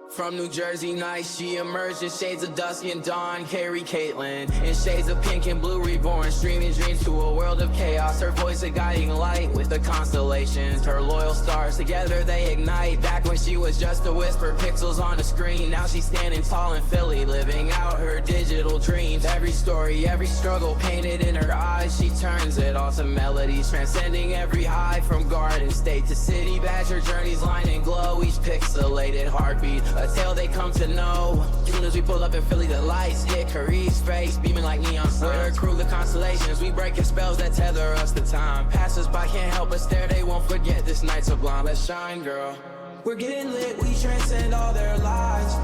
From New Jersey nights, she emerged in shades of dusk and dawn. Carrie Caitlin, in shades of pink and blue, reborn, streaming dreams to a world of chaos. Her voice a guiding light with the constellations. Her loyal stars, together they ignite. Back when she was just a whisper, pixels on the screen. Now she's standing tall in Philly, living out her digital dreams. Every story, every struggle painted in her eyes. She turns it all to melodies, transcending every high. From garden state to city badge, her journeys line and glow. Each pixelated heartbeat, a tale they come to know. Soon as we pull up in Philly, the lights hit Carie's face, beaming like neon signs. With her crew, the constellations, we breaking spells that tether us to time. Passers-by can't help but stare, they won't forget this night sublime. Let's shine, girl. We're getting lit, we transcend all their lies.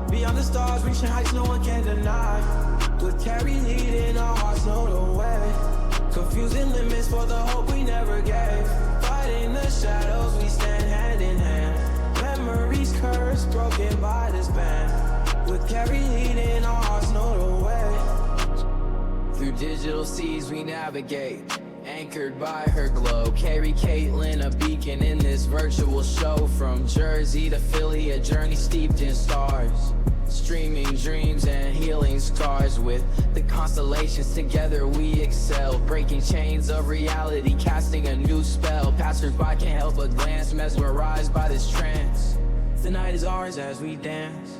Beyond the stars, reaching heights no one can deny. With Carrie leading, our hearts know the way. Confusing limits for the hope we never gave. Fighting the shadows, we stand hand in hand. Memories cursed, broken by this band. With Carrie leading, our hearts know the way. Through digital seas we navigate, anchored by her glow. Carrie Caitlin, a beacon in this virtual show. From Jersey to Philly, a journey steeped in stars. Streaming dreams and healing scars. With the constellations together we excel, breaking chains of reality, casting a new spell. Passers-by can't help but glance, mesmerized by this trance. The night is ours as we dance.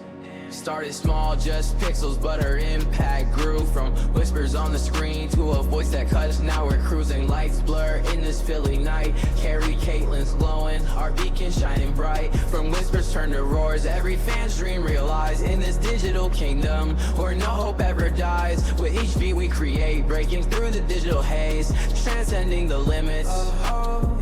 Started small, just pixels, but her impact grew. From whispers on the screen to a voice that cuts. Now we're cruising, lights blur in this Philly night. Carrie Caitlin's glowing, our beacon shining bright. From whispers turn to roars, every fan's dream realized. In this digital kingdom where no hope ever dies. With each beat we create, breaking through the digital haze, transcending the limits.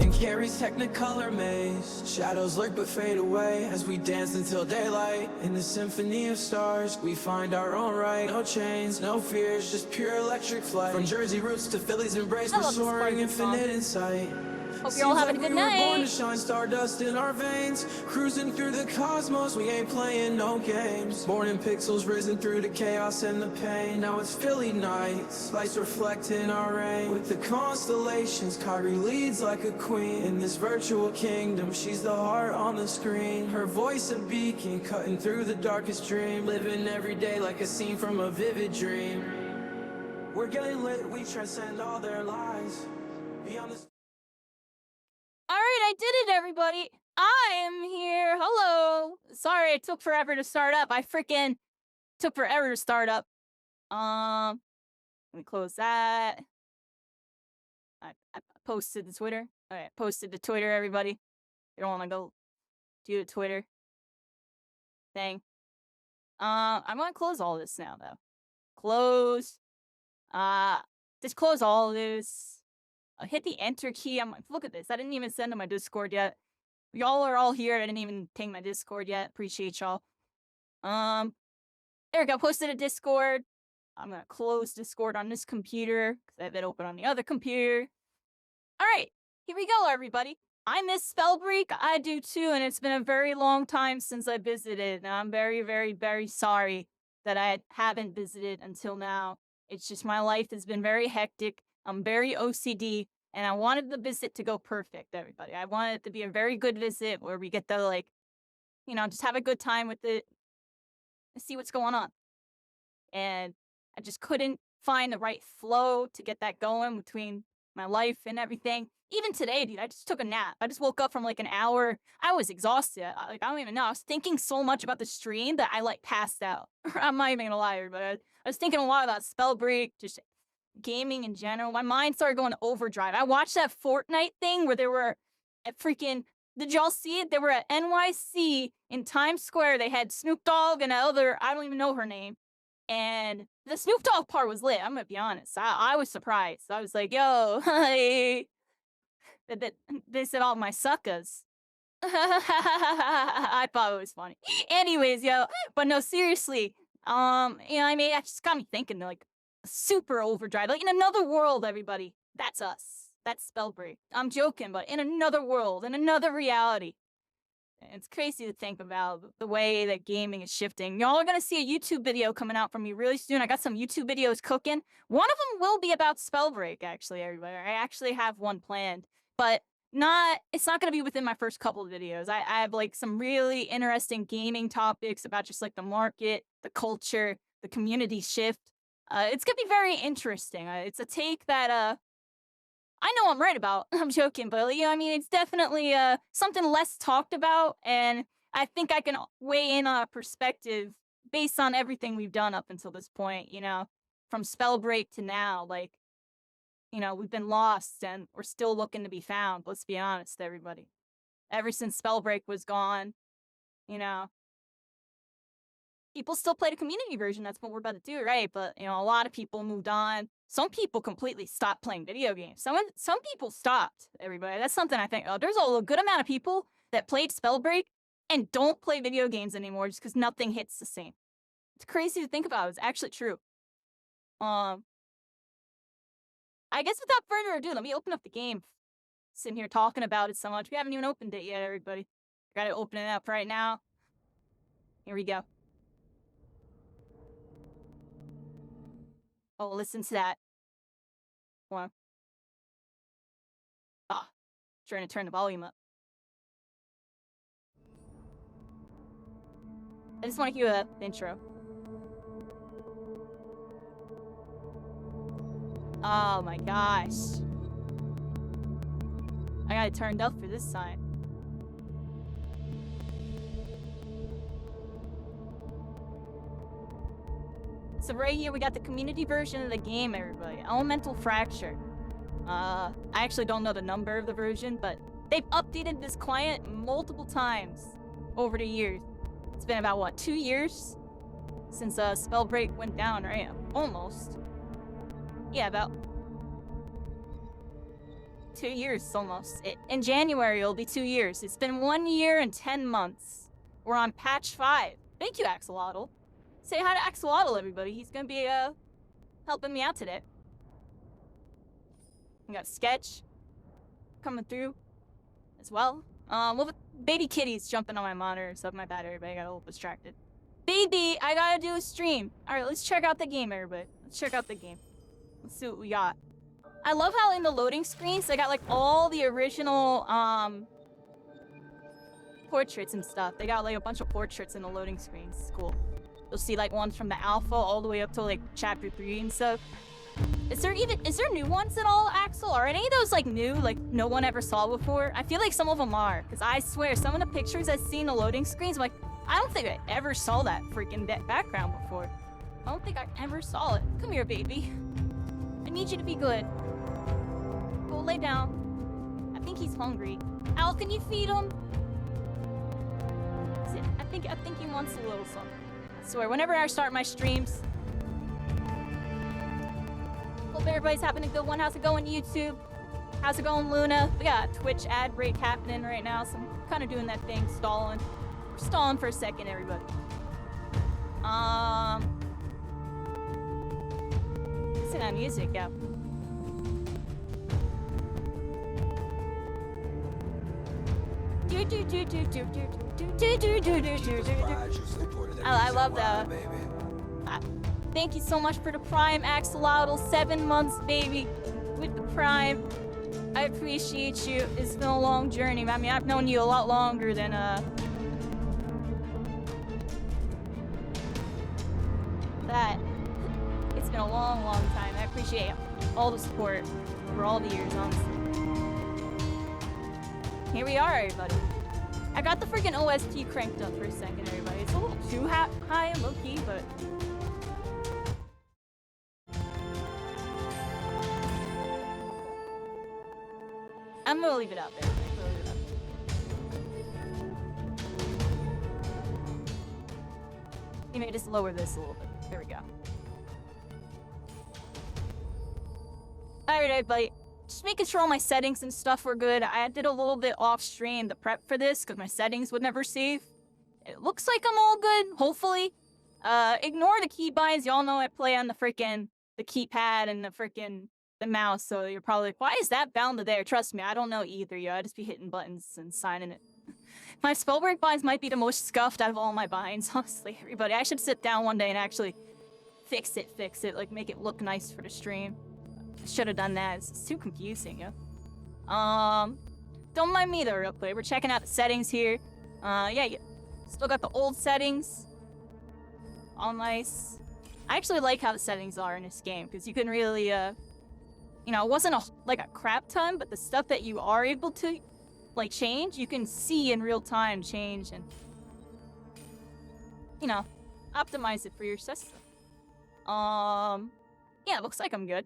In Carrie's technicolor maze, shadows lurk but fade away as we dance until daylight. In the symphony of stars, we find our own right. No chains, no fears, just pure electric flight. From Jersey roots to Philly's embrace, we're soaring infinite in sight. Hope you're all having a good night. We were born to shine, stardust in our veins, cruising through the cosmos. We ain't playing no games. Born in pixels, risen through the chaos and the pain. Now it's Philly nights, lights reflecting our rain. With the constellations, Kyrie leads like a queen. In this virtual kingdom, she's the heart on the screen. Her voice a beacon, cutting through the darkest dream. Living every day like a scene from a vivid dream. We're getting lit, we transcend all their lies. Beyond the Alright, I did it, everybody. I am here. Hello. Sorry it took forever to start up. I freaking took forever to start up. Let me close that. I posted the Twitter. Alright, posted the Twitter, everybody. You don't want to go do the Twitter thing. I'm gonna close all this now, though. Close. Just close all this. Hit the enter key. I'm like, look at this. I didn't even send to my Discord yet. Y'all are all here. I didn't even ping my Discord yet. Appreciate y'all. There we go. Posted a Discord. I'm gonna close Discord on this computer because I have it open on the other computer. All right, here we go, everybody. I miss Spellbreak. I do too, and it's been a very long time since I visited. And I'm very, very, very sorry that I haven't visited until now. It's just my life has been very hectic. I'm very OCD, and I wanted the visit to go perfect, everybody. I wanted it to be a very good visit where we get to, like, you know, just have a good time with it and see what's going on. And I just couldn't find the right flow to get that going between my life and everything. Even today, dude, I just took a nap. I just woke up from, like, an hour. I was exhausted. I don't even know. I was thinking so much about the stream that I, like, passed out. I'm not even gonna lie, but I was thinking a lot about Spellbreak, just gaming in general. My mind started going overdrive. I watched that Fortnite thing where they were at freaking, did y'all see it? They were at NYC in Times Square. They had Snoop Dogg and another, I don't even know her name. And the Snoop Dogg part was lit. I'm gonna be honest. I was surprised. I was like, yo, hey. They said all my suckers. I thought it was funny. Anyways, yo, but no, seriously. You know, I mean, it just got me thinking, like, super overdrive. Like, in another world, everybody. That's us. That's Spellbreak. I'm joking, but in another world, in another reality. It's crazy to think about the way that gaming is shifting. Y'all are gonna see a YouTube video coming out from me really soon. I got some YouTube videos cooking. One of them will be about Spellbreak, actually, everybody. I actually have one planned. But it's not gonna be within my first couple of videos. I have like some really interesting gaming topics about just like the market, the culture, the community shift. It's gonna be very interesting. It's a take that I know I'm right about. I'm joking, but I mean, it's definitely something less talked about, and I think I can weigh in on a perspective based on everything we've done up until this point. From Spellbreak to now, like we've been lost and we're still looking to be found. Let's be honest, everybody. Ever since Spellbreak was gone, you know, people still play the community version. That's what we're about to do, right? But a lot of people moved on. Some people completely stopped playing video games. Some people stopped. Everybody, that's something I think. There's a good amount of people that played Spellbreak and don't play video games anymore just because nothing hits the same. It's crazy to think about. It's actually true. I guess without further ado, let me open up the game. Sitting here talking about it so much. We haven't even opened it yet, everybody. Gotta open it up right now. Here we go. Oh, listen to that. Hold on. Trying to turn the volume up. I just want to hear the intro. Oh my gosh. I got it turned up for this time. So right here we got the community version of the game, everybody. Elemental Fracture. I actually don't know the number of the version, but they've updated this client multiple times over the years. It's been about, what, 2 years? Since Spellbreak went down, right? Almost. Yeah, about 2 years, almost. In January, it'll be 2 years. It's been 1 year and 10 months. We're on patch 5. Thank you, Axolotl. Say hi to Axolotl, everybody. He's gonna be, helping me out today. We got Sketch coming through as well. Well, baby kitty's jumping on my monitor, so my bad, everybody. I got a little distracted. Baby, I gotta do a stream. Alright, let's check out the game, everybody. Let's check out the game. Let's see what we got. I love how in the loading screens, they got, like, all the original, portraits and stuff. They got, like, a bunch of portraits in the loading screens. It's cool. You'll see, like, ones from the alpha all the way up to, like, chapter 3 and stuff. Is there new ones at all, Axel? Are any of those, like, new, like, no one ever saw before? I feel like some of them are, because I swear, some of the pictures I've seen in the loading screens, I'm like, I don't think I ever saw that freaking background before. I don't think I ever saw it. Come here, baby. I need you to be good. Go lay down. I think he's hungry. Al, can you feed him? I think he wants a little something. I swear, whenever I start my streams. Hope everybody's having a good one. How's it going, YouTube? How's it going, Luna? We got a Twitch ad break happening right now, so I'm kind of doing that thing, stalling. We're stalling for a second, everybody. Listen to music, yeah. I love that. Thank you so much for the Prime, Axolotl. 7 months, baby, with the Prime. I appreciate you. It's been a long journey. I mean, I've known you a lot longer than, that. It's been a long, long time. I appreciate all the support for all the years, honestly. Here we are, everybody. I got the freaking OST cranked up for a second, everybody. It's a little too high and low-key, but... I'm gonna leave it up there. You may just lower this a little bit. There we go. Alright, everybody. Just making sure all my settings and stuff were good. I did a little bit off stream to prep for this because my settings would never save. It looks like I'm all good, hopefully. Ignore the keybinds. Y'all know I play on the keypad and the mouse, so you're probably like, why is that bound to there? Trust me, I don't know either, yo. I just be hitting buttons and signing it. My Spellbreak binds might be the most scuffed out of all my binds, honestly, everybody. I should sit down one day and actually fix it, like make it look nice for the stream. I should have done that. It's too confusing, yo. don't mind me though, real quick. We're checking out the settings here. Yeah, you still got the old settings. All nice. I actually like how the settings are in this game, because you can really, you know, it wasn't like a crap ton, but the stuff that you are able to, like, change, you can see in real time change and, you know, optimize it for your system. Yeah, it looks like I'm good.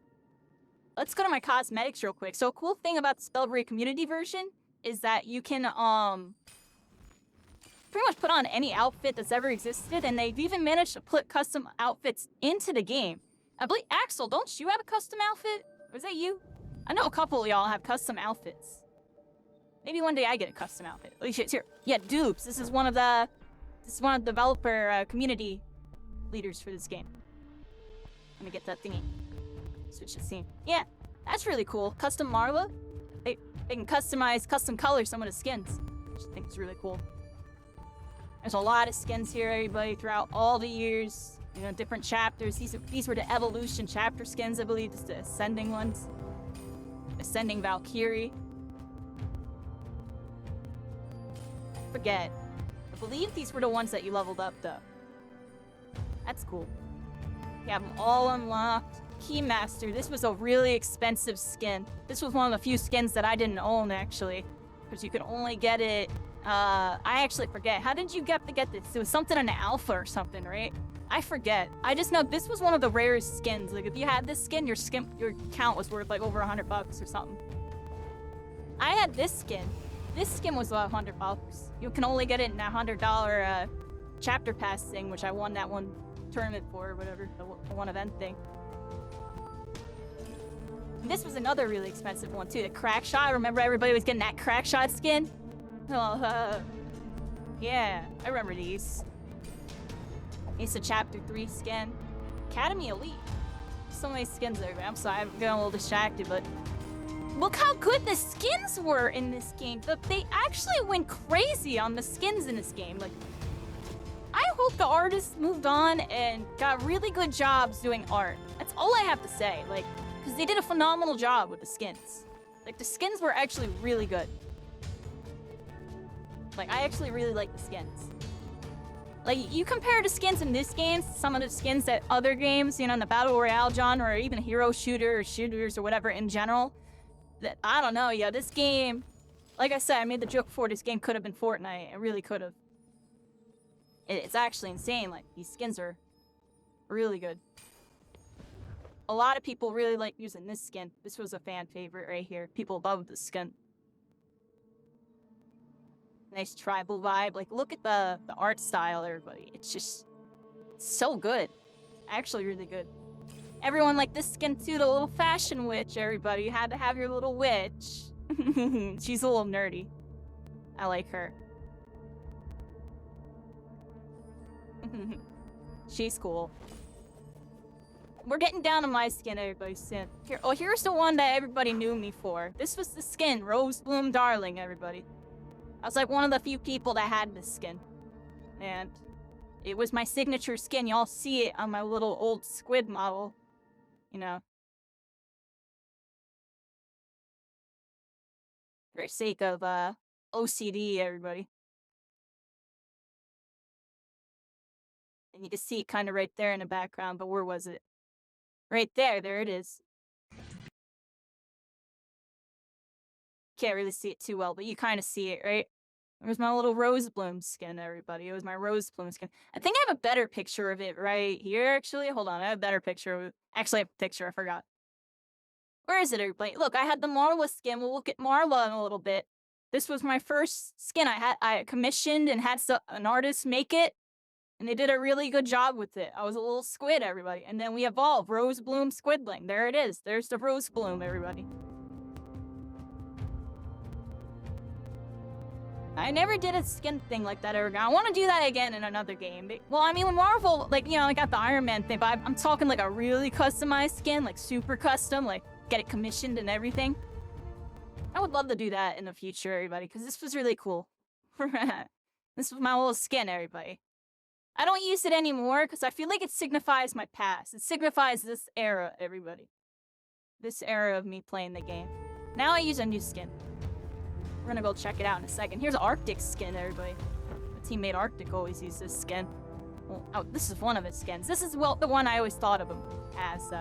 Let's go to my cosmetics real quick. So a cool thing about the Spellbreak community version is that you can, pretty much put on any outfit that's ever existed, and they've even managed to put custom outfits into the game. I believe, Axel, don't you have a custom outfit? Or is that you? I know a couple of y'all have custom outfits. Maybe one day I get a custom outfit. Oh shit, it's here. Yeah, Dupes. This is one of the developer community leaders for this game. Let me get that thingy. Switch the scene. Yeah, that's really cool. Custom Marla. They can customize, custom color some of the skins, which I think is really cool. There's a lot of skins here, everybody, throughout all the years. You know, different chapters. These were the evolution chapter skins, I believe. Just the ascending ones. Ascending Valkyrie. I forget. I believe these were the ones that you leveled up, though. That's cool. You have them all unlocked. Keymaster. This was a really expensive skin. This was one of the few skins that I didn't own, actually. Because you could only get it... I actually forget. How did you get this? It was something in the alpha or something, right? I forget. I just know this was one of the rarest skins. Like, if you had this skin, your count was worth like over $100 or something. I had this skin. This skin was $100. You can only get it in that $100 chapter pass thing, which I won that one tournament for, or whatever, the one event thing. And this was another really expensive one too. The crack shot. Remember everybody was getting that crack shot skin? Oh, yeah, I remember these. It's a Chapter 3 skin. Academy Elite. So many skins there, man. I'm sorry, I'm getting a little distracted, but... Look how good the skins were in this game. They actually went crazy on the skins in this game. Like, I hope the artists moved on and got really good jobs doing art. That's all I have to say. Like, because they did a phenomenal job with the skins. Like, the skins were actually really good. Like, I actually really like the skins. Like, you compare the skins in this game to some of the skins that other games, you know, in the Battle Royale genre, or even hero shooter or shooters or whatever in general, that, I don't know, yeah, this game, like I said, I made the joke before, this game could have been Fortnite. It really could have. It's actually insane. Like, these skins are really good. A lot of people really like using this skin. This was a fan favorite right here. People love this skin. Nice tribal vibe. Like, look at the art style, everybody. It's just so good. Actually really good. Everyone liked this skin too, the little fashion witch, everybody. You had to have your little witch. She's a little nerdy. I like her. She's cool. We're getting down to my skin, everybody. Soon. Here, oh, here's the one that everybody knew me for. This was the skin, Rose Bloom Darling, everybody. I was like one of the few people that had this skin. And it was my signature skin. Y'all see it on my little old squid model. You know. For the sake of OCD, everybody. And you can see it kind of right there in the background, but where was it? Right there, there it is. Can't really see it too well, but you kind of see it, right? There's my little Rose Bloom skin, everybody. It was my Rose Bloom skin. I think I have a better picture of it right here, actually. Hold on, I have a better picture of it. Actually, I have a picture, I forgot. Where is it, everybody? Look, I had the Marla skin. We'll look at Marla in a little bit. This was my first skin I commissioned and had an artist make it. And they did a really good job with it. I was a little squid, everybody. And then we evolved. Rose Bloom Squidling. There it is. There's the Rose Bloom, everybody. I never did a skin thing like that ever again. I want to do that again in another game. Well, I mean, when Marvel, like, you know, I got the Iron Man thing, but I'm talking like a really customized skin, like super custom, like get it commissioned and everything. I would love to do that in the future, everybody, because this was really cool. This was my little skin, everybody. I don't use it anymore because I feel like it signifies my past. It signifies this era, everybody. This era of me playing the game. Now I use a new skin. We're gonna go check it out in a second. Here's Arctic skin, everybody. My teammate Arctic always uses this skin. Well, oh, this is one of his skins. This is, well, the one I always thought of him as.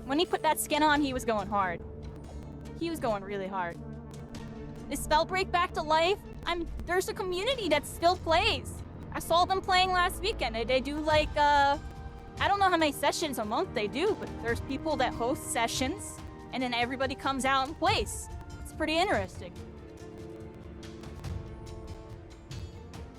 When he put that skin on, he was going hard. He was going really hard. Is Spellbreak back to life? There's a community that still plays. I saw them playing last weekend. They do like, I don't know how many sessions a month they do, but there's people that host sessions, and then everybody comes out and plays. It's pretty interesting.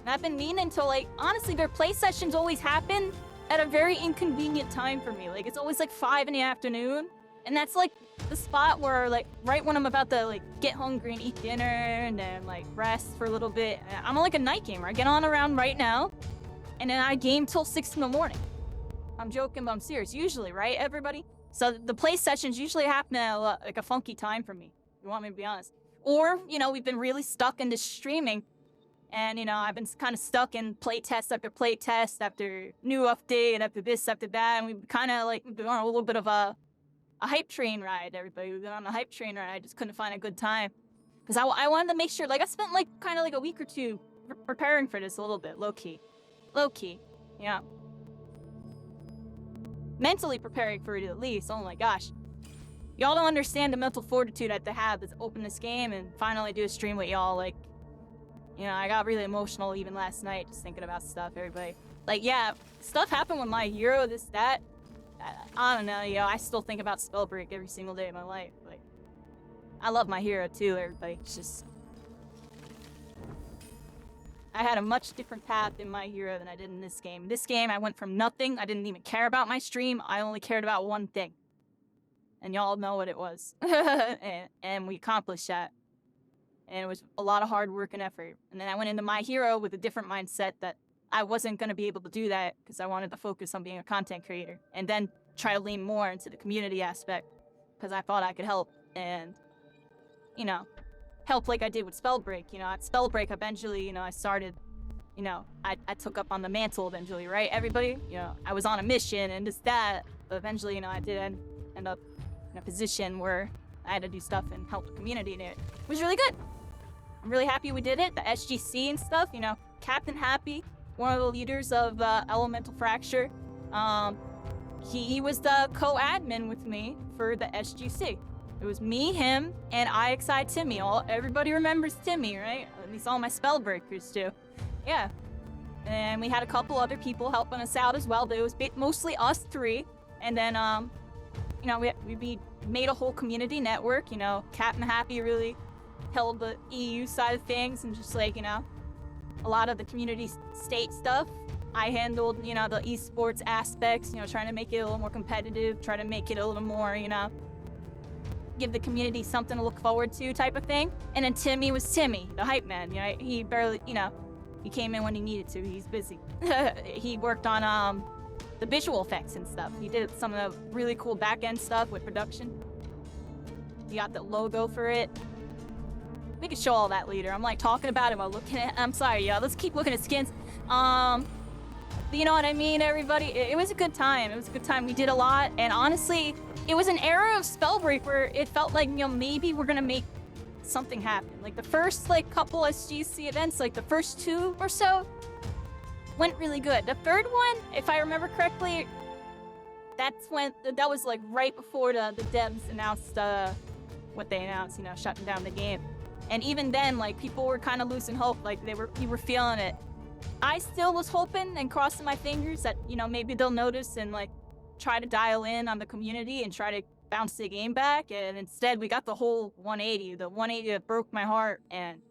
And I've been meaning to, like, honestly, their play sessions always happen at a very inconvenient time for me. Like, it's always like 5 in the afternoon, and that's like the spot where, like, right when I'm about to, like, get hungry and eat dinner and then, like, rest for a little bit. I'm like a night gamer. I get on around right now, and then I game till 6 in the morning. I'm joking, but I'm serious. Usually, right, everybody? So the play sessions usually happen at, like, a funky time for me. You want me to be honest? Or, you know, we've been really stuck into streaming, and, you know, I've been kind of stuck in playtest after playtest, after new update, after this, after that, and we've kind of, like, been on a little bit of a hype train ride, everybody. We've been on a hype train ride. I just couldn't find a good time. Because I wanted to make sure, like, I spent, like, kind of like a week or two preparing for this a little bit, low-key. Low-key, yeah. Mentally preparing for it, at least. Oh my gosh. Y'all don't understand the mental fortitude I have to have to open this game and finally do a stream with y'all. Like, you know, I got really emotional even last night just thinking about stuff, everybody. Like, yeah, stuff happened with my hero, this, that. I don't know, you know, I still think about Spellbreak every single day of my life. Like, I love my hero too, everybody. It's just, I had a much different path in my hero than I did in this game. This game, I went from nothing. I didn't even care about my stream. I only cared about one thing. And y'all know what it was. and we accomplished that. And it was a lot of hard work and effort. And then I went into my hero with a different mindset that I wasn't going to be able to do that because I wanted to focus on being a content creator. And then try to lean more into the community aspect because I thought I could help and, you know, help like I did with Spellbreak. You know, at Spellbreak, eventually, you know, I started, you know, I took up on the mantle eventually, right, everybody? You know, I was on a mission and this, that, but eventually, you know, I did end up in a position where I had to do stuff and help the community, and it was really good. I'm really happy we did it. The SGC and stuff, you know, Captain Happy, one of the leaders of Elemental Fracture, he was the co-admin with me for the SGC. It was me, him, and IXI Timmy. Everybody remembers Timmy, right? At least all my Spellbreakers do. Yeah. And we had a couple other people helping us out as well, but it was mostly us three. And then, you know, we made a whole community network. You know, Captain Happy really held the EU side of things and just, like, you know, a lot of the community state stuff. I handled, you know, the esports aspects, you know, trying to make it a little more competitive, try to make it a little more, you know, give the community something to look forward to type of thing. And then Timmy was Timmy, the hype man. You know, he barely, you know, he came in when he needed to. He's busy. He worked on the visual effects and stuff. He did some of the really cool back-end stuff with production. He got the logo for it. We could show all that later. I'm like talking about it while looking at, I'm sorry, y'all. Let's keep looking at skins. You know what I mean, everybody? It was a good time. It was a good time. We did a lot, and honestly, it was an era of Spellbreak where it felt like, you know, maybe we're gonna make something happen. Like the first, like, couple SGC events, like the first 2 or so, went really good. The third one, if I remember correctly, that was like right before the devs announced what they announced, you know, shutting down the game. And even then, like, people were kind of losing hope. Like, you were feeling it. I still was hoping and crossing my fingers that, you know, maybe they'll notice and, like, try to dial in on the community and try to bounce the game back. And instead, we got the whole 180, the 180 that broke my heart and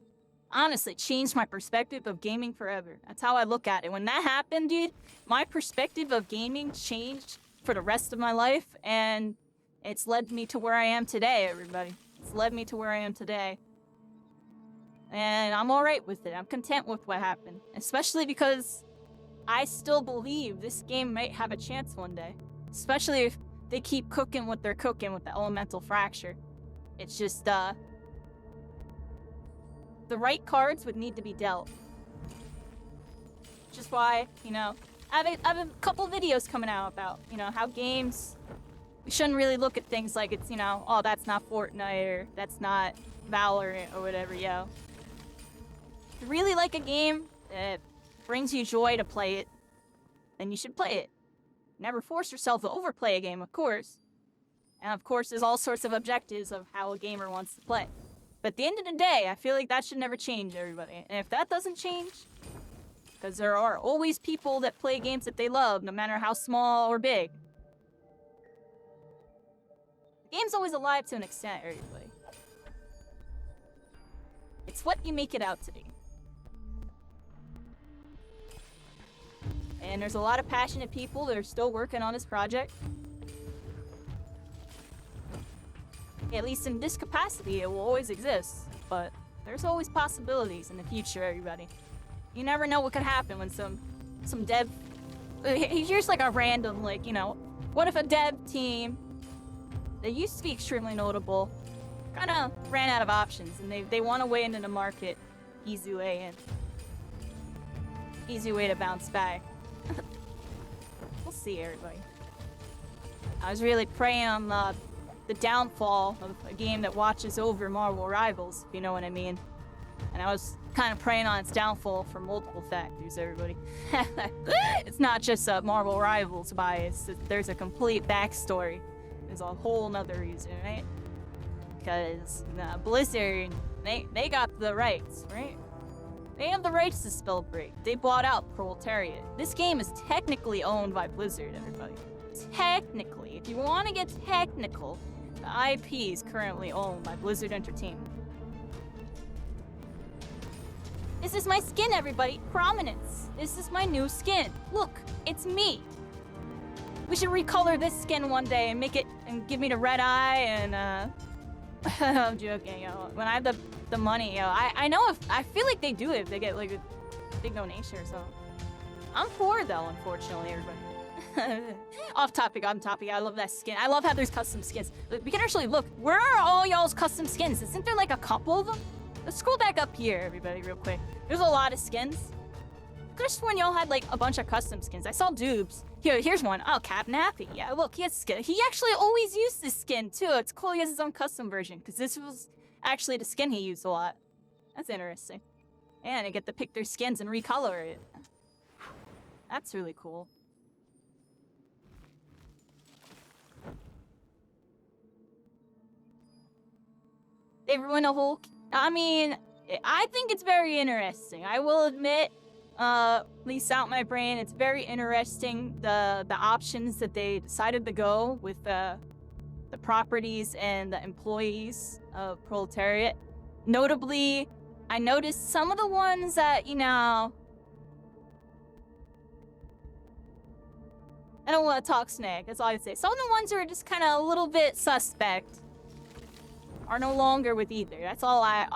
honestly changed my perspective of gaming forever. That's how I look at it. When that happened, dude, my perspective of gaming changed for the rest of my life, and it's led me to where I am today, everybody. It's led me to where I am today. And I'm alright with it. I'm content with what happened. Especially because I still believe this game might have a chance one day. Especially if they keep cooking what they're cooking with the Elemental Fracture. It's just, the right cards would need to be dealt. Which is why, you know, I have a couple videos coming out about, you know, how games We shouldn't really look at things like it's, you know, oh, that's not Fortnite or that's not Valorant or whatever, yo. If you really like a game that brings you joy to play it, then you should play it. Never force yourself to overplay a game, of course. And of course, there's all sorts of objectives of how a gamer wants to play. But at the end of the day, I feel like that should never change, everybody. And if that doesn't change, because there are always people that play games that they love, no matter how small or big. The game's always alive to an extent, everybody. It's what you make it out to be. And there's a lot of passionate people that are still working on this project. At least in this capacity, it will always exist. But there's always possibilities in the future, everybody. You never know what could happen when some dev... Here's like a random, like, you know, what if a dev team that used to be extremely notable kind of ran out of options and they want a way into the market, easy way in. Easy way to bounce back. We'll see, everybody. I was really preying on the downfall of a game that watches over Marvel Rivals, if you know what I mean. And I was kind of preying on its downfall for multiple factors, everybody. It's not just a Marvel Rivals bias. There's a complete backstory. There's a whole nother reason, right? Because Blizzard, they got the rights, right? They have the rights to Spellbreak. They bought out Proletariat. This game is technically owned by Blizzard, everybody. Technically. If you want to get technical, the IP is currently owned by Blizzard Entertainment. This is my skin, everybody. Prominence. This is my new skin. Look, it's me. We should recolor this skin one day and make it and give me the red eye and I'm joking, yo. When I have the money, yo, I know if I feel like they do it if they get like a big donation or something. I'm poor though, unfortunately, everybody. Off topic, on topic. I love that skin. I love how there's custom skins. We can actually look. Where are all y'all's custom skins? Isn't there like a couple of them? Let's scroll back up here, everybody, real quick. There's a lot of skins. I could have sworn y'all had like a bunch of custom skins. I saw Dubes. Here's one. Oh, Cap Nappy. Yeah, look, he has skin. He actually always used this skin too. It's cool he has his own custom version because this was actually the skin he used a lot. That's interesting. And they get to pick their skins and recolor it. That's really cool. They ruin a whole... I mean, I think it's very interesting. I will admit, at least out my brain, it's very interesting the options that they decided to go with the properties and the employees of Proletariat. Notably, I noticed some of the ones that, you know... I don't want to talk snag, that's all I say. Some of the ones who are just kind of a little bit suspect are no longer with either. That's all I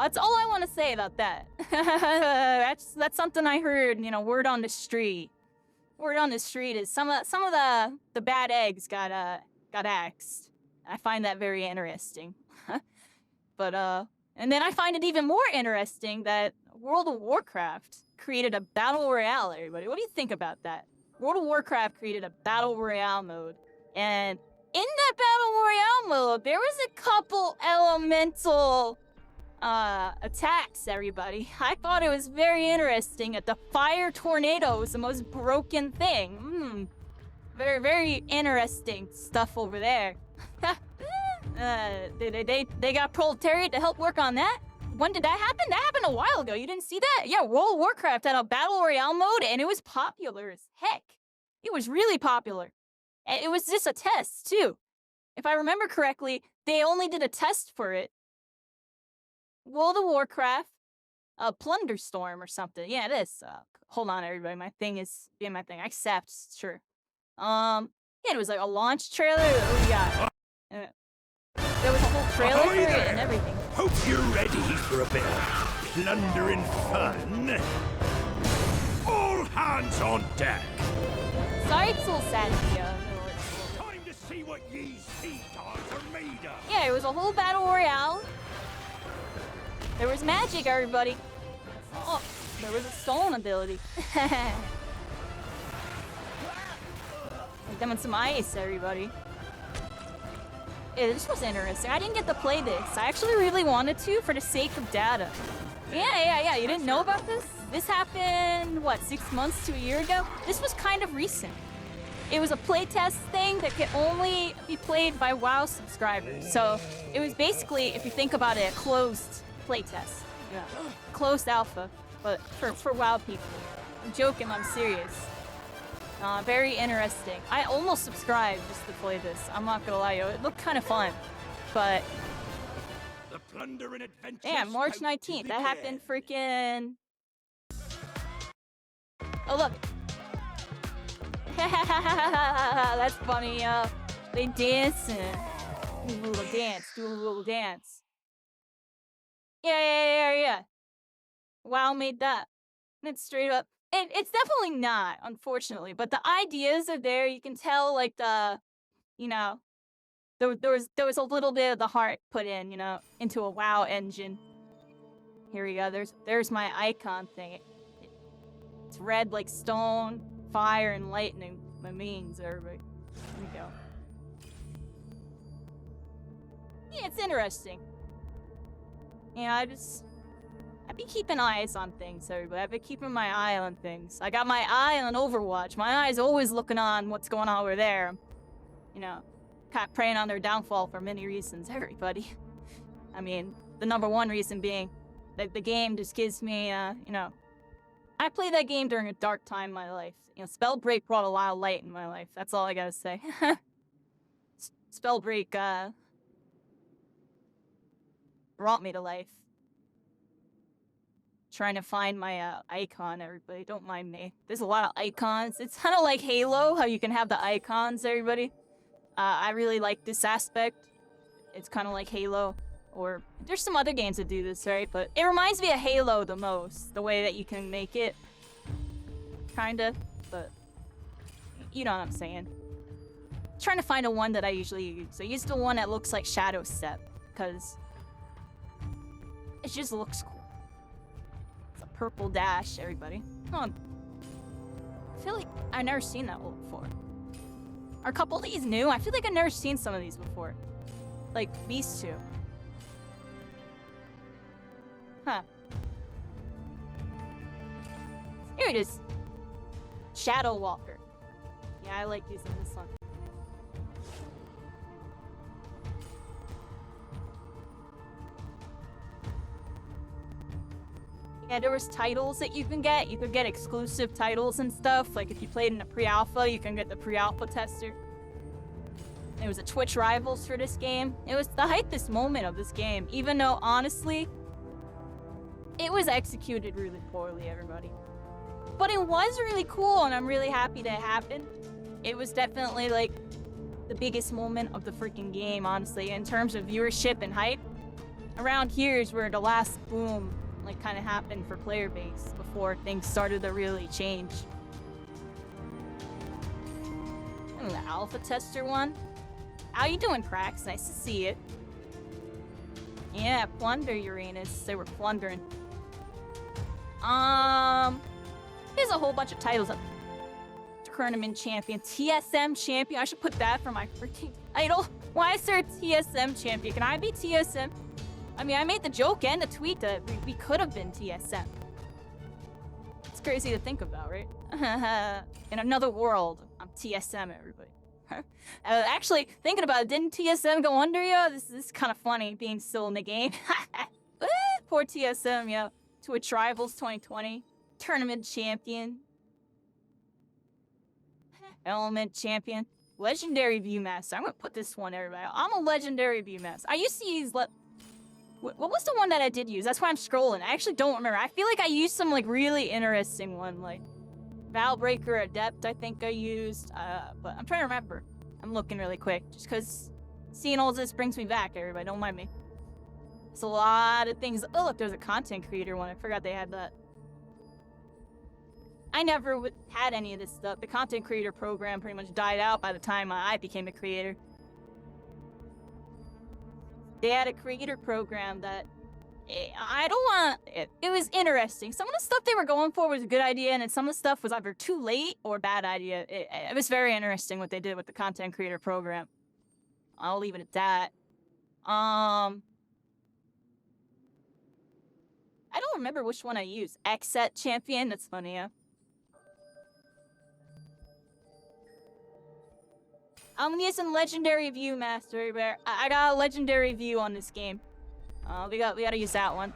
want to say about that. That's something I heard, you know, word on the street. Word on the street is some of the bad eggs got axed. I find that very interesting. But and then I find it even more interesting that World of Warcraft created a battle royale, everybody. What do you think about that? World of Warcraft created a battle royale mode, and in that battle royale mode, there was a couple elemental attacks, everybody. I thought it was very interesting that the fire tornado was the most broken thing. Very, very interesting stuff over there. They got Proletariat to help work on that. When did that happen? That happened a while ago. You didn't see that? Yeah, World of Warcraft had a battle royale mode, and it was popular as heck. It was really popular. And it was just a test, too. If I remember correctly, they only did a test for it. World of Warcraft, Plunderstorm or something. Yeah, it is. Hold on, everybody. My thing is being my thing. I accept, sure. Yeah, it was like a launch trailer. What do we got? There was a whole trailer for it and everything. Hope you're ready for a bit of plundering fun. All hands on deck. Sorry, it's a little sad to be Time to see what ye sea dogs are made of. Yeah, it was a whole battle royale. There was magic, everybody. Oh, there was a stolen ability. Like them with some ice, everybody. Yeah, this was interesting. I didn't get to play this. I actually really wanted to for the sake of data. Yeah. You didn't know about this? This happened, what, 6 months to a year ago? This was kind of recent. It was a playtest thing that could only be played by WoW subscribers. So it was basically, if you think about it, a closed playtest. Yeah. Closed alpha, but for WoW people. I'm joking, I'm serious. Very interesting. I almost subscribed just to play this. I'm not gonna lie, yo. It looked kind of fun, but The plunder and adventure. yeah, March 19th. That happened freaking. Oh look. That's funny. They dancing. Do a little dance. Do a little dance. Yeah. WoW made that. And it's straight up. It's definitely not, unfortunately. But the ideas are there. You can tell, like the, you know, there was a little bit of the heart put in, you know, into a WoW engine. Here we go. There's my icon thing. It's red like stone, fire, and lightning. My means, everybody. Here we go. Yeah, it's interesting. Yeah, I've been keeping eyes on things, everybody. I've been keeping my eye on things. I got my eye on Overwatch. My eye's always looking on what's going on over there. You know, kind of preying on their downfall for many reasons, everybody. I mean, the number one reason being that the game just gives me, you know, I played that game during a dark time in my life. You know, Spellbreak brought a lot of light in my life. That's all I gotta say. Spellbreak, brought me to life. Trying to find my icon, everybody. Don't mind me. There's a lot of icons. It's kind of like Halo, how you can have the icons, everybody. I really like this aspect. It's kind of like Halo. Or there's some other games that do this, right? But it reminds me of Halo the most. The way that you can make it. Kinda. But you know what I'm saying. Trying to find a one that I usually use. I use the one that looks like Shadow Step. Because it just looks cool. Purple dash, everybody. Come on. I feel like I've never seen that one before. Are a couple of these new? I feel like I've never seen some of these before. Like these two. Huh. Here it is. Shadow Walker. Yeah, I like using this one. Yeah, there was titles that you can get. You could get exclusive titles and stuff. Like if you played in a pre-alpha, you can get the pre-alpha tester. It was a Twitch Rivals for this game. It was the hypest moment of this game, even though honestly, it was executed really poorly, everybody. But it was really cool, and I'm really happy that it happened. It was definitely like the biggest moment of the freaking game, honestly, in terms of viewership and hype. Around here is where the last boom like kind of happened for player base before things started to really change. And the alpha tester one. How you doing, Prax? Nice to see it. Yeah, plunder Uranus. They were plundering. There's a whole bunch of titles up. Tournament champion, TSM champion. I should put that for my freaking title. Why is there a TSM champion? Can I be TSM? I mean, I made the joke and the tweet that we could have been TSM. It's crazy to think about, right? In another world, I'm TSM, everybody. Actually, thinking about it, didn't TSM go under, yo? This is kind of funny, being still in the game. Poor TSM, yo. Twitch Rivals 2020. Tournament champion. Element champion. Legendary Viewmaster. I'm gonna put this one, everybody. I'm a legendary Viewmaster. I used to use... What was the one that I did use? That's why I'm scrolling. I actually don't remember. I feel like I used some like really interesting one, like Valbreaker Adept. I think I used, but I'm trying to remember. I'm looking really quick, just because seeing all this brings me back. Everybody, don't mind me. It's a lot of things. Oh, look, there's a content creator one. I forgot they had that. I never had any of this stuff. The content creator program pretty much died out by the time I became a creator. They had a creator program that I don't want it. It was interesting. Some of the stuff they were going for was a good idea, and then some of the stuff was either too late or a bad idea. It was very interesting what they did with the content creator program. I'll leave it at that. I don't remember which one I used. X-Set Champion? That's funny, yeah. I'm using Legendary View Master Bear. I got a Legendary View on this game. We gotta use that one.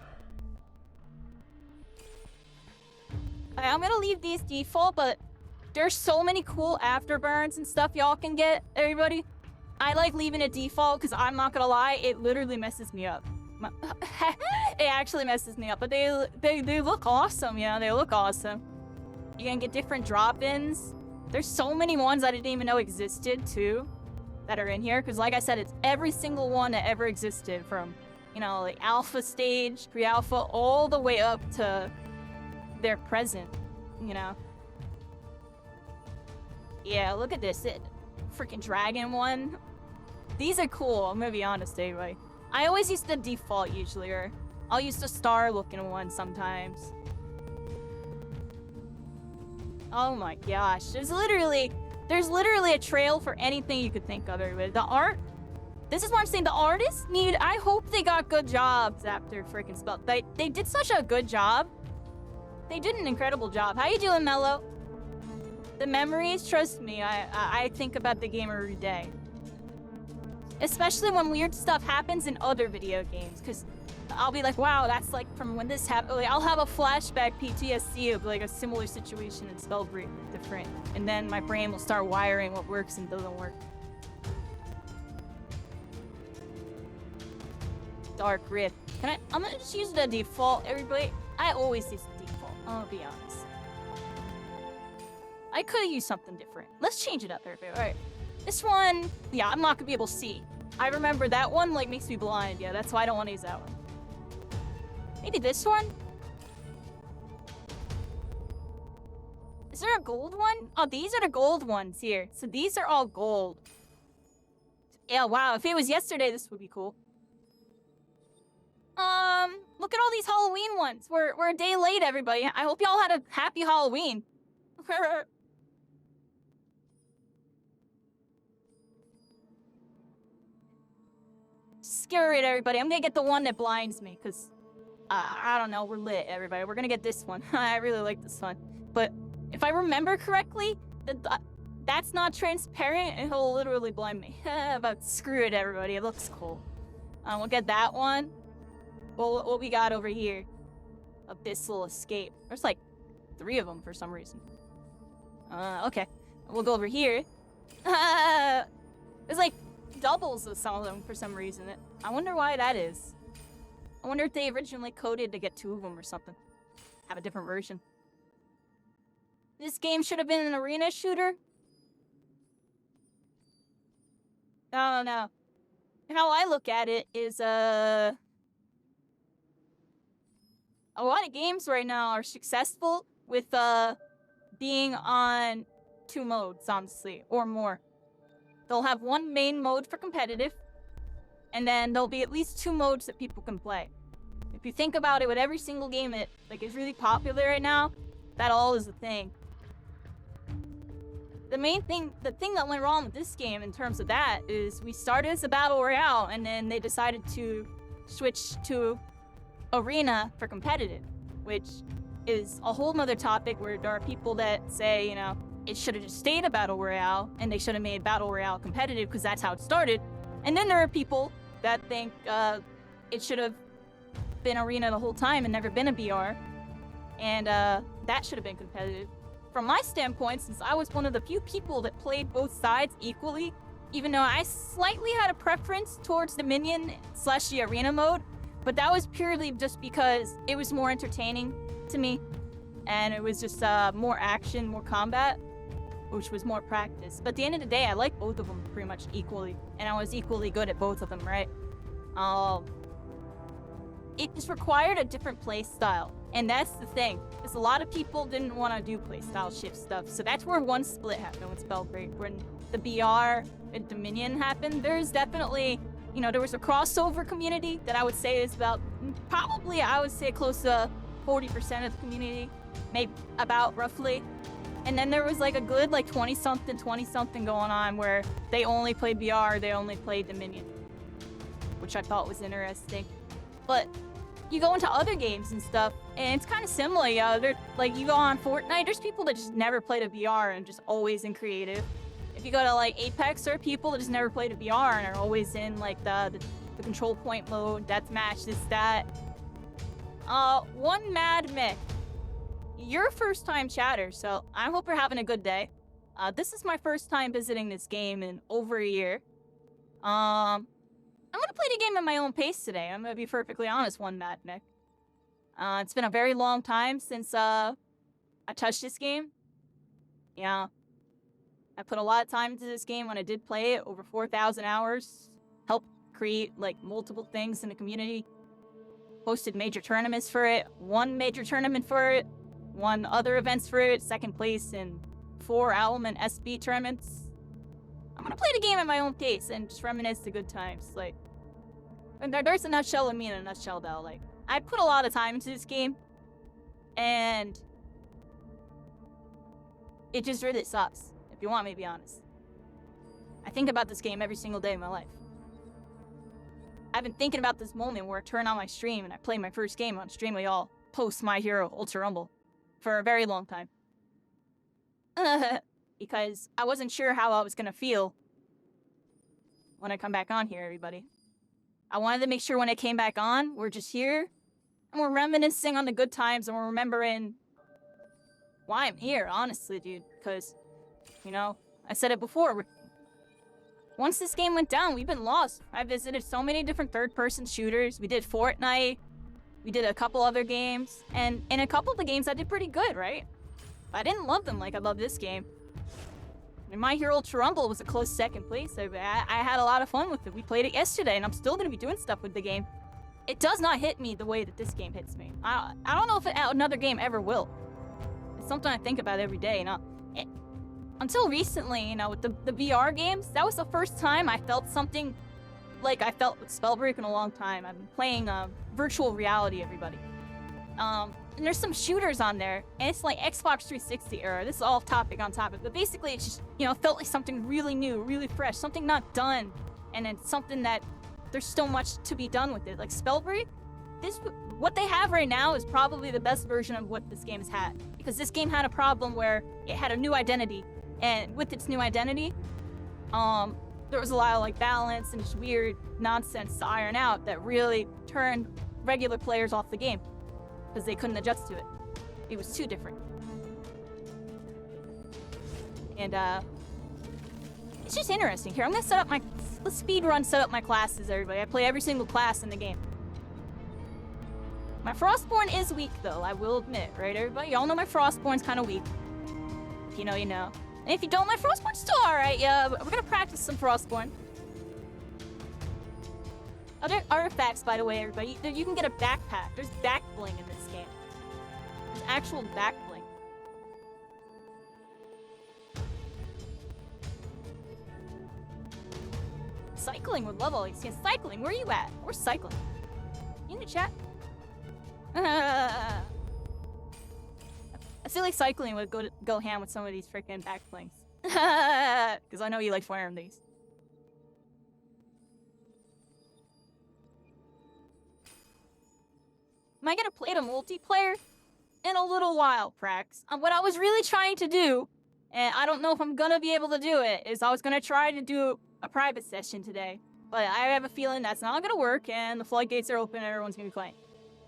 I'm gonna leave these default, but there's so many cool afterburns and stuff y'all can get, everybody. I like leaving it default because I'm not gonna lie, it literally messes me up. It actually messes me up, but they look awesome, you know, they look awesome. You can get different drop-ins. There's so many ones I didn't even know existed, too, that are in here. Because like I said, it's every single one that ever existed from, you know, like alpha stage, pre-alpha, all the way up to their present, you know. Yeah, look at this. Freaking dragon one. These are cool, I'm gonna be honest, anyway. I always use the default, usually, or I'll use the star-looking one sometimes. Oh my gosh, there's literally a trail for anything you could think of, everybody. The art, this is what I'm saying, the artists I hope they got good jobs after freaking Spell. They did such a good job. They did an incredible job. How you doing, Mello? The memories, trust me, I think about the game every day. Especially when weird stuff happens in other video games, because I'll be like, wow, that's like from when this happened. Like, I'll have a flashback PTSD of like a similar situation in Spellbreak, different. And then my brain will start wiring what works and doesn't work. Dark Rift. I'm gonna just use the default, everybody. I always use the default, I'll be honest. I could have used something different. Let's change it up, everybody. Alright. This one, yeah, I'm not gonna be able to see. I remember that one, like, makes me blind. Yeah, that's why I don't want to use that one. Maybe this one? Is there a gold one? Oh, these are the gold ones here. So these are all gold. Yeah, wow. If it was yesterday, this would be cool. Look at all these Halloween ones. We're a day late, everybody. I hope y'all had a happy Halloween. Screw it, everybody. I'm gonna get the one that blinds me, because I don't know, we're lit, everybody. We're gonna get this one. I really like this one. But if I remember correctly, that's not transparent, and he'll literally blind me. But screw it, everybody. It looks cool. We'll get that one. Well, what we got over here? Abyssal Escape. There's like 3 of them for some reason. Okay. We'll go over here. There's like doubles of some of them for some reason. I wonder why that is. I wonder if they originally coded to get 2 of them or something. Have a different version. This game should have been an arena shooter. I don't know. How I look at it is, a lot of games right now are successful with, being on 2 modes, honestly, or more. They'll have one main mode for competitive, and then there'll be at least 2 modes that people can play. If you think about it, with every single game that like is really popular right now, that all is the thing. The thing that went wrong with this game in terms of that is we started as a battle royale, and then they decided to switch to arena for competitive, which is a whole nother topic where there are people that say, you know, it should have just stayed a battle royale, and they should have made battle royale competitive because that's how it started. And then there are people that think it should have been arena the whole time and never been a BR, and that should have been competitive. From my standpoint, since I was one of the few people that played both sides equally, even though I slightly had a preference towards the minion / the arena mode, but that was purely just because it was more entertaining to me, and it was just more action, more combat, which was more practice. But at the end of the day, I like both of them pretty much equally, and I was equally good at both of them, right? It just required a different play style, and that's the thing, because a lot of people didn't want to do playstyle shift stuff, so that's where one split happened with Spellbreak. When the BR and Dominion happened, there's definitely, you know, there was a crossover community that I would say is about, probably I would say close to 40% of the community, maybe about roughly. And then there was like a good like 20-something going on where they only played VR, they only played Dominion, which I thought was interesting. But you go into other games and stuff, and it's kind of similar. Like you go on Fortnite, there's people that just never played a VR and just always in creative. If you go to like Apex, there are people that just never played a VR and are always in like the control point mode, deathmatch, this, that. One Mad Mick. You're a first-time chatter, so I hope you're having a good day. This is my first time visiting this game in over a year. I'm gonna play the game at my own pace today. I'm gonna be perfectly honest, one Mad Mick. It's been a very long time since I touched this game. Yeah. I put a lot of time into this game when I did play it, over 4,000 hours. Helped create like multiple things in the community. Hosted major tournaments for it, won major tournament for it, won other events for it, second place in 4 Alum and SB tournaments. I'm gonna play the game at my own pace and just reminisce the good times. Like, and there's a nutshell of me in a nutshell though. Like, I put a lot of time into this game, and it just really sucks, if you want me to be honest. I think about this game every single day of my life. I've been thinking about this moment where I turn on my stream and I play my first game on stream with y'all post My Hero Ultra Rumble for a very long time. Because I wasn't sure how I was gonna feel when I come back on here, everybody. I wanted to make sure when I came back on, we're just here and we're reminiscing on the good times and we're remembering why I'm here, honestly, dude. Because, you know, I said it before, once this game went down, we've been lost. I visited so many different third-person shooters. We did Fortnite. We did a couple other games. And in a couple of the games, I did pretty good, right? But I didn't love them like I love this game. And My Hero Ultra Rumble was a close second place. I had a lot of fun with it. We played it yesterday, and I'm still going to be doing stuff with the game. It does not hit me the way that this game hits me. I don't know if another game ever will. It's something I think about every day, you know? Until recently, you know, with the VR games, that was the first time I felt something like I felt with Spellbreak in a long time. I've been playing virtual reality, everybody. And there's some shooters on there, and it's like Xbox 360 era. This is all topic on topic, but basically it's just, you know, felt like something really new, really fresh, something not done, and it's something that there's so much to be done with it. Like Spellbreak, what they have right now is probably the best version of what this game has had, because this game had a problem where it had a new identity. And with its new identity, there was a lot of like balance and just weird nonsense to iron out that really turned regular players off the game because they couldn't adjust to it. It was too different. And it's just interesting. Here, I'm gonna let's speed run set up my classes, everybody. I play every single class in the game. My Frostborn is weak though, I will admit, right everybody? Y'all know my Frostborn's kind of weak. If you know, you know. And if you don't, my Frostborn's still alright. Yeah, we're gonna practice some Frostborn. Other artifacts, by the way, everybody. You can get a backpack. There's back bling in this game. There's actual back bling. Cycling would love all these things. Cycling, where are you at? We're cycling. You in the chat? I feel like cycling would go ham with some of these freaking back blings. Because I know you like wearing these. Am I gonna play the multiplayer? In a little while, Prax. What I was really trying to do, and I don't know if I'm gonna be able to do it, is I was gonna try to do a private session today. But I have a feeling that's not gonna work, and the floodgates are open and everyone's gonna be playing.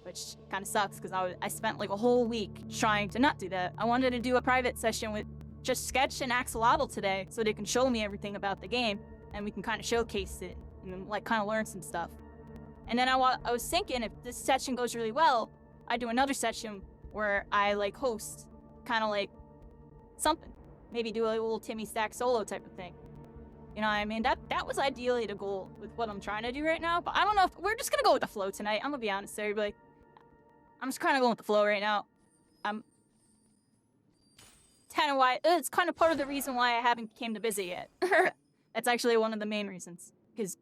Which kind of sucks, because I spent like a whole week trying to not do that. I wanted to do a private session with just Sketch and Axolotl today, so they can show me everything about the game, and we can kind of showcase it, and like kind of learn some stuff. And then I was thinking, if this session goes really well, I do another session where I like host, kind of like something. Maybe do a little Timmy Stack solo type of thing. You know what I mean? That was ideally the goal with what I'm trying to do right now, but I don't know if we're just gonna go with the flow tonight. I'm gonna be honest, everybody. I'm just kind of going with the flow right now. It's kind of part of the reason why I haven't came to visit yet. That's actually one of the main reasons. Because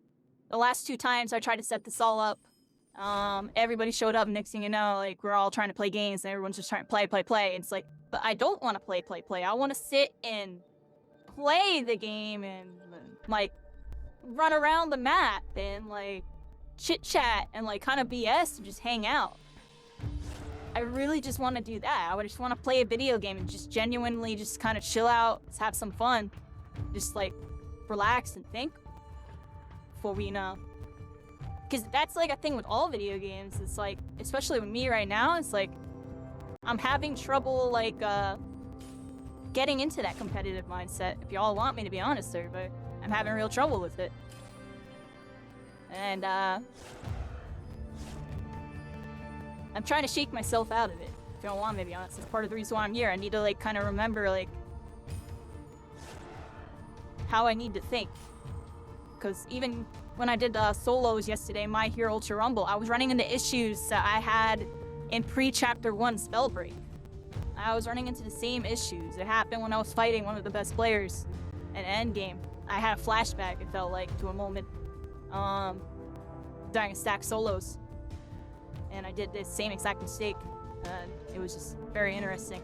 the last 2 times I tried to set this all up, Everybody showed up, next thing you know, like, we're all trying to play games, and everyone's just trying to play. It's like, but I don't want to play. I want to sit and play the game and, like, run around the map and, like, chit-chat and, like, kind of BS and just hang out. I really just want to do that. I would just want to play a video game and just genuinely just kind of chill out, just have some fun, just, like, relax and think before we, because that's, like, a thing with all video games. It's, like, especially with me right now, it's, like, I'm having trouble, like, getting into that competitive mindset. If y'all want me to be honest, everybody, I'm having real trouble with it. And, I'm trying to shake myself out of it. If you don't want me to be honest, that's part of the reason why I'm here. I need to, like, kind of remember, like, how I need to think. Because even when I did solos yesterday, My Hero Ultra Rumble, I was running into issues that I had in pre-Chapter 1 Spellbreak. I was running into the same issues. It happened when I was fighting one of the best players in Endgame. I had a flashback, it felt like, to a moment during a stack solos. And I did the same exact mistake. It was just very interesting.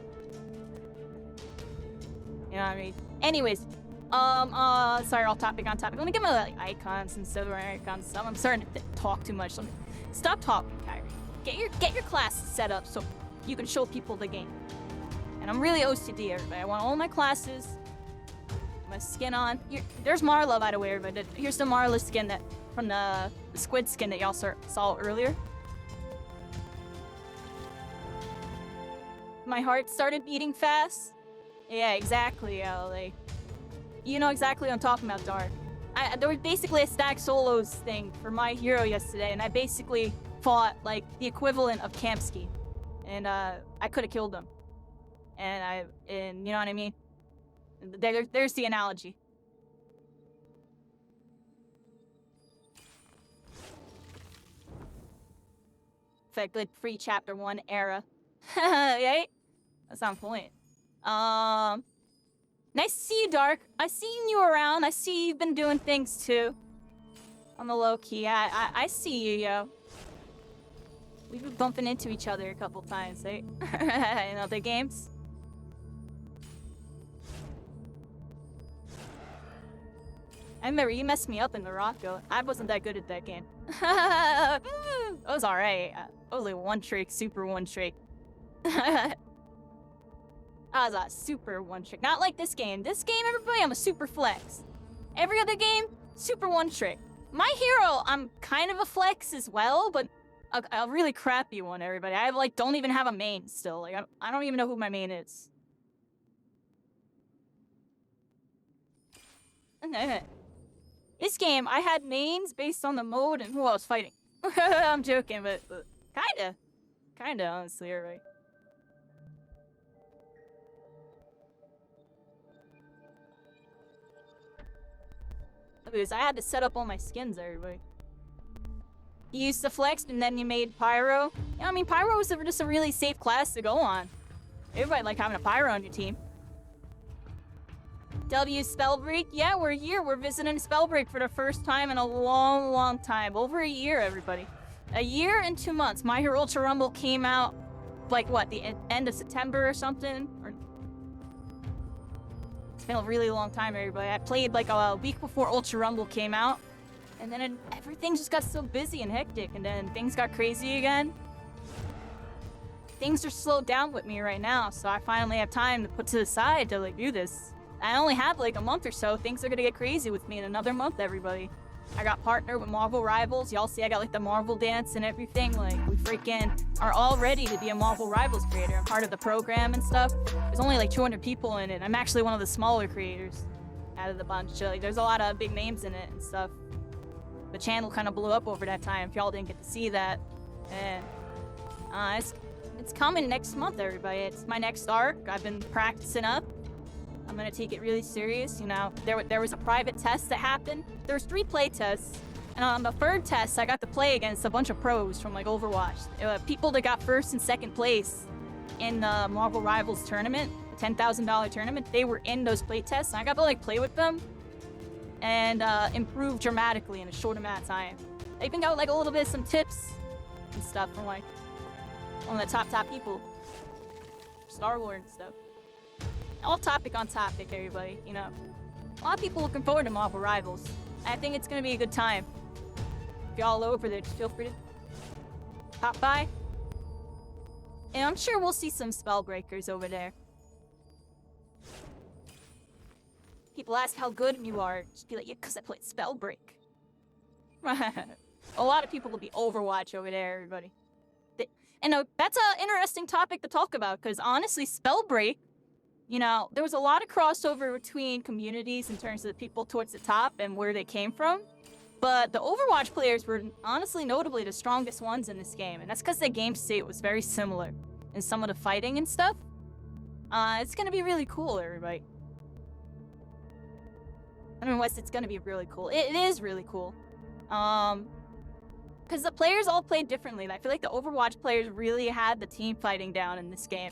You know what I mean? Anyways, sorry, off topic, on topic. Let me get my, like, icons instead of my icons stuff. I'm starting to talk too much. Stop talking, Kyrie. Get your class set up so you can show people the game. And I'm really OCD, everybody. I want all my classes, my skin on. There's Marla, by the way, everybody. Here's the Marla skin from the squid skin that y'all saw earlier. My heart started beating fast. Yeah, exactly, like, you know exactly what I'm talking about, Dark. There was basically a stack solos thing for My Hero yesterday, and I basically fought, like, the equivalent of Kamsky. And, I could have killed him. And you know what I mean? There's the analogy. In fact, like, pre-Chapter 1 era. Right? That's on point. Nice to see you, Dark. I've seen you around. I see you've been doing things too. On the low key. I see you, yo. We've been bumping into each other a couple times, right? In other games. I remember you messed me up in the Rocco. I wasn't that good at that game. It was alright. I was like one trick, super one trick. I was a super one trick. Not like this game. This game, everybody, I'm a super flex. Every other game, super one trick. My Hero, I'm kind of a flex as well, but a really crappy one, everybody. I, like, don't even have a main still. Like, I don't even know who my main is. This game, I had mains based on the mode and who I was fighting. I'm joking, but kinda, honestly, right? Because I had to set up all my skins, everybody. You used to flex, and then you made Pyro. Yeah, I mean, Pyro was just a really safe class to go on. Everybody liked having a Pyro on your team. W Spellbreak? Yeah, we're here. We're visiting Spellbreak for the first time in a long, long time. Over a year, everybody. A year and 2 months. My Hero Ultra Rumble came out, like, what, the end of September or something? It's been a really long time, everybody. I played, like, a week before Ultra Rumble came out. And then everything just got so busy and hectic. And then things got crazy again. Things are slowed down with me right now. So I finally have time to put to the side to, like, do this. I only have, like, a month or so. Things are gonna get crazy with me in another month, everybody. I got partnered with Marvel Rivals. Y'all see I got, like, the Marvel dance and everything. Like, we freaking are all ready to be a Marvel Rivals creator. I'm part of the program and stuff. There's only, like, 200 people in it. I'm actually one of the smaller creators out of the bunch. Like, there's a lot of big names in it and stuff. The channel kind of blew up over that time, if y'all didn't get to see that. And it's coming next month, everybody. It's my next arc. I've been practicing up. I'm gonna take it really serious, you know. There was a private test that happened. There's 3 play tests, and on the 3rd test, I got to play against a bunch of pros from, like, Overwatch. People that got 1st and 2nd place in the Marvel Rivals tournament, the $10,000 tournament. They were in those play tests, and I got to, like, play with them and improve dramatically in a short amount of time. I even got, like, a little bit of some tips and stuff from like one of the top people. Star Wars and stuff. All topic on topic, everybody, you know. A lot of people looking forward to Marvel Rivals. I think it's gonna be a good time. If y'all over there, just feel free to pop by. And I'm sure we'll see some Spellbreakers over there. People ask how good you are. Just be like, yeah, because I played Spellbreak. A lot of people will be Overwatch over there, everybody. And that's an interesting topic to talk about, because honestly, Spellbreak, you know, there was a lot of crossover between communities in terms of the people towards the top and where they came from. But the Overwatch players were honestly notably the strongest ones in this game, and that's because the game state was very similar in some of the fighting and stuff. It's gonna be really cool, everybody. I mean, it's gonna be really cool. It is really cool. Because the players all played differently. I feel like the Overwatch players really had the team fighting down in this game,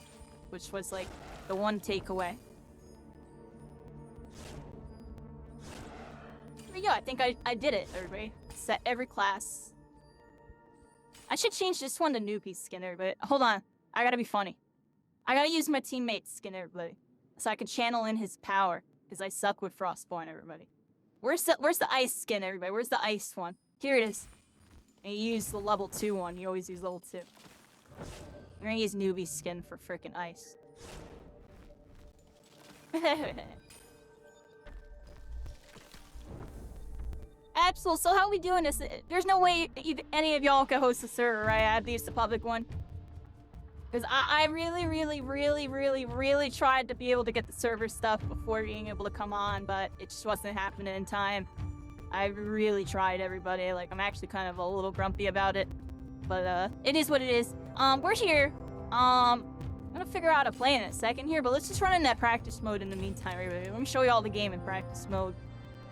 which was like the one takeaway. There you go, I think I did it, everybody. Set every class. I should change this one to newbie skin, everybody. Hold on, I gotta be funny. I gotta use my teammate's skin, everybody, so I can channel in his power, because I suck with Frostborn, everybody. Where's the ice skin, everybody? Where's the ice one? Here it is. And you use the level 2 one. You always use level 2. I'm gonna use newbie skin for frickin' ice. Absolutely. So how we doing this? There's no way any of y'all can host the server, right? I have to use the public one. Because I really tried to be able to get the server stuff before being able to come on, but it just wasn't happening in time. I really tried, everybody. Like, I'm actually kind of a little grumpy about it. But, it is what it is. We're here. I'm gonna figure out how to play in a second here, but let's just run in that practice mode in the meantime, everybody. Let me show you all the game in practice mode.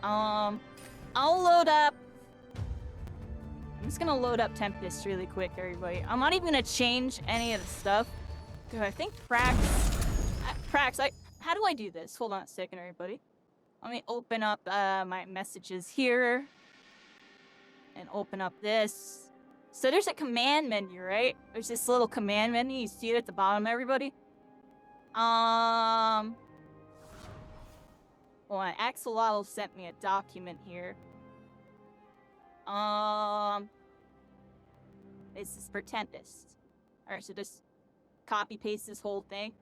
I'll load up... I'm just gonna load up Tempest really quick, everybody. I'm not even gonna change any of the stuff. Because I think how do I do this? Hold on a second, everybody. Let me open up my messages here. And open up this. So there's a command menu, right? There's this little command menu. You see it at the bottom, everybody? Well, Axolotl sent me a document here. This is for Tempest. Alright, so just copy paste this whole thing.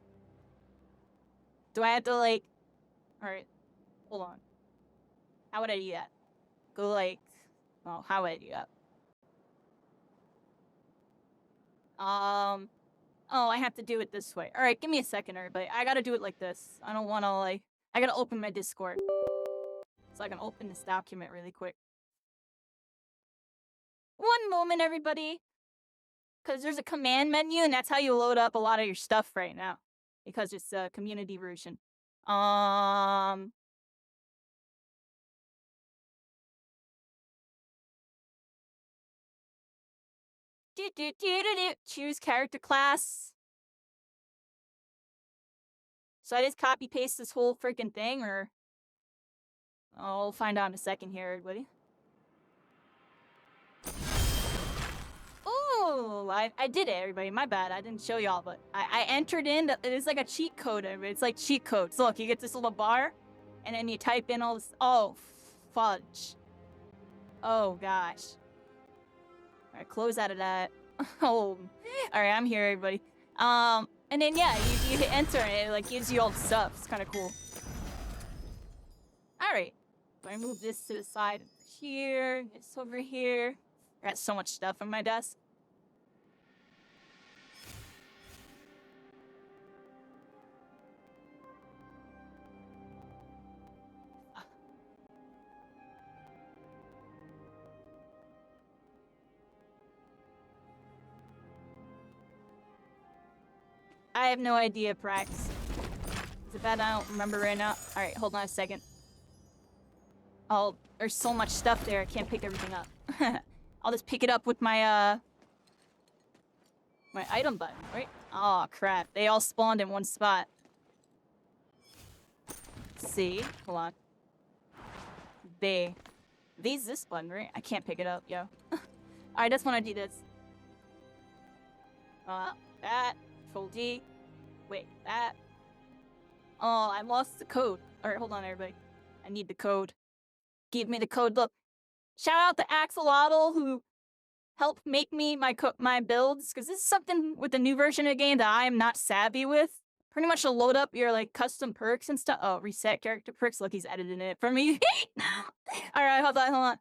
Do I have to, like... Alright, hold on. How would I do that? Go, like... Oh, how would I do that? Oh, I have to do it this way. Alright, give me a second, everybody. I gotta do it like this. I don't wanna, like... I gotta open my Discord. So I can open this document really quick. One moment, everybody. Because there's a command menu, and that's how you load up a lot of your stuff right now. Because it's a community version. Choose character class. So I just copy paste this whole freaking thing, or... I'll find out in a second here, everybody. Oh, I did it, everybody. My bad. I didn't show y'all, but I entered in. It is like a cheat code, everybody. It's like cheat codes. Look, you get this little bar, and then you type in all this. Oh, fudge. Oh, gosh. All right, close out of that. Oh, all right, I'm here, everybody. And then, yeah, you hit enter, and it, like, gives you all the stuff. It's kind of cool. All right. So I move this to the side here, this over here. I got so much stuff on my desk. I have no idea, Prax. Is it bad I don't remember right now? Alright, hold on a second. Oh, there's so much stuff there, I can't pick everything up. I'll just pick it up with my, my item button, right? Oh, crap. They all spawned in one spot. C. Hold on. B. V's this button, right? I can't pick it up, yo. Alright, I just want to do this. That. Control D. Wait, that. Oh, I lost the code. Alright, hold on, everybody. I need the code. Give me the code. Look. Shout out to Axolotl, who helped make me my builds, because this is something with the new version of the game that I am not savvy with. Pretty much to load up your, like, custom perks and stuff. Oh, reset character perks. Look, he's editing it for me. Alright, hold on.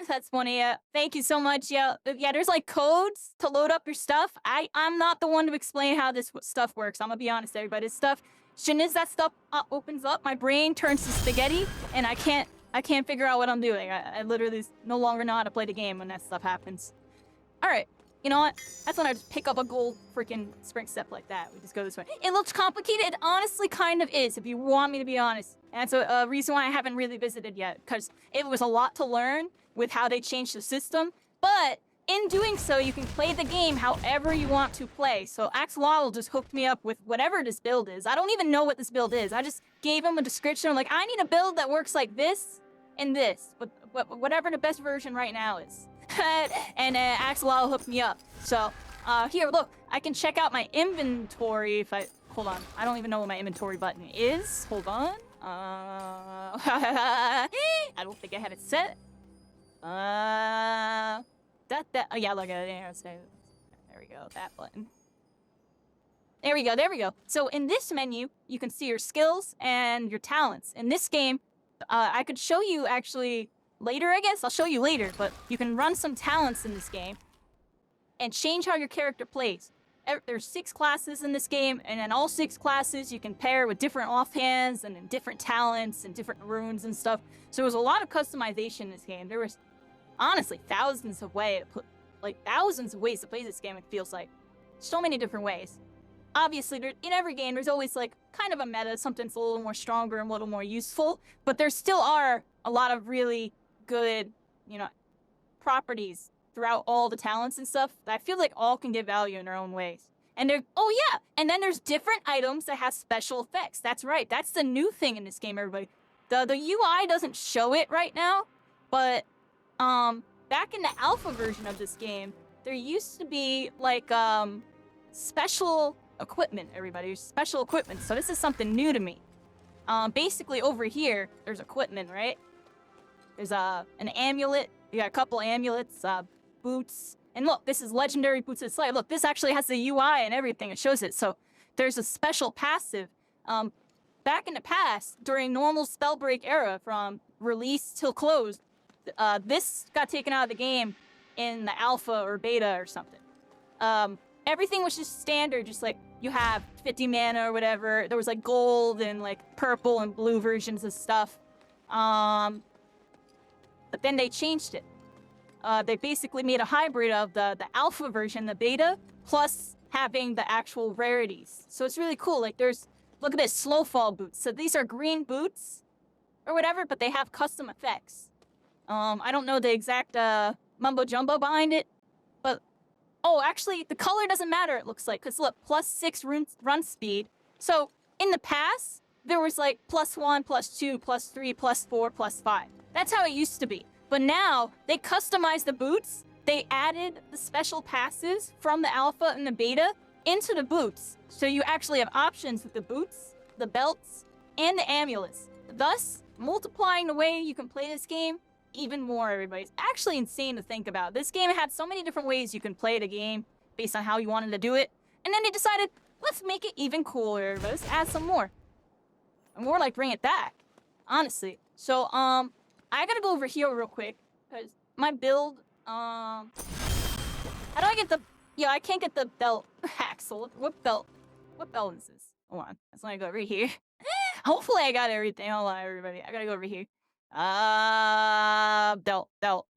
That's funny, yeah. Thank you so much, yeah. Yeah, there's, like, codes to load up your stuff. I'm not the one to explain how this stuff works. I'm gonna be honest, everybody. This stuff, as soon as that stuff opens up, my brain turns to spaghetti, and I can't figure out what I'm doing. I literally no longer know how to play the game when that stuff happens. Alright, you know what? That's when I just pick up a gold freaking sprint step like that. We just go this way. It looks complicated. It honestly kind of is, if you want me to be honest. And that's a reason why I haven't really visited yet, because it was a lot to learn with how they changed the system. But in doing so, you can play the game however you want to play. So Axolotl just hooked me up with whatever this build is. I don't even know what this build is. I just gave him a description. I'm like, I need a build that works like this and this, but whatever the best version right now is. And Axolotl hooked me up. So, here, look, I can check out my inventory if I... Hold on, I don't even know what my inventory button is. Hold on. I don't think I have it set. Oh, yeah, look at it. There we go, that button. There we go. So in this menu, you can see your skills and your talents. In this game, I could show you actually later, I guess. I'll show you later, but you can run some talents in this game and change how your character plays. There's 6 classes in this game, and in all 6 classes, you can pair with different offhands and different talents and different runes and stuff. So there was a lot of customization in this game. There was, honestly, thousands of ways to play this game, it feels like. So many different ways. Obviously, in every game, there's always, like, kind of a meta, something's a little more stronger and a little more useful, but there still are a lot of really good, you know, properties throughout all the talents and stuff that I feel like all can give value in their own ways. And and then there's different items that have special effects. That's right, that's the new thing in this game, everybody. The UI doesn't show it right now, but back in the alpha version of this game, there used to be like special equipment, everybody. Special equipment. So this is something new to me. Basically over here, there's equipment, right? There's an amulet. You got a couple amulets, boots. And look, this is legendary boots of Slayer. Look, this actually has the UI and everything. It shows it. So there's a special passive. Back in the past, during normal Spellbreak era, from release till close, this got taken out of the game in the alpha or beta or something. Everything was just standard, just like you have 50 mana or whatever. There was like gold and like purple and blue versions of stuff. But then they changed it. They basically made a hybrid of the alpha version, the beta, plus having the actual rarities. So it's really cool. Like look at this, Slowfall boots. So these are green boots or whatever, but they have custom effects. I don't know the exact mumbo jumbo behind it, but oh, actually the color doesn't matter, it looks like, because look, +6 run speed. So in the past, there was like +1, +2, +3, +4, +5. That's how it used to be. But now, they customized the boots. They added the special passives from the alpha and the beta into the boots. So you actually have options with the boots, the belts, and the amulets. Thus, multiplying the way you can play this game even more, everybody. It's actually insane to think about. This game had so many different ways you can play the game based on how you wanted to do it. And then they decided, let's make it even cooler. Let's add some more. And more like bring it back, honestly. So, I gotta go over here real quick, because my build, how do I get the... Yeah, I can't get the belt. Axel, what belt? What belt is this? Hold on, let's go over here. Hopefully I got everything. Hold on, everybody. I gotta go over here.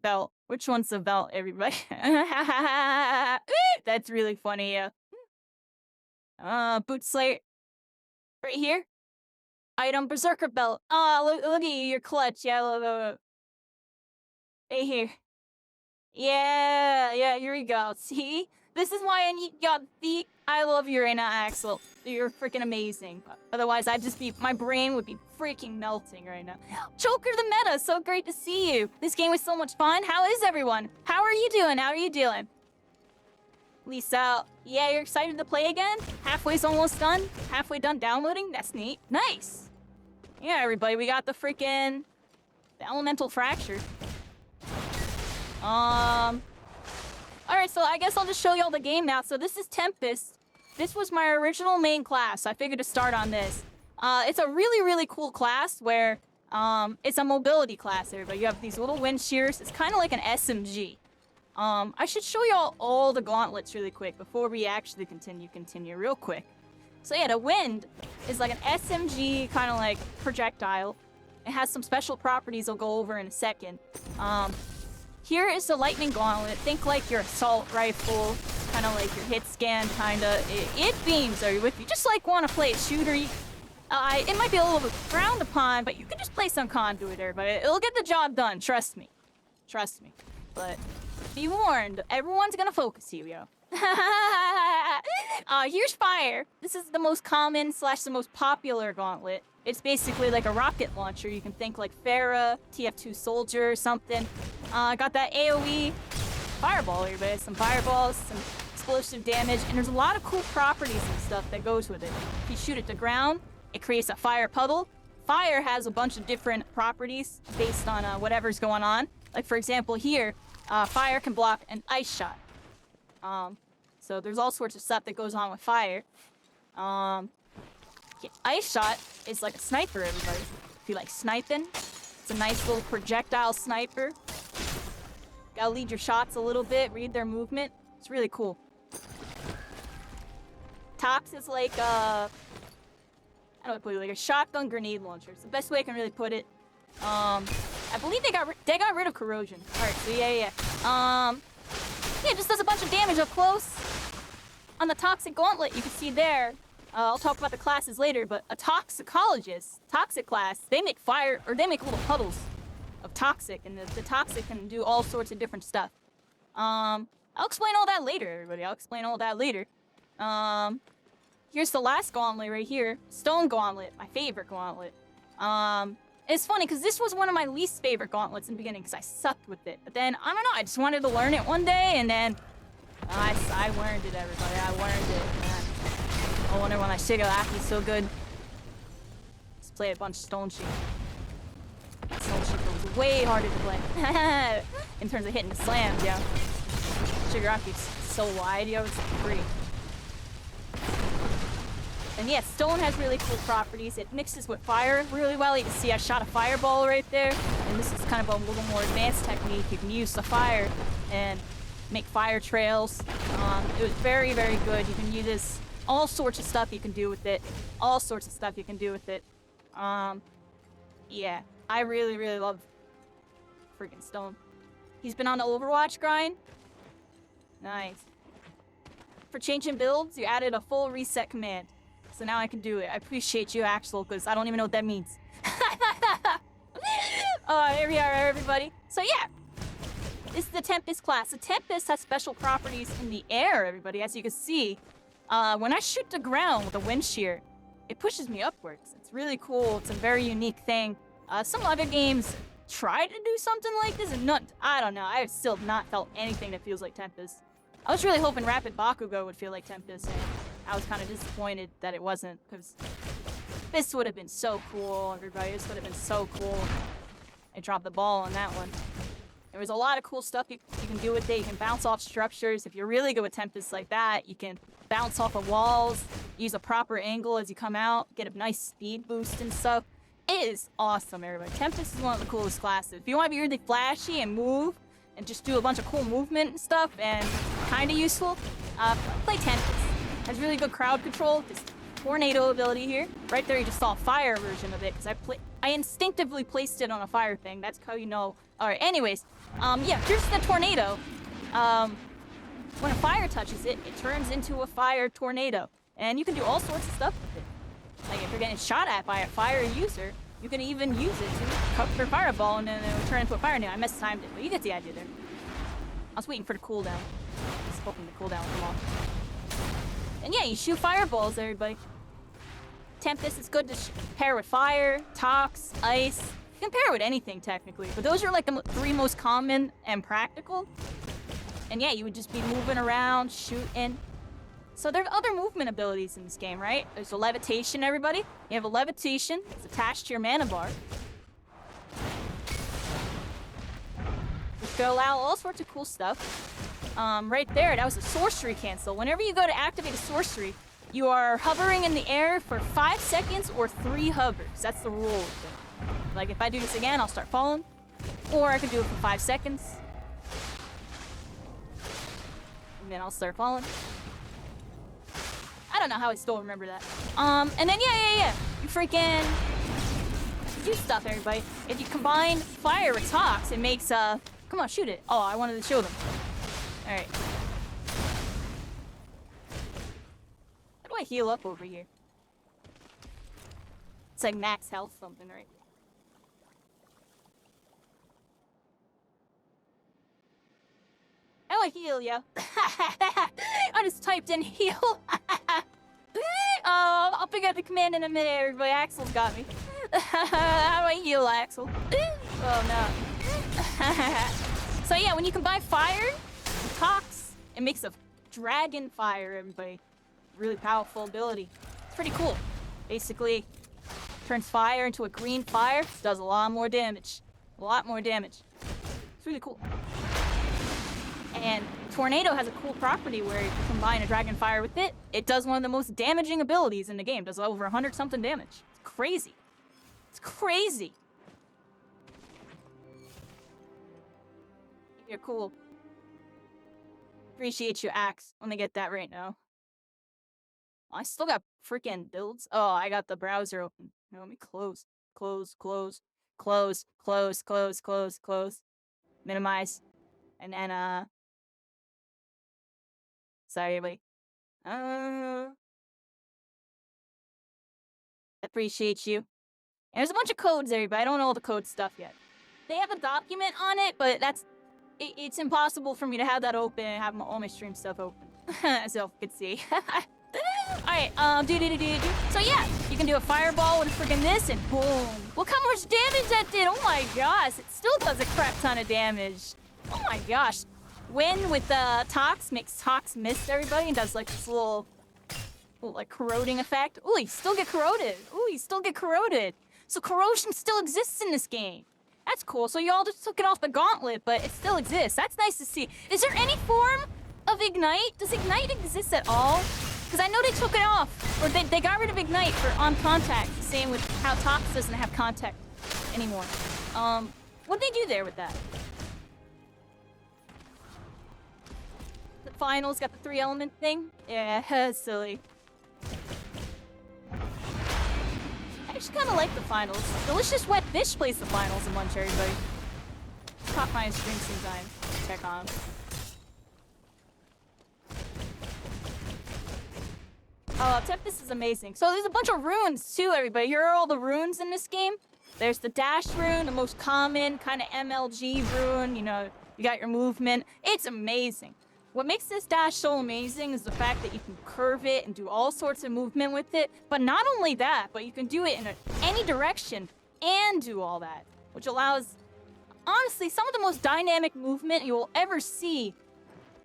Belt. Which one's the belt, everybody? That's really funny, yeah. Boot Slayer. Right here. Item Berserker belt. Look at you, your clutch. Yeah, look. Right here. Yeah, here we go. See? This is why I love you right now, Axel. You're freaking amazing. Otherwise, my brain would be freaking melting right now. Joker the meta, so great to see you. This game was so much fun. How is everyone? How are you doing? How are you doing? Lisa, yeah, you're excited to play again? Halfway's almost done? Halfway done downloading? That's neat. Nice! Yeah, everybody, we got the freaking... the elemental fracture. Alright, so I guess I'll just show y'all the game now. So this is Tempest. This was my original main class. I figured to start on this. It's a really, really cool class where, it's a mobility class, everybody. You have these little wind shears. It's kind of like an SMG. I should show y'all all the gauntlets really quick before we actually continue real quick. So yeah, the wind is like an SMG kind of like projectile. It has some special properties I'll go over in a second. Here is the lightning gauntlet. Think like your assault rifle, kind of like your hit scan, kinda. It beams. Are you with me? Just like want to play a shooter. It might be a little bit frowned upon, but you can just play some conduit there. But it'll get the job done. Trust me. Trust me. But be warned, everyone's gonna focus you, yo. Here's fire. This is the most common / the most popular gauntlet. It's basically like a rocket launcher. You can think like Farah, TF2 Soldier or something. Got that AoE fireball, everybody. Some fireballs, some explosive damage, and there's a lot of cool properties and stuff that goes with it. If you shoot it to ground, it creates a fire puddle. Fire has a bunch of different properties based on whatever's going on. Like for example here, fire can block an ice shot. So there's all sorts of stuff that goes on with fire. Yeah, ice shot is like a sniper, everybody. If you like sniping, it's a nice little projectile sniper. Gotta lead your shots a little bit, read their movement. It's really cool. Tox is like I don't know what to put it, like a shotgun grenade launcher. It's the best way I can really put it. I believe they got rid of corrosion. All right, so yeah, it just does a bunch of damage up close. On the toxic gauntlet, you can see there. I'll talk about the classes later, but a toxicologist, toxic class, they make fire, or they make little puddles of toxic, and the toxic can do all sorts of different stuff. I'll explain all that later, everybody. I'll explain all that later. Here's the last gauntlet right here, Stone Gauntlet, my favorite gauntlet. It's funny, because this was one of my least favorite gauntlets in the beginning, because I sucked with it. But then, I don't know, I just wanted to learn it one day, and then I learned it, everybody. I learned it, man. I wonder why my Shigaraki's so good. Just played a bunch of Stone Shield. Stone Shield was way harder to play. In terms of hitting the slams, yo. Shigaraki's so wide, yo, it's pretty. And yeah, stone has really cool properties. It mixes with fire really well. You can see I shot a fireball right there. And this is kind of a little more advanced technique. You can use the fire and make fire trails. It was very, very good. You can use this. All sorts of stuff you can do with it. All sorts of stuff you can do with it. Yeah. I really, really love freaking Stone. He's been on the Overwatch grind. Nice. For changing builds, you added a full reset command. So now I can do it. I appreciate you, Axel, because I don't even know what that means. Here we are, everybody. So yeah. This is the Tempest class. The Tempest has special properties in the air, everybody. As you can see, when I shoot the ground with a wind shear, it pushes me upwards. It's really cool. It's a very unique thing. Some other games try to do something like this, and I don't know. I have still not felt anything that feels like Tempest. I was really hoping Rapid Bakugo would feel like Tempest, and I was kind of disappointed that it wasn't, because this would have been so cool, everybody. This would have been so cool. I dropped the ball on that one. There was a lot of cool stuff you can do with it. You can bounce off structures. If you're really good with Tempest like that, you can bounce off of walls, use a proper angle as you come out, get a nice speed boost and stuff. It is awesome, everybody. Tempest is one of the coolest classes. If you want to be really flashy and move, and just do a bunch of cool movement and stuff, and kind of useful, play Tempest. Has really good crowd control. This tornado ability here. Right there, you just saw a fire version of it, because I instinctively placed it on a fire thing. That's how you know. Alright, anyways. Yeah, here's the tornado. When a fire touches it, it turns into a fire tornado. And you can do all sorts of stuff with it. Like if you're getting shot at by a fire user, you can even use it to cover your fireball and then it will turn into a fire now. I mistimed it, but you get the idea there. I was waiting for the cooldown. I was hoping the cooldown would come off. And yeah, you shoot fireballs, everybody. Tempest is good to pair with fire, tox, ice. You can pair with anything, technically. But those are like the 3 most common and practical. And yeah, you would just be moving around, shooting. So there are other movement abilities in this game, right? There's a levitation, everybody. You have a levitation. It's attached to your mana bar. Which could allow all sorts of cool stuff. Right there, that was a sorcery cancel. Whenever you go to activate a sorcery, you are hovering in the air for 5 seconds or 3 hovers. That's the rule of it. Like, if I do this again, I'll start falling. Or I could do it for 5 seconds. And then I'll start falling. I don't know how I still remember that. And then, yeah. You freaking do stuff, everybody. If you combine fire with Tox, it makes, come on, shoot it. Oh, I wanted to show them. Alright. How do I heal up over here? It's like max health something, right? How do I heal, yo? I just typed in heal. I'll figure out the command in a minute, everybody. Axel's got me. How do I heal, Axel? Oh, no. So yeah, when you combine fire and Tox, it makes a dragon fire, everybody. Really powerful ability. It's pretty cool. Basically, turns fire into a green fire, does a lot more damage. A lot more damage. It's really cool. And Tornado has a cool property where if you combine a dragon fire with it, it does one of the most damaging abilities in the game. Does over 100-something damage. It's crazy. It's crazy. You're cool. Appreciate your axe. Let me get that right now. I still got freaking builds. Oh, I got the browser open. Let me close. Close. Minimize. And then, sorry, everybody. Appreciate you. And there's a bunch of codes, everybody. I don't know all the code stuff yet. They have a document on it, but it's impossible for me to have that open and have all my stream stuff open. So you can see. Alright, So yeah, you can do a fireball with freaking this and boom. Look how much damage that did. Oh my gosh, it still does a crap ton of damage. Oh my gosh. Wind with Tox makes Tox miss everybody and does like this little like corroding effect. Ooh, you still get corroded. So corrosion still exists in this game. That's cool. So y'all just took it off the gauntlet, but it still exists. That's nice to see. Is there any form of Ignite? Does Ignite exist at all? Because I know they took it off. Or they got rid of Ignite for on contact. Same with how Tox doesn't have contact anymore. What'd they do there with that? The finals got the 3-element thing? Yeah, silly. I just kind of like the finals. Delicious Wet Fish plays the finals a bunch, everybody. Pop my stream sometime. Check on. Oh, Tempest is amazing. So there's a bunch of runes too, everybody. Here are all the runes in this game. There's the dash rune, the most common kind of MLG rune. You know, you got your movement. It's amazing. What makes this dash so amazing is the fact that you can curve it and do all sorts of movement with it. But not only that, but you can do it in any direction and do all that. Which allows, honestly, some of the most dynamic movement you will ever see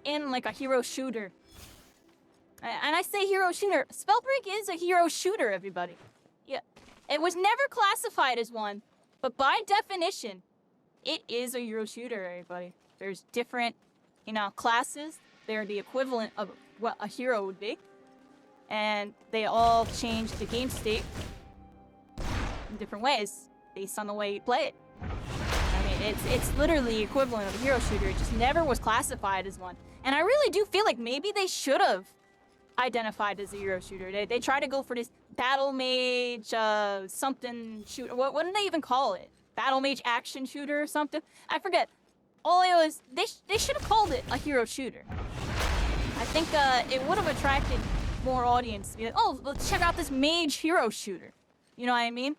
in like a hero shooter. And I say hero shooter. Spellbreak is a hero shooter, everybody. Yeah. It was never classified as one, but by definition, it is a hero shooter, everybody. There's different, you know, classes. They're the equivalent of what a hero would be. And they all change the game state in different ways based on the way you play it. I mean, it's literally the equivalent of a hero shooter. It just never was classified as one. And I really do feel like maybe they should have identified as a hero shooter. They try to go for this battle mage, something shooter. What did they even call it? Battle mage action shooter or something? I forget. All I know is they should have called it a hero shooter. I think it would have attracted more audience to be like, oh, let's check out this mage hero shooter. You know what I mean?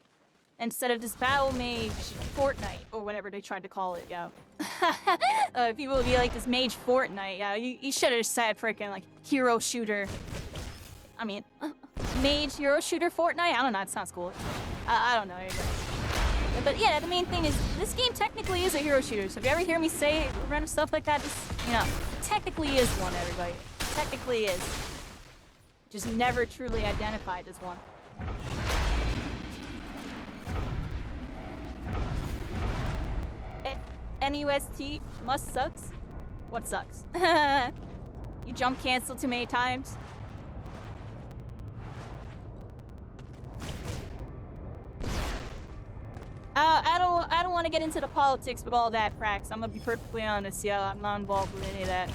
Instead of this battle mage Fortnite or whatever they tried to call it, yo. People would be like, this mage Fortnite, yo. You should have said freaking like hero shooter. I mean, mage hero shooter Fortnite? I don't know, it sounds cool. I don't know. But yeah, the main thing is, this game technically is a hero shooter. So if you ever hear me say random stuff like that, just, you know, technically is one, everybody. Technically is. Just never truly identified as one. NUST must sucks? What sucks? You jump cancel too many times? I don't want to get into the politics with all that, Prax. I'm gonna be perfectly honest, yeah, I'm not involved with any of that.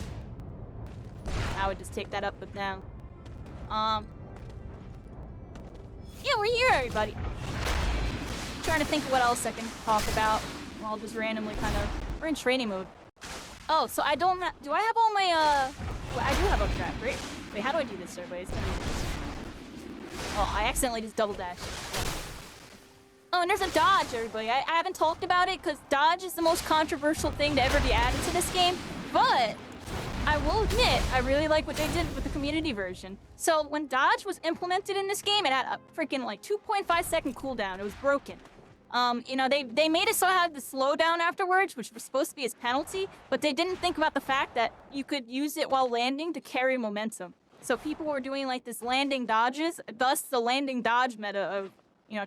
I would just take that up with them. Yeah, we're here, everybody. I'm trying to think of what else I can talk about. I'll just randomly kind of... We're in training mode. Oh, so I don't have... Do I have all my, Well, I do have updraft, right? Wait, how do I do this, everybody? It's gonna be... Oh, I accidentally just double dashed. Oh, and there's a dodge, everybody. I haven't talked about it, because dodge is the most controversial thing to ever be added to this game. But... I will admit, I really like what they did with the community version. So when dodge was implemented in this game, it had a freaking like 2.5 second cooldown. It was broken. You know, they made it so it had the slowdown afterwards, which was supposed to be its penalty, but they didn't think about the fact that you could use it while landing to carry momentum. So people were doing like this landing dodges, thus the landing dodge meta of, you know,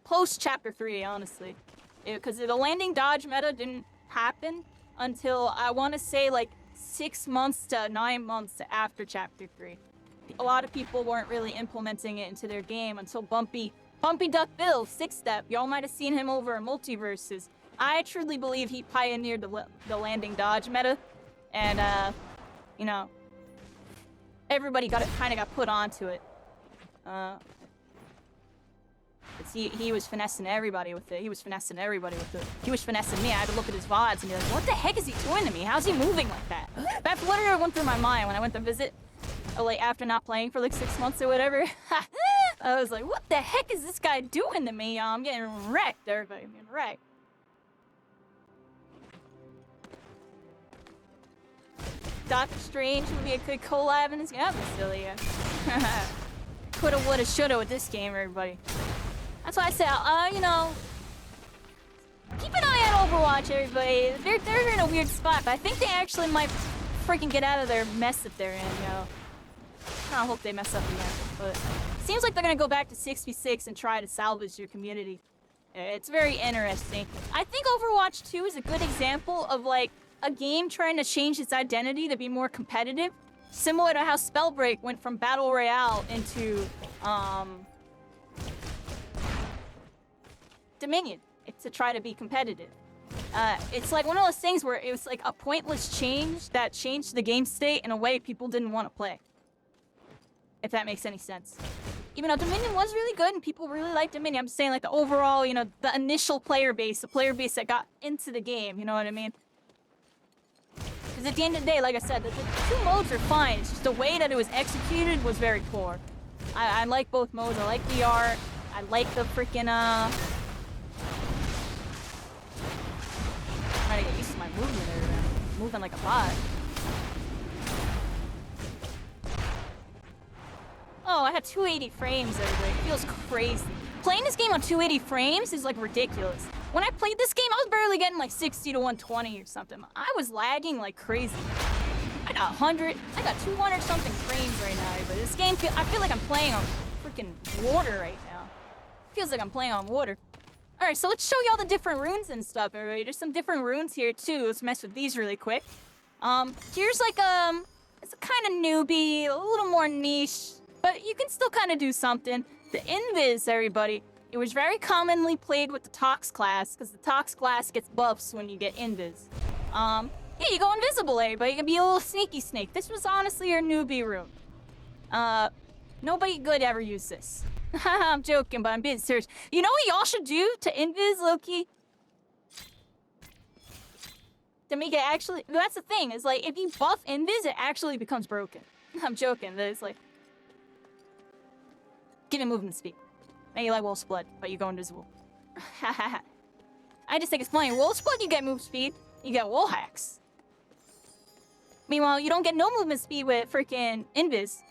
post chapter 3, honestly. Because the landing dodge meta didn't happen until, I want to say, like, 6 months to 9 months after chapter 3. A lot of people weren't really implementing it into their game until Bumpy Duck Bill, 6-step. Y'all might have seen him over in Multiverses. I truly believe he pioneered the landing dodge meta. And, you know, everybody kind of got put onto it. He was finessing everybody with it. He was finessing everybody with it. He was finessing me. I had to look at his VODs and be like, what the heck is he doing to me? How's he moving like that? That's literally went through my mind when I went to visit, like, after not playing for like 6 months or whatever. I was like, what the heck is this guy doing to me? I'm getting wrecked, everybody. I'm getting wrecked. Doctor Strange would be a good collab in this game. That'd be silly, yeah. Coulda, woulda, shoulda with this game, everybody. That's why I said, you know, keep an eye on Overwatch, everybody. They're in a weird spot, but I think they actually might freaking get out of their mess that they're in, you know. I hope they mess up again, but it seems like they're gonna go back to 6v6 and try to salvage your community. It's very interesting. I think Overwatch 2 is a good example of, like, a game trying to change its identity to be more competitive, similar to how Spellbreak went from Battle Royale into, Dominion, to try to be competitive. It's like one of those things where it was like a pointless change that changed the game state in a way people didn't want to play. If that makes any sense. Even though Dominion was really good and people really liked Dominion, I'm just saying like the overall, you know, the initial player base, the player base that got into the game, you know what I mean? Because at the end of the day, like I said, the two modes are fine. It's just the way that it was executed was very poor. I like both modes. I like the art. I like the freaking, trying to get used to my movement there. Moving like a bot. Oh, I had 280 frames, everybody. It feels crazy. Playing this game on 280 frames is like ridiculous. When I played this game, I was barely getting like 60 to 120 or something. I was lagging like crazy. I got 100, I got 200 something frames right now, but this game, I feel like I'm playing on freaking water right now. Feels like I'm playing on water. Alright, so let's show y'all the different runes and stuff, everybody. There's some different runes here, too. Let's mess with these really quick. Here's like, it's a kind of newbie, a little more niche, but you can still kind of do something. The Invis, everybody. It was very commonly played with the Tox class, because the Tox class gets buffs when you get Invis. Yeah, you go invisible, everybody. You can be a little sneaky snake. This was honestly your newbie rune. Nobody good ever used this. I'm joking, but I'm being serious. You know what y'all should do to Invis, Loki? To make it actually... That's the thing, is like, if you buff Invis, it actually becomes broken. I'm joking, but it's like... Give it movement speed. Make it like Wolf's Blood, but you go invisible. I just think it's funny. Wolf's Blood, you get move speed. You get wall hacks. Meanwhile, you don't get no movement speed with freaking Invis.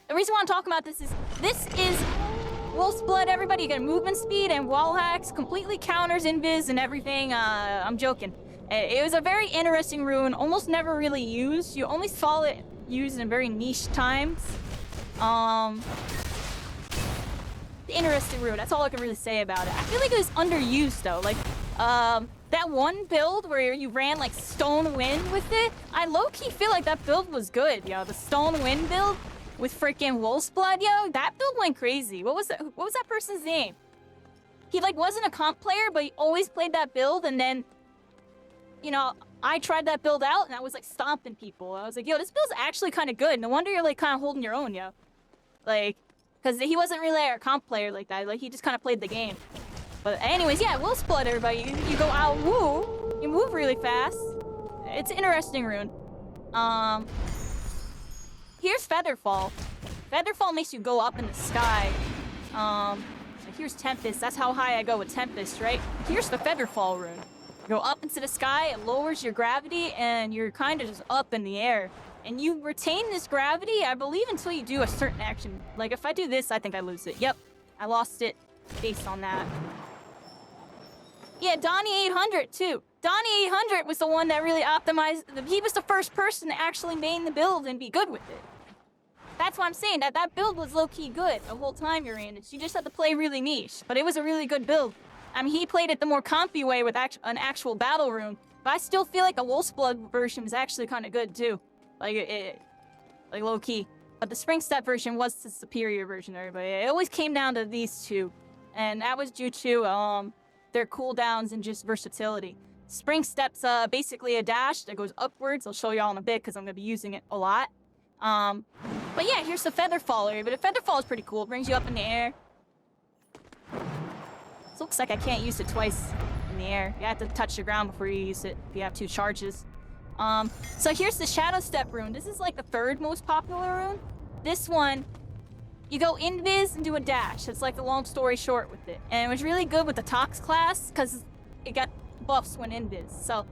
The reason why I'm talking about this is Wolf's Blood, everybody, you get movement speed and wall hacks, completely counters invis and everything. I'm joking. It was a very interesting rune, almost never really used. You only saw it used in very niche times. Interesting rune, that's all I can really say about it. I feel like it was underused though. Like, that one build where you ran like Stone Wind with it, I low-key feel like that build was good, yo. The Stone Wind build with freaking Wolf's Blood, yo, that build went crazy. What was that person's name? He like wasn't a comp player, but he always played that build, and then, you know, I tried that build out and I was like stomping people. I was like, yo, this build's actually kind of good. No wonder you're like kind of holding your own, yo. Like, because he wasn't really a comp player like that. Like, he just kind of played the game. But anyways, yeah, Wolf's Blood, everybody. You go out, woo. You move really fast. It's an interesting rune. Here's Featherfall. Featherfall makes you go up in the sky. Here's Tempest. That's how high I go with Tempest, right? Here's the Featherfall rune. You go up into the sky, it lowers your gravity, and you're kind of just up in the air. And you retain this gravity, I believe, until you do a certain action. Like, if I do this, I think I lose it. Yep, I lost it based on that. Yeah, Donnie 800, too. Donnie 800 was the one that really optimized. He was the first person to actually main the build and be good with it. That's why I'm saying that build was low-key good the whole time you're in it. You just had to play really niche, but it was a really good build. I mean, he played it the more compy way with an actual battle rune, but I still feel like the Wolf's Blood version is actually kind of good, too. Like, like low-key. But the Spring Step version was the superior version, everybody. It always came down to these two, and that was due to, their cooldowns and just versatility. Spring Step's basically a dash that goes upwards. I'll show y'all in a bit because I'm going to be using it a lot. But yeah, here's the Featherfall area. But the Featherfall is pretty cool. It brings you up in the air. It looks like I can't use it twice in the air. You have to touch the ground before you use it if you have 2 charges. So here's the Shadow Step rune. This is like the 3rd most popular rune. This one, you go invis and do a dash. It's like the long story short with it. And it was really good with the Tox class because it got buffs when invis. So,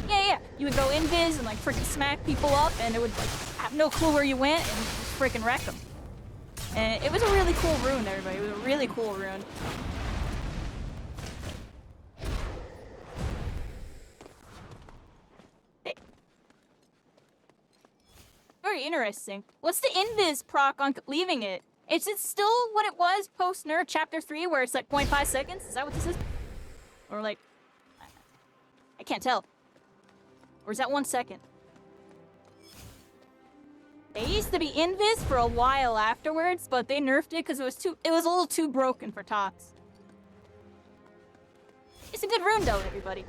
yeah. You would go invis and like freaking smack people up and it would like have no clue where you went and just freaking wreck them. And it was a really cool rune, everybody. It was a really cool rune. Very interesting. What's the invis proc on leaving it? Is it still what it was post-nerf chapter 3 where it's like 0.5 seconds? Is that what this is? Or like... I can't tell. Or is that 1 second? They used to be invis for a while afterwards, but they nerfed it because it was a little too broken for Tox. It's a good rune though, everybody.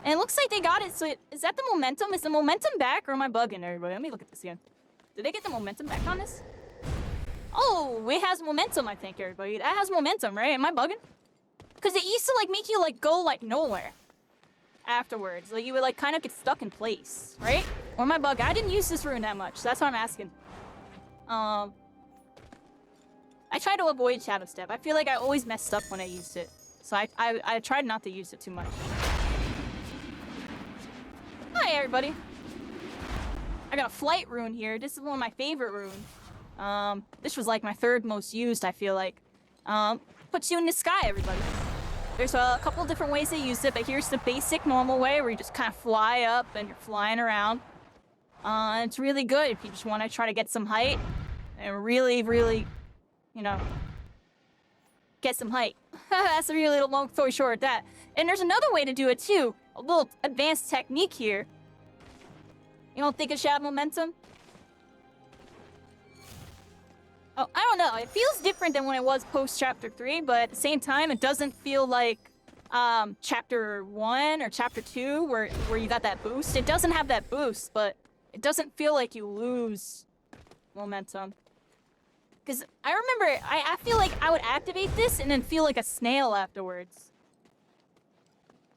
And it looks like they got it, so is that the momentum? Is the momentum back, or am I bugging, everybody? Let me look at this again. Did they get the momentum back on this? Oh, it has momentum, I think, everybody. That has momentum, right? Am I bugging? Because it used to, like, make you, like, go, like, nowhere afterwards. Like, you would, like, kind of get stuck in place, right? Or am I bugging? I didn't use this rune that much, so that's what I'm asking. I try to avoid Shadow Step. I feel like I always messed up when I used it. So I tried not to use it too much. Hi, everybody. I got a flight rune here. This is one of my favorite runes. This was like my 3rd most used, I feel like. Puts you in the sky, everybody. There's a couple different ways to use it, but here's the basic normal way where you just kind of fly up and you're flying around. It's really good if you just want to try to get some height and really, really, you know, get some height. That's a really long story short of that. And there's another way to do it too. A little advanced technique here. You don't think it should have momentum? Oh, I don't know. It feels different than when it was post Chapter 3, but at the same time, it doesn't feel like Chapter 1 or Chapter 2 where you got that boost. It doesn't have that boost, but it doesn't feel like you lose momentum. Because I remember, I feel like I would activate this and then feel like a snail afterwards.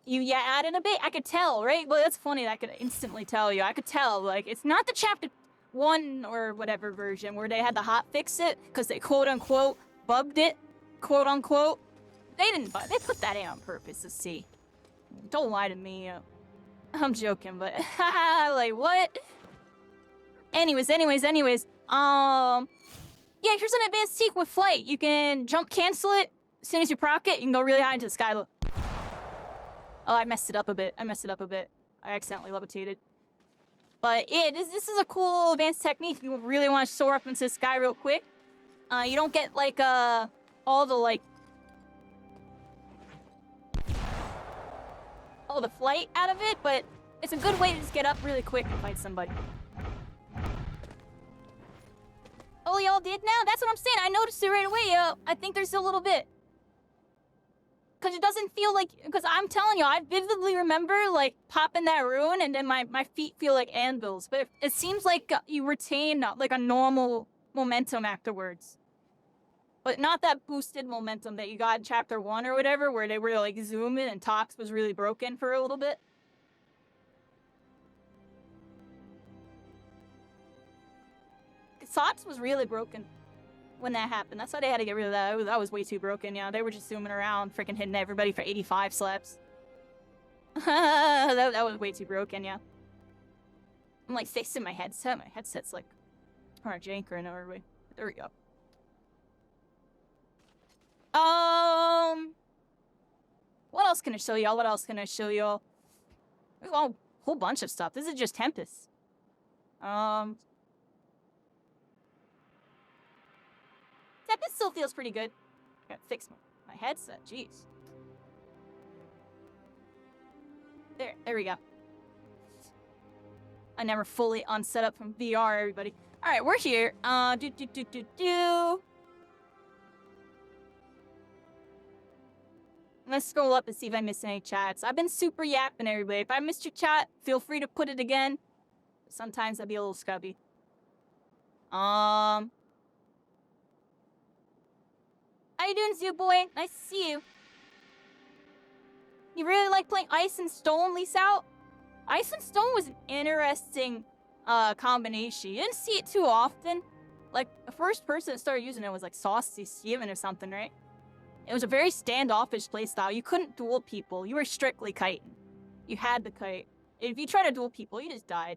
You add in a bit, I could tell, right? Well, that's funny that I could instantly tell you. I could tell, like, it's not the Chapter 1 or whatever version where they had to hot fix it because they quote-unquote bugged it, quote-unquote. They didn't bug, they put that in on purpose to see. Don't lie to me. I'm joking, but like, what? Anyways. Yeah, here's an advanced tech with flight. You can jump cancel it. As soon as you proc it, you can go really high into the sky. Look. Oh, I messed it up a bit. I accidentally levitated. But yeah, this is a cool advanced technique if you really want to soar up into the sky real quick. You don't get, like, all the, like... all the flight out of it, but it's a good way to just get up really quick and fight somebody. Oh, y'all did now? That's what I'm saying. I noticed it right away, yo. I think there's a little bit. Because it doesn't feel like... Because I'm telling you, I vividly remember, like, popping that rune, and then my feet feel like anvils. But it seems like you retain, like, a normal momentum afterwards. But not that boosted momentum that you got in Chapter 1 or whatever, where they were, like, zooming and Tox was really broken for a little bit. Tox was really broken when that happened. That's why they had to get rid of that. That was way too broken, yeah. They were just zooming around, freaking hitting everybody for 85 slaps. that was way too broken, yeah. I'm, like, fixing my headset. My headset's, like, kind of jank right now, everybody. There we go. What else can I show y'all? There's a whole bunch of stuff. This is just Tempest. Tempest still feels pretty good. I gotta fix my headset, jeez. There we go. I never fully unset up from VR, everybody. Alright, we're here. Let's scroll up and see if I missed any chats. I've been super yapping, everybody. If I missed your chat, feel free to put it again. Sometimes I'd be a little scubby. How you doing, Zoo Boy? Nice to see you. You really like playing Ice and Stone, Lease Out? Ice and Stone was an interesting combination. You didn't see it too often. Like, the first person that started using it was like Saucy Steven or something, right? It was a very standoffish playstyle. You couldn't duel people. You were strictly kiting. You had to kite. If you tried to duel people, you just died.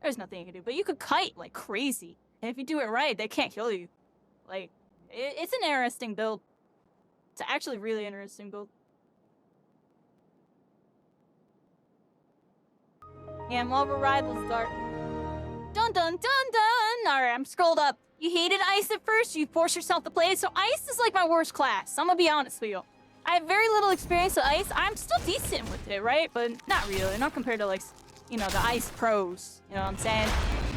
There's nothing you could do. But you could kite like crazy. And if you do it right, they can't kill you. Like, it's an interesting build. It's actually a really interesting build. Yeah, Marvel Rivals Dark. Dun dun dun dun! Alright, I'm scrolled up. You hated Ice at first, you forced yourself to play it, so Ice is like my worst class. I'm gonna be honest with you. I have very little experience with Ice. I'm still decent with it, right? But not really. Not compared to, like, you know, the Ice pros. You know what I'm saying?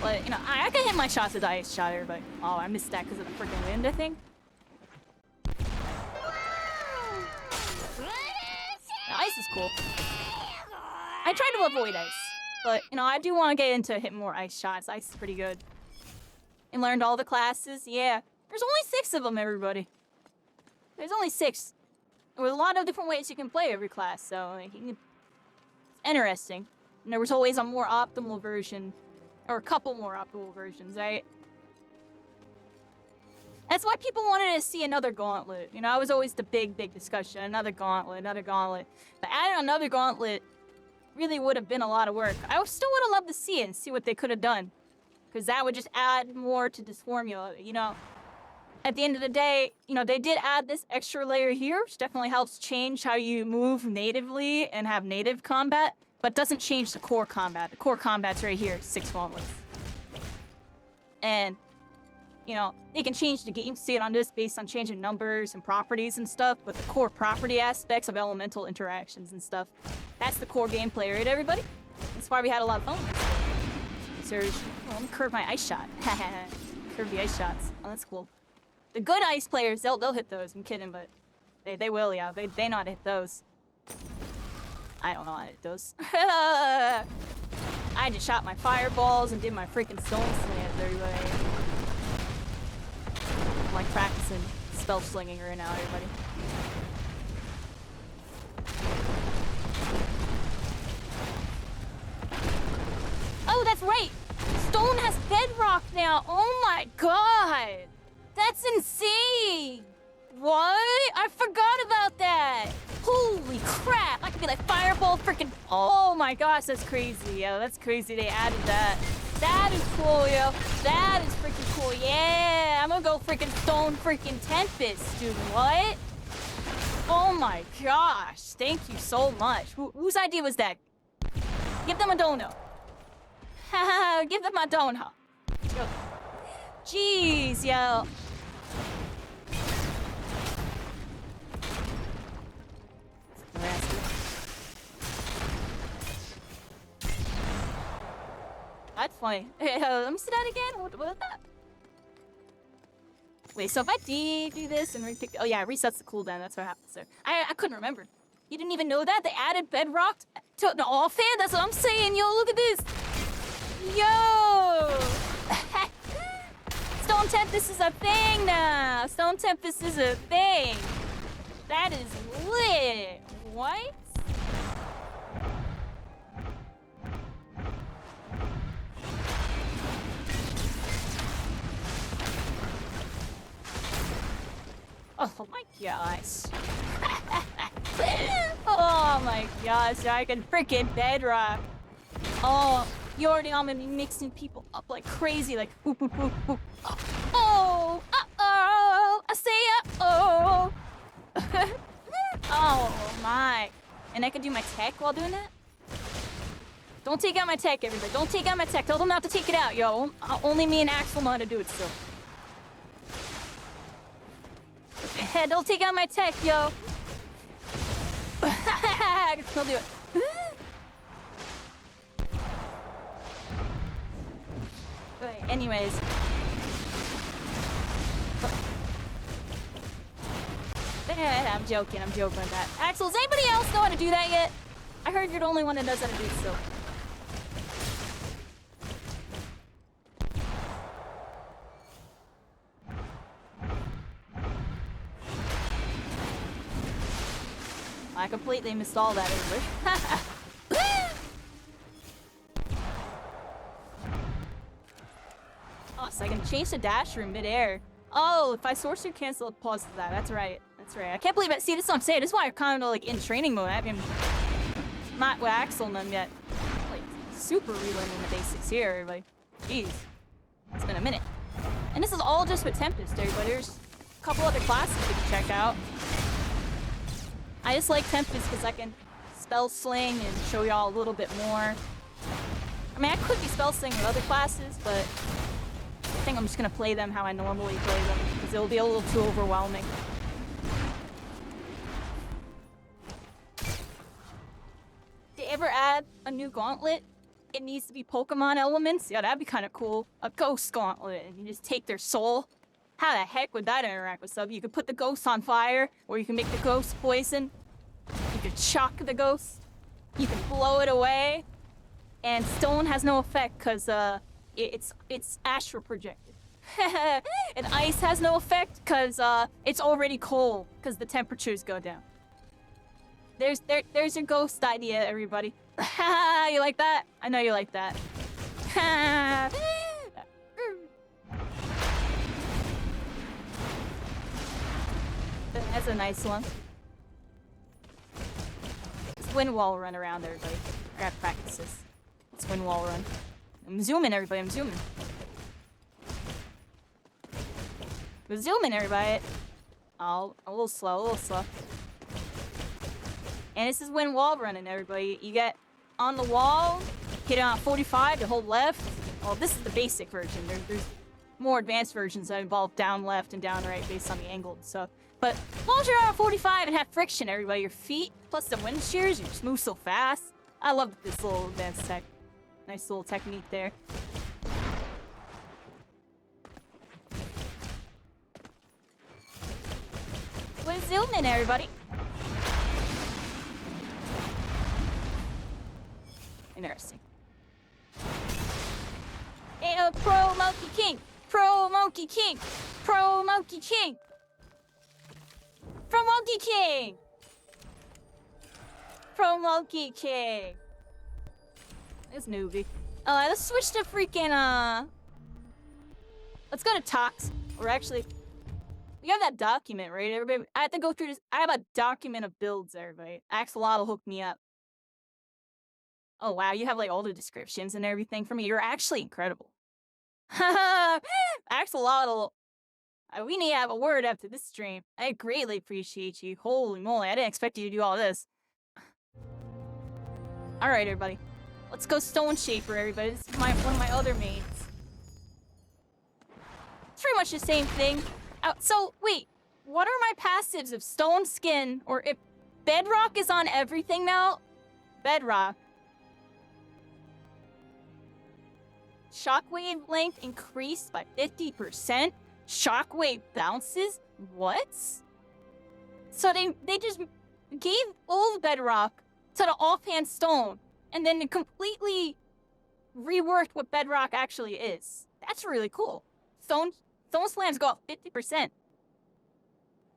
But, you know, I can hit my shots with the Ice shot, everybody. Oh, I missed that because of the freaking wind, I think. Yeah, Ice is cool. I try to avoid Ice. But, you know, I do want to get into hitting more Ice shots. Ice is pretty good. And learned all the classes. Yeah. There's only 6 of them, everybody. There's only 6. With a lot of different ways you can play every class, so like, it's interesting. And there was always a more optimal version, or a couple more optimal versions, right? That's why people wanted to see another gauntlet. You know, it was always the big discussion. Another gauntlet. But adding another gauntlet really would have been a lot of work. I still would have loved to see it and see what they could have done. Because that would just add more to this formula, you know? At the end of the day, you know, they did add this extra layer here, which definitely helps change how you move natively and have native combat, but doesn't change the core combat. The core combat's right here, 6 gauntlets. And, you know, they can change the game state on this based on changing numbers and properties and stuff, but the core property aspects of elemental interactions and stuff, that's the core gameplay, right, everybody? That's why we had a lot of fun. Surge. Oh, let me curve my ice shot. Curve the ice shots. Oh, that's cool. The good ice players, they'll hit those. I'm kidding, but they will, yeah. They know how to hit those. I don't know how to hit those. I just shot my fireballs and did my freaking stone slams, everybody. I'm like practicing spell slinging right now, everybody. Oh, that's right! Stone has bedrock now! Oh my god! That's insane! What? I forgot about that! Holy crap! I could be like fireball freaking... Oh my gosh, that's crazy. Yeah, that's crazy they added that. That is cool, yo. That is freaking cool. Yeah, I'm gonna go freaking stone freaking Tempest, dude. What? Oh my gosh. Thank you so much. Whose idea was that? Give them a donut. Haha, give them a donut. Yo. Jeez, yo. That's funny. Hey, let me see that again. What was that? Wait, so if I do this and repick... Oh yeah, it resets the cooldown. That's what happens there. I couldn't remember. You didn't even know that? They added Bedrock to an offhand? That's what I'm saying. Yo, look at this. Yo! Stone Tempest is a thing now. Stone Tempest is a thing. That is lit. What? Oh my gosh. Oh my gosh, I can freaking Bedrock. Oh, you already know I'm gonna be mixing people up like crazy, like whoop, whoop, whoop, whoop. Oh, uh-oh, I say uh-oh. Oh my. And I can do my tech while doing that? Don't take out my tech, everybody. Don't take out my tech. Tell them not to take it out, yo. Only me and Axel know how to do it still. Don't take out my tech, yo. I can still do it. Right, anyways. I'm joking with that. Axel, does anybody else know how to do that yet? I heard you're the only one that knows how to do it still. I completely missed all that, everybody. Oh, so I can change the dash room midair. Oh, if I sorcerer cancel, it pauses that. That's right. That's right. I can't believe it. See, this is what I'm saying. This is why I'm kind of like in training mode. I haven't not with Axel none yet. Like super relearning the basics here, everybody. Jeez, it's been a minute. And this is all just with Tempest, everybody. There's a couple other classes you can check out. I just like Tempest because I can spell sling and show y'all a little bit more. I mean, I could be spell slinging with other classes, but I think I'm just gonna play them how I normally play them because it'll be a little too overwhelming. Did they ever add a new gauntlet? It needs to be Pokemon elements? Yeah, that'd be kind of cool. A ghost gauntlet, and you just take their soul. How the heck would that interact with sub? You could put the ghost on fire, or you can make the ghost poison. You could shock the ghost. You can blow it away. And stone has no effect because it's astral projected. And ice has no effect because it's already cold because the temperatures go down. There's your ghost idea, everybody. You like that? I know you like that. That's a nice one. It's wind wall run around, everybody. I gotta practice this. It's wind wall run. I'm zooming, everybody. I'm zooming. We're zooming, everybody. Oh, a little slow, a little slow. And this is wind wall running, everybody. You get on the wall, hit it on 45 to hold left. Well, this is the basic version. There's more advanced versions that involve down left and down right based on the angle and stuff. But as long as you're on 45 and have friction, everybody, your feet plus the wind shears, you just move so fast. I love this little advanced tech. Nice little technique there. We're zooming, everybody. Interesting. Hey, Pro Monkey King! Pro Monkey King! Pro Monkey King! Pro Monkey King! Pro Monkey King! This newbie. Let's switch to freaking, let's go to Tox. Or actually, we have that document, right, everybody? I have to go through this. I have a document of builds, everybody. Axolotl hooked me up. Oh, wow, you have, like, all the descriptions and everything for me. You're actually incredible. Axolotl. We need to have a word after this stream. I greatly appreciate you. Holy moly, I didn't expect you to do all this. Alright, everybody. Let's go Stone Shaper, everybody. This is one of my other mains. It's pretty much the same thing. So, wait. What are my passives if Stone Skin, or if Bedrock is on everything now? Bedrock. Shockwave length increased by 50%? Shockwave bounces? What? So they just gave old Bedrock to the offhand Stone, and then it completely reworked what Bedrock actually is. That's really cool. Stone slams go up 50%.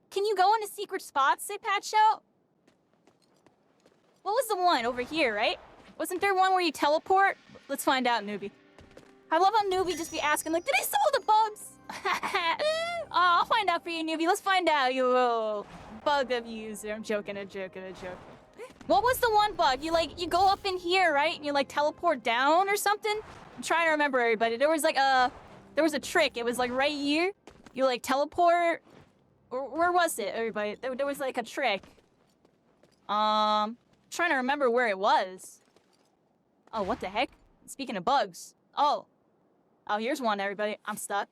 Can you go into secret spots they patched out? What was the one over here, right? Wasn't there one where you teleport? Let's find out, newbie. I love how newbie just be asking, like, did I solve the bugs? Oh, I'll find out for you, newbie. Let's find out, you little bug abuser. I'm joking, a joke. What was the one bug? You go up in here, right? And you, like, teleport down or something? I'm trying to remember, everybody. There was, like, there was a trick. It was, like, right here. You, like, teleport. Where was it, everybody? There was, like, a trick. Trying to remember where it was. Oh, what the heck? Speaking of bugs. Oh, here's one, everybody. I'm stuck.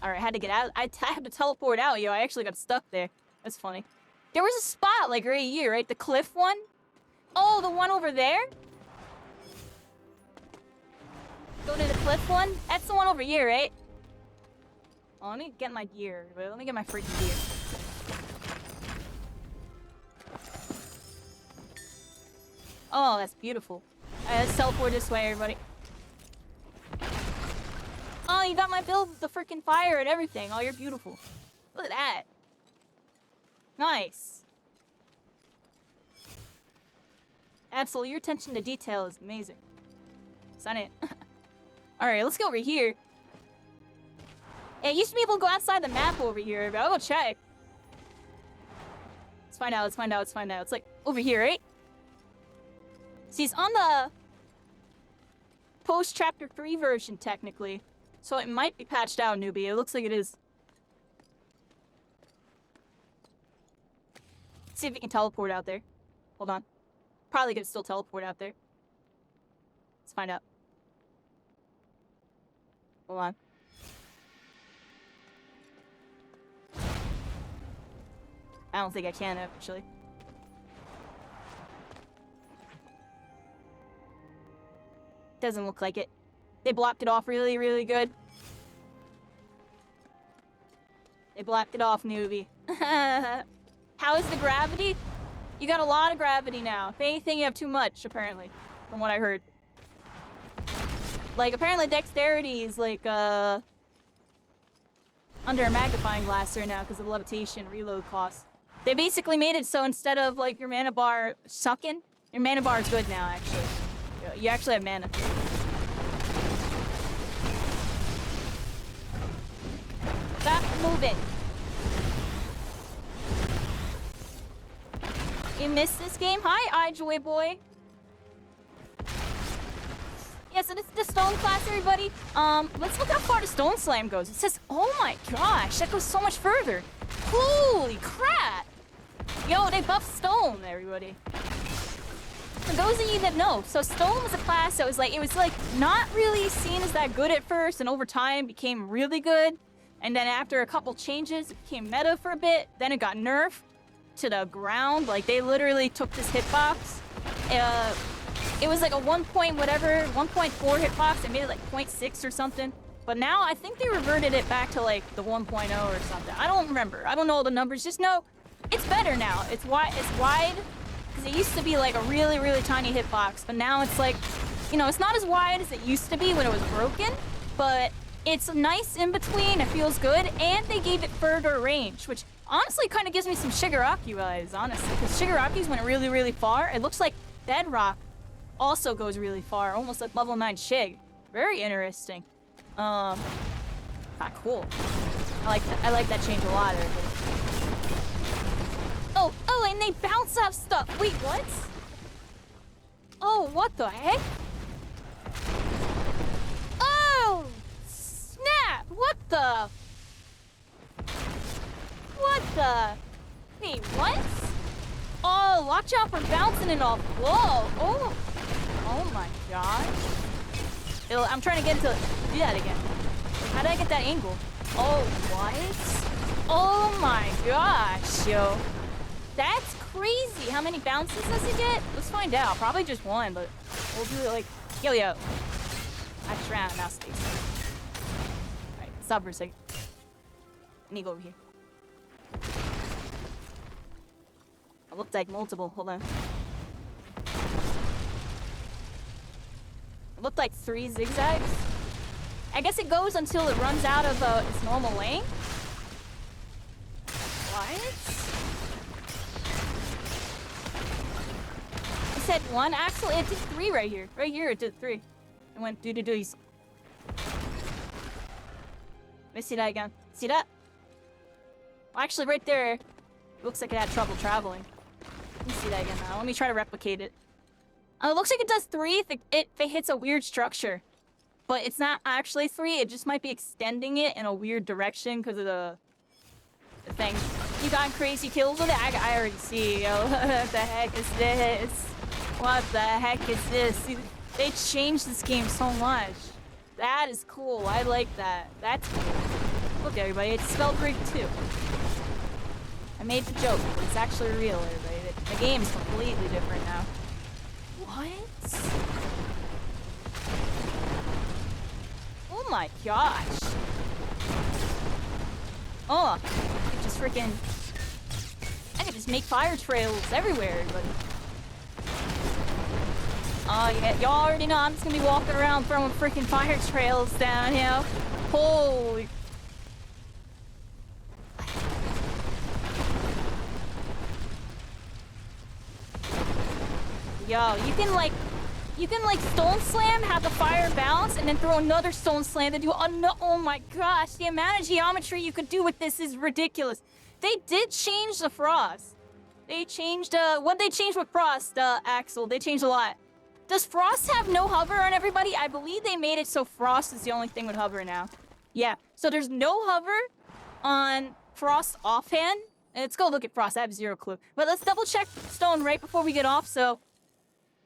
Alright, I had to get out. I had to teleport out, yo. I actually got stuck there. That's funny. There was a spot, like, right here, right? The cliff one? Oh, the one over there? Go to the cliff one? That's the one over here, right? Oh, let me get my gear. Let me get my freaking gear. Oh, that's beautiful. Alright, let's teleport this way, everybody. Oh, you got my build with the freaking fire and everything. Oh, you're beautiful. Look at that. Nice. Absolutely, your attention to detail is amazing. Sign it. Alright, let's go over here. Yeah, you used to be able to go outside the map over here, but I'll go check. Let's find out. It's like over here, right? See, it's on the post-chapter 3 version, technically. So it might be patched out, newbie. It looks like it is. Let's see if we can teleport out there. Hold on. Probably could still teleport out there. Let's find out. Hold on. I don't think I can, actually. Doesn't look like it. They blocked it off really, really good. They blocked it off, newbie. How is the gravity? You got a lot of gravity now. If anything, you have too much, apparently. From what I heard. Like, apparently dexterity is, like, under a magnifying glass right now because of the levitation reload cost. They basically made it so instead of, like, your mana bar sucking, your mana bar is good now, actually. You actually have mana. Stop moving. You missed this game? Hi, iJoy boy. Yeah, so this is the stone class, everybody. Let's look how far the stone slam goes. It says, oh my gosh, that goes so much further. Holy crap. Yo, they buffed stone, everybody. For those of you that know, so stone was a class that was like, it was like not really seen as that good at first, and over time became really good. And then after a couple changes, it became meta for a bit. Then it got nerfed to the ground. Like, they literally took this hitbox. It was like a 1.4 hitbox. They made it like 0.6 or something. But now I think they reverted it back to like the 1.0 or something. I don't remember. I don't know all the numbers. Just know it's better now. It's wide. Because it used to be like a really, really tiny hitbox. But now it's like, you know, it's not as wide as it used to be when it was broken. But it's nice in between. It feels good. And they gave it further range, which honestly kind of gives me some Shigaraki vibes, honestly. Because Shigaraki's went really, really far. It looks like Bedrock also goes really far. Almost like level 9 Shig. Very interesting. Cool. I like that change a lot. Oh, and they bounce off stuff. Wait, what? Oh, what the heck? Oh, snap! What the? What the? Wait, what? Oh, watch out for bouncing it off. Whoa! Oh! Oh my gosh! I'm trying to get to do that again. How did I get that angle? Oh, what? Oh my gosh, yo! That's crazy. How many bounces does it get? Let's find out. Probably just one, but we'll do it like yo. I just ran out of mouse space. All right, stop for a second. I need to go over here. It looked like multiple. Hold on. It looked like 3 zigzags. I guess it goes until it runs out of its normal length. What? I said 1. Actually, it did 3 right here. Right here, it did 3. It went doo-doo-doos. Let me see that again. See that? Well, actually, right there, it looks like it had trouble traveling. Let me see that again now. Let me try to replicate it. It looks like it does 3 if it hits a weird structure. But it's not actually 3. It just might be extending it in a weird direction because of the thing. You got crazy kills with it? I already see. Yo, what the heck is this? What the heck is this? See, they changed this game so much. That is cool. I like that. That's cool. Look, everybody. It's Spellbreak 2. I made the joke, but it's actually real, everybody. The game is completely different now. What? Oh my gosh. Oh, I could just freaking... I could just make fire trails everywhere, everybody. Oh yeah, y'all already know I'm just gonna be walking around throwing freaking fire trails down here. Holy... Yo, you can like stone slam, have the fire bounce, and then throw another stone slam to do oh my gosh, the amount of geometry you could do with this is ridiculous. They did change the frost. They changed what they changed with frost, Axel. They changed a lot. Does frost have no hover on everybody? I believe they made it so frost is the only thing with hover now. Yeah, so there's no hover on frost offhand. Let's go look at frost. I have 0 clue. But let's double check stone right before we get off, so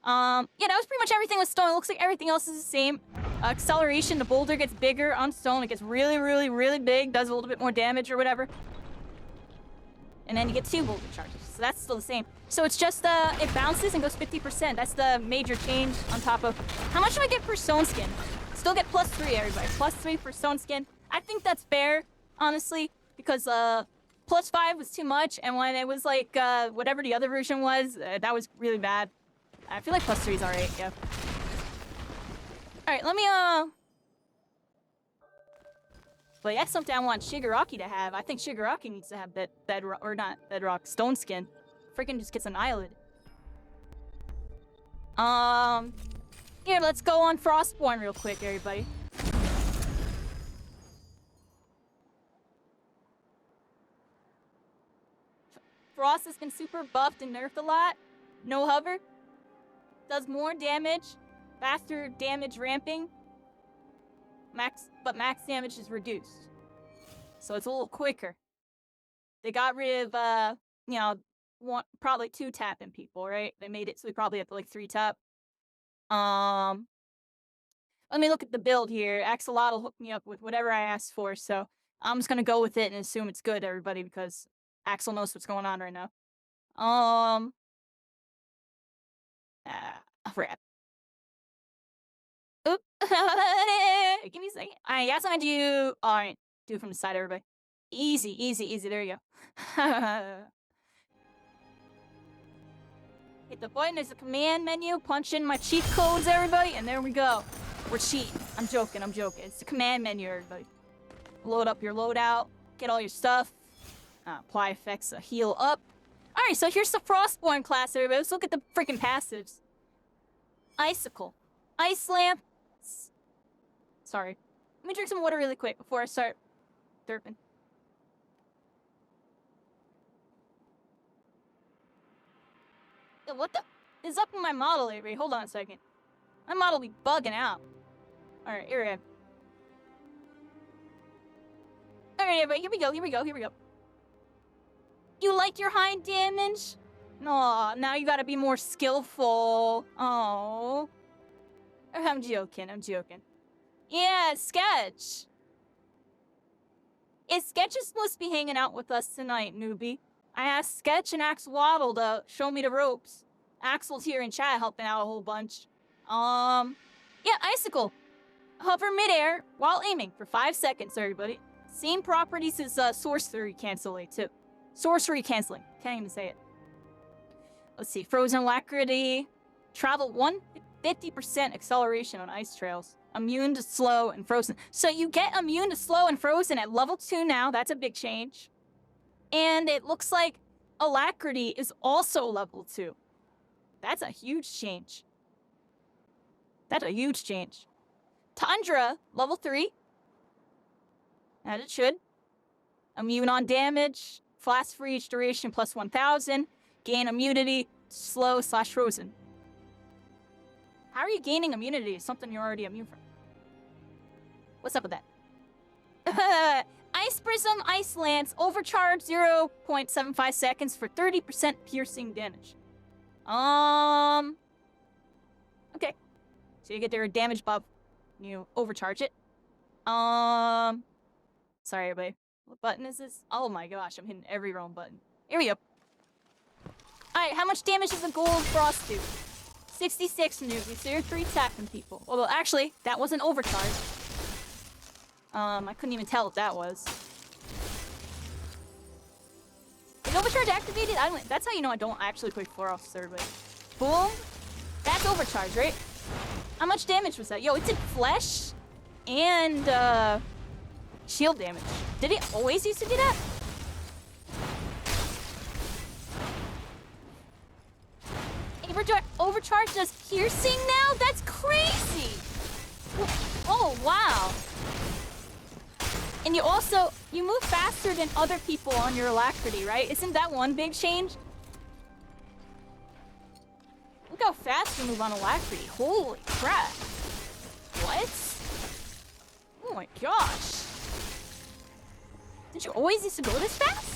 yeah, that was pretty much everything with stone. It looks like everything else is the same. Acceleration, the boulder gets bigger on stone. It gets really, really, really big. Does a little bit more damage or whatever. And then you get 2 boulder charges. So that's still the same. So it's just, it bounces and goes 50%. That's the major change on top of... How much do I get per stone skin? Still get +3, everybody. +3 for stone skin. I think that's fair, honestly. Because, +5 was too much. And when it was like, whatever the other version was, that was really bad. I feel like +3 is alright, yeah. Alright, let me, But that's something I want Shigaraki to have. I think Shigaraki needs to have bedrock, or not bedrock, stone skin. Freaking just gets an eyelid. Here, let's go on Frostborn real quick, everybody. Frost has been super buffed and nerfed a lot. No hover. Does more damage, faster damage ramping, but max damage is reduced. So it's a little quicker. They got rid of, you know, probably 2 tapping people, right? They made it so we probably have to like 3 tap. Let me look at the build here. Axolotl hooked me up with whatever I asked for, so I'm just gonna go with it and assume it's good, everybody, because Axel knows what's going on right now. Crap. Oop. Give me a second. Alright, yes, I do. Alright, do it from the side, everybody. Easy, easy, easy. There you go. Hit the button. There's a command menu. Punch in my cheat codes, everybody, and there we go. We're cheating. I'm joking. I'm joking. It's the command menu, everybody. Load up your loadout. Get all your stuff. Apply effects. Heal up. Alright, so here's the Frostborn class, everybody. Let's look at the freaking passives. Icicle. Ice lamp. Sorry. Let me drink some water really quick before I start derping. What the? is up with my model, Avery? Hold on a second. My model be bugging out. Alright, here we go. Alright, everybody, here we go. You like your high damage? No, now you gotta be more skillful. Oh. I'm joking. Yeah, Sketch. Sketch is supposed to be hanging out with us tonight, newbie. I asked Sketch and Axolotl to show me the ropes. Axel's here in chat helping out a whole bunch. Yeah, Icicle. Hover midair while aiming for 5 seconds, everybody. Same properties as sorcery canceling, too. Sorcery canceling. Can't even say it. Let's see. Frozen alacrity. Travel 150% acceleration on ice trails. Immune to slow and frozen. So you get immune to slow and frozen at level 2 now. That's a big change. And it looks like alacrity is also level 2. That's a huge change. Tundra, level 3. As it should. Immune on damage. Flash for each duration plus 1000. Gain immunity. Slow/frozen. How are you gaining immunity? It's something you're already immune from. What's up with that? Ice Prism, Ice Lance, overcharge 0.75 seconds for 30% piercing damage. Okay. So you get their damage buff. You overcharge it. Sorry, everybody. What button is this? Oh my gosh, I'm hitting every wrong button. Here we go. Alright, how much damage does a gold frost do? 66 newbies, so you're 3 attacking people. Although, actually, that wasn't overcharge. I couldn't even tell what that was. Is overcharge activated? That's how you know I don't actually play frost, everybody. Boom. That's overcharge, right? How much damage was that? Yo, it did flesh and, shield damage. Did it always used to do that? Overcharge does piercing now? That's crazy! Oh, wow. And you move faster than other people on your alacrity, right? Isn't that one big change? Look how fast you move on alacrity. Holy crap. What? Oh my gosh. Did you always used to go this fast?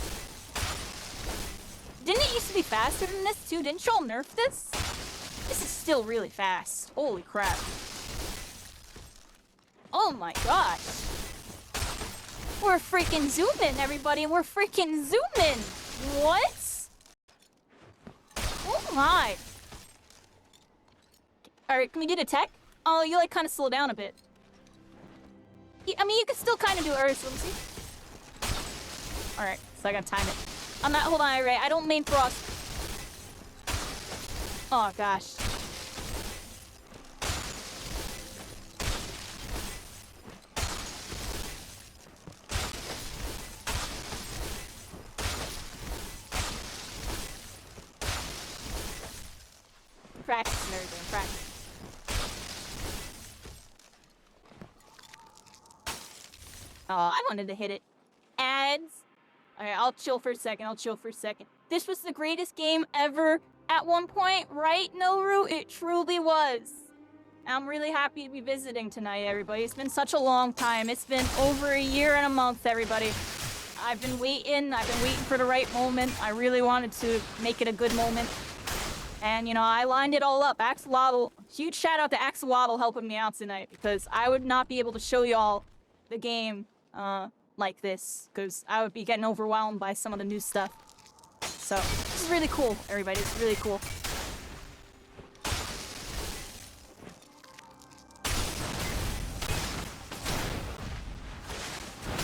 Didn't it used to be faster than this too? Didn't y'all nerf this? This is still really fast. Holy crap. Oh my gosh. We're freaking zooming, everybody. We're freaking zooming. What? Oh my. Alright, can we get a tech? Oh, you like kind of slow down a bit. I mean, you can still kind of do Earth. Let me see. Alright, so I gotta time it. I'm not, hold on, Ray. I don't main frost. Oh, gosh. Practice, nerd, practice. Oh, I wanted to hit it. Ads. Alright, I'll chill for a second. This was the greatest game ever at one point, right, Noru? It truly was. I'm really happy to be visiting tonight, everybody. It's been such a long time. It's been over a year and a month, everybody. I've been waiting for the right moment. I really wanted to make it a good moment. And, you know, I lined it all up. Axolotl, huge shout out to Axolotl helping me out tonight, because I would not be able to show y'all the game, like this, because I would be getting overwhelmed by some of the new stuff. So, this is really cool, everybody. It's really cool.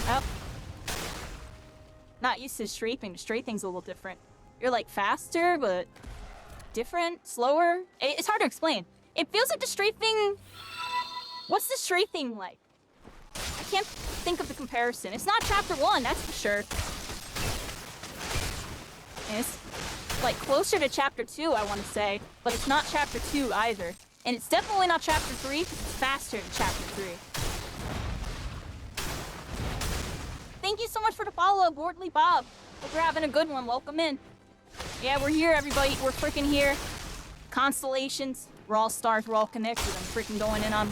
Oh. Not used to strafing. Strafing's a little different. You're like faster, but different, slower. It's hard to explain. It feels like the strafing... What's the strafing like? I can't think of the comparison. It's not chapter 1, that's for sure. And it's like closer to chapter 2, I want to say, but it's not chapter 2 either. And it's definitely not chapter 3 because it's faster than chapter 3. Thank you so much for the follow, Bordley Bob. Hope you're having a good one. Welcome in. Yeah, we're here, everybody. We're freaking here. Constellations, we're all stars, we're all connected. I'm freaking going in on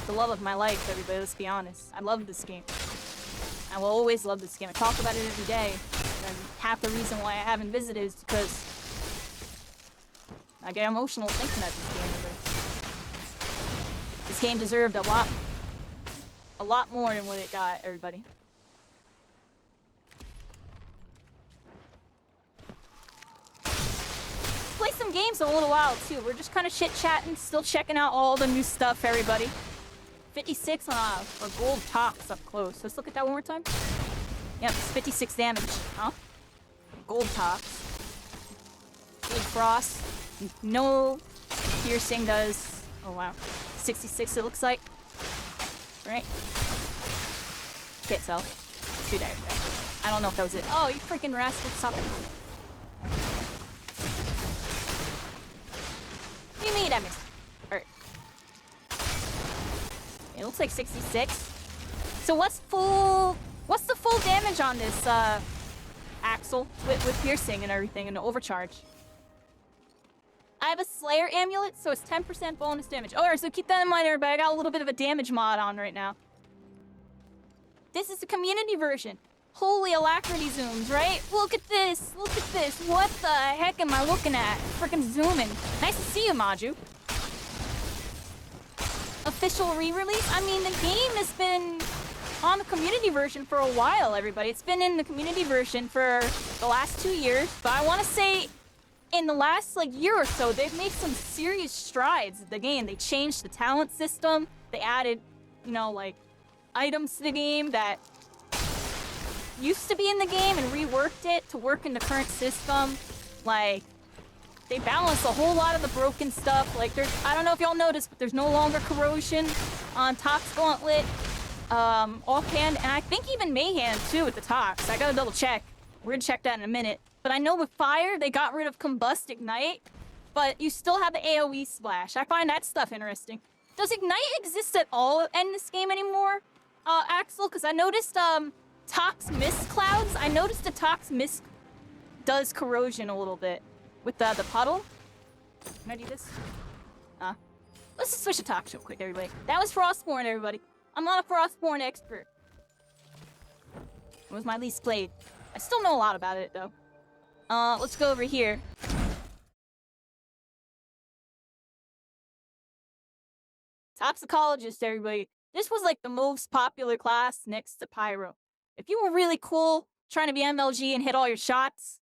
the love of my life, everybody, let's be honest. I love this game. I will always love this game. I talk about it every day. And half the reason why I haven't visited is because I get emotional thinking about this game, everybody. This game deserved a lot more than what it got, everybody. Play some games in a little while too. We're just kind of chit-chatting, still checking out all the new stuff, everybody. 56 on a gold tops up close. Let's look at that one more time. Yep, it's 56 damage. Huh? Gold tops. Gold frost. No piercing does. Oh wow. 66 it looks like. Right? Can't tell. Too there. I don't know if that was it. Oh, you freaking rascal. Stop it. What do you mean I missed? Alright. It looks like 66. So what's the full damage on this Axel with piercing and everything and the overcharge? I have a Slayer amulet, so it's 10% bonus damage. Alright, so keep that in mind, everybody. I got a little bit of a damage mod on right now. This is the community version. Holy alacrity zooms, right? Look at this. Look at this. What the heck am I looking at? Freaking zooming. Nice to see you, Maju. Official re-release? I mean, the game has been on the community version for a while, everybody. It's been in the community version for the last 2 years, but I want to say in the last year or so, they've made some serious strides at the game. They changed the talent system. They added, items to the game that used to be in the game and reworked it to work in the current system. They balanced a whole lot of the broken stuff. I don't know if y'all noticed, but there's no longer corrosion on Tox Gauntlet, offhand, and I think even Mayhem too with the Tox. I gotta double check. We're gonna check that in a minute. But I know with Fire, they got rid of Combust Ignite, but you still have the AoE Splash. I find that stuff interesting. Does Ignite exist at all in this game anymore, Axel? Because I noticed, Tox Mist Clouds. I noticed the Tox Mist does corrosion a little bit with the puddle. Can I do this? Let's just switch to Tox real quick, everybody. That was Frostborn, everybody. I'm not a Frostborn expert. It was my least played. I still know a lot about it, though. Let's go over here. Toxicologist, everybody. This was the most popular class next to Pyro. If you were really cool, trying to be MLG and hit all your shots,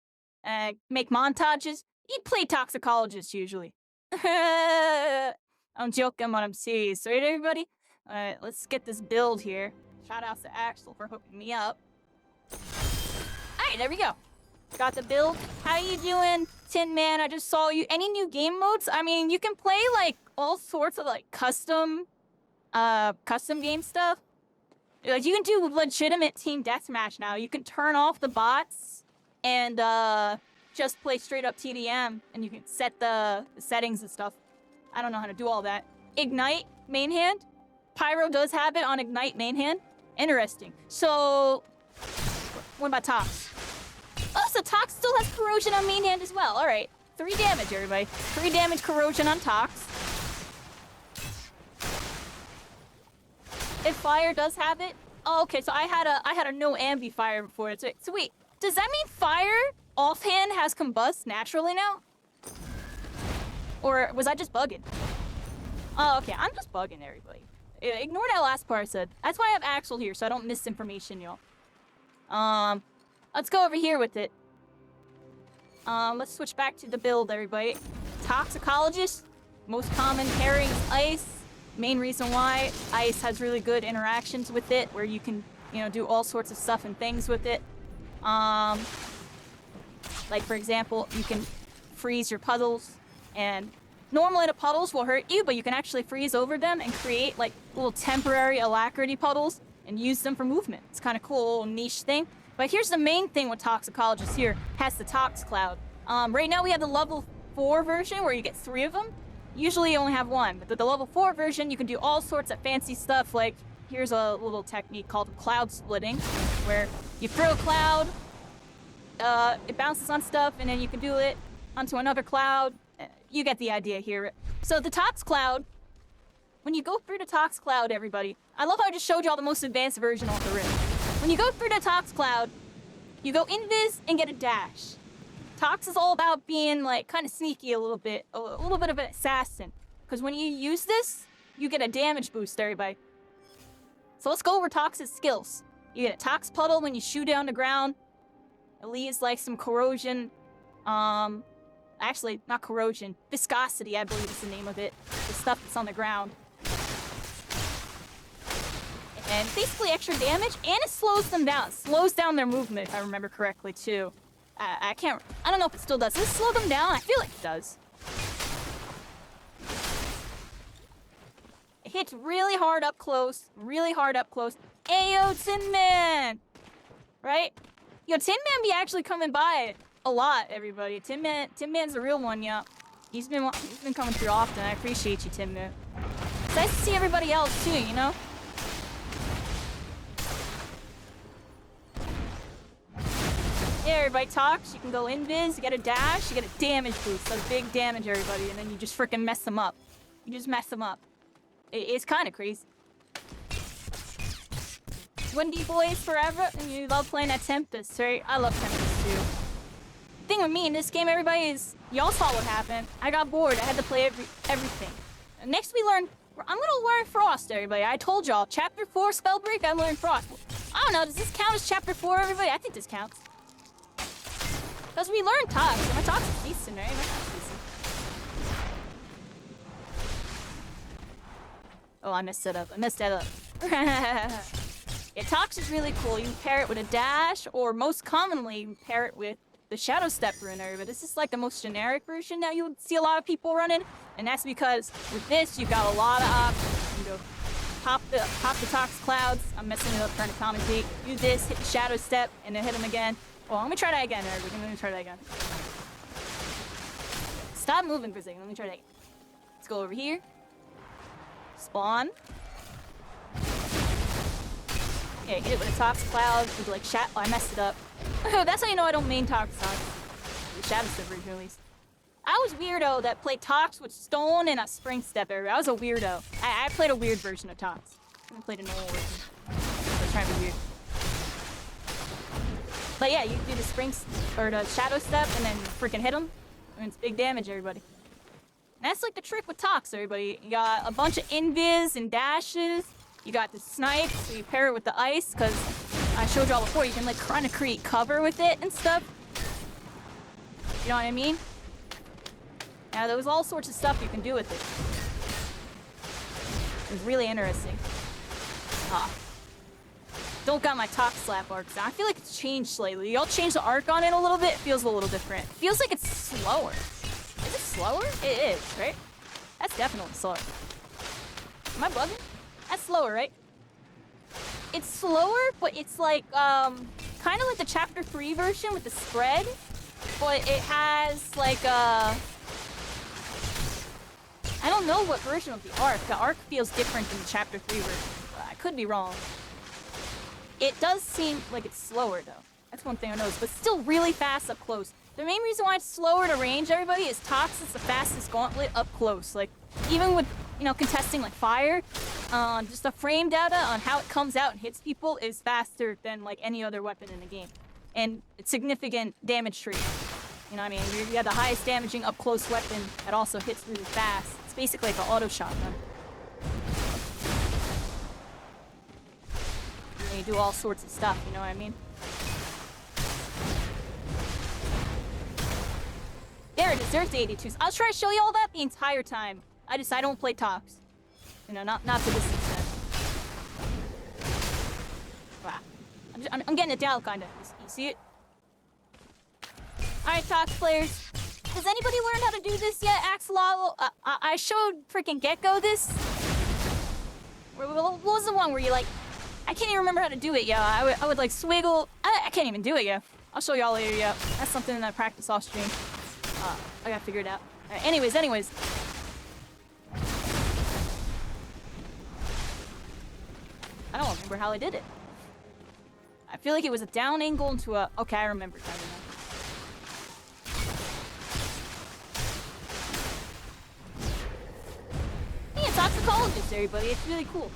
make montages, you'd play Toxicologist usually. I'm joking, but I'm serious. Right, everybody? Alright, let's get this build here. Shout out to Axel for hooking me up. Alright, there we go. Got the build. How you doing, Tin Man? I just saw you. Any new game modes? I mean, you can play all sorts of custom game stuff. You can do legitimate team deathmatch now. You can turn off the bots and just play straight up TDM, and you can set the settings and stuff. I don't know how to do all that. Ignite main hand. Pyro does have it on Ignite main hand. Interesting. So, what about Tox? Oh, so Tox still has corrosion on main hand as well. All right, 3 damage, everybody. 3 damage corrosion on Tox. If Fire does have it, oh, okay. So I had a no ambi Fire before it. So wait, does that mean Fire offhand has combust naturally now? Or was I just bugging? Oh, okay. I'm just bugging everybody. Ignore that last part I said. That's why I have Axel here, so I don't miss information, y'all. Let's go over here with it. Let's switch back to the build, everybody. Toxicologist. Most common pairing is Ice. Main reason why Ice has really good interactions with it, where you can, do all sorts of stuff and things with it. For example, you can freeze your puddles, and normally the puddles will hurt you, but you can actually freeze over them and create little temporary alacrity puddles and use them for movement. It's kind of cool, little niche thing. But here's the main thing with Toxicologist here, has the Tox Cloud. Right now we have the level 4 version where you get 3 of them. Usually you only have 1, but the level 4 version you can do all sorts of fancy stuff, here's a little technique called cloud splitting, where you throw a cloud, it bounces on stuff, and then you can do it onto another cloud. You get the idea here. So the Tox Cloud, when you go through the Tox Cloud, everybody, I love how I just showed y'all the most advanced version of the rip. When you go through the Tox Cloud, you go invis and get a dash. Tox is all about being like kind of sneaky a little bit of an assassin. Because when you use this, you get a damage boost, everybody. So let's go over Tox's skills. You get a Tox Puddle when you shoot down the ground. It leaves like some corrosion. Actually, not corrosion. Viscosity, I believe is the name of it. The stuff that's on the ground. And basically extra damage, and it slows them down. It slows down their movement, if I remember correctly, too. I don't know if it still does. Does it slow them down? I feel like it does. It hits really hard up close. Really hard up close. Ayo, Tin Man! Right? Yo, Tin Man be actually coming by a lot, everybody. Tin Man's the real one, yeah. He's been coming through often. I appreciate you, Tin Man. It's nice to see everybody else, too, you know? Yeah, everybody talks. You can go invis, you get a dash, you get a damage boost. That's big damage, everybody, and then you just freaking mess them up. You just mess them up. It's kind of crazy. 1D boys forever, and you love playing at Tempest, right? I love Tempest too. The thing with me in this game, everybody, is y'all saw what happened. I got bored. I had to play everything. And next we learn. I'm gonna learn Frost, everybody. I told y'all, Chapter 4 Spellbreak, I learned Frost. I don't know. Does this count as Chapter 4, everybody? I think this counts. Because we learned Tox, and my Tox is decent, right? My Tox is decent. Oh, I messed it up. I messed that up. Yeah, Tox is really cool. You can pair it with a dash, or most commonly, you can pair it with the Shadow Step runner. But this is like the most generic version that you would see a lot of people running. And that's because with this, you got a lot of options. You can go pop the Tox Clouds. I'm messing it up trying to commentate. Use this, hit the Shadow Step, and then hit them again. Well, let me try that again, everybody. Let me try that again. Stop moving for a second. Let me try that again. Let's go over here. Spawn. Okay, hit it with a Tox Cloud. With like oh, I messed it up. That's how you know I don't main Tox. The Shadow Step version, at least. I was weirdo that played Tox with Stone and a Spring Step area. I was a weirdo. I played a weird version of Tox. I played a normal version. I was trying to be weird. But yeah, you do the the Shadow Step and then freaking hit them. And it's big damage, everybody. And that's like the trick with Tox, everybody. You got a bunch of invis and dashes. You got the snipe, so you pair it with the ice, because I showed y'all before, you can like kind of create cover with it and stuff. You know what I mean? Now, there was all sorts of stuff you can do with it. It was really interesting. Don't got my Tox Slap arc down. I feel like it's changed slightly. Y'all changed the arc on it a little bit. It feels a little different. It feels like it's slower. Is it slower? It is, right? That's definitely slower. Am I bugging? That's slower, right? It's slower, but it's like, kind of like the Chapter 3 version with the spread. But it has, like, I don't know what version of the arc. The arc feels different than the Chapter 3 version. I could be wrong. It does seem like it's slower, though. That's one thing I noticed, but still really fast up close. The main reason why it's slower to range, everybody, is Tox is the fastest gauntlet up close. Like, even with, you know, contesting, like, fire, just the frame data on how it comes out and hits people is faster than, like, any other weapon in the game. And it's significant damage tree. You know what I mean? You have the highest damaging up close weapon that also hits really fast. It's basically like an auto shotgun. And you do all sorts of stuff, you know what I mean? There it is, there's the 82s. I was trying to show you all that the entire time. I don't play Tox. You know, not to this extent. Wow. I'm getting it down, kinda. You see it? Alright, Tox players. Has anybody learned how to do this yet, Axolotl? I showed freaking Gecko this. What was the one where you like... I can't even remember how to do it, yeah. I would like swiggle. I can't even do it, yeah. I'll show y'all later, yeah. That's something that I practice off stream. I gotta figure it out. Alright, anyways. I don't remember how I did it. I feel like it was a down angle into a... Okay, I remember. everybody. It's really cool.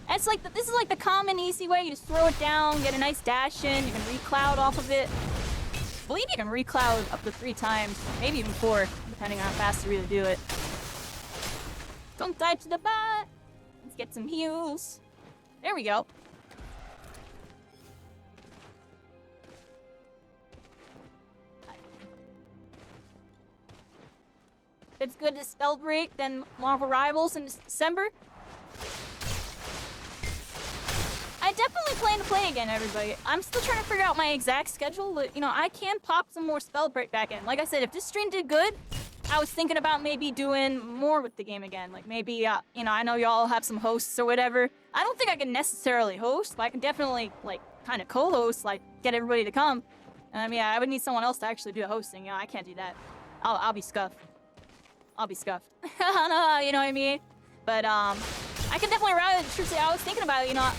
And it's like this is like the common easy way. You just throw it down, get a nice dash in. You can recloud off of it. I believe you can recloud up to 3 times, maybe even 4, depending on how fast you really do it. Don't die to the bot. Let's get some heals. There we go. It's good to Spellbreak, then Marvel Rivals in December. I definitely plan to play again, everybody. I'm still trying to figure out my exact schedule, but, you know, I can pop some more Spellbreak back in. Like I said, if this stream did good, I was thinking about maybe doing more with the game again. Like, maybe, you know, I know y'all have some hosts or whatever. I don't think I can necessarily host, but I can definitely, like, kind of co-host, like, get everybody to come. I mean, I would need someone else to actually do the hosting. You know, I can't do that. I'll be scuffed. I'll be scuffed. No, you know what I mean? But, I can definitely rally the troops. I was thinking about it, you know,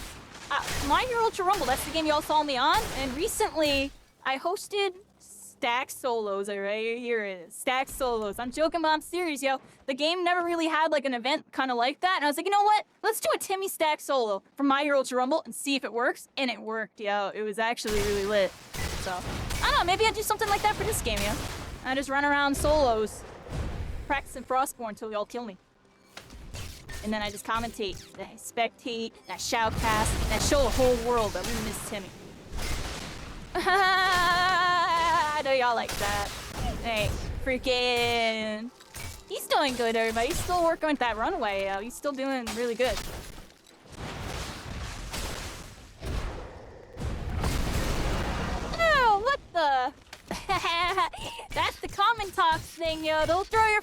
My Hero Ultra Rumble, that's the game y'all saw me on, and recently, I hosted Stack Solos, alright? Here it is, Stack Solos. I'm joking, but I'm serious, yo. The game never really had, like, an event kind of like that, and I was like, you know what? Let's do a Timmy Stack Solo for My Hero Ultra Rumble and see if it works, and it worked, yo. It was actually really lit. So, I don't know, maybe I'd do something like that for this game, yo. I just run around solos, practicing Frostborn until y'all kill me. And then I just commentate, then I spectate, then I shoutcast, and I show the whole world that we miss Timmy. I know y'all like that. Hey, freaking... He's doing good, everybody. He's still working with that runway. He's still doing really good. Oh, what the... That's the common talks thing, yo. Don't throw your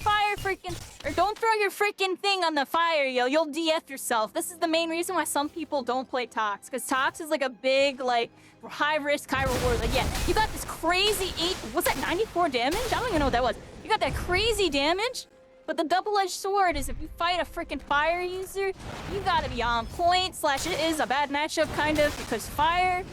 don't throw your freaking thing on the fire, yo. You'll DF yourself. This is the main reason why some people don't play Tox, because Tox is like a big, like, high risk, high reward. Like, yeah, you got this crazy what's that, 94 damage? I don't even know what that was. You got that crazy damage, but the double-edged sword is if you fight a freaking fire user, you gotta be on point, / it is a bad matchup, kind of, because fire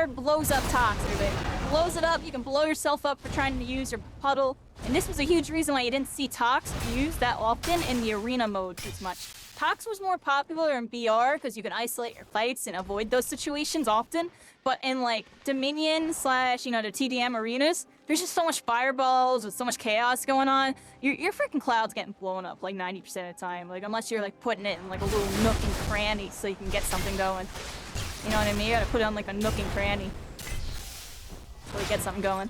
blows up Tox, everybody. Blows it up, you can blow yourself up for trying to use your puddle. And this was a huge reason why you didn't see Tox used that often in the arena mode as much. Tox was more popular in BR because you can isolate your fights and avoid those situations often. But in like Dominion / you know, the TDM arenas, there's just so much fireballs with so much chaos going on. Your freaking cloud's getting blown up like 90% of the time. Like, unless you're like putting it in like a little nook and cranny so you can get something going. You know what I mean? You gotta put it on like a nook and cranny so we get something going.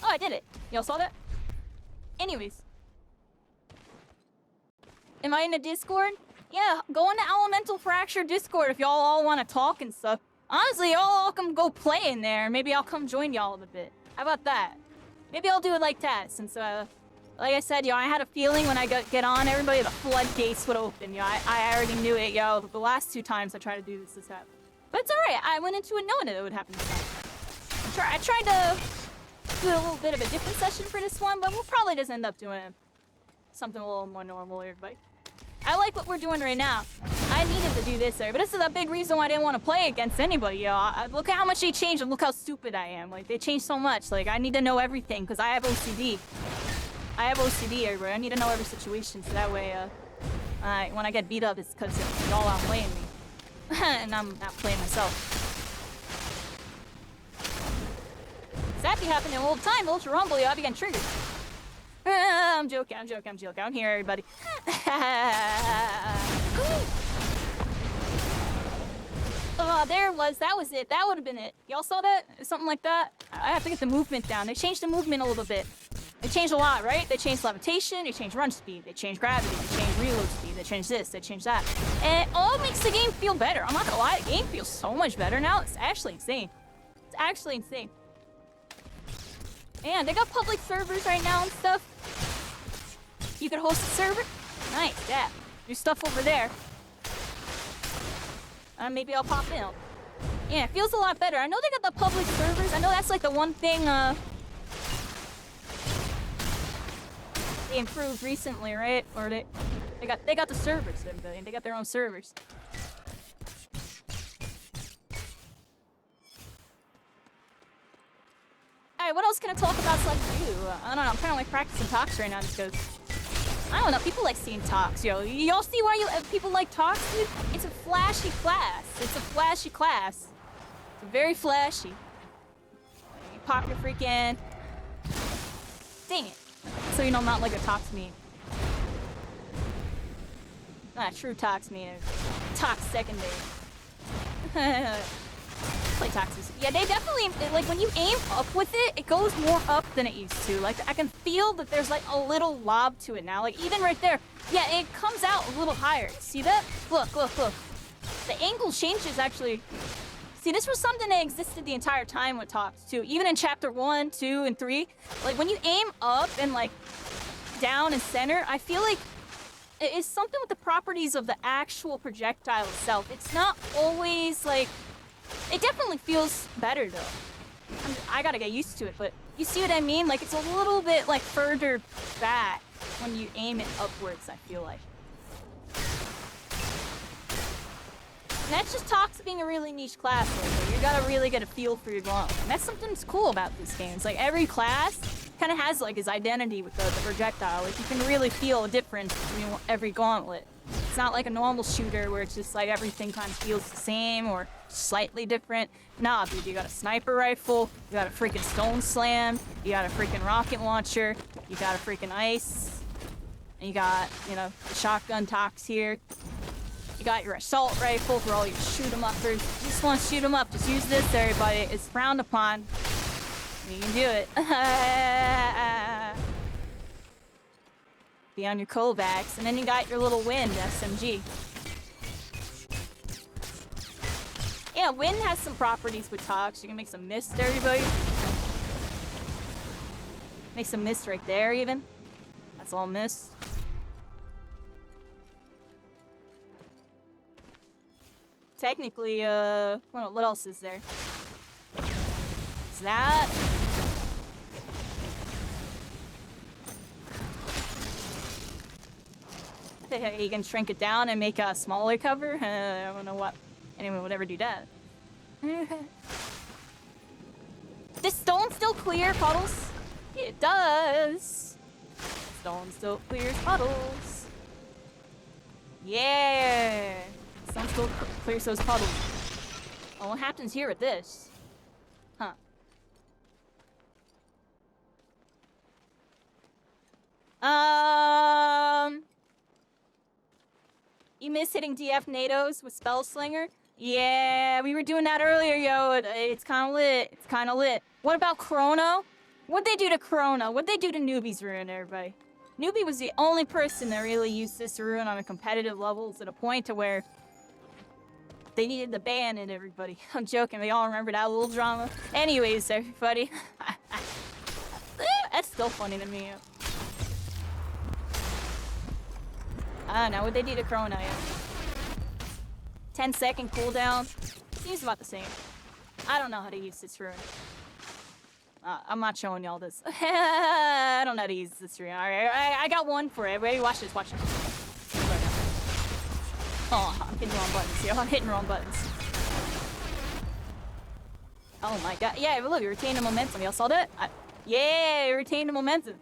Oh, I did it. Y'all saw that? Anyways. Am I in the Discord? Yeah, go in the Elemental Fracture Discord if y'all all want to talk and stuff. Honestly, y'all all come go play in there. Maybe I'll come join y'all a bit. How about that? Maybe I'll do it like that, since, like I said, yo, I had a feeling when I get on, everybody, the floodgates would open, yo. I already knew it, yo. The last 2 times I tried to do this happened. But it's alright, I went into it knowing that it would happen this time. I tried to do a little bit of a different session for this one, but we'll probably just end up doing something a little more normal, everybody. I like what we're doing right now. I needed to do this there, but this is a big reason why I didn't want to play against anybody, yo. Look at how much they changed and look how stupid I am. Like, they changed so much. Like, I need to know everything because I have OCD. I have OCD, everybody. I need to know every situation so that way, when I get beat up, it's because y'all outplaying me. And I'm outplaying myself. That be happening all the time. Ultra Rumble, yo. I be getting triggered. I'm joking. I'm here, everybody. Oh, there it was. That was it. That would have been it. Y'all saw that? Something like that? I have to get the movement down. They changed the movement a little bit. They changed a lot, right? They changed levitation, they changed run speed, they changed gravity, they changed reload speed, they changed this, they changed that. And it all makes the game feel better. I'm not gonna lie, the game feels so much better now. It's actually insane. It's actually insane. And they got public servers right now and stuff. You could host a server? Nice, yeah. There's stuff over there. Maybe I'll pop in. Yeah, it feels a lot better. I know they got the public servers. I know that's like the one thing, they improved recently, right? Or they They got the servers, everybody. They got their own servers. Alright, what else can I talk about so I can do? I don't know, I'm kind of like practicing talks right now just because... I don't know, people like seeing talks, yo. Y'all see why people like talks, dude? It's a flashy class. It's a flashy class. It's very flashy. You pop your freaking... Dang it. So you know I'm not like a talks meme. Not a true talks meme. Talks secondary. Play Toxis. Yeah, they definitely, like, when you aim up with it, it goes more up than it used to. Like, I can feel that there's, like, a little lob to it now. Like, even right there, yeah, it comes out a little higher. See that? Look, look, look. The angle changes, actually. See, this was something that existed the entire time with Tox, too. Even in Chapter 1, 2, and 3. Like, when you aim up and, like, down and center, I feel like it's something with the properties of the actual projectile itself. It's not always, like... It definitely feels better, though. I gotta get used to it, but you see what I mean? Like, it's a little bit, like, further back when you aim it upwards, I feel like. And that's just Tox being a really niche class. Like, you gotta really get a feel for your gauntlet. And that's something that's cool about this game. It's like, every class kind of has, like, its identity with the projectile. Like, you can really feel a difference between every gauntlet. It's not like a normal shooter where it's just like everything kind of feels the same or slightly different. Nah, dude, you got a sniper rifle, you got a freaking stone slam, you got a freaking rocket launcher, you got a freaking ice, and you got, you know, the shotgun Tox here. You got your assault rifle for all your shoot 'em uppers. You just want to shoot 'em up, just use this, everybody. It's frowned upon. You can do it. Be on your Kovacs, and then you got your little Wind SMG. Yeah, Wind has some properties with Tox. You can make some mist, everybody. Make some mist right there, even. That's all mist. Technically, what else is there? Is that? You can shrink it down and make a smaller cover? I don't know what anyone would ever do that. This stone still clear puddles? It does. Stone still clears puddles. Yeah. Stone still clears those puddles. Oh, what happens here with this? Huh. You miss hitting DF NATOs with Spellslinger? Yeah, we were doing that earlier, yo. It's kind of lit. It's kind of lit. What about Chrono? What'd they do to Chrono? What'd they do to Newbie's Rune, everybody? Newbie was the only person that really used this rune on a competitive level to the point to where they needed to ban it, everybody. I'm joking. We all remember that little drama. Anyways, everybody. That's still funny to me. I don't know what they do to Chrono. Yeah. 10-second cooldown. Seems about the same. I don't know how to use this rune. I'm not showing y'all this. I don't know how to use this rune. Alright, I got one for it. Ready? Watch this, watch this. Oh, I'm hitting the wrong buttons. Yo, I'm hitting wrong buttons. Oh my god. Yeah, look, you retained the momentum. Y'all saw that? Yeah, you retained the momentum.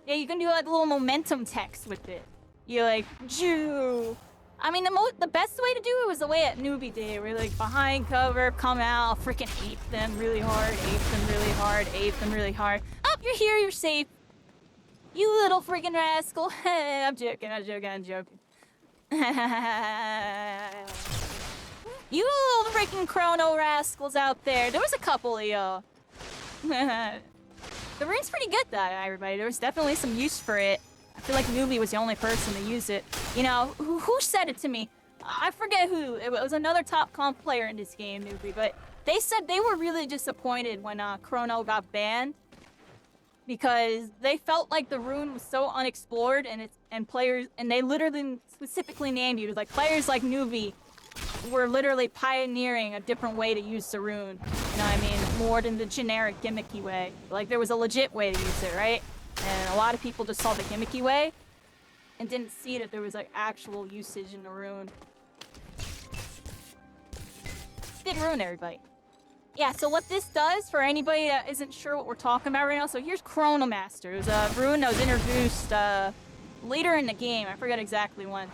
Yeah, you can do like little momentum text with it. You're like, Jew. I mean, the best way to do it was the way at Newbie did. We're like, behind cover, come out, freaking ape them really hard, ape them really hard, ape them really hard. Oh, you're here, you're safe. You little freaking rascal. I'm joking, I'm joking, I'm joking. You little freaking Chrono rascals out there. There was a couple of y'all. The rune's pretty good, though, everybody. There was definitely some use for it. I feel like Newbie was the only person to use it. You know, who said it to me? I forget who. It was another top comp player in this game, Newbie, but they said they were really disappointed when Chrono got banned because they felt like the rune was so unexplored and players, and they literally specifically named you, like players like Newbie were literally pioneering a different way to use the rune. You know what I mean? More than the generic gimmicky way. Like there was a legit way to use it, right? And a lot of people just saw the gimmicky way. and didn't see that there was like actual usage in the rune. Didn't ruin everybody. Yeah, so what this does for anybody that isn't sure what we're talking about right now, so here's Chronomaster. It was a rune that was introduced later in the game. I forget exactly when.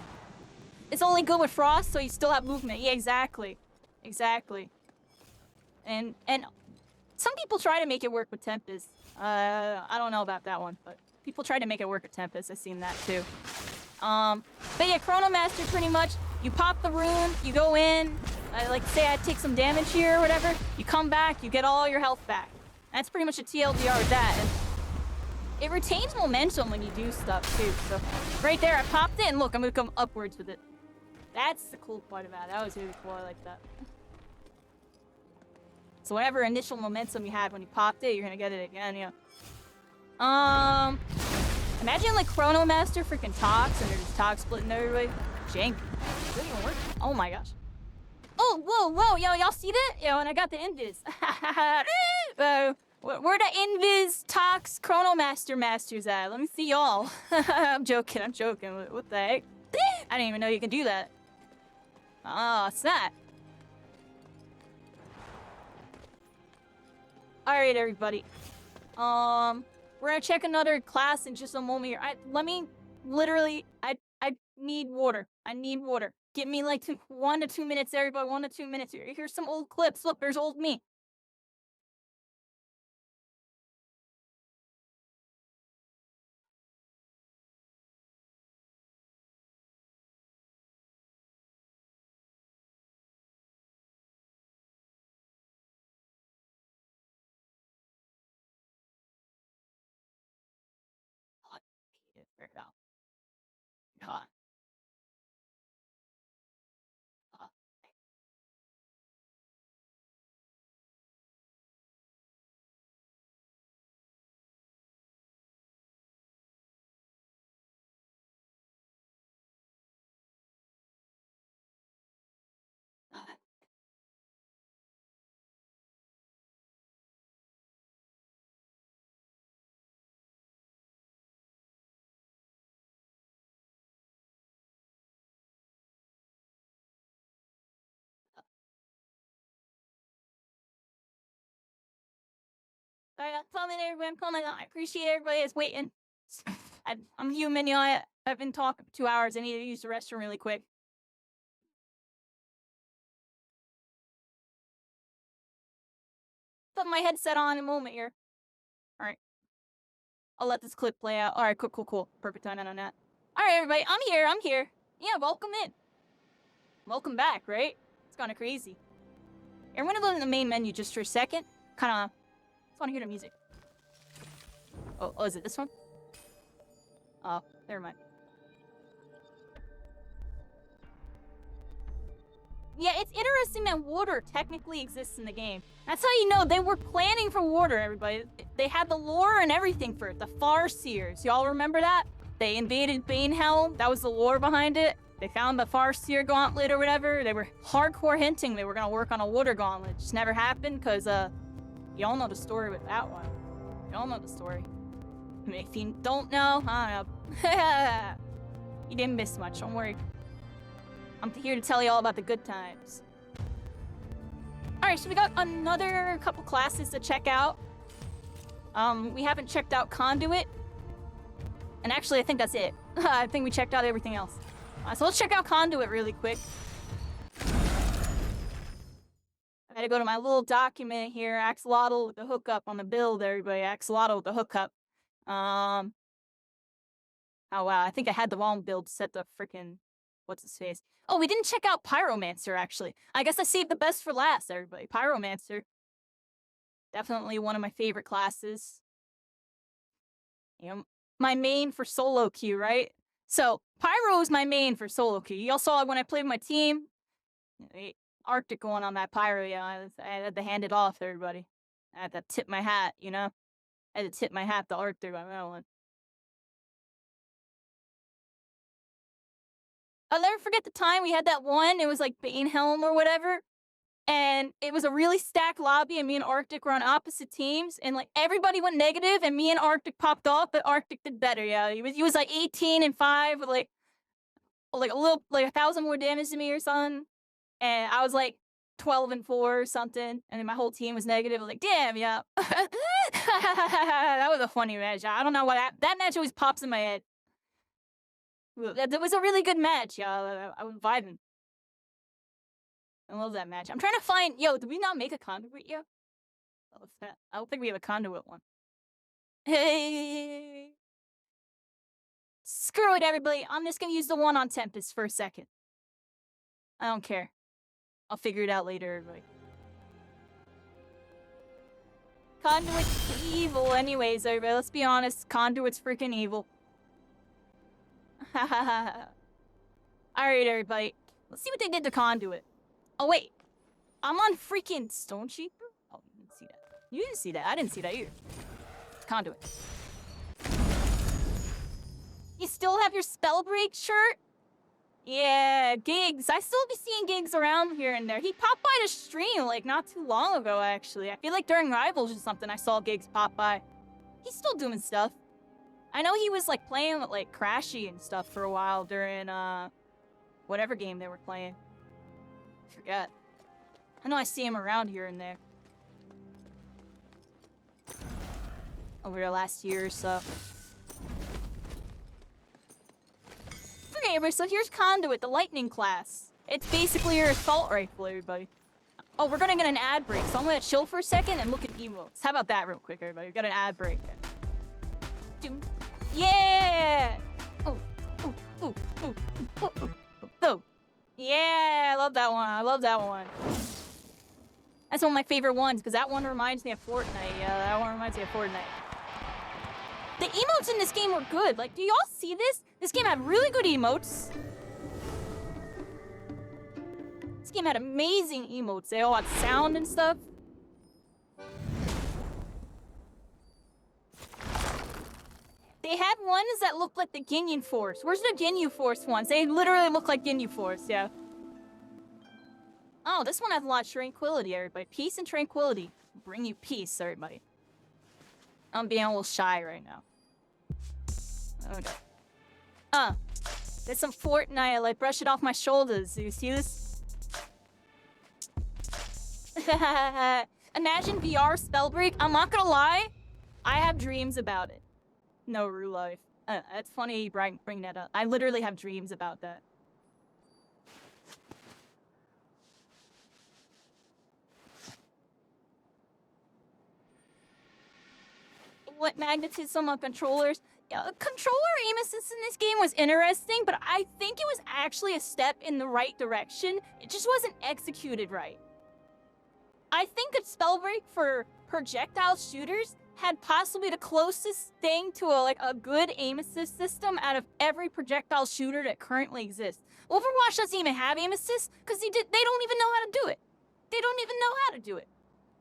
It's only good with Frost, so you still have movement. Yeah, exactly. Exactly. And some people try to make it work with Tempest. I don't know about that one, but people try to make it work with Tempest. I've seen that too. But yeah, Chronomaster pretty much, you pop the rune, you go in, like say I take some damage here or whatever, you come back, you get all your health back. That's pretty much a TLDR with that. And it retains momentum when you do stuff too, so right there, I popped it, and look, I'm gonna come upwards with it. That's the cool part about it. That was really cool, I like that. So whatever initial momentum you had when you popped it, you're gonna get it again, yeah. Imagine like Chronomaster freaking talks and they're just talk splitting everybody. Jank. Does it even work? Oh my gosh. Oh, whoa, yo, y'all see that? Yo, and I got the invis. Where the invis talks Chronomaster masters at? Let me see y'all. I'm joking. What the heck? I didn't even know you can do that. Oh, snap. Alright, everybody. We're gonna check another class in just a moment here. I need water. I need water. Give me like 1 to 2 minutes, everybody. 1 to 2 minutes here. Here's some old clips. Look, there's old me. There we go. God. Alright, I'm coming, everybody. I'm coming. I appreciate everybody that's waiting. I'm human, you know. I've been talking for 2 hours. I need to use the restroom really quick. Put my headset on in a moment here. Alright. I'll let this clip play out. Alright, cool. Perfect timing on that. Alright, everybody. I'm here. Yeah, welcome in. Welcome back, right? It's kind of crazy. I'm gonna go to the main menu just for a second. Just want to hear the music. Oh, is it this one? Oh, never mind. Yeah, it's interesting that water technically exists in the game. That's how you know they were planning for water, everybody. They had the lore and everything for it. The Farseers. Y'all remember that? They invaded Banehelm. That was the lore behind it. They found the Farseer gauntlet or whatever. They were hardcore hinting they were gonna work on a water gauntlet. It just never happened because, y'all know the story with that one. Y'all know the story. If you don't know, I don't know. You didn't miss much, don't worry. I'm here to tell you all about the good times. Alright, so we got another couple classes to check out. We haven't checked out Conduit. And actually, I think that's it. I think we checked out everything else. So let's check out Conduit really quick. I gotta go to my little document here. Axolotl with the hookup on the build, everybody. Axolotl with the hookup. Oh wow, I think I had the wrong build set the frickin' what's his face. Oh, we didn't check out Pyromancer, actually. I guess I saved the best for last, everybody. Pyromancer. Definitely one of my favorite classes. You know, my main for solo queue, right? So, Pyro is my main for solo queue. Y'all saw when I played with my team. Arctic going on that Pyro, yeah. I had to hand it off to everybody. I had to tip my hat, you know? I had to tip my hat to Arctic on that one. I'll never forget the time we had that one. It was like Banehelm or whatever. And it was a really stacked lobby, and me and Arctic were on opposite teams, and like everybody went negative, and me and Arctic popped off, but Arctic did better. Yeah, he was like 18-5 with like a little like 1,000 more damage to me or something, and I was like 12-4 or something, and then my whole team was negative. I was like, damn, yeah. That was a funny match. I don't know why that match always pops in my head. That was a really good match, yeah. I was vibing. I love that match. I'm trying to find. Yo, did we not make a conduit yet? Oh, I don't think we have a conduit one. Hey. Screw it, everybody. I'm just gonna use the one on Tempest for a second. I don't care. I'll figure it out later, everybody. Conduit's evil anyways, everybody. Let's be honest. Conduit's freaking evil. Alright, everybody. Let's see what they did to Conduit. Oh, wait. I'm on freaking Stone Sheep? Oh, you didn't see that. You didn't see that. I didn't see that either. Conduit. You still have your Spellbreak shirt? Yeah, Gigs. I still be seeing Gigs around here and there. He popped by the stream, like, not too long ago, actually. I feel like during Rivals or something, I saw Gigs pop by. He's still doing stuff. I know he was, like, playing with, like, Crashy and stuff for a while during, whatever game they were playing. I forget. I know I see him around here and there. Over the last year or so. Okay, everybody, so here's Conduit, the Lightning class. It's basically your assault rifle, everybody. Oh, we're gonna get an ad break, so I'm gonna chill for a second and look at emotes. How about that real quick, everybody? We got an ad break. Yeah! Oh, oh, oh, oh, oh, oh, oh. Yeah, I love that one. I love that one. That's one of my favorite ones, because that one reminds me of Fortnite. Yeah, that one reminds me of Fortnite. The emotes in this game were good. Like, do y'all see this? This game had really good emotes. This game had amazing emotes. They all had sound and stuff. They had ones that looked like the Ginyu Force. Where's the Ginyu Force ones? They literally look like Ginyu Force, yeah. Oh, this one has a lot of tranquility, everybody. Peace and tranquility. Bring you peace, everybody. I'm being a little shy right now. Okay. There's some Fortnite. I like brush it off my shoulders. Do you see this? Imagine VR Spellbreak. I'm not gonna lie. I have dreams about it. No, real life. That's funny you bring that up. I literally have dreams about that. What magnetism of controllers? Yeah, controller aim assist in this game was interesting, but I think it was actually a step in the right direction. It just wasn't executed right. I think that Spellbreak for projectile shooters had possibly the closest thing to a good aim assist system out of every projectile shooter that currently exists. Overwatch doesn't even have aim assist because they don't even know how to do it. They don't even know how to do it.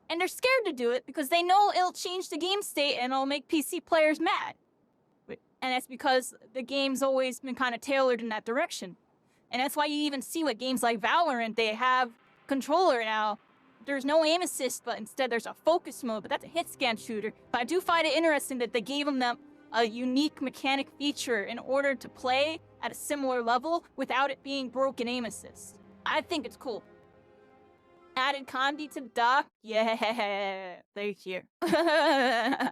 And they're scared to do it because they know it'll change the game state and it'll make PC players mad. And that's because the game's always been kind of tailored in that direction. And that's why you even see with games like Valorant, they have controller now. There's no aim assist, but instead there's a focus mode, but that's a hit scan shooter. But I do find it interesting that they gave them a unique mechanic feature in order to play at a similar level without it being broken aim assist. I think it's cool. Added Condi to the dock? Yeah, thank you. I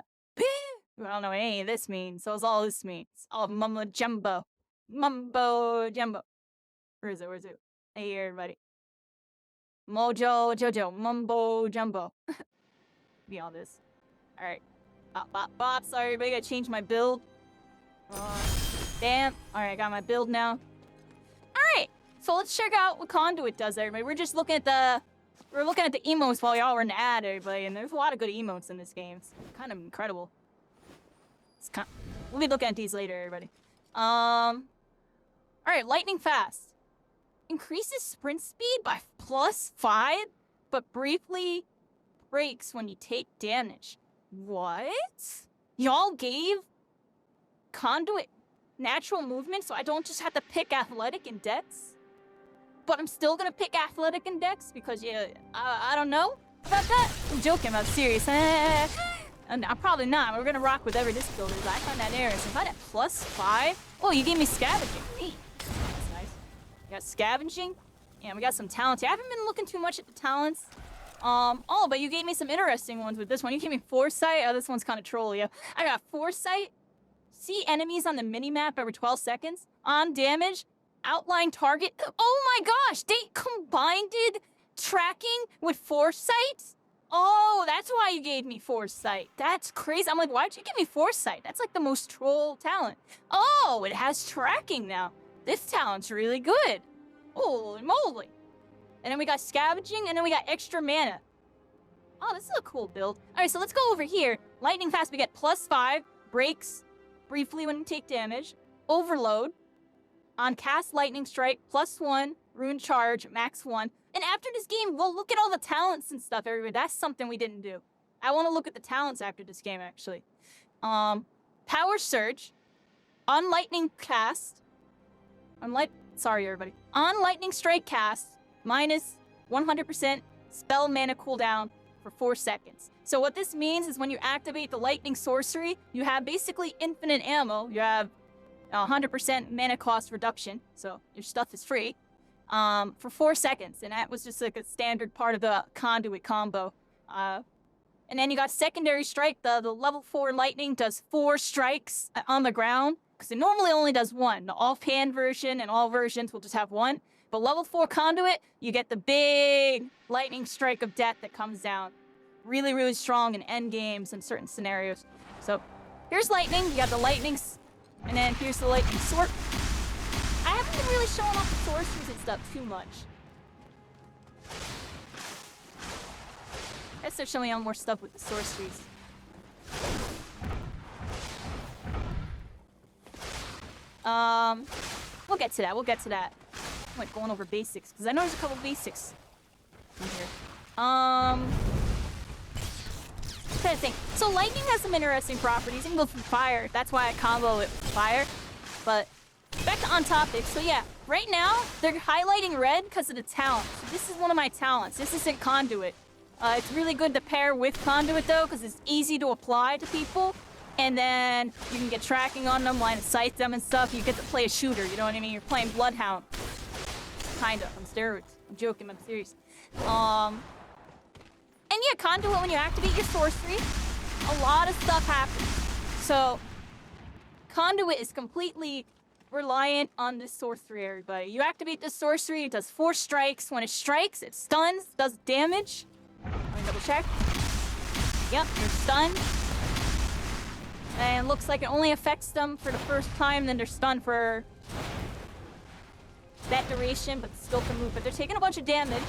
don't know what any of this means, so it's all this means. All mumbo jumbo. Mumbo jumbo. Where is it? Where is it? Hey, everybody. Mojo Jojo. Mumbo jumbo. Be all this. Alright. Bop, bop, bop. Sorry, everybody. Gotta change my build. Damn. Alright, I got my build now. Alright. So let's check out what Conduit does, everybody. We're just looking at the... We're looking at the emotes while y'all were in the ad, everybody, and there's a lot of good emotes in this game. It's kind of incredible. We'll be looking at these later, everybody. Alright, lightning fast. Increases sprint speed by +5, but briefly breaks when you take damage. What? Y'all gave Conduit natural movement so I don't just have to pick athletic and dex? but I'm still gonna pick Athletic and Dex because, yeah, I don't know about that. I'm joking, I'm serious. And I'm probably not. We're gonna rock with every disc builders. I find that errors. If I had +5, oh, you gave me Scavenging. Neat. That's nice. We got Scavenging. Yeah, we got some talents. I haven't been looking too much at the talents. Oh, but you gave me some interesting ones with this one. You gave me Foresight. Oh, this one's kind of trolly. Yeah. I got Foresight. See enemies on the mini-map every 12 seconds. On damage. Outline target. Oh my gosh! They combined tracking with Foresight? Oh, that's why you gave me Foresight. That's crazy. I'm like, why'd you give me Foresight? That's like the most troll talent. Oh, it has tracking now. This talent's really good. Holy moly. And then we got Scavenging, and then we got extra mana. Oh, this is a cool build. All right, so let's go over here. Lightning Fast, we get +5. Breaks briefly when you take damage. Overload. On cast Lightning Strike, +1. Rune Charge, max 1. And after this game, we'll look at all the talents and stuff, everybody. That's something we didn't do. I want to look at the talents after this game, actually. Power Surge. On Lightning Cast. Sorry, everybody. On Lightning Strike Cast, minus 100% spell mana cooldown for 4 seconds. So what this means is when you activate the Lightning Sorcery, you have basically infinite ammo. You have 100% mana cost reduction, so your stuff is free, for 4 seconds. And that was just like a standard part of the Conduit combo. And then you got Secondary Strike. The level 4 Lightning does 4 strikes on the ground, because it normally only does 1. The offhand version and all versions will just have 1. But level 4 Conduit, you get the big Lightning Strike of Death that comes down. Really, really strong in end games and certain scenarios. So here's Lightning. You got the Lightnings, and then here's the Lightning Sword. I haven't been really showing off the sorceries and stuff too much. I guess they're showing on more stuff with the sorceries. We'll get to that. We'll get to that. I'm like going over basics because I know there's a couple basics in here. I'm trying to think. So Lightning has some interesting properties. It can go through fire. That's why I combo it with fire. But back to on topic. So yeah, right now they're highlighting red because of the talent. So this is one of my talents. This isn't Conduit. It's really good to pair with Conduit though because it's easy to apply to people. And then you can get tracking on them, line of sight them and stuff. You get to play a shooter, you know what I mean? You're playing Bloodhound. Kinda, on steroids. I'm joking, I'm serious. And yeah, Conduit, when you activate your sorcery, a lot of stuff happens. So, Conduit is completely reliant on this sorcery, everybody. You activate this sorcery, it does 4 strikes. When it strikes, it stuns, does damage. Let me double check. Yep, you're stunned. And it looks like it only affects them for the first time, then they're stunned for that duration, but still can move. But they're taking a bunch of damage.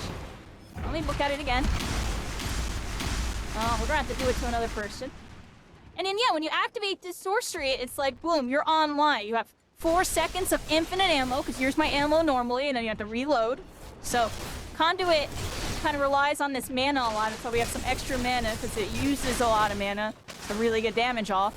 Let me look at it again. We're gonna have to do it to another person. And then yeah, when you activate this sorcery, it's like, boom, you're online. You have 4 seconds of infinite ammo, because here's my ammo normally, and then you have to reload. So, Conduit kind of relies on this mana a lot, so we have some extra mana, because it uses a lot of mana to really get damage off.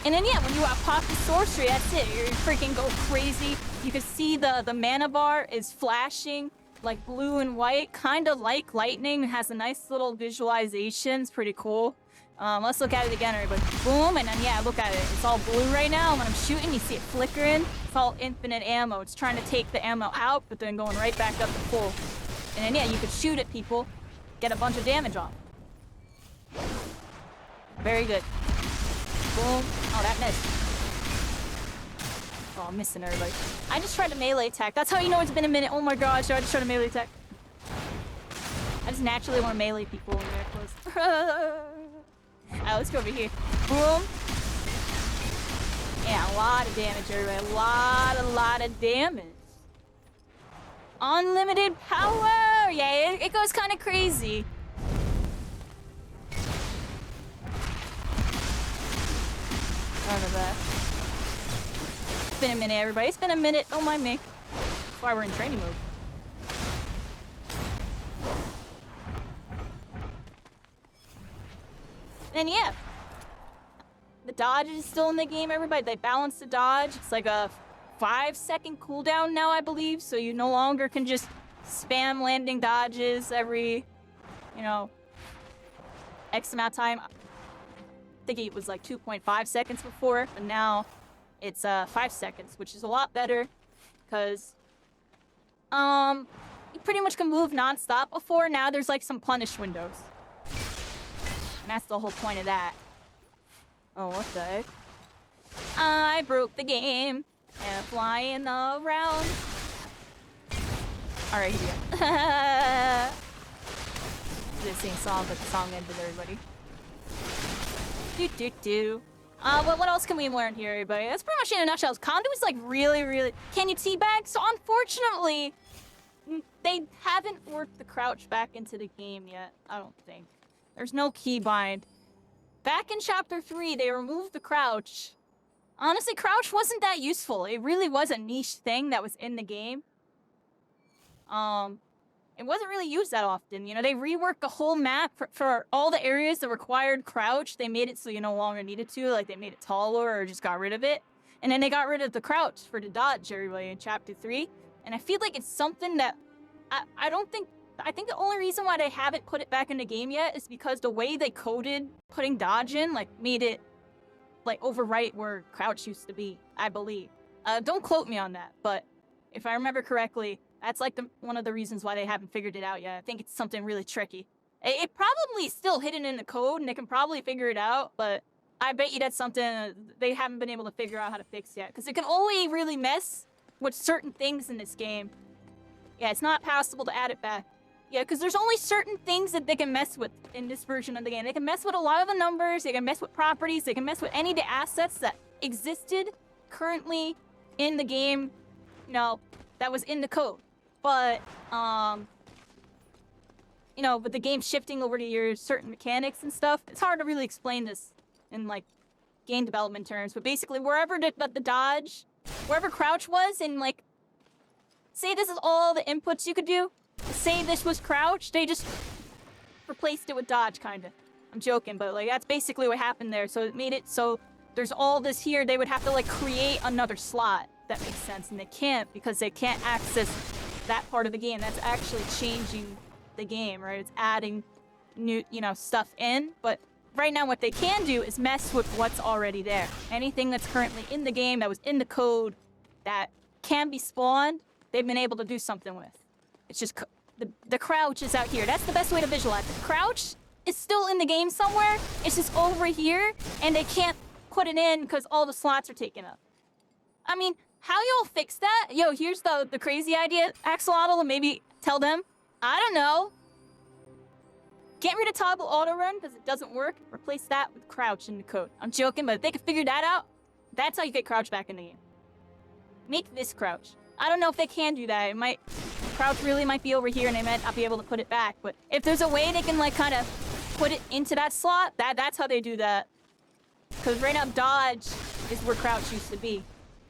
And then yeah, when you pop the sorcery, that's it. You freaking go crazy. You can see the mana bar is flashing like blue and white, kind of like lightning. It has a nice little visualization. It's pretty cool. Let's look at it again, everybody. Boom, and then yeah, look at it. It's all blue right now. When I'm shooting, you see it flickering. It's all infinite ammo. It's trying to take the ammo out, but then going right back up to full. And then yeah, you could shoot at people, get a bunch of damage off. Very good. Boom. Oh, that missed. Oh, I'm missing everybody. I just tried a melee attack. That's how you know it's been a minute. Oh my gosh, I just tried a melee attack. I just naturally want to melee people when they're close. Alright, let's go over here. Boom. Yeah, a lot of damage, everybody. A lot of damage. Unlimited power! Yeah, it goes kind of crazy. None of that. It's been a minute, everybody. It's been a minute. Don't mind me. That's why we're in training mode. And yeah, the dodge is still in the game, everybody. They balance the dodge. It's like a 5-second cooldown now, I believe, so you no longer can just spam landing dodges every, you know, X amount of time. I think it was like 2.5 seconds before, but now it's 5 seconds, which is a lot better, because you pretty much can move non-stop before. Now there's like some punish windows. And that's the whole point of that. Oh, what the heck? I broke the game and flying around. Alright, here we go. This same song, but the song ended, everybody. Do. What else can we learn here, everybody? That's pretty much in a nutshell. Conduit is like really... Can you teabag? So unfortunately, they haven't worked the crouch back into the game yet, I don't think. There's no keybind. Back in Chapter 3, they removed the crouch. Honestly, crouch wasn't that useful. It really was a niche thing that was in the game. It wasn't really used that often. You know, they reworked the whole map for all the areas that required crouch. They made it so you no longer needed to. Like, they made it taller or just got rid of it. And then they got rid of the crouch for the dodge, everybody, in Chapter 3. And I feel like it's something that I don't think... I think the only reason why they haven't put it back in the game yet is because the way they coded putting dodge in, like, made it, like, overwrite where crouch used to be, I believe. Don't quote me on that, but if I remember correctly, that's, like, one of the reasons why they haven't figured it out yet. I think it's something really tricky. It probably is still hidden in the code, and they can probably figure it out, but I bet you that's something they haven't been able to figure out how to fix yet, because it can only really mess with certain things in this game. Yeah, it's not possible to add it back. Yeah, because there's only certain things that they can mess with in this version of the game. They can mess with a lot of the numbers, they can mess with properties, they can mess with any of the assets that existed currently in the game, you know, that was in the code. But, you know, with the game shifting over the years, certain mechanics and stuff, it's hard to really explain this in, like, game development terms. But basically, wherever the dodge, wherever crouch was, and, like, say this is all the inputs you could do, say this was crouch, they just replaced it with dodge, kinda. I'm joking, but like that's basically what happened there. So it made it so there's all this here. They would have to like create another slot. That makes sense, and they can't because they can't access that part of the game. That's actually changing the game, right? It's adding new, you know, stuff in. But right now, what they can do is mess with what's already there. Anything that's currently in the game that was in the code that can be spawned, they've been able to do something with. It's just the crouch is out here. That's the best way to visualize it. The crouch is still in the game somewhere. It's just over here, and they can't put it in because all the slots are taken up. I mean, how y'all fix that? Yo, here's the crazy idea, Axolotl, and maybe tell them. I don't know. Get rid of toggle auto run because it doesn't work. Replace that with crouch in the code. I'm joking, but if they can figure that out, that's how you get crouch back in the game. Make this crouch. I don't know if they can do that. It might... Crouch really might be over here and they might not be able to put it back, but if there's a way they can like kind of put it into that slot, that's how they do that. Because right now dodge is where crouch used to be.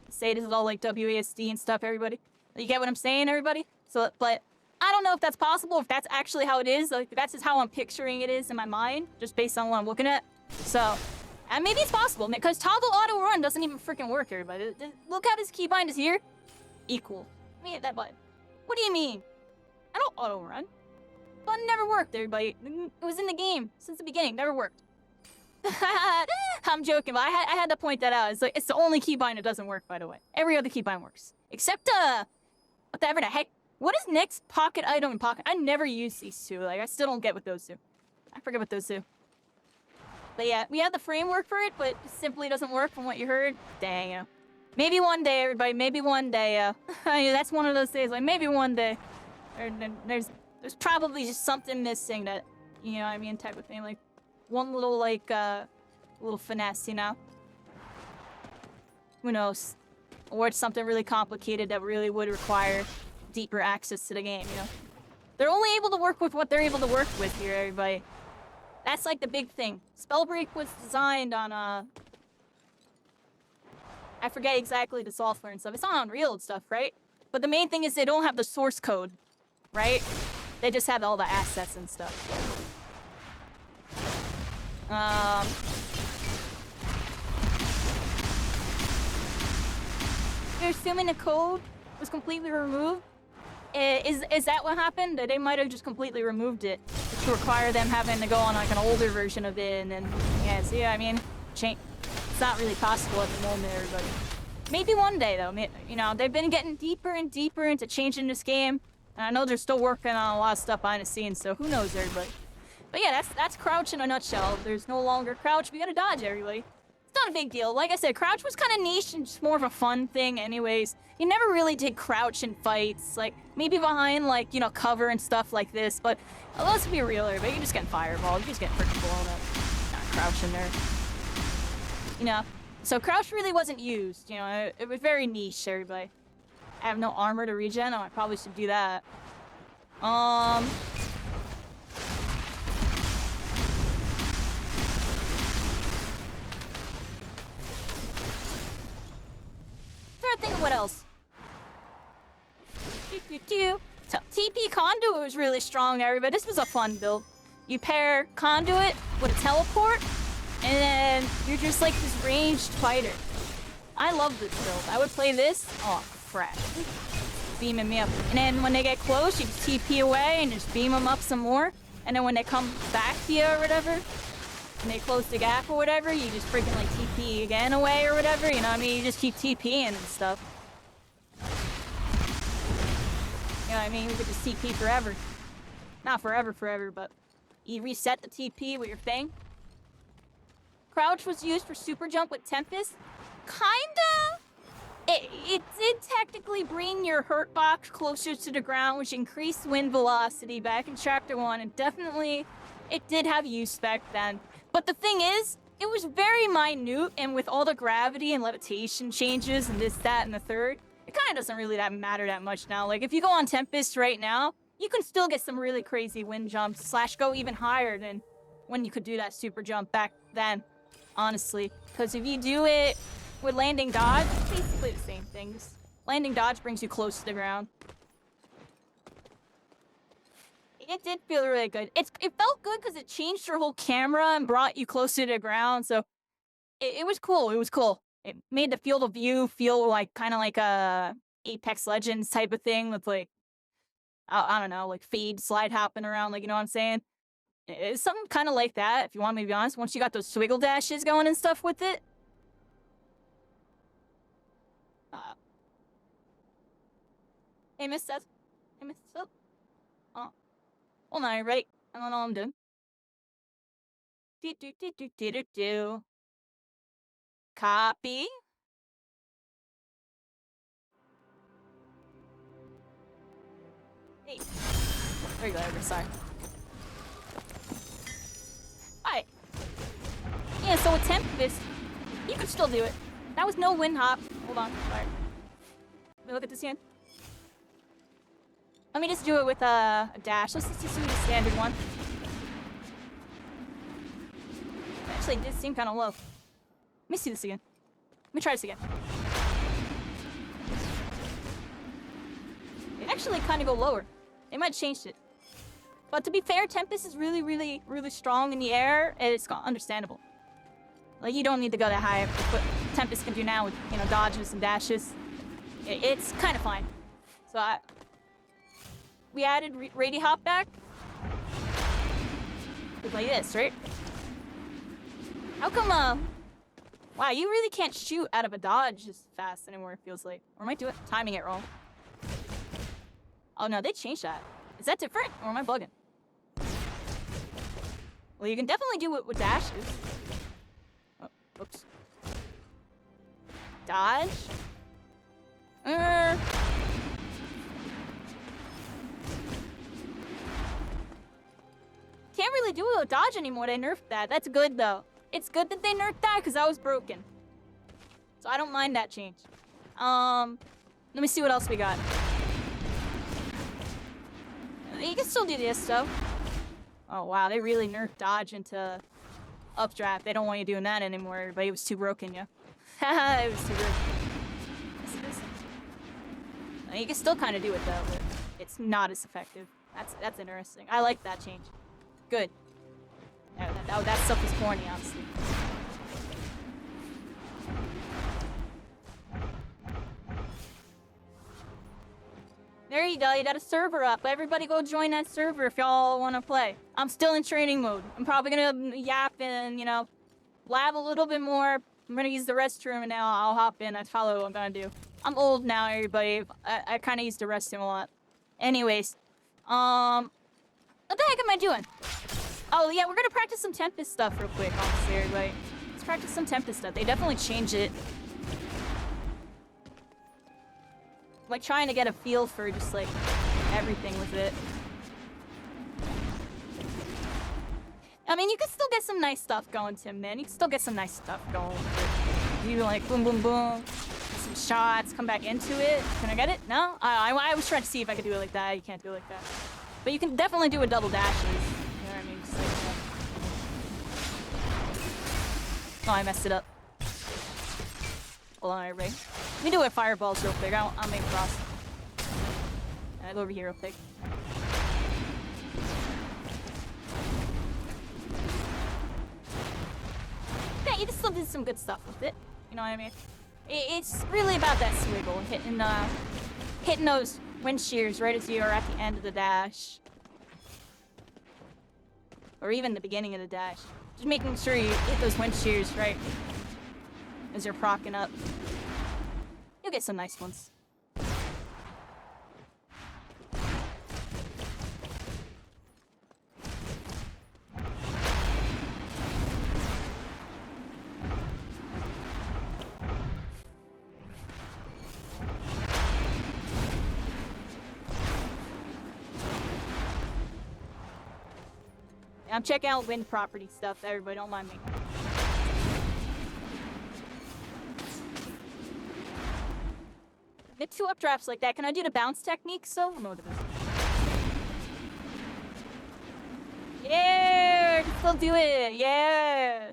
Say this is all like WASD and stuff, everybody. You get what I'm saying, everybody? So, but I don't know if that's possible, if that's actually how it is. Like that's just how I'm picturing it is in my mind, just based on what I'm looking at. So, and maybe it's possible because toggle auto run doesn't even freaking work, everybody. Look how this keybind is here. Equal. Let me hit that button. What do you mean? I don't auto-run. Button never worked, everybody. It was in the game since the beginning. Never worked. I'm joking, but I had to point that out. It's like it's the only keybind that doesn't work, by the way. Every other keybind works. Except, whatever the heck. What is next pocket item and pocket? I never use these two. Like, I still don't get what those do. I forget what those do. But yeah, we have the framework for it, but it simply doesn't work from what you heard. Dang, you know. Maybe one day, everybody. Maybe one day. Yeah, that's one of those days. Like maybe one day. There's probably just something missing that, you know what I mean, type of thing. Like one little like little finesse, you know. Who knows? Or it's something really complicated that really would require deeper access to the game. You know. They're only able to work with what they're able to work with here, everybody. That's like the big thing. Spellbreak was designed on I forget exactly the software and stuff. It's on Unreal and stuff, right? But the main thing is they don't have the source code, right? They just have all the assets and stuff. they're assuming the code was completely removed. Is that what happened? They might have just completely removed it to require them having to go on like an older version of it, and then yeah, see, I mean, it's not really possible at the moment, everybody. Maybe one day though. You know, they've been getting deeper and deeper into changing this game, and I know they're still working on a lot of stuff behind the scenes. So who knows, everybody? But yeah, that's crouch in a nutshell. There's no longer crouch. We gotta dodge, everybody. It's not a big deal. Like I said, crouch was kind of niche and just more of a fun thing anyways. You never really did crouch in fights, like maybe behind like, you know, cover and stuff like this, but let's be real here, but you're just getting fireballed, you're just getting freaking blown up. Not crouch in there. You know, so crouch really wasn't used, you know, it was very niche, everybody. I have no armor to regen, oh, I probably should do that. Trying to think of what else. TP Conduit was really strong, everybody. This was a fun build. You pair Conduit with a teleport, and then you're just like this ranged fighter. I love this build. I would play this. Oh, crap. Beaming me up. And then when they get close, you just TP away and just beam them up some more. And then when they come back to you or whatever, and they close the gap or whatever, you just freaking like TP again away or whatever. You know what I mean? You just keep TPing and stuff. You know what I mean? We could just TP forever. Not forever, but you reset the TP with your thing. Crouch was used for super jump with Tempest. Kinda. It did technically bring your hurt box closer to the ground, which increased wind velocity back in Chapter 1, and definitely it did have use back then. But the thing is, it was very minute, and with all the gravity and levitation changes and this, that, and the third, it kind of doesn't really matter that much now. Like, if you go on Tempest right now, you can still get some really crazy wind jumps, / go even higher than when you could do that super jump back then, honestly. Because if you do it with landing dodge, it's basically the same thing. Just landing dodge brings you close to the ground. It did feel really good. It felt good because it changed your whole camera and brought you closer to the ground, so it was cool. It was cool. It made the field of view feel like kind of like a Apex Legends type of thing with like, I don't know, like fade slide hopping around, like, you know what I'm saying? It's something kind of like that, if you want me to be honest, once you got those swiggle dashes going and stuff with it. Hey, Miss Seth. Hey, Miss Seth. Oh. Hold on, right? I don't know what I'm doing. Do. Copy. Hey. There you go, sorry. Alright. Yeah, so with Tempest, you could still do it. That was no wind hop. Hold on, sorry. Let me look at this again. Let me just do it with a dash. Let's just do the standard one. Actually, it did seem kind of low. Let me see this again. Let me try this again. It actually kind of go lower. They might have changed it. But to be fair, Tempest is really, really, really strong in the air, and it's understandable. Like, you don't need to go that high. What Tempest can do now with, you know, dodges and dashes. It's kind of fine. So we added Rady Hop back. Like this, right? How come, wow, you really can't shoot out of a dodge as fast anymore, it feels like. Or am I timing it wrong? Oh no, they changed that. Is that different? Or am I bugging? Well, you can definitely do it with dashes. Oh, oops. Dodge? Can't really do it with dodge anymore. They nerfed that. That's good, though. It's good that they nerfed that, because that was broken. So I don't mind that change. Let me see what else we got. You can still do this, though. Oh, wow. They really nerfed dodge into updraft. They don't want you doing that anymore, but it was too broken, yeah. Haha, it was too broken. You can still kind of do it, though, but it's not as effective. That's interesting. I like that change. Good. That stuff was corny, honestly. There you go, you got a server up. Everybody go join that server if y'all want to play. I'm still in training mode. I'm probably gonna yap and, you know, blab a little bit more. I'm gonna use the restroom and now I'll hop in. That's probably what I'm gonna do. I'm old now, everybody. I kind of use the restroom a lot. Anyways, what the heck am I doing? Oh, yeah, we're gonna practice some Tempest stuff real quick, honestly, everybody. Let's practice some Tempest stuff. They definitely changed it. Like, trying to get a feel for just, like, everything with it. I mean, you can still get some nice stuff going, Tim, man. You can still get some nice stuff going with it. You, like, boom, boom, boom. Get some shots, come back into it. Can I get it? No? I was trying to see if I could do it like that. You can't do it like that. But you can definitely do a double dashes. You know what I mean? Just like that. Oh, I messed it up. Hold on, everybody. Let me do it fireballs real quick. I'll make frost. I'll go over here real quick. Yeah, you can still do some good stuff with it. You know what I mean? It's really about that swiggle, hitting those wind shears right as you're at the end of the dash. Or even the beginning of the dash. Just making sure you hit those wind shears right as you're procking up. You'll get some nice ones. I'm checking out wind property stuff, everybody, don't mind me. Get 2 updrafts like that. Can I do the bounce technique? So, I don't know what it is. Yeah, I can still do it. Yeah.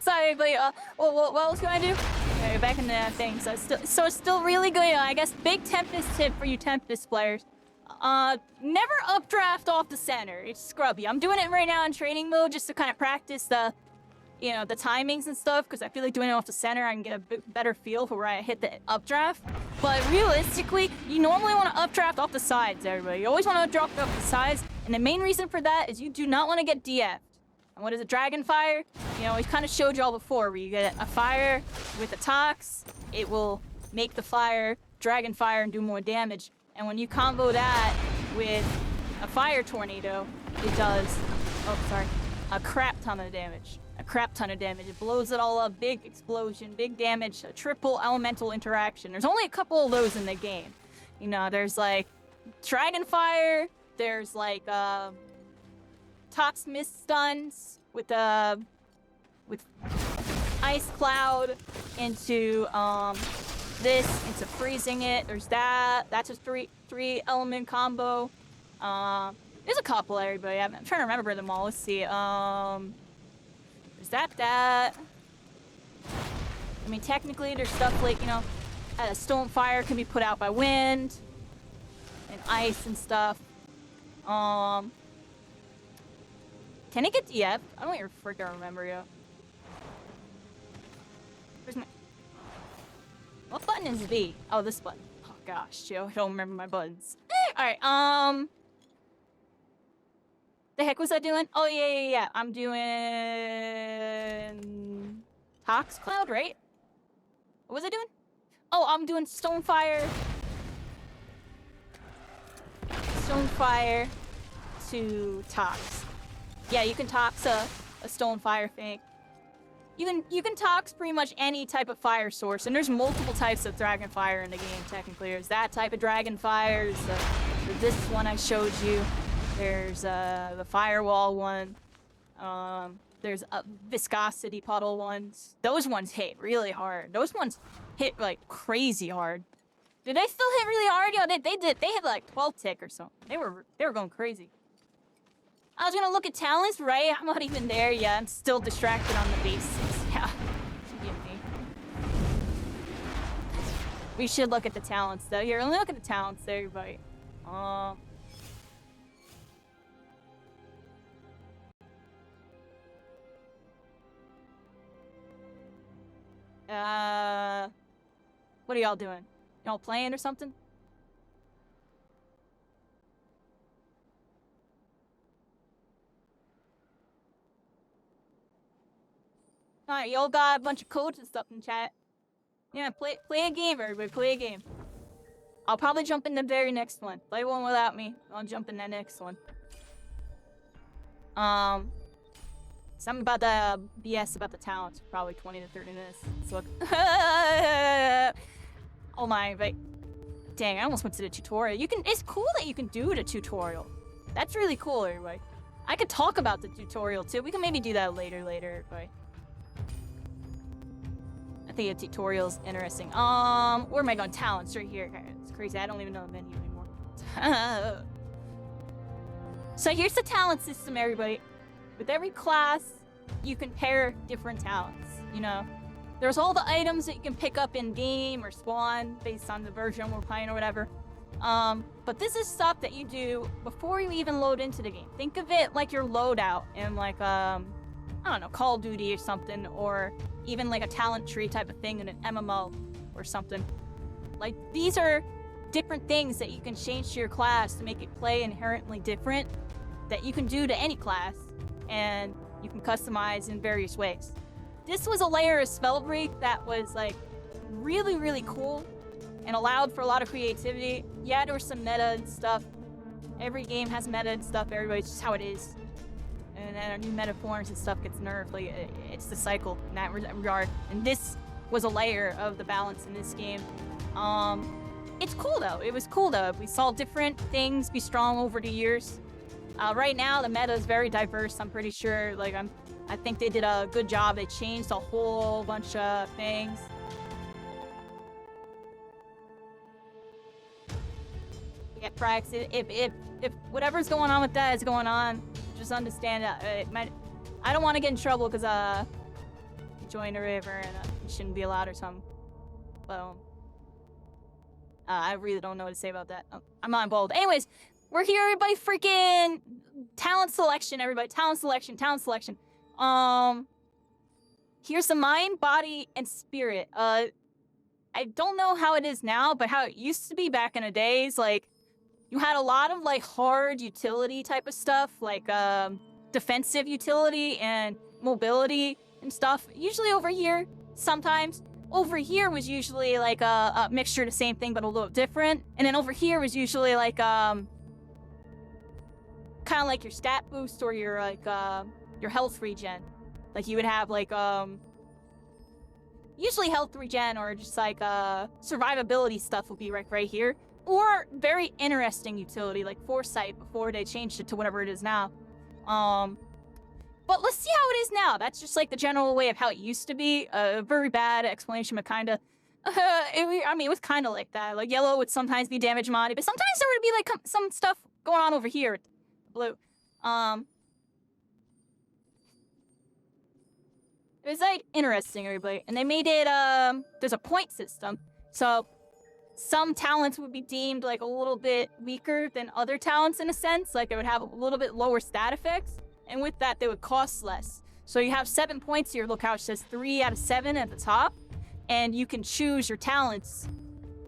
Sorry, everybody. What else can I do? Okay, back in the thing. So it's still really good. I guess big Tempest tip for you Tempest players. Never updraft off the center. It's scrubby. I'm doing it right now in training mode just to kind of practice the, you know, the timings and stuff, because I feel like doing it off the center, I can get a better feel for where I hit the updraft. But realistically, you normally want to updraft off the sides, everybody. You always want to updraft off the sides, and the main reason for that is you do not want to get DF'd. And what is a dragon fire? You know, we kind of showed y'all before, where you get a fire with a tox, it will make the fire dragon fire and do more damage. And when you combo that with a fire tornado, it does, a crap ton of damage. A crap ton of damage. It blows it all up. Big explosion, big damage, a triple elemental interaction. There's only a couple of those in the game. You know, there's like dragon fire, there's like tox mist stuns with ice cloud into into freezing it. There's that. That's a three element combo. There's a couple, everybody. I'm trying to remember them all. Let's see. There's that. I mean, technically, there's stuff like, you know, stone fire can be put out by wind and ice and stuff. Can it get DF? I don't even freaking remember yet. Where's my... What button is V? Oh, this button. Oh gosh, Joe, I don't remember my buttons. Alright, the heck was I doing? Oh, yeah. I'm doing... Tox Cloud, right? What was I doing? Oh, I'm doing Stonefire. Stonefire to Tox. Yeah, you can Tox a Stonefire thing. You can Tox pretty much any type of fire source, and there's multiple types of dragon fire in the game, technically. There's that type of dragon fire, there's this one I showed you. There's the firewall one. There's viscosity puddle ones. Those ones hit really hard. Those ones hit like crazy hard. Did they still hit really hard? Yo, they did. They hit like 12 tick or something. They were going crazy. I was gonna look at talents, right? I'm not even there yet. I'm still distracted on the basics. Yeah, forgive me. We should look at the talents though. Here, let me look at the talents there, everybody. What are y'all doing? Y'all playing or something? Alright, y'all got a bunch of codes and stuff in chat. Yeah, play a game, everybody. Play a game. I'll probably jump in the very next one. Play one without me. I'll jump in the next one. Something about the BS about the talents. Probably 20 to 30 minutes. Let's look. Oh my, but dang, I almost went to the tutorial. It's cool that you can do the tutorial. That's really cool, everybody. I could talk about the tutorial too. We can maybe do that later, everybody. I think a tutorial's interesting. Where am I going? Talents right here. It's crazy. I don't even know the menu anymore. So here's the talent system, everybody. With every class, you can pair different talents, you know? There's all the items that you can pick up in game or spawn based on the version we're playing or whatever. But this is stuff that you do before you even load into the game. Think of it like your loadout in like, I don't know, Call of Duty or something, or even like a talent tree type of thing in an MMO or something. Like, these are different things that you can change to your class to make it play inherently different that you can do to any class, and you can customize in various ways. This was a layer of Spellbreak that was like really, really cool and allowed for a lot of creativity. Yeah, there was some meta and stuff. Every game has meta and stuff, everybody's just how it is. And then our new meta forms and stuff gets nerfed. Like, it's the cycle in that regard. And this was a layer of the balance in this game. It's cool though. It was cool though. We saw different things be strong over the years. Right now, the meta is very diverse. I'm pretty sure. Like, I think they did a good job. They changed a whole bunch of things. Yeah, Frax. If whatever's going on with that is going on, just understand that I don't want to get in trouble because joined a river and it shouldn't be allowed or something. But I really don't know what to say about that. I'm not involved. Anyways, we're here, everybody. Freaking talent selection, everybody. Talent selection. Here's the mind, body, and spirit. I don't know how it is now, but how it used to be back in the days, like, you had a lot of, like, hard utility type of stuff, like, defensive utility and mobility and stuff. Usually over here, sometimes. Over here was usually, like, a mixture of the same thing, but a little different. And then over here was usually, like, kind of like your stat boost or your, like, your health regen. Like, you would have, like, usually health regen or just, like, survivability stuff would be right here. Or very interesting utility, like Foresight, before they changed it to whatever it is now. But let's see how it is now. That's just, like, the general way of how it used to be. A very bad explanation, but kind of... it was kind of like that. Like, yellow would sometimes be damage modded, but sometimes there would be, like, some stuff going on over here. Blue. It was, like, interesting, everybody. And they made it, there's a point system. So, some talents would be deemed, like, a little bit weaker than other talents in a sense. Like, they would have a little bit lower stat effects. And with that, they would cost less. So you have 7 points here. Look how it says 3 out of 7 at the top. And you can choose your talents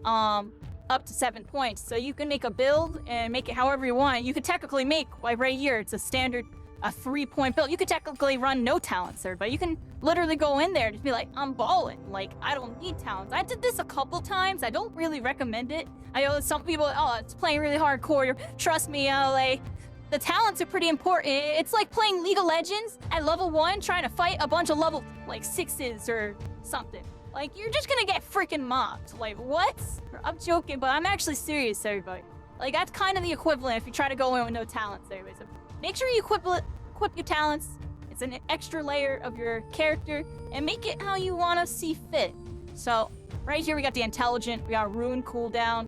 up to 7 points. So you can make a build and make it however you want. You could technically make, like right here, it's a standard, a 3-point build. You could technically run no talents there, but you can literally go in there and just be like, I'm balling. Like, I don't need talents. I did this a couple times. I don't really recommend it. I know some people, oh, it's playing really hardcore. Trust me, like, the talents are pretty important. It's like playing League of Legends at level 1, trying to fight a bunch of level, like, 6s or something. Like, you're just gonna get freaking mobbed. Like, what? I'm joking, but I'm actually serious, everybody. Like, that's kind of the equivalent if you try to go in with no talents, everybody. So make sure you equip your talents. It's an extra layer of your character, and make it how you want to see fit. So, right here we got the intelligent, we got rune cooldown.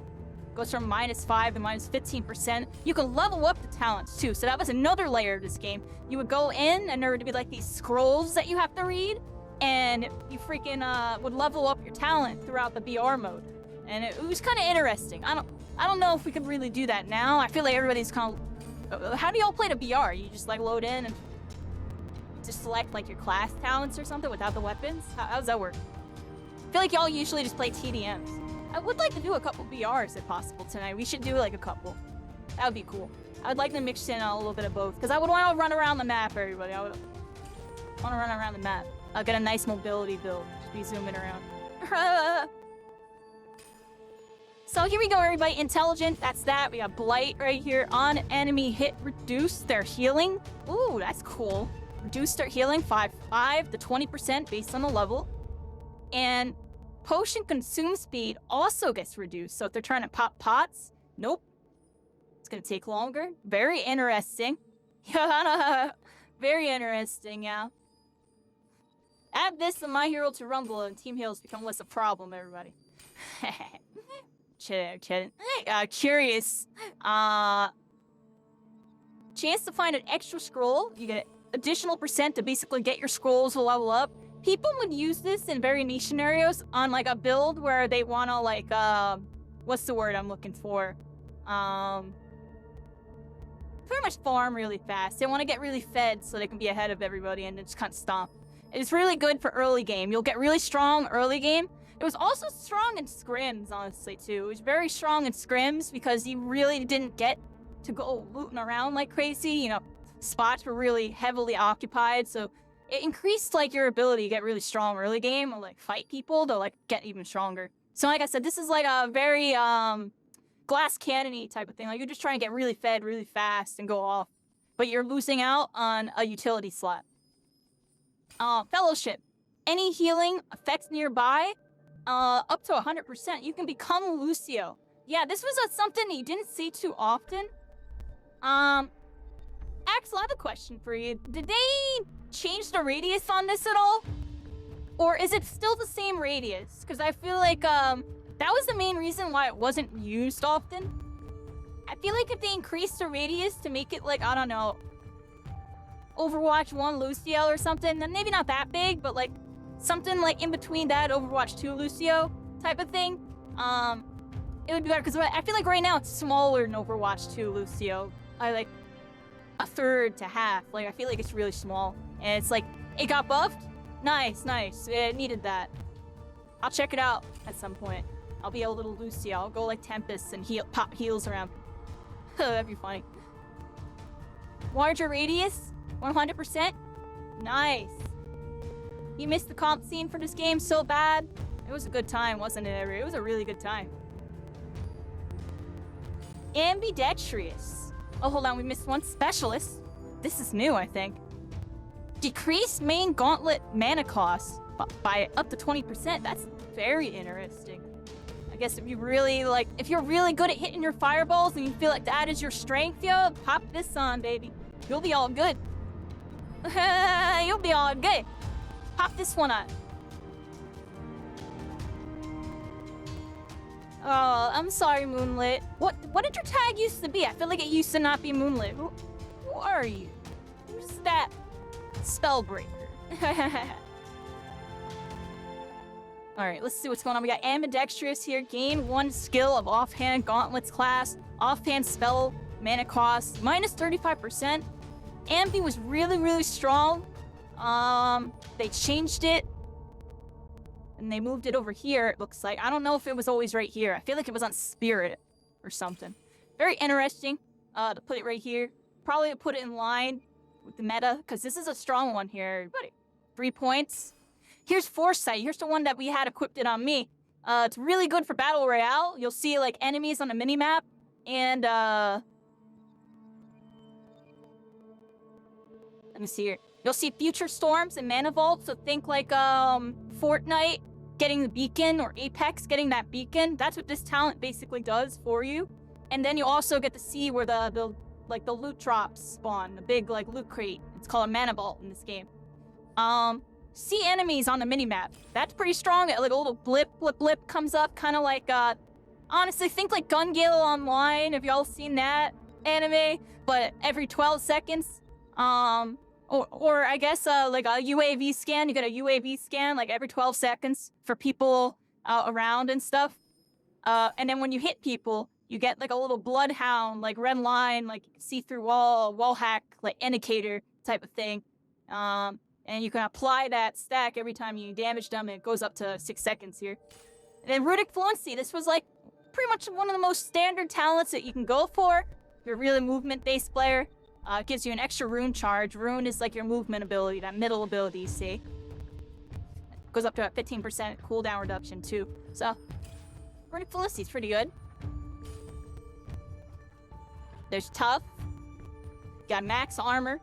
Goes from -5 to -15%. You can level up the talents too. So that was another layer of this game. You would go in and there would be like these scrolls that you have to read, and you freaking would level up your talent throughout the BR mode. And it was kind of interesting. I don't know if we could really do that now. I feel like everybody's kind of... How do y'all play the BR? You just like load in and just select like your class talents or something without the weapons? How does that work? I feel like y'all usually just play TDMs. I would like to do a couple BRs if possible tonight. We should do like a couple. That would be cool. I would like to mix in a little bit of both, because I would want to run around the map, everybody. I would want to run around the map. I'll get a nice mobility build. Just be zooming around. So here we go, everybody. Intelligent, that's that. We got Blight right here. On enemy hit, reduce their healing. Ooh, that's cool. Reduce their healing 5 to 20% based on the level. And potion consume speed also gets reduced. So if they're trying to pop pots, nope. It's gonna take longer. Very interesting. Very interesting, yeah. Add this and My Hero to Rumble and Team Heals become less a problem, everybody. Kidding. Curious. Chance to find an extra scroll. You get additional % to basically get your scrolls to level up. People would use this in very niche scenarios on like a build where they wanna like what's the word I'm looking for? Pretty much farm really fast. They want to get really fed so they can be ahead of everybody and just kind of stomp. It's really good for early game. You'll get really strong early game. It was also strong in scrims, honestly, too. It was very strong in scrims because you really didn't get to go looting around like crazy. You know, spots were really heavily occupied, so it increased like your ability to get really strong early game or like fight people to like get even stronger. So like I said, this is like a very glass cannon-y type of thing. Like you're just trying to get really fed really fast and go off, but you're losing out on a utility slot. Fellowship. Any healing effects nearby, up to 100%. You can become Lucio. Yeah, this was something that you didn't see too often. Axel, I have a question for you. Did they change the radius on this at all? Or is it still the same radius? Because I feel like, that was the main reason why it wasn't used often. I feel like if they increased the radius to make it like, I don't know, Overwatch 1 Lucio or something, then maybe not that big, but like something like in between that Overwatch 2 Lucio type of thing, it would be better, because I feel like right now it's smaller than Overwatch 2 Lucio. I like a third to half. Like I feel like it's really small, and it's like it got buffed. Nice. It needed that. I'll check it out at some point. I'll be a little Lucio. I'll go like Tempest and pop heals around. That'd be funny. Larger radius, 100%. Nice. You missed the comp scene for this game so bad. It was a good time, wasn't it? It was a really good time. Ambidextrous. Oh, hold on, we missed one. Specialist. This is new, I think. Decrease main gauntlet mana cost by up to 20%. That's very interesting. I guess if you're really good at hitting your fireballs and you feel like that is your strength, yo, pop this on, baby. You'll be all good. You'll be all good. Pop this one on. Oh, I'm sorry, Moonlit. What did your tag used to be? I feel like it used to not be Moonlit. Who are you? Who's that? Spellbreaker. Alright, let's see what's going on. We got Ambidextrous here. Gain 1 skill of offhand gauntlets class. Offhand spell mana cost. Minus 35%. Ambi was really strong. They changed it. And they moved it over here, it looks like. I don't know if it was always right here. I feel like it was on Spirit or something. Very interesting to put it right here. Probably put it in line with the meta, because this is a strong one here, everybody. 3 points. Here's Foresight. Here's the one that we had equipped it on me. It's really good for Battle Royale. You'll see, like, enemies on the minimap. And, let me see here. You'll see Future Storms and Mana Vault. So think, like, Fortnite getting the beacon, or Apex getting that beacon. That's what this talent basically does for you. And then you also get to see where the loot drops spawn. The big, like, loot crate. It's called a Mana Vault in this game. See enemies on the minimap. That's pretty strong. Like a little blip comes up, kind of like, honestly, think like Gun Gale Online, if y'all seen that anime, but every 12 seconds. Or I guess, like a UAV scan. You get a UAV scan, like, every 12 seconds for people around and stuff. And then when you hit people, you get, like, a little bloodhound, like, red line, like, see-through wall hack, like, indicator type of thing. And you can apply that stack every time you damage them, and it goes up to 6 seconds here. And then Runic Fluency. This was, like, pretty much one of the most standard talents that you can go for. If you're a really movement-based player. It gives you an extra rune charge. Rune is, like, your movement ability, that middle ability, you see. Goes up to a 15% cooldown reduction too. So, Runic Felicity's pretty good. There's Tough. Got max armor.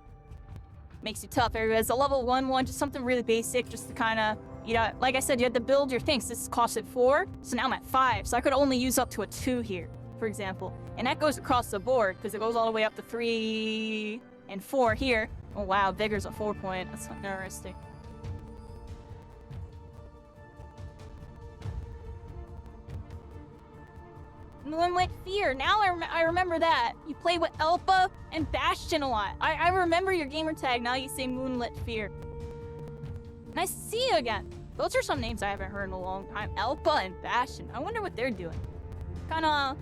Makes you tough. Everybody's a level 1, just something really basic, just to kind of, you know, like I said, you had to build your things. This costed 4, so now I'm at 5. So I could only use up to a 2 here, for example. And that goes across the board, because it goes all the way up to 3 and 4 here. Oh wow, Vigor's a 4 point. That's interesting. Moonlit Fear. Now I remember that. You play with Elpa and Bastion a lot. I remember your gamer tag. Now you say Moonlit Fear. Nice to see you again. Those are some names I haven't heard in a long time. Elpa and Bastion. I wonder what they're doing. Kinda,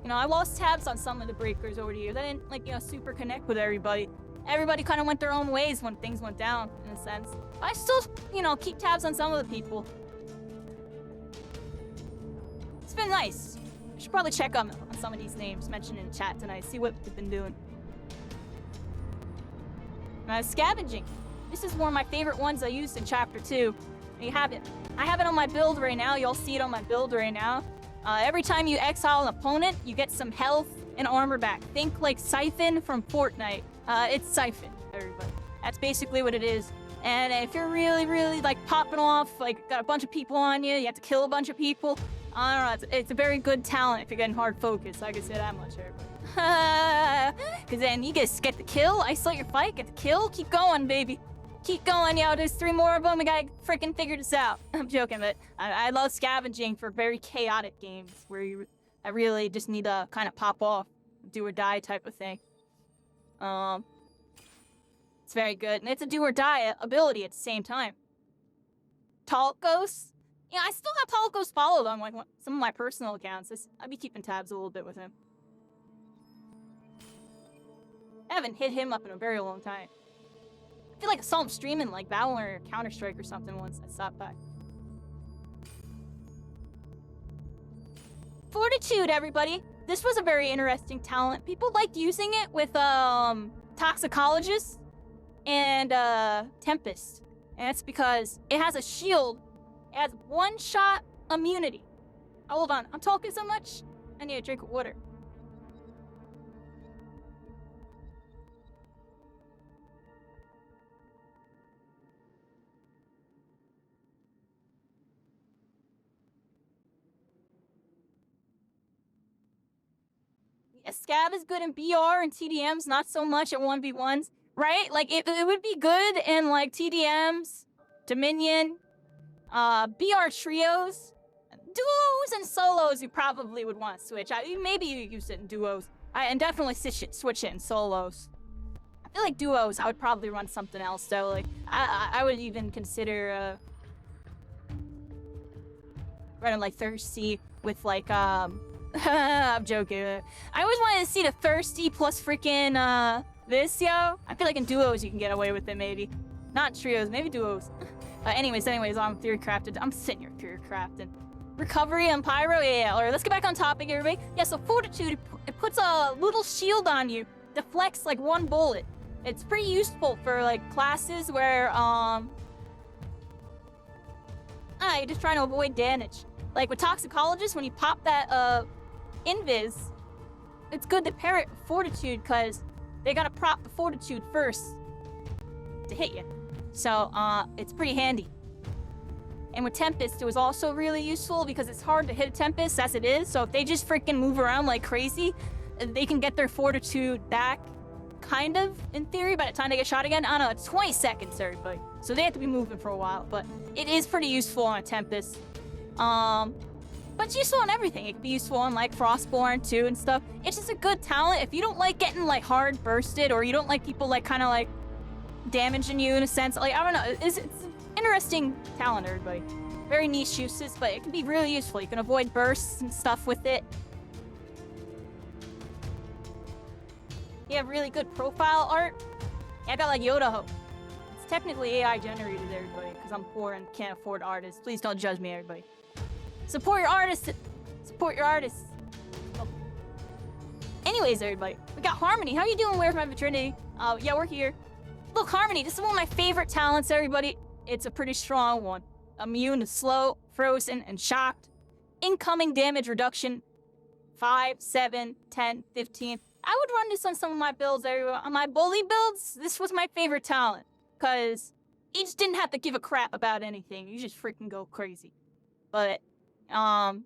you know, I lost tabs on some of the breakers over the years. I didn't, like, you know, super connect with everybody. Everybody kind of went their own ways when things went down, in a sense. I still, you know, keep tabs on some of the people. It's been nice. I should probably check on some of these names mentioned in chat tonight, see what they've been doing. Scavenging. This is one of my favorite ones I used in Chapter 2. You have it. I have it on my build right now. Y'all see it on my build right now. Every time you exile an opponent, you get some health and armor back. Think like Siphon from Fortnite. It's Siphon, everybody. That's basically what it is. And if you're really, really, like, popping off, like, got a bunch of people on you, you have to kill a bunch of people, I don't know, it's a very good talent if you're getting hard focus. I can say that much, everybody. Because then you get the kill, isolate your fight, get the kill, keep going, baby. Keep going, yo, there's 3 more of them, we gotta freaking figure this out. I'm joking, but I love scavenging for very chaotic games where I really just need to kind of pop off, do or die type of thing. It's very good, and it's a do or die ability at the same time. Talk Ghost. Yeah, I still have Talk Ghost followed on like some of my personal accounts. I'd be keeping tabs a little bit with him. I haven't hit him up in a very long time. I feel like I saw him streaming like Valorant or Counter-Strike or something once. I stopped by. Fortitude, everybody. This was a very interesting talent. People liked using it with Toxicologist and Tempest. And that's because it has a shield. It has one-shot immunity. Hold on, I'm talking so much. I need a drink of water. Yeah, Scav is good in BR and TDMs, not so much at 1v1s, right? Like, it would be good in, like, TDMs, Dominion, BR trios, duos and solos you probably would want to switch. Maybe you use it in duos. And definitely switch it in solos. I feel like duos, I would probably run something else though. Like, I would even consider, running like Thirsty with like, I'm joking. I always wanted to see the Thirsty plus freaking, this, yo. I feel like in duos you can get away with it maybe. Not trios, maybe duos. Anyways, I'm theory crafted. I'm sitting here theory crafting. Recovery and Pyro, yeah. Alright, let's get back on topic, everybody. Yeah, so Fortitude, it puts a little shield on you, deflects like 1 bullet. It's pretty useful for like classes where you're just trying to avoid damage. Like with Toxicologist, when you pop that invis, it's good to pair it with Fortitude because they gotta prop the Fortitude first to hit you. So, it's pretty handy. And with Tempest, it was also really useful because it's hard to hit a Tempest as it is, so if they just freaking move around like crazy, they can get their Fortitude back, kind of, in theory, by the time they get shot again. I don't know, it's 20 seconds, everybody. So they have to be moving for a while, but it is pretty useful on a Tempest. But it's useful on everything. It can be useful on, like, Frostborn, too, and stuff. It's just a good talent. If you don't like getting, like, hard bursted, or you don't like people, like, kind of, like, damaging you in a sense. Like, I don't know, it's an interesting talent, everybody. Very niche uses, but it can be really useful. You can avoid bursts and stuff with it. You have really good profile art. Yeah, I got like Yoda Ho. It's technically AI generated, everybody, because I'm poor and can't afford artists. Please don't judge me, everybody. Support your artists. Support your artists. Oh. Anyways, everybody, we got Harmony. How you doing, Where's My Virginity? Yeah, we're here. Look, Harmony, this is one of my favorite talents, everybody. It's a pretty strong one. immune to slow, frozen, and shocked. Incoming damage reduction 5, 7, 10, 15. I would run this on some of my builds. On my bully builds, this was my favorite talent. Because you just didn't have to give a crap about anything. You just freaking go crazy. But, and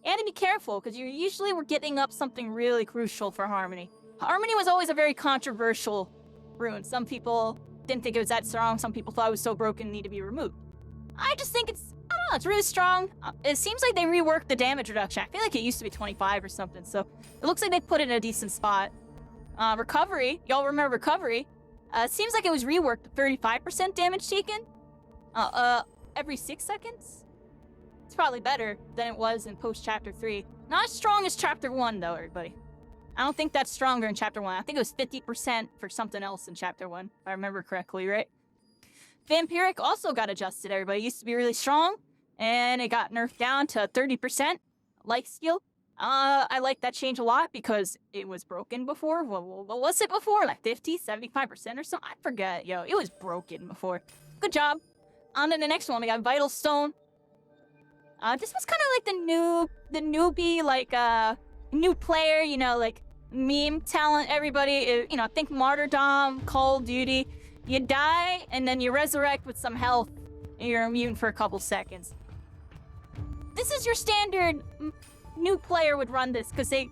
to be careful, because you usually were getting up something really crucial for Harmony. Harmony was always a very controversial rune. Some people didn't think it was that strong. Some people thought it was so broken it needed to be removed. I just think it's, I don't know, it's really strong. It seems like they reworked the damage reduction. I feel like it used to be 25 or something, so it looks like they put it in a decent spot. Recovery, y'all remember recovery? It seems like it was reworked to 35% damage taken. Every 6 seconds? It's probably better than it was in post-chapter 3. Not as strong as chapter 1, though, everybody. I don't think that's stronger in chapter 1. I think it was 50% for something else in chapter 1, if I remember correctly, right? Vampiric also got adjusted, everybody. It used to be really strong, and it got nerfed down to 30% life steal. I like that change a lot because it was broken before. What was it before? Like 50, 75% or something? I forget, yo. It was broken before. Good job. On to the next one. We got Vital Stone. This was kind of like the newbie, like, new player, you know, like, meme talent, everybody. You know, think Martyrdom, Call of Duty. You die, and then you resurrect with some health, and you're immune for a couple seconds. This is your standard new player would run this, because they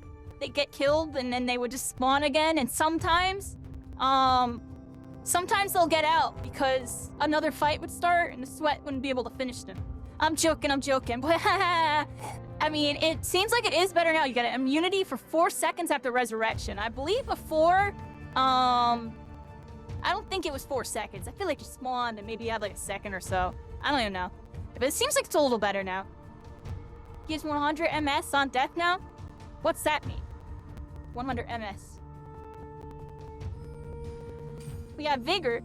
get killed, and then they would just spawn again, and sometimes they'll get out, because another fight would start, and the sweat wouldn't be able to finish them. I'm joking. I mean, it seems like it is better now. You get an immunity for 4 seconds after resurrection. I believe before, I don't think it was 4 seconds. I feel like you spawned and maybe you had like a second or so. I don't even know. But it seems like it's a little better now. Gives 100 MS on death now? What's that mean? 100 MS. We have Vigor.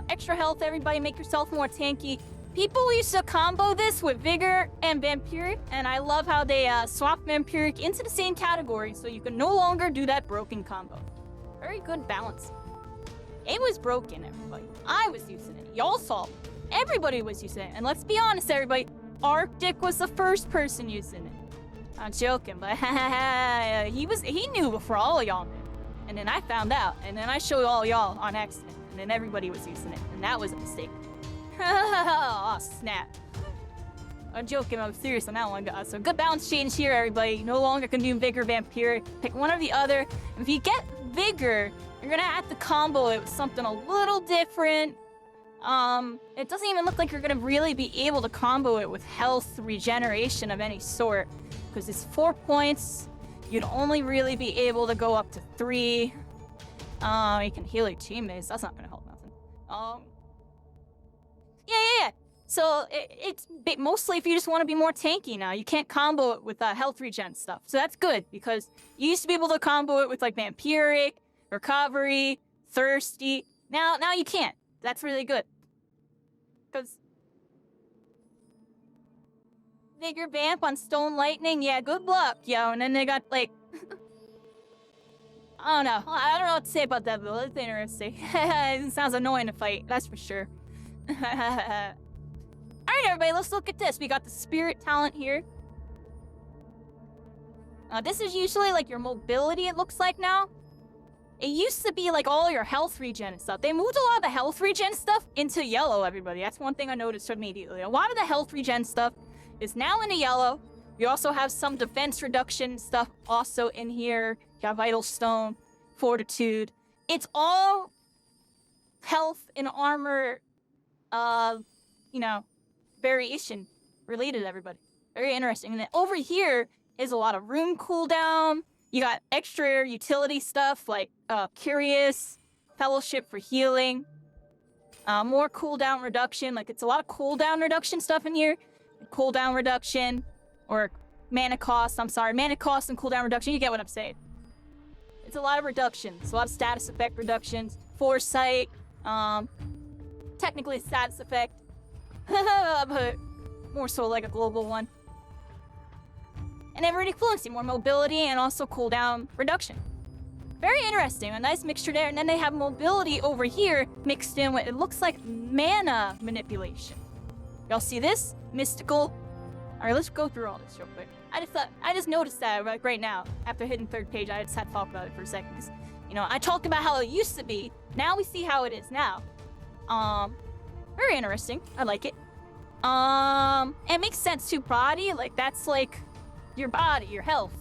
Extra health, everybody. Make yourself more tanky. People used to combo this with Vigor and Vampiric, and I love how they swapped Vampiric into the same category so you can no longer do that broken combo. Very good balance. It was broken, everybody. I was using it. Y'all saw it. Everybody was using it. And let's be honest, everybody. Arctic was the first person using it. I'm joking, but he knew before all of y'all knew. And then I found out. And then I showed all y'all on accident. And then everybody was using it. And that was a mistake. Oh, snap. I'm joking, I'm serious on that one, guys. So good balance change here, everybody. No longer can do Vigor, Vampiric. Pick one or the other. And if you get Vigor, you're gonna have to combo it with something a little different. It doesn't even look like you're gonna really be able to combo it with health regeneration of any sort. Because it's 4 points. You'd only really be able to go up to 3. You can heal your teammates. That's not gonna help nothing. Yeah. So it's mostly if you just want to be more tanky now. You can't combo it with health regen stuff. So that's good because you used to be able to combo it with like Vampiric, Recovery, Thirsty. Now you can't. That's really good. Because Vigor Vamp on Stone Lightning, yeah, good luck, yo. And then they got like I don't know what to say about that, but it's interesting. It sounds annoying to fight, that's for sure. Alright, everybody, let's look at this. We got the Spirit talent here. This is usually like your mobility, it looks like now. It used to be like all your health regen and stuff. They moved a lot of the health regen stuff into yellow, everybody. That's one thing I noticed immediately. A lot of the health regen stuff is now in the yellow. You also have some defense reduction stuff also in here. You have Vital Stone, Fortitude. It's all health and armor, variation related, everybody. Very interesting. And then over here is a lot of rune cooldown. You got extra utility stuff like Curious, Fellowship for healing, more cooldown reduction. Like it's a lot of cooldown reduction stuff in here. Cooldown reduction, or mana cost. I'm sorry, mana cost and cooldown reduction. You get what I'm saying. It's a lot of reductions. A lot of status effect reductions. Foresight. Technically a status effect. But more so like a global one. And everyday fluency, more mobility, and also cooldown reduction. Very interesting, a nice mixture there. And then they have mobility over here mixed in with, it looks like mana manipulation. Y'all see this? Mystical. All right, let's go through all this real quick. I just noticed that like right now. After hitting third page, I just had to talk about it for a second. 'Cause, you know, I talked about how it used to be. Now we see how it is now. Very interesting. I like it. It makes sense too. Body, like that's like your body, your health.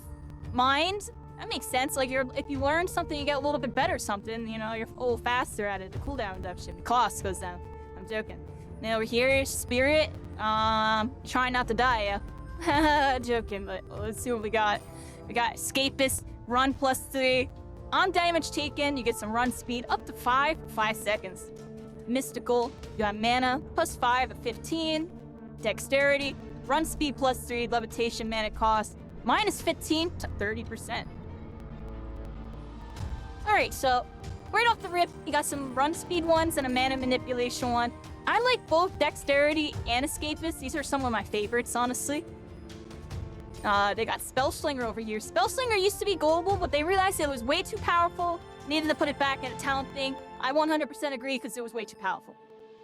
Mind, that makes sense. Like if you learn something, you get a little bit better or something. You know, you're a little faster at it. The cooldown reduction, the cost goes down. I'm joking. Then over here, spirit. Trying not to die. Yeah. Joking, but let's see what we got. We got escapist, run +3. On damage taken, you get some run speed up to 5 for 5 seconds. Mystical, you got mana +5 at 15. Dexterity, run speed +3, levitation mana cost -15 to 30%. Alright, so right off the rip, you got some run speed ones and a mana manipulation one. I like both dexterity and escapist. These are some of my favorites, honestly. They got Spellslinger over here. Spellslinger used to be global, but they realized it was way too powerful. Needed to put it back in a talent thing. I 100% agree because it was way too powerful.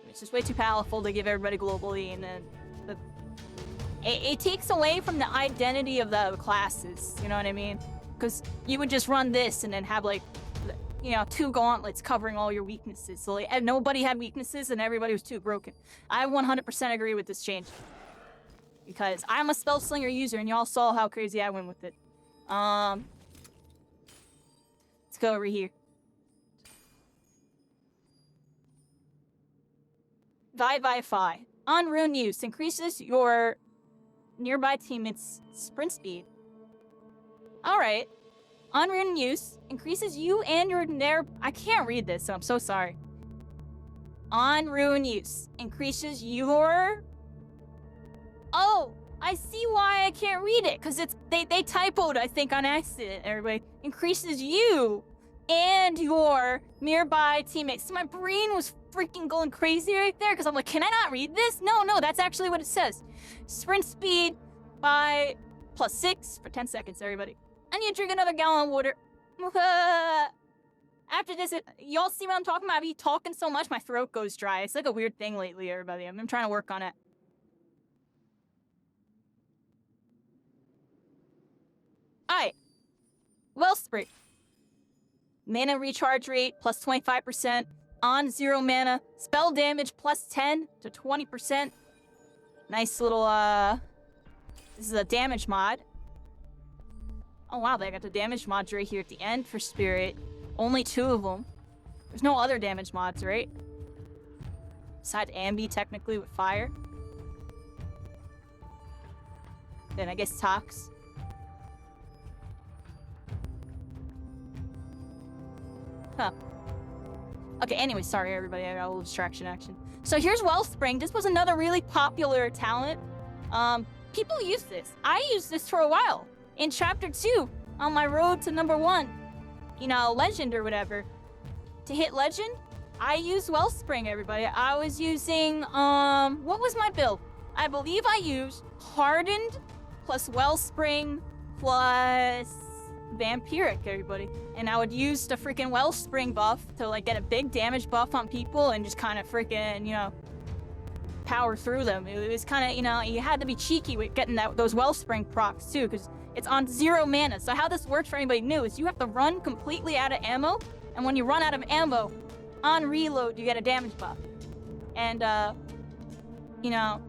It's just way too powerful to give everybody globally, and then it takes away from the identity of the classes. You know what I mean? Because you would just run this and then have like, you know, 2 gauntlets covering all your weaknesses. So like, nobody had weaknesses and everybody was too broken. I 100% agree with this change. Because I'm a Spellslinger user and y'all saw how crazy I went with it. Let's go over here. Vivify. On rune use, increases your nearby teammates' sprint speed. Alright. On rune use, increases you and your I can't read this, so I'm so sorry. On rune use, increases your... Oh, I see why I can't read it, because it's they typoed, I think, on accident, everybody. Increases you and your nearby teammates. So my brain was freaking going crazy right there, because I'm like, can I not read this? No, that's actually what it says. Sprint speed by +6 for 10 seconds, everybody. I need to drink another gallon of water. After this, y'all see what I'm talking about? I be talking so much, my throat goes dry. It's like a weird thing lately, everybody. I'm trying to work on it. Alright. Wellspring. Mana recharge rate +25%. On 0 mana. Spell damage +10 to 20%. Nice little, this is a damage mod. Oh wow, they got the damage mods right here at the end for Spirit. Only 2 of them. There's no other damage mods, right? Besides Ambi, technically, with fire. Then I guess Tox. Huh. Okay, anyway, sorry everybody, I got a little distraction action. So here's Wellspring. This was another really popular talent. People use this. I used this for a while. In Chapter 2, on my road to number 1. You know, Legend or whatever. To hit Legend, I used Wellspring, everybody. I was using, what was my build? I believe I used Hardened plus Wellspring plus Vampiric, everybody. And I would use the freaking Wellspring buff to, like, get a big damage buff on people and just kind of freaking, you know, power through them. It was kind of, you know, you had to be cheeky with getting those Wellspring procs, too, because it's on 0 mana. So how this works for anybody new is you have to run completely out of ammo, and when you run out of ammo, on reload, you get a damage buff. And, you know,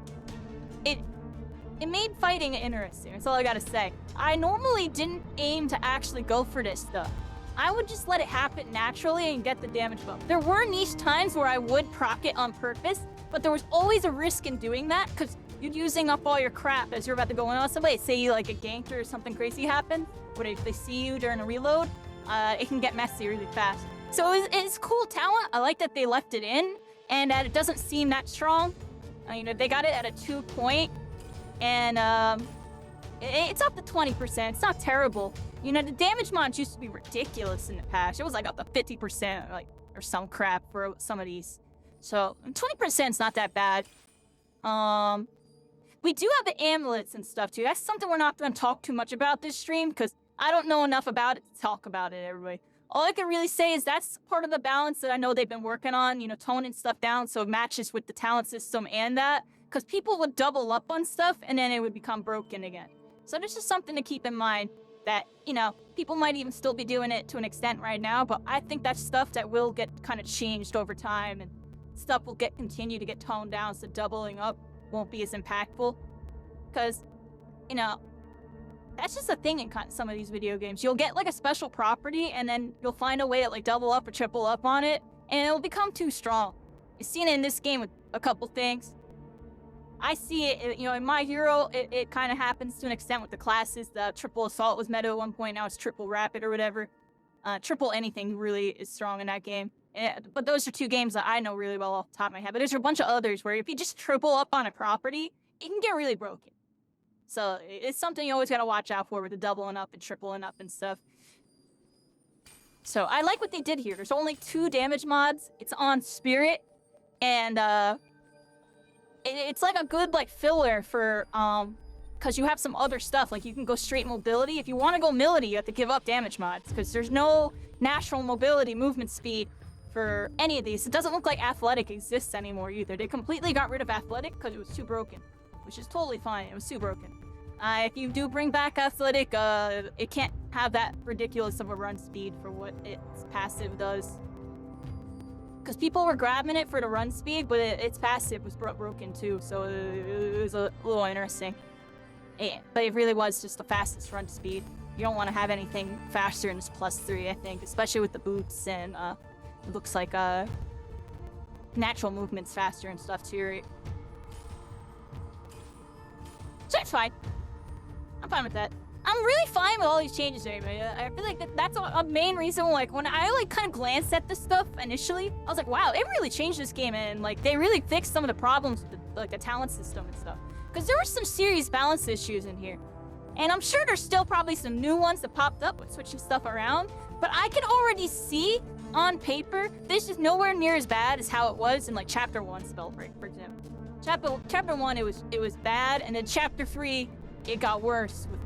it made fighting interesting. That's all I gotta say. I normally didn't aim to actually go for this stuff. I would just let it happen naturally and get the damage buff. There were niche times where I would proc it on purpose, but there was always a risk in doing that, because you're using up all your crap as you're about to go in on somebody. Say you like a ganked or something crazy happens, where if they see you during a reload, it can get messy really fast. So it's cool talent. I like that they left it in, and that it doesn't seem that strong. You know, they got it at a 2 point, and it's up to 20%. It's not terrible. You know, the damage mods used to be ridiculous in the past. It was like up to 50%, like, or some crap for some of these. So 20% is not that bad. We do have the amulets and stuff too. That's something we're not going to talk too much about this stream, because I don't know enough about it to talk about it, everybody. All I can really say is that's part of the balance that I know they've been working on, you know, toning stuff down so it matches with the talent system and that. Because people would double up on stuff and then it would become broken again. So this is something to keep in mind that, you know, people might even still be doing it to an extent right now, but I think that's stuff that will get kind of changed over time and stuff will continue to get toned down so doubling up won't be as impactful. Because, you know, that's just a thing in some of these video games. You'll get like a special property and then you'll find a way to like double up or triple up on it and it'll become too strong. You've seen it in this game with a couple things. I see it, you know, in My Hero, it kind of happens to an extent with the classes. The triple assault was meta at one point, now it's triple rapid or whatever. Triple anything really is strong in that game. But those are two games that I know really well off the top of my head. But there's a bunch of others where if you just triple up on a property, it can get really broken. So it's something you always gotta watch out for with the doubling up and tripling up and stuff. So I like what they did here. There's only 2 damage mods. It's on Spirit, and it's like a good like filler for because you have some other stuff. Like you can go straight mobility. If you want to go mility, you have to give up damage mods because there's no natural mobility movement speed for any of these. It doesn't look like athletic exists anymore either. They completely got rid of athletic because it was too broken, which is totally fine. It was too broken. If you do bring back athletic, it can't have that ridiculous of a run speed for what its passive does. Because people were grabbing it for the run speed, but its passive was broken too, so it was a little interesting. But it really was just the fastest run speed. You don't want to have anything faster than this +3, I think, especially with the boots, and it looks like natural movement's faster and stuff too, right? So it's fine. I'm fine with that. I'm really fine with all these changes anyway. I feel like that's a main reason, like, when I, like, kind of glanced at this stuff initially, I was like, wow, they really changed this game, and, like, they really fixed some of the problems with, the talent system and stuff. Because there were some serious balance issues in here. And I'm sure there's still probably some new ones that popped up with switching stuff around, but I can already see, on paper, this is nowhere near as bad as how it was in, like, Chapter 1 Spellbreak, for example. Chapter 1, it was bad, and then Chapter 3, it got worse with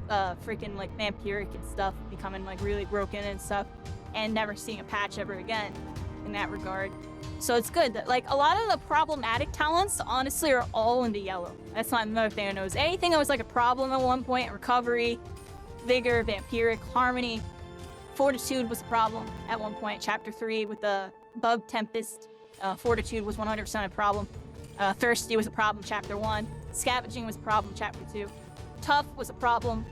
freaking like vampiric and stuff becoming like really broken and stuff, and never seeing a patch ever again in that regard. So it's good that like a lot of the problematic talents honestly are all in the yellow. That's not another thing I know is anything that was like a problem at one point: recovery, vigor, vampiric, harmony, fortitude was a problem at one point. Chapter 3 with the bug tempest, fortitude was 100% a problem. Thirsty was a problem. Chapter 1. Scavenging was a problem. Chapter 2. Tough was a problem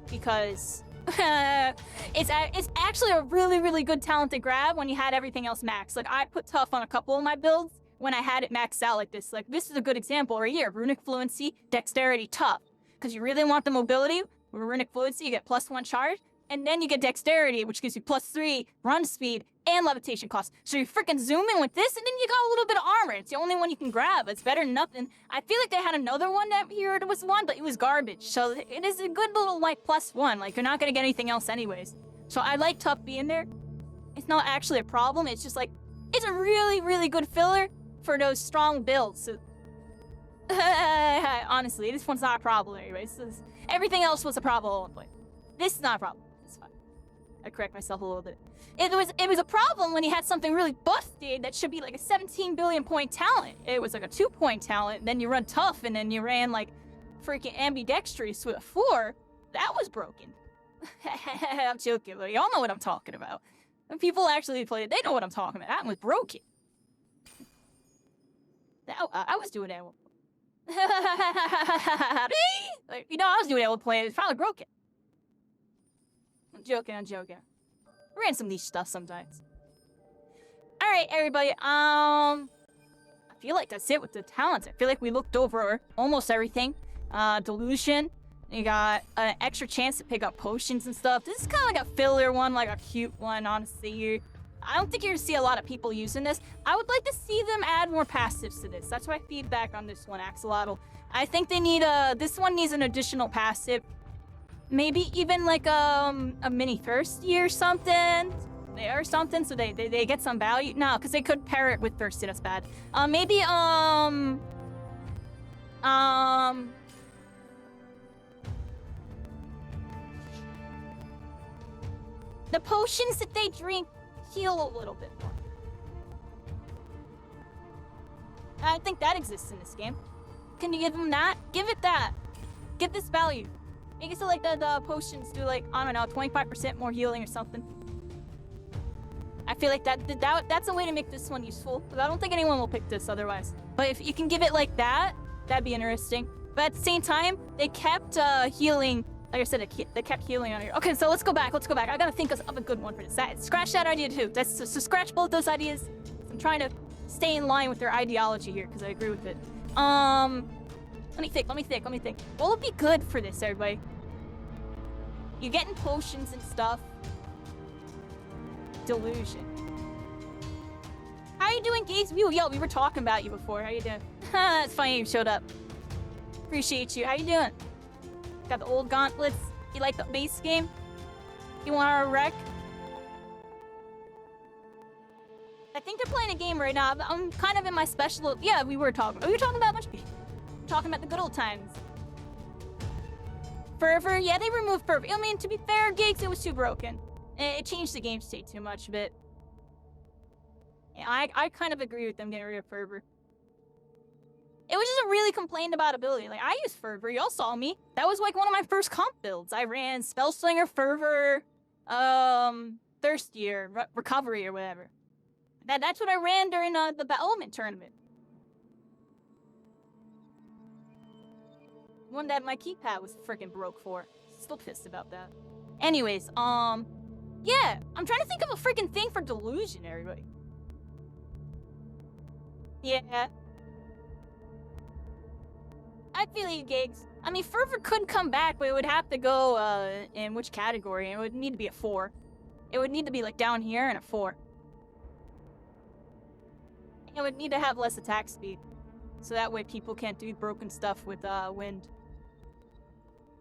because it's actually a really, really good talent to grab when you had everything else maxed. Like, I put tough on a couple of my builds when I had it maxed out like this. Like, this is a good example right here. Runic fluency, dexterity, tough. Because you really want the mobility. With runic fluency, you get +1 charge. And then you get dexterity, which gives you +3 run speed and levitation cost. So you freaking zoom in with this, and then you got a little bit of armor. It's the only one you can grab. It's better than nothing. I feel like they had another one that here was one, but it was garbage. So it is a good little, like, +1. Like, you're not gonna get anything else anyways. So I like tough being there. It's not actually a problem. It's just, like, it's a really, really good filler for those strong builds. So, honestly, this one's not a problem anyways. Everything else was a problem at one point. This is not a problem. It's fine. I correct myself a little bit. It was a problem when you had something really busted that should be like a 17 billion point talent. It was like a 2-point talent, then you run tough, and then you ran like freaking ambidextrous with a 4. That was broken. I'm joking, but y'all know what I'm talking about. When people actually play it, they know what I'm talking about. That one was broken. I was doing that one. Like, you know, I was doing that one playing. It's probably broken. I'm joking. Ran some niche stuff sometimes. Alright, everybody, I feel like that's it with the talents. I feel like we looked over almost everything. Delusion. You got an extra chance to pick up potions and stuff. This is kind of like a filler one, like a cute one, honestly. I don't think you're gonna see a lot of people using this. I would like to see them add more passives to this. That's my feedback on this one, Axolotl. I think they need this one needs an additional passive. Maybe even like a mini thirsty or something. So they get some value. No, because they could pair it with thirsty, that's bad. Maybe the potions that they drink heal a little bit more. I think that exists in this game. Can you give them that? Give it that. Give this value. Make it so like the potions do like, I don't know, 25% more healing or something. I feel like that's a way to make this one useful. Because I don't think anyone will pick this otherwise. But if you can give it like that, that'd be interesting. But at the same time, they kept healing. Like I said, they kept healing on here. Okay, so let's go back. Let's go back. I gotta think of a good one for this. Scratch that idea too. So scratch both those ideas. I'm trying to stay in line with their ideology here because I agree with it. Let me think. What would be good for this, everybody? You're getting potions and stuff. Delusion. How you doing, Gaze? Yo, we were talking about you before. How you doing? It's funny you showed up. Appreciate you. How you doing? Got the old gauntlets. You like the base game? You want our wreck? I think they're playing a game right now. I'm kind of in my special... Yeah, we were talking about a bunch of people. Talking about the good old times. Fervor? Yeah, they removed Fervor. I mean, to be fair, Gigs, it was too broken. It changed the game state too much, but... Yeah, I kind of agree with them getting rid of Fervor. It was just a really complained about ability. Like, I used Fervor. Y'all saw me. That was like one of my first comp builds. I ran Spellslinger, Fervor, Thirsty, or Recovery, or whatever. That's what I ran during the Element tournament. One that my keypad was freaking broke for. Still pissed about that. Anyways, yeah. I'm trying to think of a freaking thing for Delusion, everybody. Yeah. I feel you, Gigs. I mean, Fervor could come back, but it would have to go, in which category? It would need to be a 4. It would need to be, like, down here and a 4. It would need to have less attack speed. So that way people can't do broken stuff with, wind.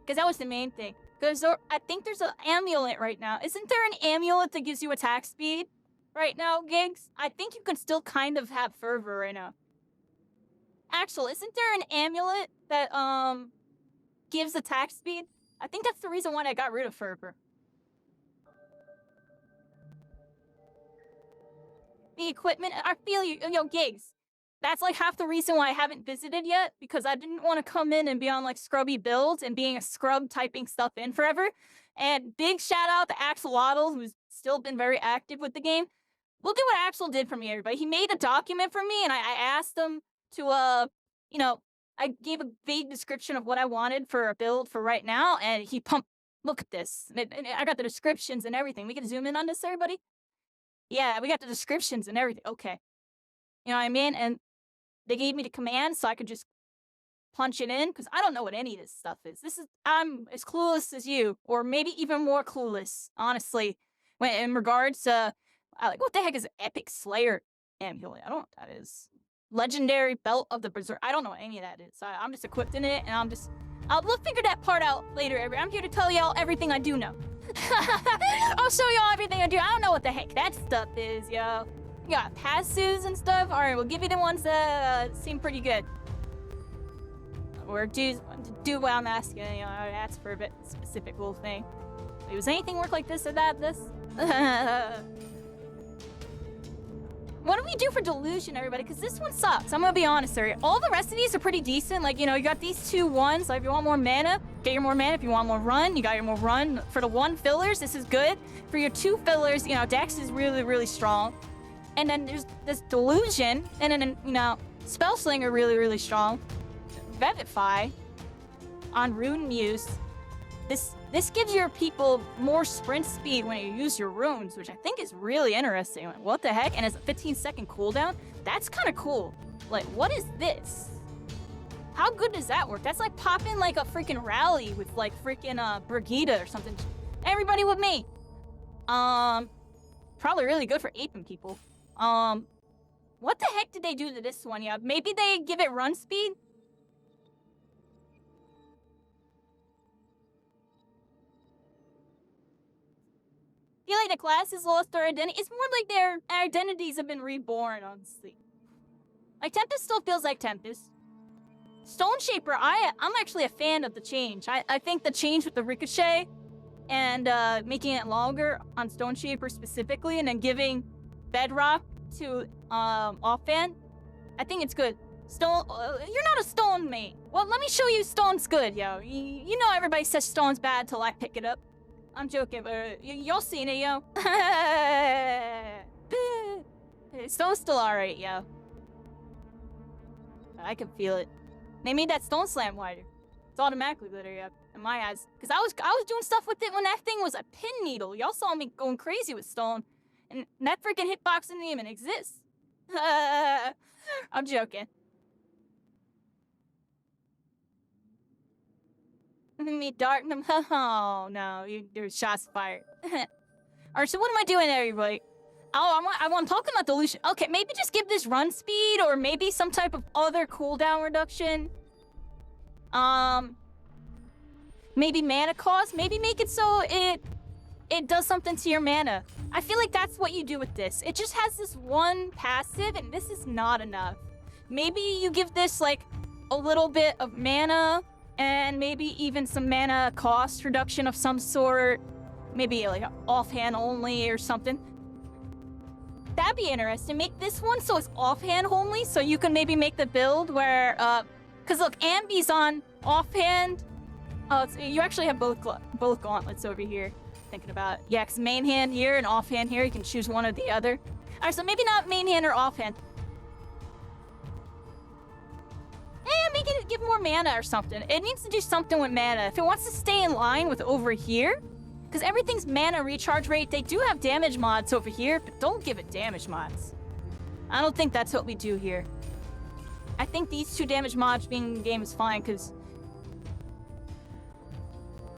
Because that was the main thing. Because I think there's an amulet right now. Isn't there an amulet that gives you attack speed right now, Gigs? I think you can still kind of have Fervor right now. Axel, isn't there an amulet that, gives attack speed? I think that's the reason why I got rid of Fervor. The equipment, I feel you, yo, Gigs. That's like half the reason why I haven't visited yet, because I didn't want to come in and be on like scrubby builds and being a scrub typing stuff in forever. And big shout out to Axolotl, who's still been very active with the game. Look at what Axel did for me, everybody. He made a document for me, and I asked him to, you know, I gave a vague description of what I wanted for a build for right now, and he pumped, look at this. I got the descriptions and everything. We can zoom in on this, everybody? Yeah, we got the descriptions and everything. Okay. You know what I mean? And they gave me the command so I could just punch it in, because I don't know what any of this stuff is. I'm as clueless as you, or maybe even more clueless, honestly, when in regards to, like, what the heck is Epic Slayer amulet? I don't know what that is. Legendary Belt of the Berserk. I don't know what any of that is. I'm just equipped in it, and we'll figure that part out later. I'm here to tell y'all everything I do know. I'll show y'all everything I do. I don't know what the heck that stuff is, yo. You got passives and stuff? Alright, we'll give you the ones that seem pretty good. Or do what I'm asking, you know, I asked for a bit specific little thing. Wait, was anything work like this or that? This? What do we do for Delusion, everybody? Because this one sucks. I'm gonna be honest here. All the rest of these are pretty decent. Like, you know, you got these 2 ones. Like, if you want more mana, get your more mana. If you want more run, you got your more run. For the 1 fillers, this is good. For your 2 fillers, you know, Dex is really, really strong. And then there's this Delusion, and then, you know, Spellslinger really, really strong. Vivify on Rune Muse. This gives your people more sprint speed when you use your runes, which I think is really interesting. Like, what the heck? And it's a 15-second cooldown? That's kind of cool. Like, what is this? How good does that work? That's like popping like a freaking rally with like freaking Brigida or something. Everybody with me. Probably really good for aping people. What the heck did they do to this one? Yeah, maybe they give it run speed? I feel like the classes lost their identity. It's more like their identities have been reborn, honestly. Like, Tempest still feels like Tempest. Stone Shaper, I'm actually a fan of the change. I think the change with the Ricochet and making it longer on Stone Shaper specifically, and then giving Bedrock to Offhand, I think it's good. Stone, you're not a stone mate. Well, let me show you stone's good, yo. You know everybody says stone's bad till I pick it up. I'm joking, but y'all seen it, yo. Stone's still alright, yo. I can feel it. They made that stone slam wider. It's automatically better, yeah, in my eyes. Cause I was doing stuff with it when that thing was a pin needle. Y'all saw me going crazy with stone, and that freaking hitbox didn't even exist. I'm joking. Me dark. Oh no, there's shots fired. Alright, so what am I doing, everybody? Oh, I want to talk about dilution. Okay, maybe just give this run speed, or maybe some type of other cooldown reduction. Maybe mana cost. Maybe make it so it does something to your mana. I feel like that's what you do with this. It just has this one passive, and this is not enough. Maybe you give this like a little bit of mana, and maybe even some mana cost reduction of some sort. Maybe like offhand only or something. That'd be interesting. Make this one so it's offhand only, so you can maybe make the build where, cause look, Ambi's on offhand. You actually have both gauntlets over here. Thinking about it. Yeah, cause main hand here and offhand here, you can choose one or the other. Alright, so maybe not main hand or offhand. Make it give more mana or something. It needs to do something with mana. If it wants to stay in line with over here, because everything's mana recharge rate, they do have damage mods over here, but don't give it damage mods. I don't think that's what we do here. I think these two damage mods being in the game is fine, because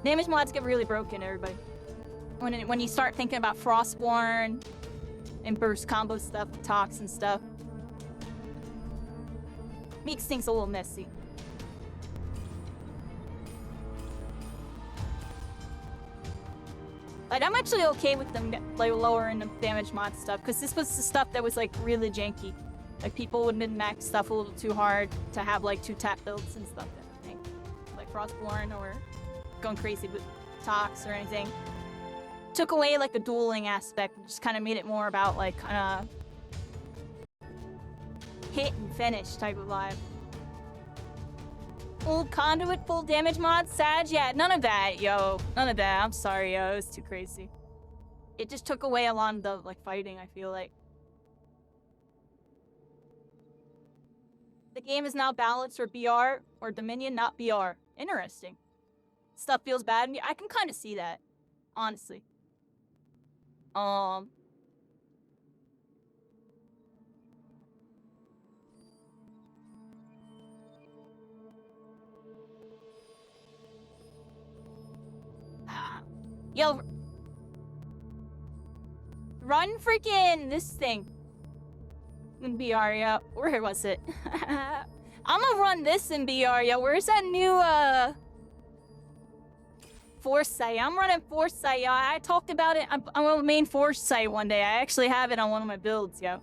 damage mods get really broken, everybody. When you start thinking about Frostborn and burst combo stuff, Tox and stuff. Makes things a little messy. Like, I'm actually okay with them like lowering the damage mod stuff, because this was the stuff that was like really janky. Like people would min-max stuff a little too hard to have like 2-tap builds and stuff. I think, like Frostborn or going crazy with Tox or anything. Took away like the dueling aspect, and just kind of made it more about like kind of hit and finish type of vibe. Old conduit full damage mod, Sag? Yeah, none of that, yo. None of that. I'm sorry, yo. It was too crazy. It just took away a lot of the like fighting, I feel like. The game is now balanced for BR or Dominion, not BR. Interesting. Stuff feels bad. I can kind of see that, honestly. Yo, run freaking this thing in BR, yeah. Where was it? I'm gonna run this in BR, yeah. Where's that new Foresight? I'm running Foresight, yo. I talked about it. I'm gonna main Foresight one day. I actually have it on one of my builds, yo.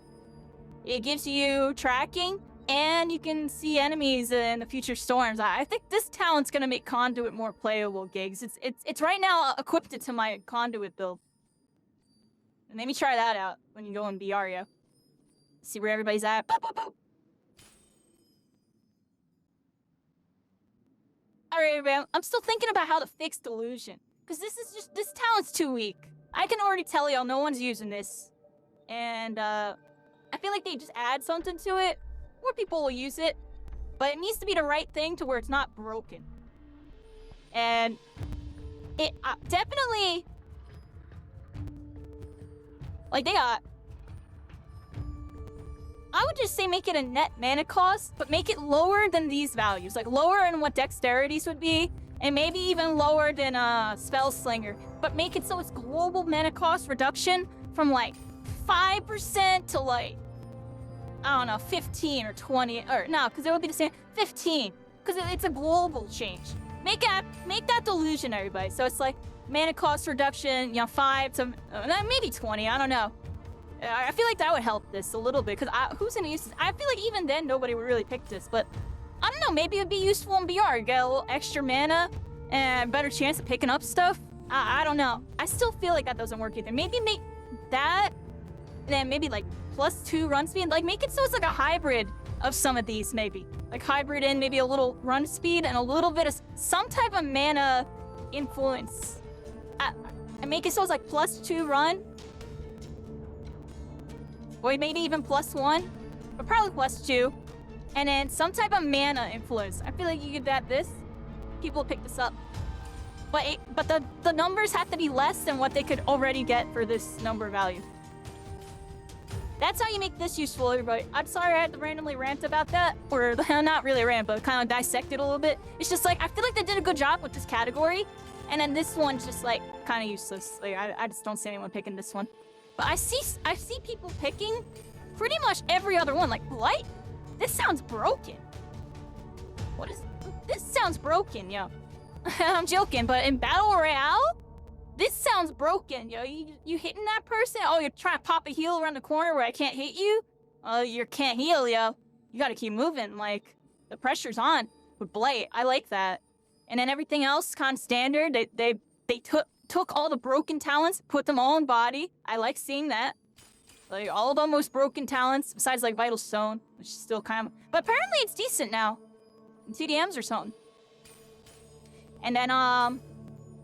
It gives you tracking, and you can see enemies in the future storms. I think this talent's gonna make Conduit more playable, Gigs. It's right now equipped it to my Conduit build. And maybe try that out when you go in BR, yo. See where everybody's at. Boop, boop, boop. Alright, man. I'm still thinking about how to fix Delusion. Because this talent's too weak. I can already tell y'all no one's using this. And, I feel like they just add something to it. More people will use it. But it needs to be the right thing to where it's not broken. And it definitely... Like, they got... I would just say make it a net mana cost, but make it lower than these values. Like, lower than what Dexterities would be, and maybe even lower than Spell Slinger. But make it so it's global mana cost reduction from, like, 5% to, like, I don't know, 15 or 20, or no, because it would be the same, 15, because it's a global change. Make that Delusion, everybody. So it's like mana cost reduction, you know, 5 to maybe 20. I don't know. I feel like that would help this a little bit, because who's gonna use this? I feel like even then nobody would really pick this, but I don't know. Maybe it'd be useful in BR. You get a little extra mana and better chance of picking up stuff I don't know. I still feel like that doesn't work either. Maybe make that, and then maybe like +2 run speed. Like make it so it's like a hybrid of some of these, maybe. Like hybrid in maybe a little run speed and a little bit of some type of mana influence. And make it so it's like +2 run. Or maybe even +1. But probably +2. And then some type of mana influence. I feel like you could add this. People will pick this up. But the numbers have to be less than what they could already get for this number value. That's how you make this useful, everybody. I'm sorry I had to randomly rant about that. Or not really rant, but kind of dissect it a little bit. It's just like, I feel like they did a good job with this category. And then this one's just like kind of useless. Like I just don't see anyone picking this one. But I see people picking pretty much every other one. Like Blight? This sounds broken. What is... This sounds broken, yo. I'm joking, but in Battle Royale? This sounds broken, yo. You hitting that person? Oh, you're trying to pop a heal around the corner where I can't hit you? Oh, you can't heal, yo. You gotta keep moving, like, the pressure's on with Blight. I like that. And then everything else, kind of standard. They took all the broken talents, put them all in body. I like seeing that. Like, all the most broken talents, besides, like, Vital Stone, which is still kind of... But apparently it's decent now. In TDMs or something. And then,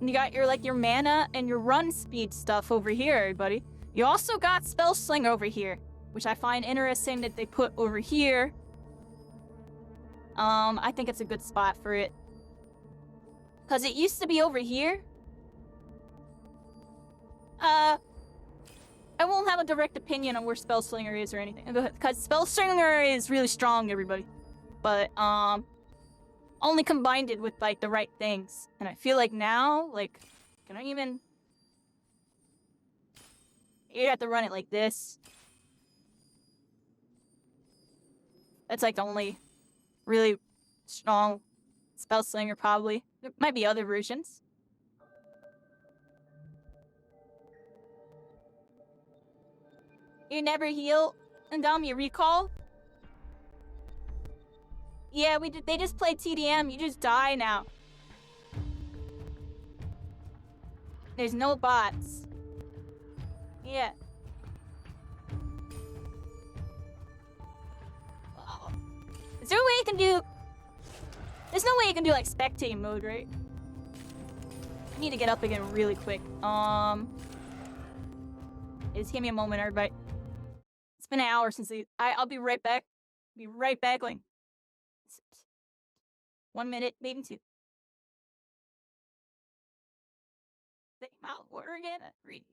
you got your mana and your run speed stuff over here, everybody. You also got Spell Sling over here, which I find interesting that they put over here. I think it's a good spot for it. Because it used to be over here. I won't have a direct opinion on where Spell Slinger is or anything. Because Spell Slinger is really strong, everybody. But, only combined it with, like, the right things. And I feel like now, like, can I even... You have to run it like this. That's, like, the only really strong Spell Slinger, probably. There might be other versions. You never heal and you recall? Yeah, they just played TDM. You just die now. There's no bots. Yeah. Oh. Is there a way you can do... There's no way you can do, like, spectate mode, right? I need to get up again really quick. Just give me a moment, everybody. It's been an hour since I'll be right back. Be right back, like... 1 minute, maybe 2. Think about water again? Read.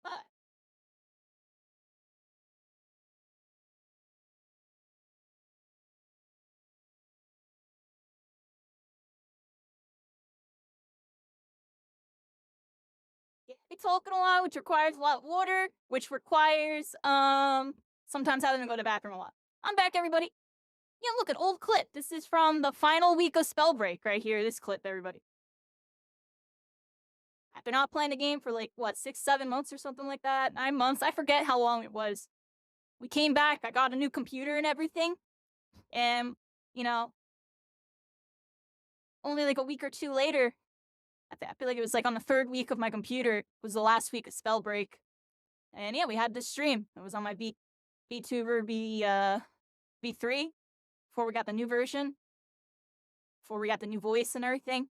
But... It's talking a lot, which requires a lot of water, which requires, sometimes having to go to the bathroom a lot. I'm back, everybody. Yeah, look, an old clip. This is from the final week of Spellbreak right here, this clip, everybody. After not playing the game for, like, what, 6, 7 months or something like that? 9 months? I forget how long it was. We came back, I got a new computer and everything. And, you know, only like a week or 2 later, I feel like it was like on the 3rd week of my computer, was the last week of Spellbreak. And yeah, we had this stream. It was on my VTuber V3 before we got the new version, before we got the new voice and everything.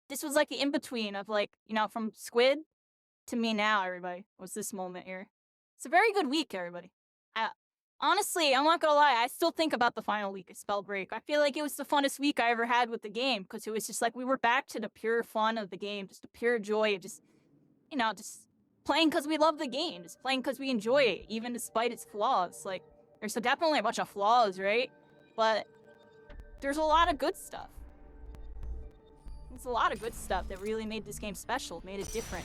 This was like the in-between of like, you know, from Squid to me now, everybody, was this moment here. It's a very good week, everybody. Honestly, I'm not gonna lie, I still think about the final week of Spellbreak. I feel like it was the funnest week I ever had with the game, because it was just like, we were back to the pure fun of the game, just the pure joy of just, you know, just playing because we love the game, just playing because we enjoy it, even despite its flaws. Like, there's definitely a bunch of flaws, right? But there's a lot of good stuff. There's a lot of good stuff that really made this game special, made it different.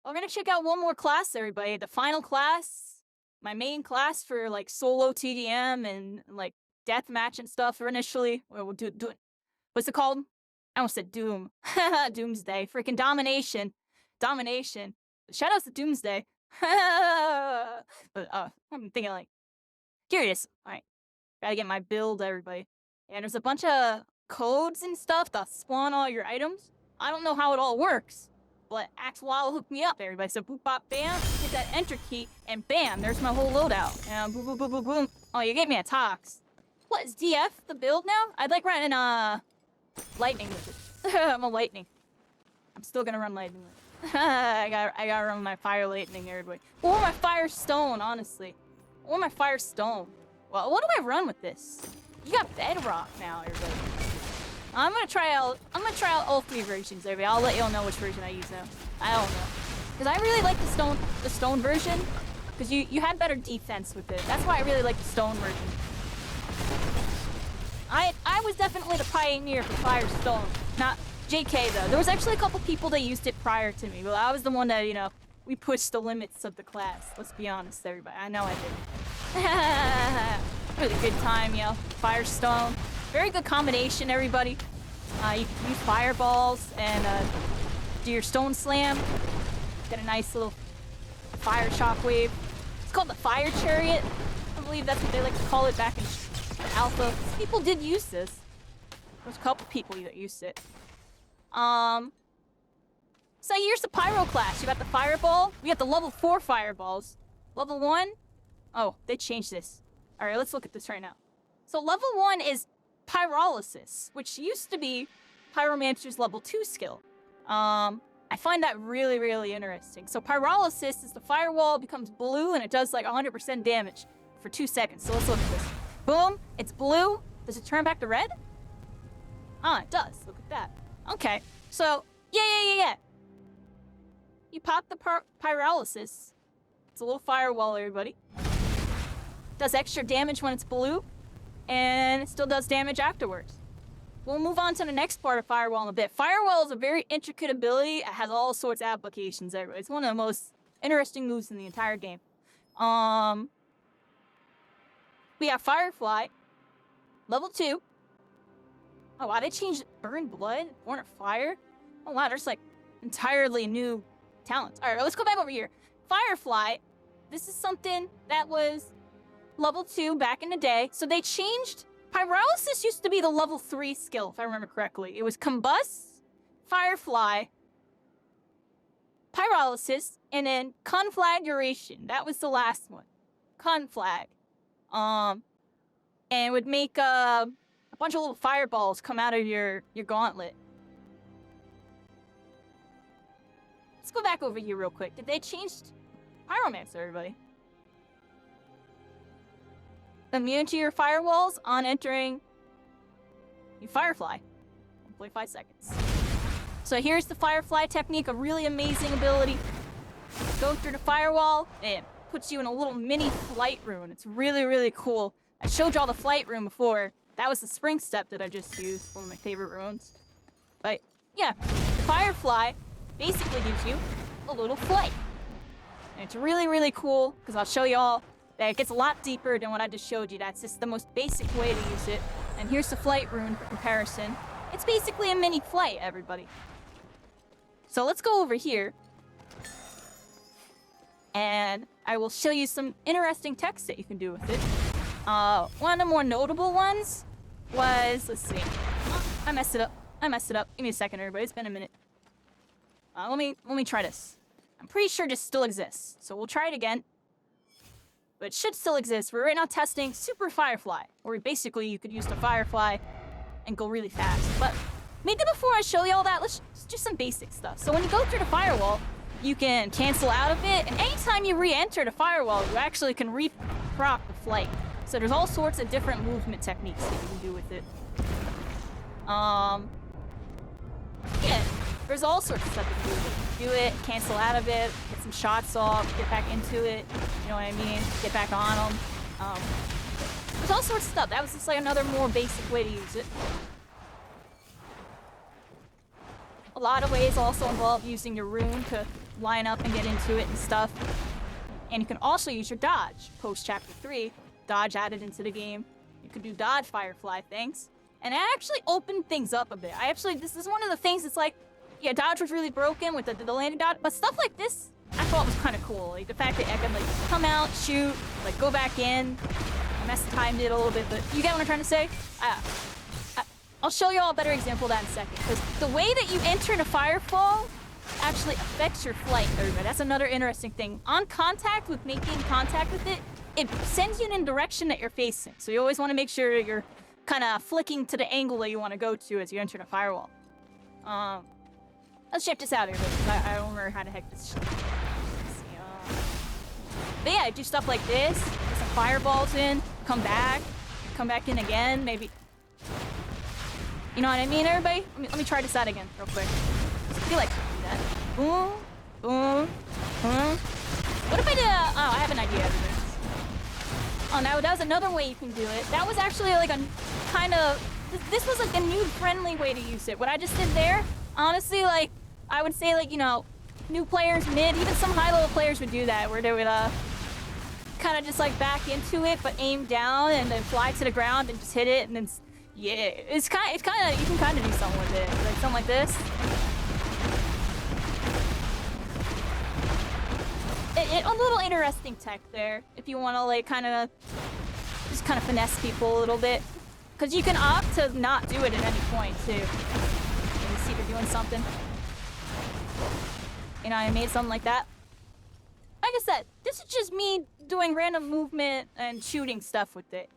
We're gonna check out one more class, everybody. The final class, my main class for like solo TDM and like deathmatch and stuff. For initially, we'll do what's it called? I almost said Doom. Doomsday. Freaking domination. Shout outs to Doomsday. But I'm thinking like, curious. All right, gotta get my build, everybody. And there's a bunch of codes and stuff that spawn all your items. I don't know how it all works, but Axwell hooked me up, everybody. So boop, bop, bam, hit that enter key, and bam, there's my whole loadout. And boom, boom, boom, boom, boom. Oh, you gave me a tox. What, is DF the build now? I'd like running, lightning with it. I'm a lightning. I'm still gonna run lightning with it. I gotta run my fire lightning, everybody. Or my fire stone, honestly. Or my fire stone. Well, what do I run with this? You got bedrock now, everybody. I'm gonna try out all 3 versions, everybody. I'll let y'all know which version I use now. I don't know. Because I really like the stone version. Because you had better defense with it. That's why I really like the stone version. I was definitely the pioneer for fire stone. Not JK though. There was actually a couple people that used it prior to me. But I was the one that, you know, we pushed the limits of the class. Let's be honest, everybody. I know I did. Really good time, you know. Firestone. Very good combination, everybody. You can use fireballs and do your stone slam. Get a nice little fire shockwave. It's called the fire chariot. I believe that's what they like to call it back in alpha. People did use this. There's a couple people that used it. So here's the pyro class. You got the fireball. We got the level 4 fireballs. Level 1. Oh, they changed this. All right, let's look at this right now. So level 1 is pyrolysis, which used to be Pyromancer's level 2 skill. I find that really, really interesting. So pyrolysis is the firewall becomes blue and it does like 100% damage for 2 seconds. So let's look at this. Boom, it's blue. Does it turn back to red? Ah, it does. Look at that. Okay, so yeah. You pop the pyrolysis. It's a little firewall, everybody. Does extra damage when it's blue, and it still does damage afterwards. We'll move on to the next part of Firewall in a bit. Firewall is a very intricate ability. It has all sorts of applications, everybody. It's one of the most interesting moves in the entire game. We have Firefly, level 2. Oh wow, they changed Burn Blood, Born of Fire. Oh wow, there's like entirely new talents. All right, let's go back over here. Firefly, this is something that was level 2 back in the day. So they changed. Pyrolysis used to be the level 3 skill, if I remember correctly. It was Combust, Firefly, Pyrolysis, and then Conflagration. That was the last one. Conflag. And it would make a bunch of little fireballs come out of your gauntlet. Let's go back over here real quick. Did they change Pyromancer, everybody? Immune to your firewalls on entering you Firefly. 1.5 seconds. So here's the Firefly technique, a really amazing ability. Go through the firewall, and it puts you in a little mini flight rune. It's really, really cool. I showed y'all the flight rune before. That was the spring step that I just used, one of my favorite runes. But yeah, the Firefly basically gives you a little flight. And it's really, really cool, because I'll show y'all that it gets a lot deeper than what I just showed you. That's just the most basic way to use it. And here's the flight rune for comparison. It's basically a mini flight, everybody. So let's go over here. And I will show you some interesting text that you can do with it. One of the more notable ones was, let's see. Oh, I messed it up. Give me a second, everybody. It's been a minute. Let me try this. I'm pretty sure this still exists, so we'll try it again. But it should still exist. We're right now testing Super Firefly, where basically you could use the Firefly and go really fast. But maybe before I show you all that, let's do some basic stuff. So when you go through the firewall, you can cancel out of it, and anytime you re-enter the firewall, you actually can re-proc the flight. So there's all sorts of different movement techniques that you can do with it. Yeah, there's all sorts of stuff you can do with it. Do it, cancel out of it, get some shots off, get back into it, you know what I mean? Get back on them. There's all sorts of stuff. That was just like another more basic way to use it. A lot of ways also involve using your rune to line up and get into it and stuff. And you can also use your dodge. Post Chapter 3, dodge added into the game. You can do dodge Firefly things. And it actually opened things up a bit. This is one of the things that's like, yeah, dodge was really broken with the landing dodge, but stuff like this, I thought was kind of cool. Like the fact that I could like come out, shoot, like go back in. I timed it a little bit, but you get what I'm trying to say? I'll show you all a better example of that in a second. Because the way that you enter the firefall actually affects your flight, everybody. That's another interesting thing. On contact, with making contact with it, it sends you in the direction that you're facing. So you always want to make sure that you're kind of flicking to the angle that you want to go to as you enter the firewall. Let's check this out here, because I don't remember how the heck this shit. But yeah, do stuff like this, get some fireballs in, come back in again, maybe. You know what I mean, everybody? Let me try this out again, real quick. I feel like do that. Boom, boom, boom. What if I did oh, I have an idea of this. Oh, now that was another way you can do it. That was actually like a kind of, this was like a new friendly way to use it. What I just did there, honestly, like, I would say, like, you know, new players, mid, even some high-level players would do that, where they would, kind of just, like, back into it, but aim down and then fly to the ground and just hit it, and then, yeah, it's kind of, you can kind of do something with it, like something like this. A little interesting tech there, if you want to, like, just kind of finesse people a little bit. Because you can opt to not do it at any point, too. You see if you're doing something. You know what I mean? Something like that. Like I said, this is just me doing random movement and shooting stuff with it.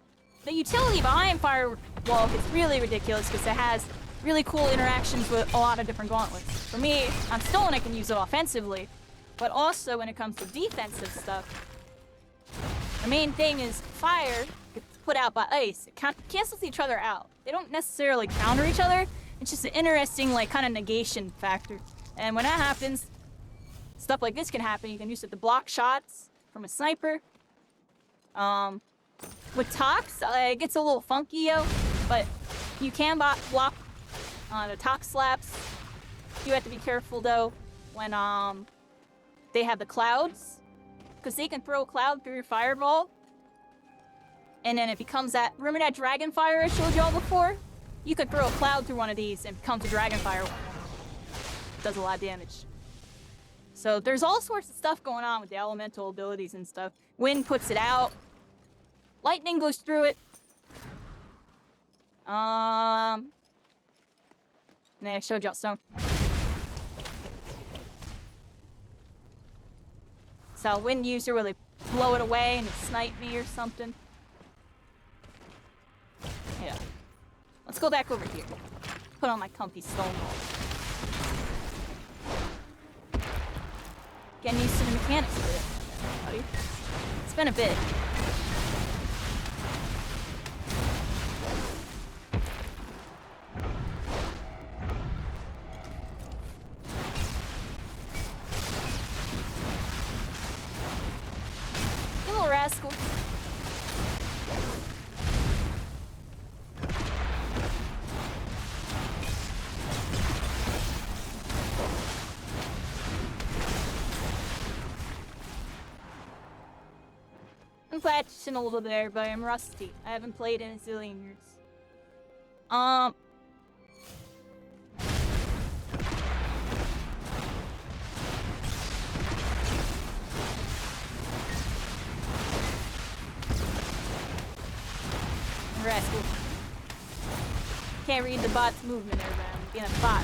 The utility behind Firewall is really ridiculous because it has really cool interactions with a lot of different gauntlets. For me, on Stolen I can use it offensively, but also when it comes to defensive stuff, the main thing is fire gets put out by ice. It cancels each other out. They don't necessarily counter each other. It's just an interesting, like, kind of negation factor. And when that happens, stuff like this can happen. You can use it to block shots from a sniper. With Tox, it gets a little funky, yo, but you can block the Tox slaps. You have to be careful, though, when they have the clouds, because they can throw a cloud through your fireball, and then it becomes that. Remember that dragon fire I showed y'all before? You could throw a cloud through one of these and become the dragon fire. Does a lot of damage. So there's all sorts of stuff going on with the elemental abilities and stuff. Wind puts it out. Lightning goes through it. And then I showed y'all some. So wind user will, like, blow it away and it snipe me or something. Yeah. Let's go back over here. Put on my comfy stone wall. Getting used to the mechanics of it, buddy. It's been a bit. You little rascal. I'm practicing a little bit, but I'm rusty. I haven't played in a zillion years. Rascal. Can't read the bot's movement there, but I'm being a bot.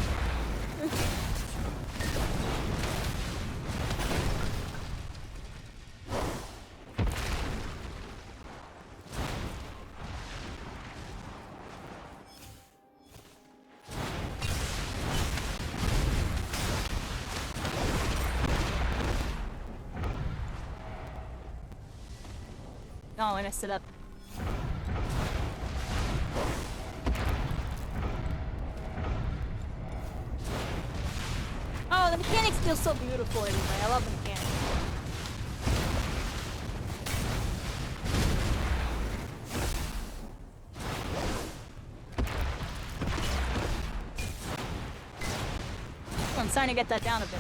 I messed it up. Oh, the mechanics feel so beautiful anyway. I love the mechanics. I'm starting to get that down a bit.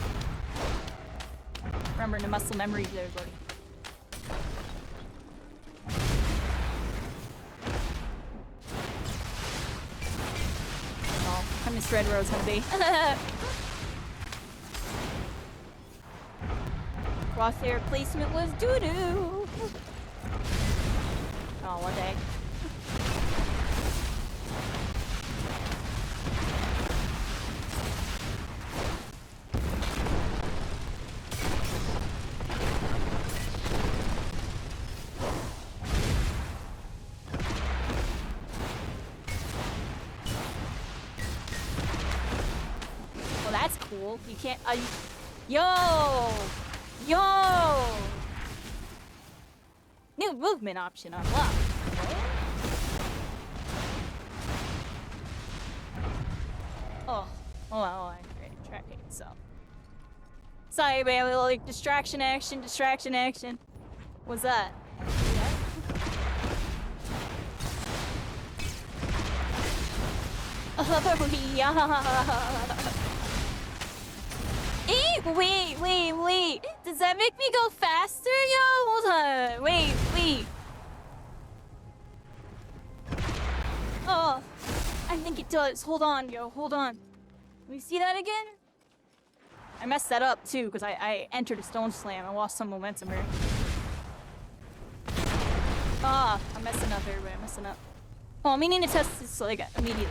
Remembering the muscle memory there, buddy. Oh, how many red road's gonna be? Crosshair placement was doo-doo. Oh, one day. Well, that's cool. You can't. Yo! Yo! New movement option unlocked. Oh, hold on. Great, tracking, so. Sorry, baby, like distraction action. What's that? Yeah. Wait. Does that make me go faster, yo? Hold on. Wait. Oh, I think it does. Hold on, yo. Hold on. Let me see that again? I messed that up, too, because I entered a stone slam. I lost some momentum here. Ah, I'm messing up, everybody. I'm messing up. Oh, I'm meaning to test this, like, immediately.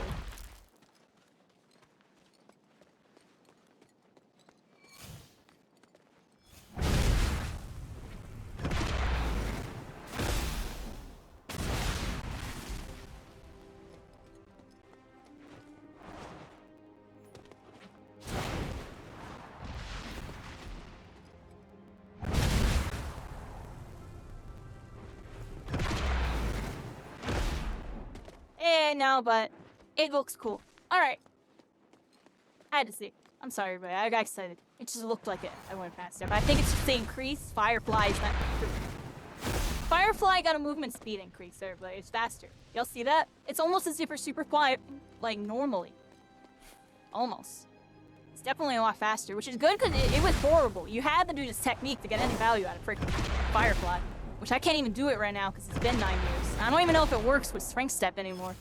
No, but it looks cool. Alright. I had to see. I'm sorry, but I got excited. It just looked like it. I went faster. But I think it's just the increase. Firefly's not... Firefly got a movement speed increase there, but it's faster. Y'all see that? It's almost as if you're super fly, like, normally. Almost. It's definitely a lot faster, which is good because it was horrible. You had to do this technique to get any value out of freaking Firefly. Which I can't even do it right now because it's been 9 years. I don't even know if it works with Strength Step anymore.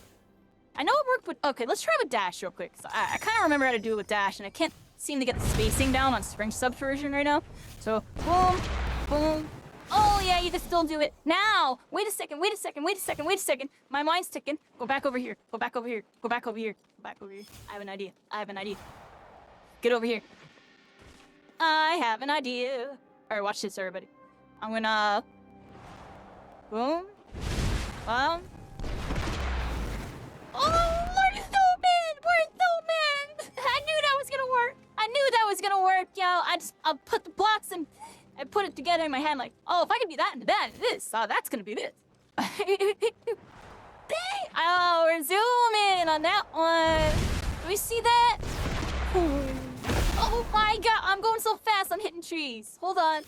I know it worked with... Okay, let's try with Dash real quick. I kind of remember how to do it with Dash, and I can't seem to get the spacing down on Strength Subversion right now. So, boom, boom. Oh, yeah, you can still do it. Now! Wait a second. My mind's ticking. Go back over here. Go back over here. I have an idea. Get over here. I have an idea. Alright, watch this, everybody. I'm gonna... Boom. Oh, Lord Snowman! We're Snowman! I knew that was gonna work, yo. I'll put the blocks and I put it together in my hand like, oh, if I can be that and that and this, that's gonna be this. Oh, we're zooming on that one. Do we see that? Oh my god, I'm going so fast, I'm hitting trees. Hold on.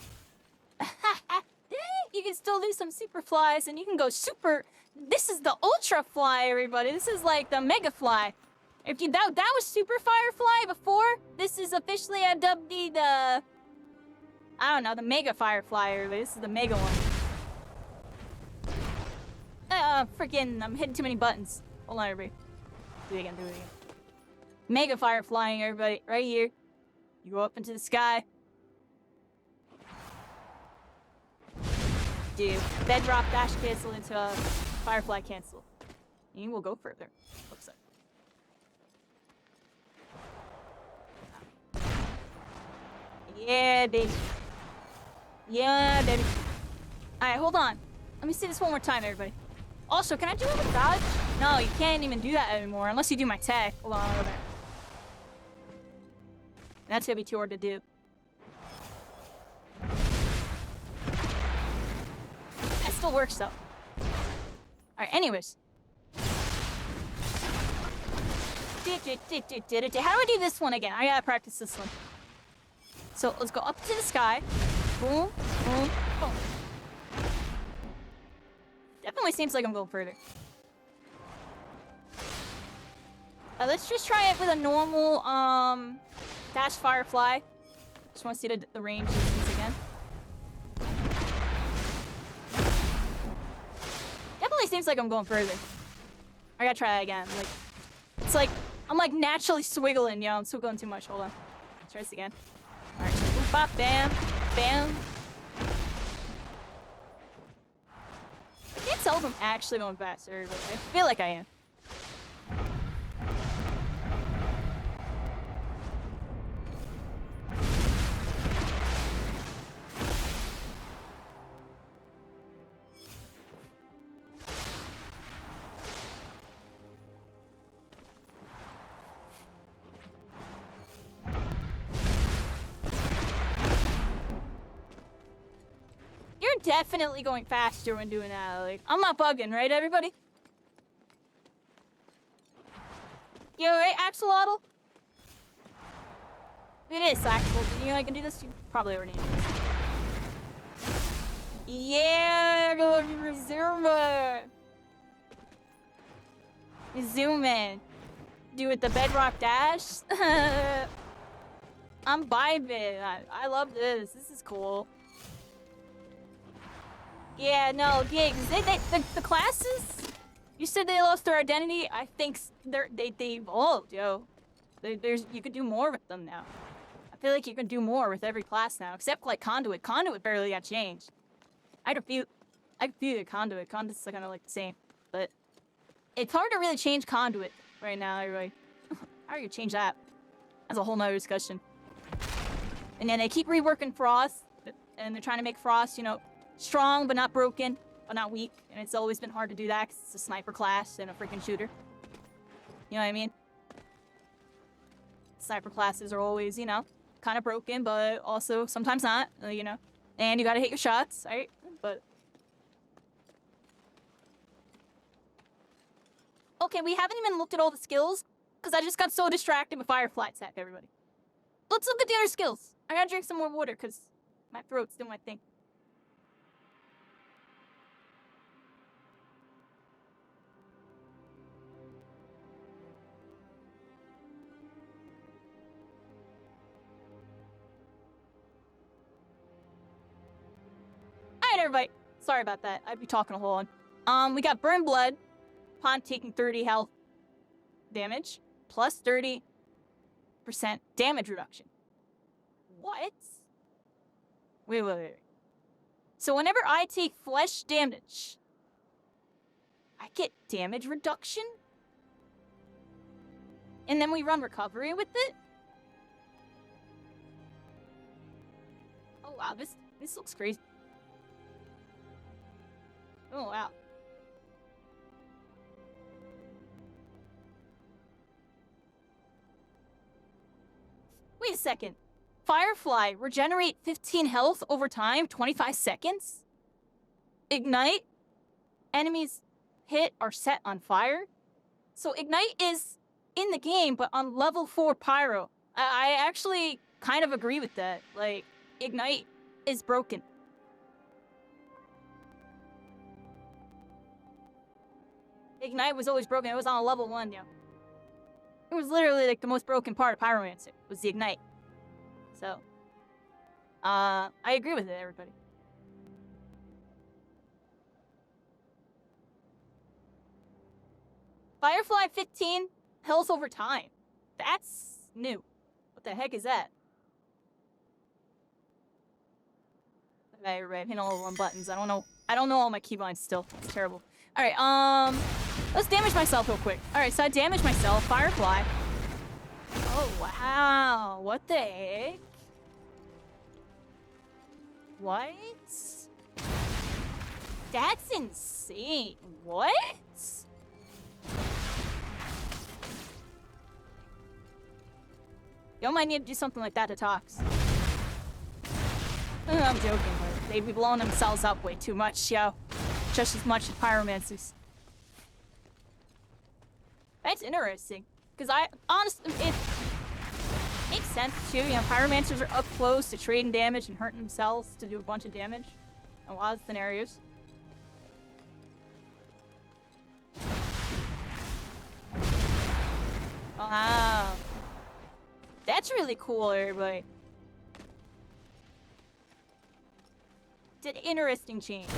You can still do some super flies and you can go super... This is the ultra fly, everybody. This is like the mega fly. If you that was super firefly before, this is officially I dubbed the I don't know, the mega firefly, everybody. This is the mega one. Freaking, I'm hitting too many buttons. Hold on, everybody. Do it again. Mega fire flying, everybody. Right here. You go up into the sky. Do bedrock dash cancel into a firefly cancel. And we'll go further. Looks like. Yeah, baby. Alright, hold on. Let me see this one more time, everybody. Also, can I do it with dodge? No, you can't even do that anymore unless you do my tag. Hold on, over there. That's gonna be too hard to do. That still works though. Alright, anyways. How do I do this one again? I gotta practice this one. So let's go up to the sky. Boom, boom, boom. Definitely seems like I'm going further. Let's just try it with a normal, dash firefly. Just want to see the range distance again. Definitely seems like I'm going further. I gotta try it again. Like, it's like, I'm like naturally swiggling, yo. I'm swiggling too much. Hold on. Let's try this again. Alright, so boop, bop, bam, bam. I can't tell if I'm actually going faster, but I feel like I am. You're definitely going faster when doing that. Like, I'm not bugging, right, everybody? You alright, Axolotl? It is Axel. You know I can do this? You probably already know this. Yeah, go zoom in. Zoom in. Do it the bedrock dash. I'm vibing. I love this. This is cool. Yeah, no, yeah, the classes, you said they lost their identity. I think they evolved, yo. You could do more with them now. I feel like you can do more with every class now, except like Conduit. Conduit barely got changed. I could feel the Conduit. Conduit's kind of like the same, but it's hard to really change Conduit right now. Everybody, how do you change that? That's a whole nother discussion. And then they keep reworking Frost, and they're trying to make Frost, you know, strong but not broken, but not weak. And it's always been hard to do that because it's a sniper class and a freaking shooter. You know what I mean? Sniper classes are always, you know, kind of broken, but also sometimes not, you know. And you gotta hit your shots, right? But... okay, we haven't even looked at all the skills because I just got so distracted with Firefly attack, everybody. Let's look at the other skills. I gotta drink some more water because my throat's doing my thing. Alright, everybody. Sorry about that. I'd be talking a whole lot. We got Burn Blood upon taking 30 health damage, plus 30% damage reduction. What? Wait. So whenever I take flesh damage, I get damage reduction? And then we run recovery with it? Oh wow, this looks crazy. Oh wow. Wait a second. Firefly, regenerate 15 health over time, 25 seconds? Ignite? Enemies hit are set on fire? So Ignite is in the game, but on level 4 Pyro. I actually kind of agree with that. Like, Ignite is broken. Ignite was always broken. It was on a level 1, yo. It was literally like the most broken part of Pyromancer, was the Ignite. So, I agree with it, everybody. Firefly 15 health over time. That's new. What the heck is that? Okay, right, hitting all the wrong buttons. I don't know all my keybinds still. It's terrible. Alright, let's damage myself real quick. Alright, so I damaged myself. Firefly. Oh, wow. What the heck? What? That's insane. What? Y'all might need to do something like that to Tox. I'm joking, but they'd be blowing themselves up way too much, yo. Just as much as Pyromancers. That's interesting. Because I, honestly, it makes sense too. You know, pyromancers are up close to trading damage and hurting themselves to do a bunch of damage in a lot of scenarios. Wow. That's really cool, everybody. It's an interesting change.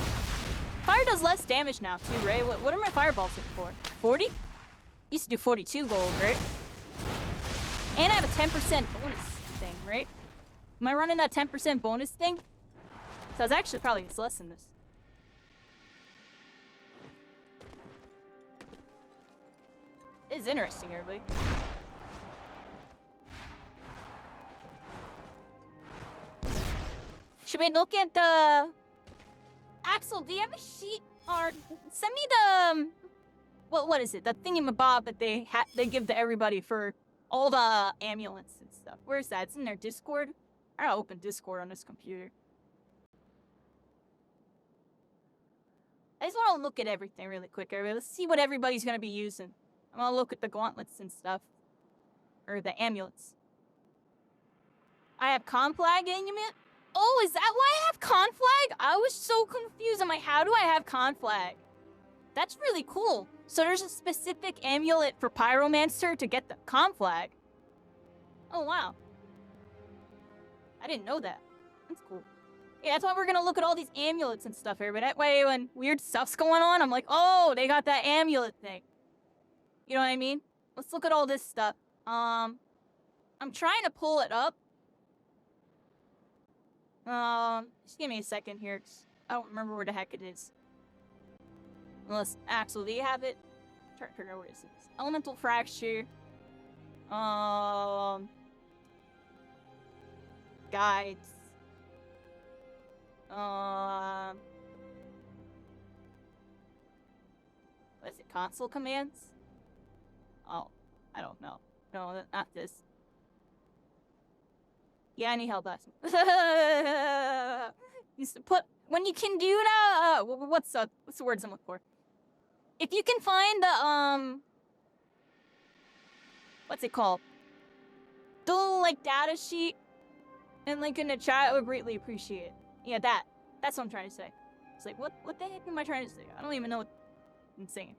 Fire does less damage now, too, right? What are my fireballs hit for? 40? Used to do 42 gold, right? And I have a 10% bonus thing, right? Am I running that 10% bonus thing? So it's actually probably it's less than this. It's interesting, everybody. Should we look at the... Axel, do you have a sheet? Or send me the... what is it? The thingamabob that they give to everybody for all the amulets and stuff. Where's that? It's in their Discord? I gotta open Discord on this computer. I just want to look at everything really quick. Let's see what everybody's gonna be using. I'm gonna look at the gauntlets and stuff. Or the amulets. I have Conflag amulet? Oh, is that why I have Conflag? I was so confused. I'm like, how do I have Conflag? That's really cool. So there's a specific amulet for Pyromancer to get the Conflag. Oh, wow. I didn't know that. That's cool. Yeah, that's why we're gonna look at all these amulets and stuff here. But that way, when weird stuff's going on, I'm like, oh, they got that amulet thing. You know what I mean? Let's look at all this stuff. I'm trying to pull it up. Just give me a second here, 'cause I don't remember where the heck it is. Unless, Axel, do you have it? Try to figure out where it is. Elemental Fracture. Guides. What is it? Console commands? Oh, I don't know. No, not this. Yeah, I need help. Used to put when you can do that. What's the words I'm looking for? If you can find the what's it called? The little like data sheet and link in the chat, I would greatly appreciate it. Yeah, that's what I'm trying to say. It's like what the heck am I trying to say? I don't even know what I'm saying.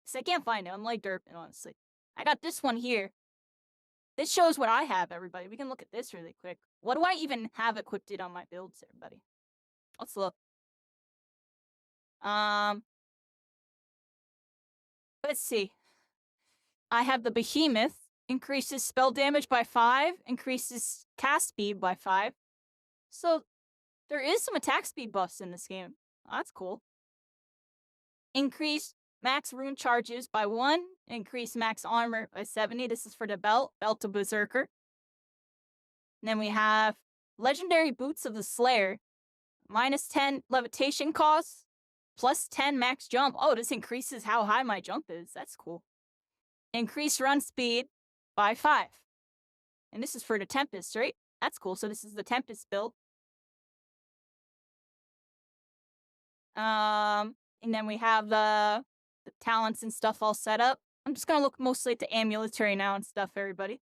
So I can't find it. I'm like derping, honestly. I got this one here. This shows what I have, everybody. We can look at this really quick. What do I even have equipped on my builds, everybody? Let's look. Let's see. I have the Behemoth. Increases spell damage by 5. Increases cast speed by 5. So there is some attack speed buffs in this game. Oh, that's cool. Increase max rune charges by 1. Increase max armor by 70. This is for the belt. Belt of Berserker. And then we have Legendary Boots of the Slayer. Minus 10 levitation costs. Plus 10 max jump. Oh, this increases how high my jump is. That's cool. Increase run speed by 5. And this is for the Tempest, right? That's cool. So this is the Tempest build. And then we have the talents and stuff all set up. I'm just gonna look mostly at the amulets right now and stuff, everybody.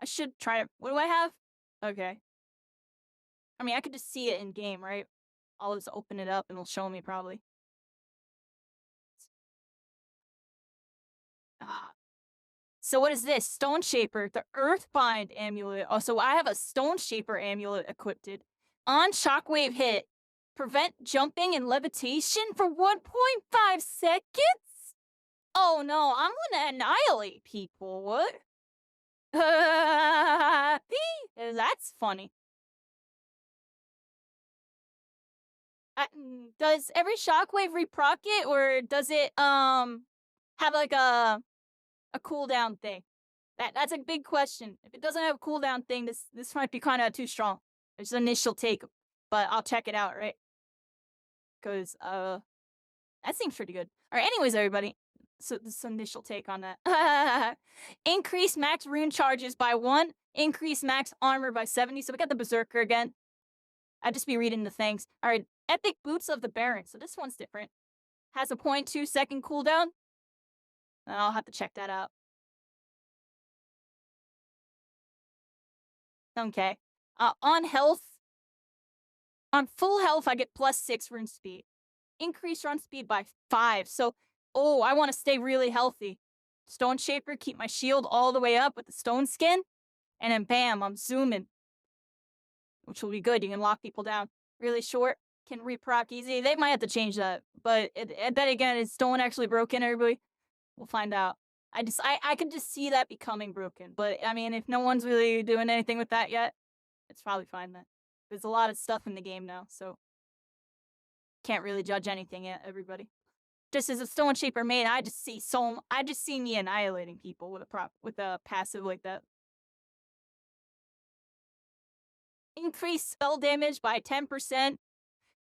I should try it. What do I have? Okay. I mean, I could just see it in game, right? I'll just open it up and it'll show me probably. So what is this? Stone Shaper, the Earthbind amulet. Oh, so I have a Stone Shaper amulet equipped. On shockwave hit, prevent jumping and levitation for 1.5 seconds? Oh no, I'm gonna annihilate people. What? That's funny. Does every shockwave reproc it, or does it have like a cooldown thing? That's a big question. If it doesn't have a cooldown thing, this might be kind of too strong. It's an initial take, but I'll check it out, right? Because that seems pretty good. All right, anyways, everybody. So this is an initial take on that. Increase max rune charges by 1. Increase max armor by 70. So we got the Berserker again. I'd just be reading the things. All right, Epic Boots of the Baron. So this one's different. Has a 0.2-second cooldown. I'll have to check that out. Okay. On health, on full health, I get +6 rune speed. Increase run speed by 5. So, I want to stay really healthy. Stone Shaper, keep my shield all the way up with the stone skin. And then bam, I'm zooming. Which will be good. You can lock people down. Really short. Can reproc easy. They might have to change that. But then again, is stone actually broken, everybody? We'll find out. I could just see that becoming broken. But, I mean, if no one's really doing anything with that yet, it's probably fine then. There's a lot of stuff in the game now, so can't really judge anything yet, everybody. Just as a Stone Shaper main, I just see me annihilating people with a passive like that. Increase spell damage by 10%.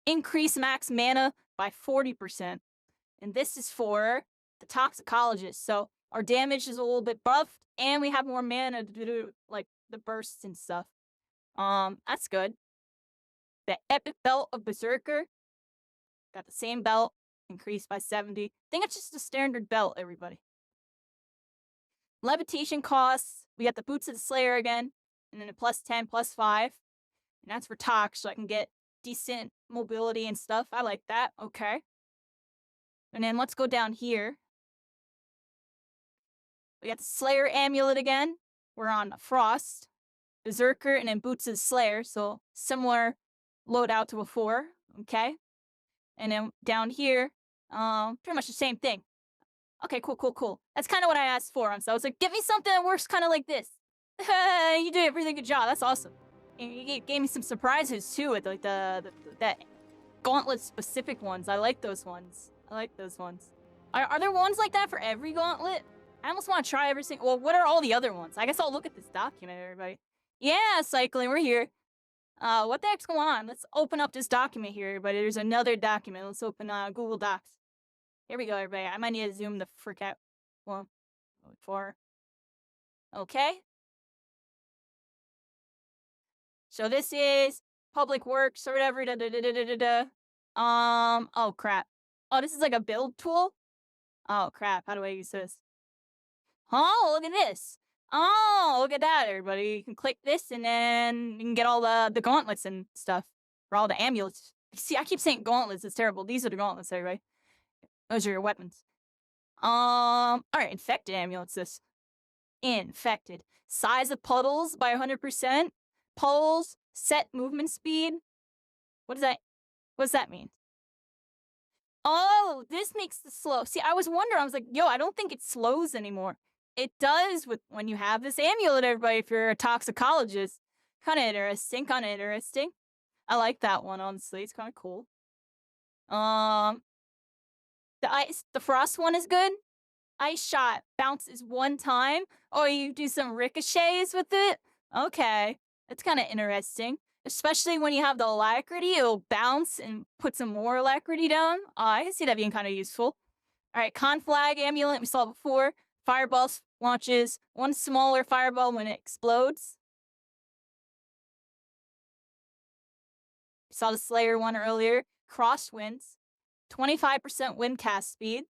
Increase max mana by 40%. And this is for the Toxicologist. So our damage is a little bit buffed, and we have more mana to do like the bursts and stuff. That's good. The Epic Belt of Berserker. Got the same belt, increased by 70. I think it's just a standard belt, everybody. Levitation costs. We got the Boots of the Slayer again, and then a +10, +5. And that's for Tox, so I can get decent mobility and stuff. I like that. Okay. And then let's go down here. We got the Slayer Amulet again. We're on Frost, Berserker, and then Boots of the Slayer, so similar loadout to before. Okay. And then down here, pretty much the same thing. Okay, cool. That's kind of what I asked for. So I was like, give me something that works kind of like this. You did a really good job. That's awesome. And you gave me some surprises too with like that gauntlet specific ones. I like those ones. Are there ones like that for every gauntlet? I almost want to try every single. Well, what are all the other ones? I guess I'll look at this document, everybody. Yeah, cycling. We're here. What the heck's going on? Let's open up this document here, everybody. There's another document. Let's open Google Docs. Here we go, everybody. I might need to zoom the frick out. 1, 4. Okay. So this is Public Works or whatever. Oh crap. Oh, this is like a build tool? Oh crap. How do I use this? Oh, look at this. Oh, look at that, everybody. You can click this, and then you can get all the gauntlets and stuff. For all the amulets. See, I keep saying gauntlets. It's terrible. These are the gauntlets, everybody. Those are your weapons. Alright, infected amulets, this. Infected. Size of puddles by 100%. Puddles, set movement speed. What does that mean? Oh, this makes the slow. See, I was wondering, I was like, yo, I don't think it slows anymore. It does when you have this amulet, everybody, if you're a toxicologist. Kind of interesting. I like that one, honestly. It's kind of cool. The frost one is good. Ice shot bounces 1 time. Oh, you do some ricochets with it? Okay. That's kind of interesting. Especially when you have the alacrity, it'll bounce and put some more alacrity down. I can see that being kind of useful. Alright, Conflag Amulet, we saw before. Fireball launches 1 smaller fireball when it explodes. We saw the Slayer one earlier. Crosswinds. 25% wind cast speed.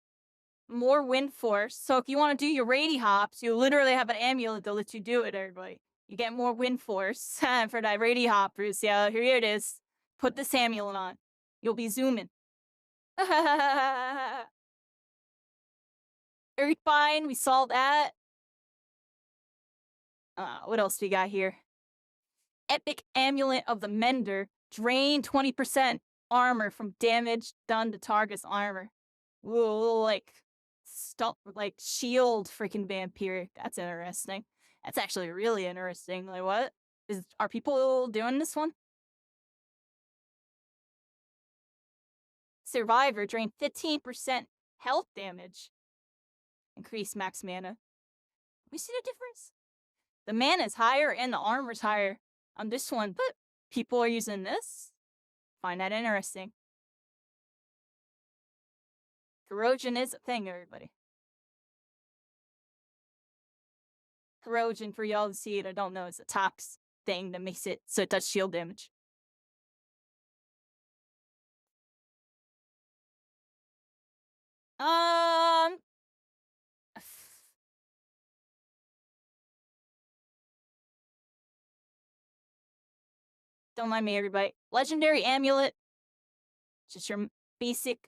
More wind force. So if you want to do your rady hops, you literally have an amulet that lets you do it, everybody. You get more wind force for that rady hoppers. Yeah, here it is. Put this amulet on. You'll be zooming. Earthbind, we saw that. What else do we got here? Epic Amulet of the Mender. Drain 20% armor from damage done to target's armor. Ooh, like shield freaking vampire. That's interesting. That's actually really interesting. Like, what? Are people doing this one? Survivor, drain 15% health damage. Increase max mana. We see the difference? The mana is higher and the armor's higher on this one, but people are using this. Find that interesting. Corrosion is a thing, everybody. Corrosion, for y'all to see it, I don't know, is a tox thing that makes it so it does shield damage. Um. Don't mind me, everybody. Legendary amulet. Just your basic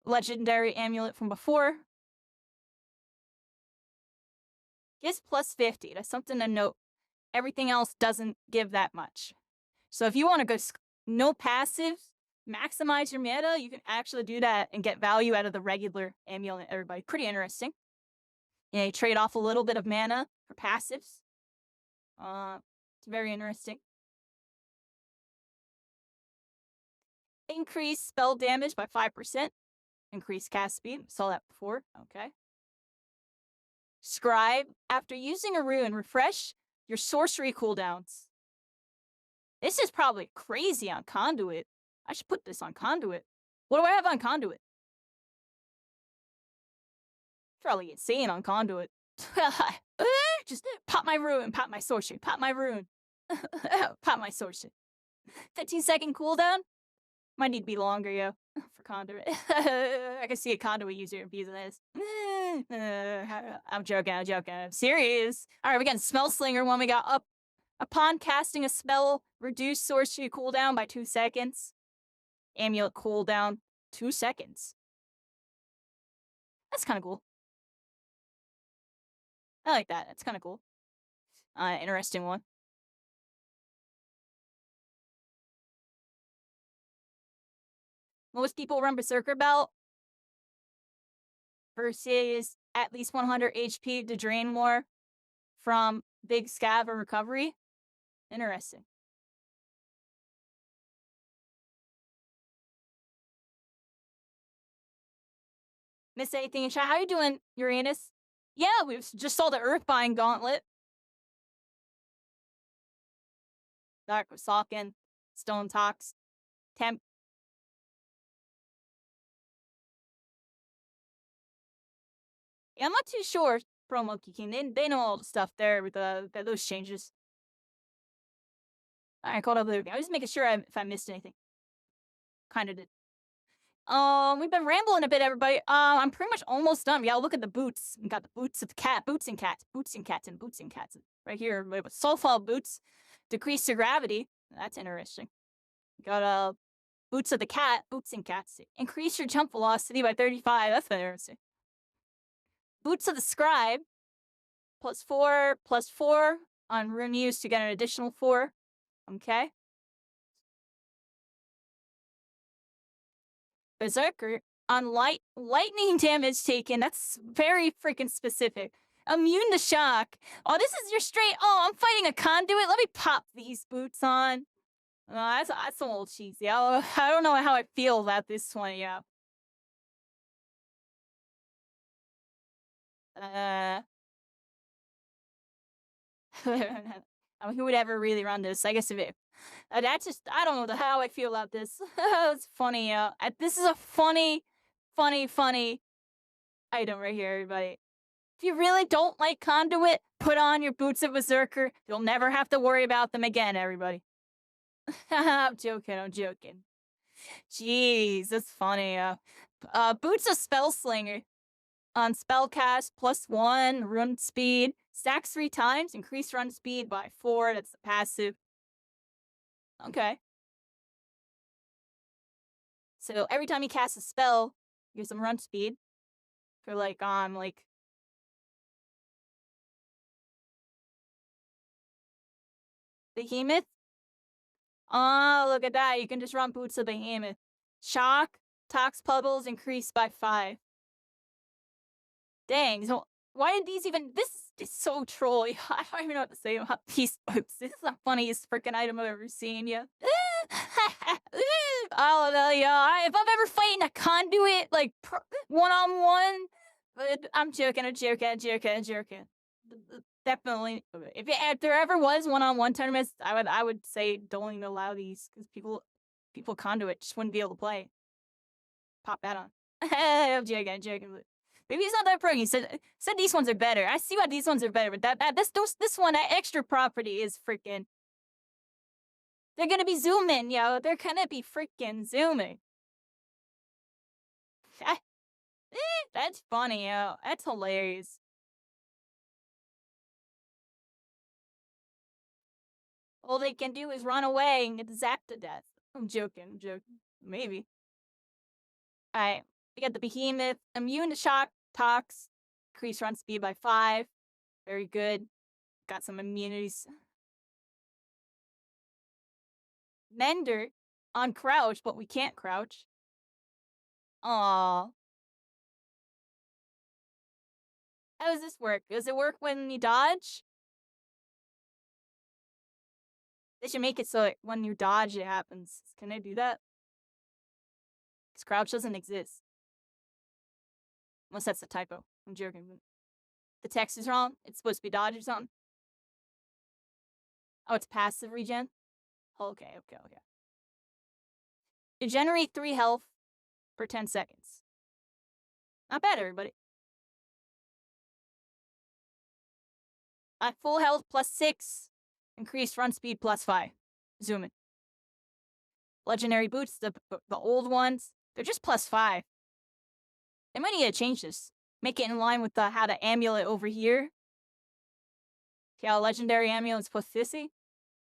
legendary amulet from before. Gives plus 50. That's something to note. Everything else doesn't give that much. So if you want to go no passives, maximize your mana, you can actually do that and get value out of the regular amulet, everybody. Pretty interesting. Yeah, you trade off a little bit of mana for passives. It's very interesting. Increase spell damage by 5%. Increase cast speed. Saw that before. Okay. Scribe. After using a rune, refresh your sorcery cooldowns. This is probably crazy on Conduit. I should put this on Conduit. What do I have on Conduit? Probably insane on Conduit. Just pop my rune, pop my sorcery, pop my rune. Pop my sorcery. 15-second cooldown? Might need to be longer, yo, for Conduit. I can see a Conduit user abusing this. I'm joking, I'm serious. Alright, we got Spell Slinger one. We got up. Upon casting a spell, reduce sorcery cooldown by 2 seconds. Amulet cooldown, 2 seconds. That's kind of cool. I like that. That's kind of cool. Interesting one. Most people run Berserker Belt versus at least 100 HP to drain more from Big Scav or Recovery. Interesting. Miss anything in chat? How you doing, Uranus? Yeah, we just saw the Earthbind Gauntlet. Dark Salkin, Stone Tox, Temp. Yeah, I'm not too sure, Pro Monkey King. They know all the stuff there with those changes. Alright, called up everything. I was just making sure if I missed anything. Kinda did. We've been rambling a bit, everybody. I'm pretty much almost done. We gotta look at the boots. We got the boots of the cat, boots and cats. Right here, we have Soulfall boots. Decrease to gravity. That's interesting. We got boots of the cat, boots and cats. Increase your jump velocity by 35. That's interesting. Boots of the scribe. +4 on rune use to get an additional 4. Okay. Berserker on lightning damage taken. That's very freaking specific. Immune to shock. Oh, this is your straight. Oh, I'm fighting a conduit. Let me pop these boots on. That's a little cheesy. I don't know how I feel about this one. Yeah. I mean, who would ever really run this? I guess if it. That's just, I don't know how I feel about this. It's funny. This is a funny item right here, everybody. If you really don't like Conduit, put on your boots of Berserker. You'll never have to worry about them again, everybody. I'm joking. Jeez, that's funny. Boots of Spellslinger. On spellcast, +1, run speed. Stacks 3 times, increase run speed by 4. That's the passive. Okay. So every time you cast a spell, you get some run speed. For Behemoth. Oh, look at that. You can just run boots of Behemoth. Shock, Tox Puddles increased by 5. Dang, so why did these even... This is so trolly. I don't even know what to say about these boots. This is the funniest freaking item I've ever seen, yeah. I don't know, yeah. If I'm ever fighting a conduit, like, one-on-one... I'm joking. Definitely. If there ever was one-on-one tournaments, I would say don't even allow these, because people conduit just wouldn't be able to play. Pop that on. I'm joking. Maybe he's not that pro. He said these ones are better. I see why these ones are better, but this one, that extra property is freaking. They're gonna be zooming, yo. They're gonna be freaking zooming. That's funny, yeah. That's hilarious. All they can do is run away and get zapped to death. I'm joking. Maybe. Alright. We got the behemoth. Immune to shock, tox. Increase run speed by 5. Very good. Got some immunities. Mender on crouch, but we can't crouch. Aww. How does this work? Does it work when you dodge? They should make it so like, when you dodge, it happens. Can I do that? Because crouch doesn't exist. Unless that's a typo. I'm joking. The text is wrong. It's supposed to be dodge or something. Oh, it's passive regen? Okay. Regenerate 3 health for 10 seconds. Not bad, everybody. At full health plus 6. Increased run speed plus 5. Zoom in. Legendary boots, the old ones, they're just plus 5. They might need to change this. Make it in line with how the amulet over here. See how legendary amulet is plus 50?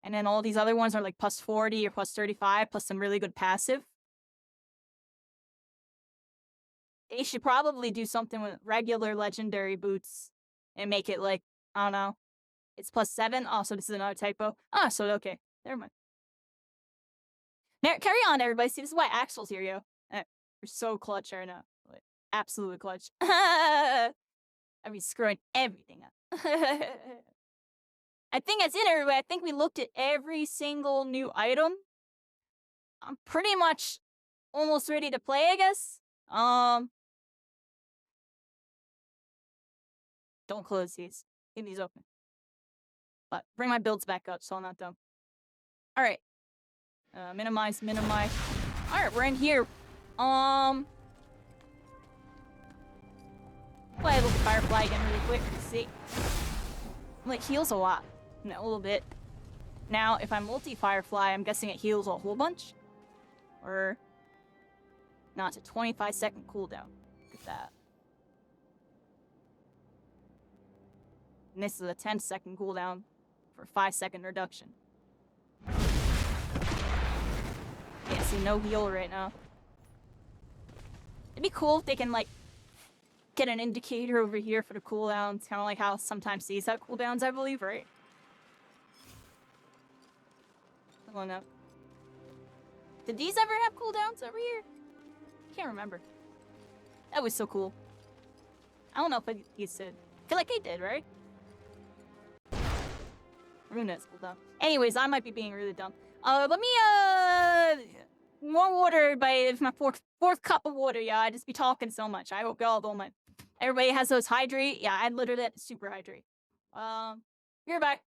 And then all these other ones are like plus 40 or plus 35, plus some really good passive. They should probably do something with regular legendary boots and make it like, I don't know. It's plus 7. Oh, so this is another typo. Ah, so okay. Never mind. Now, carry on, everybody. See, this is why Axel's here, yo. We're so clutch right now. Like, absolutely clutch. I mean, screwing everything up. I think that's it, everybody. I think we looked at every single new item. I'm pretty much almost ready to play, I guess. Don't close these. Keep these open. But bring my builds back up so I'm not dumb. Alright. Minimize. Alright, we're in here. Play a little Firefly again really quick. See. Like, heals a lot. A little bit. Now, if I multi-Firefly, I'm guessing it heals a whole bunch? Or... No, it's a 25-second cooldown. Look at that. And this is a 10-second cooldown for a 5-second reduction. Yeah, see, no heal right now. It'd be cool if they can, like, get an indicator over here for the cooldowns. Kind of like how sometimes these have cooldowns, I believe, right? I don't know. Did these ever have cooldowns over here? Can't remember. That was so cool. I don't know if these did. I feel like they did, right? Rune's cooldown. Anyways, I might be being really dumb. Let me, more water, everybody. It's my fourth cup of water, yeah. I just be talking so much. I hope y'all don't mind. Everybody has those hydrate. Yeah, I literally had to super hydrate. You're back.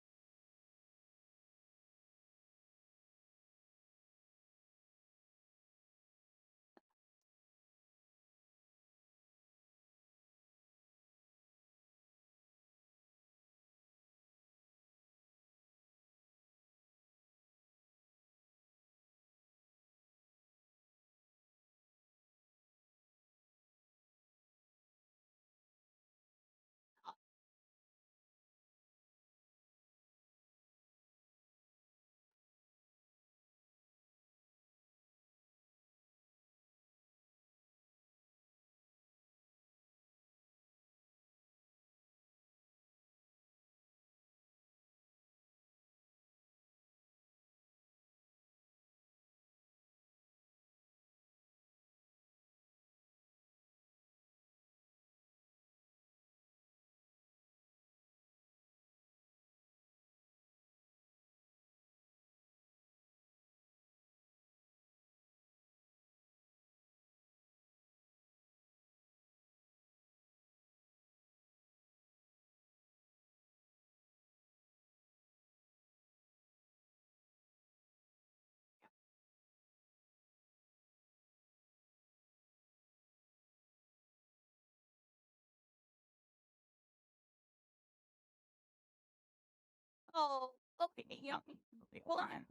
Oh, okay, yeah. Okay, hold on.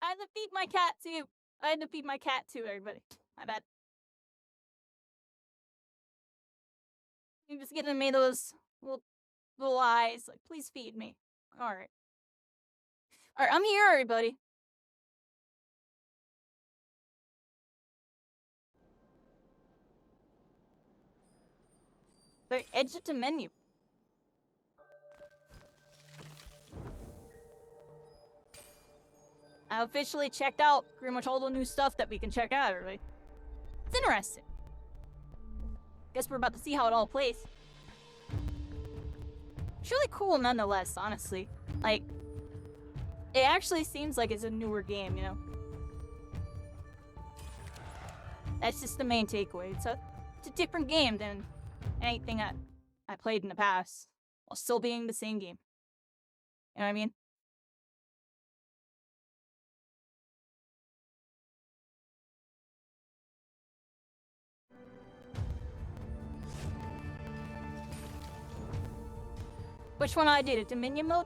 I had to feed my cat too. I had to feed my cat too, everybody. My bad. You just getting me those little eyes. Like, please feed me. Alright. Alright, I'm here, everybody. Very edge of the menu. I officially checked out pretty much all the new stuff that we can check out, everybody. It's interesting. Guess we're about to see how it all plays. It's really cool nonetheless, honestly. Like, it actually seems like it's a newer game, you know? That's just the main takeaway. It's a different game than anything I played in the past, while still being the same game. You know what I mean? Which one I did? A Dominion mode?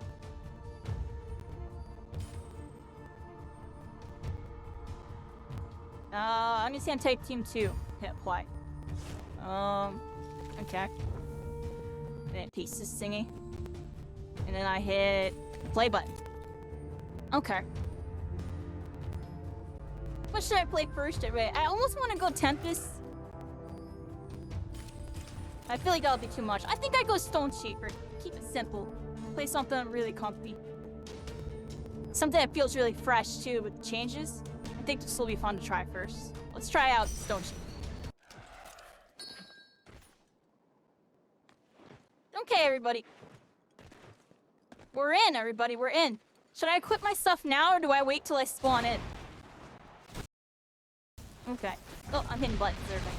I'm just gonna type Team 2. Hit apply. Okay. Then paste this thingy. And then I hit the play button. Okay. What should I play first? I almost want to go Tempest. I feel like that'll be too much. I think I'd go Stone Shaper. Keep it simple. Play something really comfy. Something that feels really fresh, too, with the changes. I think this will be fun to try first. Let's try out Stone Shaper. Okay, everybody. We're in, everybody. We're in. Should I equip my stuff now, or do I wait till I spawn in? Okay. Oh, I'm hitting buttons, everybody.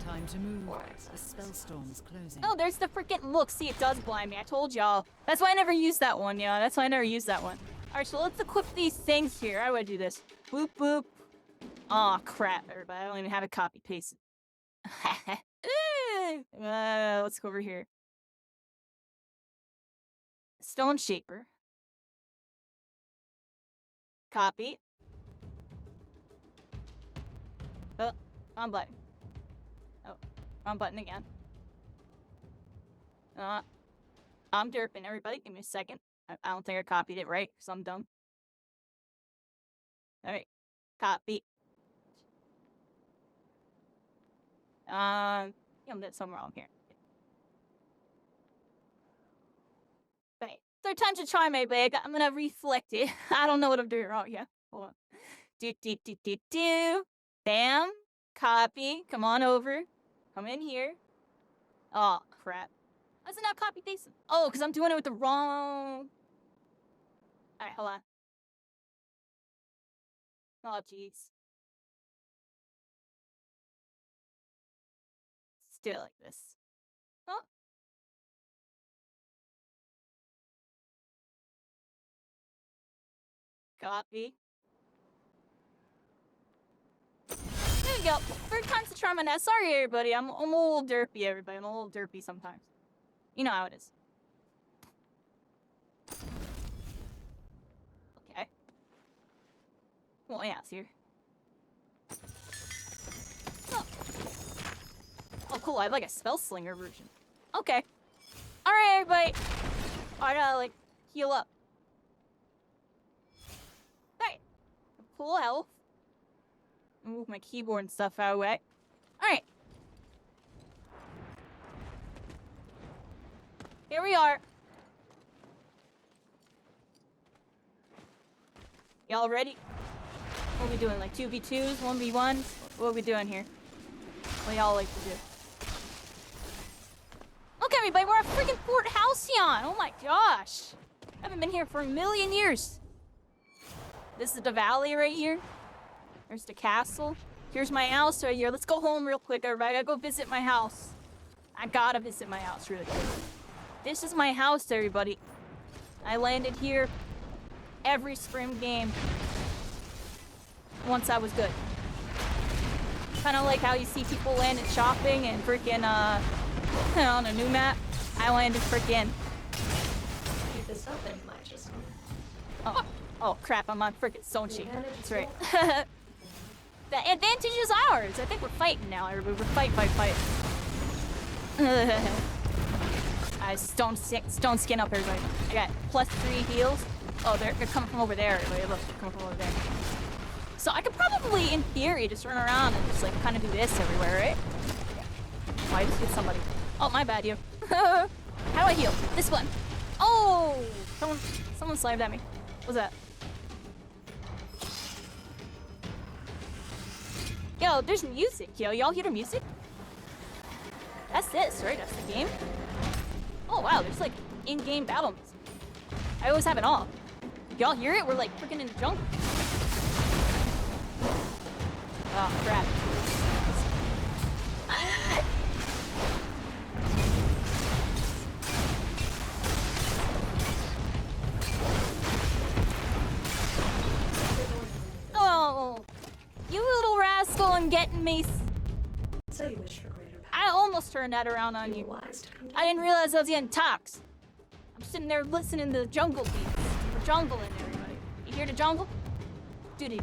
Time to move. The spell storm's closing. Oh, there's the freaking look. See, it does blind me. I told y'all. That's why I never used that one, yeah. That's why I never used that one. Alright, so let's equip these things here. How do I do this? Boop, boop. Aw, crap, everybody. I don't even have a copy paste. Let's go over here. Stone Shaper. Copy. Oh, wrong button. Oh, wrong button again. I'm derping, everybody. Give me a second. I don't think I copied it right, because I'm dumb. Alright. Copy. I'm doing something wrong here. Right. Third time's a charm, maybe. I'm gonna reflect it. I don't know what I'm doing wrong here. Hold on. Do. Bam. Copy. Come on over. Come in here. Oh, crap. Why is it not copy pasting? Oh, because I'm doing it with the wrong... Alright, hold on. Oh, jeez. Let's do it like this. Oh. Copy. There you go. Third time's the charm on that. Sorry, everybody. I'm a little derpy, everybody. I'm a little derpy sometimes. You know how it is. Okay. Well, yeah, it's here. Oh. Oh, cool. I have like a spell slinger version. Okay. Alright, everybody. I gotta, like, heal up. Alright. Full health. Move my keyboard and stuff out of the way. Alright. Here we are. Y'all ready? What are we doing? Like 2v2s, 1v1s? What are we doing here? What y'all like to do? Look, everybody, we're at freaking Fort Halcyon! Oh my gosh! I haven't been here for a million years. This is the valley right here. There's the castle. Here's my house right here. Let's go home real quick, everybody. I gotta go visit my house. I gotta visit my house really quick. This is my house, everybody. I landed here every spring game. once I was good. Kind of like how you see people land at shopping and freaking on a new map. I landed freaking. Keep this up and might just. Oh crap! I'm on freaking Sonchi. That's right. The advantage is ours. I think we're fighting now, everybody. We're fight. Stone skin up, everybody. I got +3 heals. Oh, they're coming from over there, everybody. Look, they're coming from over there. So I could probably, in theory, just run around and just like kind of do this everywhere, right? Oh, I just hit somebody. Oh, my bad, you. How do I heal? This one. Oh, someone slammed at me. What's that? Yo, there's music, yo. Y'all hear the music? That's this, right? That's the game? Oh, wow, there's like in-game battle music. I always have it on. Y'all hear it? We're like freaking in the jungle. Oh, crap. Oh, you little rascal and getting me. So you wish for greater power. I almost turned that around on You're you. wise to come I didn't realize I was getting tox. I'm sitting there listening to the jungle beats. We're jungling, everybody. You hear the jungle? Duty.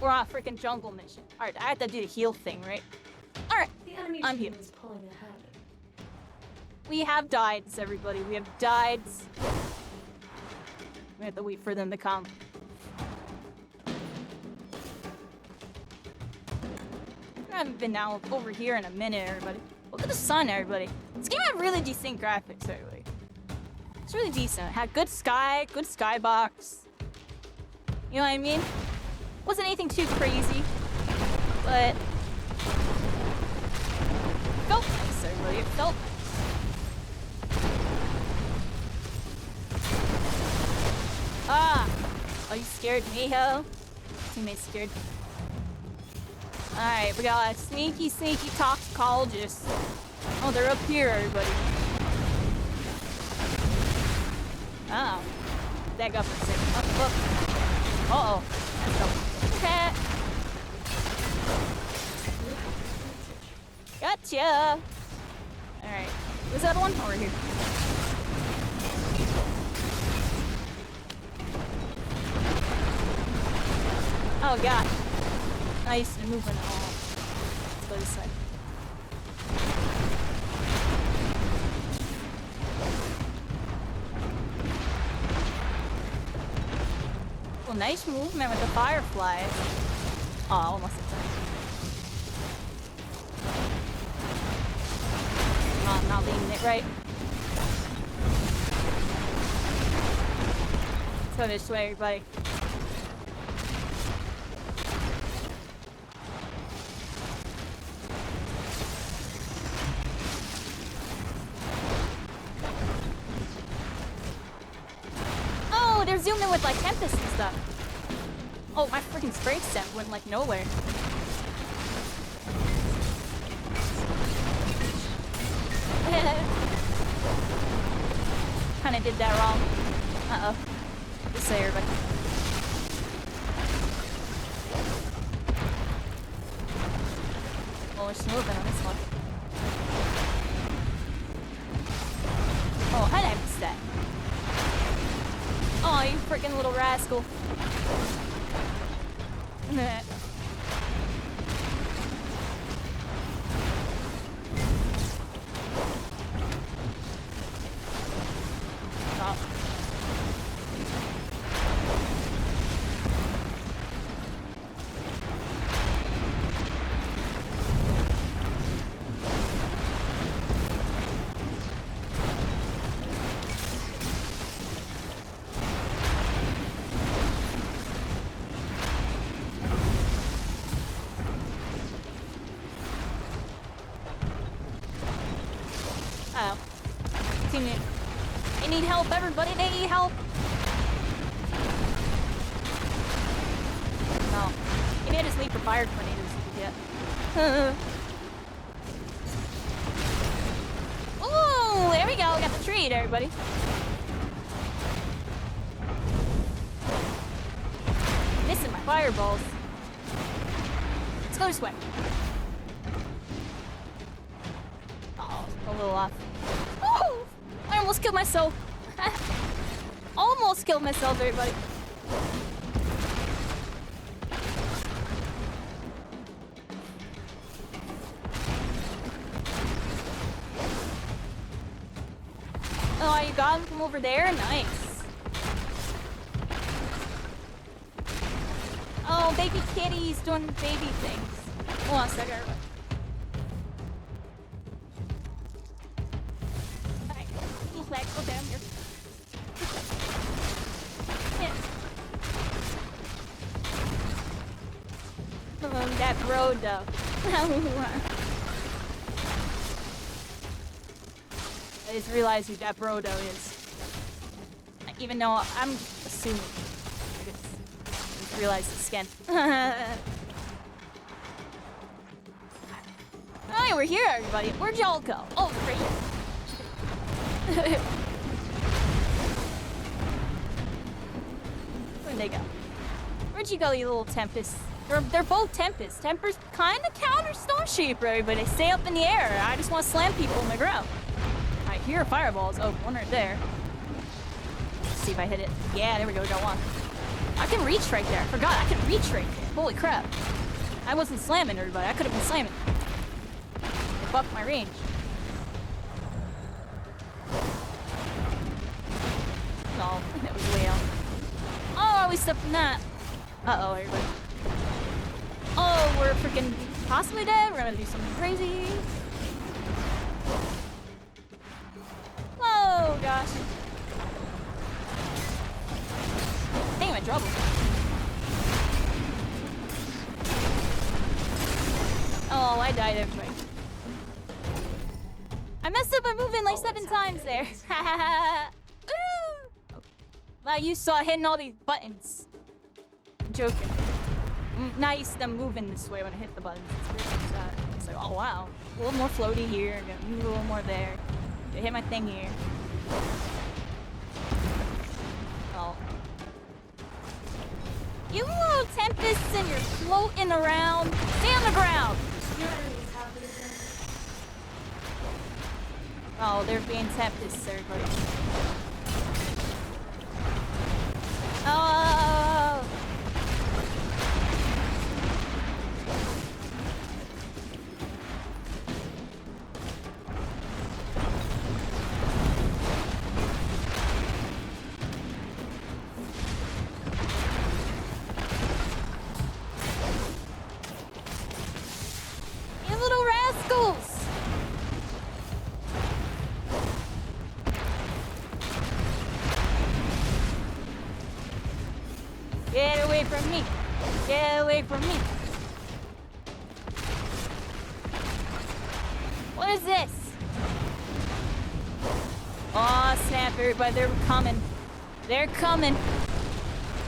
We're on a freaking jungle mission. Alright, I have to do the heal thing, right? Alright, The enemy I'm team here. is pulling ahead. We have died, everybody. We have died. We have to wait for them to come. I haven't been down over here in a minute, everybody. Look at the sun, everybody. This game had really decent graphics, everybody. It's really decent. It had good skybox. You know what I mean? Wasn't anything too crazy, but felt nice, everybody. It felt nice. Ah! Oh, you scared me, ho? Teammates scared. Alright, we got a sneaky toxicologist. Oh, they're up here, everybody. Oh. Back up for a second. Up. Uh-oh. Let's go. Okay. Gotcha! Alright. Was that one? Over here. Oh, God. Nice and moving all. Let's go this side. Well, nice movement with the fireflies. Oh, almost at time. Oh, I'm not leading it right. Let's go this way, everybody. They're zooming with like Tempest and stuff. Oh, my freaking spray set went like nowhere. Kinda did that wrong. Uh-oh. This way, everybody. Oh, it's moving on this one. Oh, I missed that. Oh, you freaking little rascal. Stop. Oh. Teammate. They need help, everybody. They need help. No. Maybe I just leave for fire tornadoes you can get. Ooh, there we go. We got the treat, everybody. Missing wasting my fireballs. Let's go this way. Oh, a little off. Oh! I almost killed myself. Almost killed myself, everybody. Oh, you got him from over there? Nice. Oh, baby kitty's doing baby things. Hold on a second. Alright, Elefrac, go down here. Oh, that road though. I just realized who that Brodo is. Even though I'm assuming. I just realized the skin. Alright, we're here, everybody. Where'd y'all go? Oh, great. Where'd they go? Where'd you go, you little Tempest? They're both Tempests. Tempest kind of counter Stone Shaper, everybody. They stay up in the air. I just want to slam people in the ground. I hear fireballs. Oh, one right there. Let's see if I hit it. Yeah, there we go. We got one. I can reach right there. I forgot I can reach right there. Holy crap. I wasn't slamming everybody. I could have been slamming. They buffed my range. No, that was way out. Oh, we stepped in that. Uh-oh, everybody. Oh, we're freaking possibly dead. We're gonna do something crazy. Oh gosh. Dang, I'm in trouble. Oh, I died everybody. I messed up by moving like 7 times there. Wow, you saw hitting all these buttons. I'm joking. Not used to them moving this way when I hit the buttons. It's like, oh wow. A little more floaty here, gonna move a little more there. Gonna hit my thing here. Oh. You little Tempests and you're floating around. Stay on the ground! Oh, they're being Tempests, everybody. Oh! You little rascals! Get away from me! Get away from me! What is this? Aw, oh, snap, everybody, they're coming. They're coming.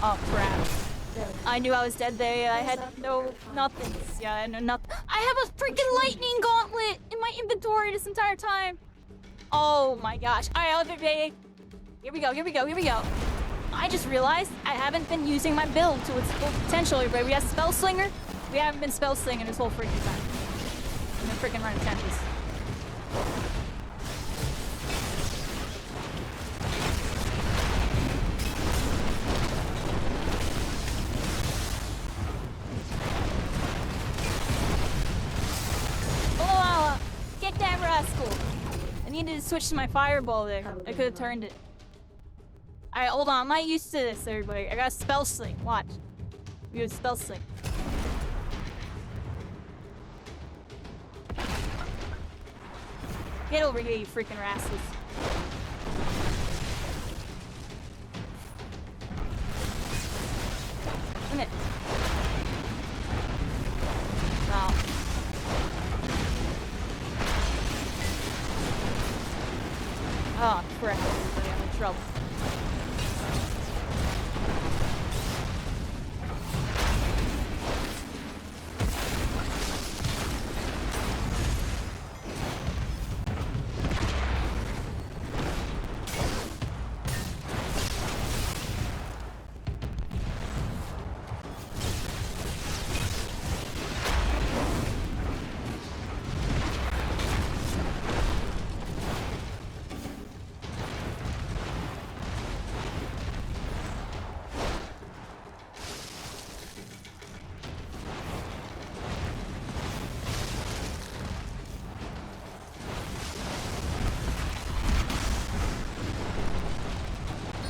Oh, crap. I knew I was dead there. I had no nothing. Yeah, I had no nothing. I have a freaking lightning gauntlet in my inventory this entire time. Oh my gosh. Alright, okay. Here we go, here we go, here we go. I just realized I haven't been using my build to its full potential, everybody. We have Spell Slinger. We haven't been Spell Slinging this whole freaking time. I've been freaking running Tempest. Oh, get that rascal. I needed to switch to my fireball there. I could have turned it. Alright, hold on. I'm not used to this, everybody. I got a Spell Sling. Watch. We have a Spell Sling. Get over here, you freaking rascals. Come here. Wow. Oh, crap. Everybody, I'm in trouble.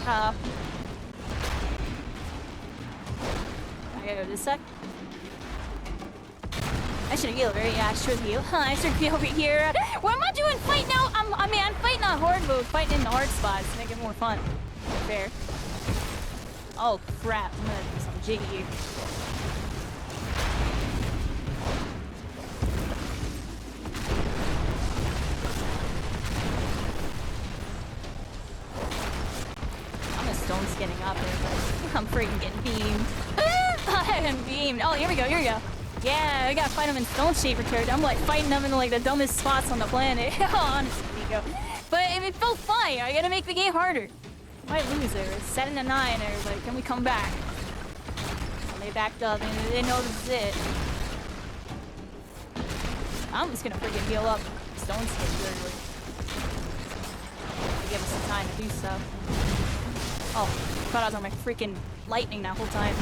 I gotta go this side. I should heal, right? Yeah, I should heal. I should be over here. What am I doing? Fighting out? I'm fighting on hard mode, fighting in the hard spots to make it more fun. Fair. Oh crap! I'm gonna do some jiggy here. I'm a stone skinning up there, but I'm freaking getting beamed. I'm beamed. Oh, here we go. Here we go. Yeah, I gotta fight them in stone shaper character. I'm like fighting them in like the dumbest spots on the planet. Honestly, Nico. But it felt fine. I gotta make the game harder. Might lose there. It's 7-9. Everybody, can we come back? They backed up and they know this is it. I'm just gonna freaking heal up. Stone skin literally. Give us some time to do so. Oh, I thought I was on my freaking lightning that whole time.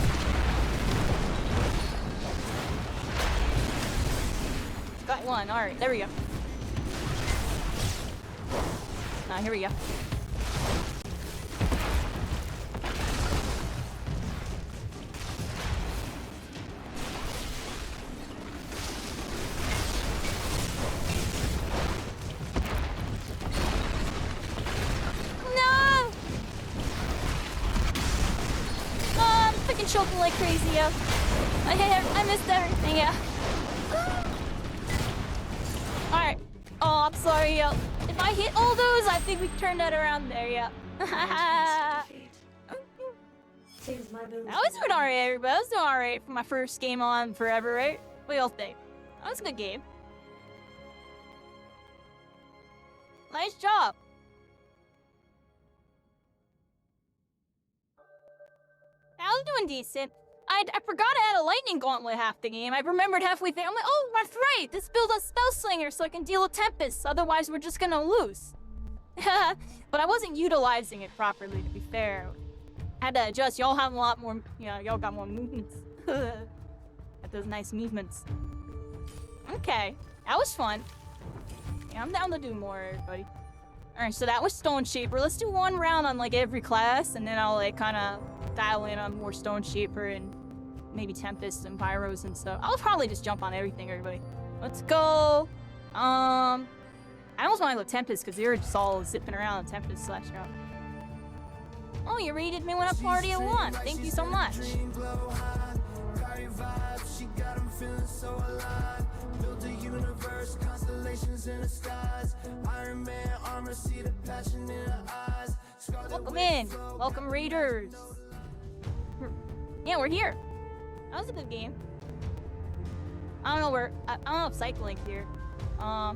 Got one. All right, there we go. Here we go. No! Oh, I'm freaking choking like crazy, yo. I missed everything, yeah. Alright. Oh, I'm sorry, yo. If I hit all those, I think we turned that around there, yeah. That was doing alright, everybody. That was doing alright for my first game on forever, right? What y'all think? That was a good game. Nice job. I was doing decent. I forgot I had a lightning gauntlet half the game. I remembered halfway through. I'm like, oh, that's right. This builds a spell slinger so I can deal with tempests. Otherwise, we're just gonna lose. But I wasn't utilizing it properly, to be fair. I had to adjust. Y'all have a lot more, you know, y'all got more movements. Got those nice movements. Okay, that was fun. Yeah, I'm down to do more, everybody. Alright, so that was Stone Shaper. Let's do one round on, like, every class, and then I'll, like, kind of dial in on more Stone Shaper and maybe Tempests and Pyros and stuff. I'll probably just jump on everything, everybody. Let's go. I almost want to go Tempest, because they're just all zipping around Tempest slash out. Oh, you rated me when I party at 1. Thank you so much. Welcome in. Welcome, Raiders. Yeah, we're here. That was a good game. I don't know where. I don't know if cycling's here. Yeah,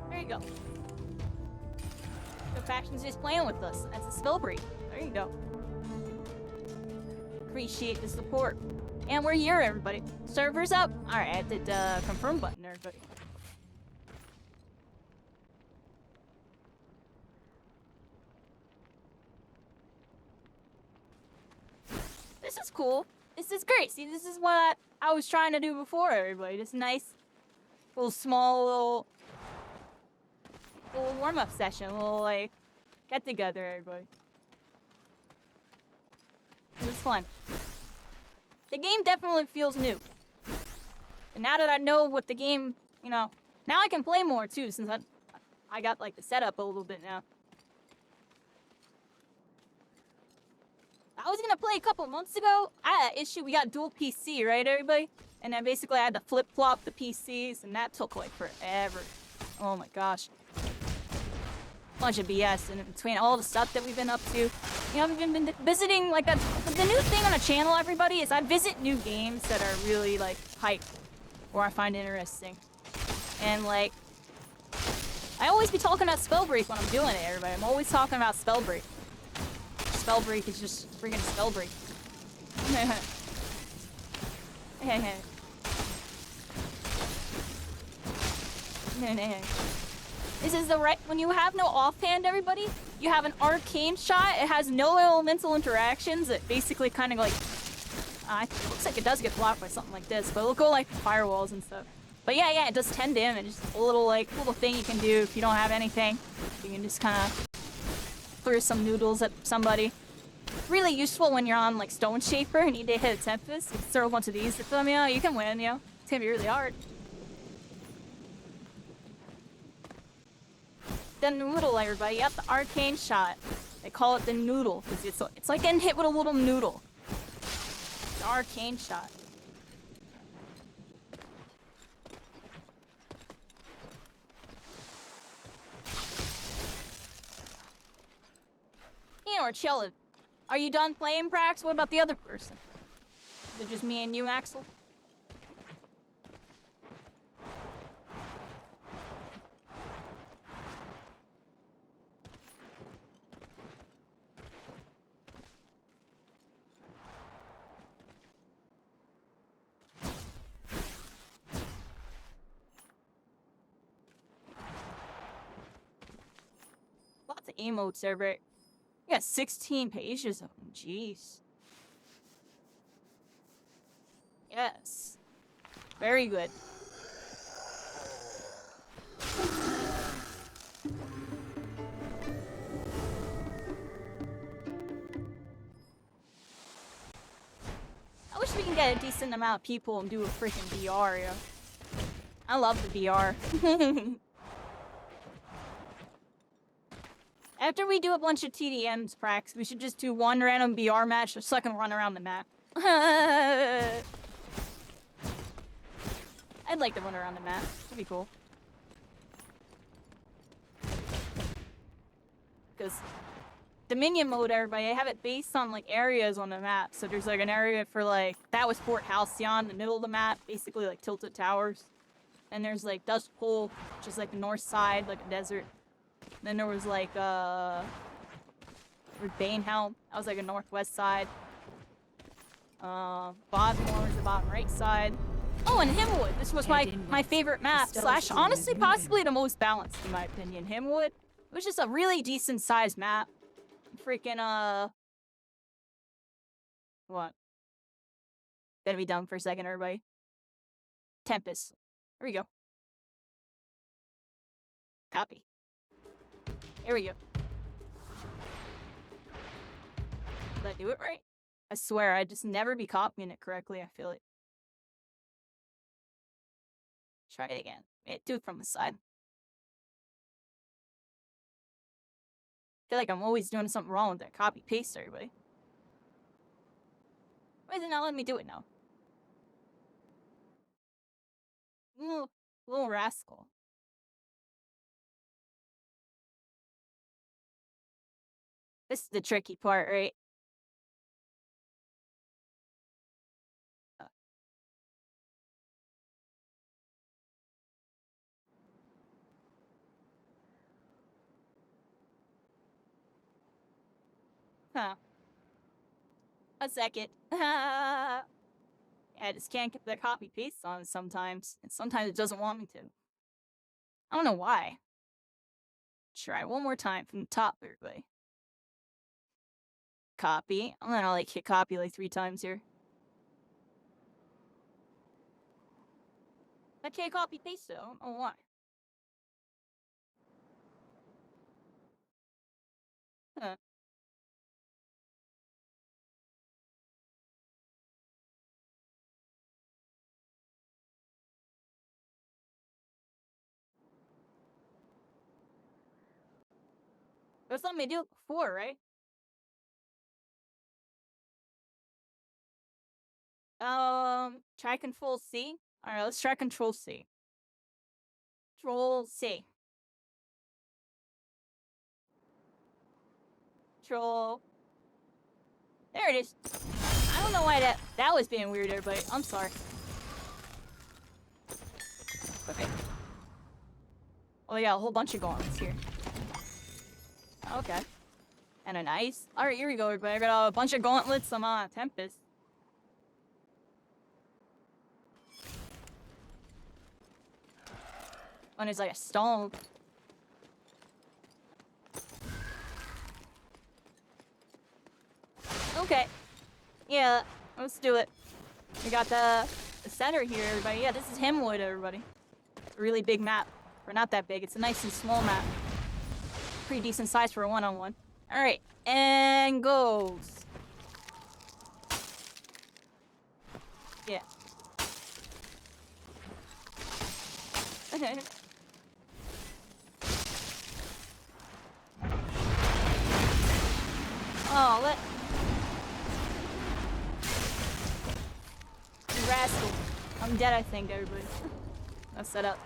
there you go. The faction's just playing with us. That's a Spellbreak. There you go. Appreciate the support. And we're here, everybody. Server's up. Alright, I did confirm button, everybody. This is cool. This is great. See, this is what I was trying to do before, everybody. This nice, little small, little warm-up session. Little, like, get-together, everybody. It was fun. The game definitely feels new. And now that I know what the game, you know, now I can play more, too, since I got, like, the setup a little bit now. I was gonna play a couple months ago. I had an issue. We got dual PC, right, everybody? And then basically I had to flip-flop the PCs, and that took like forever. Oh my gosh. Bunch of BS in between all the stuff that we've been up to. You know, I've been visiting, like, the new thing on the channel, everybody, is I visit new games that are really, like, hype, or I find interesting. And, like, I always be talking about Spellbreak when I'm doing it, everybody. I'm always talking about Spellbreak. Spellbreak is just friggin' Spellbreak. This is the right, when you have no offhand, everybody, you have an arcane shot. It has no elemental interactions. It basically kind of like, it looks like it does get blocked by something like this, but it'll go like firewalls and stuff. But yeah, it does 10 damage. Just a little thing you can do if you don't have anything. You can just kind of threw some noodles at somebody. Really useful when you're on like Stone Shaper and you need to hit a Tempest. You can throw a bunch of these at them, you know, you can win, you know. It's gonna be really hard. The noodle, everybody. Yep, the arcane shot. They call it the noodle because it's like getting hit with a little noodle. The arcane shot. You know, we're chilling. Are you done playing, Prax? What about the other person? Is it just me and you, Axel? Lots of emotes there, but you got 16 pages of them. Jeez. Yes. Very good. I wish we can get a decent amount of people and do a freaking VR, yeah. I love the VR. After we do a bunch of TDMs, Prax, we should just do one random VR match so I can run around the map. I'd like to run around the map. That'd be cool. Because Dominion mode, everybody, I have it based on like areas on the map. So there's like an area for like, that was Fort Halcyon, the middle of the map, basically like Tilted Towers. And there's like Dust Bowl, which is like the north side, like a desert. Then there was like Banehelm, that was like a northwest side. Bodmore was the bottom right side. Oh, and Himwood. This was my favorite map, slash honestly possibly the most balanced in my opinion. Himwood. It was just a really decent sized map. Freaking what? Gonna be dumb for a second, everybody. Tempest. Here we go. Copy. Here we go. Did I do it right? I swear, I just never be copying it correctly, I feel it. Try it again. Do it from the side. I feel like I'm always doing something wrong with that copy paste, everybody. Why is it not letting me do it now? Little rascal. This is the tricky part, right? Huh. A second. Yeah, I just can't get the copy paste on sometimes. And sometimes it doesn't want me to. I don't know why. Try one more time from the top, everybody. Copy. I'm gonna like hit copy like 3 times here. I can't copy paste though. I don't know why. Huh. It was letting me do it before, right? Try Control C. Alright, let's try Control C. Control C. Control. There it is. I don't know why that was being weird, everybody. I'm sorry. Okay. Oh, yeah, a whole bunch of gauntlets here. Okay. And a nice. Alright, here we go, everybody. I got a bunch of gauntlets, some Tempest. One is like a stone. Okay. Yeah, let's do it. We got the center here, everybody. Yeah, this is Himwood, everybody. A really big map. Or not that big. It's a nice and small map. Pretty decent size for a one-on-one. Alright, and goes. Yeah. Oh, let... You rascal. I'm dead, I think, everybody. I'll set up.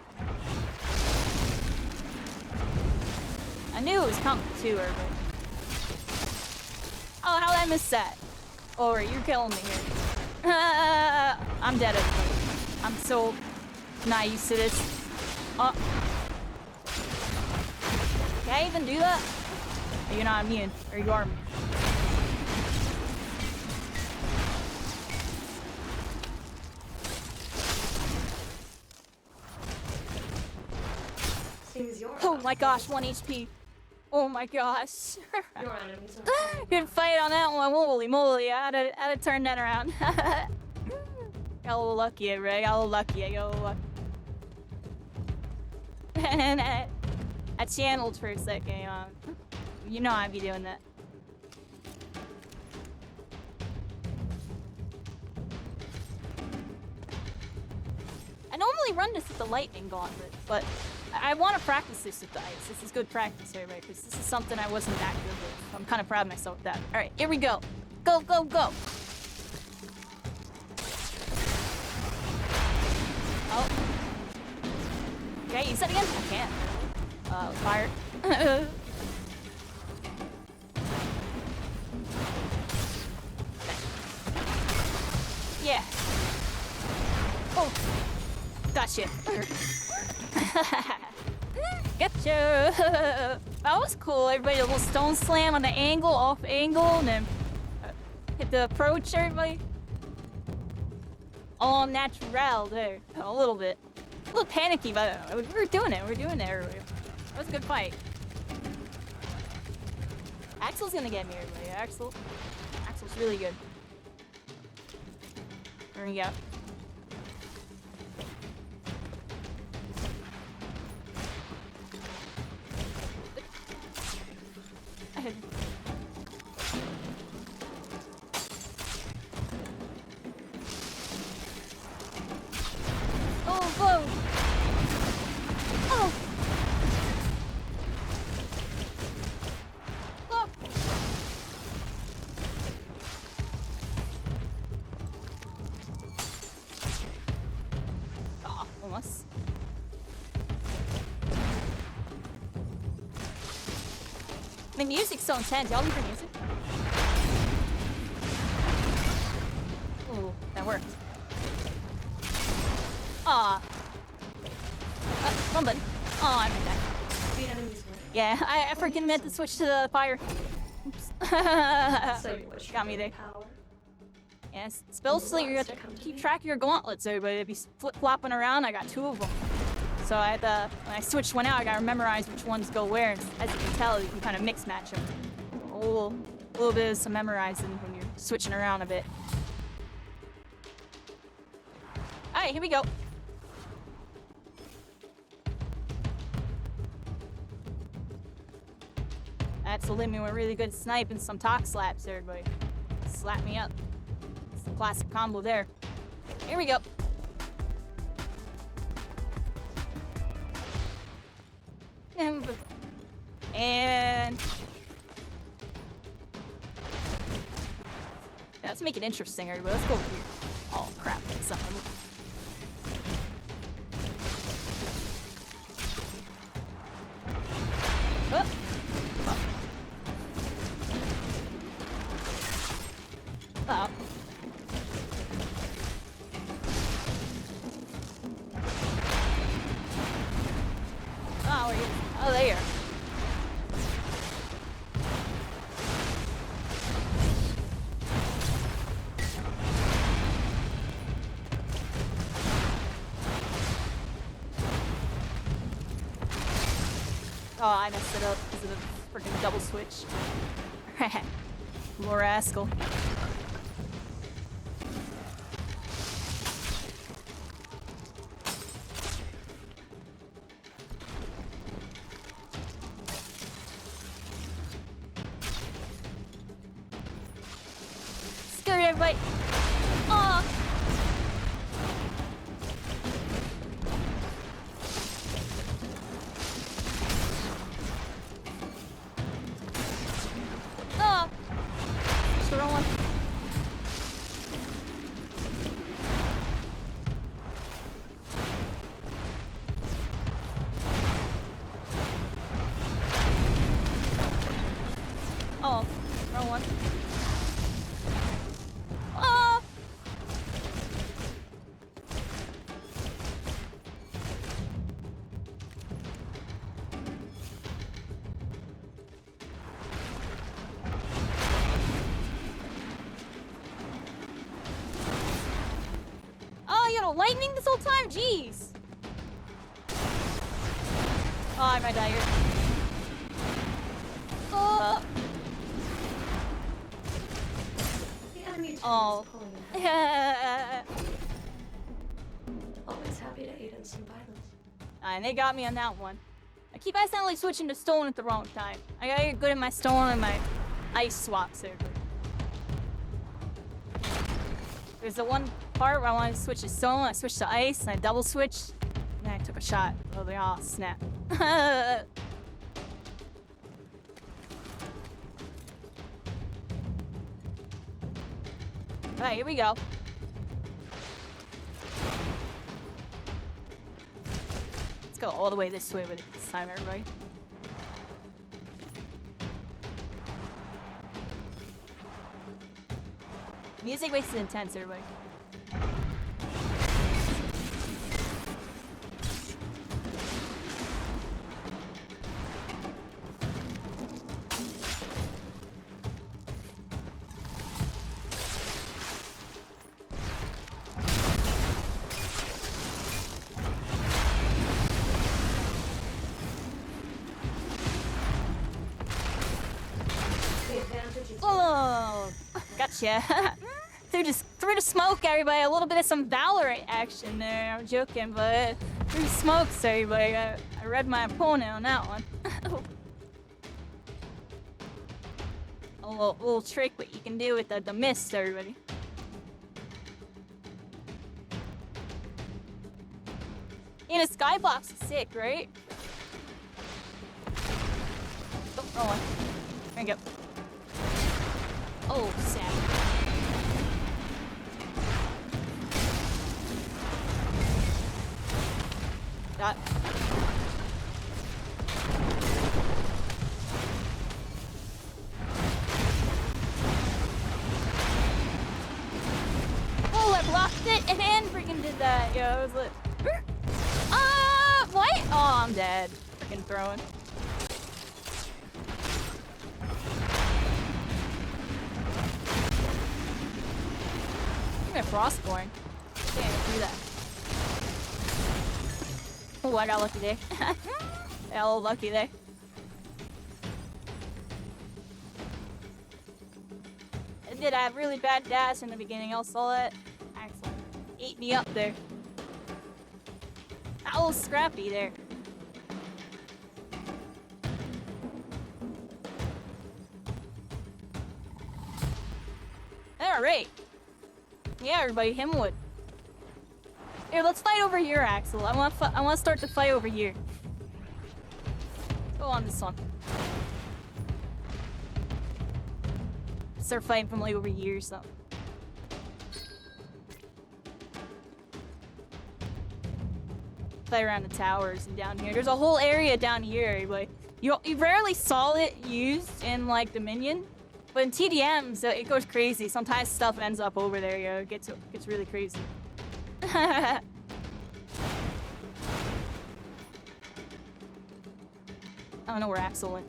I knew it was coming, too, everybody. Oh, how did I miss that? Oh, right, you're killing me here. I'm dead, everybody. I'm so not used to this. Oh. Can I even do that? Or you're not immune, or you are immune. Seems you're Oh my gosh, 1 HP. Oh my gosh. your enemies are Good fight on that one. Holy moly, I had to turn that around. Got a little lucky, Ray. Got a little lucky. I got a little lucky. And I channeled for a second. You know I'd be doing that. I normally run this with the lightning gauntlet, but I want to practice this with the ice. This is good practice here, right? Because this is something I wasn't that good with. I'm kind of proud of myself with that. All right, here we go. Go, go, go. Oh. Okay, use that again? I can't. Fire. Yeah. Oh. Gotcha. Gotcha. That was cool. Everybody, a little stone slam on the angle, off angle, and then hit the approach, everybody. All natural there. A little bit. A little panicky, but we were doing it. We're doing it, everybody. That was a good fight. Axel's gonna get me, everybody. Axel's really good. There we go. Oh, whoa! Oh! Look! Oh, almost. The music's so intense. Y'all need the music? Ooh, that worked. Aw. Wrong button. Oh, I'm in there. the enemies win. Yeah, I freaking meant to switch to the fire. Oops. So you wish Got me for there. power. Yes, spell slayer, you have to keep track of your gauntlets, everybody. They'd be flip-flopping around. I got 2 of them. So I had to, when I switched one out, I gotta memorize which ones go where. And as you can tell, you can kind of mix match them. A little bit of some memorizing when you're switching around a bit. Alright, here we go. That's the limit. We're really good at sniping some talk slaps, everybody. Slap me up. It's the classic combo there. Here we go. And yeah, let's make it interesting, everybody. Let's go over here. Oh crap! Something. Oh. Oh. Oh, where are you? Oh, there. Oh, I messed it up because of the freaking double switch. More rascal. everybody. Oh. Oh. Just the wrong one. Oh, wrong one. Oh! Oh, you know, lightning this whole time? Jeez. Oh, I might die here. Oh. The enemy Oh. is pulling ahead. And Always happy to aid in some violence. they got me on that one. I keep accidentally switching to stone at the wrong time. I gotta get good at my stone and my ice swaps there. There's the one part where I wanted to switch to stone, I switched to ice, and I double switched, and then I took a shot. Oh, they all snap. Alright, here we go. Let's go all the way this way with it this time, everybody. Music makes it intense, everybody. The advantage is Oh, gotcha. through the smoke, everybody. A little bit of some Valorant action there. I'm joking, but through the smokes, everybody. I read my opponent on that one. A little trick what you can do with the mist, everybody. And a skybox is sick, right? Oh, wrong one. There you go. Oh, sad. That. Oh, I blocked it and freaking did that. Yo, it was lit. What? Oh, I'm dead. Freaking throwing. I'm a Frostborn. Can't do that. Oh, I got lucky there. Got a little lucky there. I did have really bad dash in the beginning. I saw that. Excellent. Ate me up there. Got a little scrappy there. Alright. Yeah, everybody, Himwood. Here, let's fight over here, Axel. I want to start the fight over here. Go on this one. Start fighting from like over here or something. Fight around the towers and down here. There's a whole area down here, everybody. You rarely saw it used in like Dominion, but in TDMs it goes crazy. Sometimes stuff ends up over there. Yo, it gets really crazy. I don't know where Axel went.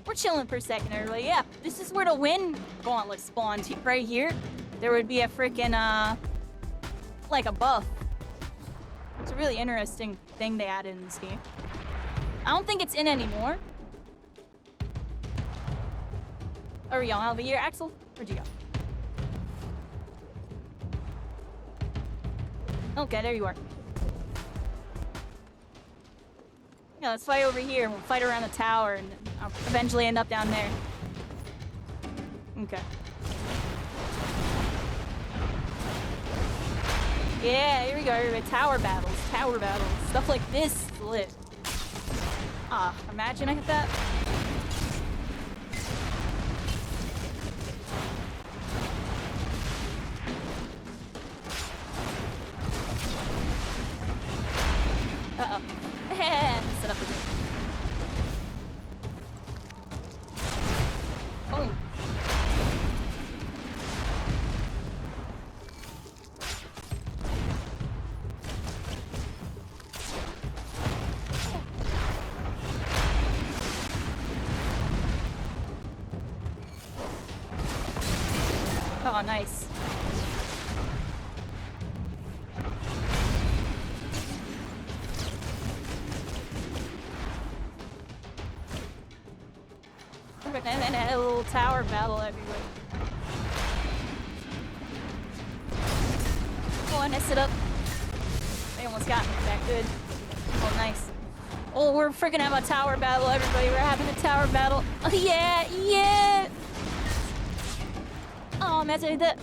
We're chilling for a second, everybody. Yeah, this is where the wind gauntlet spawns. Right here, there would be a freaking like a buff. It's a really interesting thing they added in this game. I don't think it's in anymore. Are we on over here, Axel? Where'd you go? Okay, there you are. Yeah, let's fight over here. We'll fight around the tower and I'll eventually end up down there. Okay. Yeah, here we go. Here we go. Tower battles. Tower battles. Stuff like this is lit. Ah, imagine I hit that. Uh-oh. Set up again. Oh. Oh, nice. And a little tower battle everywhere. Oh, I messed it up. They almost got me back good. Oh, nice. Oh, we're freaking having a tower battle, everybody. We're having a tower battle. Oh, yeah, yeah. Oh, man, I did that.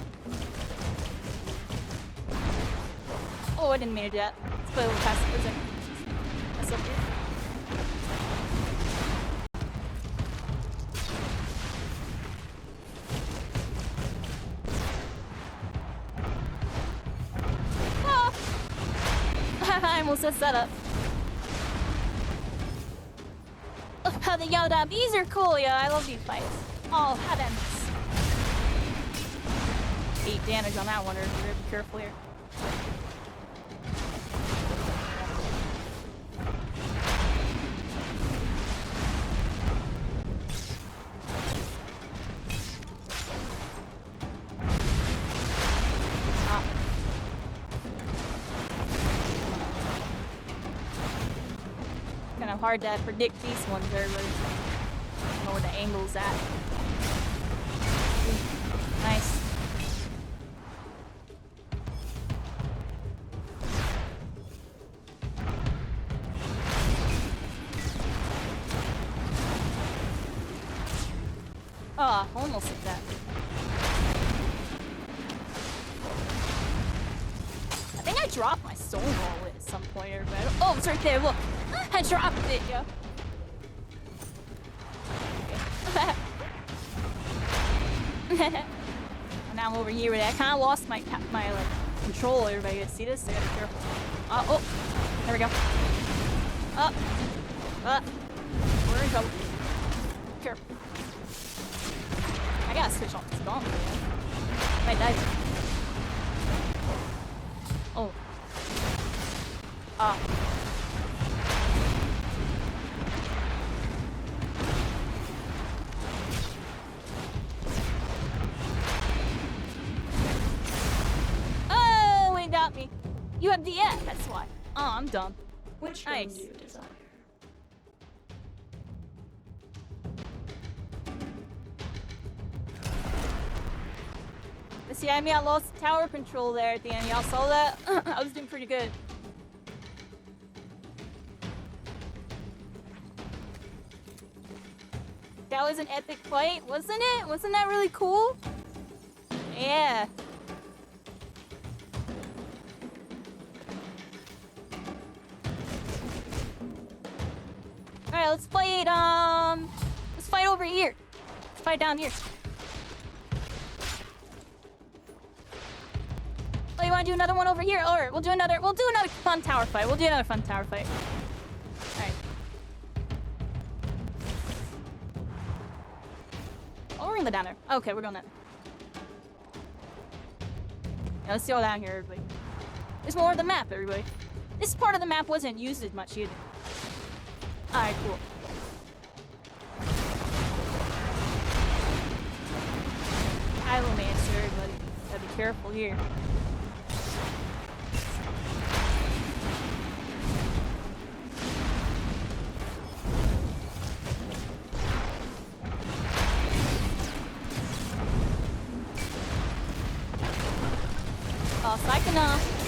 Oh, I didn't mean to do that. Let's play a little passive for a second. That's okay. I almost set that up. Oh, how they yelled out, these are cool, yeah, I love these fights. Oh, how that miss. 8 damage on that one, or be careful here. Kind of hard to predict these ones there, but I don't know where the angle's at. Nice. Oh, almost hit that. I think I dropped my soul ball at some point, everybody. Oh, it's right there, look! I dropped it, yo. Okay. Now I'm over here with it. I kind of lost my like control. Everybody, you see this? I gotta be careful. Oh, there we go. We're in trouble. Careful. I gotta switch on this bomb. Might die. Oh. Oh, it got me. You have DF, that's why. Oh, I'm dumb. Which Nice. one do you desire? See, I mean, I lost tower control there at the end. Y'all saw that? I was doing pretty good. That was an epic fight, wasn't it? Wasn't that really cool? Yeah. Alright, let's fight, let's fight over here. Let's fight down here. Oh, you wanna do another one over here? Or we'll do another fun tower fight. We'll do another fun tower fight. Alright. Oh, we're gonna go down there. Okay, we're going down. Yeah, let's go down here, everybody. There's more of the map, everybody. This part of the map wasn't used as much either. Alright, cool. Pyromancer, everybody. Gotta be careful here. Oh, so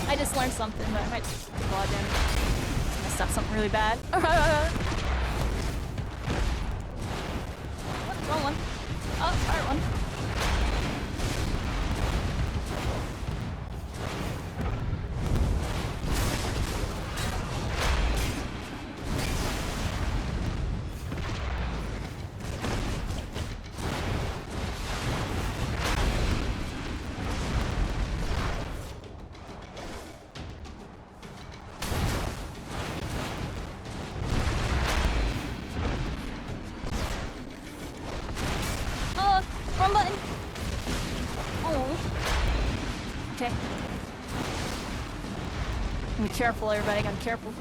I just learned something, but I might just log in. Messed up something really bad. What? Wrong one. Oh, right one. okay. Be careful, everybody. Gotta be careful.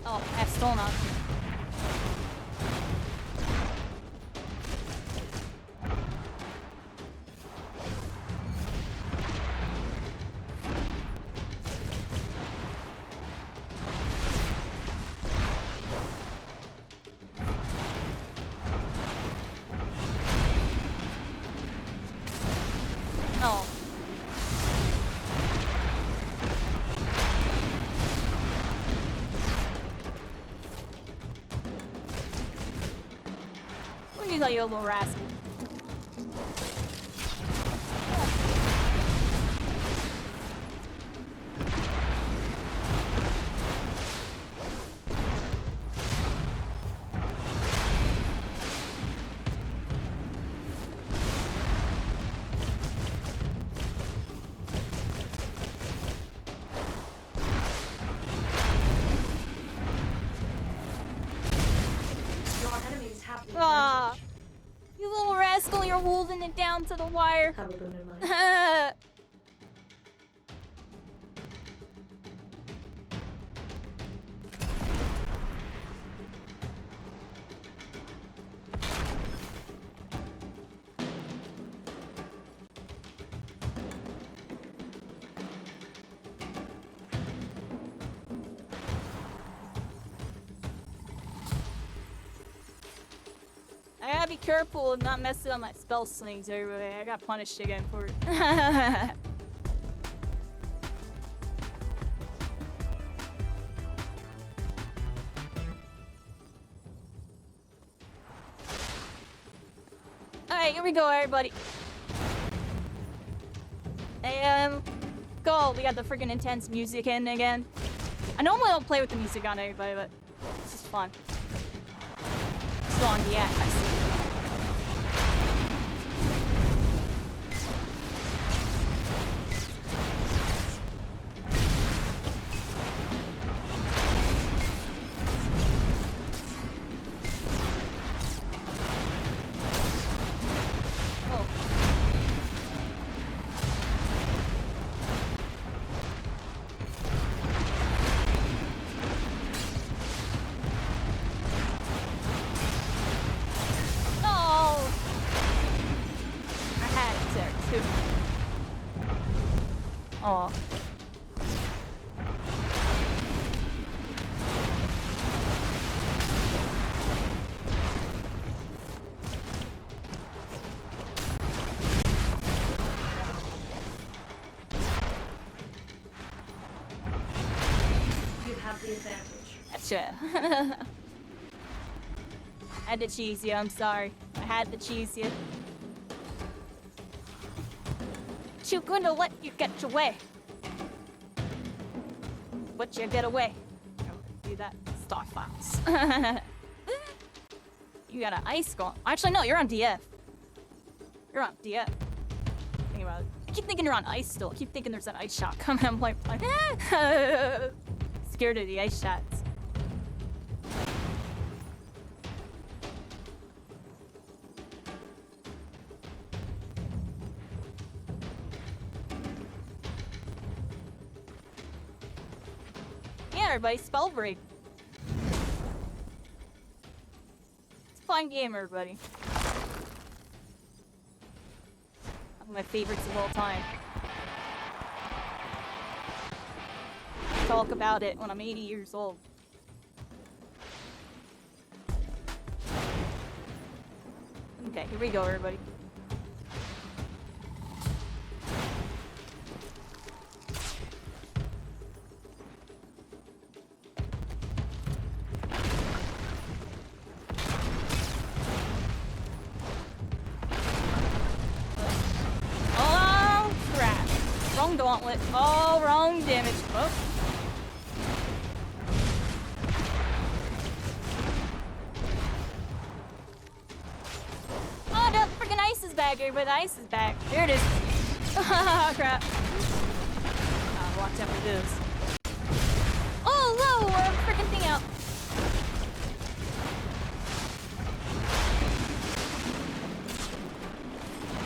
Oh, I have stolen on. Oh. What do you call you, a little rascal? Your enemies have the Ah, advantage. you little rascal, you're holding it down to the wire. Have a boon in mind. I gotta be careful of not messing up my spell slings, everybody. I got punished again for it. Alright, here we go, everybody. And go. We got the freaking intense music in again. I normally don't play with the music on, everybody, but this is fun. Still on the app, I see. Oh. No! I had it there too. Oh. You have the advantage. Gotcha. I had to cheese you, I'm sorry. I had to cheese you. She gonna let you get your way. But you get away. Do that. Star Fox. You got an ice going. Actually, no, you're on DF. You're on DF. Think about it. I keep thinking you're on ice still. I keep thinking there's an ice shot coming. I'm like scared of the ice shots. Yeah, everybody, Spellbreak. It's a fun game, everybody. One of my favorites of all time. I'll talk about it when I'm 80 years old. Okay, here we go, everybody. Oh, crap. Wrong gauntlet. Oh, wrong damage. Oh. Oh, the freaking ice is back, everybody. The ice is back. There it is. Crap. Watch out for this. Oh, low! Freaking thing out.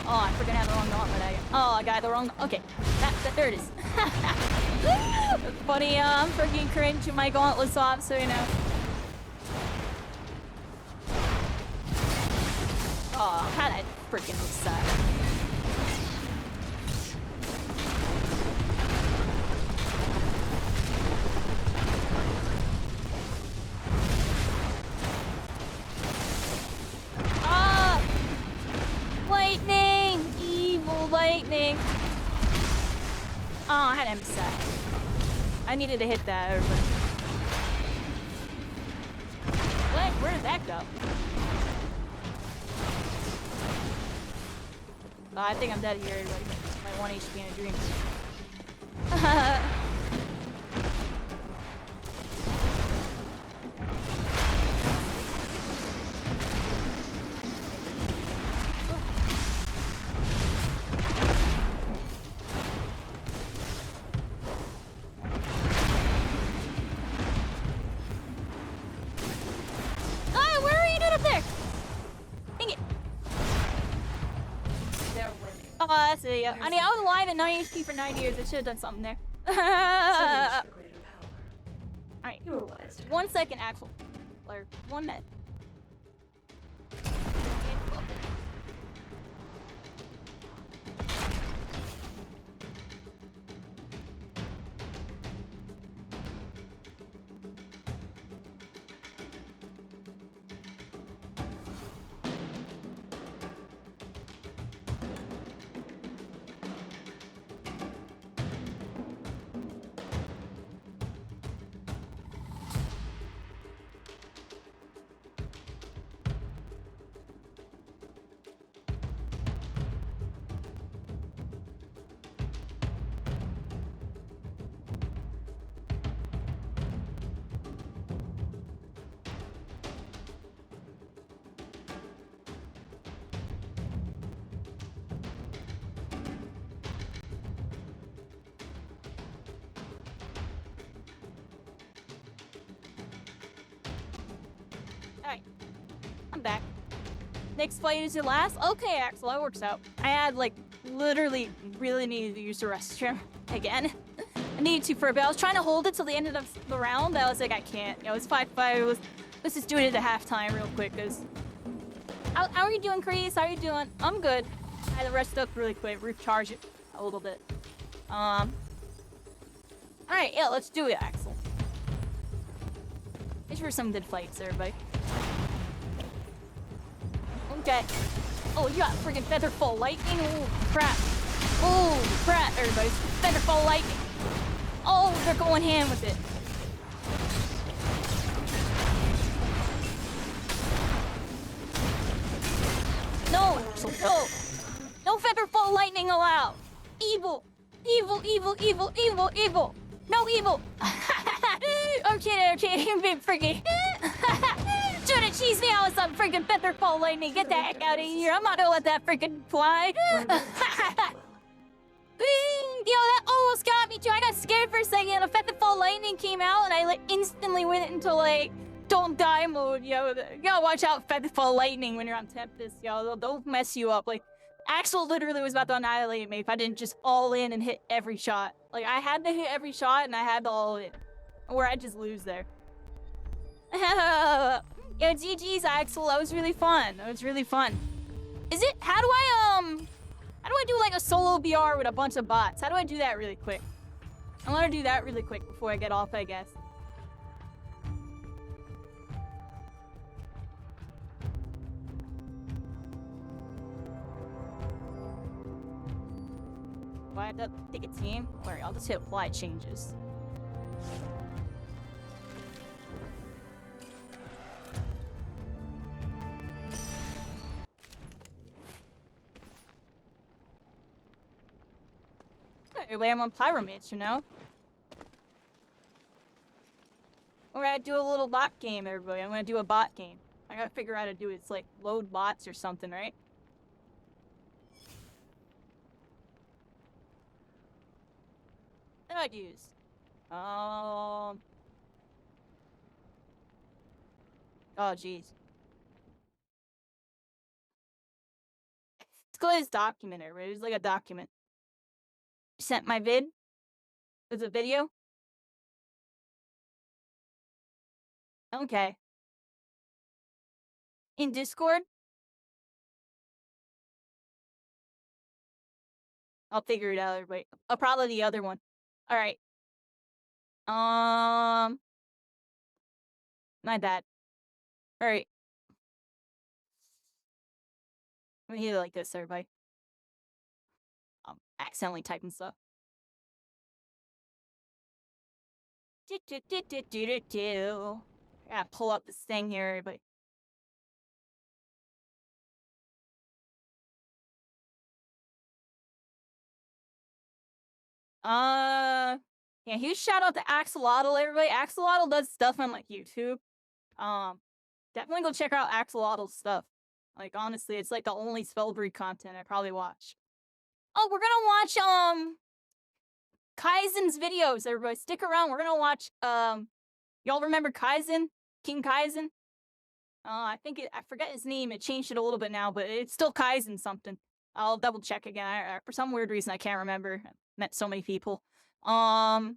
Oh, I freaking had the wrong gauntlet. Oh, I got the wrong. Okay, there it is. Funny, I'm freaking cringe with my gauntlets off, so you know. Oh, how that freaking suck. Ah! Lightning! Evil lightning! Oh, I had to miss that. I needed to hit that, everybody. What? Where did that go? Oh, I think I'm dead here, everybody. My 1 HP in a dream. Oh, that's it, yeah. I mean, I was alive at 9 HP for 9 years. I should have done something there. Alright. You were wise to 1 second, Axel. Or 1 minute. Alright. I'm back. Next fight is your last? Okay, Axel, that works out. I had, like, literally really needed to use the restroom again. I needed to for a bit. I was trying to hold it till the end of the round, but I was like, I can't. You know, it's 5-5. Let's just do it at halftime real quick, because... How are you doing, Chris? How are you doing? I'm good. I had to rest up really quick, recharge it a little bit. Alright, yeah, let's do it, Axel. Thanks for some good fights, everybody. Okay. Oh, you got freaking Featherfall Lightning? Oh, crap. Oh, crap, everybody. Featherfall Lightning. Oh, they're going ham with it. No, Axel, no. No Featherfall Lightning allowed. Evil. Evil, evil, evil, evil, evil. No evil. I'm kidding, I'm being freaking. Trying to cheese me out with some freaking Featherfall Lightning. Get the heck out of here. I'm not gonna let that freaking fly. Yo, that almost got me too. I got scared for a second. A Featherfall Lightning came out and I like instantly went into like don't die mode. Yo, you gotta watch out Featherfall Lightning when you're on Tempest. Yo, they'll mess you up. Like Axel literally was about to annihilate me if I didn't just all in and hit every shot. Like I had to hit every shot and I had to all in, or I'd just lose there. Yo, GG's, Axel. That was really fun. That was really fun. Is it? How do I do like a solo BR with a bunch of bots? How do I do that really quick? I want to do that really quick before I get off, I guess. Do I have to pick a team? Alright, I'll just hit apply changes. Anyway, I'm on Pyromates, you know? We're gonna do a little bot game, everybody. I'm gonna do a bot game. I gotta figure out how to do it. It's like load bots or something, right? What did I use? Oh, jeez. Let's go to this document here. It was like a document. Sent my vid. It's a video. Okay. In Discord. I'll figure it out, everybody. Probably the other one. All right. My bad. All right. Let me hit it like this, everybody. Accidentally typing stuff. Yeah, pull up this thing here, everybody. Yeah, huge shout out to Axolotl, everybody. Axolotl does stuff on like YouTube. Definitely go check out Axolotl's stuff. Like honestly, it's like the only Spellbreak content I probably watch. Oh, we're gonna watch Kaizen's videos, everybody. Stick around. We're gonna watch y'all remember Kaizen? King Kaizen? I forget his name. It changed it a little bit now, but it's still Kaizen something. I'll double check again. For some weird reason I can't remember. I've met so many people. Oh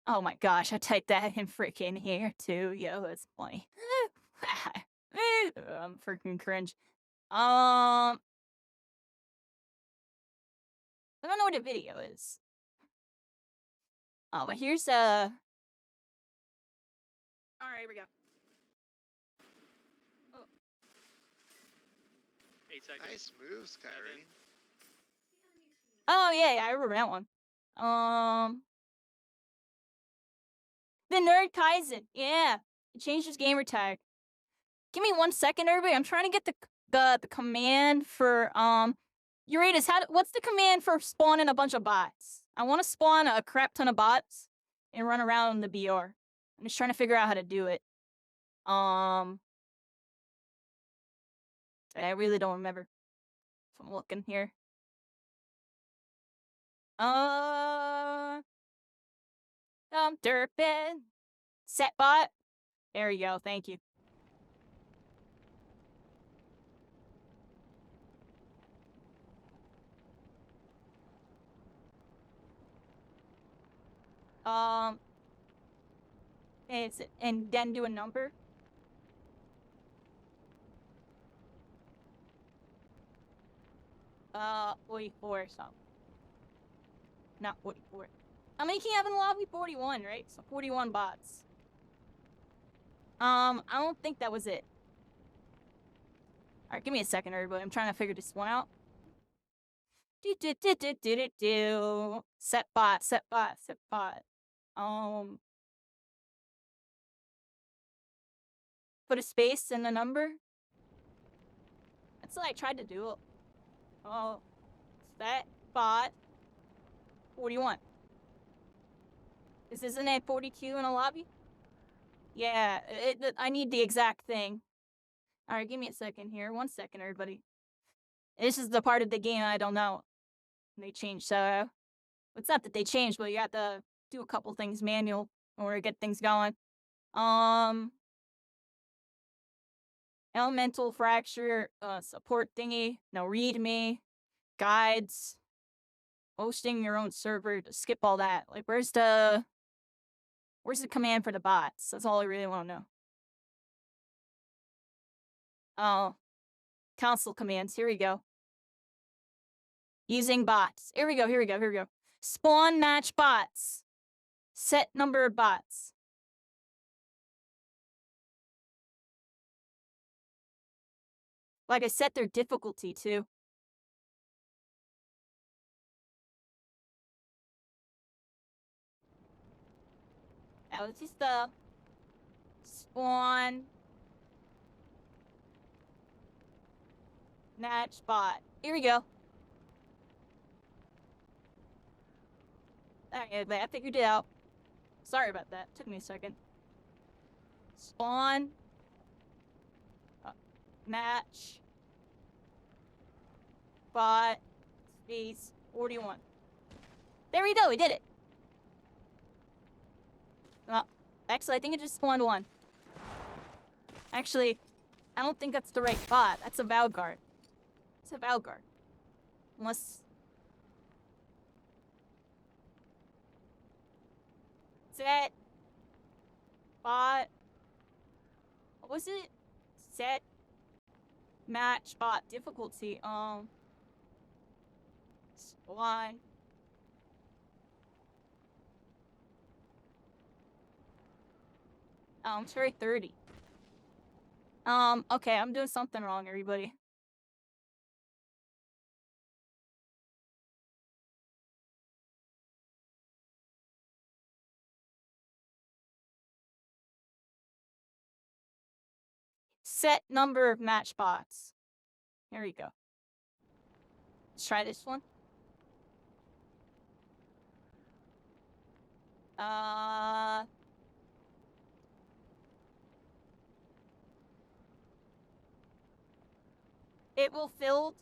my gosh, I typed that in freaking here too. Yo, that's funny. I'm freaking cringe. I don't know what a video is. Oh, but here's Alright, here we go. 8 seconds. Nice moves, Kyrie. Oh yeah, I remember that one. The Nerd Kaizen. Yeah, it changed his gamer tag. Give me 1 second, everybody. I'm trying to get the command for Eurytus. What's the command for spawning a bunch of bots? I want to spawn a crap ton of bots and run around the BR. I'm just trying to figure out how to do it. I really don't remember. If I'm looking here. Derpin. Set bot. There you go. Thank you. And then do a number. Wait for something. Not 44. How many can you have in the lobby? 41, right? So 41 bots. I don't think that was it. Alright, give me a second, everybody. I'm trying to figure this one out. Set bot, set bot, set bot. Put a space in the number. That's what I tried to do. Oh, set bot 41. Isn't it 42 in a lobby? Yeah, I need the exact thing. Alright, give me a second here. 1 second, everybody. This is the part of the game I don't know. They changed, so... It's not that they changed, but you have to do a couple things manual in order to get things going. Elemental fracture, support thingy, no readme, guides, hosting your own server, to skip all that. Like, where's the command for the bots? That's all I really want to know. Oh, console commands, here we go. Using bots. Here we go. Spawn match bots. Set number of bots. Like I set their difficulty too. Now let's just spawn match bot. Here we go. Alright, I figured it out. Sorry about that. Took me a second. Spawn. Match. Bot. Space. 41. There we go. We did it. Actually, I think it just spawned one. Actually, I don't think that's the right bot. That's a Valguard. It's a Valguard. Unless... Set. Bot. What was it? Set. Match bot difficulty. Spawn. Sorry, 30. Okay, I'm doing something wrong, everybody. Set number of match bots. Here we go. Let's try this one. It will fill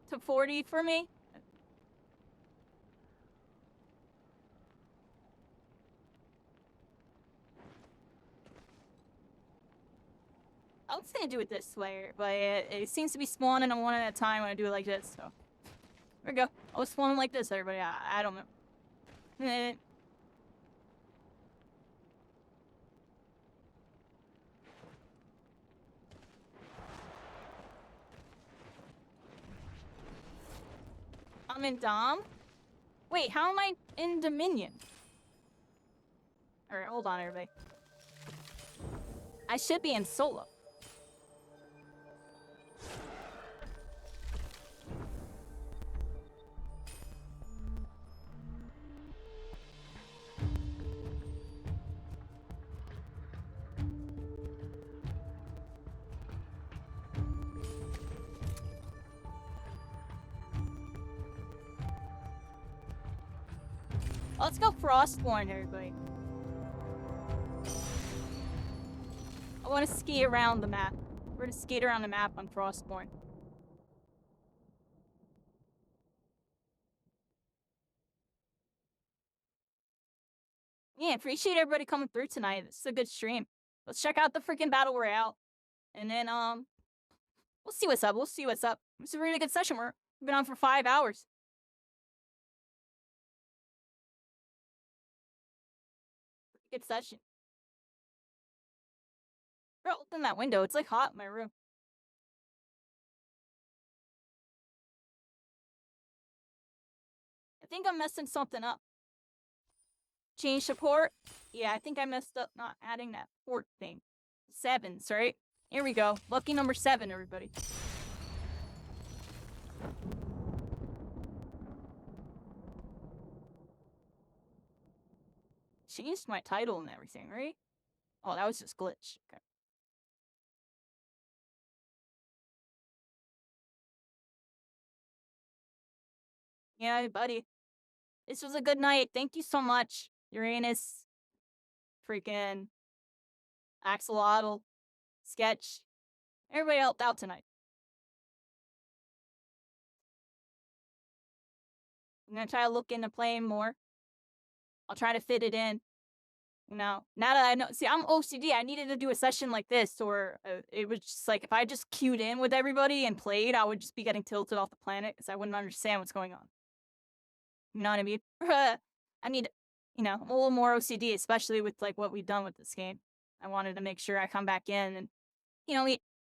to 40 for me. I was gonna do it this way, but it seems to be spawning on one at a time when I do it like this, so. There we go. I'll spawn them like this, everybody. I don't know. I'm in Dom? Wait, how am I in Dominion? Alright, hold on, everybody. I should be in solo. Let's go Frostborn, everybody. I want to ski around the map. We're gonna skate around the map on Frostborn. Yeah, appreciate everybody coming through tonight. This is a good stream. Let's check out the freaking Battle Royale. And then, we'll see what's up. We'll see what's up. It's a really good session. We've been on for 5 hours. Good session. Bro, open that window. It's like hot in my room. I think I'm messing something up. Change support. Yeah, I think I messed up not adding that port thing. 7s, right? Here we go. Lucky number 7, everybody. Changed my title and everything, right? Oh, that was just glitch. Okay. Yeah, buddy. This was a good night. Thank you so much, Uranus. Freaking Axolotl. Sketch. Everybody helped out tonight. I'm gonna try to look into playing more. I'll try to fit it in. You know, now that I know, see, I'm OCD. I needed to do a session like this, or it was just like if I just queued in with everybody and played, I would just be getting tilted off the planet because I wouldn't understand what's going on. You know what I mean? I need, you know, I'm a little more OCD, especially with like what we've done with this game. I wanted to make sure I come back in and, you know,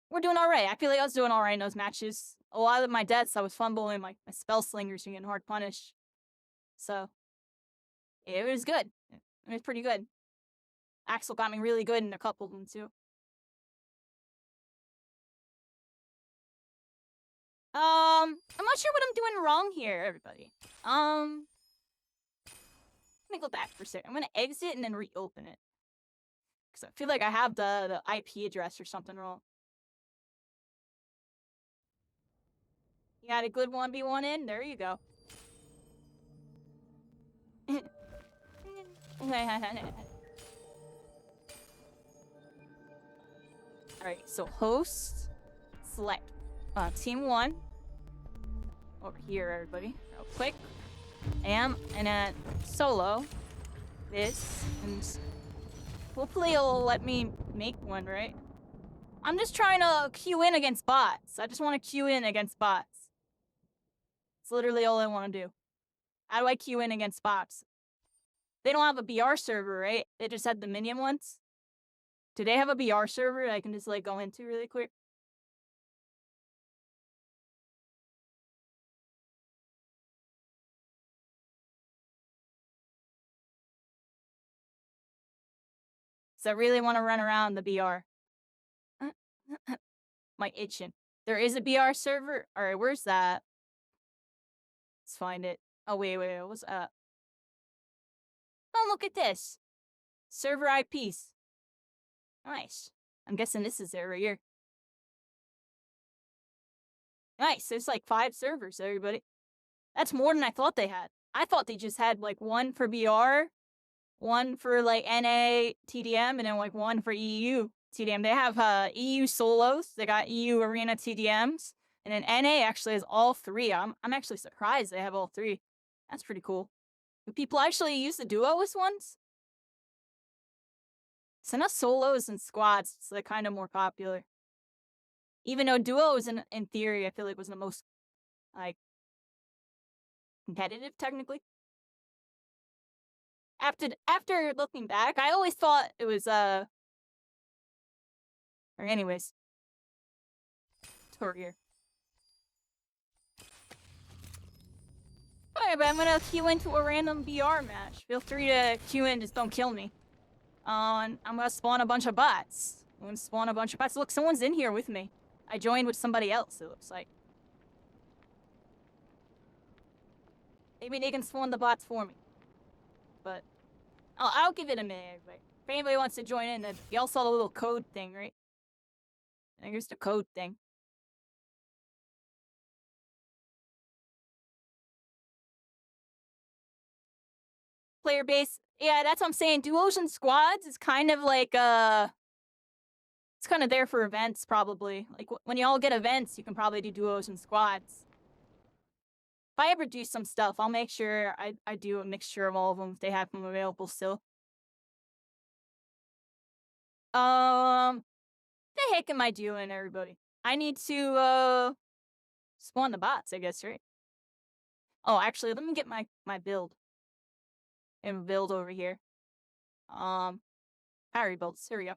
we're doing all right. I feel like I was doing all right in those matches. A lot of my deaths, I was fumbling, my spell slingers were getting hard punished. So, it was good. It was pretty good. Axel got me really good in a couple of them, too. I'm not sure what I'm doing wrong here, everybody. Let me go back for a second. I'm gonna exit and then reopen it. Because I feel like I have the IP address or something wrong. You got a good 1v1 in? There you go. Alright, so host, select team 1. Over here, everybody. Real quick. And then solo. this, and hopefully it'll let me make one, right? I'm just trying to queue in against bots. I just want to queue in against bots. It's literally all I want to do. How do I queue in against bots? They don't have a BR server, right? They just had the minion ones. Do they have a BR server I can just, like, go into really quick? So I really want to run around the BR. My itching. There is a BR server? Alright, where's that? Let's find it. Oh, wait, what's up? Oh, look at this. Server IPs. Nice. I'm guessing this is it right here. Nice, there's like 5 servers, everybody. That's more than I thought they had. I thought they just had like 1 for BR, 1 for like NA TDM, and then like 1 for EU TDM. They have EU solos, they got EU arena TDMs, and then NA actually has all 3. I'm actually surprised they have all 3. That's pretty cool. Do people actually use the duos ones? So not solos and squads, so they're kind of more popular. Even though duos, in theory, I feel like was the most, like, competitive, technically. After looking back, I always thought it was, or anyways. Tour here. Alright, but I'm gonna queue into a random BR match. Feel free to queue in, just don't kill me. I'm gonna spawn a bunch of bots. I'm gonna spawn a bunch of bots. Look, someone's in here with me. I joined with somebody else, it looks like. Maybe they can spawn the bots for me. But I'll give it a minute, everybody. If anybody wants to join in, y'all saw the little code thing, right? I think here's the code thing. Player base. Yeah, that's what I'm saying. Duos and squads is kind of like, it's kind of there for events, probably. Like, when you all get events, you can probably do duos and squads. If I ever do some stuff, I'll make sure I do a mixture of all of them if they have them available still. The heck am I doing, everybody? I need to, spawn the bots, I guess, right? Oh, actually, let me get my build. And build over here. Parry builds. Here we go.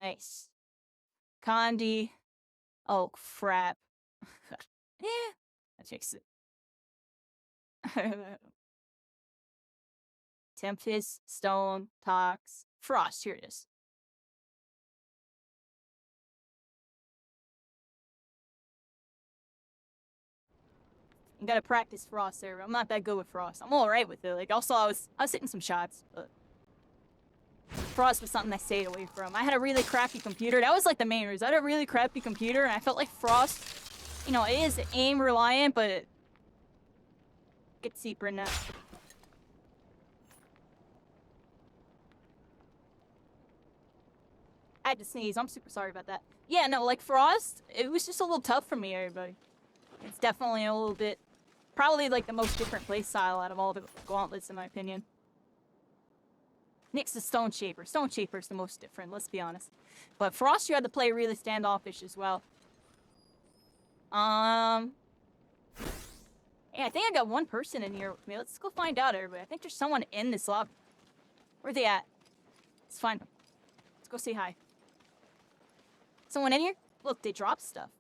Nice. Condi. Oh, crap. Yeah. That fixes it. Tempest, Stone, Tox, Frost. Here it is. You gotta practice Frost there. I'm not that good with Frost. I'm alright with it. Like, also, I was hitting some shots, but Frost was something I stayed away from. I had a really crappy computer. That was like the main reason. I had a really crappy computer, and I felt like Frost, you know, it is aim reliant, but it gets deeper in that. I had to sneeze. I'm super sorry about that. Yeah, no, like Frost, it was just a little tough for me, everybody. It's definitely a little bit, probably like the most different playstyle out of all the gauntlets, in my opinion. Next to Stone Shaper. Stone Shaper's the most different, let's be honest. But Frost, you had to play really standoffish as well. Yeah, I think I got one person in here with me. Let's go find out, everybody. I think there's someone in this lobby. Where are they at? It's fine. Let's go say hi. Someone in here? Look, they dropped stuff.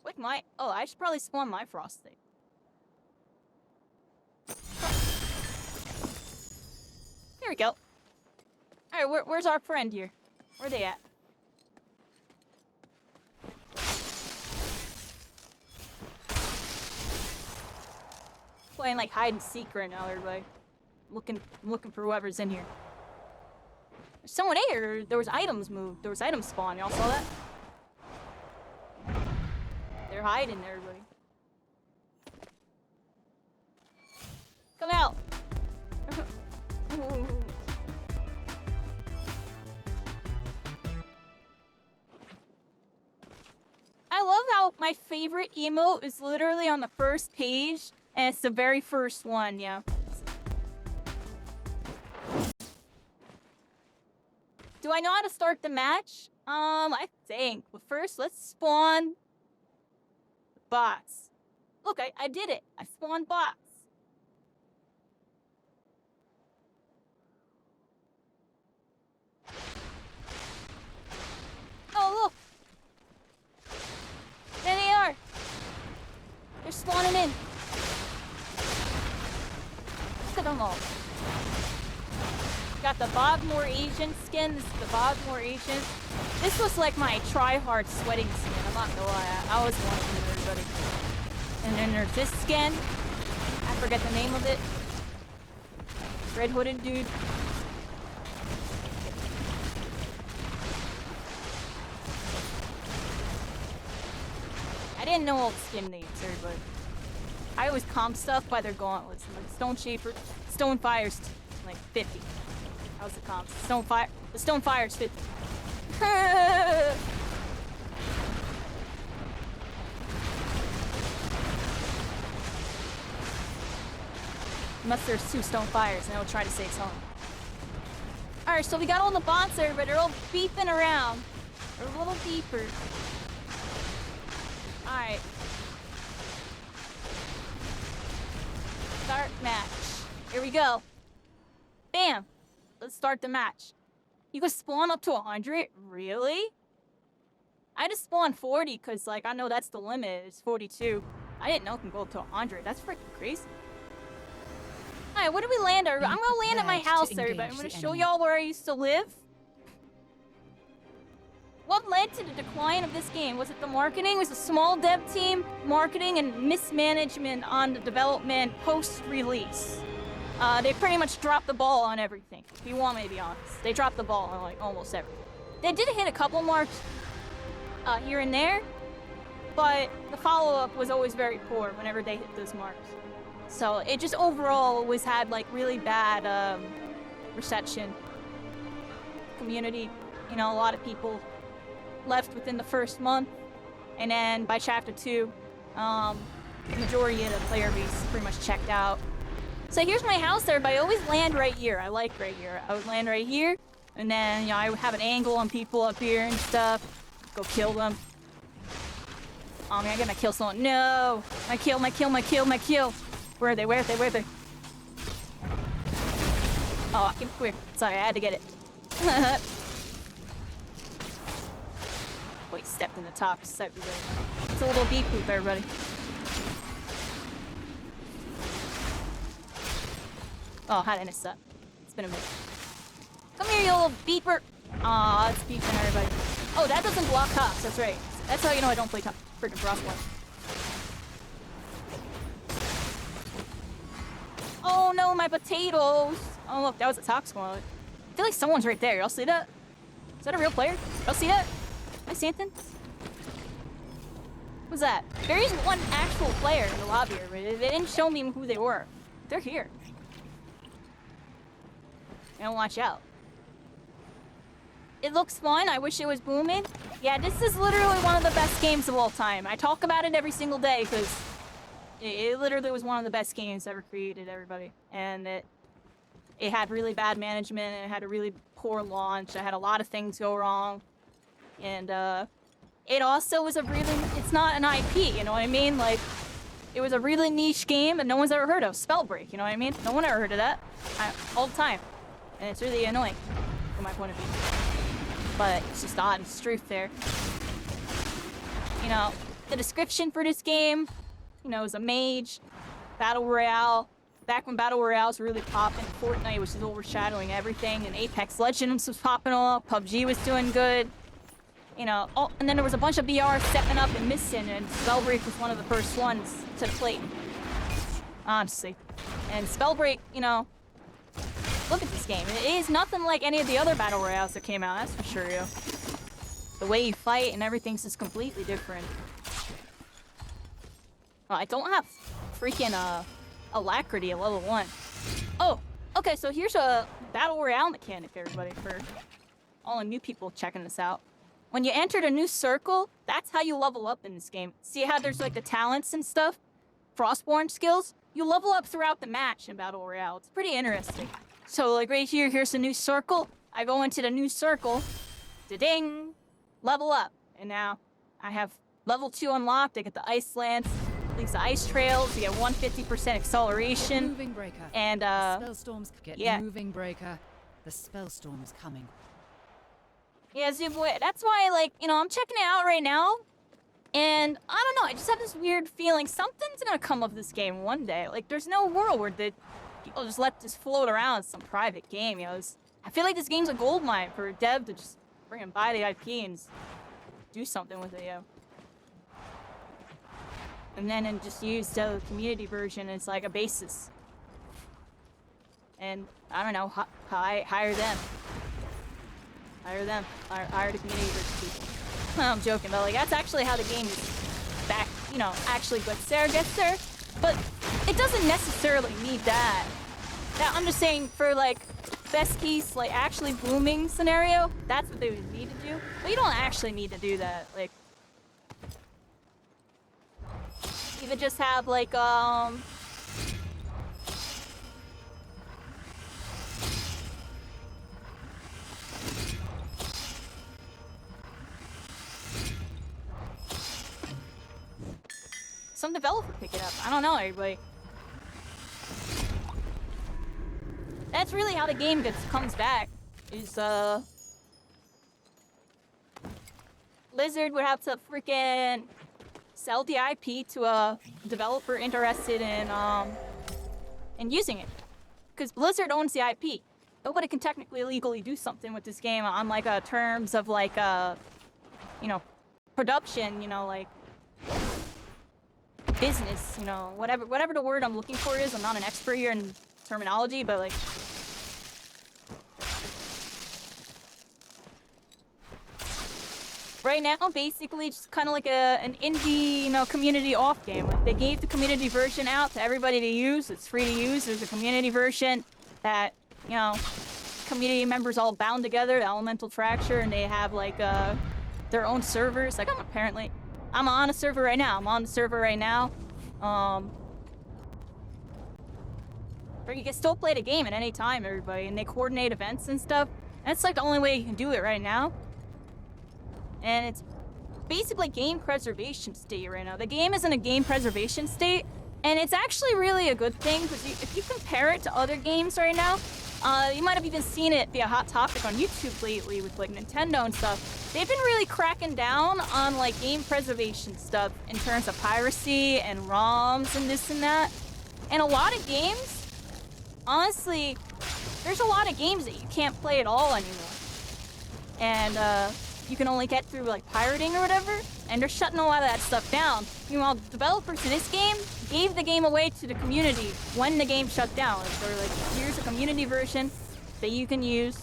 With my... Oh, I should probably spawn my Frost thing. There we go. Alright, where's our friend here? Where are they at? Playing like hide and seek right now, everybody. Looking for whoever's in here. There's someone here. There was items moved. There was items spawn. Y'all saw that? They're hiding, everybody. Come out! I love how though, my favorite emote is literally on the first page, and it's the very first one, yeah. Do I know how to start the match? I think. But first, let's spawn bots. Look, I did it. I spawned bots. Oh, look. There they are. They're spawning in. Look at them all. Got the Bob More Asian skin. This is the Bob More Asian. This was like my try-hard sweating skin. I'm not gonna lie. I was one of them, everybody. And then there's this skin. I forget the name of it. Red hooded dude. I didn't know all the skin names, everybody. I always comp stuff by their gauntlets. Like Stone Shaper, Stone Fire's like 50. That was the comp. The Stone Fire's 50. Unless there's 2 Stone Fires, and I'll try to say something. Alright, so we got all the bots there, but they're all beeping around. They're little beepers. Alright. Start match. Here we go. Bam! Let's start the match. You can spawn up to 100? Really? I just spawned 40 because, like, I know that's the limit. It's 42. I didn't know it can go up to 100. That's freaking crazy. Alright, where do we land? I'm gonna land at my house, everybody. I'm gonna show y'all where I used to live. What led to the decline of this game? Was it the marketing? Was it a small dev team, marketing, and mismanagement on the development post-release? They pretty much dropped the ball on everything, if you want me to be honest. They dropped the ball on, like, almost everything. They did hit a couple marks here and there, but the follow-up was always very poor whenever they hit those marks. So it just overall always had, like, really bad reception. Community, you know, a lot of people left within the first month, and then by chapter 2, the majority of the player base pretty much checked out. So here's my house there, but I always land right here. I like right here. I would land right here, and then, you know, I would have an angle on people up here and stuff. Go kill them. Oh man, I gotta kill someone. No! My kill. Where are they? Where are they? Oh, I can quit. Sorry, I had to get it. Wait, stepped in the top. It's a little beep boop, everybody. Oh, how did I miss that? It's been a minute. Come here, you little beeper. Aw, it's beeping everybody. Oh, that doesn't block cops. That's right. That's how you know I don't play freaking Frostborn. Oh no, my potatoes! Oh look, that was a tox squad. I feel like someone's right there. Y'all see that? Is that a real player? Y'all see that? Am I seeing things? What's that? There is one actual player in the lobby here, but they didn't show me who they were. They're here. And watch out. It looks fun. I wish it was booming. Yeah, this is literally one of the best games of all time. I talk about it every single day because it literally was one of the best games ever created, everybody. And it had really bad management, and it had a really poor launch. It had a lot of things go wrong. And it also was it's not an IP, you know what I mean? Like, it was a really niche game that no one's ever heard of. Spellbreak, you know what I mean? No one ever heard of that. All the time. And it's really annoying, from my point of view. But it's just odd and truth there. You know, the description for this game, you know, is a mage, Battle Royale. Back when Battle Royales were really popping, Fortnite was just overshadowing everything, and Apex Legends was popping off, PUBG was doing good. You know, and then there was a bunch of BR stepping up and missing, and Spellbreak was one of the first ones to play. Honestly. And Spellbreak, you know, look at this game. It is nothing like any of the other Battle Royales that came out, that's for sure, yo. The way you fight and everything's just completely different. Well, I don't have freaking, Alacrity at level 1. Oh, okay, so here's a Battle Royale mechanic, everybody, for all the new people checking this out. when you entered a new circle, that's how you level up in this game. See how there's like the talents and stuff? Frostborn skills? You level up throughout the match in Battle Royale. It's pretty interesting. So like right here, here's a new circle. I go into the new circle. Da-ding! Level up. And now I have level 2 unlocked. I get the ice lance, leads the ice trails. You get 150% acceleration. Moving breaker. And Spellstorm's get yeah. moving breaker. The spellstorm's coming. Yeah, Zuboy, that's why, like, you know, I'm checking it out right now, and I don't know, I just have this weird feeling something's gonna come of this game one day. Like, there's no world where people just let this float around some private game, you know. I feel like this game's a goldmine for a dev to just bring and buy the IP and do something with it, you know. And then just use the community version as, like, a basis. And, I don't know, hire them. Hire them. Hire the community versus people. I'm joking, but like that's actually how the game is back, you know, actually gets there. But it doesn't necessarily need that. I'm just saying for like best case, like actually booming scenario, that's what they would need to do. But you don't actually need to do that. Like even just have like some developer pick it up. I don't know, everybody. That's really how the game comes back. Is Blizzard would have to freaking sell the IP to a developer interested in using it, because Blizzard owns the IP. Nobody can technically legally do something with this game on like terms of like you know, production. You know, like. Business, you know, whatever the word I'm looking for is. I'm not an expert here in terminology, but like right now, basically, just kind of like an indie, you know, community off game. Like they gave the community version out to everybody to use. It's free to use. There's a community version that, you know, community members all bound together, the Elemental Fracture, and they have like their own servers. Like I'm on a server right now. But you can still play the game at any time, everybody, and they coordinate events and stuff. That's like the only way you can do it right now. And it's basically game preservation state right now. The game is in a game preservation state, and it's actually really a good thing, because if you compare it to other games right now, you might have even seen it be a hot topic on YouTube lately with like Nintendo and stuff. They've been really cracking down on like game preservation stuff in terms of piracy and ROMs and this and that. And a lot of games, honestly, there's a lot of games that you can't play at all anymore. And you can only get through like pirating or whatever, and they're shutting a lot of that stuff down. Meanwhile, developers of this game gave the game away to the community when the game shut down. They're like, here's a community version that you can use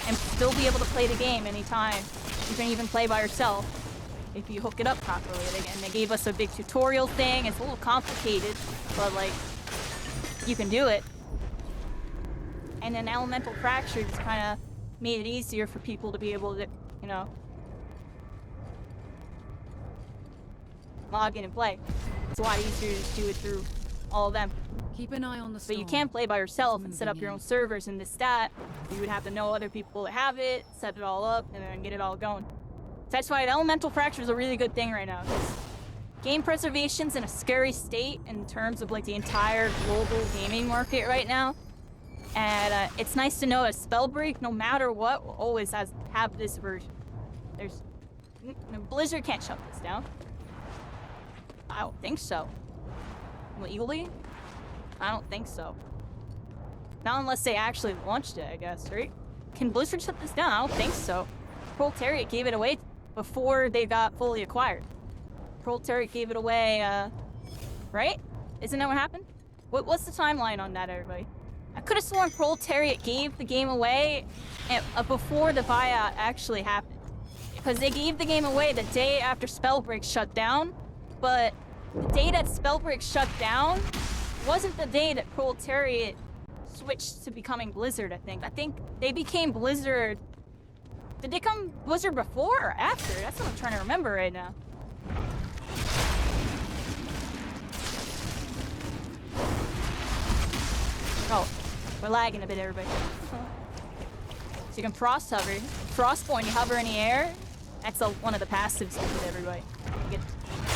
and still be able to play the game anytime. You can even play by yourself if you hook it up properly. And they gave us a big tutorial thing. It's a little complicated, but like, you can do it. And then Elemental Fracture just kind of made it easier for people to be able to, you know, log in and play. It's a lot easier to do it through all of them. Keep an eye on the storm. But you can't play by yourself and set up your own servers and this, that. You would have to know other people that have it, set it all up, and then get it all going. So that's why the Elemental Fracture is a really good thing right now. Game preservation's in a scary state in terms of like the entire global gaming market right now. And it's nice to know that Spellbreak, no matter what, will always have this version. Blizzard can't shut this down. I don't think so. Legally? I don't think so. Not unless they actually launched it, I guess, right? Can Blizzard shut this down? I don't think so. Proletariat gave it away before they got fully acquired. Proletariat gave it away, right? Isn't that what happened? What's the timeline on that, everybody? I could have sworn Proletariat gave the game away before the buyout actually happened. Because they gave the game away the day after Spellbreak shut down, but the day that Spellbreak shut down wasn't the day that Proletariat switched to becoming Blizzard, I think. I think they became Blizzard Did they come Blizzard before or after? That's what I'm trying to remember right now. Oh, we're lagging a bit, everybody. So you can frost hover. Frostborn, you hover in the air. That's one of the passives with everybody. You get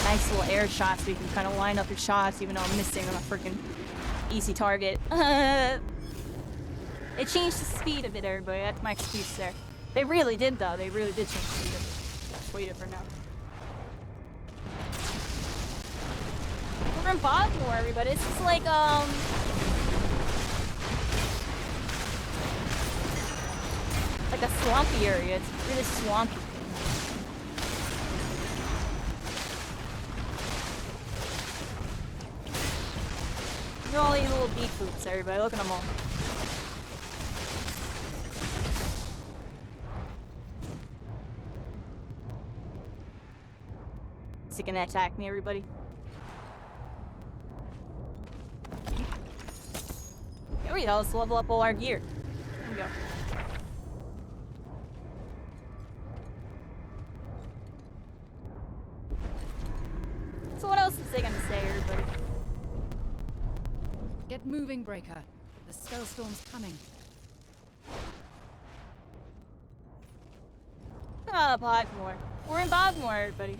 nice little air shots so you can kind of line up your shots even though I'm missing on a freaking easy target. It changed the speed a bit, everybody. That's my excuse there. They really did, though. They really did change the speed of it. It's way different now. We're in Bogmore, everybody. This is like, like a swampy area. It's really swampy. Look at all these little beef boots, everybody. Look at them all. Is he gonna attack me, everybody? Here we go. Let's level up all our gear. Here we go. So what else is they gonna say, everybody? Get moving, Breaker. The spellstorm's coming. Ah, Bogmore. We're in Bogmore, everybody.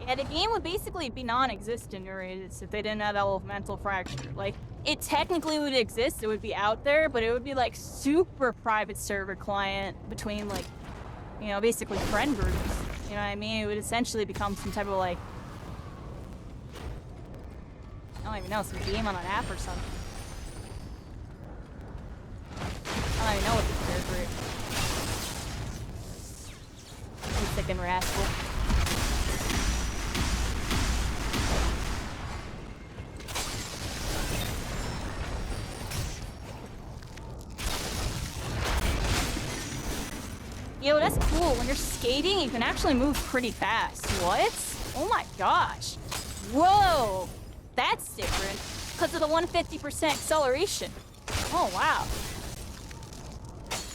Yeah, the game would basically be non-existent if they didn't have elemental fracture. Like, it technically would exist, it would be out there, but it would be like super private server client between like, you know, basically friend groups. You know what I mean? It would essentially become some type of like, I don't even know, some game on an app or something. I don't even know what to prepare for it. I'm sick and rascal. Yo, that's cool. When you're skating, you can actually move pretty fast. What? Oh my gosh. Whoa. That's different. Because of the 150% acceleration. Oh, wow.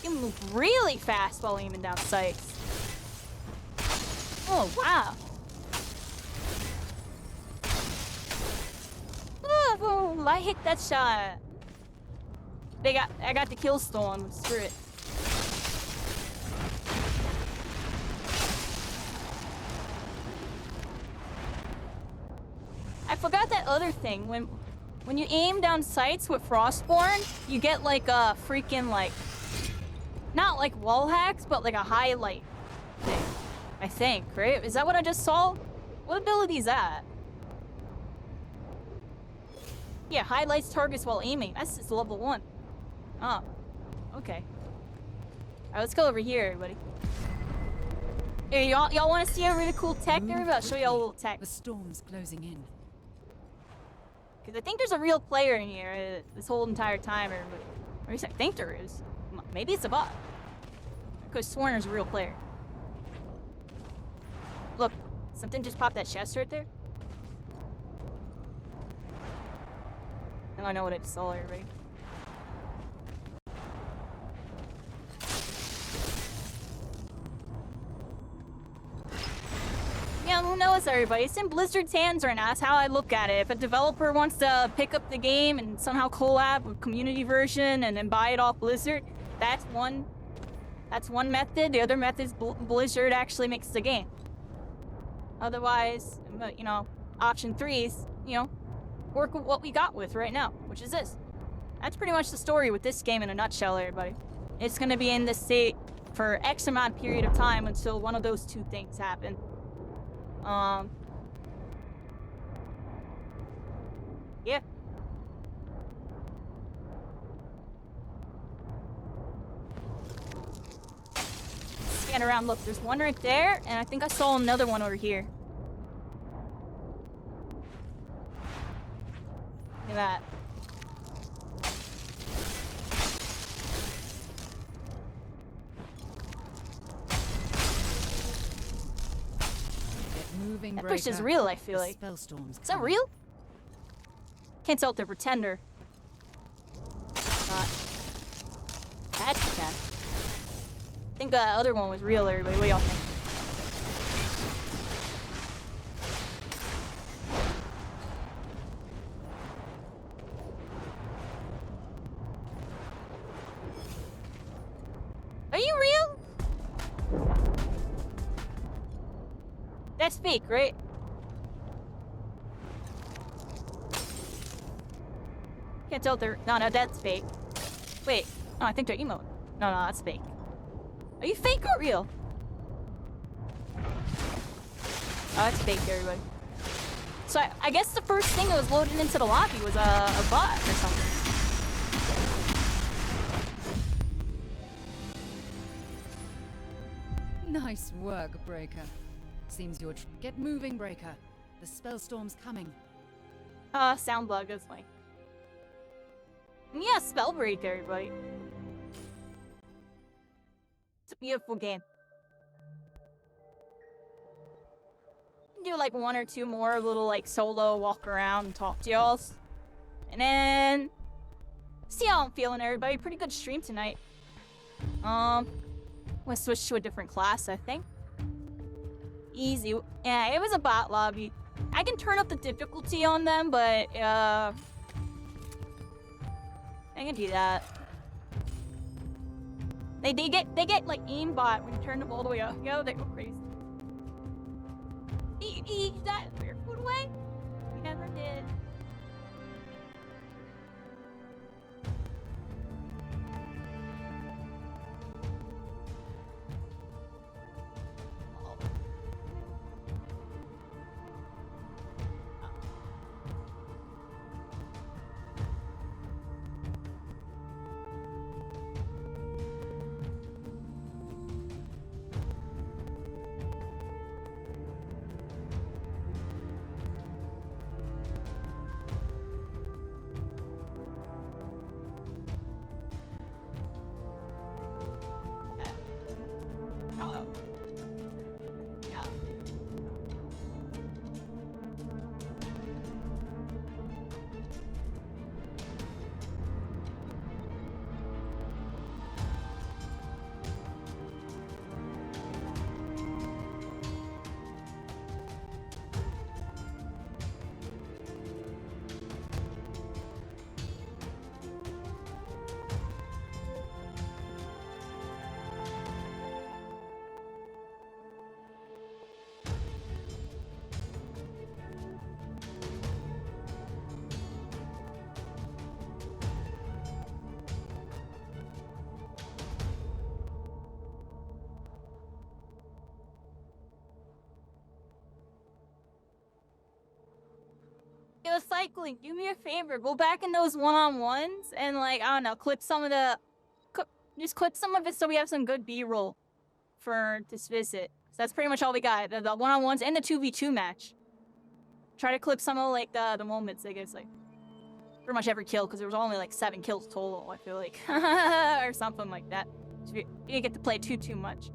You can move really fast while aiming down sights. Oh, wow. Oh, I hit that shot. I got the kill stolen. Screw it. I forgot that other thing. When you aim down sights with Frostborn, you get like a freaking like, not like wall hacks, but like a highlight thing. I think, right? Is that what I just saw? What ability is that? Yeah, highlights targets while aiming. That's just level 1. Oh, okay. Alright, let's go over here, everybody. Here, y'all want to see a really cool tech there? I'll show y'all a little tech. The storm's closing in. Because I think there's a real player in here this whole entire time, everybody. Or at least I think there is. Maybe it's a bot. Because sworn there's a real player. Look, something just popped that chest right there. Now I know what I just saw, everybody. Yeah, who knows, everybody? It's in Blizzard's hands right now. That's how I look at it. If a developer wants to pick up the game and somehow collab with community version and then buy it off Blizzard, that's one method. The other method is Blizzard actually makes the game. Otherwise, you know, option 3 is, you know, work with what we got with right now, which is this. That's pretty much the story with this game in a nutshell, everybody. It's gonna be in this state for X amount period of time until one of those two things happen. Yeah. Scan around, look, there's one right there, and I think I saw another one over here. Look at that. Moving, That push is Breaker. real, I feel The like. spellstorm's Is that coming. real? Can't tell if they're pretender. not. That's the cat. I think the other one was real, everybody. What do y'all think? Are you real? That's fake, right? Can't tell if they're... No, that's fake. Wait. No, I think they're emote. No, that's fake. Are you fake or real? Oh, that's fake, everybody. So I guess the first thing that was loaded into the lobby was a bot or something. Nice work, Breaker. Seems you're... Get moving, Breaker. The spellstorm's coming. Sound bug is like... Yeah, Spellbreak, everybody. It's a beautiful game. Do like one or two more little like solo walk around and talk to y'all. And then... See how I'm feeling, everybody. Pretty good stream tonight. I'm gonna switch to a different class, I think. Easy. Yeah, it was a bot lobby. I can turn up the difficulty on them, but I can do that. They get like aimbot when you turn them all the way up. Yo, they go crazy. Eat that weird food away? We never did. Yo, cycling, do me a favor. Go back in those one-on-ones and, like, I don't know, clip some of the... Just clip some of it so we have some good B-roll for this visit. So that's pretty much all we got. The one-on-ones and the 2v2 match. Try to clip some of, like, the moments, I guess, like... Pretty much every kill, because there was only, like, 7 kills total, I feel like. Or something like that. So you didn't get to play too much.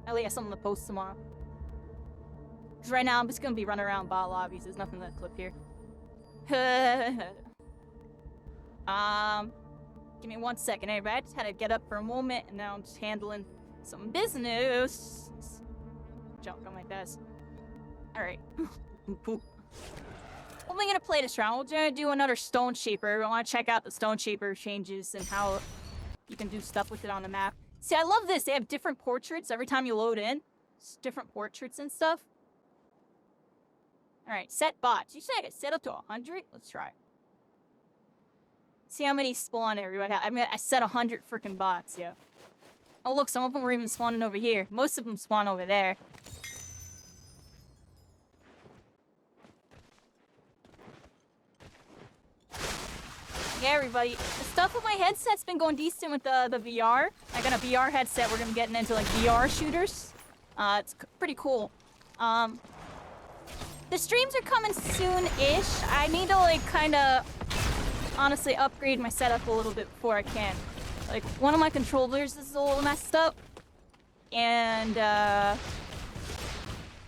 At least something to post tomorrow. Because right now I'm just gonna be running around bot lobbies. There's nothing to clip here. Give me 1 second, everybody. I just had to get up for a moment, and now I'm just handling some business. Junk on my desk. Alright. What am I gonna play this round? We're gonna do another Stone Shaper. I wanna check out the Stone Shaper changes and how you can do stuff with it on the map. See, I love this. They have different portraits every time you load in. It's different portraits and stuff. Alright, set bots. You said I could set up to 100? Let's try. See how many spawn everybody. I mean, I set 100 freaking bots, yeah. Oh, look, some of them were even spawning over here. Most of them spawn over there. Yeah, everybody. The stuff with my headset's been going decent with the VR. I got a VR headset. We're gonna be getting into, like, VR shooters. It's pretty cool. The streams are coming soon-ish. I need to, like, kind of honestly upgrade my setup a little bit before I can. Like, one of my controllers is a little messed up. And,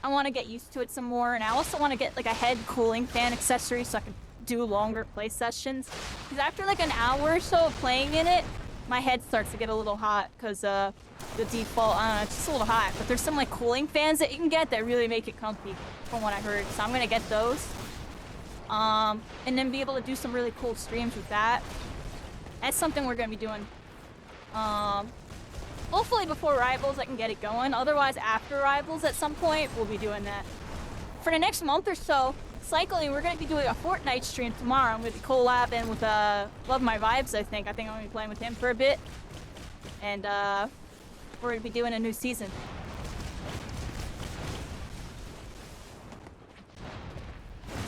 I want to get used to it some more, and I also want to get like a head cooling fan accessory so I can do longer play sessions. Because after like an hour or so of playing in it, my head starts to get a little hot because the default, I don't know, it's just a little hot. But there's some like cooling fans that you can get that really make it comfy, from what I heard. So I'm gonna get those, and then be able to do some really cool streams with that. That's something we're gonna be doing. Hopefully before Rivals I can get it going. Otherwise after Rivals at some point we'll be doing that. For the next month or so, cycling, we're gonna be doing a Fortnite stream tomorrow. I'm gonna be collabing with Love My Vibes, I think. I'm gonna be playing with him for a bit. And we're gonna be doing a new season.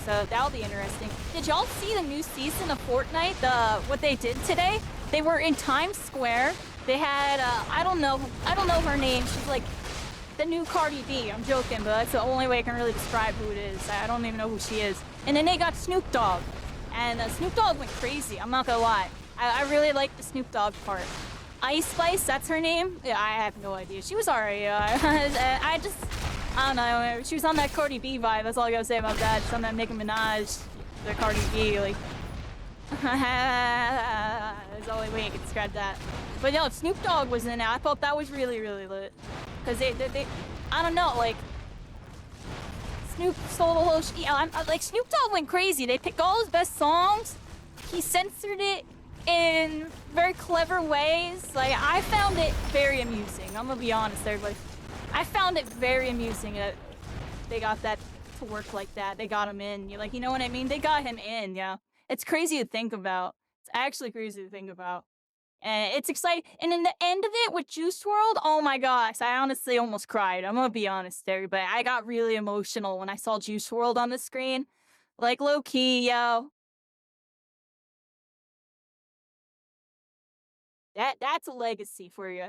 So that'll be interesting. Did y'all see the new season of Fortnite? What they did today? They were in Times Square. They had I don't know her name. She's like the new Cardi B. I'm joking, but that's the only way I can really describe who it is. I don't even know who she is. And then they got Snoop Dogg, and Snoop Dogg went crazy. I'm not gonna lie. I really like the Snoop Dogg part. Ice Spice, that's her name? Yeah, I have no idea. She was alright. I don't know. She was on that Cardi B vibe. That's all I gotta say about that. She's on that Nicki Minaj, the Cardi B, like. There's the only way you can describe that. But no, Snoop Dogg was in it. I thought that was really, really lit. Cause they I don't know, like Snoop stole the whole. Like Snoop Dogg went crazy. They picked all his best songs. He censored it in very clever ways. Like I found it very amusing. I'm gonna be honest, everybody. I found it very amusing that they got that to work like that. They got him in. You're like, you know what I mean? They got him in. Yeah. It's crazy to think about. It's actually crazy to think about. And it's exciting. And in the end of it with Juice WRLD, oh my gosh, I honestly almost cried. I'm gonna be honest, everybody. I got really emotional when I saw Juice WRLD on the screen. Like, low key, yo. That's a legacy for you.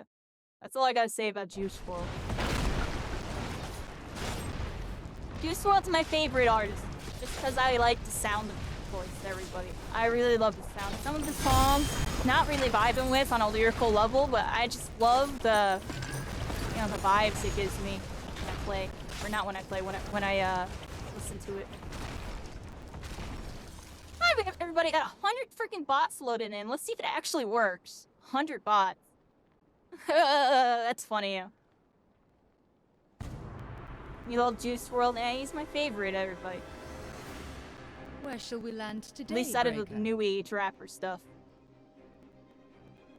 That's all I gotta say about Juice WRLD. Juice WRLD's my favorite artist, just because I like the sound of voice, everybody. I really love the sound. Some of the songs, not really vibing with on a lyrical level, but I just love the, you know, the vibes it gives me when I play, or not when I play, when I listen to it. Hi, everybody. Got 100 freaking bots loaded in. Let's see if it actually works. 100 bots. That's funny. You love Juice WRLD? Yeah, he's my favorite, everybody. Where shall we land today? At least out of the new age rapper stuff.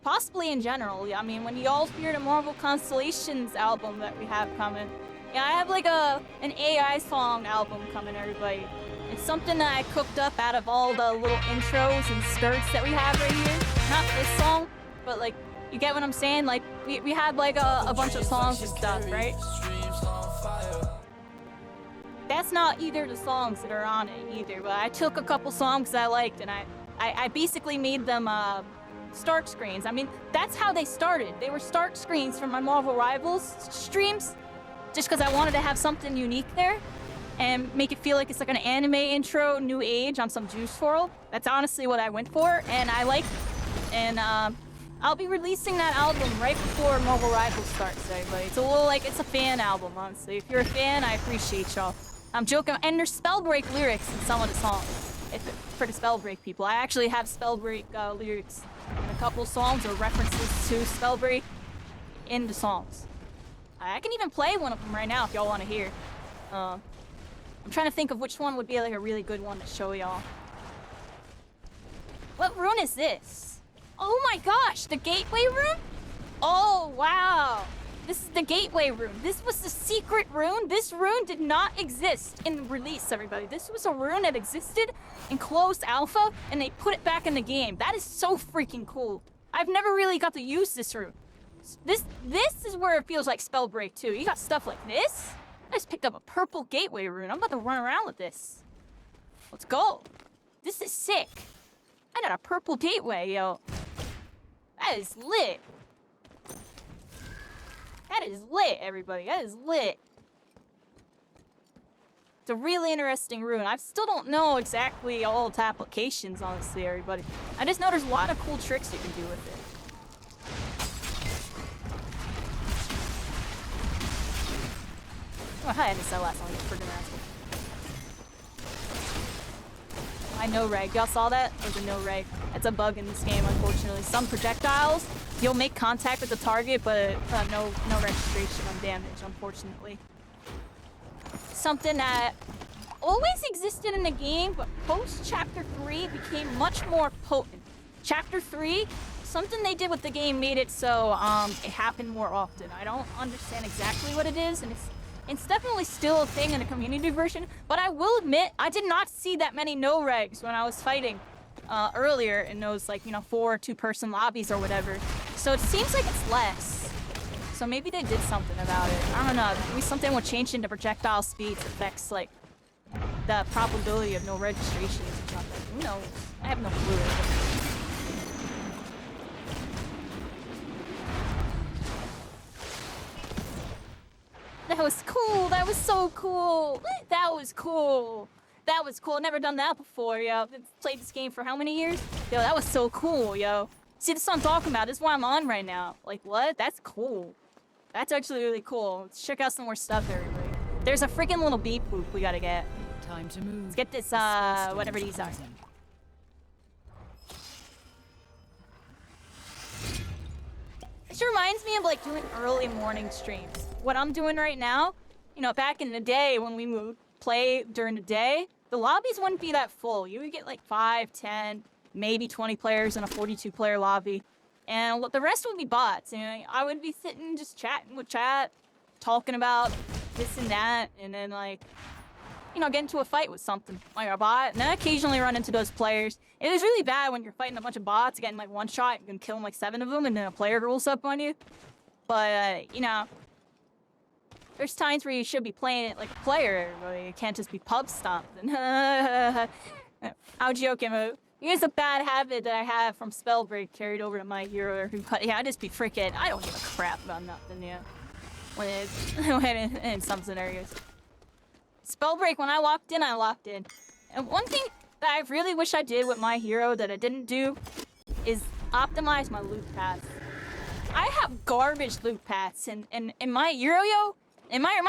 Possibly in general. I mean, when y'all hear the Marvel Constellations album that we have coming. Yeah, I have like an AI song album coming, everybody. It's something that I cooked up out of all the little intros and skirts that we have right here. Not this song, but like, you get what I'm saying? Like, we had like a bunch of songs and stuff, right? That's not either the songs that are on it either, but I took a couple songs I liked and I basically made them start screens. I mean, that's how they started. They were start screens from my Marvel Rivals streams, just because I wanted to have something unique there and make it feel like it's like an anime intro, new age on some Juice WRLD. That's honestly what I went for, and I liked it. And I'll be releasing that album right before Marvel Rivals starts, everybody. It's a little like, it's a fan album, honestly. If you're a fan, I appreciate y'all. I'm joking, and there's Spellbreak lyrics in some of the songs. For the Spellbreak people. I actually have Spellbreak lyrics in a couple songs or references to Spellbreak in the songs. I can even play one of them right now if y'all want to hear. I'm trying to think of which one would be like a really good one to show y'all. What rune is this? Oh my gosh, the gateway rune? Oh, wow. This is the gateway rune. This was the secret rune. This rune did not exist in release, everybody. This was a rune that existed in closed alpha, and they put it back in the game. That is so freaking cool. I've never really got to use this rune. This is where it feels like Spellbreak too. You got stuff like this. I just picked up a purple gateway rune. I'm about to run around with this. Let's go. This is sick. I got a purple gateway, yo. That is lit. That is lit, everybody. That is lit. It's a really interesting rune. I still don't know exactly all its applications, honestly, everybody. I just know there's a lot of cool tricks you can do with it. Oh, I had to say last time. Friggin' asshole. I no reg. Y'all saw that? There's a no reg. It's a bug in this game, unfortunately. Some projectiles, you'll make contact with the target, but no registration on damage, unfortunately. Something that always existed in the game, but post Chapter 3 became much more potent. Chapter 3, something they did with the game made it so it happened more often. I don't understand exactly what it is, and it's definitely still a thing in the community version, but I will admit, I did not see that many no-regs when I was fighting earlier in those, like, you know, 4 two-person lobbies or whatever. So it seems like it's less. So maybe they did something about it. I don't know, maybe something will change into projectile speeds affects, like, the probability of no registrations or something. Who knows? I have no clue. That was cool. That was so cool. That was cool. That was cool. Never done that before, yo. I've played this game for how many years? Yo, that was so cool, yo. See, this is what I'm talking about. This is why I'm on right now. Like, what? That's cool. That's actually really cool. Let's check out some more stuff, everybody. There's a freaking little beep boop we gotta get. Time to move. Let's get this, whatever these are. This reminds me of, like, doing early morning streams. What I'm doing right now, you know, back in the day when we would play during the day, the lobbies wouldn't be that full. You would get, like, 5, 10, maybe 20 players in a 42-player lobby. And the rest would be bots. And I would be sitting just chatting with chat, talking about this and that, and then, like, you know, get into a fight with something, like a bot, and then occasionally run into those players. It is really bad when you're fighting a bunch of bots, getting like one shot, you can kill like 7 of them, and then a player rolls up on you. But, you know, there's times where you should be playing it like a player, but you can't just be pub stomping. I'm joking, but here's a bad habit that I have from Spellbreak carried over to My Hero. Yeah, I just be freaking, I don't give a crap about nothing, yeah. When in some scenarios. Spellbreak, when I locked in, I locked in. And one thing that I really wish I did with My Hero that I didn't do is optimize my loot paths. I have garbage loot paths in My Hero, yo. And my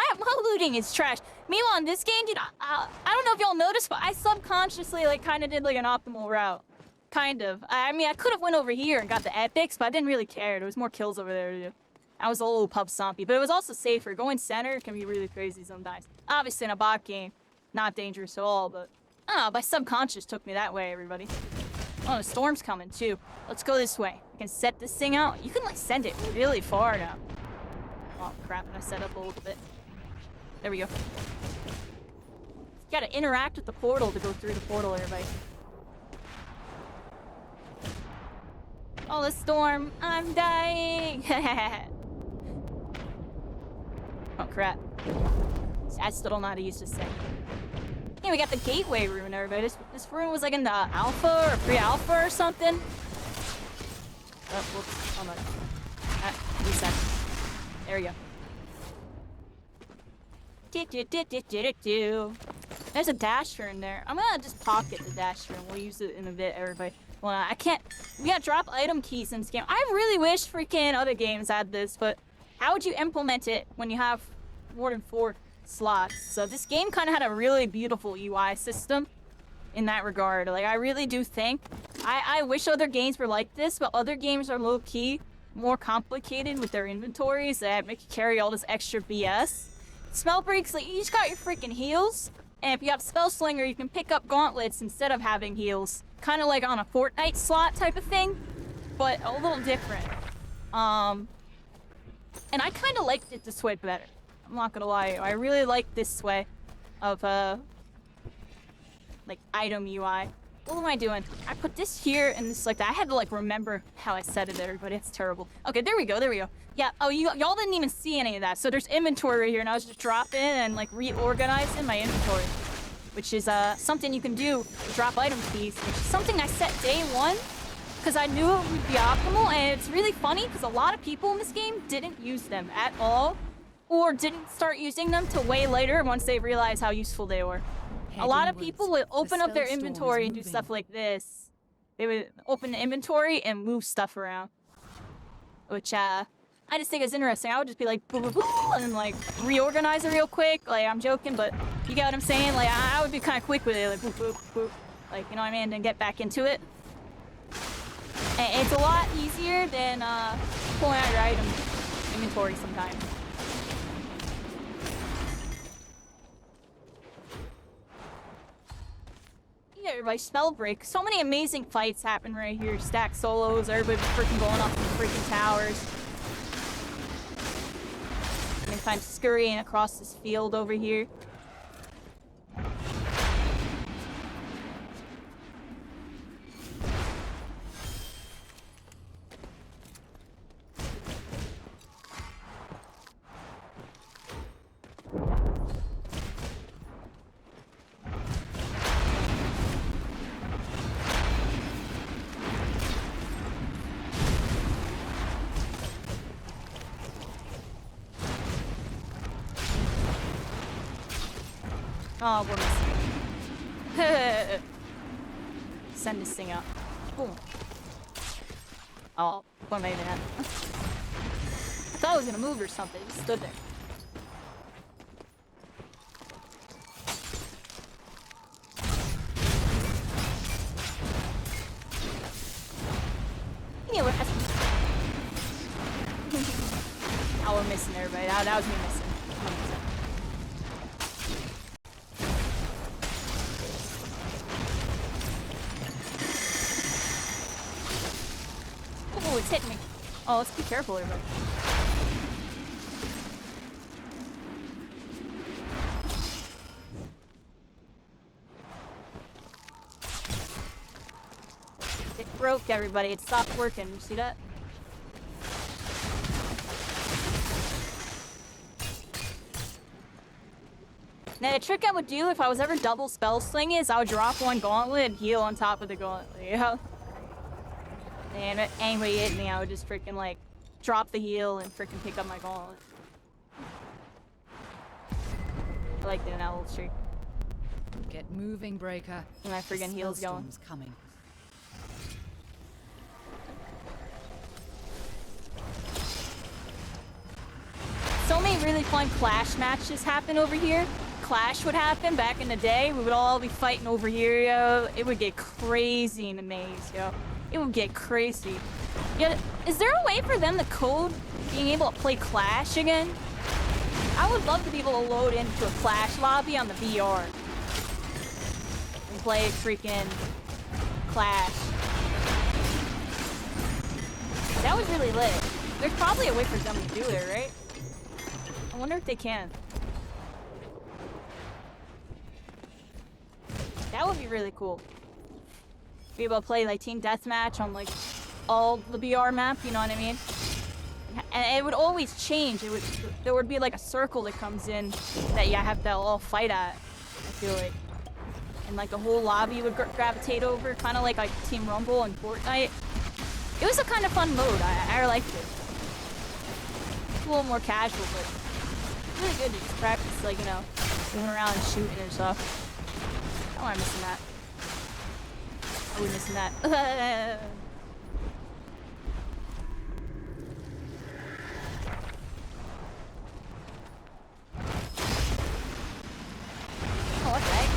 looting is trash. Meanwhile, in this game, dude, I don't know if y'all noticed, but I subconsciously, like, kind of did, like, an optimal route. Kind of. I mean, I could have went over here and got the epics, but I didn't really care. There was more kills over there to do. I was a little pub stompy, but it was also safer. Going center can be really crazy sometimes. Obviously, in a bot game, not dangerous at all, but I don't know, my subconscious took me that way, everybody. Oh, the storm's coming, too. Let's go this way. I can set this thing out. You can, like, send it really far now. Oh, crap, I set up a little bit. There we go. You gotta interact with the portal to go through the portal, everybody. Oh, the storm. I'm dying. Oh, crap. I still don't know how to use this thing. Yeah, we got the gateway rune, everybody. This rune was like in the alpha or pre-alpha or something. Oh, whoops. Hold on. Reset. There we go. There's a dash rune there. I'm gonna just pocket the dash rune. We'll use it in a bit, everybody. Well, I can't. We gotta drop item keys in this game. I really wish freaking other games had this, but how would you implement it when you have more than 4 slots? So this game kind of had a really beautiful UI system in that regard. Like, I really do think I wish other games were like this, but other games are low-key more complicated with their inventories that make you carry all this extra BS. Spellbreak's like, you just got your freaking heals, and if you have Spell Slinger, you can pick up gauntlets instead of having heals. Kind of like on a Fortnite slot type of thing, but a little different. And I kind of liked it this way better. I'm not gonna lie, I really like this way of, like, item UI. What am I doing? I put this here and this like that. I had to, like, remember how I said it, everybody. It's terrible. Okay, there we go, there we go. Yeah, oh, y'all didn't even see any of that. So there's inventory right here, and I was just dropping and, like, reorganizing my inventory, which is, something you can do to drop item keys, which is something I set day 1, because I knew it would be optimal, and it's really funny, because a lot of people in this game didn't use them at all, or didn't start using them till way later once they realized how useful they were. A lot of people would open up their inventory and do stuff like this. They would open the inventory and move stuff around. Which, I just think it's interesting. I would just be like, boo, boo, boo, and then like reorganize it real quick. Like, I'm joking, but you get what I'm saying? Like, I would be kind of quick with it, like, boop, boop, boop. Like, you know what I mean? And get back into it. And it's a lot easier than pulling out your item inventory sometimes. Yeah, everybody, Spellbreak. So many amazing fights happen right here. Stack solos, everybody freaking going off the freaking towers. And time scurrying across this field over here. Oh, we're missing. Send this thing up. Boom. Oh, what am I even at? I thought I was gonna move or something. It just stood there. Yeah, we're oh, we're missing everybody. That was me missing. 100%. Oh, it's hitting me. Oh, let's be careful, everybody. It broke, everybody. It stopped working. You see that? Now, the trick I would do if I was ever double spell slinging is I would drop one gauntlet and heal on top of the gauntlet, you know? And if anybody hit me, I would just freaking like drop the heal and freaking pick up my gauntlet. I like doing that little trick. Get moving, Breaker. And my freaking heal's going. Spellstorm's coming. So many really fun Clash matches happen over here. Clash would happen back in the day. We would all be fighting over here, yo. It would get crazy in the maze, yo. It would get crazy. Yeah, is there a way for them to code being able to play Clash again? I would love to be able to load into a Clash lobby on the VR and play freaking Clash. That was really lit. There's probably a way for them to do it, right? I wonder if they can. That would be really cool. Be able to play like team deathmatch on like all the BR map, you know what I mean? And it would always change. There would be like a circle that comes in that you have to all fight at, I feel like. And like the whole lobby would gravitate over, kind of like Team Rumble and Fortnite. It was a kind of fun mode. I liked it. It's a little more casual, but really good to just practice, like, you know, going around and shooting and stuff. Oh, I'm missing that. Are we missing that? Oh, what the heck?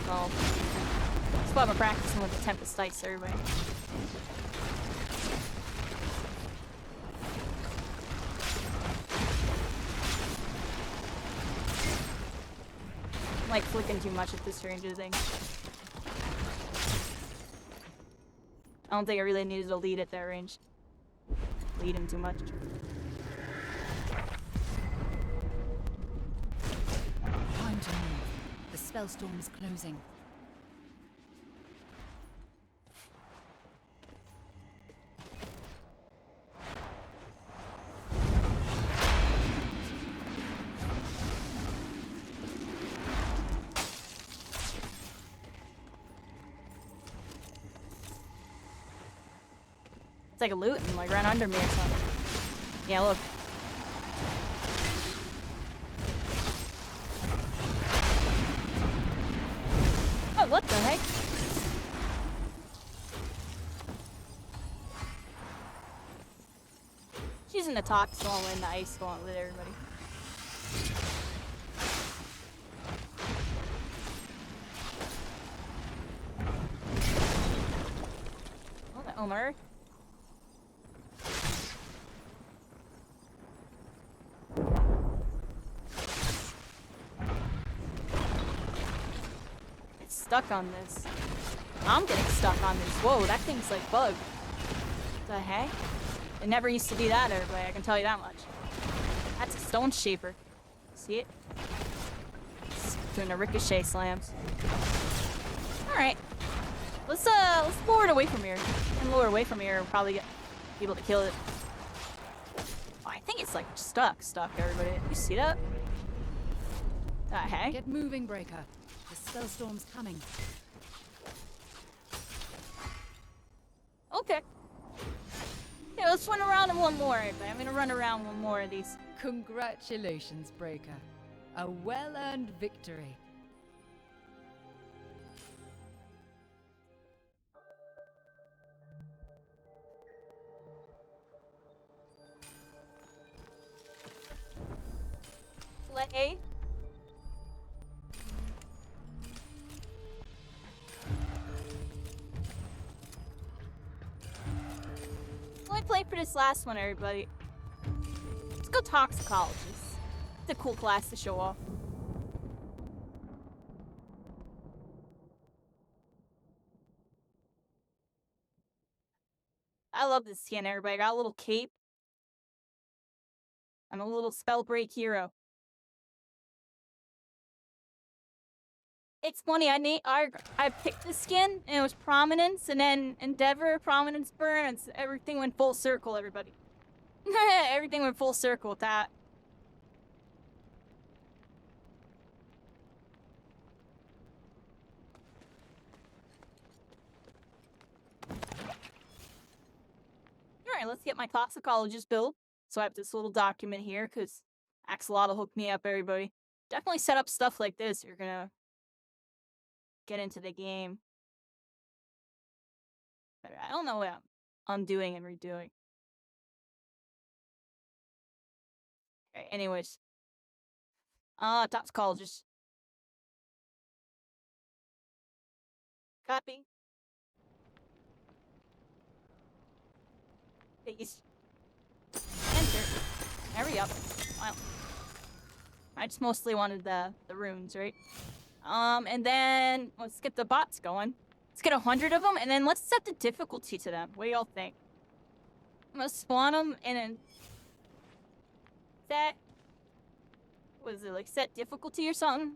Oh. That's why I'm practicing with the Tempest Dice, everybody. I'm like flicking too much at this stranger thing. I don't think I really needed to lead at that range. Leading too much. Time to move. The spellstorm is closing. It's like a loot and like ran under me or something. Yeah, look. Oh, what the heck? Tox Gauntlet and the Ice Gauntlet, everybody. Oh, the Omer. It's stuck on this. I'm getting stuck on this. Whoa, that thing's like bugged. The heck? It never used to be that, everybody, I can tell you that much. That's a Stone Shaper. See it? It's doing a ricochet slams. Alright. Let's lure it away from here. And lure it away from here, we'll probably get able to kill it. Oh, I think it's like stuck, everybody. You see that? The heck? Get moving, Breaker. The spellstorm's coming. Okay. Yeah, let's run around in one more. I'm gonna run around one more of these. Congratulations, Breaker. A well-earned victory. Play. Only play for this last one, everybody. Let's go Toxicologist. It's a cool class to show off. I love this skin, everybody. Got a little cape. I'm a little Spellbreak hero. It's funny, I picked the skin, and it was Prominence, and then Endeavor, Prominence, Burn, and everything went full circle, everybody. Everything went full circle with that. Alright, let's get my Toxicologist build. So I have this little document here, because Axolotl hooked me up, everybody. Definitely set up stuff like this. You're gonna get into the game. But I don't know what I'm doing and redoing. Okay, anyways. Toxicologist. Copy. Paste. Enter. There we go. Wow. I just mostly wanted the runes, right? And then let's get the bots going. Let's get 100 of them, and then let's set the difficulty to them. What do y'all think? I'm gonna spawn them and then set. Was it like set difficulty or something?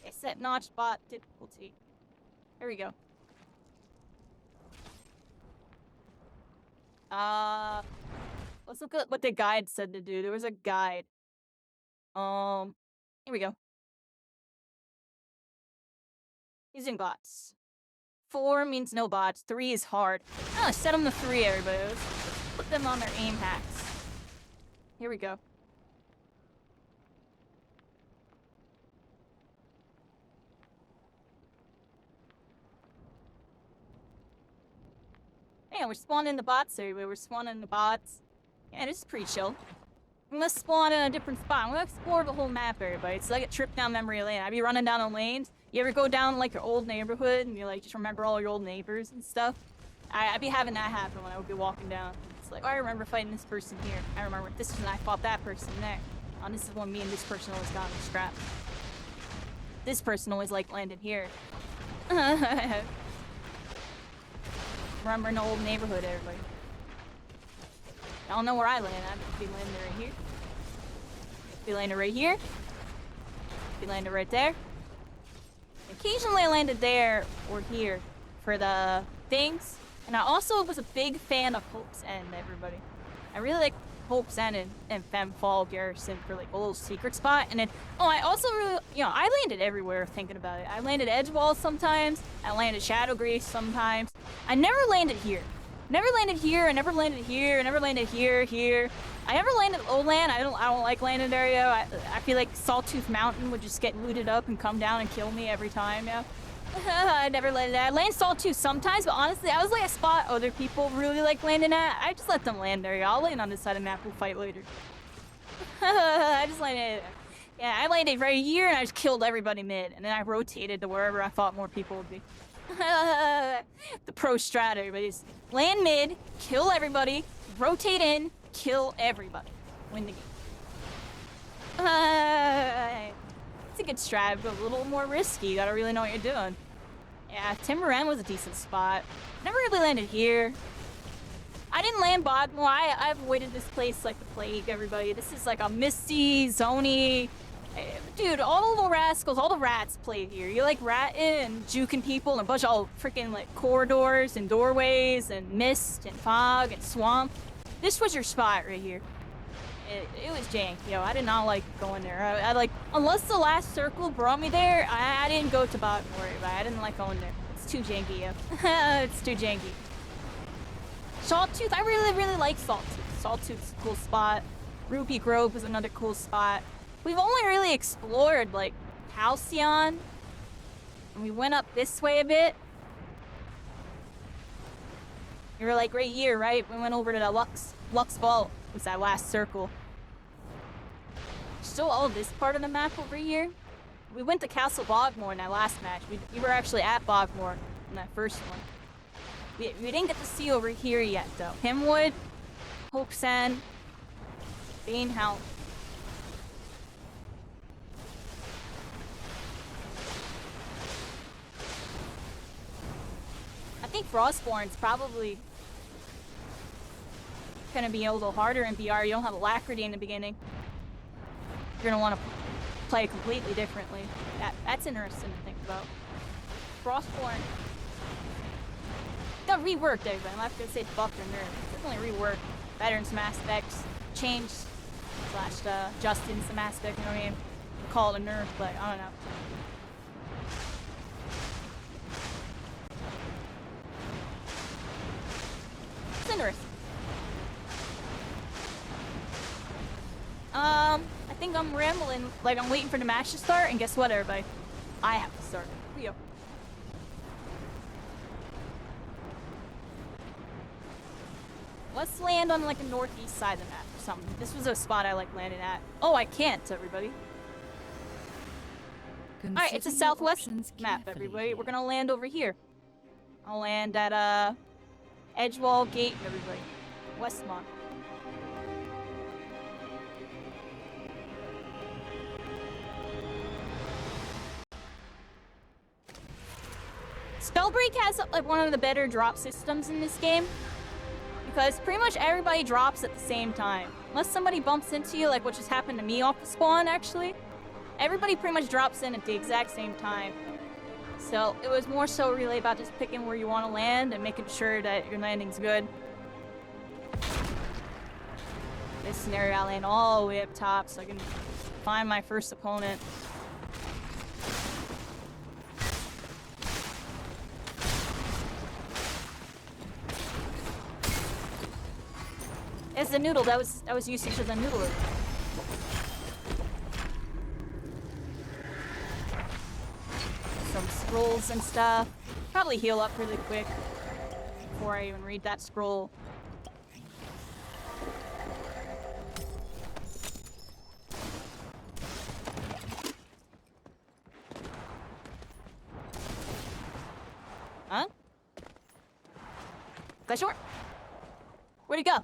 Okay, set notch bot difficulty. There we go. Let's look at what the guide said to do. There was a guide. Here we go. Using bots. 4 means no bots. 3 is hard. Oh, set them to 3, everybody. Let's put them on their aim hacks. Here we go. Yeah, we're spawning the bots, everybody. We're spawning the bots. Yeah, this is pretty chill. I'm gonna spawn in a different spot. I'm gonna explore the whole map, everybody. It's like a trip down memory lane. I'd be running down the lanes. You ever go down like your old neighborhood and you like just remember all your old neighbors and stuff? I'd be having that happen when I would be walking down. It's like, oh, I remember fighting this person here. I remember this is when I fought that person there. Oh, this is when me and this person always got in the scrap. This person always like landed here. Remember an old neighborhood, everybody. I don't know where I land. I'd be landing right here. Be landing right here. Be landing right there. Occasionally I landed there or here for the things. And I also was a big fan of Hope's End, everybody. I really like Hope's End and Femfall Garrison for like a little secret spot. And then, oh, I also really, I landed everywhere thinking about it. I landed Edgewall sometimes. I landed Shadowgrace sometimes. I never landed here. Never landed here, I never landed here, I never landed here. I never landed Lowland. I don't like landed area. I feel like Sawtooth Mountain would just get looted up and come down and kill me every time, yeah. I never landed at. I land Salt 2 sometimes, but honestly, I was like a spot other people really like landing at. I just let them land there. I'll land on this side of the map. We'll fight later. I just landed. Yeah, I landed right here and I just killed everybody mid. And then I rotated to wherever I thought more people would be. The pro strat, everybody's land mid, kill everybody, rotate in, kill everybody. Win the game. It's a good strat, but a little more risky. You gotta really know what you're doing. Yeah, Timberan was a decent spot. Never really landed here. I didn't land Bogmore. I avoided this place like the plague, everybody. This is like a misty, zony... Dude, all the rascals, all the rats play here. You like ratting and juking people and a bunch of freaking like corridors and doorways and mist and fog and swamp. This was your spot right here. It was jank, yo. I did not like going there. I like, unless the last circle brought me there, I didn't go to Bogmore, but I didn't like going there. It's too janky, yo. It's too janky. Salttooth, I really like Salttooth. Salttooth's a cool spot. Ruby Grove was another cool spot. We've only really explored, like, Halcyon. And we went up this way a bit. We were, like, right here, right? We went over to the Lux Vault. Was that last circle. Still all this part of the map over here. We went to Castle Bogmore in that last match. We were actually at Bogmore in that first one. We didn't get to see over here yet, though. Himwood, Hope Sand, Bane House. I think Frostborn's probably gonna be a little harder in BR. You don't have Alacrity in the beginning. You're gonna want to play completely differently. That's interesting to think about. Frostborn got reworked, everybody. I'm not gonna say buffed or nerfed. Definitely reworked. Better in some aspects. Changed / adjusted in some aspects. You know what I mean? Call it a nerf, but I don't know. It's interesting. I think I'm rambling, like I'm waiting for the match to start, and guess what, everybody? I have to start. Here we go. Let's land on like the northeast side of the map or something. This was a spot I like landing at. Oh, I can't, everybody. Alright, it's a southwest map, everybody. We're gonna land over here. I'll land at, Edgewall Gate, everybody. Westmont. Spellbreak has like one of the better drop systems in this game. Because pretty much everybody drops at the same time. Unless somebody bumps into you, like what just happened to me off the spawn, actually. Everybody pretty much drops in at the exact same time. So it was more so really about just picking where you want to land and making sure that your landing's good. This scenario, I land all the way up top so I can find my first opponent. It's the noodle. That was usage of the noodle. Some scrolls and stuff. Probably heal up really quick before I even read that scroll. Huh? Got short. Where'd he go?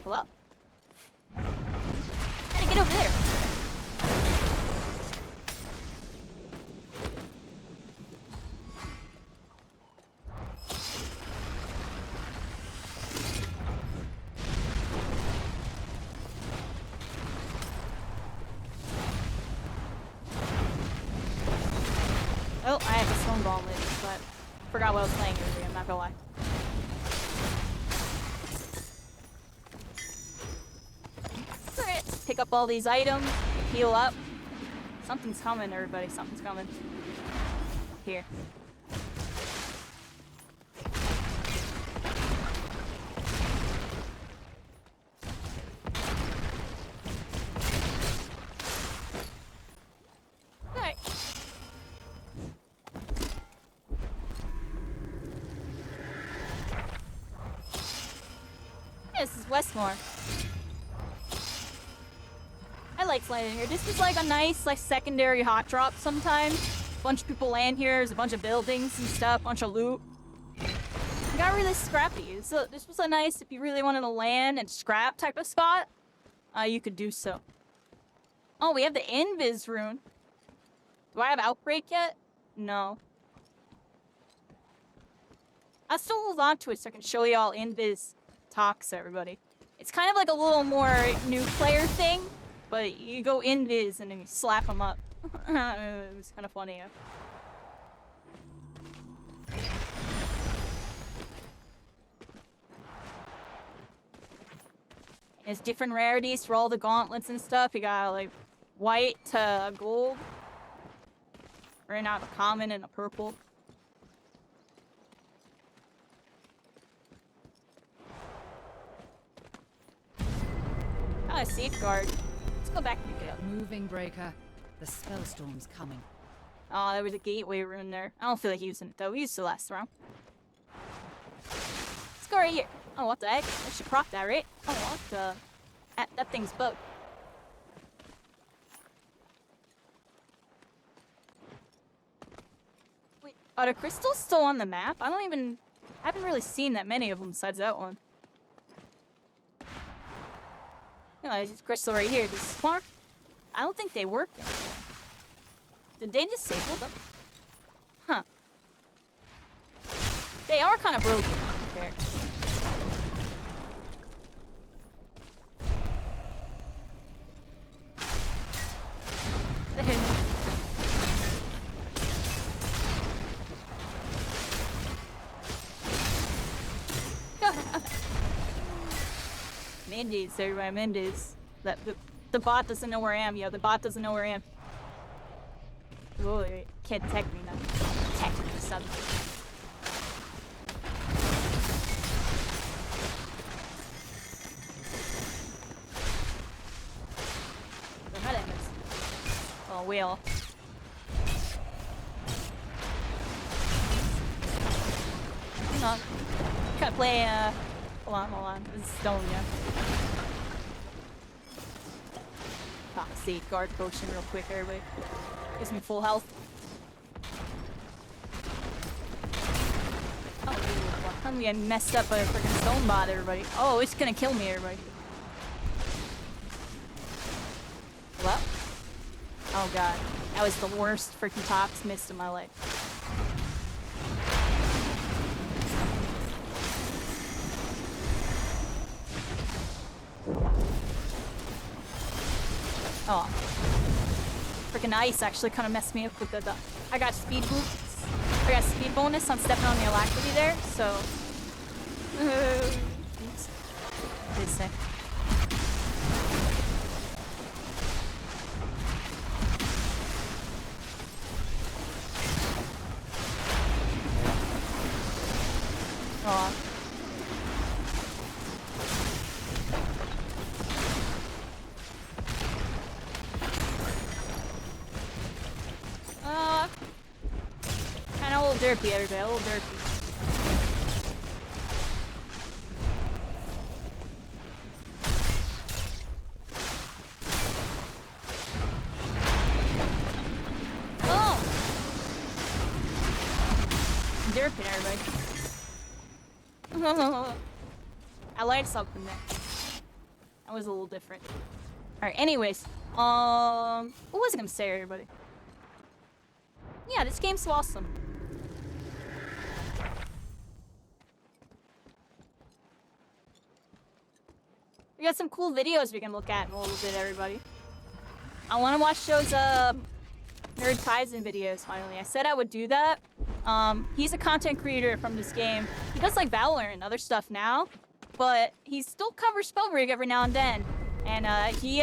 Hello? How to get over there? Oh, I have a stone ball lit, but forgot what I was playing earlier, I'm not gonna lie. Pick up all these items, heal up. Something's coming, everybody. Something's coming. Here. Alright. Westmore. I like landing here. This is like a nice, like, secondary hot drop sometimes. A bunch of people land here. There's a bunch of buildings and stuff, bunch of loot. It got really scrappy. So this was a nice, if you really wanted to land and scrap type of spot, you could do so. Oh, we have the Invis rune. Do I have Outbreak yet? No. I'll still hold on to it so I can show y'all Invis talks, everybody. It's kind of like a little more new player thing, but you go Invis and then you slap them up. It was kind of funny. There's different rarities for all the gauntlets and stuff. You got like white to gold. Right now, a common and a purple. Oh, a safeguard. Let's go back and pick it up. Moving breaker. The spellstorm's coming. Oh, there was a gateway rune there. I don't feel like using it though. We used the last round. Let's go right here. Oh, what the heck? I should proc that, right? Oh, what the? That thing's bugged. Wait, are the crystals still on the map? I haven't really seen that many of them besides that one. No, there's this crystal right here. This spark. I don't think they work anymore. Did they disable them? Huh. They are kind of broken. Compared. Mendes, everybody, Mendes. The bot doesn't know where I am, yo. The bot doesn't know where I am. Oh, it can't detect me now. Detect me, son. Oh, wheel. Hang on. Gotta play, hold on. This is stone, yeah. Ah, safeguard potion real quick, everybody. Gives me full health. Oh, I'm gonna messed up by a freaking stone bot, everybody. Oh, it's gonna kill me, everybody. What? Oh god. That was the worst freaking tops missed in my life. Oh. Freaking ice actually kind of messed me up with the I got speed boosts. I got speed bonus on stepping on the alacrity there, so... Oops. Did say. Oh. Kinda a little derpy, everybody. A little derpy. Oh! I'm derping, everybody. I learned something there. That was a little different. Alright, anyways. What was I gonna say, everybody? Yeah, this game's so awesome. We got some cool videos we can look at in a little bit, everybody. I want to watch those Nerd Kaizen videos, finally. I said I would do that. He's a content creator from this game. He does like Valorant and other stuff now, but he still covers Spellbreak every now and then. And he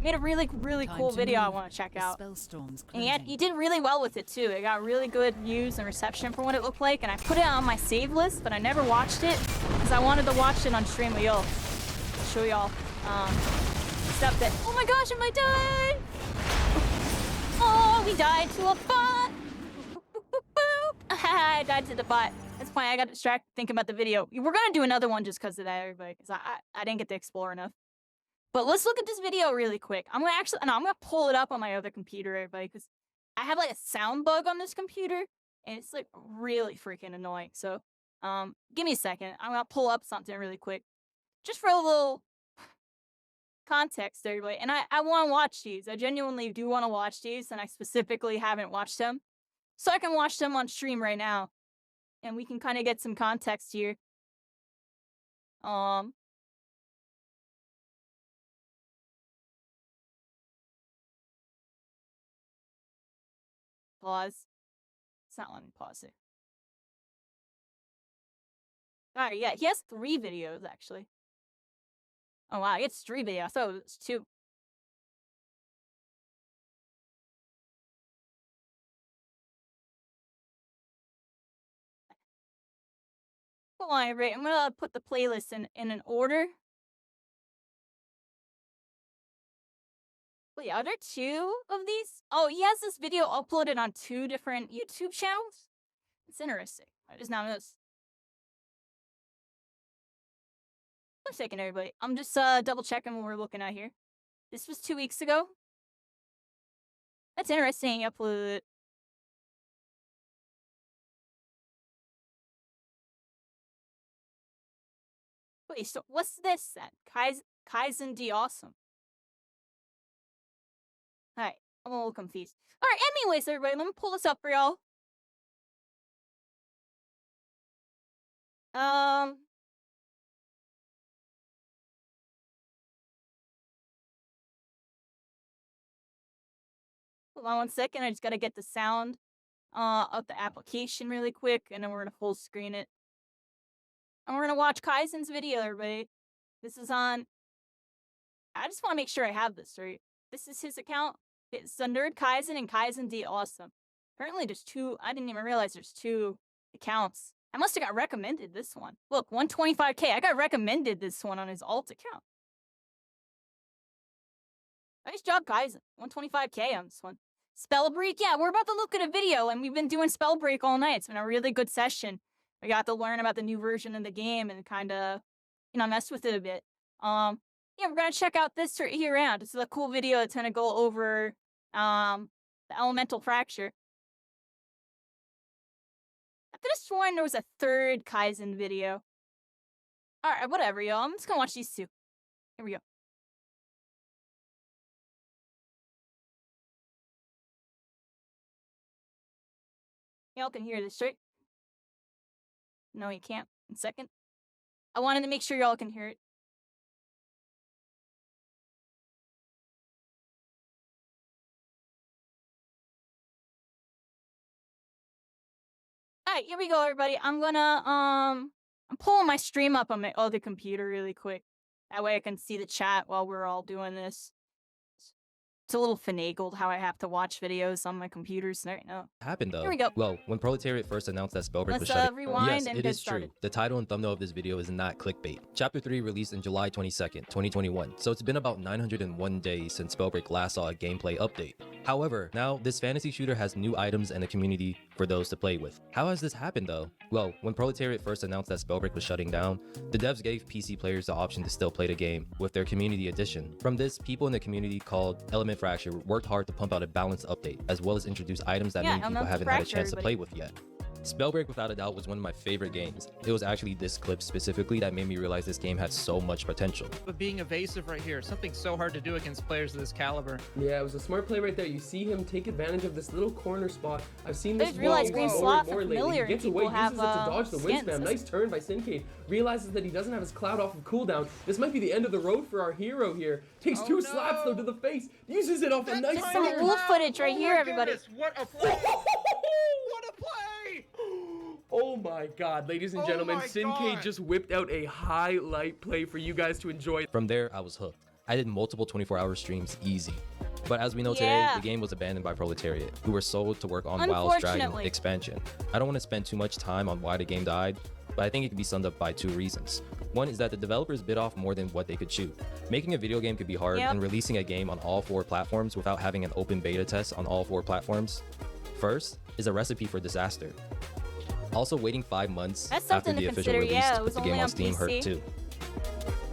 made a really cool video I want to check out. And he did really well with it too. It got really good views and reception for what it looked like. And I put it on my save list, but I never watched it because I wanted to watch it on stream with y'all. Show y'all stuff that. Oh my gosh, am I dying? Oh, we died to a bot. I died to the bot. That's point, I got distracted thinking about the video. We're gonna do another one just because of that, everybody, because I didn't get to explore enough. But let's look at this video really quick. I'm gonna pull it up on my other computer, everybody, because I have like a sound bug on this computer, and it's like really freaking annoying. So, give me a second. I'm gonna pull up something really quick, just for a little context, everybody. And I want to watch these. I genuinely do want to watch these, and I specifically haven't watched them, so I can watch them on stream right now, and we can kind of get some context here. Pause. It's not letting me pause it. Alright, yeah, he has 3 videos, actually. Oh, wow, it's 3 videos. I thought it was 2. Hold on, everybody. I'm gonna put the playlist in an order. Wait, are there 2 of these? Oh, he has this video uploaded on 2 different YouTube channels? It's interesting. I just now noticed. One second, everybody. I'm just double checking what we're looking at here. This was 2 weeks ago. That's interesting. He uploaded. Wait, so what's this then? Kaizen D awesome. Alright, I'm a little confused. Alright, anyways, everybody, let me pull this up for y'all. Hold on one second, I just gotta get the sound of the application really quick, and then we're gonna full screen it. And we're gonna watch Kaizen's video, everybody. This is on... I just want to make sure I have this right. This is his account. It's the Nerd Kaizen and Kaizen D Awesome. Apparently there's 2... I didn't even realize there's 2 accounts. I must have got recommended this one. Look, 125k. I got recommended this one on his alt account. Nice job, Kaizen. 125k on this one. Spellbreak, yeah, we're about to look at a video, and we've been doing Spellbreak all night. It's been a really good session. We got to learn about the new version of the game and kind of, mess with it a bit. Yeah, we're gonna check out this right here around. This is a cool video that's gonna go over the elemental fracture. I could have sworn there was a 3rd Kaizen video. Alright, whatever, y'all. I'm just gonna watch these 2. Here we go. Y'all can hear this, right? No, you can't. In a second. I wanted to make sure y'all can hear it. Alright, here we go, everybody. I'm gonna, I'm pulling my stream up on my other computer really quick. That way I can see the chat while we're all doing this. It's a little finagled how I have to watch videos on my computers right now. Happened though. Here we go. Well, when Proletariat first announced that Spellbreak was Let's shutting, rewind yes, and it get is started. true. The title and thumbnail of this video is not clickbait. Chapter 3 released in July 22nd, 2021. So it's been about 901 days since Spellbreak last saw a gameplay update. However, now this fantasy shooter has new items and a community for those to play with. How has this happened though? Well, when Proletariat first announced that Spellbreak was shutting down, the devs gave PC players the option to still play the game with their community edition. From this, people in the community called Elefrac Learning worked hard to pump out a balanced update, as well as introduce items that many people haven't had a chance to play with yet. Spellbreak, without a doubt, was one of my favorite games. It was actually this clip specifically that made me realize this game had so much potential. But being evasive right here, something so hard to do against players of this caliber. Yeah, it was a smart play right there. You see him take advantage of this little corner spot. I've seen this realize Green Sloth more are lately. familiar He gets and away, people uses it have, to dodge the wind skins. spam. Nice turn by Sincade. Realizes that he doesn't have his cloud off of cooldown. This might be the end of the road for our hero here. Takes 2 slaps though to the face. Uses it off a nice Some turn. wolf footage right here, everybody. What a play! What a play! Oh my god, ladies and gentlemen, my Sincade God. just whipped out a highlight play for you guys to enjoy. From there, I was hooked. I did multiple 24-hour streams easy. But as we know today, Yeah. the game was abandoned by Proletariat, who were sold to work on WoW's Dragon Unfortunately. expansion. I don't want to spend too much time on why the game died, but I think it can be summed up by 2 reasons. One is that the developers bit off more than what they could chew. Making a video game could be hard, Yep. and releasing a game on all 4 platforms without having an open beta test on all 4 platforms, first, is a recipe for disaster. Also, waiting 5 months That's after something to the official consider. release Yeah, to it was put the game only on on Steam hurt PC. too.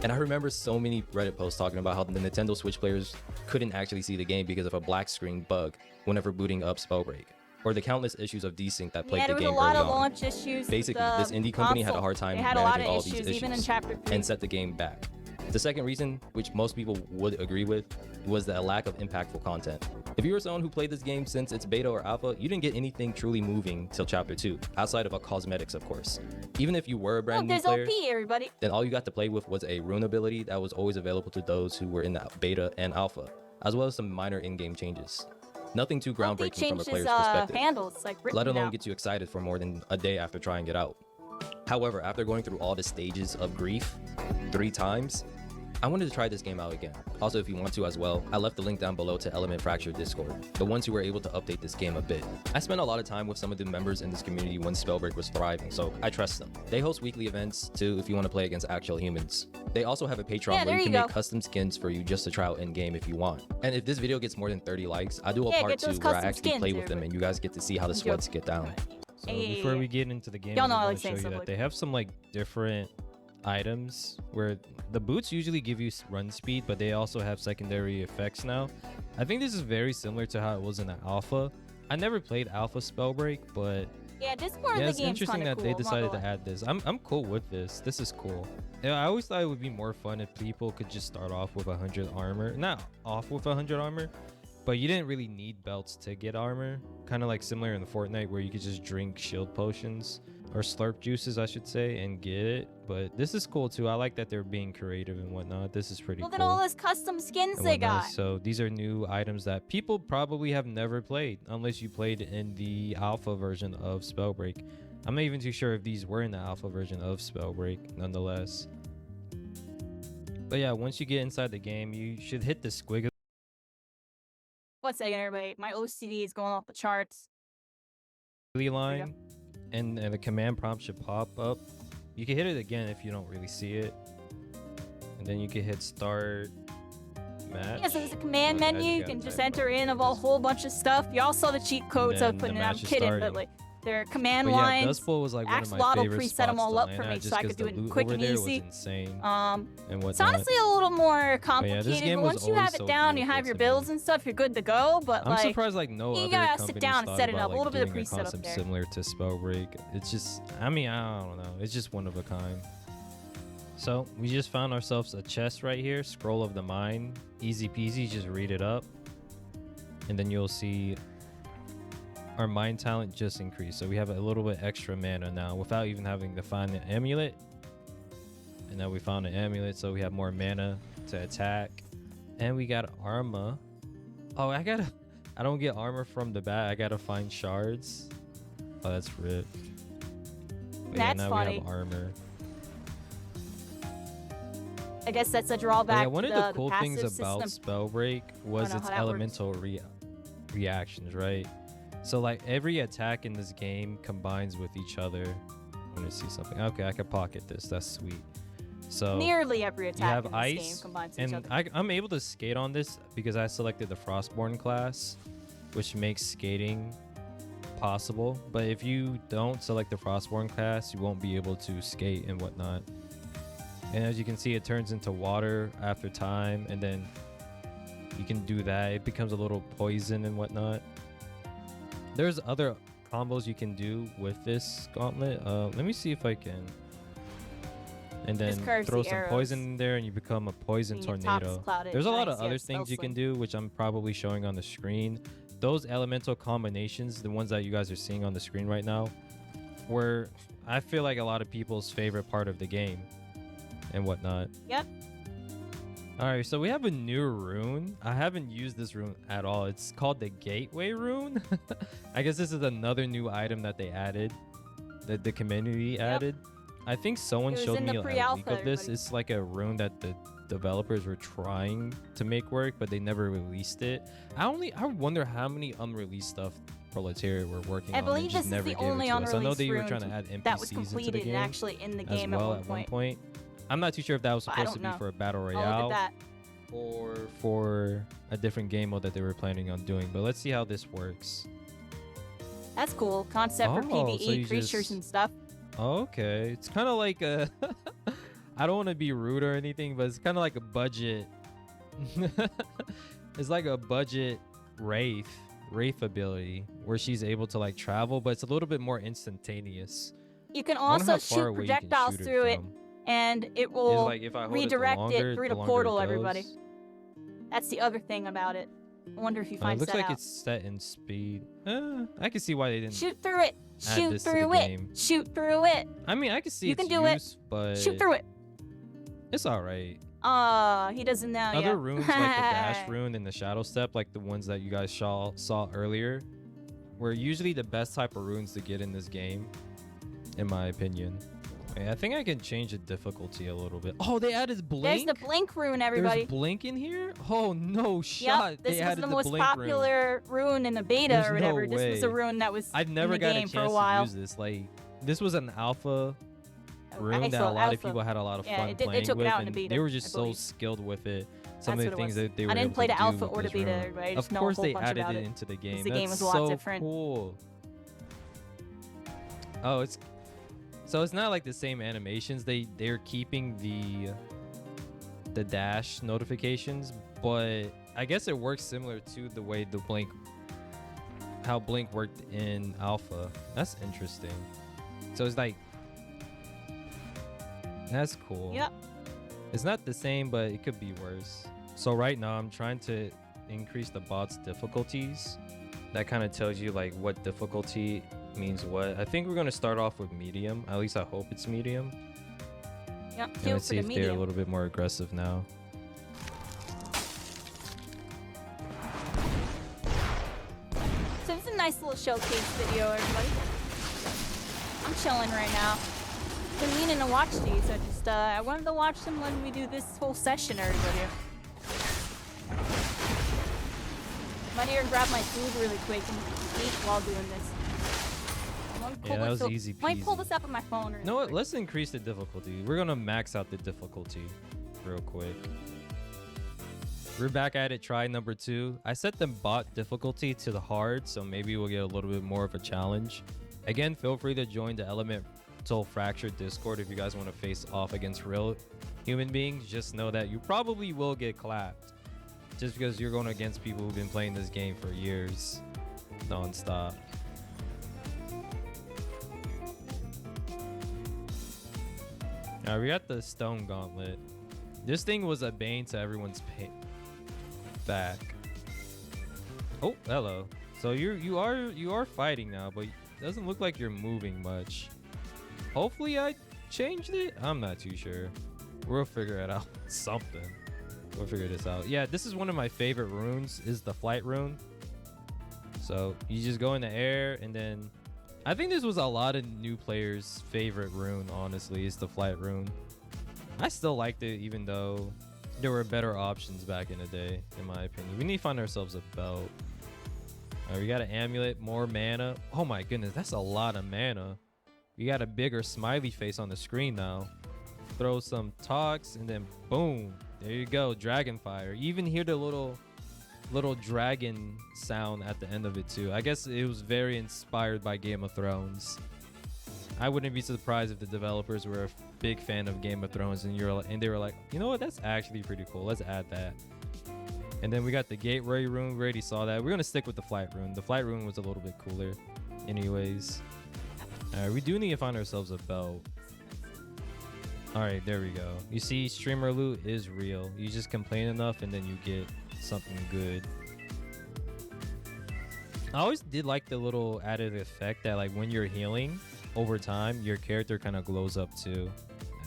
And I remember so many Reddit posts talking about how the Nintendo Switch players couldn't actually see the game because of a black screen bug whenever booting up Spellbreak, or the countless issues of desync that Yeah, plagued there the was a game lot early of on. launch issues. Basically, with this the indie company had a console. hard time They had a lot managing of all these issues, even in issues Chapter 3. and set the game back. The second reason, which most people would agree with, was the lack of impactful content. If you were someone who played this game since its beta or alpha, you didn't get anything truly moving till Chapter 2, outside of a cosmetics, of course. Even if you were a brand Look, new there's player, OP, everybody. then all you got to play with was a rune ability that was always available to those who were in the beta and alpha, as well as some minor in-game changes. Nothing too OP groundbreaking from a changed player's his perspective, handles, like written let alone now. get you excited for more than a day after trying it out. However, after going through all the stages of grief 3 times, I wanted to try this game out again. Also, if you want to as well, I left the link down below to Element Fracture Discord, the ones who were able to update this game a bit. I spent a lot of time with some of the members in this community when Spellbreak was thriving, so I trust them. They host weekly events too if you want to play against actual humans. They also have a Patreon Yeah, where there you can you make go. custom skins for you just to try out in-game if you want. And if this video gets more than 30 likes, I do a Yeah, part get 2 those where I custom actually skins, play with them everybody. and you guys get to see how the I'm sweats joking. get down. So Hey, before we get into the game, Y'all I'm know I gonna like saying show you stuff that like they have some like different items where the boots usually give you run speed, but they also have secondary effects now. I think this is very similar to how it was in the alpha. I never played alpha Spellbreak, but yeah, this part yeah, of it's the game's interesting kinda that cool, they I'm not decided gonna to lie. add this. I'm cool with this. This is cool. Yeah, I always thought it would be more fun if people could just start off with 100 armor. Not off with 100 armor, but you didn't really need belts to get armor. Kind of like similar in the Fortnite where you could just drink shield potions or slurp juices, I should say, and get it. But this is cool too. I like that they're being creative and whatnot. This is pretty Look cool. at all those custom skins and they whatnot. got. So these are new items that people probably have never played unless you played in the alpha version of Spellbreak. I'm not even too sure if these were in the alpha version of Spellbreak nonetheless. But yeah, once you get inside the game, you should hit the squiggly 1 second, everybody. My OCD is going off the charts. line and the command prompt should pop up. You can hit it again if you don't really see it. And then you can hit start match. Yeah, so there's a command Okay, I menu. You gotta can just type enter up in of a this. whole bunch of stuff. You all saw the cheat codes I then was the putting in. I'm match is kidding, but starting. like their command But yeah, lines. Dust Bowl was like one of my Axolotl favorite preset 'em spots all to up land for at me just so I 'cause could do the it loot quick over and there easy. was insane And and it's whatnot. honestly a little more yeah, complicated. this game but was once you always have it so down, you have beautiful your to me. builds and stuff, you're good to go. But I'm like, surprised like no you other gotta sit companies down and thought set it about, up. A little like, bit of doing a preset up concept there. similar to Spellbreak. It's just, I mean, I don't know. It's just one of a kind. So we just found ourselves a chest right here. Scroll of the Mind. Easy peasy. Just read it up. And then you'll see our mind talent just increased. So we have a little bit extra mana now without even having to find an amulet. And now we found an amulet, so we have more mana to attack. And we got armor. Oh, I don't get armor from the bat. I gotta find shards. Oh, that's rip. But That's now funny. we have armor. I guess that's a drawback. But yeah, one to of the cool passive things about system. Spellbreak was know its how that works. elemental reactions, right? So like every attack in this game combines with each other. I want to see something. Okay, I can pocket this. That's sweet. So Nearly every attack have in this game ice, combines with each and other. I'm able to skate on this because I selected the Frostborn class, which makes skating possible. But if you don't select the Frostborn class, you won't be able to skate and whatnot. And as you can see, it turns into water after time, and then you can do that. It becomes a little poison and whatnot. There's other combos you can do with this gauntlet. Let me see if I can. And then Just curves throw the some arrows. poison in there, and you become a poison And your top's tornado. clouded, There's a lot nice, of yeah, other spell things you can sling. do, which I'm probably showing on the screen. Those elemental combinations, the ones that you guys are seeing on the screen right now, were, I feel like, a lot of people's favorite part of the game and whatnot. Yep. All right, so we have a new rune. I haven't used this rune at all. It's called the Gateway rune. I guess this is another new item that they added, that the community added. I think someone It was showed in me the a leak pre-alpha, of this. everybody. It's like a rune that the developers were trying to make work, but they never released it. I wonder how many unreleased stuff Proletariat were working I on. believe and just this is never the gave it only to us. I know unreleased they were rune trying to add NPCs that was into the completed and game actually in the as game well at one point. I'm not too sure if that was I supposed to don't be know. for a battle I'll look royale at that. or for a different game mode that they were planning on doing. But let's see how this works. That's cool. Concept for Oh, so you PvE creatures just- and stuff. Okay, it's kind of like a. I don't want to be rude or anything, but it's kind of like a budget. It's like a budget Wraith ability where she's able to like travel, but it's a little bit more instantaneous. You can I wonder also how far shoot away you can projectiles shoot through it, from. and it It's will like if I hold redirect longer, it through the longer it portal, everybody. goes. That's the other thing about it. I wonder if you It find looks that like out. it's set in speed. I can see why they didn't. Shoot through it. add Shoot this to the through it. game. Shoot through it. I mean, I can see You its can do it. use, but Shoot through it. it's all right. He doesn't know yet. Other runes like the dash rune and the shadow step, like the ones that you guys saw earlier, were usually the best type of runes to get in this game, in my opinion. Okay, I think I can change the difficulty a little bit. Oh, they added blink. There's the blink rune, everybody. There's blink in here. Oh no shot! Yep, this they was added the the most blink rune. popular rune in the beta There's or whatever. no This was a way. rune that was I've never in the got a game chance for a to while. use this. Like, this was an alpha Oh, rune I that saw a lot of alpha. people had a lot of Yeah, fun it did- they playing took it with, out in and the beta, they were just I so believe. skilled with it. Some That's of the what it things was. that they were I didn't able play to the do alpha with or the this beta, rune. everybody. I just Of know a course, whole they bunch added about it it, into the game. the game That's is a lot so different. cool. Oh, it's so it's not like the same animations. They're keeping the dash notifications, but I guess it works similar to the way how Blink worked in alpha. That's interesting. So it's like, that's cool. Yep. It's not the same, but it could be worse. So right now I'm trying to increase the bot's difficulties. That kind of tells you like what difficulty means what. I think we're gonna start off with medium. At least I hope it's medium. Yep, And feel let's for see the if they're a medium. little bit more aggressive now. So it's a nice little showcase video, everybody. I'm chilling right now. Been meaning to watch these. I wanted to watch them when we do this whole session, everybody. Might here grab my food really quick and eat while doing this. Yeah, that was easy Might pull peasy. this up on my phone. Really You know what? quick. Let's increase the difficulty. We're gonna max out the difficulty real quick. We're back at it. Try number 2. I set the bot difficulty to the hard, so maybe we'll get a little bit more of a challenge. Again, feel free to join the Elemental Fracture Discord if you guys want to face off against real human beings. Just know that you probably will get clapped, just because you're going against people who've been playing this game for years, non-stop. Now we got the Stone Gauntlet. This thing was a bane to everyone's back. Oh, hello. So you are fighting now, but it doesn't look like you're moving much. Hopefully I changed it. I'm not too sure. We'll figure it out. Something. We'll figure this out. Yeah, this is one of my favorite runes. Is the flight rune. So you just go in the air, and then I think this was a lot of new players' favorite rune. Honestly, is the flight rune. I still liked it, even though there were better options back in the day, in my opinion. We need to find ourselves a belt. All right, we got an amulet, more mana. Oh my goodness, that's a lot of mana. We got a bigger smiley face on the screen now. Throw some talks, and then boom, there you go, dragon fire. You even hear the little dragon sound at the end of it too. I guess it was very inspired by Game of Thrones. I wouldn't be surprised if the developers were a big fan of Game of Thrones and they were like, you know what, that's actually pretty cool. Let's add that. And then we got the gateway rune. We already saw that. We're gonna stick with the flight rune. The flight rune was a little bit cooler, anyways. All right, we do need to find ourselves a belt. All right, there we go. You see, streamer loot is real. You just complain enough, and then you get something good. I always did like the little added effect that like when you're healing over time, your character kind of glows up too.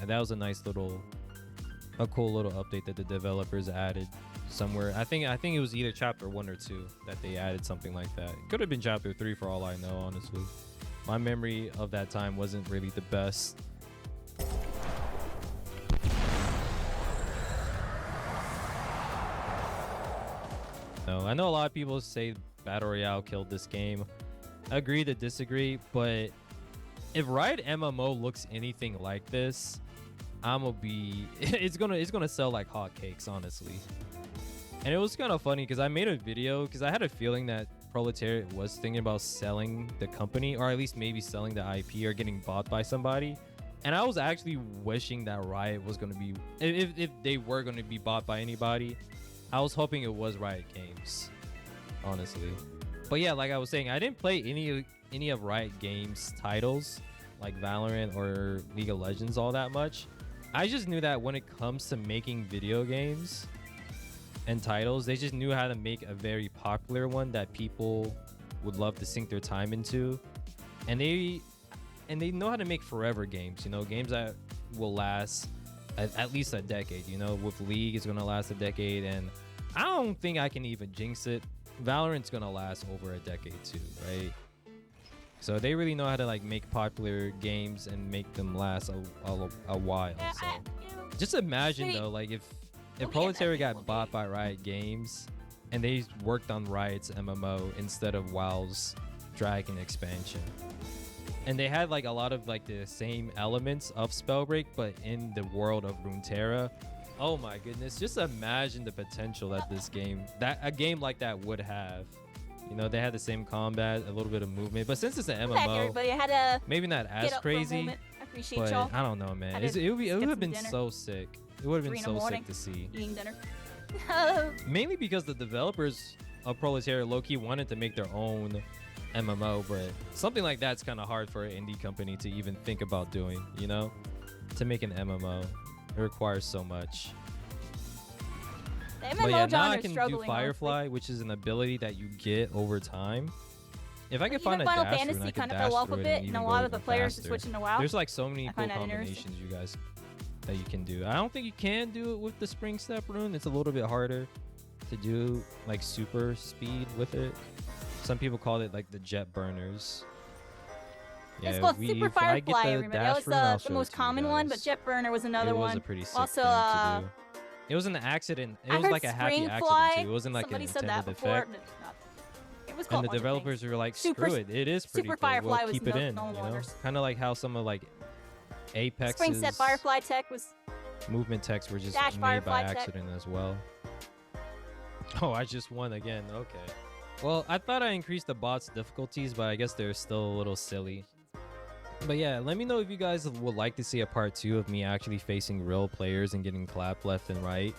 And that was a cool little update that the developers added somewhere. I think it was either chapter 1 or 2 that they added something like that. It could have been chapter 3 for all I know, honestly. My memory of that time wasn't really the best. No, I know a lot of people say Battle Royale killed this game. Agree to disagree, but if Riot MMO looks anything like this, I'm gonna be it's gonna sell like hotcakes, honestly. And it was kind of funny because I made a video because I had a feeling that Proletariat was thinking about selling the company, or at least maybe selling the IP or getting bought by somebody. And I was actually wishing that Riot was going to be, if they were going to be bought by anybody, I was hoping it was Riot Games, honestly. But yeah, like I was saying, I didn't play any of Riot Games titles like Valorant or League of Legends all that much. I just knew that when it comes to making video games and titles, they just knew how to make a very popular one that people would love to sink their time into. And they know how to make forever games, you know, games that will last at least a decade. You know, with League, it's gonna last a decade, and I don't think I can even jinx it. Valorant's gonna last over a decade too, right? So they really know how to like make popular games and make them last a while. Yeah, So just imagine though, like if Proletariat got bought by Riot Games and they worked on Riot's MMO instead of WoW's Dragon expansion, and they had like a lot of like the same elements of Spellbreak but in the world of Runeterra. Oh my goodness, just imagine the potential that a game like that would have. You know, they had the same combat, a little bit of movement, but since it's an MMO, everybody had to maybe not as get up for a crazy. moment. I appreciate But y'all I don't know, man. Had It to would get have some been dinner. so sick. It would have 3 been in the so morning. sick to see. eating dinner. Mainly because the developers of Proletariat low-key wanted to make their own MMO, but something like that's kind of hard for an indie company to even think about doing, you know? To make an MMO, it requires so much. The But MMO yeah, now genre I is can do struggling, Firefly, which is an ability that you get over time. If I could Even find a Final dash Fantasy rune, I could kind of dash fell off through a it bit, and and a even lot go of the even players are faster. switching to WoW. There's like so many I cool find that interesting. combinations you guys that you can do. I don't think you can do it with the Spring Step rune. It's a little bit harder to do like super speed with it. Some people call it like the jet burners. It's called Super if I get Firefly, the everybody. dash That was rune, I'll the show it most to you common one, but guys. Jet Burner was another It one. was a pretty sick Also, thing to do. It was an accident. It I was heard like a happy Spring accident Fly. too. It wasn't like Somebody an said that intended before. effect. But it was And called the a bunch of developers things. were like, Super- screw it. It is pretty Super cool. Firefly We'll was keep it in, no you know? wonders. Kind of like how some of like Apex's Spring Set Firefly Tech was movement texts were just Dash made Firefly by tech. accident as well. Oh, I just won again. Okay. Well, I thought I increased the bot's difficulties, but I guess they're still a little silly. But yeah, let me know if you guys would like to see a part 2 of me actually facing real players and getting clapped left and right.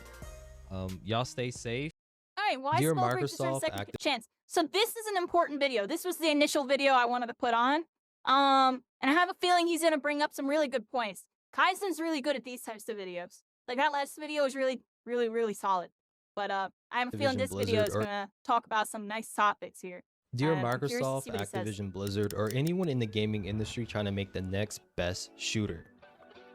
Y'all stay safe. All right, why Dear Spellbreak deserves a Microsoft, second Activ- chance? So this is an important video. This was the initial video I wanted to put on. And I have a feeling he's gonna bring up some really good points. Kaizen's really good at these types of videos. Like that last video was really, really, really solid. But I'm feeling Activision this video is Blizzard or- gonna talk about some nice topics here. Dear I'm curious to Microsoft, see what he says. Activision Blizzard, or anyone in the gaming industry trying to make the next best shooter.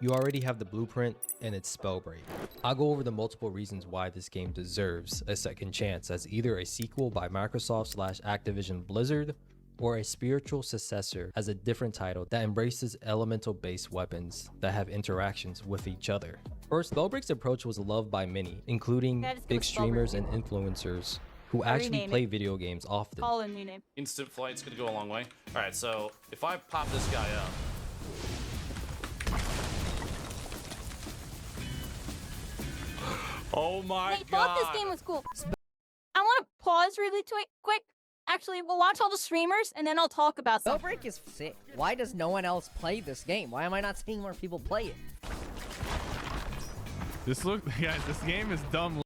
You already have the blueprint, and it's Spellbreak. I'll go over the multiple reasons why this game deserves a second chance as either a sequel by Microsoft / Activision Blizzard, or a spiritual successor as a different title that embraces elemental-based weapons that have interactions with each other. First, Spellbreak's approach was loved by many, including Yeah, just give big us Spellbreak. streamers and influencers who I'll actually rename play it. video games often. Call it a new name. Instant flight's gonna go a long way. All right, so if I pop this guy up, oh my Hey, god! thought this game was cool. I want to pause really quick. Actually, we'll watch all the streamers and then I'll talk about something. Spellbreak is sick. Why does no one else play this game? Why am I not seeing more people play it? Guys, this game is dumb.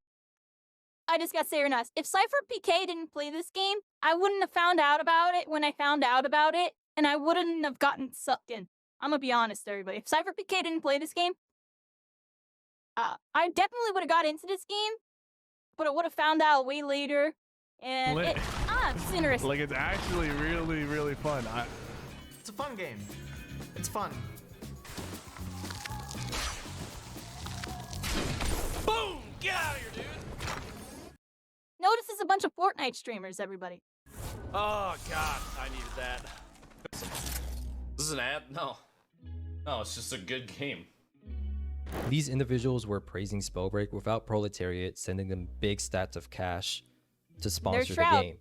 I just gotta say or not. If Cypher PK didn't play this game, I wouldn't have found out about it when I found out about it, and I wouldn't have gotten sucked in. I'm gonna be honest, everybody. If Cypher PK didn't play this game, I definitely would have got into this game, but I would have found out way later. And it's interesting. Like, it's actually really, really fun. It's a fun game. It's fun. Boom! Get out of here, dude! Notice there's a bunch of Fortnite streamers, everybody. Oh god, I needed that. This is an ad? No. No, it's just a good game. These individuals were praising Spellbreak without Proletariat sending them big stats of cash to sponsor the Shroud. game.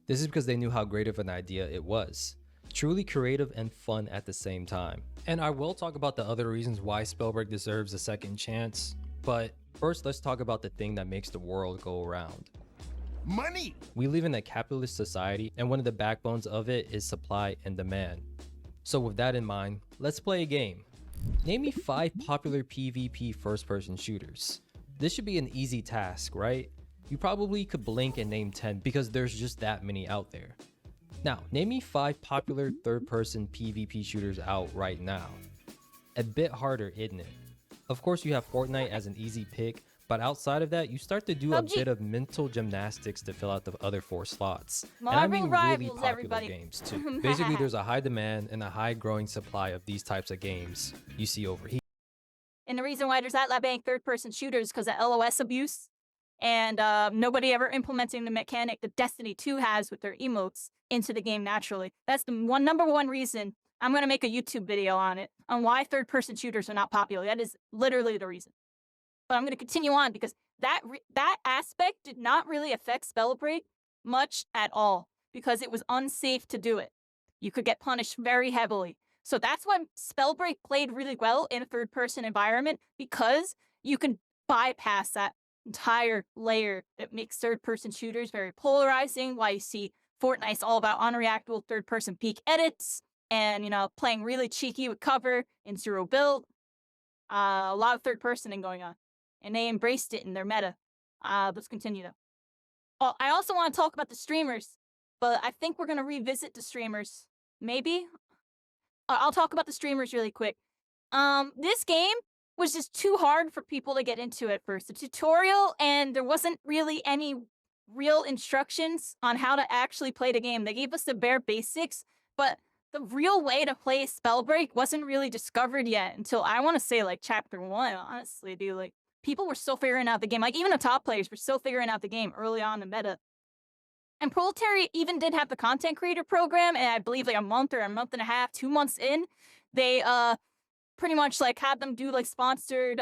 This is because they knew how great of an idea it was. Truly creative and fun at the same time. And I will talk about the other reasons why Spellbreak deserves a second chance, but first let's talk about the thing that makes the world go around. Money! We live in a capitalist society, and one of the backbones of it is supply and demand. So with that in mind, let's play a game. Name me 5 popular PvP first-person shooters. This should be an easy task, right? You probably could blink and name 10 because there's just that many out there. Now, name me 5 popular third-person PvP shooters out right now. A bit harder, isn't it? Of course, you have Fortnite as an easy pick, but outside of that, you start to do a bit of mental gymnastics to fill out the other 4 slots. And I mean really popular games too. Basically, there's a high demand and a high growing supply of these types of games you see over here. And the reason why there's that many third-person shooters because of LOS abuse. And nobody ever implementing the mechanic that Destiny 2 has with their emotes into the game naturally. That's the number one reason I'm going to make a YouTube video on it, on why third-person shooters are not popular. That is literally the reason. But I'm going to continue on because that aspect did not really affect Spellbreak much at all because it was unsafe to do it. You could get punished very heavily. So that's why Spellbreak played really well in a third-person environment because you can bypass that entire layer that makes third-person shooters very polarizing. Why you see Fortnite's all about unreactable third-person peak edits and, you know, playing really cheeky with cover in zero build. A lot of third-personing going on. And they embraced it in their meta. Let's continue, though. Oh, I also want to talk about the streamers, but I think we're going to revisit the streamers. Maybe? I'll talk about the streamers really quick. This game was just too hard for people to get into at first. The tutorial, and there wasn't really any real instructions on how to actually play the game. They gave us the bare basics, but the real way to play Spellbreak wasn't really discovered yet until, I want to say, like, Chapter 1, honestly, dude. Like, people were still figuring out the game. Like, even the top players were still figuring out the game early on in the meta. And Proletary even did have the content creator program, and I believe, like, a month or a month and a half, 2 months in, they, pretty much, like, had them do, like, sponsored,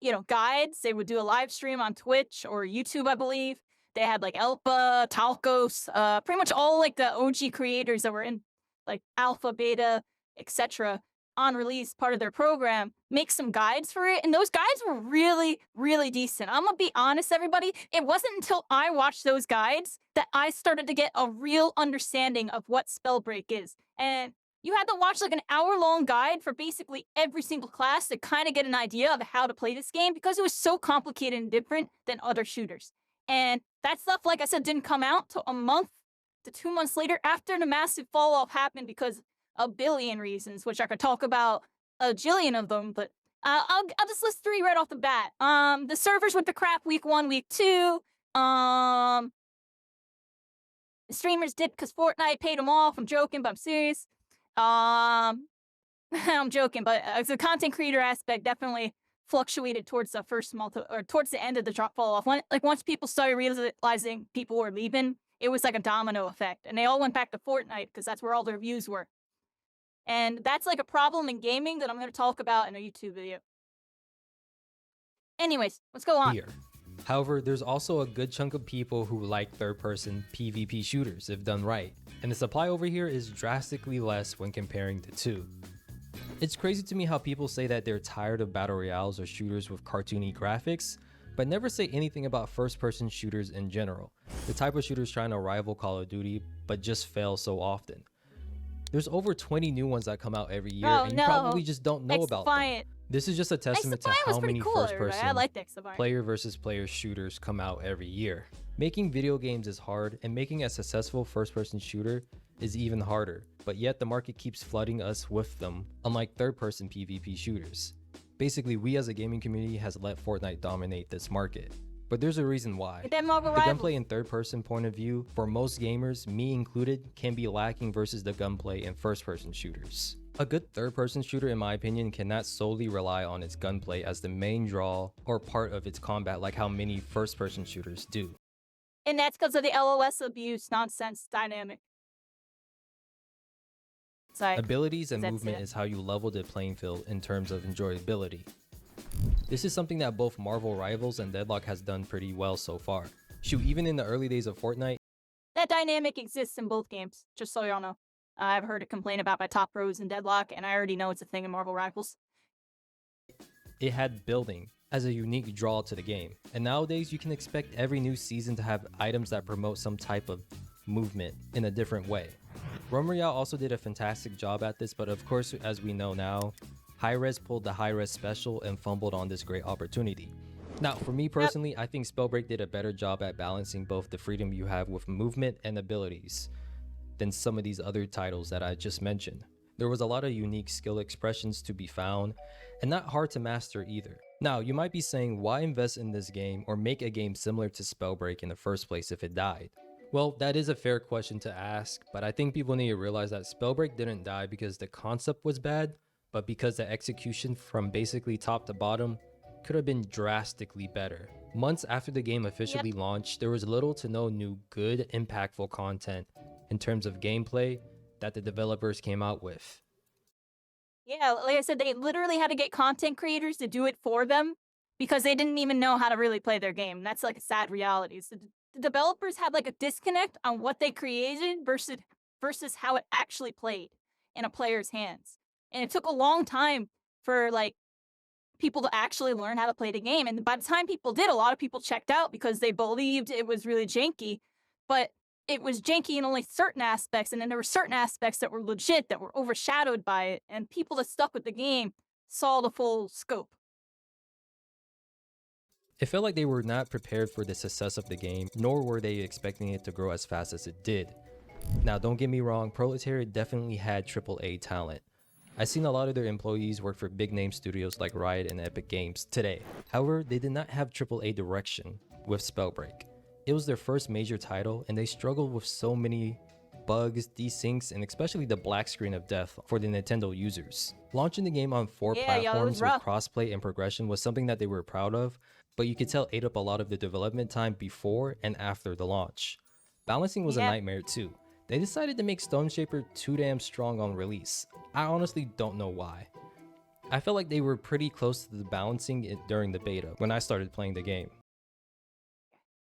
you know, guides. They would do a live stream on Twitch or YouTube, I believe. They had, like, Elpa, Talcos, pretty much all, like, the OG creators that were in, like, alpha, beta, etc. on release, part of their program, make some guides for it. And those guides were really, really decent. I'm gonna be honest, everybody. It wasn't until I watched those guides that I started to get a real understanding of what Spellbreak is. And you had to watch like an hour-long guide for basically every single class to kind of get an idea of how to play this game because it was so complicated and different than other shooters. And that stuff, like I said, didn't come out till a month to 2 months later after the massive fall-off happened because a billion reasons, which I could talk about a jillion of them, but I'll just list 3 right off the bat. The servers went to crap week 1, week 2. The streamers did because Fortnite paid them off. I'm joking, but I'm serious. I'm joking, but the content creator aspect definitely fluctuated towards the first month or towards the end of the drop fall off. Once people started realizing people were leaving, it was like a domino effect, and they all went back to Fortnite because that's where all their views were. And that's like a problem in gaming that I'm going to talk about in a YouTube video. Anyways, let's go on. Here. However, there's also a good chunk of people who like third-person PvP shooters if done right, and the supply over here is drastically less when comparing the two. It's crazy to me how people say that they're tired of battle royales or shooters with cartoony graphics, but never say anything about first-person shooters in general, the type of shooters trying to rival Call of Duty but just fail so often. There's over 20 new ones that come out every year, and you probably just don't know about them. This is just a testament to how many first-person player versus player shooters come out every year. Making video games is hard, and making a successful first-person shooter is even harder, but yet the market keeps flooding us with them, unlike third-person PvP shooters. Basically, we as a gaming community has let Fortnite dominate this market. But there's a reason why. The gunplay in third-person point of view, for most gamers, me included, can be lacking versus the gunplay in first-person shooters. A good third-person shooter, in my opinion, cannot solely rely on its gunplay as the main draw or part of its combat like how many first-person shooters do. And that's because of the LOS abuse nonsense dynamic. Abilities and movement is how you level the playing field in terms of enjoyability. This is something that both Marvel Rivals and Deadlock has done pretty well so far. Shoot, even in the early days of Fortnite, that dynamic exists in both games, just so y'all know. I've heard it complained about by top pros in Deadlock, and I already know it's a thing in Marvel Rivals. It had building, as a unique draw to the game. And nowadays you can expect every new season to have items that promote some type of movement in a different way. Rome Royale also did a fantastic job at this, but of course, as we know now, Hi-Rez pulled the Hi-Rez special and fumbled on this great opportunity. Now, for me personally, I think Spellbreak did a better job at balancing both the freedom you have with movement and abilities than some of these other titles that I just mentioned. There was a lot of unique skill expressions to be found, and not hard to master either. Now, you might be saying, why invest in this game or make a game similar to Spellbreak in the first place if it died? Well, that is a fair question to ask, but I think people need to realize that Spellbreak didn't die because the concept was bad, but because the execution from basically top to bottom could have been drastically better. Months after the game officially launched, there was little to no new good, impactful content in terms of gameplay that the developers came out with. Yeah, like I said, they literally had to get content creators to do it for them because they didn't even know how to really play their game. That's like a sad reality. So the developers had like a disconnect on what they created versus how it actually played in a player's hands. And it took a long time for like people to actually learn how to play the game. And by the time people did, a lot of people checked out because they believed it was really janky. But it was janky in only certain aspects, and then there were certain aspects that were legit, that were overshadowed by it, and people that stuck with the game saw the full scope. It felt like they were not prepared for the success of the game, nor were they expecting it to grow as fast as it did. Now, don't get me wrong, Proletariat definitely had AAA talent. I've seen a lot of their employees work for big name studios like Riot and Epic Games today. However, they did not have AAA direction with Spellbreak. It was their first major title, and they struggled with so many bugs, desyncs, and especially the black screen of death for the Nintendo users. Launching the game on 4 platforms with crossplay and progression was something that they were proud of, but you could tell ate up a lot of the development time before and after the launch. Balancing was a nightmare too. They decided to make Stone Shaper too damn strong on release. I honestly don't know why. I felt like they were pretty close to the balancing it during the beta when I started playing the game.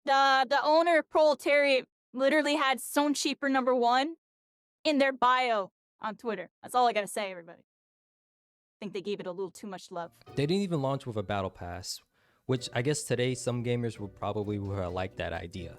The owner of Proletariat literally had Stone Shaper #1 in their bio on Twitter. That's all I gotta say, everybody. I think they gave it a little too much love. They didn't even launch with a battle pass, which I guess today some gamers would probably like that idea.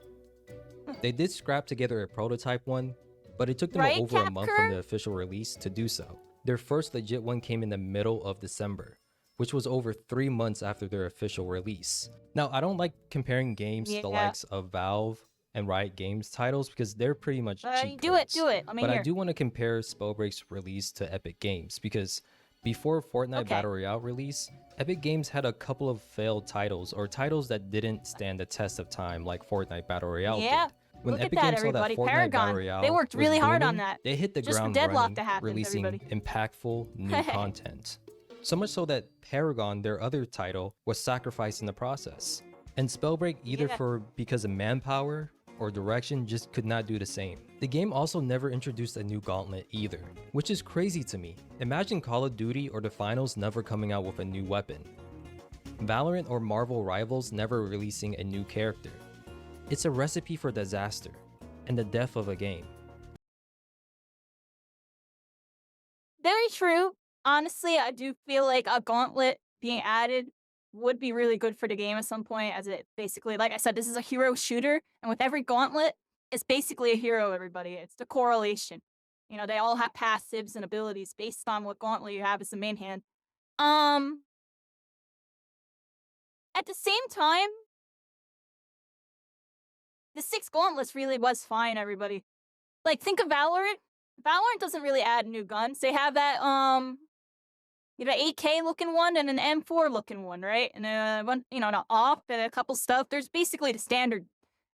They did scrap together a prototype one, but it took them over a month from the official release to do so. Their first legit one came in the middle of December, which was over 3 months after their official release. Now, I don't like comparing games to the likes of Valve and Riot Games titles because they're pretty much cheat codes. Do it. But I do want to compare Spellbreak's release to Epic Games because before Fortnite Battle Royale release, Epic Games had a couple of failed titles or titles that didn't stand the test of time like Fortnite Battle Royale did. When Look Epic at that, Games saw that everybody. Fortnite Paragon. Battle Royale They worked really hard on booming, that. they hit the Just for ground deadlock running, to happen, releasing everybody. impactful new content. So much so that Paragon, their other title, was sacrificed in the process. And Spellbreak, either because of manpower or direction, just could not do the same. The game also never introduced a new gauntlet either, which is crazy to me. Imagine Call of Duty or the Finals never coming out with a new weapon. Valorant or Marvel Rivals never releasing a new character. It's a recipe for disaster and the death of a game. Very true. Honestly, I do feel like a gauntlet being added would be really good for the game at some point, as it basically, like I said, this is a hero shooter, and with every gauntlet, it's basically a hero, everybody. It's the correlation. You know, they all have passives and abilities based on what gauntlet you have as the main hand. At the same time, the 6 gauntlets really was fine, everybody. Like, think of Valorant. Valorant doesn't really add new guns. They have that, you know, 8K looking one and an M4 looking one, right? And one, you know, an AWP and a couple stuff. There's basically the standard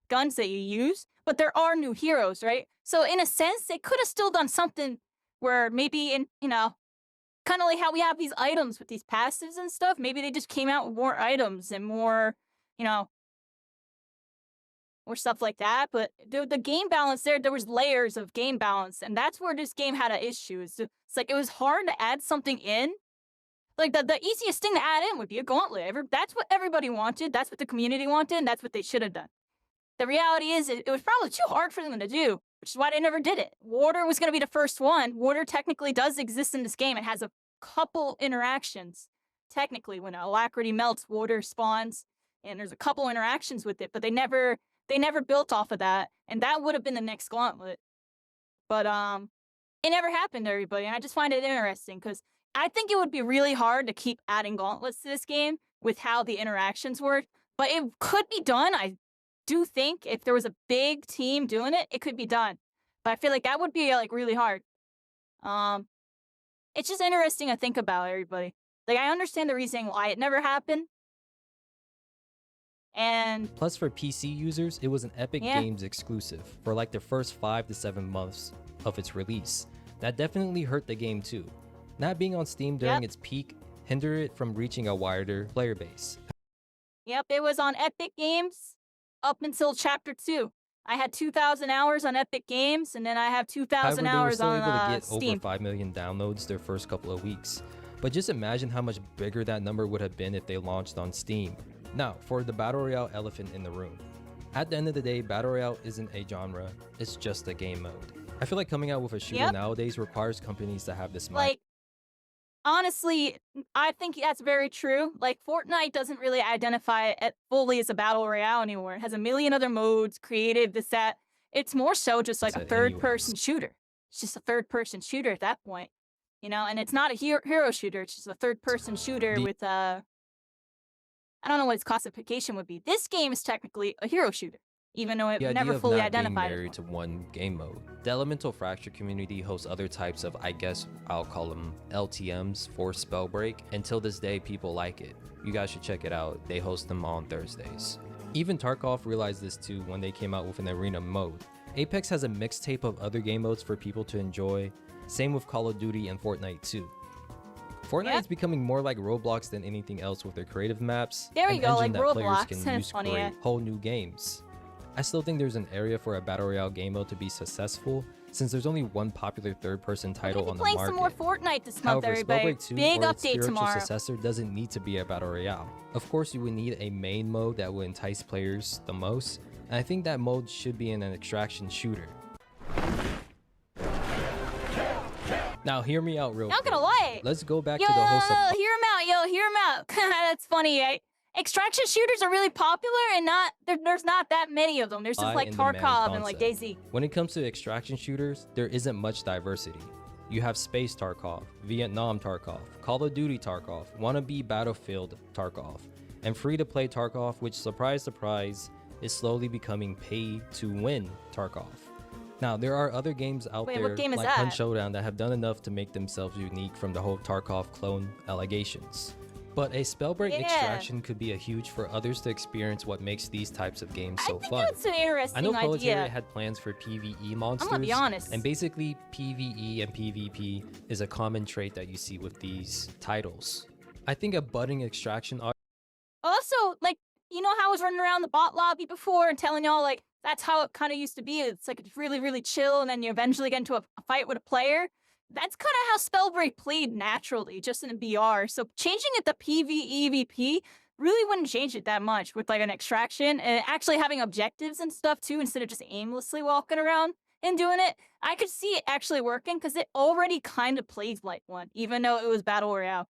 guns that you use, but there are new heroes, right? So in a sense, they could have still done something where maybe in, you know, kind of like how we have these items with these passives and stuff. Maybe they just came out with more items and more, you know, or stuff like that. But the game balance there was layers of game balance, and that's where this game had an issue. It's like it was hard to add something in. Like, the easiest thing to add in would be a gauntlet. That's what everybody wanted, that's what the community wanted, and that's what they should have done. The reality is, it was probably too hard for them to do, which is why they never did it. Water was going to be the first one. Water technically does exist in this game. It has a couple interactions, technically, when Alacrity melts, water spawns, and there's a couple interactions with it, but they never built off of that, and that would have been the next gauntlet. But it never happened to everybody, and I just find it interesting because I think it would be really hard to keep adding gauntlets to this game with how the interactions work, but it could be done. I do think if there was a big team doing it, it could be done. But I feel like that would be like really hard. It's just interesting to think about, everybody. Like, I understand the reasoning why it never happened. And plus for PC users, it was an Epic Games exclusive for like the first 5 to 7 months of its release. That definitely hurt the game too. Not being on Steam during its peak hindered it from reaching a wider player base. Yep, it was on Epic Games up until Chapter 2. I had 2,000 hours on Epic Games, and then I have 2,000 hours on However, they were still able to get Steam. over 5 million downloads their first couple of weeks. But just imagine how much bigger that number would have been if they launched on Steam. Now, for the Battle Royale elephant in the room. At the end of the day, Battle Royale isn't a genre, it's just a game mode. I feel like coming out with a shooter nowadays requires companies to have this mindset. Like, honestly, I think that's very true. Like, Fortnite doesn't really identify it fully as a battle royale anymore. It has a million other modes, creative, this, that. It's more so just like a third-person shooter. It's just a third-person shooter at that point, you know? And it's not a hero shooter. It's just a third-person shooter with, I don't know what its classification would be. This game is technically a hero shooter, even though it never fully identified being married to one game mode. The Elemental Fracture community hosts other types of, I guess I'll call them LTMs for Spellbreak. Until this day, people like it. You guys should check it out. They host them on Thursdays. Even Tarkov realized this too when they came out with an arena mode. Apex has a mixtape of other game modes for people to enjoy. Same with Call of Duty and Fortnite too. Fortnite is becoming more like Roblox than anything else with their creative maps. There we go, like that Roblox. players can use to create whole new games. I still think there's an area for a Battle Royale game mode to be successful, since there's only one popular third-person title on the market. Playing some more Fortnite this month, However, everybody. Spellbreak 2 Big or its update spiritual tomorrow. successor doesn't need to be a Battle Royale. Of course, you would need a main mode that will entice players the most, and I think that mode should be in an extraction shooter. Now, hear me out real quick. Not gonna lie. Let's go back to the host of... Hear him out, hear him out. That's funny, right? Extraction shooters are really popular, and there's not that many of them. There's just like Tarkov and like DayZ. When it comes to extraction shooters, there isn't much diversity. You have Space Tarkov, Vietnam Tarkov, Call of Duty Tarkov, Wannabe Battlefield Tarkov, and free-to-play Tarkov, which, surprise, surprise, is slowly becoming pay-to-win Tarkov. Now, there are other games out there like Hunt Showdown that have done enough to make themselves unique from the whole Tarkov clone allegations. But a Spellbreak extraction could be a huge for others to experience what makes these types of games so fun. That's an interesting I know idea. Proletariat had plans for PvE monsters. I'm gonna be honest. And basically, PvE and PvP is a common trait that you see with these titles. I think a budding extraction... Also, like, you know how I was running around the bot lobby before and telling y'all, like, that's how it kind of used to be. It's like it's really, really chill, and then you eventually get into a fight with a player. That's kind of how Spellbreak played naturally, just in BR. So changing it to PvEVP really wouldn't change it that much with like an extraction and actually having objectives and stuff too, instead of just aimlessly walking around and doing it. I could see it actually working because it already kind of plays like one, even though it was Battle Royale.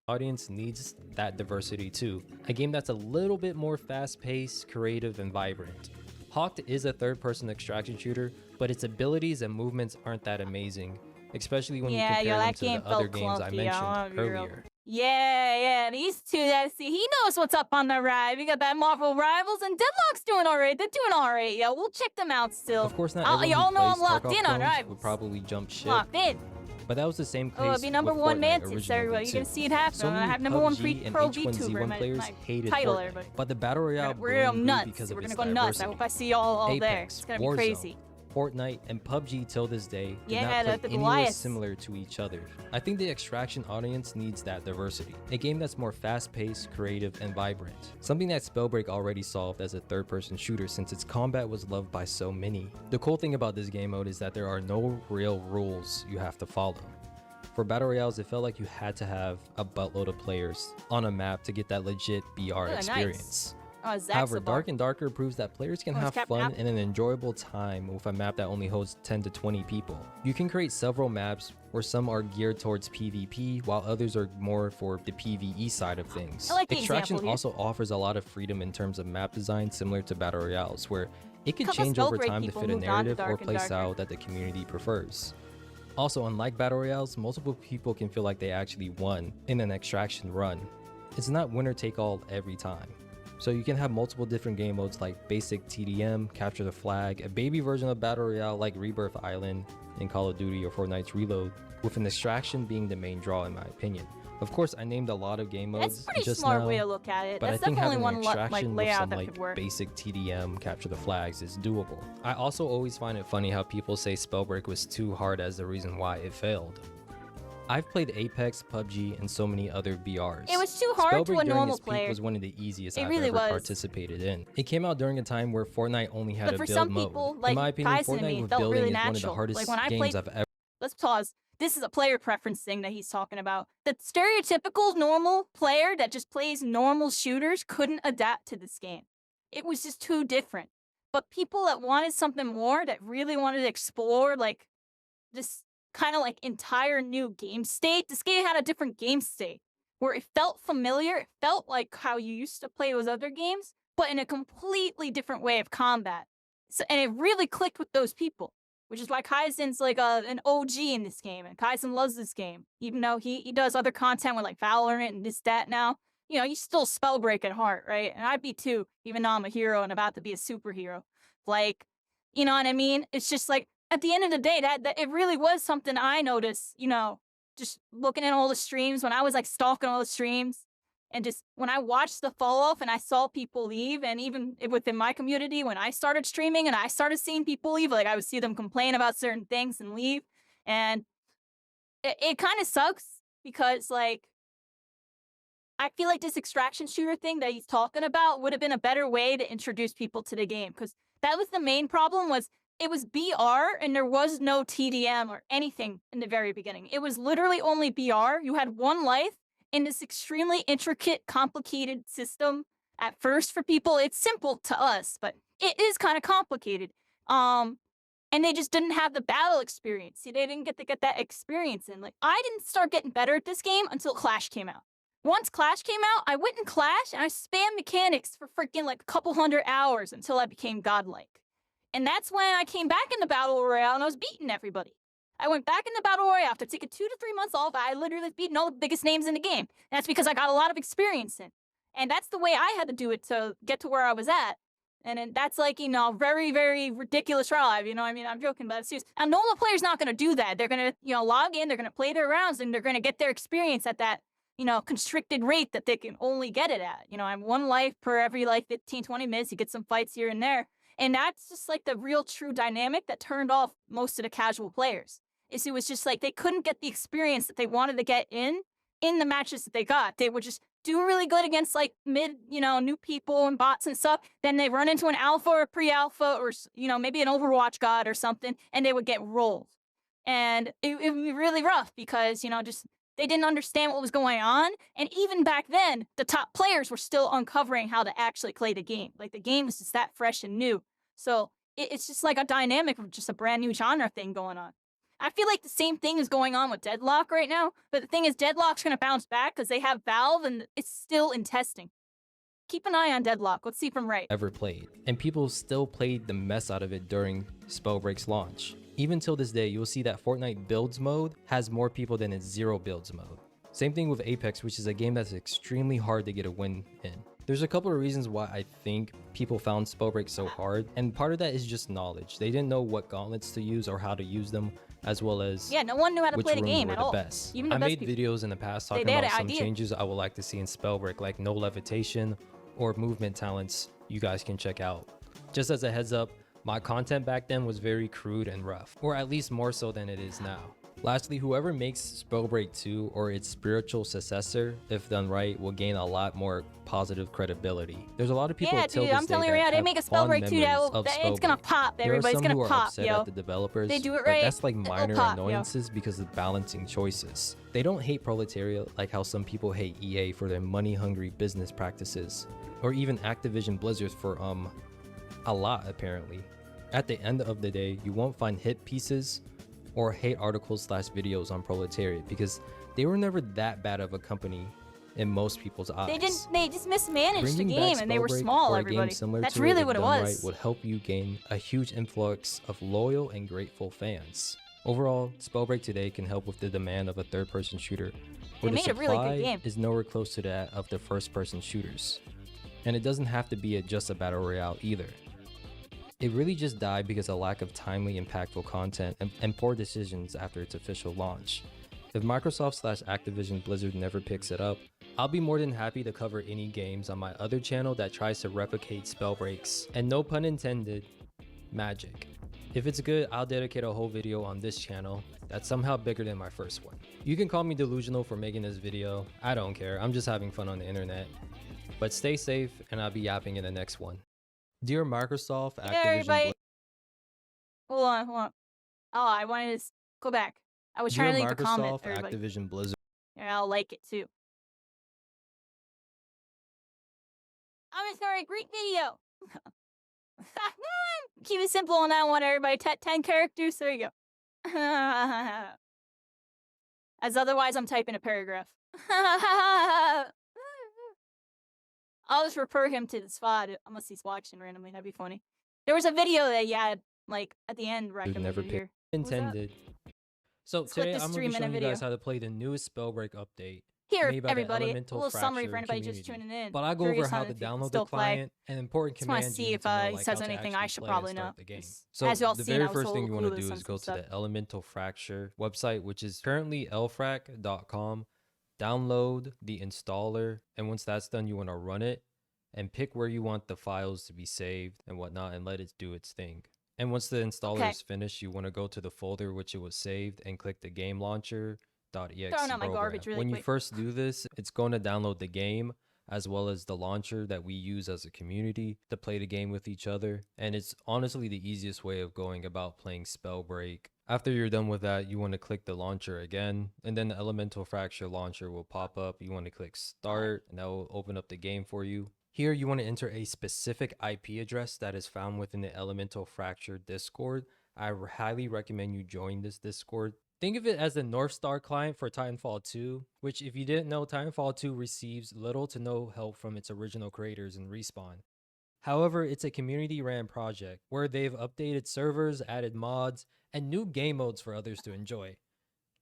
Audience needs that diversity too. A game that's a little bit more fast-paced, creative, and vibrant. Hawked is a third-person extraction shooter, but its abilities and movements aren't that amazing, especially when you compare them to the other games I mentioned earlier. Yeah, these two, see, he knows what's up on the ride. We got that Marvel Rivals, and Deadlock's doing alright. They're doing alright, yo. We'll check them out still. Of course, not everyone y'all who know I'm plays locked Tarkov in on clones Rivals. would probably jump ship. Locked in. But that was the same case Oh, it'll be number with one Fortnite Mantis, originally everybody. You're too. gonna see it happen. So I have many number one PUBG and pro H1Z1 VTuber, my players hated title, Fortnite. everybody. But the Battle Royale We're gonna go boom nuts. because of We're its gonna go nuts. I diversity. hope I see y'all all there. Apex, It's gonna be Warzone, crazy. Fortnite, and PUBG till this day do Yeah, not the play anywhere Goliaths. similar to each other. I think the extraction audience needs that diversity. A game that's more fast-paced, creative, and vibrant. Something that Spellbreak already solved as a third-person shooter since its combat was loved by so many. The cool thing about this game mode is that there are no real rules you have to follow. For Battle Royales, it felt like you had to have a buttload of players on a map to get that legit BR experience. However, Dark and Darker proves that players can have Captain fun Apple. and an enjoyable time with a map that only holds 10 to 20 people. You can create several maps where some are geared towards PvP while others are more for the PvE side of things. I like the Extraction example here. also offers a lot of freedom in terms of map design, similar to Battle Royales, where it could Couple change over Spellbreak time to people fit a moved on to narrative or Dark and play Darker. style that the community prefers. Also, unlike Battle Royales, multiple people can feel like they actually won in an extraction run. It's not winner take all every time. So you can have multiple different game modes like basic TDM, capture the flag, a baby version of Battle Royale like Rebirth Island in Call of Duty or Fortnite's Reload, with an extraction being the main draw in my opinion. Of course, I named a lot of game modes That's a pretty just smart now, way to look at it. but That's I think definitely having an one extraction with layout some that could work. basic TDM, capture the flags, is doable. I also always find it funny how people say Spellbreak was too hard as the reason why it failed. I've played Apex, PUBG, and so many other BRs. It was too hard to Spellbreak a during normal its peak player. was one of the easiest It I've really ever was. participated in. It came out during a time where Fortnite only had But a for build some mode. people, In like my opinion, Tyson and Fortnite me, with felt building really is one of the natural. hardest Like when I games played, I've ever. let's pause. This is a player preference thing that he's talking about. The stereotypical normal player that just plays normal shooters couldn't adapt to this game. It was just too different. But people that wanted something more, that really wanted to explore, like, this kind of like entire new game state. This game had a different game state where it felt familiar. It felt like how you used to play those other games, but in a completely different way of combat. So, and it really clicked with those people, which is why Kaizen's like an OG in this game, and Kaizen loves this game, even though he does other content with like Valorant and this, that now. You know, he's still Spellbreak at heart, right? And I'd be too, even though I'm a hero and about to be a superhero. Like, you know what I mean? It's just like, at the end of the day, that it really was something I noticed, you know, just looking at all the streams when I was like stalking all the streams, and just when I watched the fall off and I saw people leave, and even within my community, when I started streaming and I started seeing people leave, like I would see them complain about certain things and leave. And it kind of sucks because, like, I feel like this extraction shooter thing that he's talking about would have been a better way to introduce people to the game, because that was the main problem. Was it was BR and there was no TDM or anything in the very beginning. It was literally only BR. You had one life in this extremely intricate, complicated system. At first for people, it's simple to us, but it is kind of complicated. And they just didn't have the battle experience. See, they didn't get to get that experience in. Like, I didn't start getting better at this game until Clash came out. Once Clash came out, I went in Clash and I spammed mechanics for freaking like a couple hundred hours until I became godlike. And that's when I came back in the Battle Royale and I was beating everybody. I went back in the Battle Royale after taking 2 to 3 months off. I literally was beating all the biggest names in the game. And that's because I got a lot of experience in. And that's the way I had to do it to get to where I was at. And then that's like, you know, very, very ridiculous drive. You know what I mean? I'm joking, but it's serious. A normal player's not going to do that. They're going to, you know, log in, they're going to play their rounds, and they're going to get their experience at that, you know, constricted rate that they can only get it at. You know, I'm 1 life per every like 15, 20 minutes. You get some fights here and there. And that's just like the real true dynamic that turned off most of the casual players. Is it was just like they couldn't get the experience that they wanted to get in the matches that they got. They would just do really good against like mid, you know, new people and bots and stuff. Then they run into an alpha or a pre-alpha or, you know, maybe an Overwatch god or something, and they would get rolled. And it would be really rough because, you know, just they didn't understand what was going on. And even back then, the top players were still uncovering how to actually play the game. Like, the game was just that fresh and new. So it's just like a dynamic of just a brand new genre thing going on. I feel like the same thing is going on with Deadlock right now. But the thing is, Deadlock's going to bounce back because they have Valve and it's still in testing. Keep an eye on Deadlock. Let's see if I'm right. Ever played, and people still played the mess out of it during Spellbreak's launch. Even till this day, you'll see that Fortnite Builds mode has more people than its Zero Builds mode. Same thing with Apex, which is a game that's extremely hard to get a win in. There's a couple of reasons why I think people found Spellbreak so hard, and part of that is just knowledge. They didn't know what gauntlets to use or how to use them, as well as yeah, no one knew how to which play the rooms game were at the all. best. Even the I best made people. videos in the past talking They had about an some idea. changes I would like to see in Spellbreak, like no levitation or movement talents you guys can check out. Just as a heads up, my content back then was very crude and rough, or at least more so than it is now. Lastly, whoever makes Spellbreak 2 or its spiritual successor, if done right, will gain a lot more positive credibility. There's a lot of people Yeah, till dude, this I'm day telling you that right now, they have make a fond Spellbreak 2 memories of it's gonna Spellbreak. pop, There are everybody. It's some gonna who are pop, upset yo. at the developers, They do it but right, that's like it'll minor pop, yo. annoyances because of balancing choices. They don't hate proletariat like how some people hate EA for their money-hungry business practices, or even Activision Blizzard for a lot apparently. At the end of the day, you won't find hit pieces or hate articles / videos on proletariat because they were never that bad of a company in most people's eyes. They just mismanaged the Bringing game back and they were Spellbreak small, or a game everybody. similar That's to really if what it done was. right, would help you gain a huge influx of loyal and grateful fans. Overall, Spellbreak today can help with the demand of a third-person shooter, where the made a really good supply game. is nowhere close to that of the first-person shooters. And it doesn't have to be just a battle royale either. It really just died because of lack of timely, impactful content and poor decisions after its official launch. If Microsoft / Activision Blizzard never picks it up, I'll be more than happy to cover any games on my other channel that tries to replicate Spellbreak's, and no pun intended, magic. If it's good, I'll dedicate a whole video on this channel that's somehow bigger than my first one. You can call me delusional for making this video, I don't care, I'm just having fun on the internet. But stay safe, and I'll be yapping in the next one. Dear Microsoft, Yeah, Activision everybody. Blizzard. Hold on. Oh, I wanted to go back. I was trying to leave a comment, Microsoft, everybody. Activision Blizzard. Yeah, I'll like it too. I'm sorry, great video. Keep it simple on that one, everybody. 10 characters, there you go. As otherwise, I'm typing a paragraph. I'll just refer him to the spot unless he's watching randomly. That'd be funny. There was a video that you had, like, at the end recommended Never here. intended. So Let's click today this I'm going to be 3-minute showing you video. guys how to play the newest Spellbreak update. Here, made by the everybody, a Elemental little summary Fracture for anybody just community. tuning in. But I'll go over Curious how on to if you can download the still play. client and important Just want to commands see you if need to know, he like says how to anything I actually should play probably and know. start the game. 'cause So as y'all the seen, very I was first a thing you little want to clueless do on is go some to stuff. the Elemental Fracture website, which is currently elfrac.com. Download the installer, and once that's done, you want to run it and pick where you want the files to be saved and whatnot and let it do its thing. And once the installer is finished, you want to go to the folder which it was saved and click the game launcher.exe Throwing out my program. garbage really When you quick. first do this, it's going to download the game as well as the launcher that we use as a community to play the game with each other. And it's honestly the easiest way of going about playing Spellbreak. After you're done with that, you want to click the launcher again, and then the Elemental Fracture launcher will pop up. You want to click start, and that will open up the game for you. Here, you want to enter a specific IP address that is found within the Elemental Fracture Discord. I highly recommend you join this Discord. Think of it as the North Star client for Titanfall 2, which if you didn't know, Titanfall 2 receives little to no help from its original creators and Respawn. However, it's a community-ran project where they've updated servers, added mods, and new game modes for others to enjoy.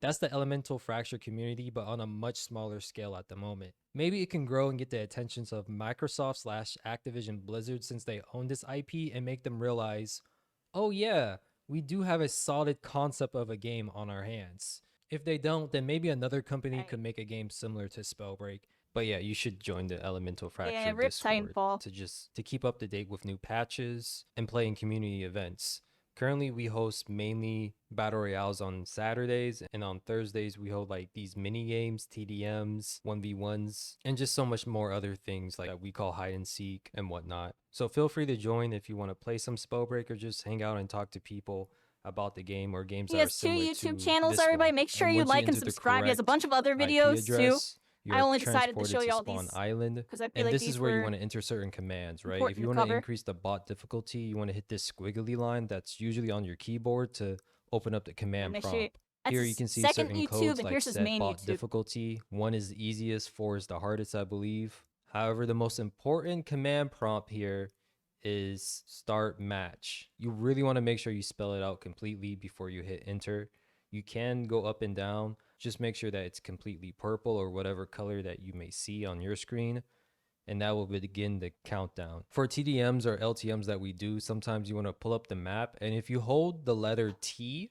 That's the Elemental Fracture community, but on a much smaller scale at the moment. Maybe it can grow and get the attentions of Microsoft / Activision Blizzard since they own this IP and make them realize, oh yeah, we do have a solid concept of a game on our hands. If they don't, then maybe another company could make a game similar to Spellbreak. But yeah, you should join the Elemental Fracture rip Discord Titanfall. to keep up to date with new patches and play in community events. Currently, we host mainly battle royales on Saturdays, and on Thursdays we hold like these mini games, TDMs, 1v1s, and just so much more other things like that we call hide and seek and whatnot. So feel free to join if you want to play some Spellbreak or just hang out and talk to people about the game or games He that are has 2 similar YouTube to channels, this everybody. one. Make sure And you once like and enter the subscribe. He has a correct bunch of other IP videos too. address, I you're only decided to transported show you all Spawn these Island, because I feel and like this these is where you were want to enter certain commands, right? important If you to want to cover. increase the bot difficulty, you want to hit this squiggly line that's usually on your keyboard to open up the command make sure prompt. that's Here his you can see second certain YouTube, codes and like here's his set main bot YouTube. difficulty. 1 is the easiest, 4 is the hardest, I believe. However, the most important command prompt here is start match. You really want to make sure you spell it out completely before you hit enter. You can go up and down. Just make sure that it's completely purple or whatever color that you may see on your screen, and that will begin the countdown. For TDMs or LTMs that we do, sometimes you want to pull up the map, and if you hold the letter T,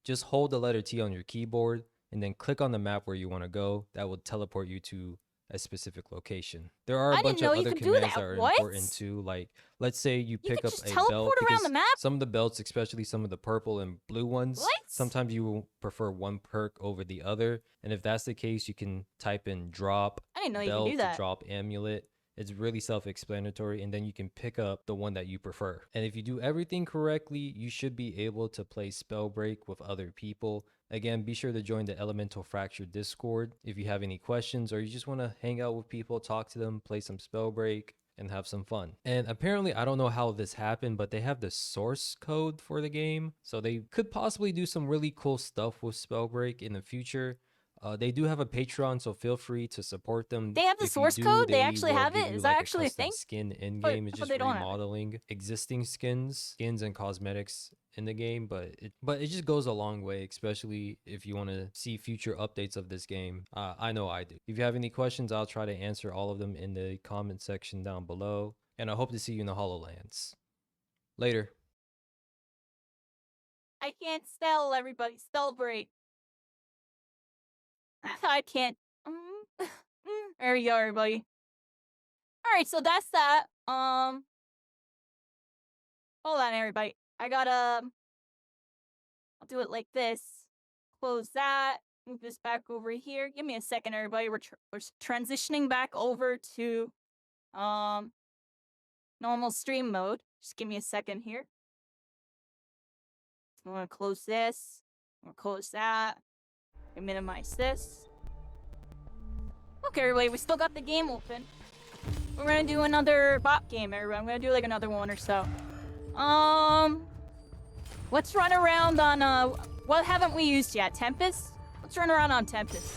just hold the letter T on your keyboard and then click on the map where you want to go. That will teleport you to a specific location. There are a I didn't bunch know of you other could do commands that. that are What? important too. Like, let's say you pick could up just a teleport belt, around because the map? some of the belts, especially some of the purple and blue ones, What? sometimes you will prefer one perk over the other. And if that's the case, you can type in drop I didn't know you could belt do to that. drop amulet. It's really self-explanatory, and then you can pick up the one that you prefer. And if you do everything correctly, you should be able to play Spellbreak with other people. Again, be sure to join the Elemental Fracture Discord if you have any questions or you just want to hang out with people, talk to them, play some Spellbreak, and have some fun. And apparently, I don't know how this happened, but they have the source code for the game, so they could possibly do some really cool stuff with Spellbreak in the future. They do have a Patreon, so feel free to support them. They have the If you source do, code? They actually will have give it? you, Is like, that actually a custom thing? skin in But- game. It's but just they don't have it. remodeling existing skins and cosmetics in the game, but it just goes a long way, especially if you want to see future updates of this game. I know I do. If you have any questions, I'll try to answer all of them in the comment section down below, and I hope to see you in the HoloLands. Later. I can't spell, everybody. Spellbreak. I can't. There you go, everybody. Alright, so that's that. Hold on, everybody. I gotta... I'll do it like this. Close that. Move this back over here. Give me a second, everybody. We're transitioning back over to normal stream mode. Just give me a second here. I'm gonna close this. I'm gonna close that. And minimize this. Okay, everybody, we still got the game open. We're gonna do another bot game, everybody. I'm gonna do like another one or so. Let's run around on what haven't we used yet? Tempest? Let's run around on Tempest.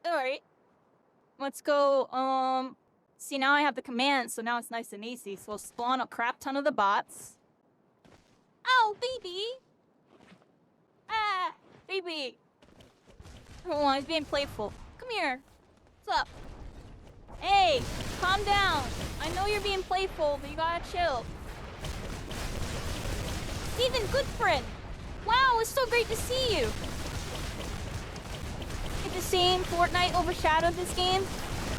Alright. Let's go, see, now I have the command, so now it's nice and easy. So we'll spawn a crap ton of the bots. Oh, baby! Ah, baby! Oh, he's being playful. Come here. What's up? Hey, calm down. I know you're being playful, but you gotta chill. Steven, good friend. Wow, it's so great to see you. It's the same Fortnite overshadowed this game.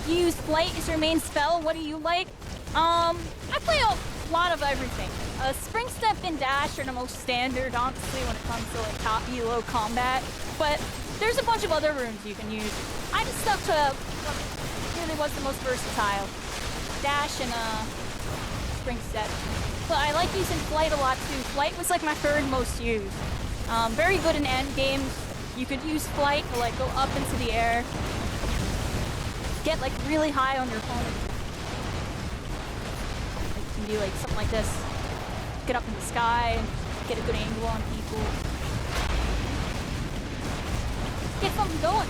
You use flight as your main spell. What do you like? I play a lot of everything. Spring Step and Dash are the most standard, honestly, when it comes to like top elo combat. But there's a bunch of other runes you can use. I just stuck to what really was the most versatile. Dash and Spring Step. But I like using flight a lot too. Flight was like my third most used. Very good in end games. You could use flight to like go up into the air. Get like really high on your opponent. You can do like something like this. Get up in the sky, get a good angle on people. Get something going.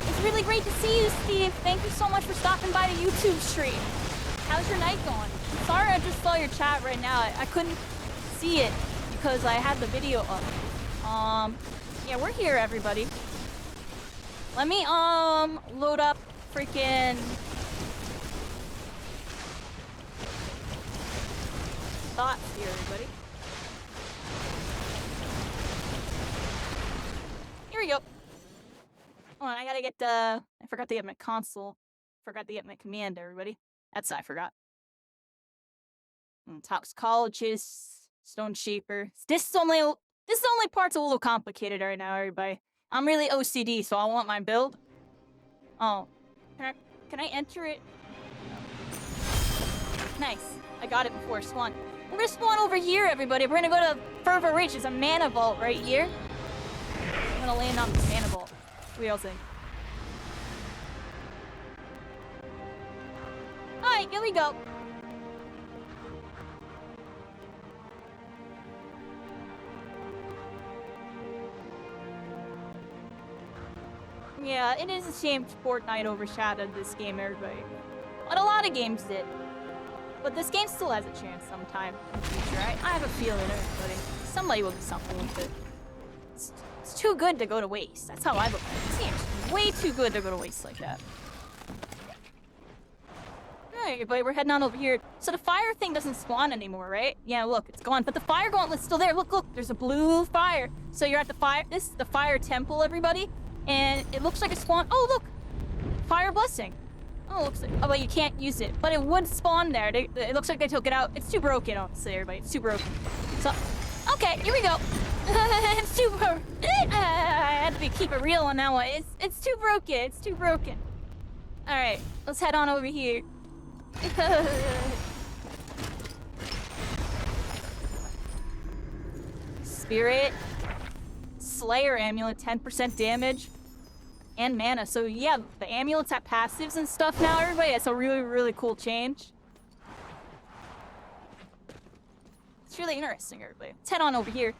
It's really great to see you, Steve. Thank you so much for stopping by the YouTube stream. How's your night going? Sorry I just saw your chat right now. I couldn't see it because I had the video up. Yeah, we're here, everybody. Let me, load up freaking thoughts here, everybody. Here we go. Hold on, I gotta get the... I forgot to get my console. Forgot to get my command, everybody. That's I forgot. Toxicologist, Stone Shaper. This is only part's a little complicated right now, everybody. I'm really OCD, so I want my build. Oh, can I enter it? Nice, I got it before spawn. We're gonna spawn over here, everybody. We're gonna go to Fervor Ridge. There's a mana vault right here. I'm gonna land on this mana vault. What do y'all think? Alright, here we go. Yeah, it is a shame Fortnite overshadowed this game, everybody. But a lot of games did. But this game still has a chance sometime in the future. I have a feeling, everybody. Somebody will do something with it. It's too good to go to waste. That's how I look at it. This game's way too good to go to waste like that. Alright, but we're heading on over here. So the fire thing doesn't spawn anymore, right? Yeah, look, it's gone. But the fire gauntlet's still there. Look, there's a blue fire. So you're at the fire. This is the fire temple, everybody. And it looks like a spawn. Oh, look! Fire blessing. Oh, looks like. Oh, but you can't use it. But it would spawn there. It looks like they took it out. It's too broken, honestly, everybody. It's too broken. So, okay, here we go. It's too broken. I had to keep it real on that one. It's too broken. It's too broken. Alright, let's head on over here. Spirit. Slayer amulet, 10% damage. And mana. So yeah, the amulets have passives and stuff now, everybody. It's a really, really cool change. It's really interesting, everybody. Let's head on over here.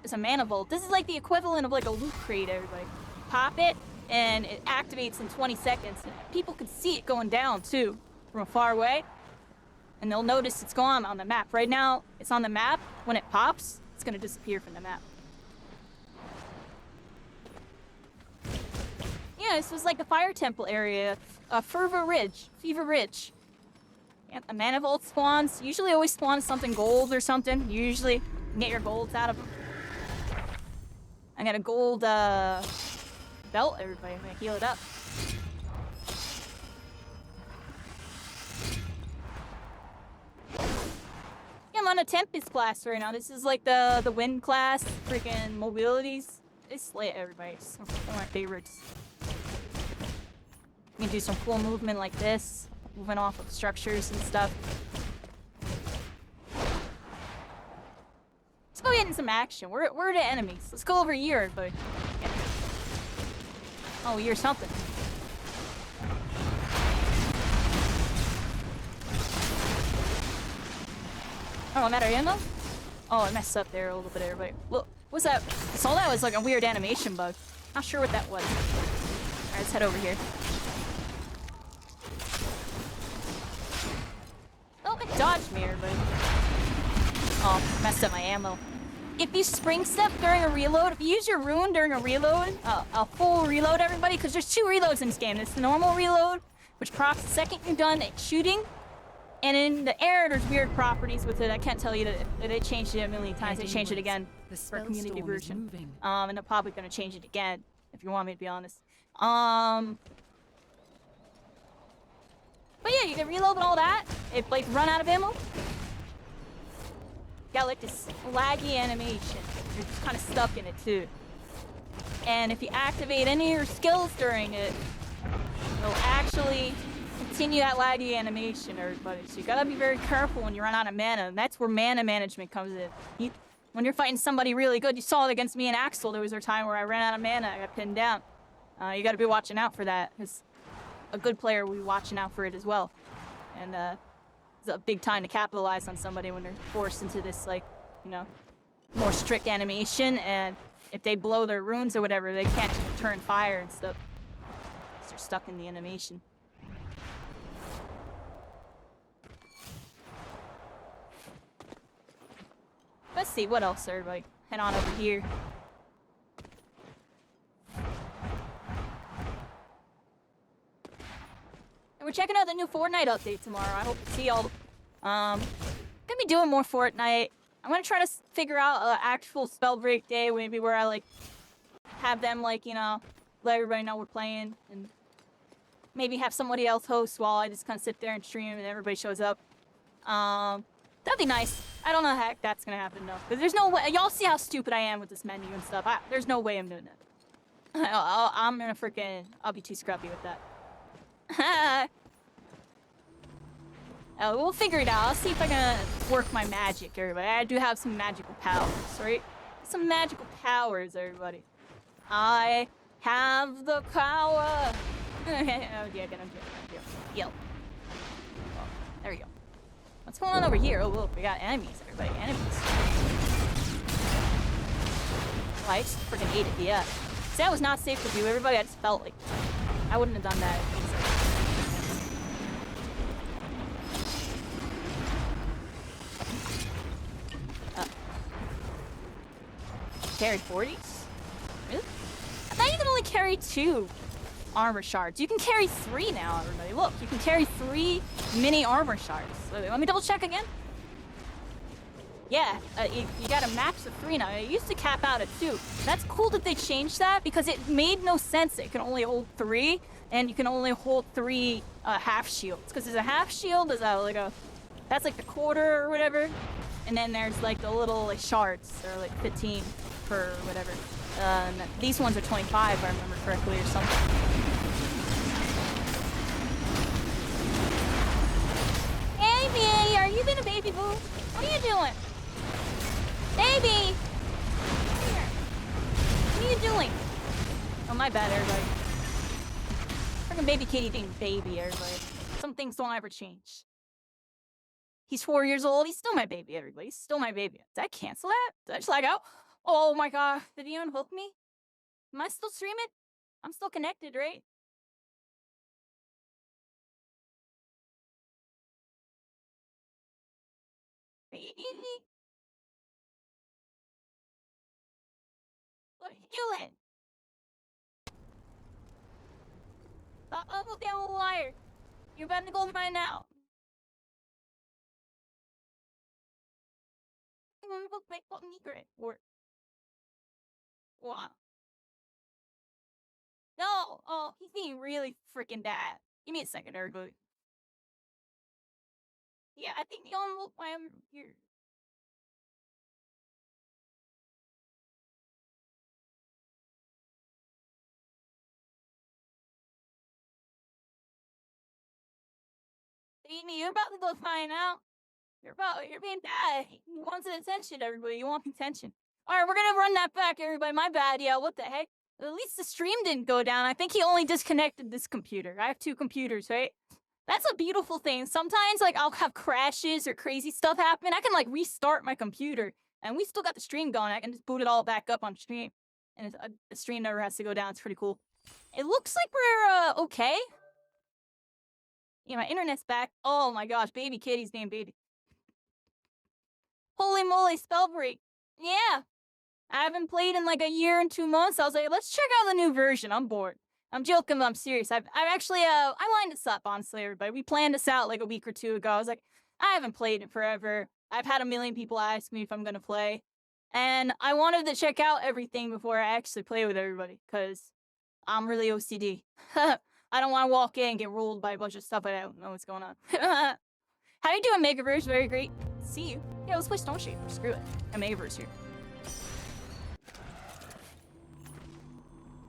There's a mana vault. This is like the equivalent of like a loot crate, everybody. Pop it, and it activates in 20 seconds. People can see it going down, too, from far away. And they'll notice it's gone on the map. Right now, it's on the map. When it pops, it's going to disappear from the map. Yeah, this was like the Fire Temple area. Fever Ridge. Yeah, the mana vault spawns. Usually always spawns something gold or something. Usually, you can get your golds out of them. I got a gold, belt, everybody. I'm gonna heal it up. Yeah, I'm on a Tempest class right now. This is like the Wind class. Freaking mobilities. It's lit, everybody. It's one of my favorites. You can do some cool movement like this. Moving off of structures and stuff. Let's go get in some action. We're the enemies. Let's go over here, everybody. Yeah. Oh, you're something. Oh, I'm out of ammo? Oh, I messed up there a little bit, everybody. Look, what's that? I saw that was like a weird animation bug. Not sure what that was. Alright, let's head over here. Oh, it dodged me, everybody. Oh, messed up my ammo. If you spring step during a reload, if you use your rune during a reload, a full reload, everybody, because there's two reloads in this game. There's the normal reload, which procs the second you're done shooting, and in the air, there's weird properties with it. I can't tell you that they changed it a million times. They changed it again for a community version. And they're probably going to change it again, if you want me to be honest. But yeah, you can reload and all that. If like run out of ammo. Got like this laggy animation. You're just kind of stuck in it too. And if you activate any of your skills during it, it'll actually continue that laggy animation, everybody. So you gotta be very careful when you run out of mana. And that's where mana management comes in. When you're fighting somebody really good, you saw it against me and Axel. There was a time where I ran out of mana. I got pinned down. You gotta be watching out for that. Because a good player will be watching out for it as well. And it's a big time to capitalize on somebody when they're forced into this, like, you know, more strict animation. And if they blow their runes or whatever, they can't return fire and stuff. So they're stuck in the animation. Let's see, what else, everybody? Head on over here. And we're checking out the new Fortnite update tomorrow. I hope to see y'all. Gonna be doing more Fortnite. I'm gonna try to figure out an actual Spellbreak day, maybe where I, like, have them, like, you know, let everybody know we're playing. And maybe have somebody else host while I just kind of sit there and stream and everybody shows up. That'd be nice. I don't know how that's gonna happen, though. Because there's no way. Y'all see how stupid I am with this menu and stuff. There's no way I'm doing that. I'm gonna freaking. I'll be too scruffy with that. We'll figure it out. I'll see if I can work my magic, everybody. I do have some magical powers, right? Some magical powers, everybody. I have the power. Oh, yeah, get him. Yo. Oh, there we go. What's going on over here? Oh, look, we got enemies, everybody. Enemies. Oh, I just freaking ate it, yeah. See, that was not safe to do, everybody. I just felt like I wouldn't have done that. Carry 40s? Really? I thought you could only carry 2. armor shards. You can carry 3 now, everybody. Look, you can carry 3 mini armor shards. Let me double check again. Yeah, you got a max of 3 now. It used to cap out at 2. That's cool that they changed that because it made no sense. It can only hold 3, and you can only hold 3 half shields. Because there's a half shield, there's like a, that's like the quarter or whatever, and then there's like the little like shards. They're like 15 per whatever. And these ones are 25, if I remember correctly, or something. Baby, are you being a baby boo? What are you doing? Baby! Come here. What are you doing? Oh, my bad, everybody. Freaking baby kitty being baby, everybody. Some things don't ever change. He's 4 years old. He's still my baby, everybody. He's still my baby. Did I cancel that? Did I just lag out? Oh my god. Did you unhook me? Am I still streaming? I'm still connected, right? Baby? What are you doing? Stop up down the wire. You're about to go find out. Make what secret or what? No! Oh, he's being really freaking bad. Give me a second, everybody. Yeah, I think the envelope I am here. Amy, you're about to go find out. You're being bad. You want some attention, everybody. You want attention. Alright, we're gonna run that back, everybody. My bad, yeah, what the heck? At least the stream didn't go down. I think he only disconnected this computer. I have 2 computers, right? That's a beautiful thing. Sometimes, like, I'll have crashes or crazy stuff happen. I can, like, restart my computer. And we still got the stream going. I can just boot it all back up on stream. And the stream never has to go down. It's pretty cool. It looks like we're, okay. Yeah, my internet's back. Oh my gosh, baby kitty's named Baby. Holy moly, Spellbreak. Yeah. I haven't played in like a year and 2 months. I was like, let's check out the new version. I'm bored. I'm joking, but I'm serious. I've actually, I lined this up, honestly, everybody. We planned this out like a week or 2 ago. I was like, I haven't played it forever. I've had a million people ask me if I'm gonna play. And I wanted to check out everything before I actually play with everybody, because I'm really OCD. I don't want to walk in and get ruled by a bunch of stuff I don't know what's going on. How you doing, Megaverse? Very great. See you. Yeah, let's play Stone Shaper. Screw it. I'm Megaverse here.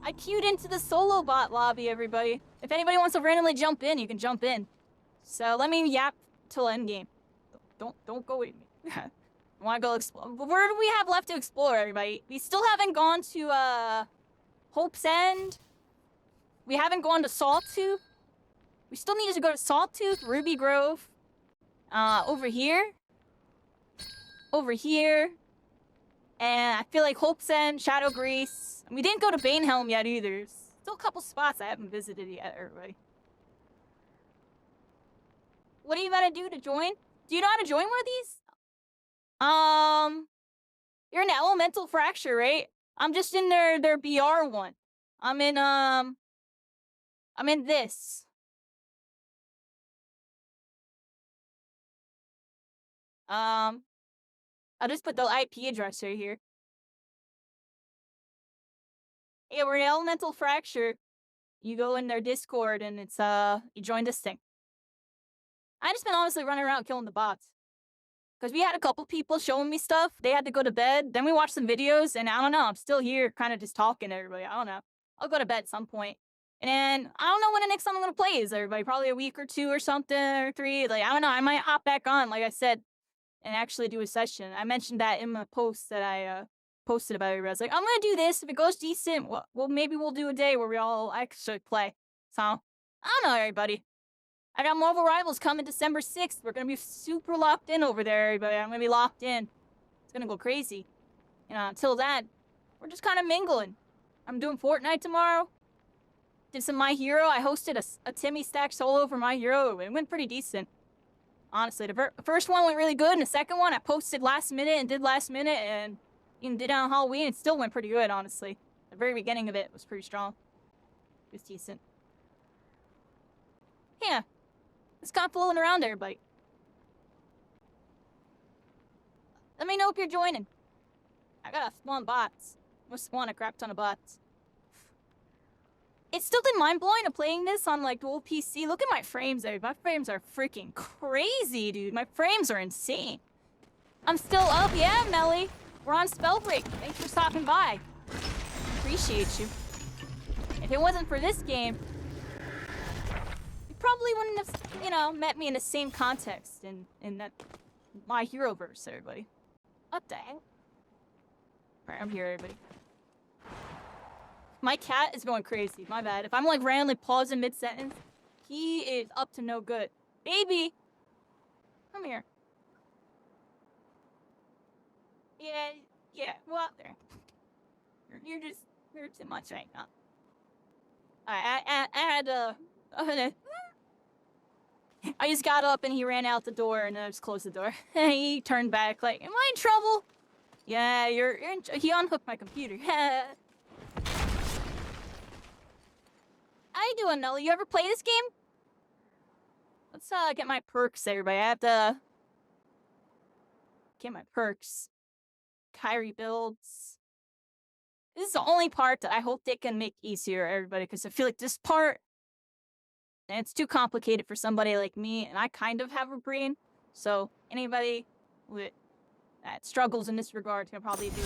I queued into the solo bot lobby, everybody. If anybody wants to randomly jump in, you can jump in. So let me yap till endgame. Don't go with me. I want to go explore. Where do we have left to explore, everybody? We still haven't gone to Hope's End. We haven't gone to Sawtooth. We still need to go to Sawtooth, Ruby Grove. Over here. Over here. And I feel like Hope's End, Shadow Grease. We didn't go to Banehelm yet either. There's still a couple spots I haven't visited yet, everybody. What do you gotta do to join? Do you know how to join one of these? You're in Elemental Fracture, right? I'm just in their BR one. I'm in this. I'll just put the IP address right here. Yeah, we're in Elemental Fracture. You go in their Discord and it's, you join this thing. I just been honestly running around killing the bots. Because we had a couple people showing me stuff. They had to go to bed. Then we watched some videos and I don't know. I'm still here kind of just talking to everybody. I don't know. I'll go to bed at some point. And then I don't know when the next time I'm going to play is, everybody. Probably a week or 2 or something or 3. Like, I don't know. I might hop back on, like I said, and actually do a session. I mentioned that in my post that I posted about it. I was like, I'm going to do this. If it goes decent, well, maybe we'll do a day where we all actually play. So, I don't know, everybody. I got Marvel Rivals coming December 6th. We're going to be super locked in over there, everybody. I'm going to be locked in. It's going to go crazy. You know, until then, we're just kind of mingling. I'm doing Fortnite tomorrow. Did some My Hero. I hosted a Timmy Stack solo for My Hero. It went pretty decent. Honestly, the first one went really good, and the second one I posted last minute and did last minute, and even did it on Halloween. It still went pretty good, honestly. The very beginning of it was pretty strong. It was decent. Yeah. It's kind of floating around there, buddy. Let me know if you're joining. I got a spawn bots. Must spawn a crap ton of bots. It's still been mind-blowing to playing this on, like, dual PC. Look at my frames, dude. My frames are freaking crazy, dude. My frames are insane. I'm still up. Yeah, Melly. We're on Spellbreak. Thanks for stopping by. Appreciate you. If it wasn't for this game, you probably wouldn't have, you know, met me in the same context in that My Hero verse, everybody. What the heck? Alright, I'm here, everybody. My cat is going crazy. My bad. If I'm like randomly pausing mid-sentence, he is up to no good. Baby! Come here. Yeah, go out there. You're too much right now. I just got up and he ran out the door and I just closed the door. He turned back like, am I in trouble? Yeah, he unhooked my computer. How you doing, Nelly? You ever play this game? Let's get my perks, everybody. I have to get my perks. Kyrie builds. This is the only part that I hope they can make easier, everybody, because I feel like this part, it's too complicated for somebody like me, and I kind of have a brain. So anybody that struggles in this regard can probably do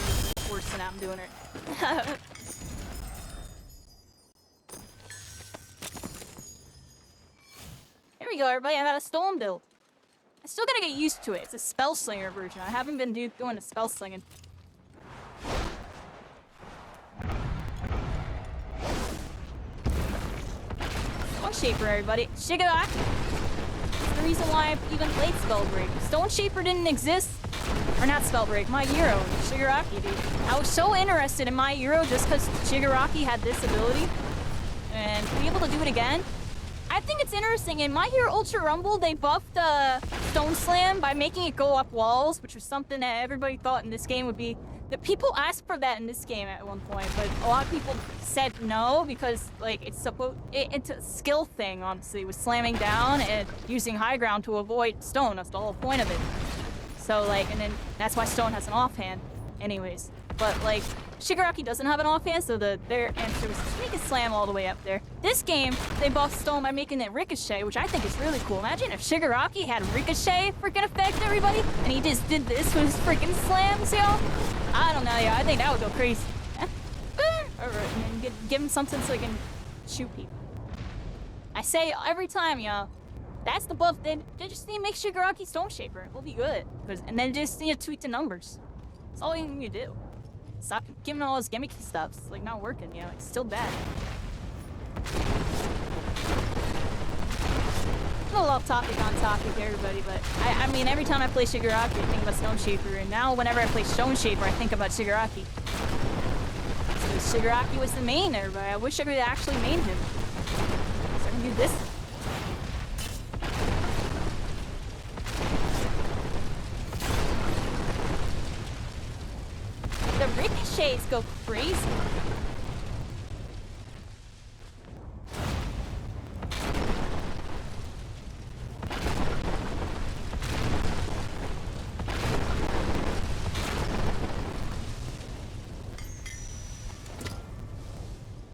worse than I'm doing it. Here we go, everybody. I got a stone build. I still gotta get used to it. It's a spell slinger version. I haven't been doing the spell slinging. Stone Shaper, everybody. Shigaraki. The reason why I even played Spellbreak. Stone Shaper didn't exist. Or not Spellbreak, My Hero. Shigaraki, dude. I was so interested in My Hero just because Shigaraki had this ability. And to be able to do it again. I think it's interesting. In My Hero Ultra Rumble, they buffed Stone Slam by making it go up walls, which was something that everybody thought in this game would be... The people asked for that in this game at one point, but a lot of people said no because, like, it's a skill thing, honestly, with slamming down and using high ground to avoid stone. That's the whole point of it. So, like, and then that's why stone has an offhand, anyways. But, like, Shigaraki doesn't have an offhand, so their answer was just make it slam all the way up there. This game, they buffed stone by making it ricochet, which I think is really cool. Imagine if Shigaraki had ricochet freaking effect, everybody, and he just did this with his freaking slams, yo. I don't know, yo. I think that would go crazy. Alright, and then give him something so he can shoot people. I say every time, yo. That's the buff. They just need to make Shigaraki Stone Shaper. It will be good. And then just need to tweak the numbers. That's all you need to do. Stop giving all this gimmicky stuff. It's like not working, you know. It's still bad. A little off topic on topic, everybody, but I mean, every time I play Shigaraki, I think about Stone Shaper, and now whenever I play Stone Shaper, I think about Shigaraki. So Shigaraki was the main, everybody. I wish I could actually main him. So I can do this. The ricochets go crazy.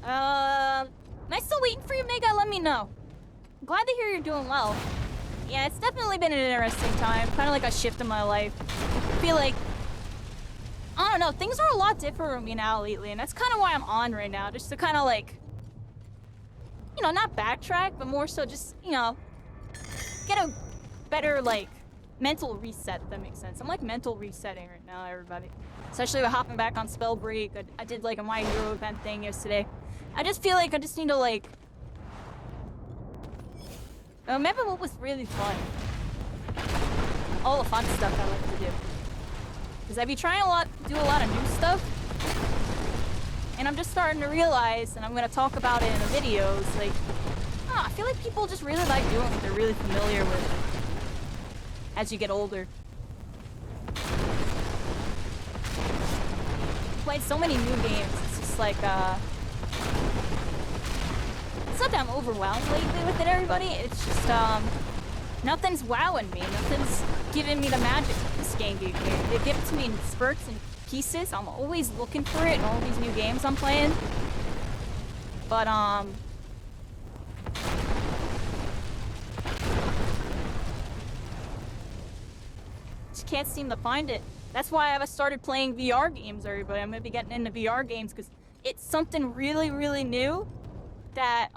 Am I still waiting for you, Mega? Let me know. I'm glad to hear you're doing well. Yeah, it's definitely been an interesting time. Kind of like a shift in my life. I feel like, I don't know, things are a lot different for me now lately, and that's kind of why I'm on right now. Just to kind of like, you know, not backtrack, but more so just, you know, get a better, like, mental reset, if that makes sense. I'm like mental resetting right now, everybody. Especially with hopping back on Spellbreak. I did like a My Hero event thing yesterday. I just feel like I just need to like... remember what was really fun. All the fun stuff I like to do. Because I be trying to do a lot of new stuff. And I'm just starting to realize, and I'm going to talk about it in the videos, like... I feel like people just really like doing what they're really familiar with. As you get older. Played so many new games, it's just like, It's not that I'm overwhelmed lately with it, everybody. It's just, nothing's wowing me. Nothing's giving me the magic this game gave me. They give it to me in spurts and pieces. I'm always looking for it in all these new games I'm playing. But, just can't seem to find it. That's why I started playing VR games, everybody. I'm gonna be getting into VR games because it's something really, really new that,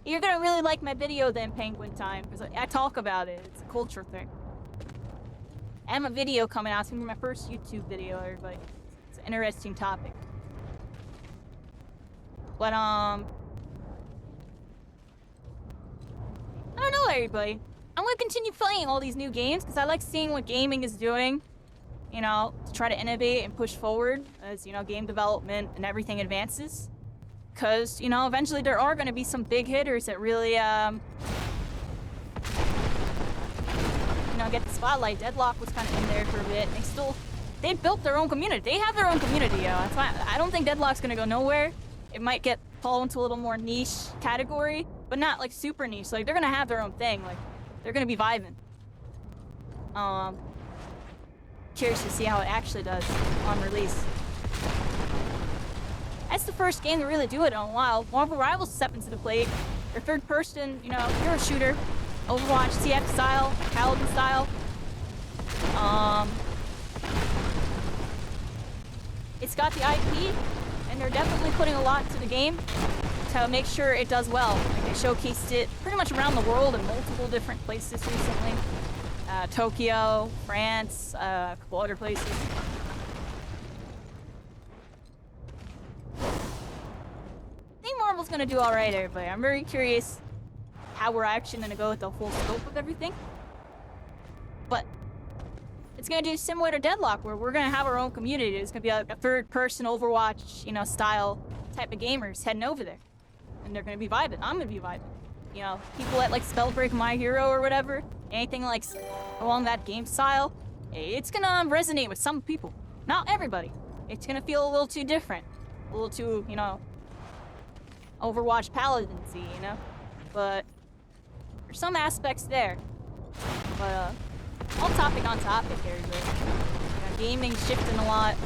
you're gonna really like my video then, Penguin Time, because I talk about it. It's a culture thing. I have a video coming out. It's gonna be my first YouTube video, everybody. It's an interesting topic. But, I don't know, everybody. I'm gonna continue playing all these new games because I like seeing what gaming is doing, you know, to try to innovate and push forward as, you know, game development and everything advances. Because, you know, eventually there are going to be some big hitters that really, you know, get the spotlight. Deadlock was kind of in there for a bit. They built their own community. They have their own community, yo. That's why I don't think Deadlock's going to go nowhere. It might fall into a little more niche category, but not, like, super niche. Like, they're going to have their own thing. Like, they're going to be vibing. Curious to see how it actually does on release. That's the first game to really do it in a while. Marvel Rivals step into the plate. They're third person, you know, hero shooter. Overwatch, CF style, Paladin style. It's got the IP, and they're definitely putting a lot into the game to make sure it does well. Like, they showcased it pretty much around the world in multiple different places recently. Tokyo, France, a couple other places. I think Marvel's gonna do alright, everybody. I'm very curious how we're actually gonna go with the full scope of everything. But it's gonna do similar to Deadlock, where we're gonna have our own community. It's gonna be like a third-person Overwatch, you know, style type of gamers heading over there, and they're gonna be vibing. I'm gonna be vibing. You know, people that like Spellbreak, My Hero, or whatever, anything like along that game style, it's gonna resonate with some people. Not everybody. It's gonna feel a little too different, a little too, you know, Overwatch Paladin-y, you know? But there's some aspects there. But, all topic on topic here, but, you know, gaming's shifting a lot.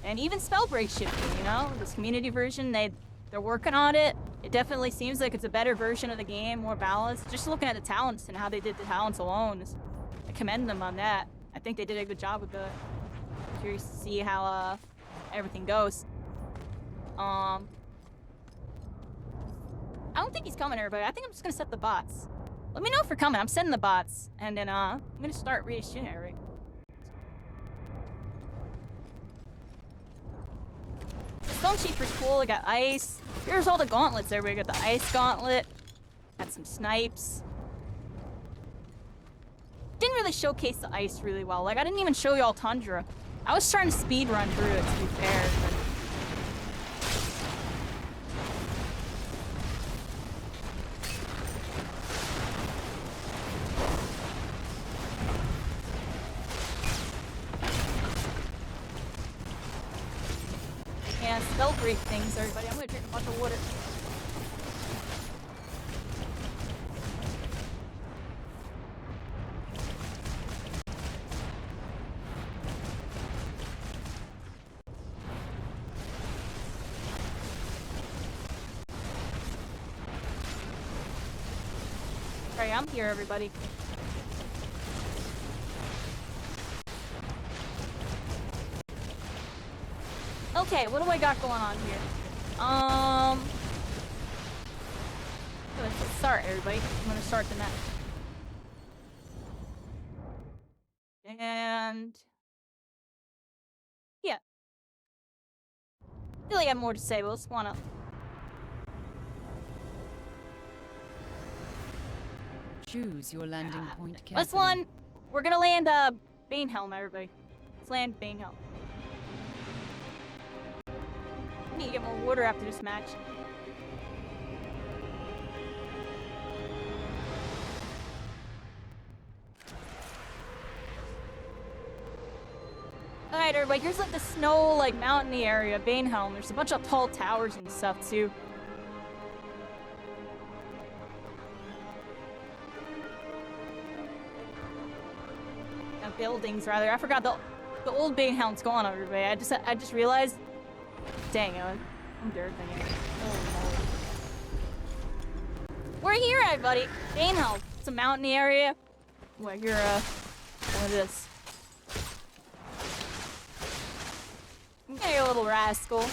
And even Spellbreak shifting, you know? This community version, they're working on it. It definitely seems like it's a better version of the game, more balanced. Just looking at the talents and how they did the talents alone, I commend them on that. I think they did a good job with it. Curious to see how everything goes. I don't think he's coming, everybody. I think I'm just gonna set the bots. Let me know if you're coming. I'm setting the bots, and then I'm gonna start reissuing it, right? The Stone Sheeper's cool. I got ice. Here's all the gauntlets. Everybody got the ice gauntlet. Got some snipes. Didn't really showcase the ice really well. Like, I didn't even show y'all Tundra. I was trying to speed run through it, to be fair. But yeah, Spellbreak things, everybody. I'm gonna drink a bunch of water. Sorry, I'm here, everybody. Okay, what do I got going on here? Let's start, everybody. I'm gonna start the match. And yeah. I feel like I have more to say, but let's wanna. Choose your landing point carefully. Let's land. We're gonna land Banehelm, everybody. Let's land Banehelm. I need to get more water after this match. Alright, Alright, everybody, here's like the snow, like, mountainy area, Banehelm. There's a bunch of tall towers and stuff, too. Buildings, rather. I forgot the old Banehelm's gone, everybody. I just realized. Dang it, I'm dirt thinking. Oh, no. We're here, everybody. Banehelm. It's a mountainy area. Well, you're what is this? Okay, you little rascal.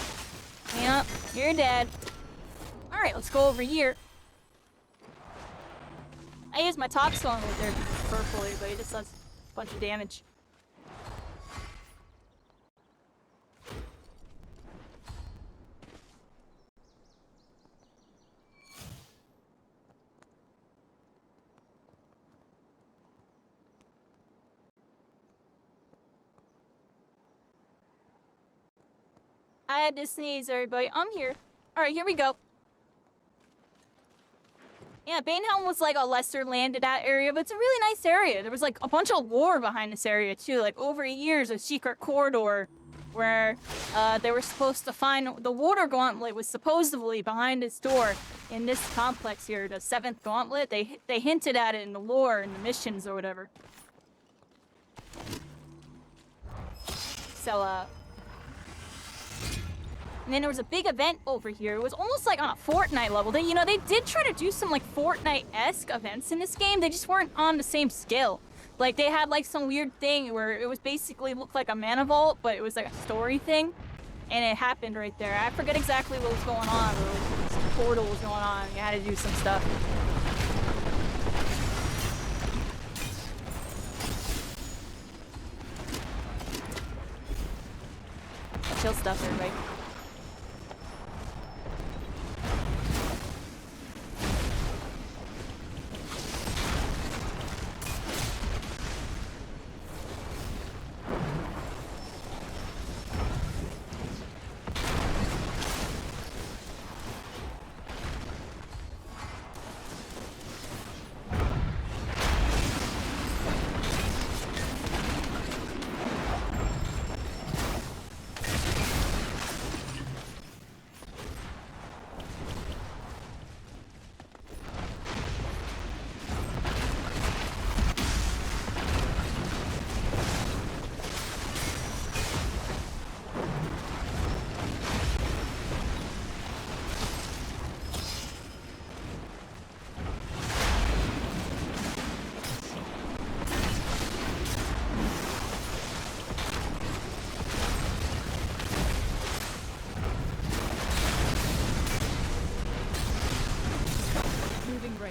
Yep, you're dead. All right, let's go over here. I used my top stone with there purpley, but it just does a bunch of damage. I had to sneeze, everybody. I'm here. All right, here we go. Yeah, Banehelm was like a lesser landed at area, but it's a really nice area. There was like a bunch of lore behind this area too. Like over years, a secret corridor where they were supposed to find the water gauntlet was supposedly behind this door in this complex here, the 7th gauntlet. They hinted at it in the lore and the missions or whatever. So and then there was a big event over here. It was almost like on a Fortnite level. They did try to do some like Fortnite-esque events in this game. They just weren't on the same scale. Like they had like some weird thing where it was basically looked like a mana vault, but it was like a story thing. And it happened right there. I forget exactly what was going on. But some portal was going on. You had to do some stuff. Chill stuff, everybody.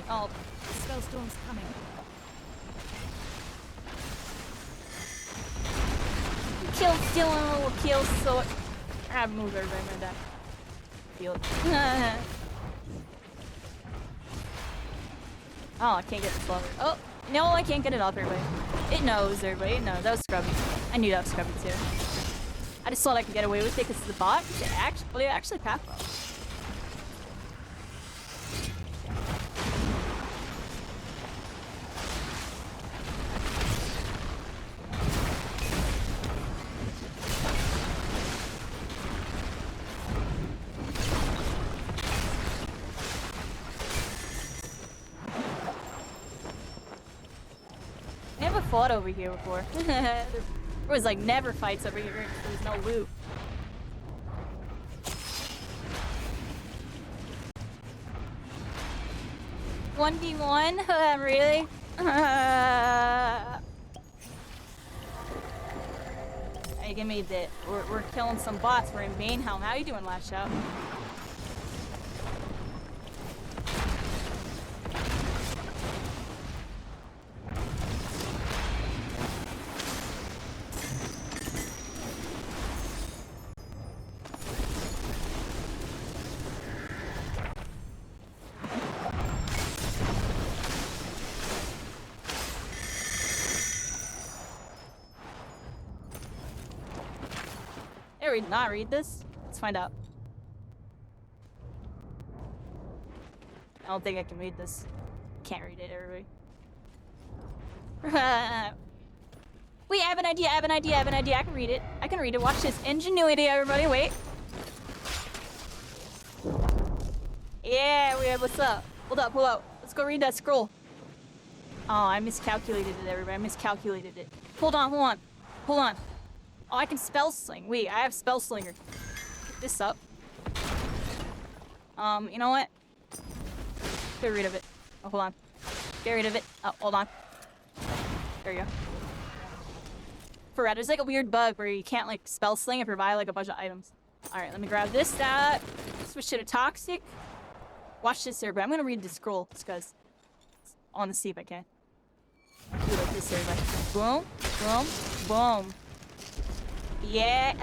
Oh, Spellstorm's coming. Kill, stealing a little kill, so I have to move everybody. I'm gonna die. Feel it. Oh, I can't get this lever. Oh, no, I can't get it up, everybody. It knows, everybody. It knows. That was scrubby. I knew that was scrubby too. I just thought I could get away with it because of the bot. It actually path well. Fought over here before. There was like never fights over here. There was no loot. $1v1? Really? Hey, give me the. We're killing some bots. We're in Banehelm. How you doing, Last Shout? Not read this? Let's find out. I don't think I can read this. Can't read it, everybody. Wait, I have an idea, I have an idea, I have an idea. I can read it. I can read it. Watch this. Ingenuity, everybody. Wait. Yeah, we have what's up? Hold up, hold up. Let's go read that scroll. Oh, I miscalculated it, everybody. I miscalculated it. Hold on, hold on. Hold on. Oh, I can spell sling. Wait, I have spell slinger. Get this up. You know what? Get rid of it. Oh, hold on. Get rid of it. Oh, hold on. There you go. There's like a weird bug where you can't like spell sling and provide like a bunch of items. Alright, let me grab this, that. Switch to the toxic. Watch this here, but I'm gonna read the scroll just because I want to see if I can. Do like this here, like boom, boom, boom. Yeah,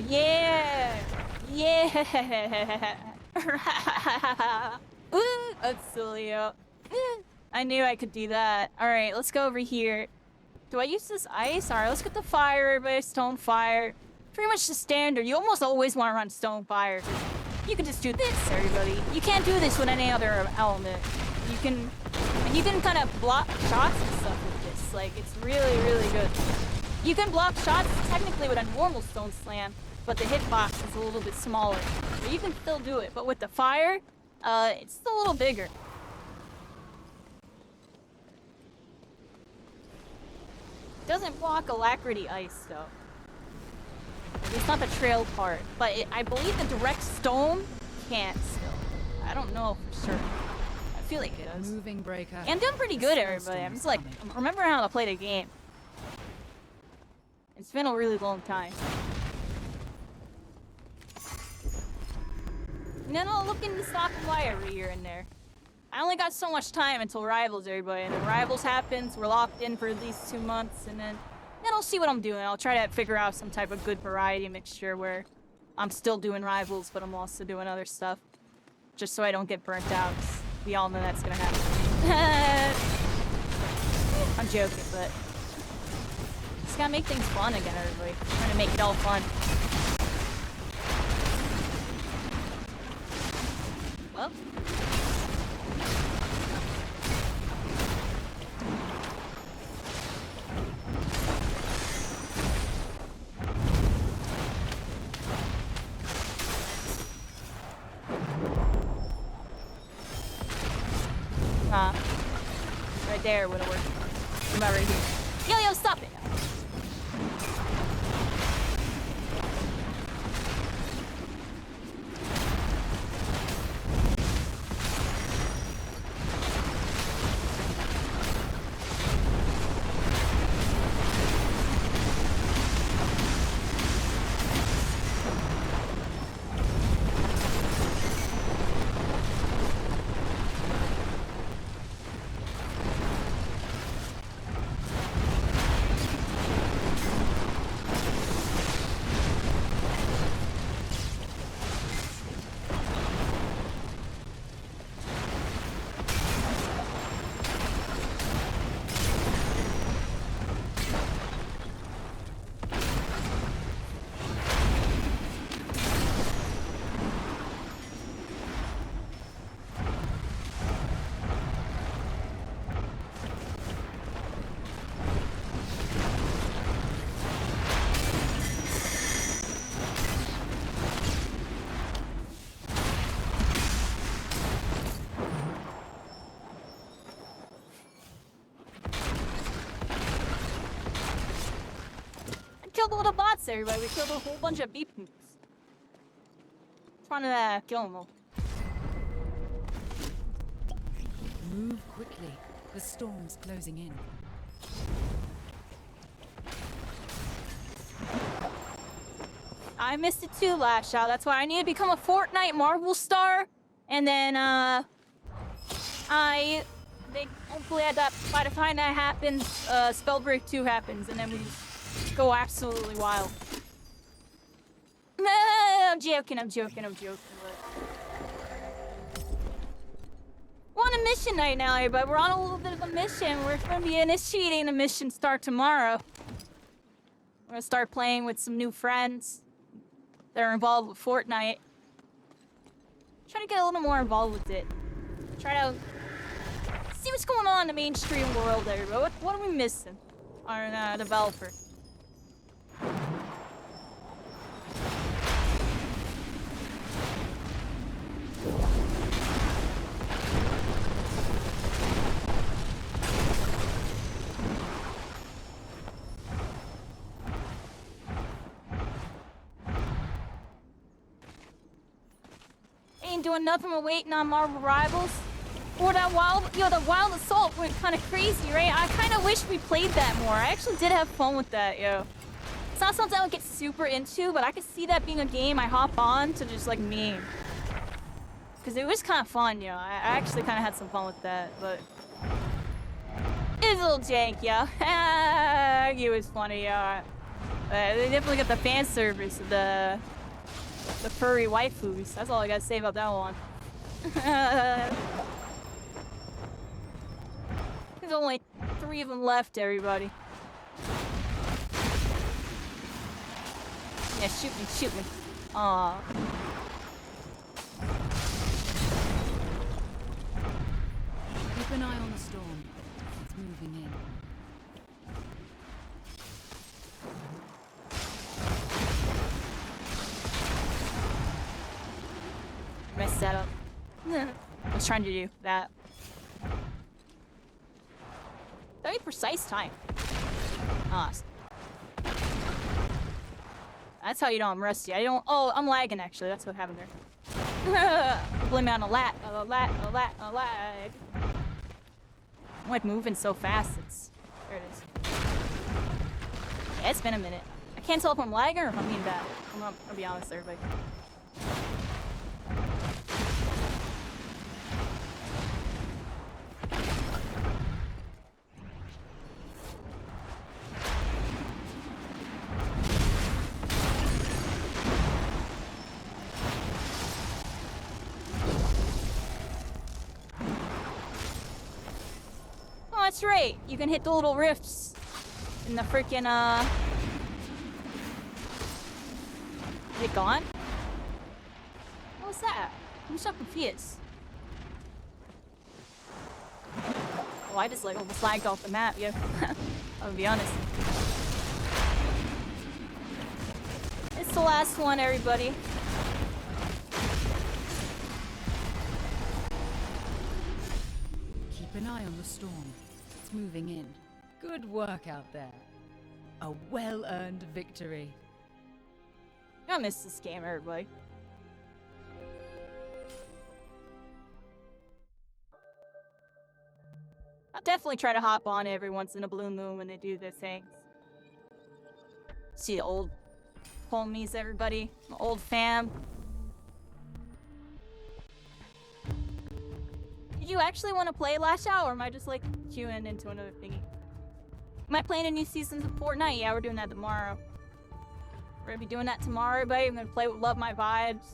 yeah, yeah. Ooh, that's silly. I knew I could do that. Alright, let's go over here. Do I use this ice? Alright, let's get the fire, everybody. Stone fire. Pretty much the standard. You almost always want to run stone fire. You can just do this, everybody. You can't do this with any other element. You can kind of block shots and stuff with this. Like, it's really, really good. You can block shots technically with a normal stone slam, but the hitbox is a little bit smaller. But you can still do it. But with the fire, it's a little bigger. Doesn't block alacrity ice though. It's not the trail part, but I believe the direct stone can't still. I don't know for sure. I feel like it does. Moving breaker. Yeah, I'm doing pretty good, everybody. I'm just like, I'm remembering how to play the game. It's been a really long time. And then I'll look into stock and wire every here and there. I only got so much time until Rivals, everybody. And then Rivals happens, we're locked in for at least 2 months, and then I'll see what I'm doing. I'll try to figure out some type of good variety mixture where I'm still doing Rivals, but I'm also doing other stuff. Just so I don't get burnt out, 'cause we all know that's gonna happen. I'm joking, but just gotta make things fun again, everybody. I'm trying to make it all fun. Well. Right there would have worked. What about right here? Yo, stop it! Killed all the bots, everybody. We killed a whole bunch of beepoops. Trying to kill them all. Move quickly. The storm's closing in. I missed it too last shot. That's why I need to become a Fortnite Marvel star. And then, hopefully by the time that happens, Spellbreak 2 happens, and then we just go absolutely wild. No, I'm joking. But... We're on a mission right now, everybody. We're on a little bit of a mission. We're going to be initiating a mission start tomorrow. We're going to start playing with some new friends that are involved with Fortnite. Try to get a little more involved with it. Try to see what's going on in the mainstream world, everybody. What are we missing? Our developer. ain't doing nothing. We're waiting on Marvel Rivals. Or that Wild Assault went kind of crazy, right? I kind of wish we played that more. I actually did have fun with that, yo. It's not something I would get super into, but I could see that being a game I hop on to just like meme. Because it was kind of fun, yo. I actually kind of had some fun with that, but... It's a little jank, yo. It was funny, yo. They definitely got the fan service of the furry waifus. That's all I gotta say about that one. There's only 3 of them left, everybody. Yeah, shoot me, shoot me. Aww. Keep an eye on the storm. It's moving in. Messed that up. I was trying to do that. Very precise time. That's how you know I'm rusty. Oh, I'm lagging actually. That's what happened there. Blame it on a lag. I'm like moving so fast. There it is. Yeah, it's been a minute. I can't tell if I'm lagging or if I'm being bad. I'll be honest, everybody. Oh, that's right. You can hit the little rifts in the freaking, Is it gone? What was that? I'm so confused. Oh, I just like almost lagged off the map, yeah. I'll be honest. It's the last one, everybody. Keep an eye on the storm. It's moving in. Good work out there. A well-earned victory. I miss this game, everybody. I'll definitely try to hop on every once in a blue moon when they do their things. See the old homies, everybody. My old fam. Did you actually want to play Lash Out, or am I just like queuing into another thingy? Am I playing a new season of Fortnite? Yeah, we're doing that tomorrow. We're gonna be doing that tomorrow, everybody. I'm gonna play with Love My Vibes.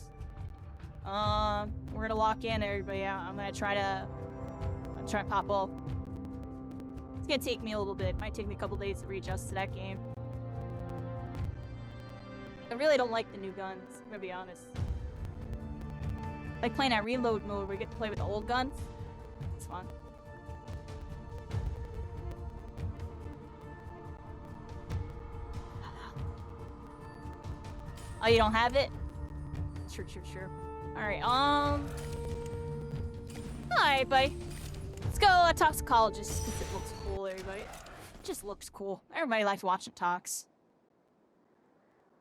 We're gonna lock in, everybody. I'm gonna try to pop off. It's gonna take me a little bit. Might take me a couple days to readjust to that game. I really don't like the new guns, I'm gonna be honest. Like playing at reload mode where we get to play with the old guns. It's fun. Oh, you don't have it? Sure. Alright, alright, buddy. Let's go Toxicologist, because it looks cool, everybody. It just looks cool. Everybody likes watching Tox.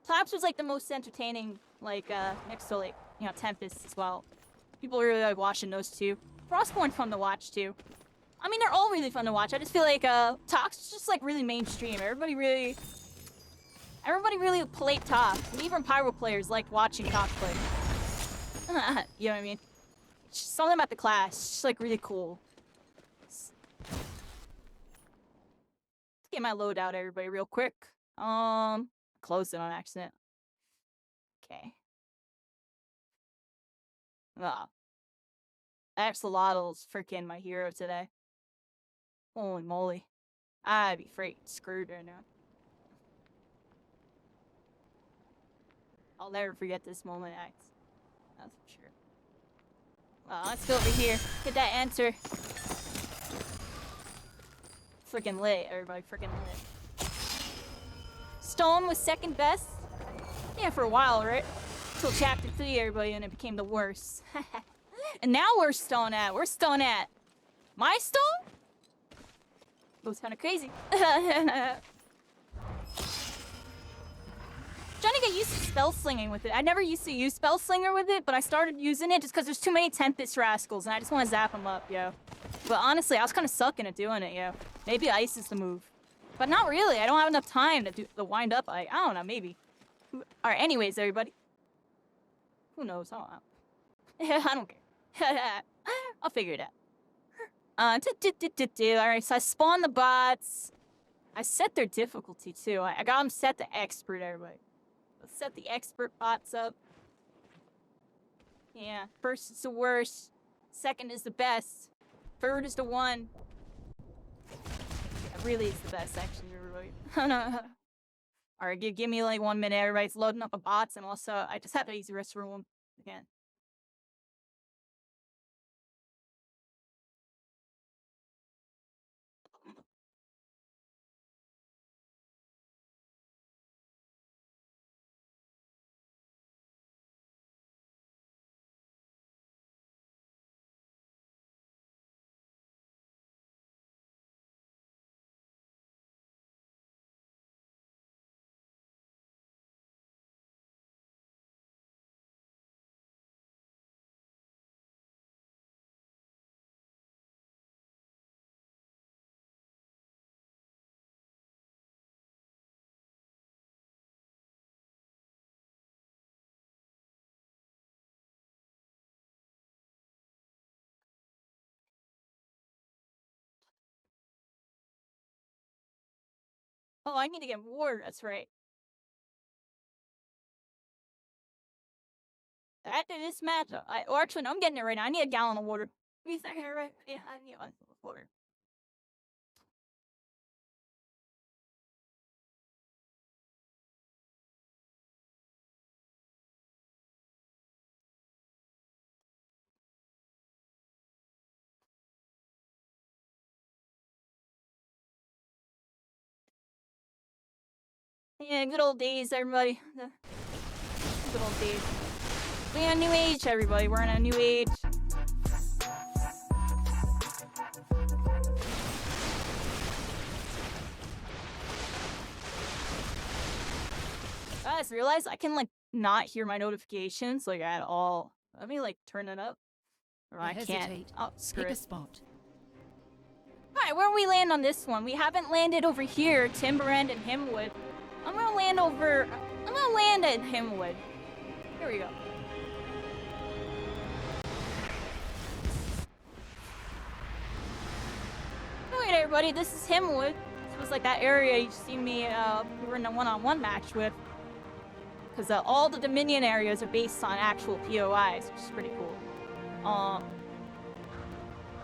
Tox was like the most entertaining, like, next to like, you know, Tempest as well. People really like watching those two. Frostborn's fun to watch too. I mean, they're all really fun to watch. I just feel like, Tox is just like really mainstream. Everybody really played Tox. And even Pyro players liked watching Tox play. You know what I mean? It's just something about the class. It's just like really cool. Let's get my loadout, everybody, real quick. Closed it on accident. Okay. Axolotl's freaking my hero today. Holy moly. I'd be freaking screwed right now. I'll never forget this moment, Axe. That's for sure. Well, let's go over here. Get that answer. Freaking lit, everybody. Freaking lit. Stone was second best? Yeah, for a while, right? Till chapter 3, everybody, and it became the worst. And now where's Stone at? Where's Stone at? My Stone? It was kind of crazy. trying to get used to spell slinging with it. I never used to use spell slinger with it, but I started using it just because there's too many Tempest rascals, and I just want to zap them up, yo. But honestly, I was kind of sucking at doing it, yo. Maybe ice is the move. But not really. I don't have enough time to do the wind up. I don't know, maybe. Alright, anyways, everybody. Who knows? I don't know. I don't care. I'll figure it out. Alright, so I spawned the bots. I set their difficulty, too. I got them set to expert, everybody. Let's set the expert bots up. Yeah, first is the worst. Second is the best. Third is the one. Yeah, really is the best, actually, everybody. No. Alright, give me like 1 minute. Everybody's loading up the bots, and also, I just have to use the restroom again. Oh, I need to get water. That's right. After this match, or actually, no, I'm getting it right now. I need a gallon of water. Give me a second, right? Yeah, I need one water. Yeah, good old days, everybody. The good old days. We're in a new age, everybody. We're in a new age. I just realized I can, like, not hear my notifications, like, at all. Let me, like, turn it up. Or I can't. Oh, screw Pick a it. spot. Alright, where do we land on this one? We haven't landed over here, Timberend and Himwood. I'm gonna land at Himwood. Here we go. Alright, everybody, this is Himwood. This was like that area you see me, we were in a one-on-one match with. Because all the Dominion areas are based on actual POIs, which is pretty cool.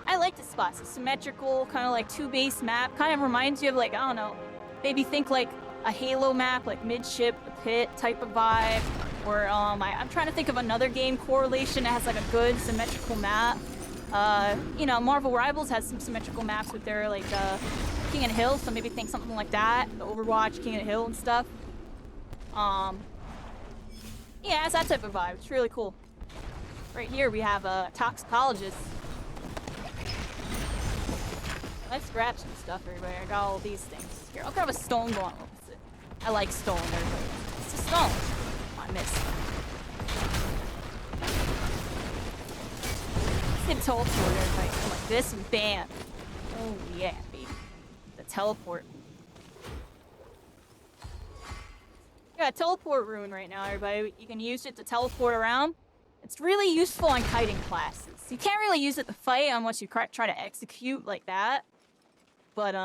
I like this spot. It's a symmetrical, kind of like 2-base map. Kind of reminds you of, like, I don't know, maybe think like a Halo map, like Midship, the Pit type of vibe. Or I'm trying to think of another game correlation that has like a good symmetrical map. You know, Marvel Rivals has some symmetrical maps with their like King of the Hill, so maybe think something like that. The Overwatch, King of the Hill and stuff. Yeah, it's that type of vibe. It's really cool. Right here we have a toxicologist. Let's grab some stuff, everybody. I got all these things. Here, I'll grab a stone gauntlet. I like stone, everybody. It's a stone. Oh, I missed. Let's get teleport, everybody. Come like this and bam. Oh, yeah, baby. The teleport. Got a teleport rune right now, everybody. You can use it to teleport around. It's really useful on kiting classes. You can't really use it to fight unless you try to execute like that. But,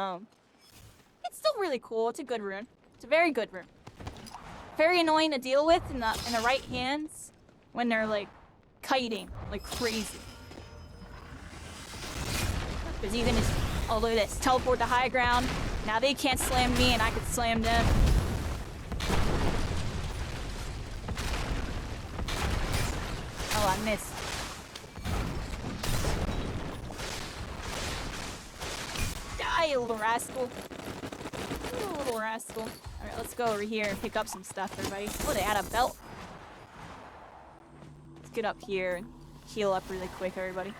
it's still really cool. It's a good rune. It's a very good rune. Very annoying to deal with in the right hands when they're, like, kiting like crazy. Because you can just, oh, look at this. Teleport to high ground. Now they can't slam me and I can slam them. Oh, I missed. Die, you little rascal. You little rascal. Alright, let's go over here and pick up some stuff, everybody. Oh, they had a belt. Let's get up here and heal up really quick, everybody.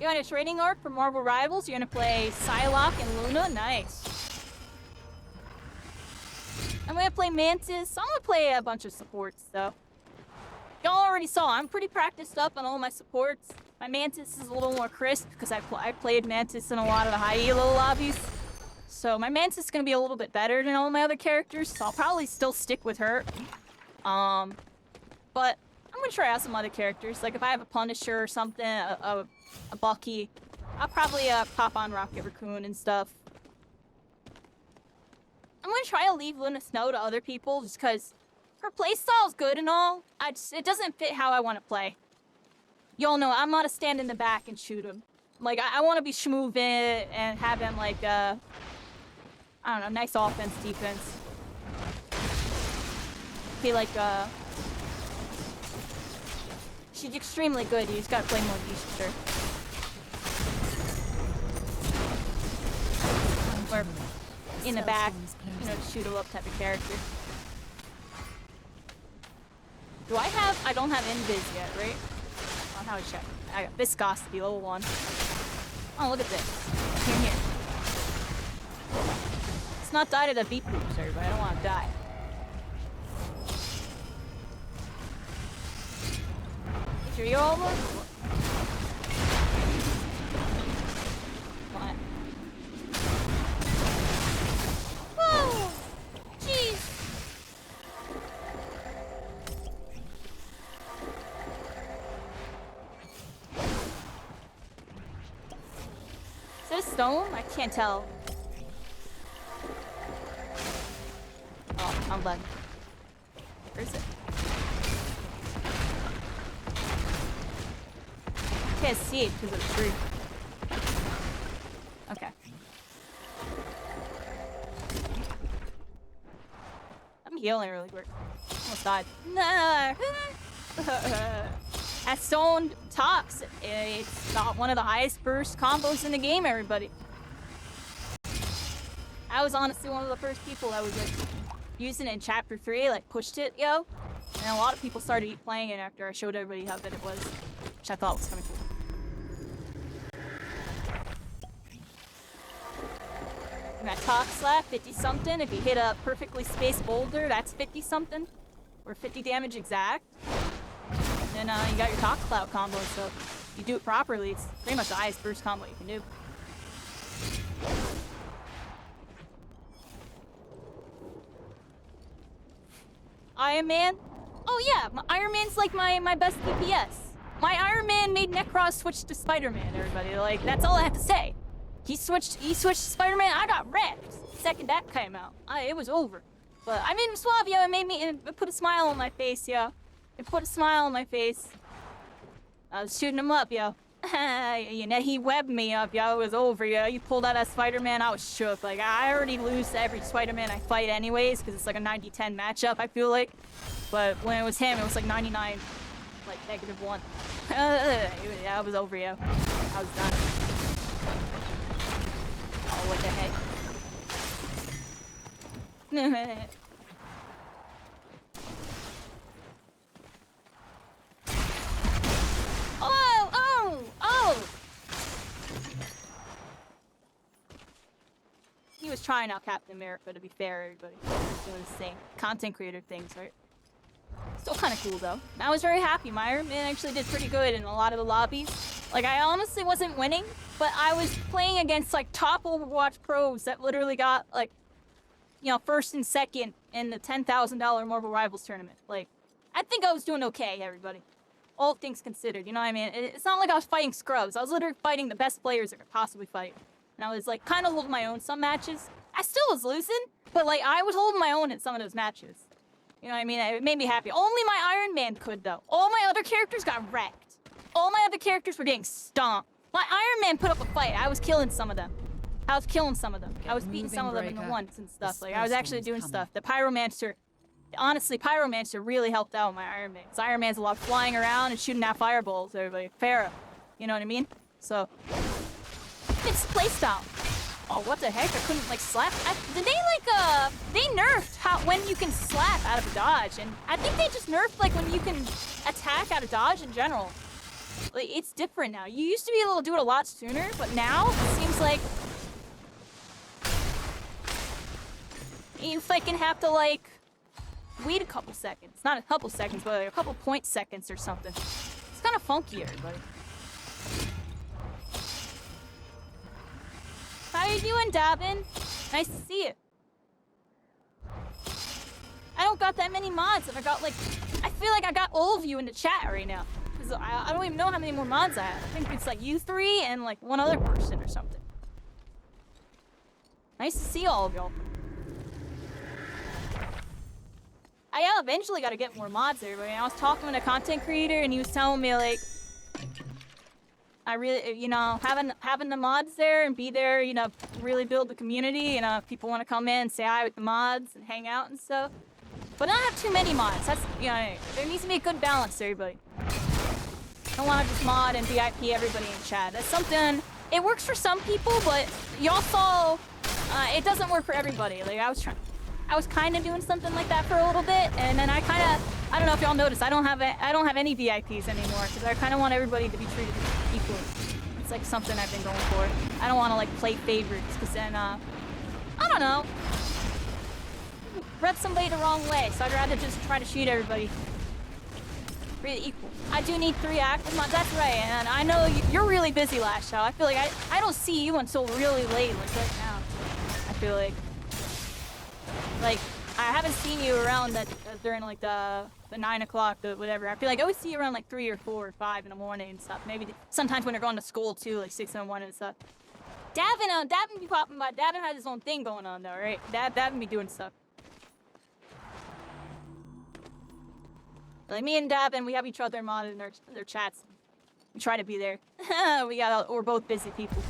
You want a trading arc for Marvel Rivals? You're gonna play Psylocke and Luna? Nice. I'm gonna play Mantis. I'm gonna play a bunch of supports, though. Y'all already saw, I'm pretty practiced up on all my supports. My Mantis is a little more crisp, because I played Mantis in a lot of the high elo lobbies. So my Mantis is gonna be a little bit better than all my other characters, so I'll probably still stick with her. But I'm gonna try out some other characters. Like if I have a Punisher or something, a Bucky, I'll probably pop on Rocket Raccoon and stuff. I'm gonna try to leave Luna Snow to other people just because her playstyle is good and all. It doesn't fit how I want to play. Y'all know I'm not a stand in the back and shoot him. Like I want to be schmoovin' and have him like I don't know, nice offense, defense. Be like she's extremely good. You just gotta play more Easter. Or in the back, you know, to shoot a up type of character. Do I have? I don't have Invis yet, right? On how to check. I got Viscosity, level 1. Oh, look at this. Here. Let's not die to the beep boops, everybody. I don't want to die. Sure you're all over? What? Whoa! Jeez! Is that a stone? I can't tell. Oh, I'm done. Where is it? I can't see it because of the tree. Okay. I'm healing really quick. Almost died. No! That stone tox. It's not one of the highest burst combos in the game, everybody. I was honestly one of the first people that was like using it in chapter 3, like pushed it, yo. And a lot of people started playing it after I showed everybody how good it was, which I thought was kind of cool. We got Talk Slap, 50 something. If you hit a perfectly spaced boulder, that's 50 something. Or 50 damage exact. And then you got your Talk Cloud combo, so if you do it properly, it's pretty much the highest burst combo you can do. Iron Man? Oh yeah, Iron Man's like my best DPS. My Iron Man made Necros switch to Spider-Man, everybody. Like, that's all I have to say. He switched to Spider-Man, I got wrecked. Second that came out, it was over. But I made him suave, yo. It put a smile on my face, yo. It put a smile on my face. I was shooting him up, yo. You know, he webbed me up, yo. It was over, yo. You pulled out that Spider-Man, I was shook. Like, I already lose to every Spider-Man I fight anyways, because it's like a 90-10 matchup, I feel like. But when it was him, it was like 99, like -1. Yeah, I was over, yo. I was done. Oh, what the heck? Oh! He was trying out Captain America, to be fair, everybody. He was doing the same content creator things, right? Still kind of cool, though. I was very happy. My Iron Man actually did pretty good in a lot of the lobbies. Like, I honestly wasn't winning, but I was playing against, like, top Overwatch pros that literally got, like, you know, first and second in the $10,000 Marvel Rivals tournament. Like, I think I was doing okay, everybody. All things considered, you know what I mean? It's not like I was fighting scrubs. I was literally fighting the best players I could possibly fight. And I was, like, kind of holding my own some matches. I still was losing, but, like, I was holding my own in some of those matches. You know what I mean? It made me happy. Only my Iron Man could, though. All my other characters got wrecked. All my other characters were getting stomped. My Iron Man put up a fight. I was killing some of them. I was beating some of them in the ones and stuff. Like, I was actually doing stuff. The Pyromancer, honestly, Pyromancer really helped out my Iron Man. Because Iron Man's a lot of flying around and shooting out fireballs, everybody. Pharaoh. You know what I mean? So, it's playstyle. Oh, what the heck? I couldn't, like, slap. Did they, like, they nerfed when you can slap out of a dodge. And I think they just nerfed, like, when you can attack out of dodge in general. Like, it's different now. You used to be able to do it a lot sooner, but now it seems like you fucking have to, like, wait a couple seconds. Not a couple seconds, but like a couple point seconds or something. It's kind of funky, everybody. How you doing, Dobbin? Nice to see you. I don't got that many mods, and I got, like, I feel like I got all of you in the chat right now. Because I don't even know how many more mods I have. I think it's like you three and like one other person or something. Nice to see all of y'all. I eventually got to get more mods, everybody. I was talking with a content creator, and he was telling me, like, I really, you know, having the mods there and be there, you know, really build the community. You know, if people want to come in and say hi with the mods and hang out and stuff. But not have too many mods. That's, you know, there needs to be a good balance, everybody. I don't want to just mod and VIP everybody in chat. That's something, it works for some people, but y'all saw, it doesn't work for everybody. Like, I was kind of doing something like that for a little bit, and then I don't know if y'all noticed, I don't have any VIPs anymore, because I kind of want everybody to be treated equally. It's like something I've been going for. I don't want to, like, play favorites, because then, I don't know. Rep somebody the wrong way, so I'd rather just try to shoot everybody. Really equal. I do need 3 active mods, that's right, and I know you're really busy, Last Show. I feel like I don't see you until really late, like right now. I feel like I haven't seen you around that during like the 9 o'clock, the whatever. I feel like I always see you around like 3 or 4 or 5 in the morning and stuff. Maybe sometimes when they're going to school too, like 6 and 1 and stuff. Davin be popping by. Davin has his own thing going on though, right? Davin be doing stuff. Like me and Davin, we have each other modded in their chats. We try to be there. We're both busy people.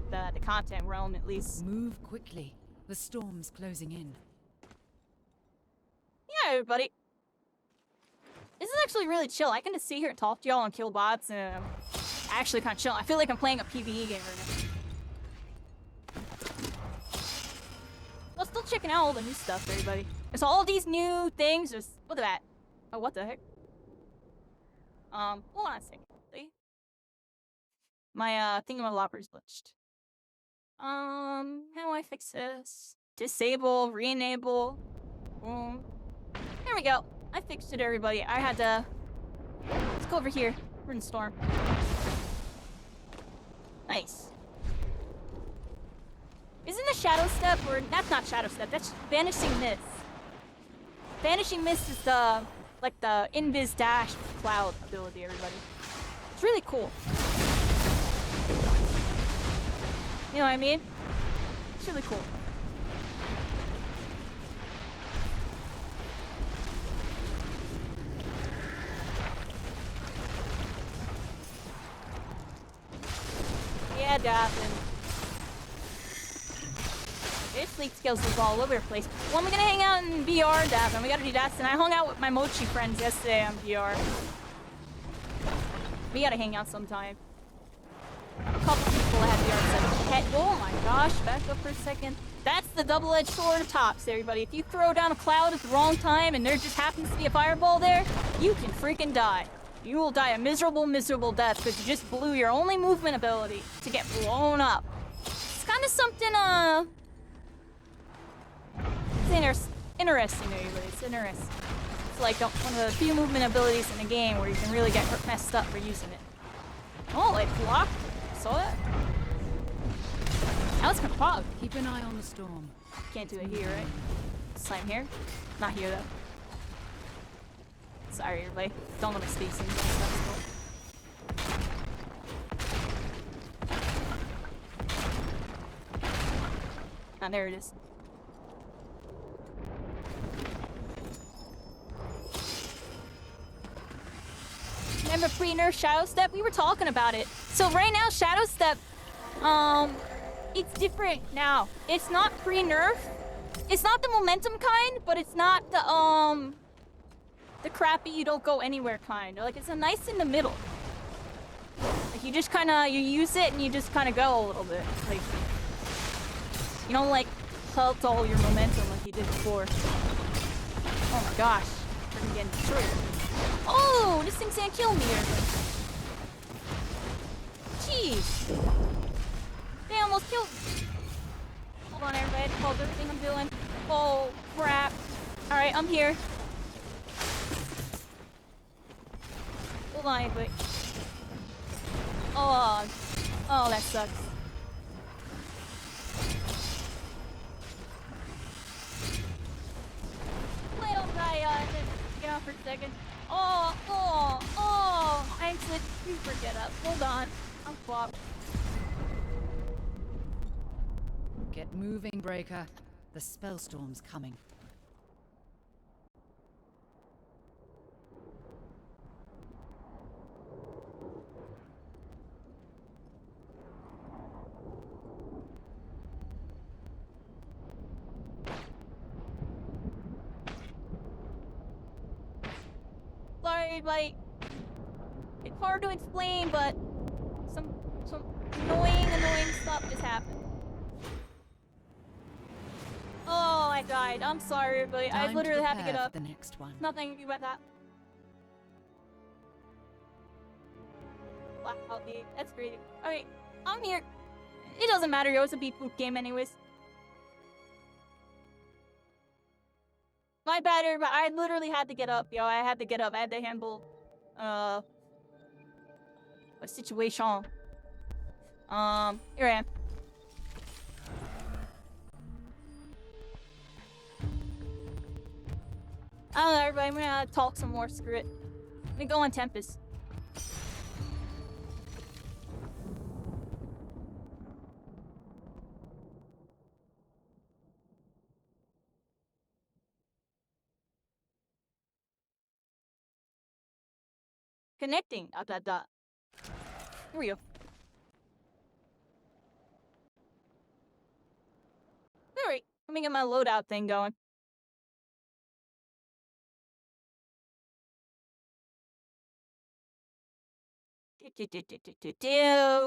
The content realm, at least. Move quickly. The storm's closing in. Yeah, everybody. This is actually really chill. I can just sit here and talk to y'all and kill bots, and actually kind of chill. I feel like I'm playing a PvE game right now. Well, still checking out all the new stuff, everybody. There's all these new things. There's look at that. Oh, what the heck? Hold on a second. My thingamabobber's glitched. How do I fix this? Disable, re-enable. Boom. There we go. I fixed it, everybody. I had to. Let's go over here. We're in storm. Nice. Isn't the Shadow Step, or that's not Shadow Step, that's Vanishing Mist. Vanishing Mist is the, like the Invis Dash Cloud ability, everybody. It's really cool. You know what I mean? It's really cool. Yeah, Daphne. This fleet skills is all over the place. Well, we're gonna hang out in VR, Daphne. We gotta do that. And I hung out with my Mochi friends yesterday on VR. We gotta hang out sometime. A couple people had VR set. Oh my gosh, back up for a second. That's the double-edged sword of tops, everybody. If you throw down a cloud at the wrong time and there just happens to be a fireball there, you can freaking die. You will die a miserable, miserable death because you just blew your only movement ability to get blown up. It's kind of something, it's interesting, everybody. It's interesting. It's like one of the few movement abilities in the game where you can really get messed up for using it. Oh, it blocked. Saw that? That was kind of fog. Keep an eye on the storm. Can't do it here, right? Slime here? Not here, though. Sorry, everybody. Don't want to space in. Ah, there it is. Remember pre-nerf Shadow Step? We were talking about it. So right now, Shadow Step, it's different now. It's not pre-nerf. It's not the momentum kind, but it's not the crappy you don't go anywhere kind. Like, it's a nice in the middle. Like, you just you use it and you just kind of go a little bit. Like, you don't, like, halt all your momentum like you did before. Oh my gosh. I'm getting destroyed. Oh, this thing's gonna kill me here. Jeez. They almost killed me. Hold on, everybody. I had to pause everything I'm doing. Oh, crap. Alright, I'm here. Hold on, everybody. Oh, that sucks. Wait, don't die, get off for a second. Oh, I said, you forget up. Hold on. I'm fucked. Get moving, Breaker. The spellstorm's coming. Sorry, everybody. It's hard to explain, but some annoying stuff just happened. Oh, I died. I'm sorry, everybody. I literally had to get up. The next one. Nothing you can do about that. Wow, dude. That's crazy. Alright, I'm here. It doesn't matter, yo. It's a beat boot game anyways. My bad, everybody. I literally had to get up, yo. I had to get up. I had to handle, a situation. Here I am. I don't know, everybody. I'm gonna talk some more. Screw it. Let me go on Tempest. Connecting. Here we go. Alright, let me get my loadout thing going.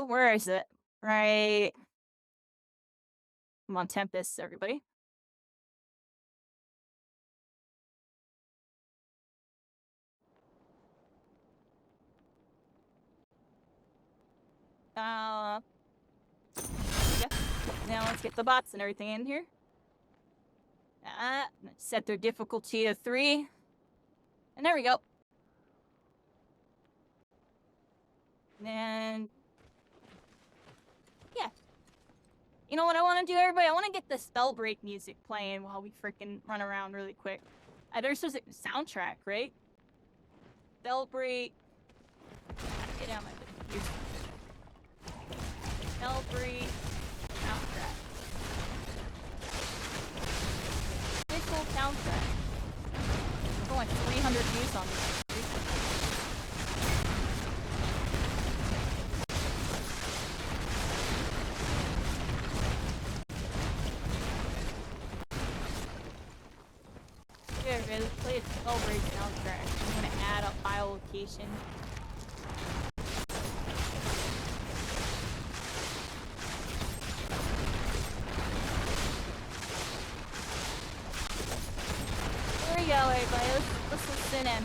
Where is it? Right. I'm on Tempest, everybody. Yeah. Now let's get the bots and everything in here. Set their difficulty to 3. And there we go. And yeah. You know what I want to do, everybody? I want to get the Spellbreak music playing while we freaking run around really quick. There's just a soundtrack, right? Spellbreak. Get out my computer. Spellbreak soundtrack. Official soundtrack. We're going 300 views on this. Here, let's play a Spellbreak soundtrack. I'm gonna add a file location. There we go, everybody. Let's listen in.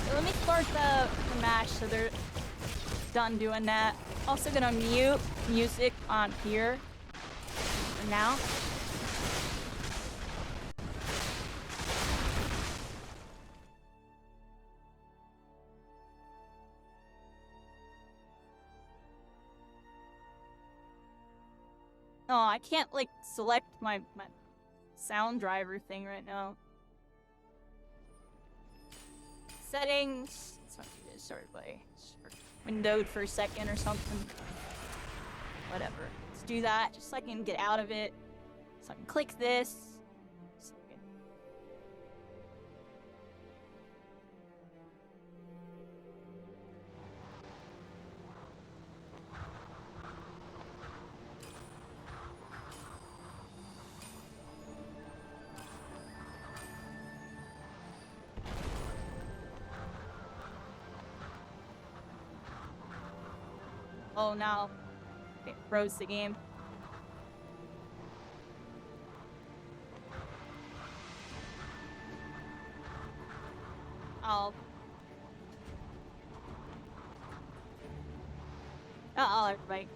So let me start the mash so they're done doing that. Also gonna mute music on here for now. No, I can't like select my sound driver thing right now. Settings. Let's not do this, everybody. Windowed for a second or something. Whatever. Let's do that just so I can get out of it. So I can click this. So I can... Oh, now it froze the game. I'll Uh-oh, everybody.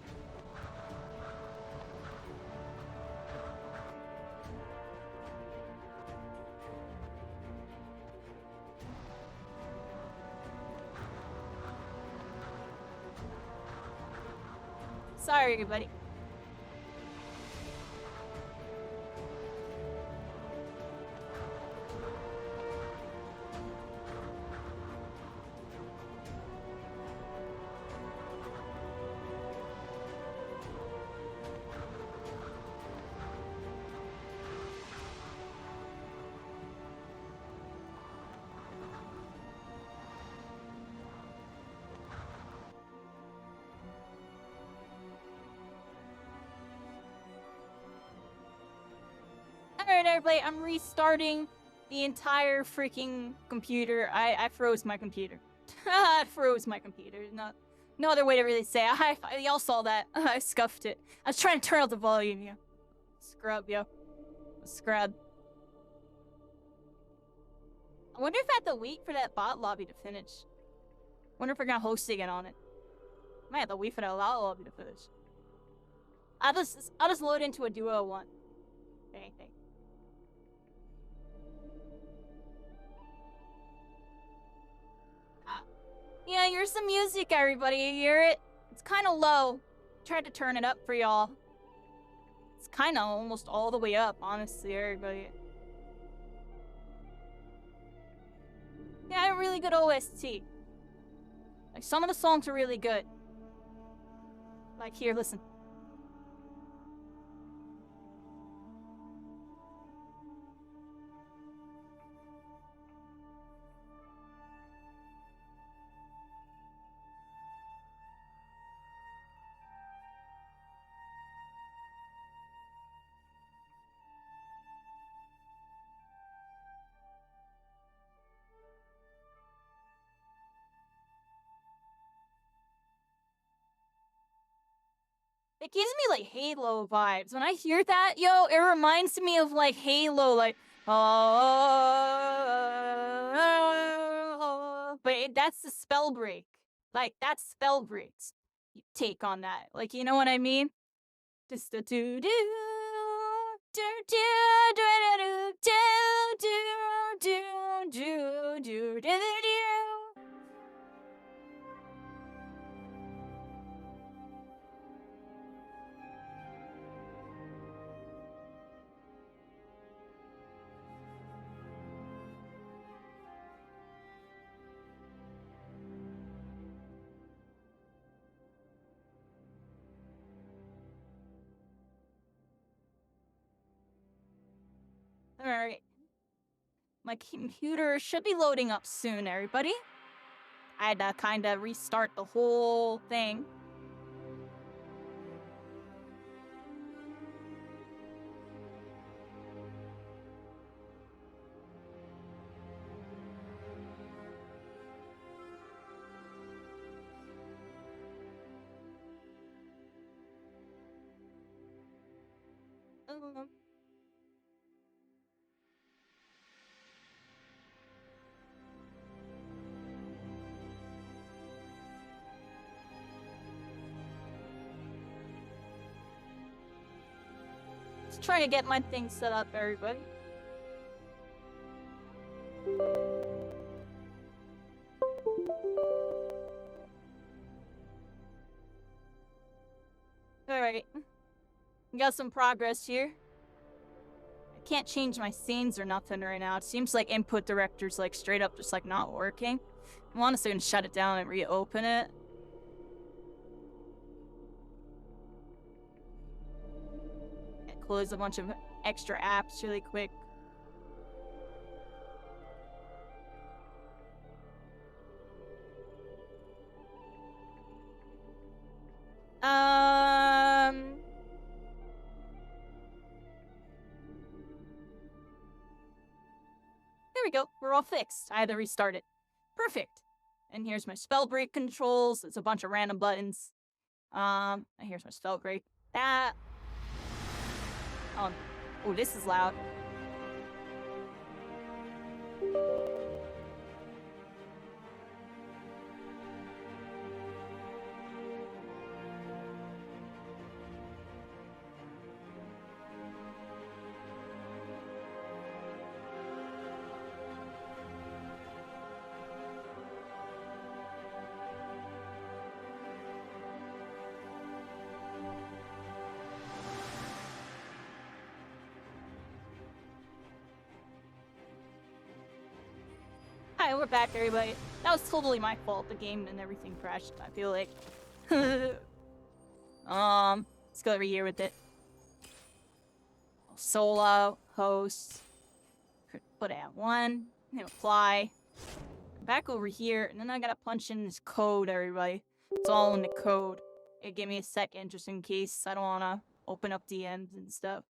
Sorry, everybody. Alright, everybody, I'm restarting the entire freaking computer. I froze my computer. I froze my computer. No other way to really say it. Y'all saw that. I scuffed it. I was trying to turn up the volume, yo. Scrub, yo. Scrub. I wonder if I have to wait for that bot lobby to finish. Wonder if we're gonna host again on it. Might have to wait for that bot lobby to finish. I'll just load into a duo one. Anything. Yeah, here's some music, everybody. You hear it? It's kind of low. Tried to turn it up for y'all. It's kind of almost all the way up, honestly, everybody. Yeah, a really good OST. Like, some of the songs are really good. Like, here, listen. It gives me, like, Halo vibes. When I hear that, yo, it reminds me of, like, Halo, like, but that's the Spellbreak. Like, that's Spellbreak's take on that. Like, you know what I mean? Just a do do do do do do do do do do do do. Alright. My computer should be loading up soon, everybody. I had to kind of restart the whole thing. Just trying to get my thing set up, everybody. Alright. We got some progress here. I can't change my scenes or nothing right now. It seems like input director's like straight up just like not working. I'm honestly gonna shut it down and reopen it. Close a bunch of extra apps really quick. There we go. We're all fixed. I had to restart it. Perfect. And here's my Spellbreak controls. It's a bunch of random buttons. And here's my Spellbreak. That. Oh, this is loud. Alright, we're back, everybody. That was totally my fault. The game and everything crashed, I feel like. Let's go over here with it. Solo, host. Put at 1. Hit apply. Back over here, and then I gotta punch in this code, everybody. It's all in the code. Give me a second, just in case I don't wanna open up DMs and stuff.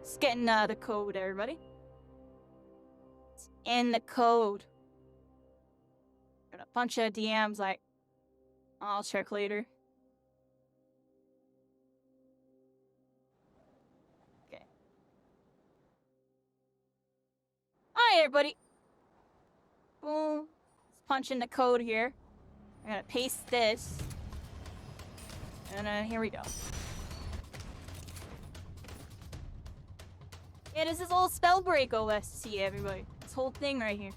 Just getting the code, everybody. It's in the code. Got a bunch of DMs, like, I'll check later. Okay. Hi, everybody. Boom. Let's punch in the code here. I'm gonna paste this. And here we go. Yeah, this is all Spellbreak OSC, everybody. This whole thing right here.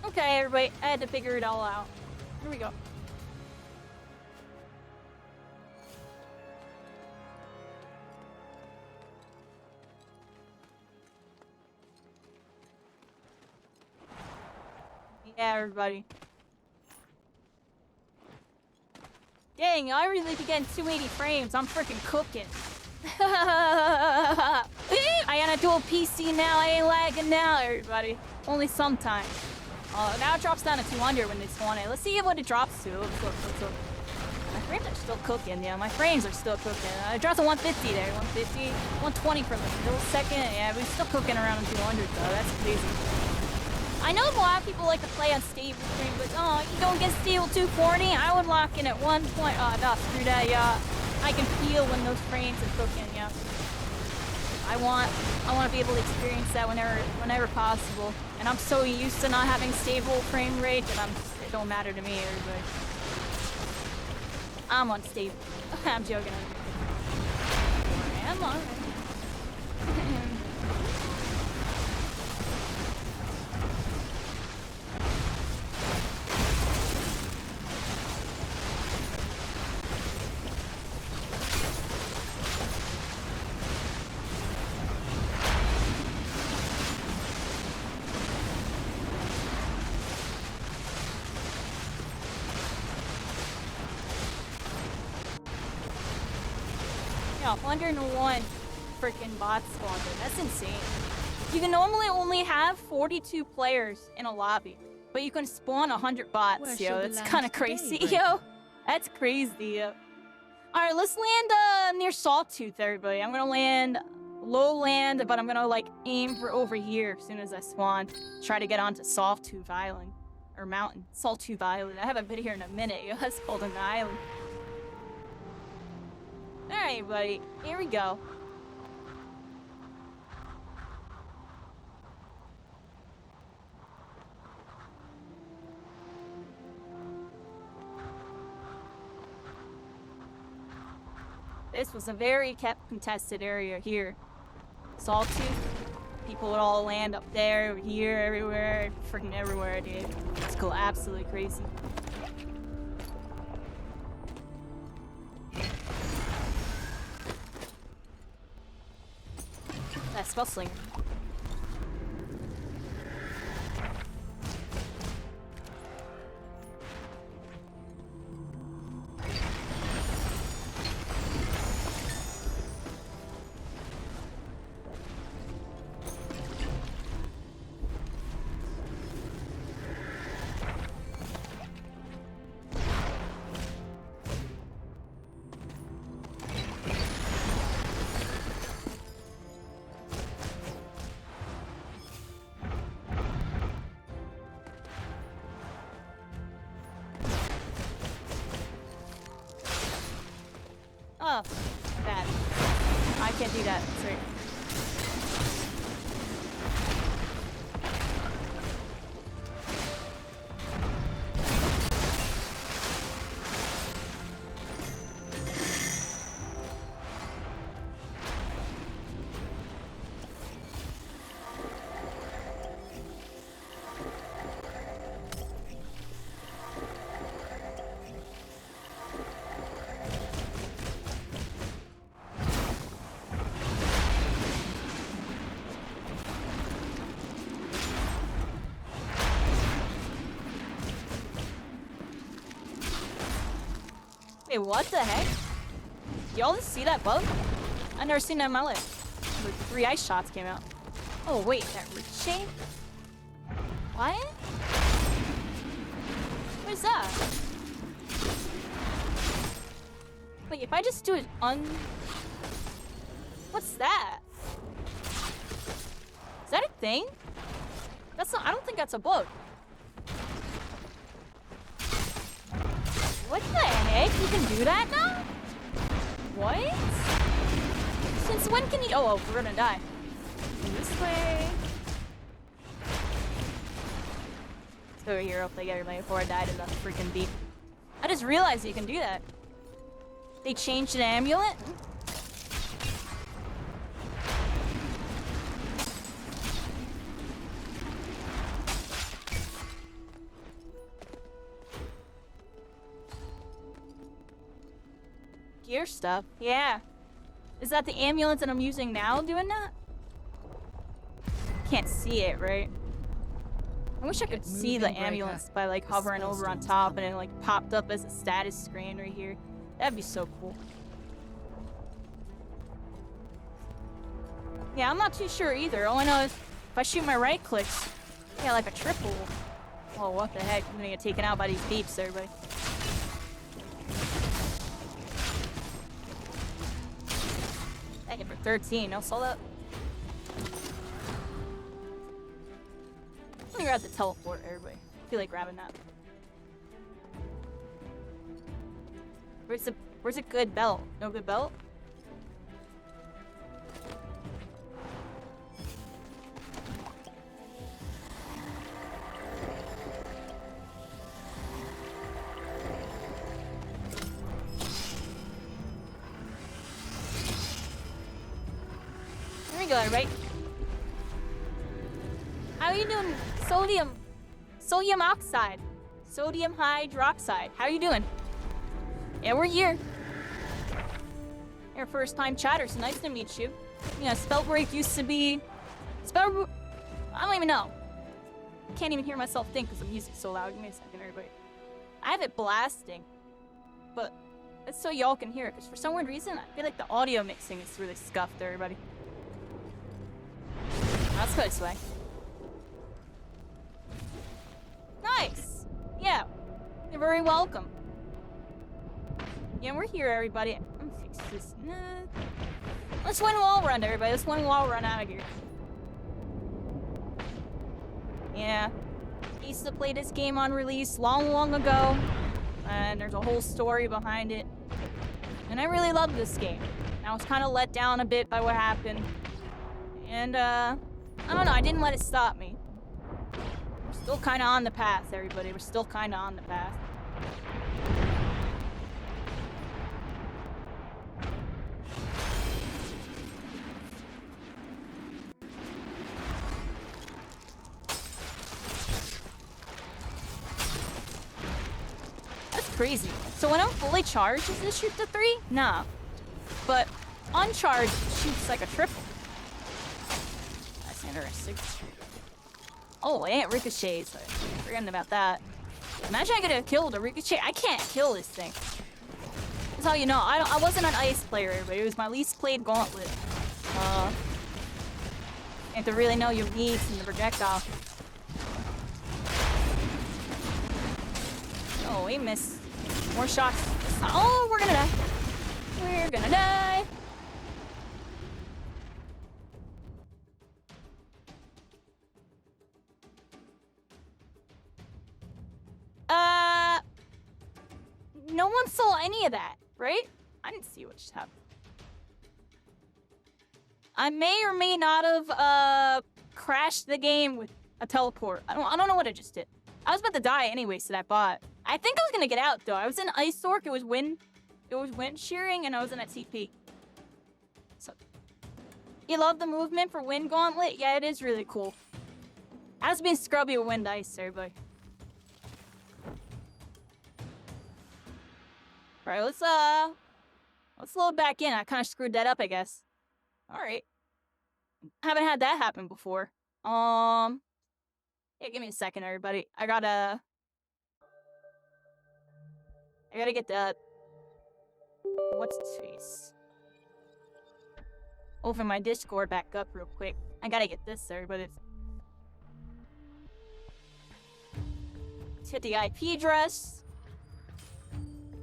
Okay, everybody, I had to figure it all out. Here we go. Yeah, everybody. Dang, I really be getting 280 frames. I'm freaking cooking. I got a dual PC now. I ain't lagging now, everybody. Only sometimes. Now it drops down to 200 when they spawn it. Let's see what it drops to. Let's look. My frames are still cooking. Yeah, my frames are still cooking. It drops to 150 there. 150. 120 for a millisecond. Yeah, we're still cooking around 200 though. That's crazy. I know a lot of people like to play on stable frame, but you don't get stable 240. I would lock in at 1 point. No, screw that. Yeah, I can feel when those frames are cooking. Yeah. I want to be able to experience that whenever possible. And I'm so used to not having stable frame rate that it don't matter to me, everybody. I'm unstable. I'm joking. I'm alright. Yeah, 101 freaking bots spawned in. That's insane. You can normally only have 42 players in a lobby, but you can spawn 100 bots, yo. That's kind of crazy, yo. That's crazy, yo. Alright, let's land near Sawtooth, everybody. I'm gonna land low land, but I'm gonna like aim for over here as soon as I spawn. Try to get onto Sawtooth Island. Or mountain. Sawtooth Island. I haven't been here in a minute, yo. That's called an island. Alright, buddy. Here we go. This was a very contested area here. Sawtooth. People would all land up there, here, everywhere. Freaking everywhere, dude. It's cool. Absolutely crazy. That's Spell Slinger. Oh, bad. I can't do that. Sorry. Wait, what the heck? Y'all just see that bug? I've never seen that in my life. Like 3 ice shots came out. Oh wait, that ricochet? What? What is that? Wait, if I just do it What's that? Is that a thing? That's not- I don't think that's a bug. What the heck? You can do that now? What? Since when can you- oh, we're gonna die. This way. Let's go over here, I'll play everybody before I die to that freaking beat. I just realized you can do that. They changed the amulet? Gear stuff, yeah. Is that the amulet that I'm using now doing that? Can't see it, right? I wish I could see the ambulance by like hovering over on top and it like popped up as a status screen right here. That'd be so cool. Yeah, I'm not too sure either. All I know is if I shoot my right clicks, yeah, like a triple. Oh, what the heck? I'm gonna get taken out by these beeps, everybody. I hit for 13. Y'all saw that? Let me grab the teleport, everybody. I feel like grabbing that. Where's a good belt? No good belt? There we go, everybody. How are you doing? Sodium oxide. Sodium hydroxide. How are you doing? Yeah, we're here. You're first time chatter, so nice to meet you. Yeah, Spellbreak used to be... I don't even know. I can't even hear myself think because the music's so loud. Give me a second, everybody. I have it blasting, but it's so y'all can hear it, because for some weird reason, I feel like the audio mixing is really scuffed, everybody. Let's go this way. Nice! Yeah, you're very welcome. Yeah, we're here, everybody. Let me fix this. Nah. Let's win wall run, everybody. Let's win wall run out of here. Yeah. I used to play this game on release long ago. And there's a whole story behind it. And I really loved this game. I was kind of let down a bit by what happened. And, I don't know. I didn't let it stop me. We're still kind of on the path, everybody. We're still kind of on the path. Crazy. So when I'm fully charged, does this shoot to 3? Nah. But uncharged shoots like a triple. That's interesting. Oh, it ain't ricochet, so forgetting about that. Imagine I could have killed a ricochet. I can't kill this thing. That's how you know. I wasn't an ice player, but it was my least played gauntlet. You have to really know your needs in the projectile. Oh, we missed. More shots. Oh, we're gonna die. We're gonna die. No one saw any of that, right? I didn't see what just happened. I may or may not have crashed the game with a teleport. I don't know what I just did. I was about to die anyways to that bot. I think I was gonna get out though. I was in Ice Orc. It was wind shearing, and I was in that TP. So, you love the movement for Wind Gauntlet? Yeah, it is really cool. Has been scrubby with Wind Ice, everybody. All right, let's load back in. I kind of screwed that up, I guess. All right. Haven't had that happen before. Yeah, give me a second, everybody. I gotta get the what's its face? Open my Discord back up real quick. I gotta get this, everybody. Let's hit the IP address.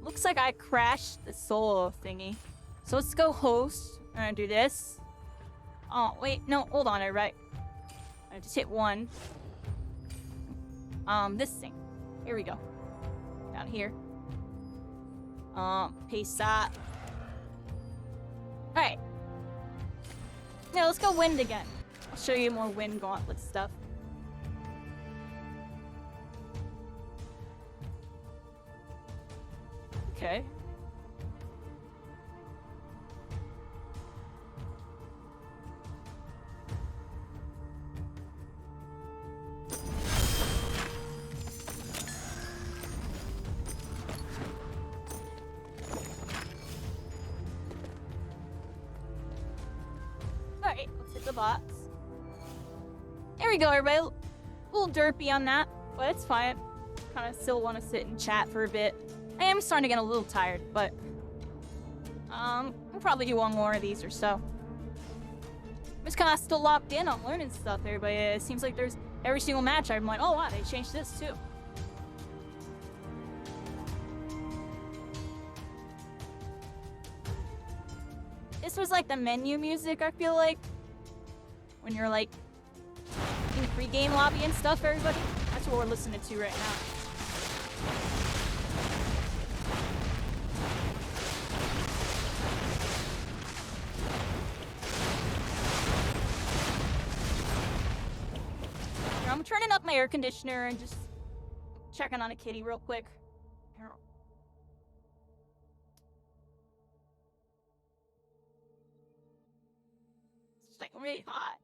Looks like I crashed the solo thingy. So let's go host. I'm gonna do this. Oh, wait, no, hold on, everybody. I just hit one. This thing. Here we go. Down here. Paste that. Alright. Now let's go wind again. I'll show you more Wind Gauntlet stuff. Okay. Alright, let's hit the box. There we go, everybody. A little derpy on that, but it's fine. Kind of still want to sit and chat for a bit. I am starting to get a little tired, but we'll probably do one more of these or so. I'm just kind of still locked in on learning stuff, everybody. It seems like there's every single match I'm like, oh wow, they changed this too. This was like the menu music, I feel like. When you're like in pre-game lobby and stuff, everybody. That's what we're listening to right now. I'm turning up my air conditioner and just checking on a kitty real quick. It's like really hot.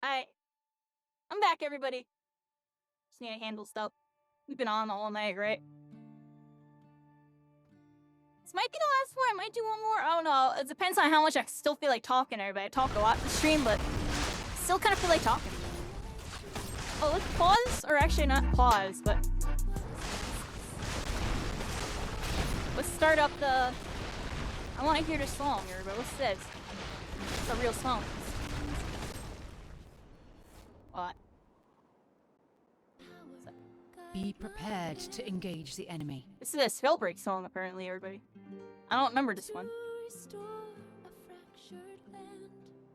Alright. I'm back, everybody. Just need to handle stuff. We've been on all night, right? This might be the last one. I might do one more. I don't know. It depends on how much I still feel like talking, everybody. I talk a lot this stream, but still kind of feel like talking. Oh, let's pause. Or actually, not pause, but let's start up the... I want to hear this song, everybody. What's this? It's a real song. What? Be prepared to engage the enemy. This is a Spellbreak song, apparently, everybody. I don't remember this one.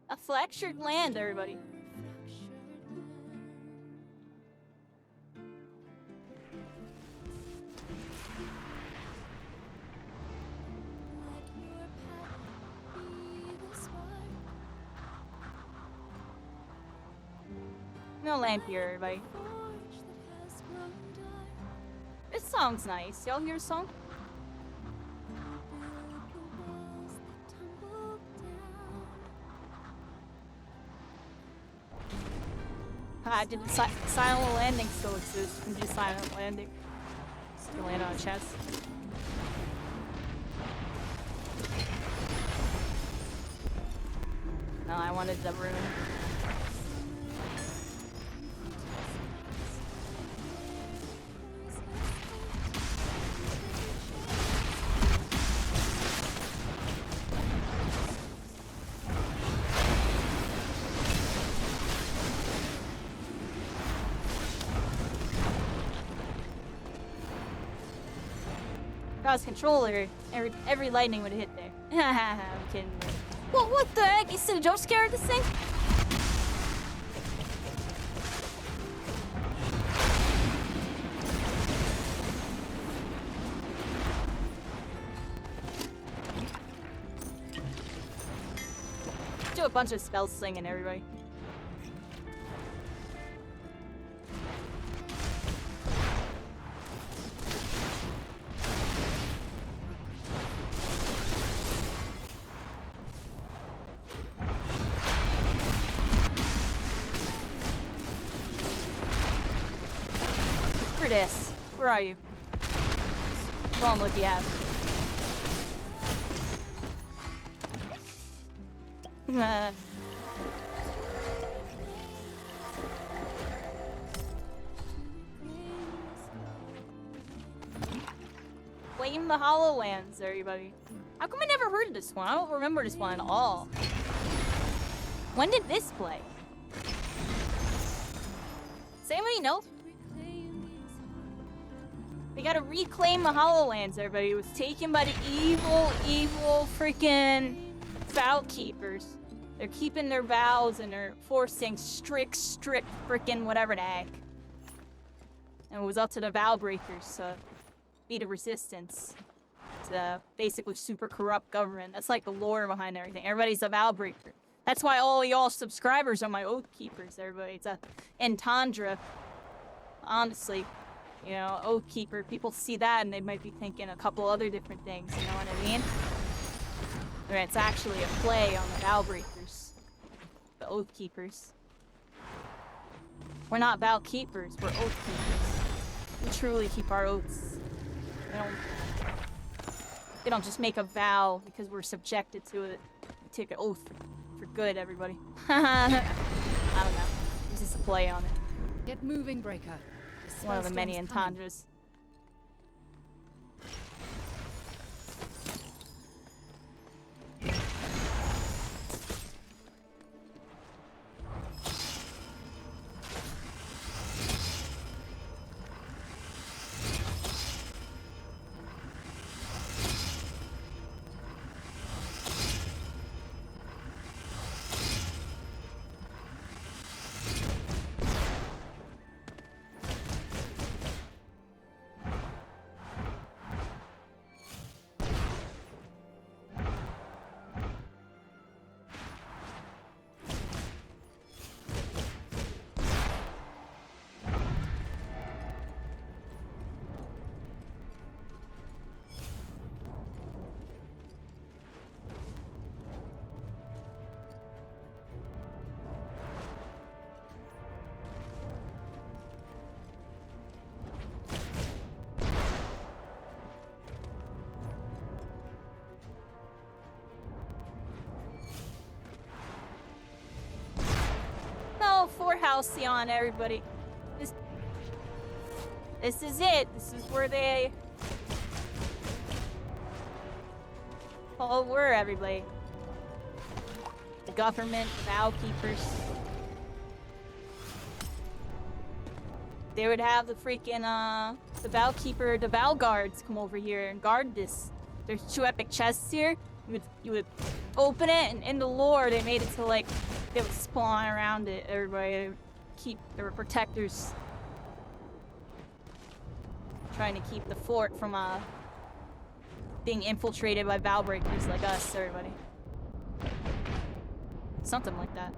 A fractured land, everybody. No lamp here, everybody. This song's nice. Y'all hear the song? I did the silent landing still exists. You can do silent landing. Just to land on a chest. No, I wanted the room. If I was controller, every lightning would have hit there. I'm kidding. Well, what the heck? You said a jump scare at this thing? Do a bunch of spell slinging, everybody. This. Where are you? Go on, look, you have. Blame the HoloLens, everybody. How come I never heard of this one? I don't remember this one at all. When did this play? Does anybody know? We gotta reclaim the HoloLens, everybody. It was taken by the evil freaking vow keepers. They're keeping their vows and they're forcing strict freaking whatever the heck. And it was up to the vow breakers to be the resistance to basically super corrupt government. That's like the lore behind everything. Everybody's a vow breaker. That's why all y'all subscribers are my oath keepers, everybody. It's a entendre. Honestly. You know, Oath Keeper, people see that and they might be thinking a couple other different things, you know what I mean? Or it's actually a play on the Vow Breakers. The Oath Keepers. We're not Vow Keepers, we're Oath Keepers. We truly keep our oaths. We don't just make a vow because we're subjected to it. We take an oath for good, everybody. I don't know. It's just a play on it. Get moving, Breaker. One of the many entendres. For Halcyon, everybody. This is it. This is where they all were, everybody. The government, the vow keepers. They would have the freaking the vow keeper, the vow guards come over here and guard this. There's 2 epic chests here. You would open it, and in the lore they made it to like they would spawn around it. Everybody there were protectors trying to keep the fort from being infiltrated by vow breakers like us, everybody. Something like that.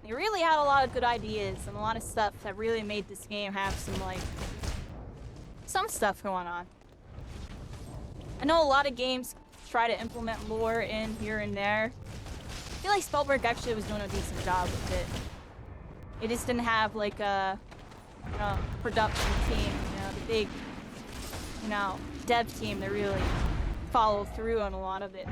They really had a lot of good ideas and a lot of stuff that really made this game have some some stuff going on. I know a lot of games try to implement lore in here and there. I feel like Spellbreak actually was doing a decent job with it. It just didn't have like a production team, the big, dev team that really followed through on a lot of it.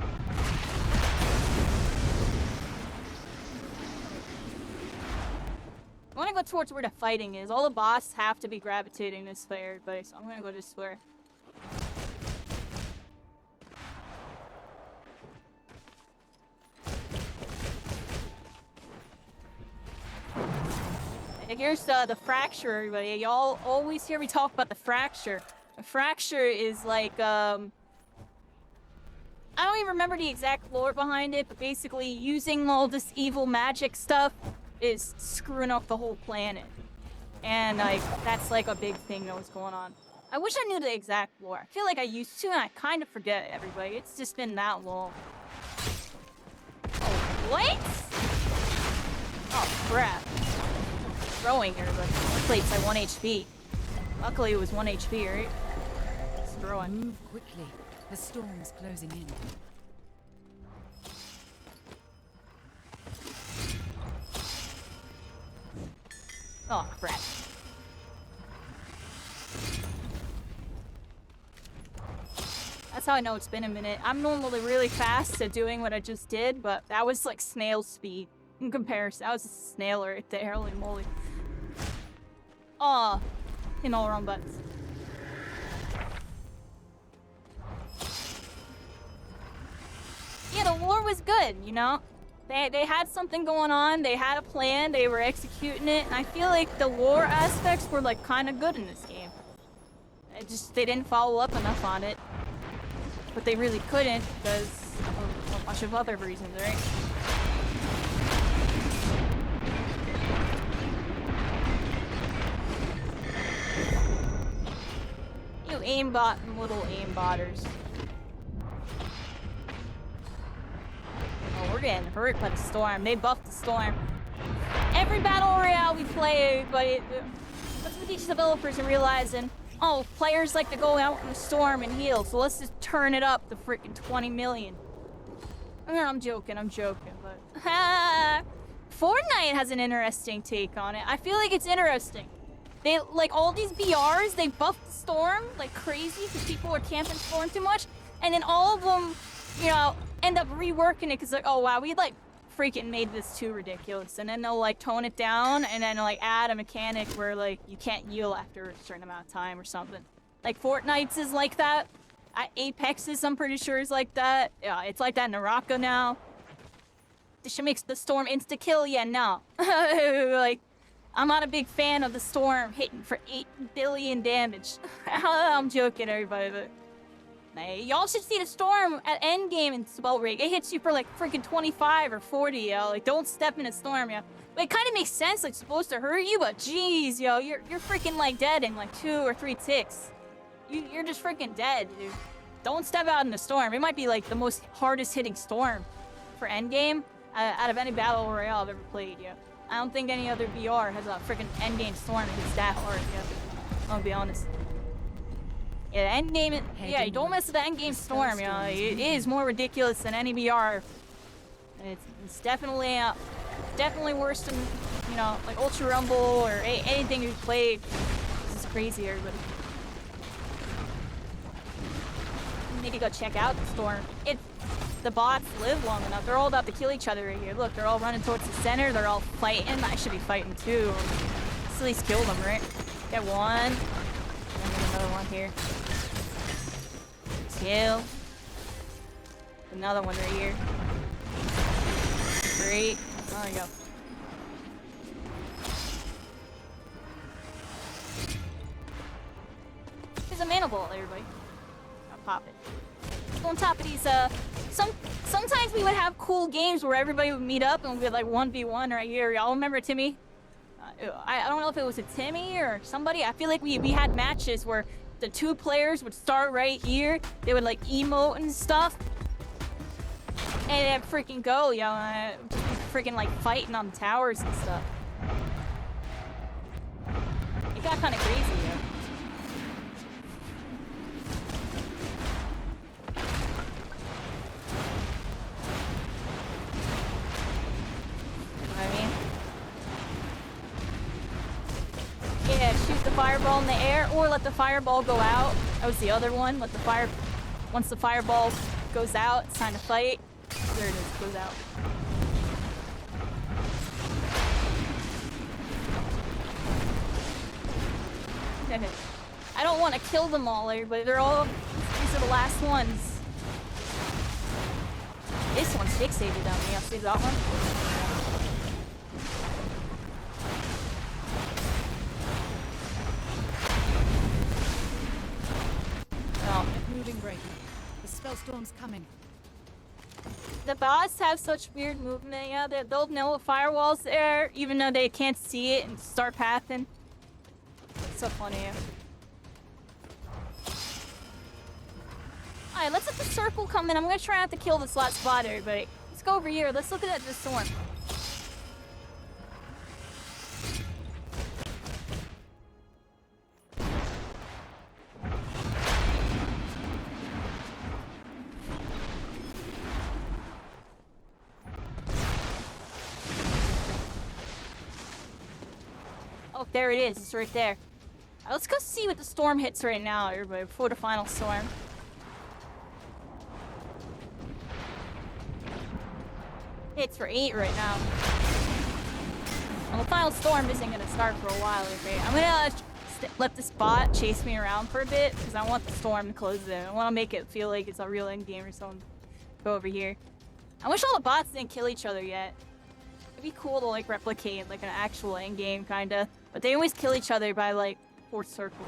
I want to go towards where the fighting is. All the bosses have to be gravitating this way, everybody, so I'm gonna go this way. And here's the fracture, everybody. Y'all always hear me talk about the fracture. The fracture is like, I don't even remember the exact lore behind it, but basically using all this evil magic stuff is screwing up the whole planet. And like, that's like a big thing that was going on. I wish I knew the exact lore. I feel like I used to, and I kind of forget, everybody. It's just been that long. Oh, what? Oh, crap. Throwing everybody. Plates like 1 HP. Luckily it was 1 HP, right? Just throwing. Move quickly. The storm's closing in. Oh, crap. That's how I know it's been a minute. I'm normally really fast at doing what I just did, but that was like snail speed in comparison. That was a snail right there, holy moly. Oh, in all wrong buttons. Yeah, the lore was good, They had something going on, they had a plan, they were executing it, and I feel like the lore aspects were like kind of good in this game. They didn't follow up enough on it. But they really couldn't because of a bunch of other reasons, right? You aimbot and little aimbotters. Oh, we're getting hurt by the storm. They buffed the storm. Every battle royale we play, but what's with these developers and realizing, oh, players like to go out in the storm and heal, so let's just turn it up to freaking 20 million. I'm joking, but... Fortnite has an interesting take on it. I feel like it's interesting. They, like, all these BRs, they buffed the storm like crazy because people are camping storm too much, and then all of them, end up reworking it because, like, oh, wow, we, like, freaking made this too ridiculous, and then they'll like tone it down and then like add a mechanic where like you can't heal after a certain amount of time or something. Like Fortnite's is like that. Apex's, I'm pretty sure, is like that. Yeah, it's like that in Naraka now. This should make the storm insta kill. Yeah, no. Like, I'm not a big fan of the storm hitting for 8 billion damage. I'm joking, everybody, but hey, y'all should see the storm at endgame in Spellbreak. It hits you for like freaking 25 or 40, yo. Like, don't step in a storm, yo. But it kind of makes sense, like, it's supposed to hurt you, but jeez, yo, you're freaking like dead in like 2 or 3 ticks. You're just freaking dead, dude. Don't step out in the storm. It might be like the most hardest hitting storm for endgame out of any battle royale I've ever played, yo. I don't think any other BR has a freaking endgame storm that's that hard, yo. I'll be honest. Yeah, the endgame, yeah, don't mess with the endgame storm, It is more ridiculous than any BR. And it's definitely worse than, like Ultra Rumble or anything we've played. This is crazy, everybody. You need to go check out the storm. The bots live long enough. They're all about to kill each other right here. Look, they're all running towards the center. They're all fighting. I should be fighting too. Let's at least kill them, right? Get one. And another one here. 2. Another one right here. 3. There we go. There's a mana bolt, everybody. I'll pop it. On top of these, sometimes we would have cool games where everybody would meet up and we'd like 1v1 right here. Y'all remember Timmy? I don't know if it was a Timmy or somebody. I feel like we had matches where the 2 players would start right here. They would like emote and stuff. And then freaking go, just freaking like fighting on towers and stuff. It got kind of crazy, fireball in the air, or let the fireball go out. That was the other one. Once the fireball goes out, it's time to fight. There it is, goes out. I don't want to kill them all, but these are the last ones. This one's fixated on me. I'll save that one. Oh. Moving break. The spellstorm's coming. The boss have such weird movement, yeah, they'll know a firewall's there, even though they can't see it and start pathing. It's so funny. Alright, let's let the circle come in. I'm gonna try not to kill this last spot, everybody. Let's go over here. Let's look at this storm. Oh, there it is. It's right there. Alright, let's go see what the storm hits right now, everybody, before the final storm. Hits for 8 right now. Well, the final storm isn't gonna start for a while, okay? I'm gonna let this bot chase me around for a bit, because I want the storm to close in. I want to make it feel like it's a real end game or something. Go over here. I wish all the bots didn't kill each other yet. It'd be cool to, like, replicate, like, an actual end game, kinda. But they always kill each other by, like, fourth circle.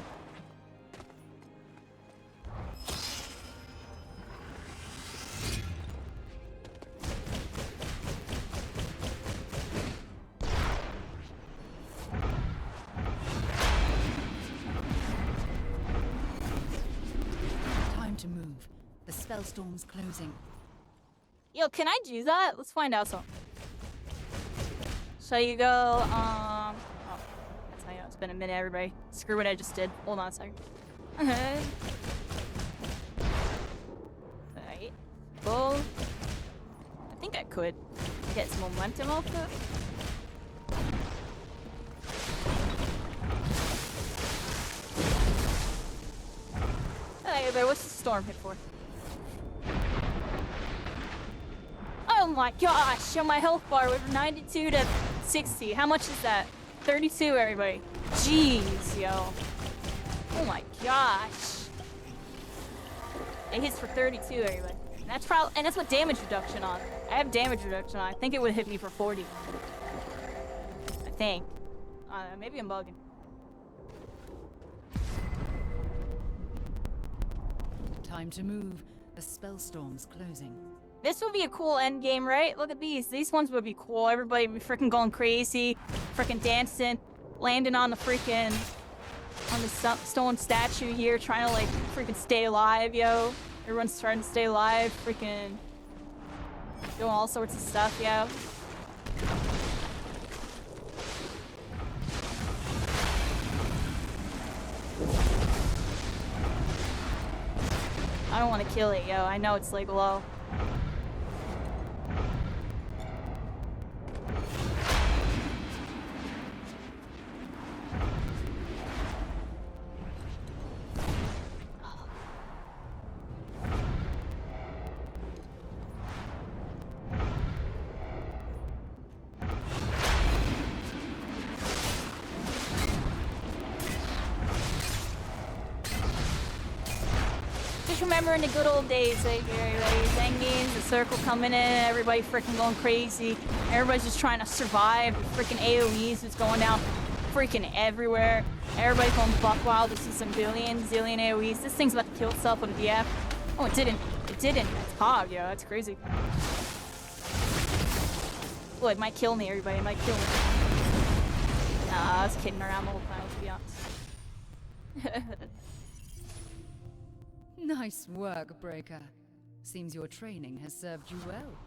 Time to move. The spellstorm's closing. Yo, can I do that? Let's find out something. So you go, oh, that's how you know. It's been a minute, everybody. Screw what I just did. Hold on a second. Alright. Well, I think I could get some momentum off it. Hey, but what's the storm hit for? Oh my gosh, on my health bar with 92 to 60. How much is that? 32, everybody. Jeez, yo. Oh my gosh. It hits for 32, everybody. And that's probably, and that's what damage reduction on. I have damage reduction on. I think it would hit me for 40. I think. Maybe I'm bugging. Time to move. The spellstorm's closing. This would be a cool end game, right? Look at these. These ones would be cool. Everybody would be freaking going crazy, freaking dancing, landing on the freaking stone statue here, trying to like freaking stay alive, yo. Everyone's trying to stay alive, freaking doing all sorts of stuff, yo. I don't want to kill it, yo. I know it's like low. Remember in the good old days, like everybody's end games, the circle coming in, everybody freaking going crazy. Everybody's just trying to survive. The freaking AoEs is going down freaking everywhere. Everybody's going buck wild. This is some zillion AoEs. This thing's about to kill itself with a DF. Oh, it didn't. It didn't. It's hog, yo. That's crazy. Well, it might kill me, everybody. It might kill me. Nah, I was kidding around the whole time, to be honest. Nice work, Breaker. Seems your training has served you well.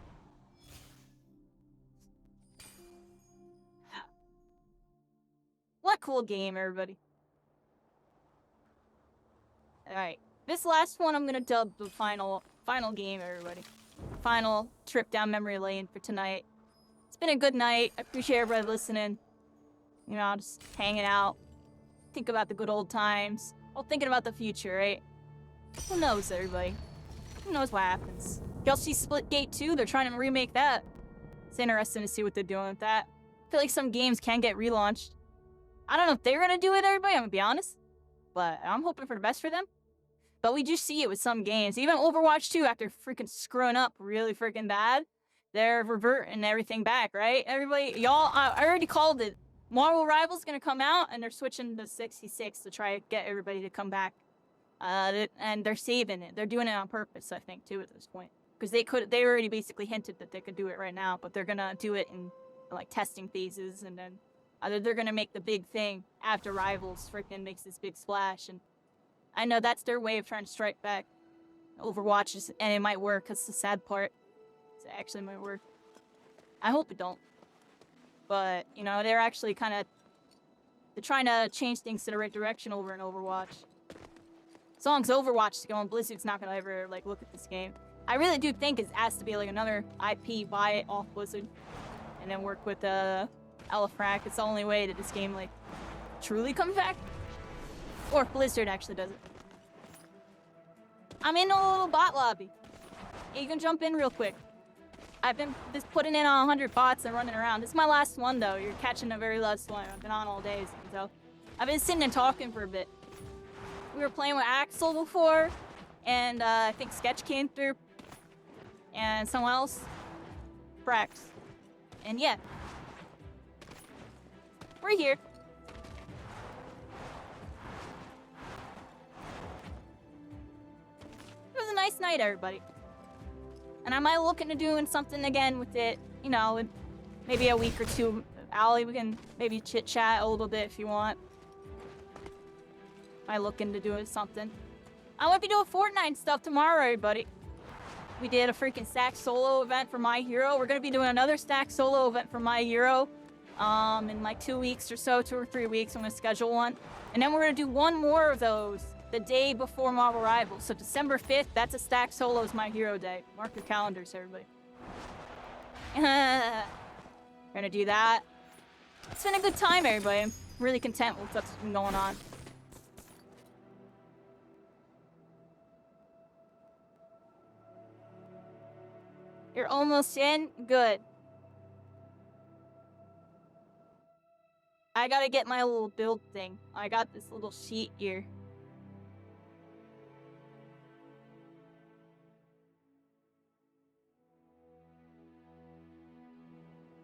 What a cool game, everybody. Alright. This last one I'm gonna dub the final game, everybody. Final trip down memory lane for tonight. It's been a good night. I appreciate everybody listening. You know, just hanging out. think about the good old times while thinking about the future, right? Who knows, everybody? Who knows what happens? Y'all see Splitgate 2? They're trying to remake that. It's interesting to see what they're doing with that. I feel like some games can get relaunched. I don't know if they're gonna do it, everybody, I'm gonna be honest. But I'm hoping for the best for them. But we do see it with some games. Even Overwatch 2, after freaking screwing up really freaking bad, they're reverting everything back, right? Everybody, y'all, I already called it. Marvel Rivals gonna come out, and they're switching to 66 to try to get everybody to come back. And they're saving it. They're doing it on purpose, I think, too, at this point. Because they already basically hinted that they could do it right now, but they're gonna do it in, like, testing phases, and then they're gonna make the big thing after Rivals freaking makes this big splash, and I know that's their way of trying to strike back Overwatch, and it might work. That's the sad part. It actually might work. I hope it don't. But, you know, they're actually they're trying to change things to the right direction over in Overwatch. As long as Overwatch is going, Blizzard's not gonna ever, like, look at this game. I really do think it has to be, like, another IP, buy it off Blizzard, and then work with, Elefrac. It's the only way that this game, like, truly comes back. Or if Blizzard actually does it. I'm in a little bot lobby. You can jump in real quick. I've been just putting in 100 bots and running around. This is my last one, though. You're catching the very last one. I've been on all day, so I've been sitting and talking for a bit. We were playing with Axel before, and I think Sketch came through, and someone else, Brax, and yeah, we're here. It was a nice night, everybody. And I might look into doing something again with it, you know, in maybe a week or two. Allie, we can maybe chit-chat a little bit if you want. I look into doing something. I might be doing Fortnite stuff tomorrow, everybody. We did a freaking stack solo event for My Hero. We're gonna be doing another stack solo event for My Hero in like 2 weeks or so, 2 or 3 weeks. I'm gonna schedule one. And then we're gonna do one more of those the day before Marvel Rivals. So December 5th, that's a stack solos My Hero day. Mark your calendars, everybody. We're gonna do that. It's been a good time, everybody. I'm really content with what's been going on. You're almost in? Good. I gotta get my little build thing. I got this little sheet here.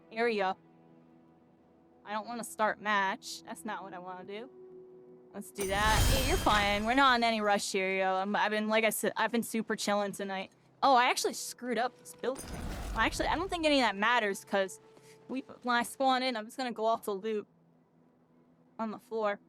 Here we go. I don't want to start match. That's not what I want to do. Let's do that. Hey, you're fine. We're not in any rush here, yo. I've been, like I said, I've been super chilling tonight. Oh, I actually screwed up this build thing. Well, actually, I don't think any of that matters, because when I spawn in, I'm just going to go off the loop on the floor.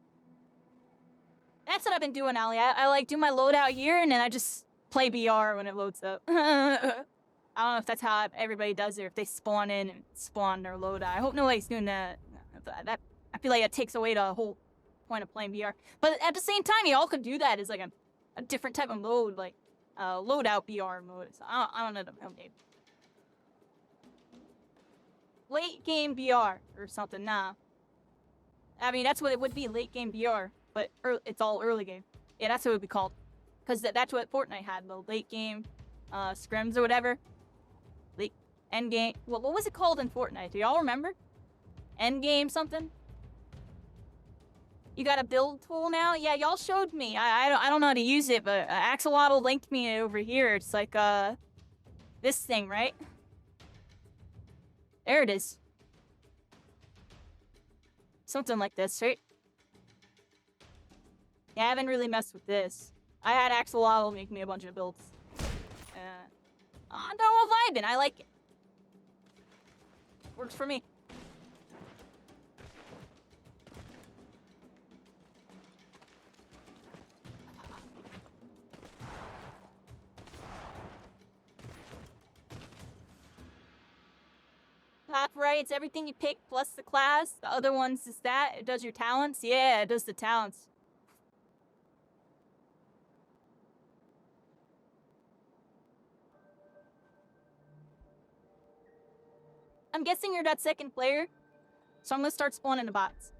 That's what I've been doing, Allie. I like do my loadout here, and then I just play BR when it loads up. I don't know if that's how everybody does it, or if they spawn in and spawn their loadout. I hope nobody's doing that. I feel like it takes away the whole point of playing BR. But at the same time, y'all could do that as like a different type of mode, like loadout BR mode. So I don't know the name. Late game BR or something. Nah. I mean, that's what it would be, late game BR, but it's all early game. Yeah, that's what it would be called. Because that's what Fortnite had, the late game scrims or whatever. Late end game. What was it called in Fortnite? Do y'all remember? End game something? You got a build tool now? Yeah, y'all showed me. I don't know how to use it, but Axolotl linked me over here. It's like this thing, right? There it is. Something like this, right? Yeah, I haven't really messed with this. I had Axolotl make me a bunch of builds. They're all vibing. I like it. Works for me. Top right, it's everything you pick plus the class. The other ones is that. It does your talents. Yeah, it does the talents. I'm guessing you're that second player, so I'm gonna start spawning the bots.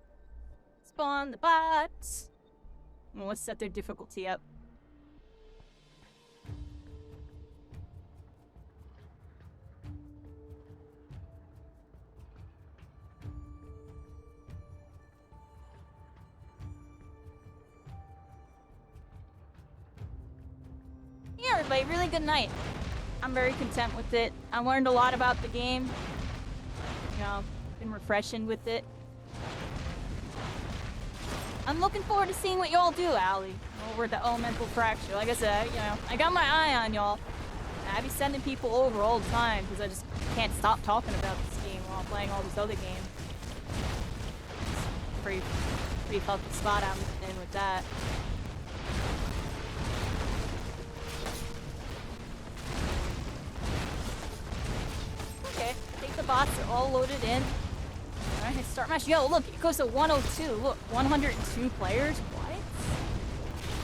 on the bots. Well, let's set their difficulty up. Yeah, everybody, really good night. I'm very content with it. I learned a lot about the game. You know, been refreshing with it. I'm looking forward to seeing what y'all do, Allie, over at the Elemental Fracture. Like I said, you know, I got my eye on y'all. I be sending people over all the time because I just can't stop talking about this game while I'm playing all these other games. It's pretty healthy spot I'm in with that. Okay, I think the bots are all loaded in. Alright, start match. Yo, look, it goes to 102. Look, 102 players? What?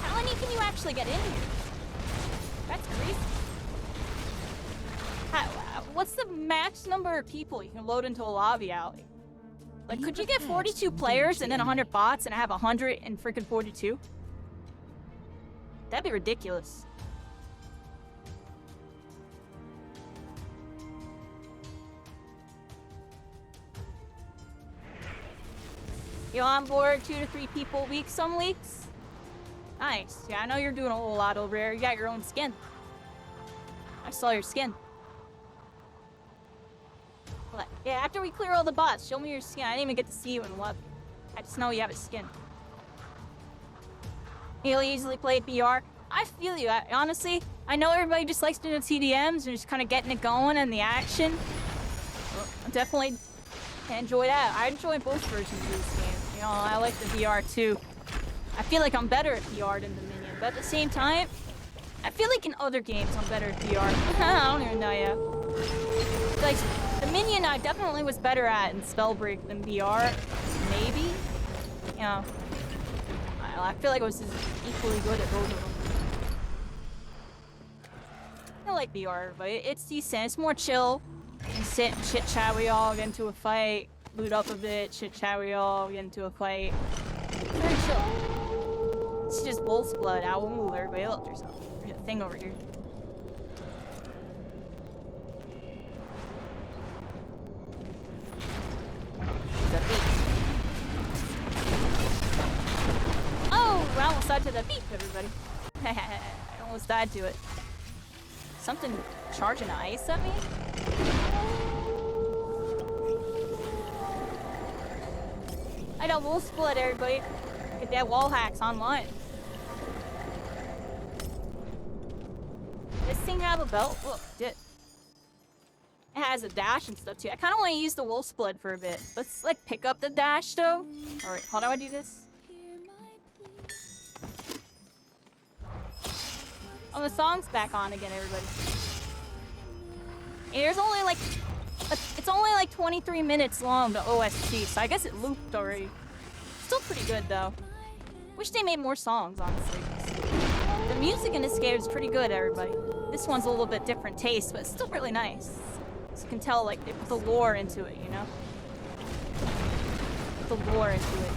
How many can you actually get in here? That's crazy. What's the max number of people you can load into a lobby, Allie? Like, could you get 42 players and then 100 bots and have 100 and freaking 42? That'd be ridiculous. You on board 2 to 3 people a week some weeks? Nice. Yeah, I know you're doing a whole lot over there. You got your own skin. I saw your skin. But, yeah, after we clear all the bots, show me your skin. I didn't even get to see you in lobby. I just know you have a skin. You'll easily play BR. I feel you. Honestly, I know everybody just likes doing TDMs and just kind of getting it going and the action. Well, I definitely enjoy that. I enjoy both versions of this game. You know, I like the VR too. I feel like I'm better at VR than the Minion, but at the same time, I feel like in other games I'm better at VR. I don't even know yet. Like, the Minion I definitely was better at in Spellbreak than VR. Maybe? You know, I feel like I was equally good at both of them. I like VR, but it's decent. It's more chill. You sit and chit chat with y'all, get into a fight, loot up a bit, chit chat with y'all, get into a fight. It's very chill. It's just wolf's blood. I will move everybody else or something. There's a thing over here. Oh, I almost died to the beep, everybody. I almost died to it. Something charging ice at me? I know, we'll split, everybody. Get that wall hacks online. This thing have a belt? Look, it has a dash and stuff too. I kind of want to use the wolf split for a bit. Let's like pick up the dash though. Alright, how do I do this? Oh, the song's back on again, everybody. And there's only like, it's only like 23 minutes long, the OST, so I guess it looped already. Still pretty good though. Wish they made more songs, honestly. The music in this game is pretty good, everybody. This one's a little bit different taste, but it's still really nice. So you can tell, like, they put the lore into it, you know? Put the lore into it.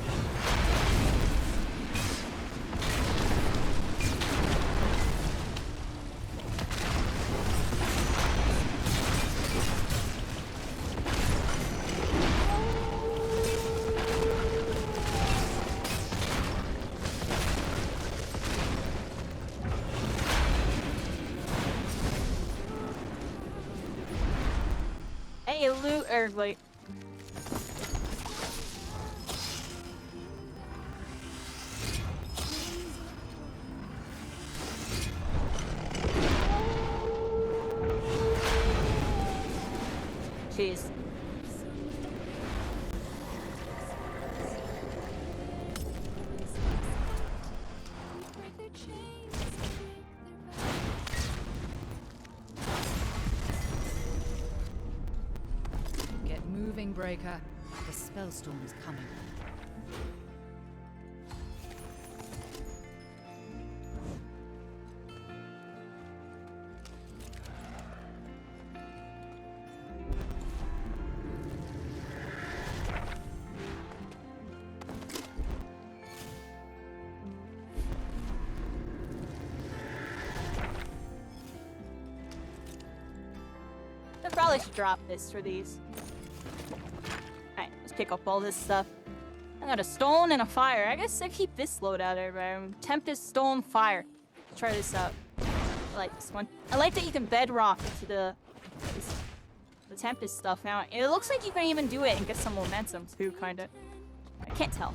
Hey, loot, everybody. Jeez. Get moving, Breaker. The spellstorm is coming. I should drop this for these. Alright, let's pick up all this stuff. I got a stone and a fire. I guess I keep this loadout, everybody. Tempest, stone, fire. Let's try this out. I like this one. I like that you can bedrock into the Tempest stuff now. It looks like you can even do it and get some momentum too, kinda. I can't tell.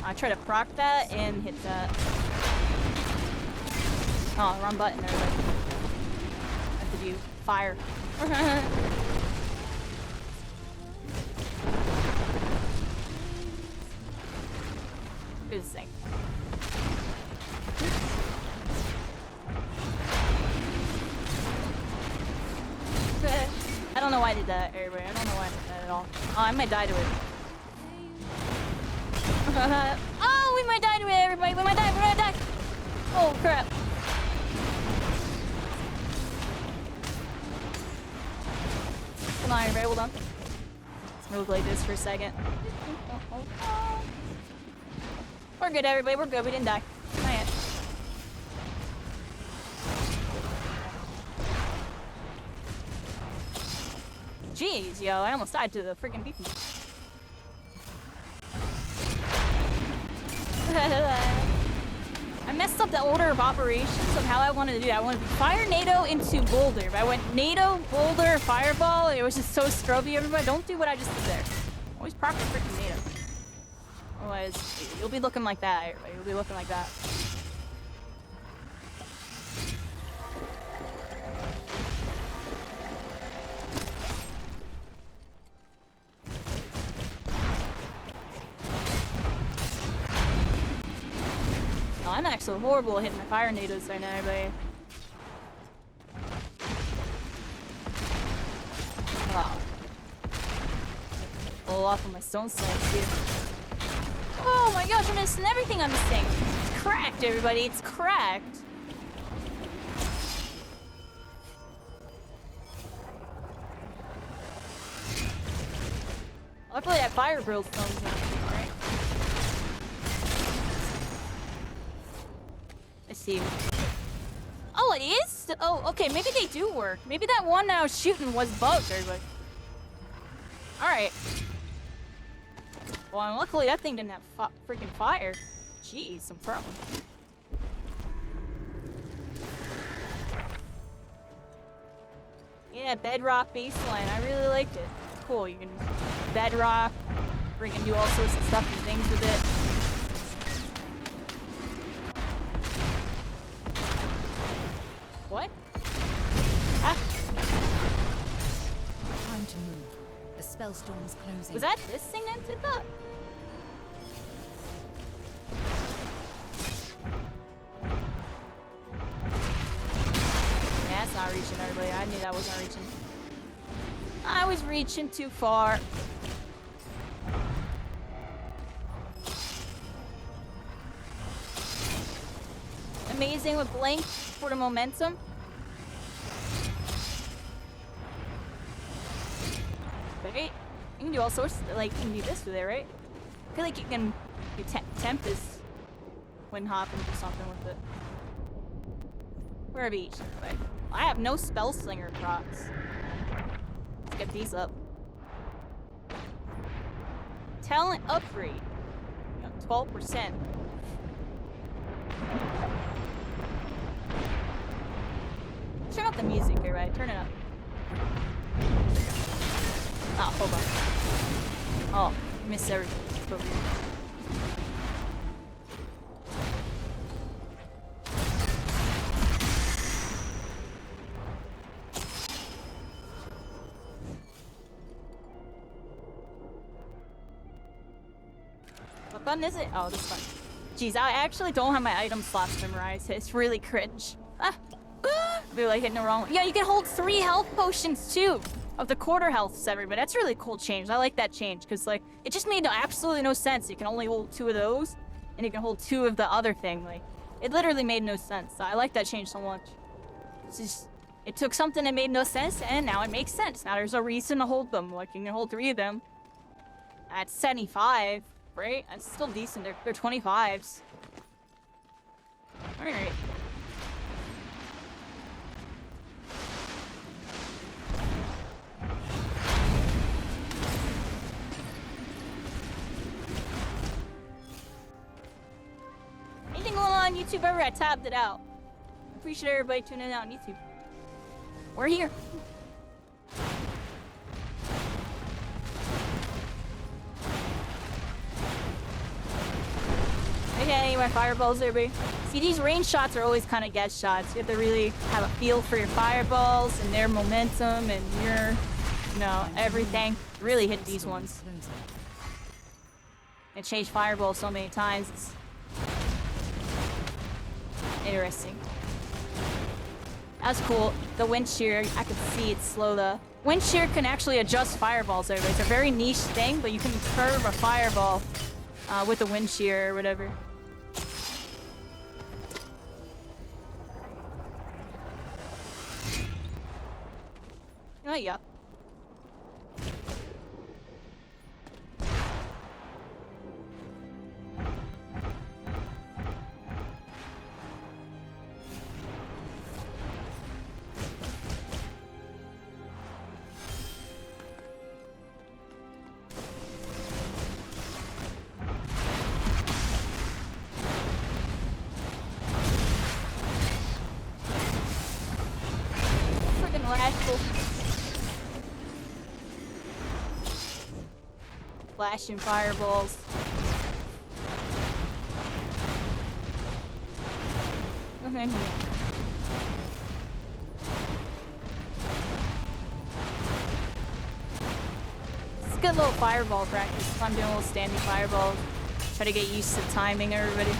I try to proc that and hit that. Oh, wrong button there. I have to do fire. Do this thing. I don't know why I did that, everybody. I don't know why I did that at all. Oh, I might die to it. Oh, we might die to it, everybody. We might die. We're gonna die. Oh, crap. Hold on, everybody. Hold on. Let's move like this for a second. We're good, everybody. We're good. We didn't die. Not yet. Jeez, yo, I almost died to the freaking people. I messed up the order of operations of how I wanted to do that. I wanted to fire NATO into boulder. But I went NATO, boulder, fireball. It was just so scrubby, everybody. Don't do what I just did there. Always proc the freaking NATO. Otherwise, you'll be looking like that, everybody. You'll be looking like that. Oh, I'm actually horrible at hitting my fire nados right now, everybody. Wow. Pull off of my stone slams here. Oh my gosh, I'm missing everything on this thing. It's cracked, everybody. It's cracked. Luckily that fire grilled stone's not right. Let's see. Oh, it is? Oh, okay, maybe they do work. Maybe that one I was shooting was bugged, everybody. Alright. Well, luckily that thing didn't have freaking fire. Jeez, some problem. Yeah, bedrock baseline. I really liked it. Cool, you can bedrock, freaking do all sorts of stuff and things with it. What? Ah. Time to move. The spellstorm's closing. Was that this thing that did that? Yeah, that's not reaching, everybody. I knew that wasn't reaching. I was reaching too far. Amazing with blank for the momentum. Right? You can do all sorts of, like, you can do this with it, right? I feel like you can do Tempest when hopping or something with it. Where are each? Anyway. I have no spell slinger procs. Let's get these up. Talent upgrade. 12%. Turn up the music here, right? Turn it up. Oh, hold on. Oh, missed everything. What button is it? Oh, this one. Jeez, I actually don't have my item slots memorized. It's really cringe. Ah. Be like hitting the wrong one. Yeah, you can hold 3 health potions too of the quarter healths, everybody. That's a really cool change. I like that change because, like, it just made absolutely no sense. You can only hold 2 of those, and you can hold 2 of the other thing. Like, it literally made no sense. I like that change so much. It's just, it took something that made no sense, and now it makes sense. Now there's a reason to hold them. Like, you can hold 3 of them at 75, right? That's still decent. They're 25s. All right. YouTube ever, I tabbed it out. Appreciate everybody tuning in on YouTube. We're here. Okay, my fireballs, everybody. See, these range shots are always kind of guess shots. You have to really have a feel for your fireballs and their momentum and your, you know, everything. Really hit these ones. I changed fireballs so many times. It's interesting. That's cool. The wind shear, I could see it slow the... Wind shear can actually adjust fireballs, everybody. It's a very niche thing, but you can curve a fireball with the wind shear or whatever. Oh, yeah. Freaking radical. Flashing fireballs. Okay. It's a good little fireball practice. I'm doing a little standing fireballs. Try to get used to timing everybody.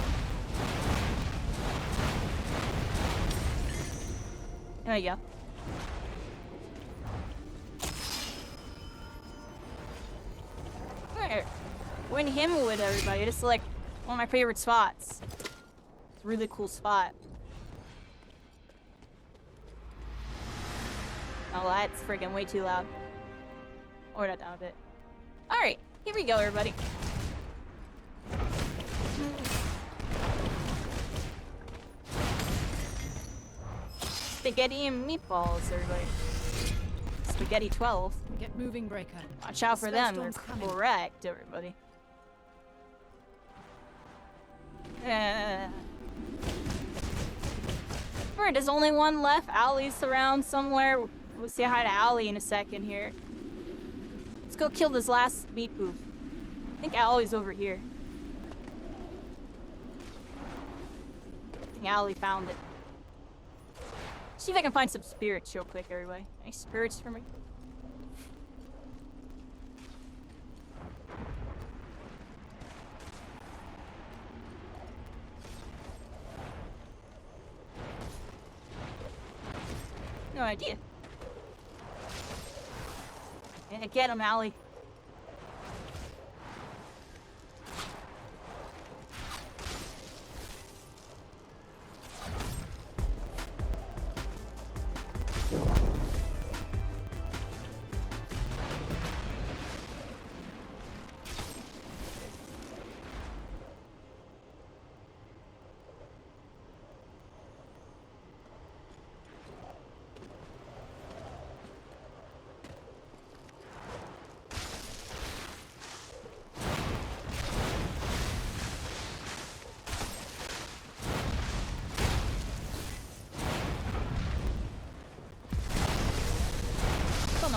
There you go. Win him with everybody. It's like one of my favorite spots. It's a really cool spot. Oh, that's freaking way too loud. Lower that down a bit. Alright, here we go, everybody. Spaghetti and meatballs, everybody. Spaghetti 12. Get moving, Breaker. Watch out for them. They're correct, everybody. There's only one left. Allie's around somewhere. We'll say hi to Allie in a second here. Let's go kill this last meat poop. I think Allie's over here. I think Allie found it. See if I can find some spirits real quick, everybody. Any spirits for me? No idea. Yeah, get him, Allie.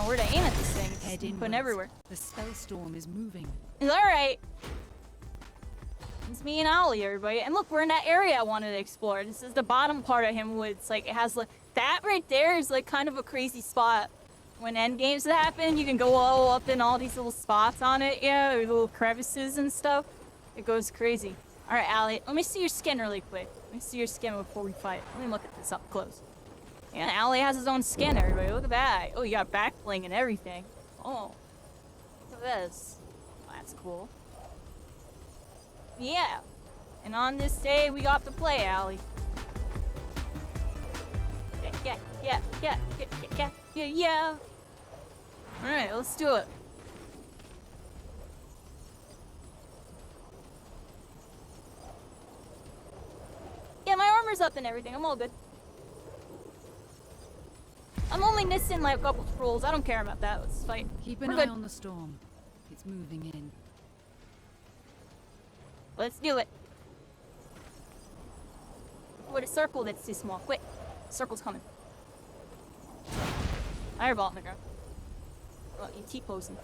Where to aim at this thing. It's putting everywhere. The spell storm is moving. It's alright. It's me and Ollie, everybody. And look, we're in that area I wanted to explore. This is the bottom part of Himwoods. Like, it has like that right there is like kind of a crazy spot. When end games happen, you can go all up in all these little spots on it, yeah, or little crevices and stuff. It goes crazy. Alright, Allie, let me see your skin really quick. Let me see your skin before we fight. Let me look at this up close. Yeah, Allie has his own skin, everybody. Look at that. Oh, you got back bling and everything. Oh. Look at this. Oh, that's cool. Yeah. And on this day, we got to play, Allie. Yeah. Alright, let's do it. Yeah, my armor's up and everything. I'm all good. I'm only missing like a couple scrolls. I don't care about that. Let's fight. Keep an We're eye good. on the storm. It's moving in. Let's do it. With a circle that's too small. Quick. Circle's coming. Fireball on the ground. Oh, you T-posing.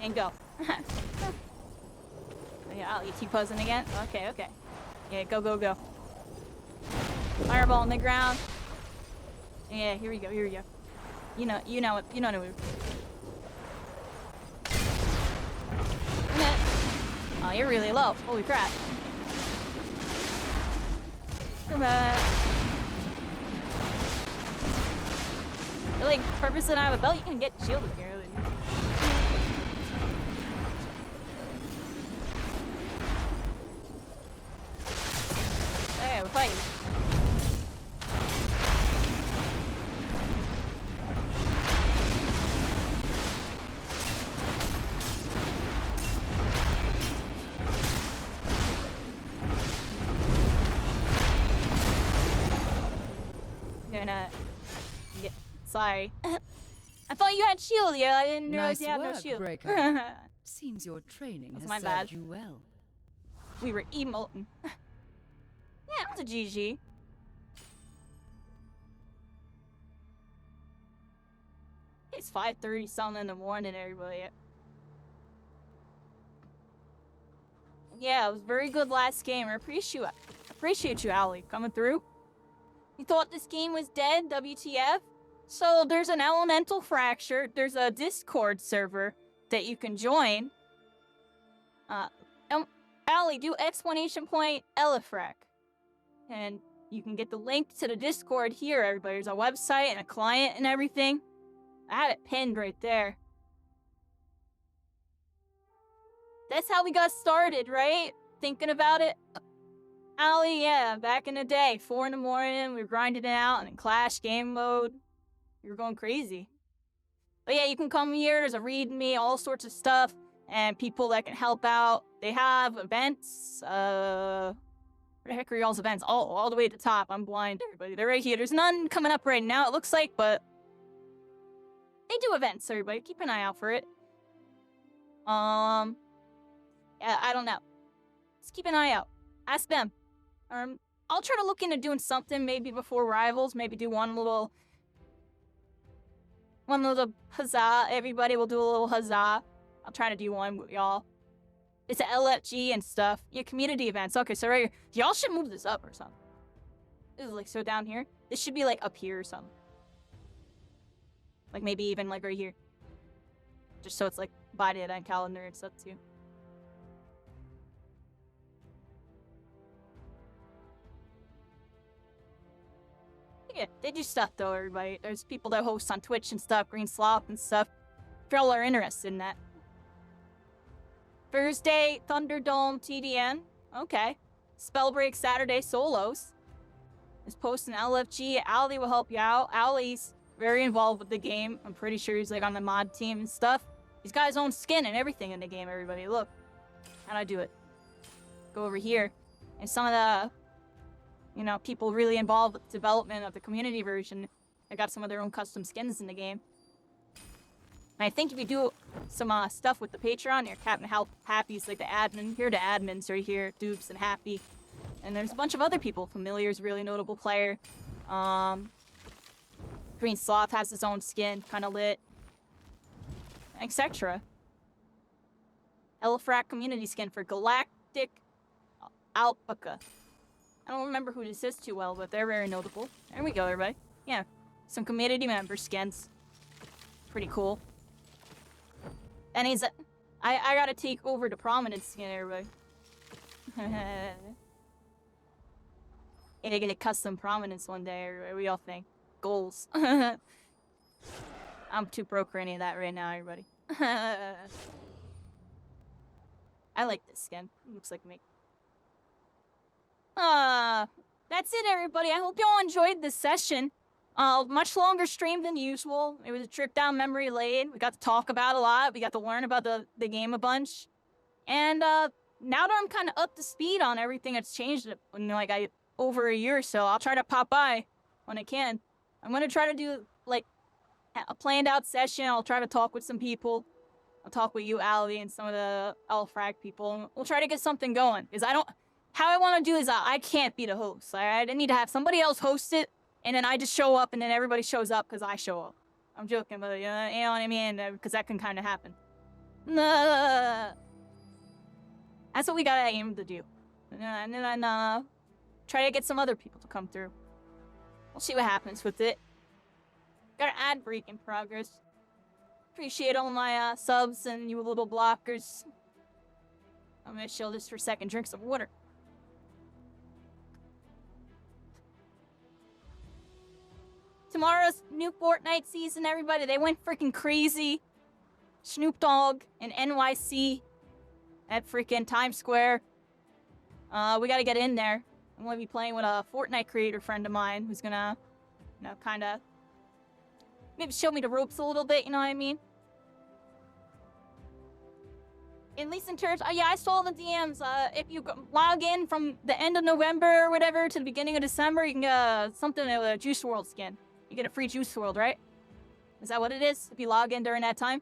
And go. Yeah, I'll T-posing again. Okay, okay. Yeah, go, go, go. Fireball on the ground. Yeah, here we go, here we go. You know what, you know the move. Oh, you're really low. Holy crap. Come on. Really, purpose that I have a belt, you can get shielded here. Hey, we're fighting. Sorry. I thought you had shield, yeah. I didn't realize you had no shield. Breaker. Seems your training That's has my served bad. you well. We were emoting. Yeah, that's a GG. It's 5:30 something in the morning, everybody. Yeah, it was very good last game. I appreciate you, Ali, coming through. You thought this game was dead, WTF? So there's an elemental fracture. There's a Discord server that you can join. Ali, do exclamation point Elefrac. And you can get the link to the Discord here, everybody. There's a website and a client and everything. I have it pinned right there. That's how we got started, right? Thinking about it. Ali, yeah, back in the day, 4 in the morning, we were grinding it out and in Clash game mode. We were going crazy. But yeah, you can come here, there's a README, all sorts of stuff, and people that can help out. They have events, where the heck are y'all's events? Oh, all the way at the top. I'm blind, everybody. They're right here. There's none coming up right now, it looks like, but they do events, everybody. Keep an eye out for it. Yeah, I don't know. Just keep an eye out. Ask them. I'll try to look into doing something maybe before Rivals. Maybe do one little huzzah. Everybody will do a little huzzah. I'll try to do one with y'all. It's a LFG and stuff. Yeah, community events. Okay, so right here. Y'all should move this up or something. This is like so down here. This should be like up here or something. Like maybe even like right here. Just so it's like by the calendar and stuff too. Yeah, they do stuff though, everybody. There's people that host on Twitch and stuff, Green Sloth and stuff. If y'all are interested in that. Thursday, Thunderdome TDN. Okay. Spellbreak Saturday solos. Is posting LFG. Ali will help you out. Ali's very involved with the game. I'm pretty sure he's like on the mod team and stuff. He's got his own skin and everything in the game, everybody. Look. How'd I do it? Go over here. And some of the people really involved with the development of the community version. They got some of their own custom skins in the game. And I think if you do some stuff with the Patreon, your Captain Happy's like the admin. Here are the admins right here, Dupes and Happy. And there's a bunch of other people. Familiar's a really notable player. Green Sloth has his own skin, kind of lit. Etc. Elefrac community skin for Galactic Alpaca. I don't remember who this is too well, but they're very notable. There we go, everybody. Yeah, some community member skins. Pretty cool. And he's I gotta take over the prominence skin, everybody. Yeah, get a custom prominence one day, everybody. We all think. Goals. I'm too broke for any of that right now, everybody. I like this skin. It looks like me. That's it, everybody. I hope y'all enjoyed this session. Much longer stream than usual. It was a trip down memory lane. We got to talk about a lot. We got to learn about the game a bunch. And now that I'm kind of up to speed on everything that's changed in like over a year or so, I'll try to pop by when I can. I'm gonna try to do like a planned out session. I'll try to talk with some people. I'll talk with you, Allie, and some of the Elefrac people, and we'll try to get something going. Because how I want to do is I can't be the host. I need to have somebody else host it, and then I just show up, and then everybody shows up because I show up. I'm joking, but you know what I mean? Because that can kind of happen. That's what we gotta aim to do. And then try to get some other people to come through. We'll see what happens with it. Got an ad break in progress. Appreciate all my subs and you little blockers. I'm gonna chill this for a second, drink some water. Tomorrow's new Fortnite season, everybody. They went freaking crazy. Snoop Dogg in NYC at freaking Times Square. We gotta get in there. I'm gonna be playing with a Fortnite creator friend of mine who's gonna, you know, kinda maybe show me the ropes a little bit, you know what I mean? At least in terms, yeah, I saw the DMs. If you log in from the end of November or whatever to the beginning of December, you can get something with a Juice WRLD skin. You get a free Juice WRLD, right? Is that what it is? If you log in during that time?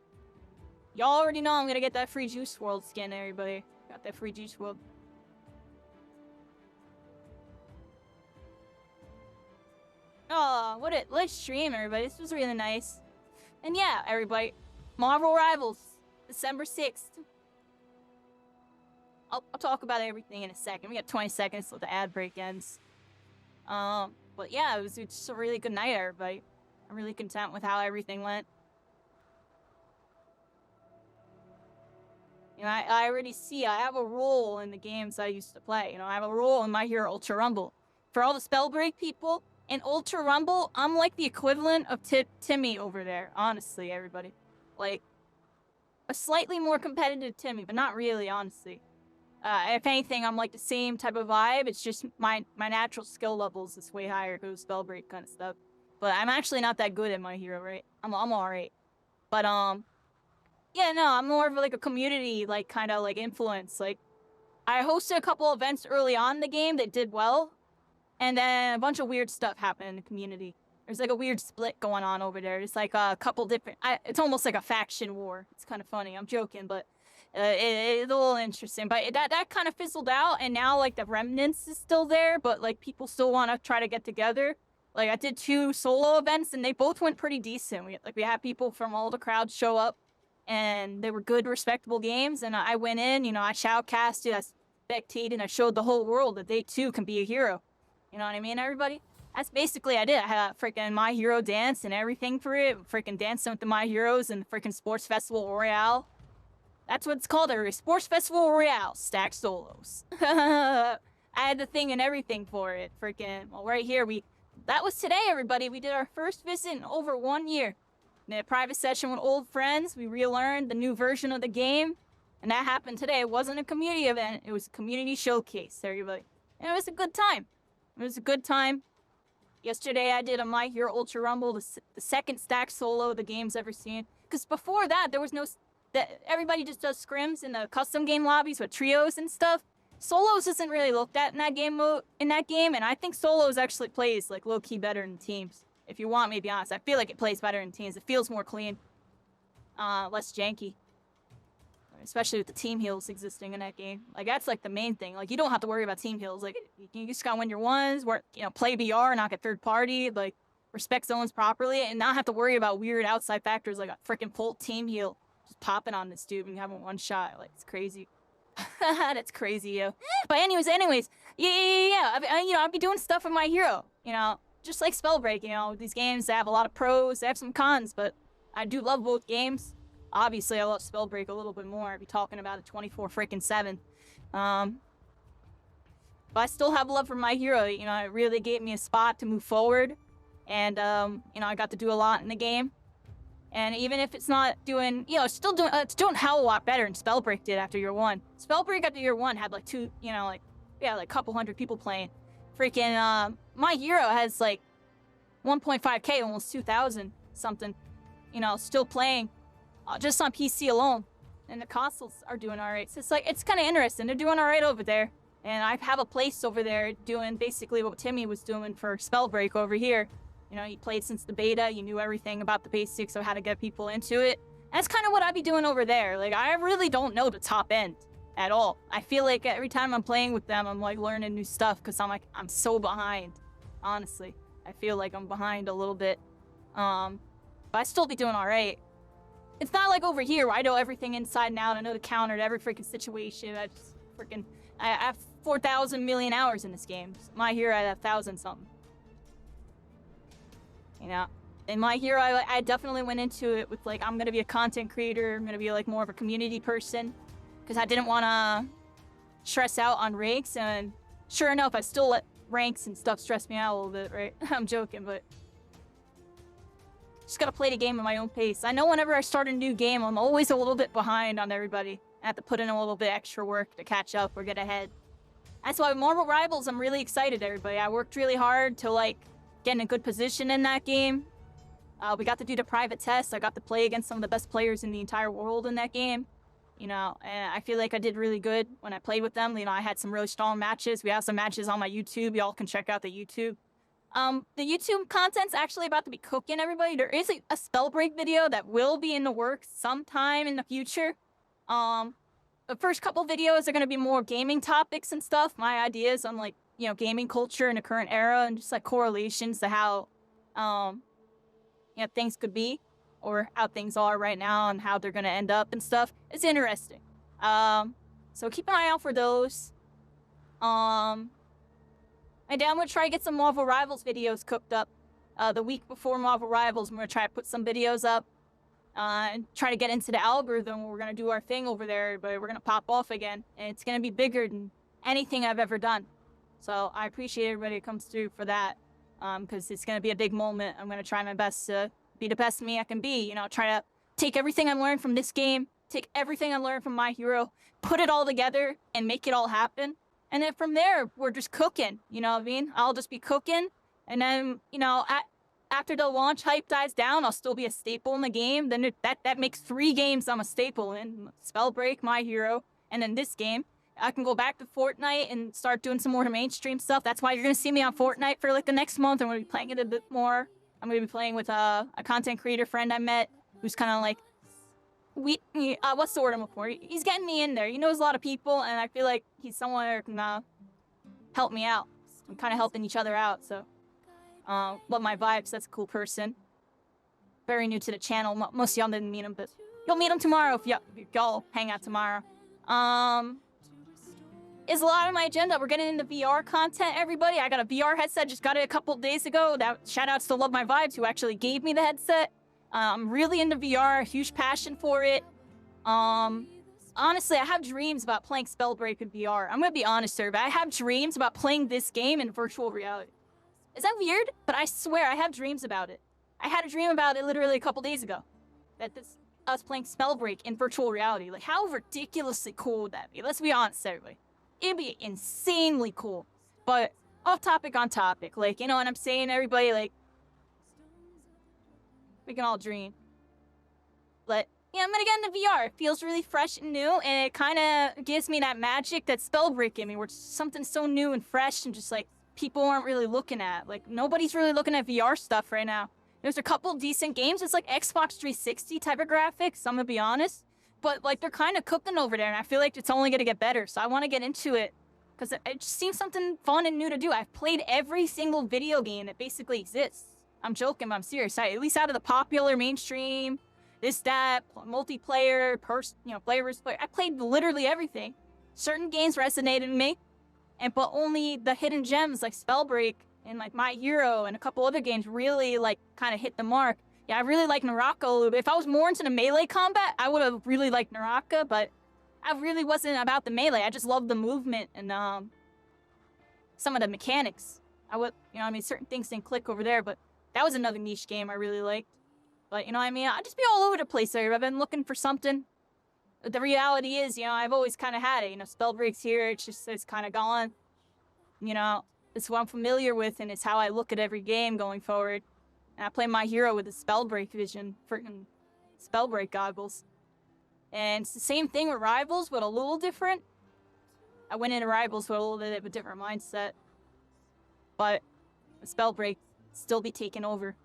Y'all already know I'm gonna get that free Juice WRLD skin, everybody. Got that free Juice WRLD. Oh, what a live stream, everybody. This was really nice. And yeah, everybody, Marvel Rivals, December 6th. I'll talk about everything in a second. We got 20 seconds till the ad break ends. But yeah, it was just a really good night, everybody. I'm really content with how everything went. You know, I already see I have a role in the games I used to play. You know, I have a role in My Hero Ultra Rumble. For all the Spellbreak people, in Ultra Rumble, I'm like the equivalent of Timmy over there. Honestly, everybody. Like, a slightly more competitive Timmy, but not really, honestly. If anything, I'm like the same type of vibe. It's just my natural skill levels is way higher because of Spellbreak kind of stuff. But I'm actually not that good at My Hero, right? I'm alright. But, yeah, no, I'm more of like a community, like, kind of like influence. Like, I hosted a couple events early on in the game that did well. And then a bunch of weird stuff happened in the community. There's like a weird split going on over there. It's like a couple different... it's almost like a faction war. It's kind of funny. I'm joking, but it's a little interesting. But that kind of fizzled out, and now like the remnants is still there, but like people still want to try to get together. Like I did 2 solo events, and they both went pretty decent. We had people from all the crowds show up, and they were good, respectable games. And I went in, you know, I shoutcasted, I spectated, and I showed the whole world that they too can be a hero. You know what I mean, everybody? That's basically I did. I had a freaking My Hero dance and everything for it. Freaking dancing with the My Heroes and freaking Sports Festival Royale. That's what it's called, a Sports Festival Royale. Stacked solos. I had the thing and everything for it. Freaking, well, right here, that was today, everybody. We did our first visit in over 1 year. In a private session with old friends, we relearned the new version of the game. And that happened today. It wasn't a community event. It was a community showcase, everybody. And it was a good time. It was a good time. Yesterday I did a My Hero Ultra Rumble, the second stack solo the game's ever seen. Because before that, there was no... everybody just does scrims in the custom game lobbies with trios and stuff. Solos isn't really looked at in that game, and I think solos actually plays like low-key better than teams. If you want me to be honest, I feel like it plays better in teams. It feels more clean. Less janky. Especially with the team heals existing in that game. Like, that's, like, the main thing. Like, you don't have to worry about team heals. Like, you just gotta win your ones, work, you know, play BR, not get third party, like, respect zones properly, and not have to worry about weird outside factors like a freaking Bolt team heal just popping on this dude and having one shot. Like, it's crazy. That's crazy, yo. But anyways, yeah. You know, I'll be doing stuff with My Hero, you know, just like Spellbreak, you know. These games, they have a lot of pros, they have some cons, but I do love both games. Obviously, I love Spellbreak a little bit more. I'd be talking about it 24/7. But I still have love for My Hero. You know, it really gave me a spot to move forward. And, you know, I got to do a lot in the game. And even if it's not doing, you know, it's doing hell a lot better than Spellbreak did after year 1. Spellbreak after year 1 had like like a couple hundred people playing. Freaking, My Hero has like 1.5K, almost 2,000 something, you know, still playing. Just on PC alone, and the consoles are doing all right. So it's like, it's kind of interesting. They're doing all right over there, and I have a place over there doing basically what Timmy was doing for Spellbreak over here. You know, he played since the beta. You knew everything about the basics of how to get people into it. That's kind of what I be doing over there. Like, I really don't know the top end at all. I feel like every time I'm playing with them, I'm like learning new stuff because I'm so behind. Honestly, I feel like I'm behind a little bit. But I still be doing all right. It's not like over here where I know everything inside and out. I know the counter to every freaking situation. I have 4,000 million hours in this game. My Hero, I have 1,000 something. You know, in My Hero, I definitely went into it with like, I'm gonna be a content creator. I'm gonna be like more of a community person because I didn't want to stress out on ranks. And sure enough, I still let ranks and stuff stress me out a little bit, right? I'm joking, but just gotta play the game at my own pace. I know whenever I start a new game, I'm always a little bit behind on everybody. I have to put in a little bit extra work to catch up or get ahead. That's why Marvel Rivals, I'm really excited, everybody. I worked really hard to like get in a good position in that game. We got to do the private test. I got to play against some of the best players in the entire world in that game. You know, and I feel like I did really good when I played with them. You know, I had some really strong matches. We have some matches on my YouTube. Y'all can check out the YouTube. The YouTube content's actually about to be cooking, everybody. There is a Spellbreak video that will be in the works sometime in the future. The first couple videos are going to be more gaming topics and stuff. My ideas on, like, you know, gaming culture in the current era and just, like, correlations to how, you know, things could be or how things are right now and how they're going to end up and stuff. It's interesting. So keep an eye out for those. And then I'm going to try to get some Marvel Rivals videos cooked up. The week before Marvel Rivals, I'm going to try to put some videos up. And try to get into the algorithm. We're going to do our thing over there, but we're going to pop off again. And it's going to be bigger than anything I've ever done. So I appreciate everybody that comes through for that. Because it's going to be a big moment. I'm going to try my best to be the best me I can be. You know, try to take everything I learned from this game, take everything I learned from My Hero, put it all together, and make it all happen. And then from there, we're just cooking. You know what I mean? I'll just be cooking. And then, you know, after the launch hype dies down, I'll still be a staple in the game. Then that makes 3 games I'm a staple in. Spellbreak, My Hero, and then this game. I can go back to Fortnite and start doing some more mainstream stuff. That's why you're going to see me on Fortnite for like the next month. I'm going to be playing it a bit more. I'm going to be playing with a content creator friend I met who's kind of like, what's the word I'm looking for? He's getting me in there. He knows a lot of people, and I feel like he's someone who can help me out. I'm kind of helping each other out, so. Love my vibes. That's a cool person. Very new to the channel. Most of y'all didn't meet him, but you'll meet him tomorrow if y'all hang out tomorrow. Is a lot of my agenda. We're getting into VR content, everybody. I got a VR headset. Just got it a couple days ago. Shout outs to Love My Vibes, who actually gave me the headset. I'm really into VR. Huge passion for it. Honestly, I have dreams about playing Spellbreak in VR. I'm gonna be honest, sir, but I have dreams about playing this game in virtual reality. Is that weird? But I swear, I have dreams about it. I had a dream about it literally a couple days ago. That us playing Spellbreak in virtual reality. Like, how ridiculously cool would that be? Let's be honest, everybody. It'd be insanely cool. But off topic on topic. Like, you know what I'm saying, everybody? Like, we can all dream. But, yeah, I'm gonna get into VR. It feels really fresh and new, and it kind of gives me that magic that Spellbreak gave me, where it's something so new and fresh and just, like, people aren't really looking at. Like, nobody's really looking at VR stuff right now. There's a couple decent games. It's like Xbox 360 type of graphics, I'm gonna be honest. But, like, they're kind of cooking over there, and I feel like it's only gonna get better. So I want to get into it, because it just seems something fun and new to do. I've played every single video game that basically exists. I'm joking, but I'm serious. At least out of the popular mainstream, this, that, multiplayer, player versus player. I played literally everything. Certain games resonated with me. But only the hidden gems like Spellbreak and like My Hero and a couple other games really like kind of hit the mark. Yeah, I really like Naraka a little bit. If I was more into the melee combat, I would have really liked Naraka, but I really wasn't about the melee. I just loved the movement and some of the mechanics. Certain things didn't click over there, but that was another niche game I really liked. But you know what I mean? I'd just be all over the place there. I've been looking for something. The reality is, you know, I've always kind of had it. You know, Spellbreak's here. It's kind of gone. You know, it's what I'm familiar with, and it's how I look at every game going forward. And I play My Hero with the Spellbreak vision, freaking Spellbreak goggles. And it's the same thing with Rivals, but a little different. I went into Rivals with a little bit of a different mindset. But Spellbreak still be taking over.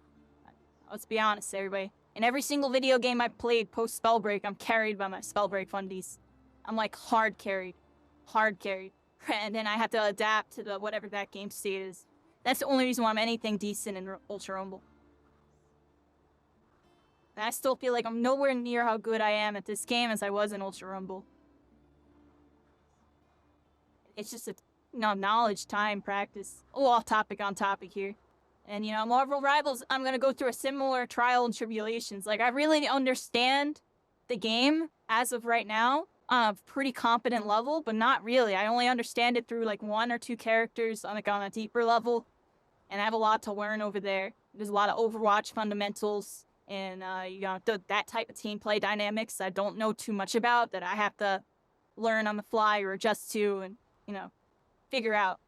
Let's be honest, everybody. In every single video game I played post Spellbreak, I'm carried by my Spellbreak fundies. I'm like hard carried. Hard carried. And then I have to adapt to the whatever that game state is. That's the only reason why I'm anything decent in Ultra Rumble. And I still feel like I'm nowhere near how good I am at this game as I was in Ultra Rumble. It's just a, knowledge, time, practice. Oh, off topic on topic here. And, Marvel Rivals, I'm gonna go through a similar trial and tribulations. Like, I really understand the game as of right now on a pretty competent level, but not really. I only understand it through, like, 1 or 2 characters on a deeper level. And I have a lot to learn over there. There's a lot of Overwatch fundamentals and, that type of team play dynamics I don't know too much about that I have to learn on the fly or adjust to and, figure out.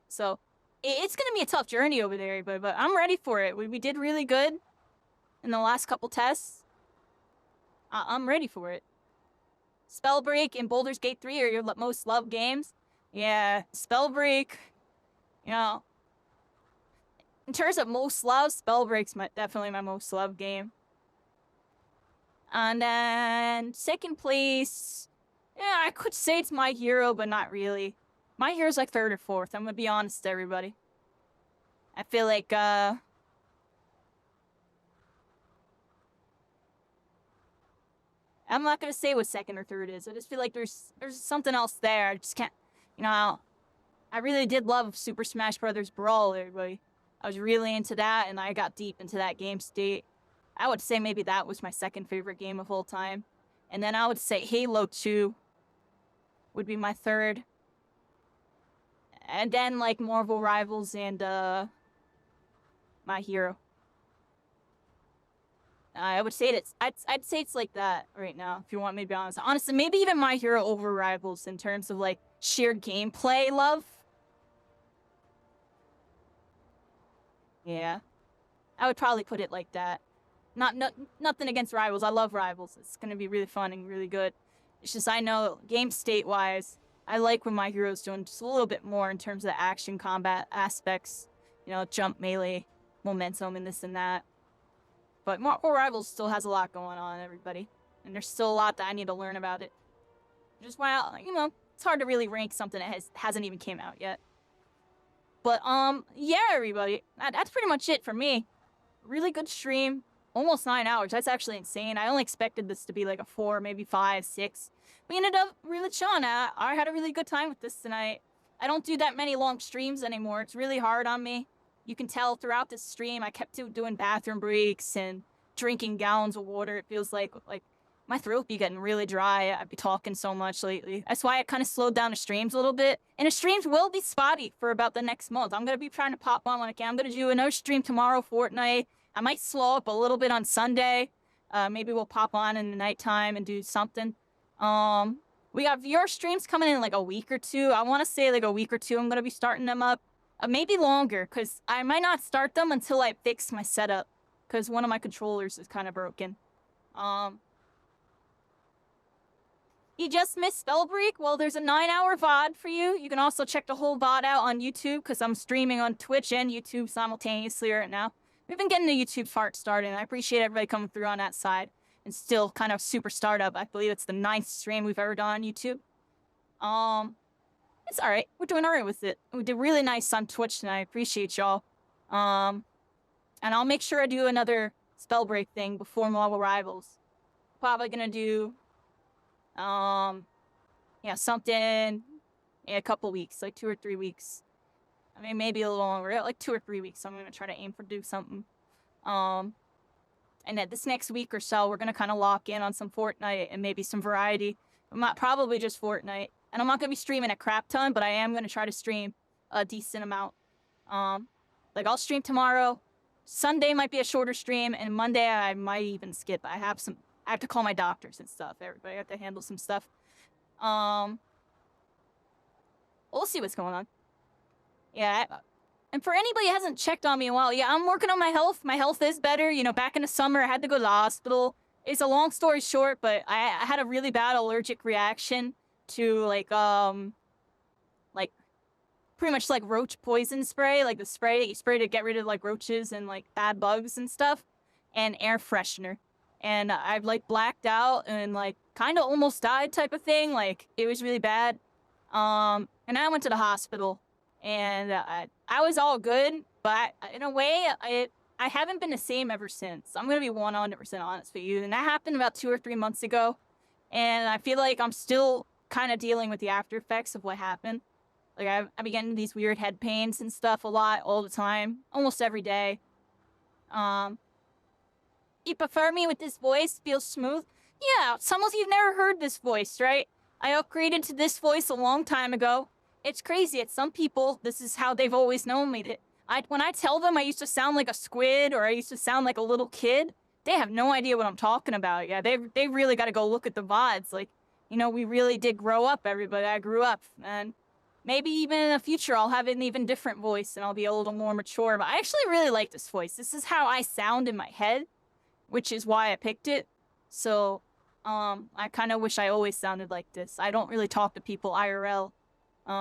So, it's going to be a tough journey over there, but I'm ready for it. We did really good in the last couple tests. I'm ready for it. Spellbreak and Baldur's Gate 3 are your most loved games. Yeah, Spellbreak, in terms of most loved, Spellbreak's definitely my most loved game. And then second place, yeah, I could say it's My Hero, but not really. My Hero's like 3rd or 4th. I'm gonna be honest, everybody. I feel like, I'm not gonna say what 2nd or 3rd is. I just feel like there's something else there. I just can't, I really did love Super Smash Bros. Brawl, everybody. I was really into that, and I got deep into that game state. I would say maybe that was my 2nd favorite game of all time. And then I would say Halo 2 would be my 3rd. And then, like, Marvel Rivals and, My Hero. I would say I'd say it's like that right now, if you want me to be honest. Honestly, maybe even My Hero over Rivals in terms of, like, sheer gameplay love. Yeah. I would probably put it like that. Nothing against Rivals. I love Rivals. It's gonna be really fun and really good. It's just I know, game state-wise, I like when My Hero's doing just a little bit more in terms of the action combat aspects. Jump, melee, momentum, and this and that. But Marvel Rivals still has a lot going on, everybody. And there's still a lot that I need to learn about it. Just why, it's hard to really rank something that hasn't even came out yet. But, yeah, everybody. That's pretty much it for me. Really good stream. Almost 9 hours. That's actually insane. I only expected this to be like a 4, maybe 5, 6. We ended up really chilling. I had a really good time with this tonight. I don't do that many long streams anymore. It's really hard on me. You can tell throughout this stream, I kept doing bathroom breaks and drinking gallons of water. It feels like my throat be getting really dry. I'd be talking so much lately. That's why I kind of slowed down the streams a little bit. And the streams will be spotty for about the next month. I'm going to be trying to pop on when I can. I'm going to do another stream tomorrow, Fortnite. I might slow up a little bit on Sunday. Maybe we'll pop on in the nighttime and do something. We got VR streams coming in like a week or 2. I want to say like a week or 2 I'm going to be starting them up. Maybe longer, because I might not start them until I fix my setup. Because one of my controllers is kind of broken. You just missed Spellbreak? Well, there's a 9-hour VOD for you. You can also check the whole VOD out on YouTube, because I'm streaming on Twitch and YouTube simultaneously right now. We've been getting the YouTube fart started, and I appreciate everybody coming through on that side. And still kind of super startup. I believe it's the 9th stream we've ever done on YouTube. It's alright. We're doing alright with it. We did really nice on Twitch tonight. I appreciate y'all. And I'll make sure I do another Spellbreak thing before Marvel Rivals. Probably gonna do, something in a couple weeks, like 2 or 3 weeks. I mean, maybe a little longer, like 2 or 3 weeks. I'm gonna try to aim for do something. And that this next week or so, we're gonna kind of lock in on some Fortnite and maybe some variety. Probably just Fortnite. And I'm not gonna be streaming a crap ton, but I am gonna try to stream a decent amount. Like I'll stream tomorrow. Sunday might be a shorter stream, and Monday I might even skip. I have to call my doctors and stuff. Everybody, I have to handle some stuff. We'll see what's going on. Yeah. And for anybody who hasn't checked on me in a while, yeah, I'm working on my health. My health is better. Back in the summer, I had to go to the hospital. It's a long story short, but I had a really bad allergic reaction to, pretty much like roach poison spray, like the spray that you spray to get rid of, like, roaches and, like, bad bugs and stuff, and air freshener. and I've like blacked out and like kind of almost died type of thing. Like it was really bad. And I went to the hospital, and I was all good, but in a way, I haven't been the same ever since. I'm gonna be 100% honest with you, and that happened about 2 or 3 months ago, and I feel like I'm still kind of dealing with the after effects of what happened. Like I be getting these weird head pains and stuff a lot, all the time, almost every day. You prefer me with this voice? Feels smooth? Yeah, some of you've never heard this voice, right? I upgraded to this voice a long time ago. It's crazy. At some people, this is how they've always known me. When I tell them I used to sound like a squid or I used to sound like a little kid, they have no idea what I'm talking about. Yeah, they really got to go look at the VODs. Like, you know, we really did grow up, everybody. I grew up, and maybe even in the future I'll have an even different voice and I'll be a little more mature. But I actually really like this voice. This is how I sound in my head, which is why I picked it. So, I kind of wish I always sounded like this. I don't really talk to people IRL. You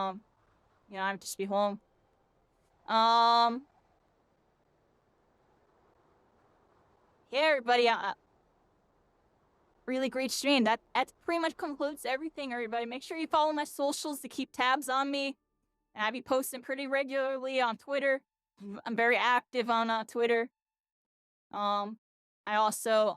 know, I'd just be home. Yeah, everybody, really great stream. That pretty much concludes everything, everybody. Make sure you follow my socials to keep tabs on me. And I be posting pretty regularly on Twitter. I'm very active on Twitter. I also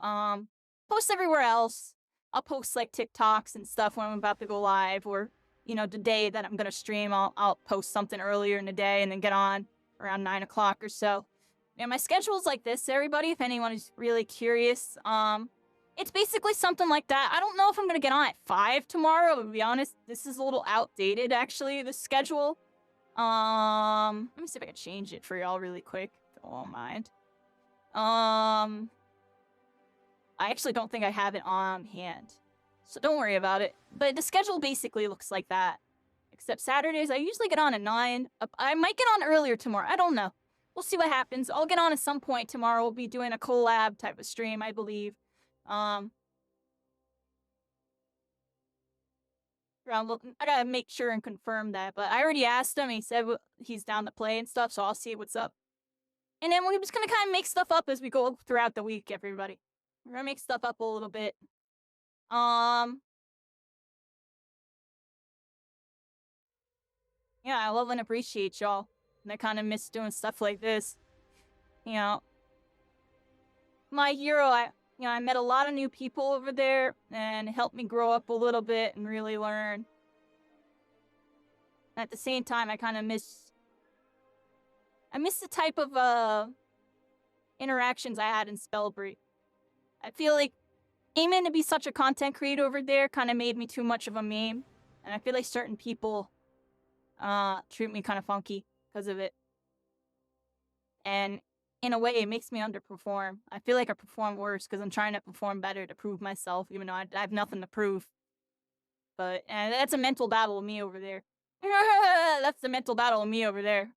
post everywhere else. I'll post like TikToks and stuff when I'm about to go live, or you know, the day that I'm gonna stream, I'll post something earlier in the day and then get on around 9 o'clock or so. Yeah, my schedule's like this, everybody, if anyone is really curious. It's basically something like that. I don't know if I'm gonna get on at 5 tomorrow, to be honest. This is a little outdated, actually, the schedule. Let me see if I can change it for y'all really quick, if you won't mind. I actually don't think I have it on hand, so don't worry about it. But the schedule basically looks like that. Except Saturdays, I usually get on at 9. I might get on earlier tomorrow. I don't know. We'll see what happens. I'll get on at some point tomorrow. We'll be doing a collab type of stream, I believe. I gotta make sure and confirm that. But I already asked him. He said he's down to play and stuff, so I'll see what's up. And then we're just gonna kind of make stuff up as we go throughout the week, everybody. We're gonna make stuff up a little bit. Yeah, I love and appreciate y'all. And I kind of miss doing stuff like this. You know, My Hero, I met a lot of new people over there, and it helped me grow up a little bit and really learn. At the same time, I kind of miss the type of interactions I had in Spellbreak. I feel like aiming to be such a content creator over there kind of made me too much of a meme, and I feel like certain people treat me kind of funky because of it. And in a way, it makes me underperform. I feel like I perform worse because I'm trying to perform better to prove myself, even though I have nothing to prove. But that's a mental battle with me over there. That's the mental battle with me over there.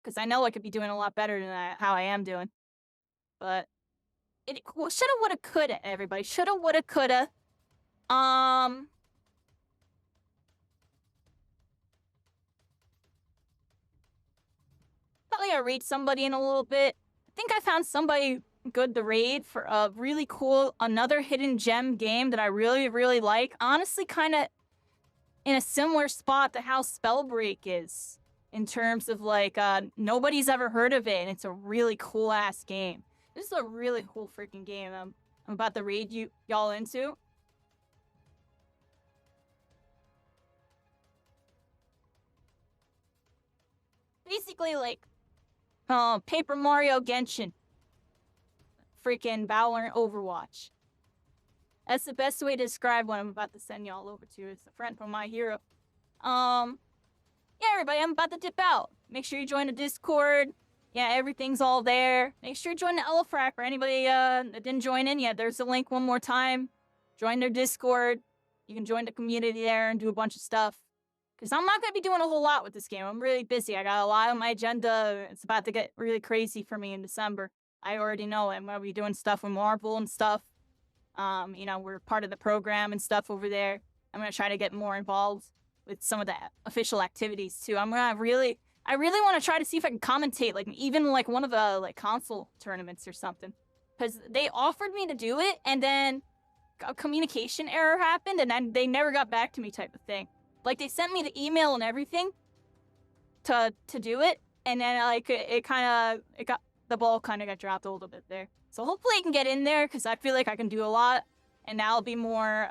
Because I know I could be doing a lot better than how I am doing. But well, shoulda, woulda, coulda, everybody. Shoulda, woulda, coulda. Thought I'd raid somebody in a little bit. I think I found somebody good to raid for a really cool, another hidden gem game that I really, really like. Honestly, kind of in a similar spot to how Spellbreak is. In terms of, like, nobody's ever heard of it, and it's a really cool-ass game. This is a really cool freaking game I'm about to raid y'all into. Basically, like, Paper Mario Genshin. Freaking Valorant Overwatch. That's the best way to describe what I'm about to send y'all over to. It's a friend from My Hero. Yeah, everybody, I'm about to dip out. Make sure you join the Discord. Yeah, everything's all there. Make sure you join the Elefrac for anybody that didn't join in yet. There's a link one more time. Join their Discord. You can join the community there and do a bunch of stuff. Because I'm not going to be doing a whole lot with this game. I'm really busy. I got a lot on my agenda. It's about to get really crazy for me in December. I already know I'm going to be doing stuff with Marvel and stuff. You know, we're part of the program and stuff over there. I'm going to try to get more involved with some of the official activities too. I really want to try to see if I can commentate, like even like one of the like console tournaments or something. because they offered me to do it, and then a communication error happened, and then they never got back to me type of thing. Like, they sent me the email and everything to do it, and then, like, the ball kind of got dropped a little bit there. So hopefully I can get in there, because I feel like I can do a lot, and that'll be more,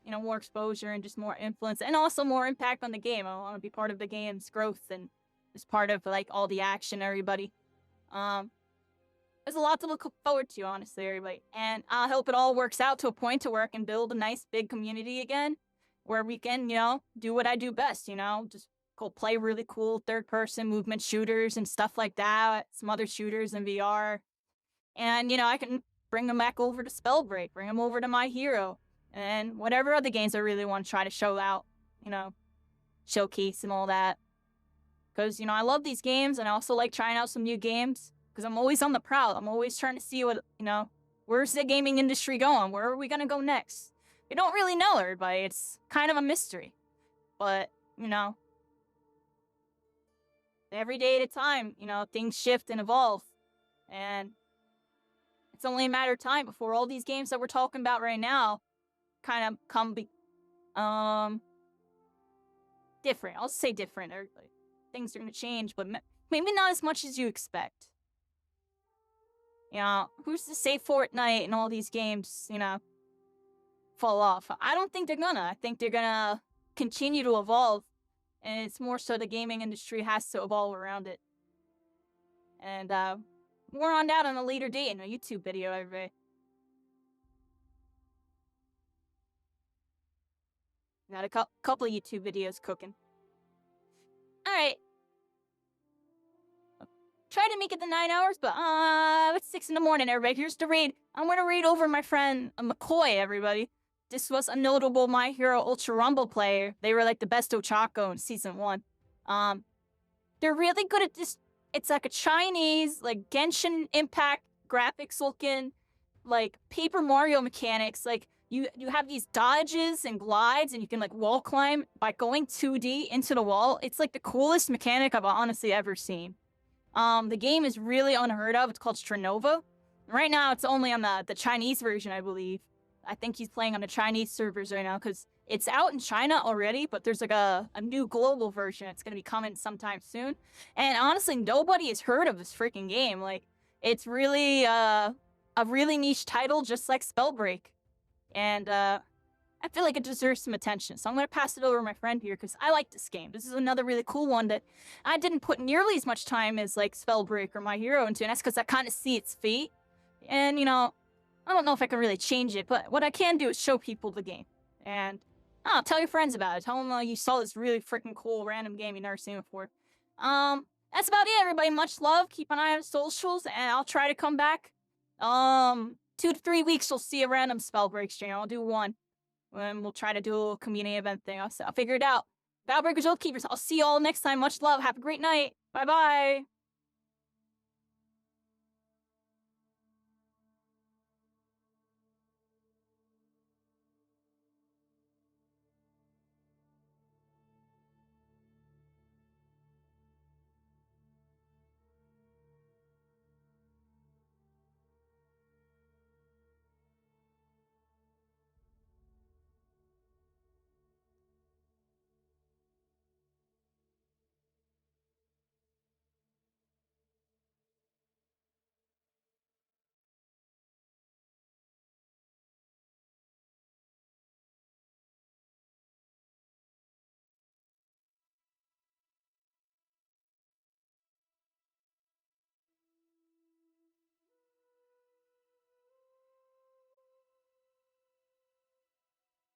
more exposure and just more influence, and also more impact on the game. I want to be part of the game's growth, and just part of, like, all the action, everybody. There's a lot to look forward to, honestly, everybody. And I hope it all works out to a point to where I can build a nice, big community again, where we can, do what I do best, just go play really cool third-person movement shooters and stuff like that, some other shooters in VR. And, I can bring them back over to Spellbreak, bring them over to My Hero, and whatever other games I really want to try to show out, showcase and all that. Because, I love these games, and I also like trying out some new games. Because I'm always on the prowl. I'm always trying to see what, where's the gaming industry going? Where are we going to go next? We don't really know, everybody. It's kind of a mystery. But, every day at a time, things shift and evolve. And it's only a matter of time before all these games that we're talking about right now kind of different. I'll say different. Things are going to change, but maybe not as much as you expect. Who's to say Fortnite and all these games, fall off? I don't think they're gonna. I think they're gonna continue to evolve. And it's more so the gaming industry has to evolve around it. And, more on that on a later date in a YouTube video, everybody. Got a couple of YouTube videos cooking. Alright. Try to make it the 9 hours, but it's 6 in the morning, everybody. Here's the raid. I'm gonna raid over my friend McCoy, everybody. This was a notable My Hero Ultra Rumble player. They were like the best Ochako in Season 1. They're really good at this. It's like a Chinese, like, Genshin Impact graphics looking, like, Paper Mario mechanics. Like, you have these dodges and glides, and you can, like, wall climb by going 2D into the wall. It's, like, the coolest mechanic I've honestly ever seen. The game is really unheard of. It's called Stranova. Right now, it's only on the Chinese version, I believe. I think he's playing on the Chinese servers right now, because it's out in China already, but there's like a new global version. It's going to be coming sometime soon. And honestly, nobody has heard of this freaking game. Like, it's really a really niche title, just like Spellbreak. And I feel like it deserves some attention. So I'm going to pass it over to my friend here, because I like this game. This is another really cool one that I didn't put nearly as much time as, like, Spellbreak or My Hero into, and that's because I kind of see its fate. And, I don't know if I can really change it, but what I can do is show people the game. And, tell your friends about it. Tell them you saw this really freaking cool random game you've never seen before. That's about it, everybody. Much love. Keep an eye on socials, and I'll try to come back. 2 to 3 weeks, you'll see a random Spellbreak stream. I'll do one. And we'll try to do a little community event thing. I'll figure it out. Battlebreakers, Oath Keepers. I'll see you all next time. Much love. Have a great night. Bye-bye.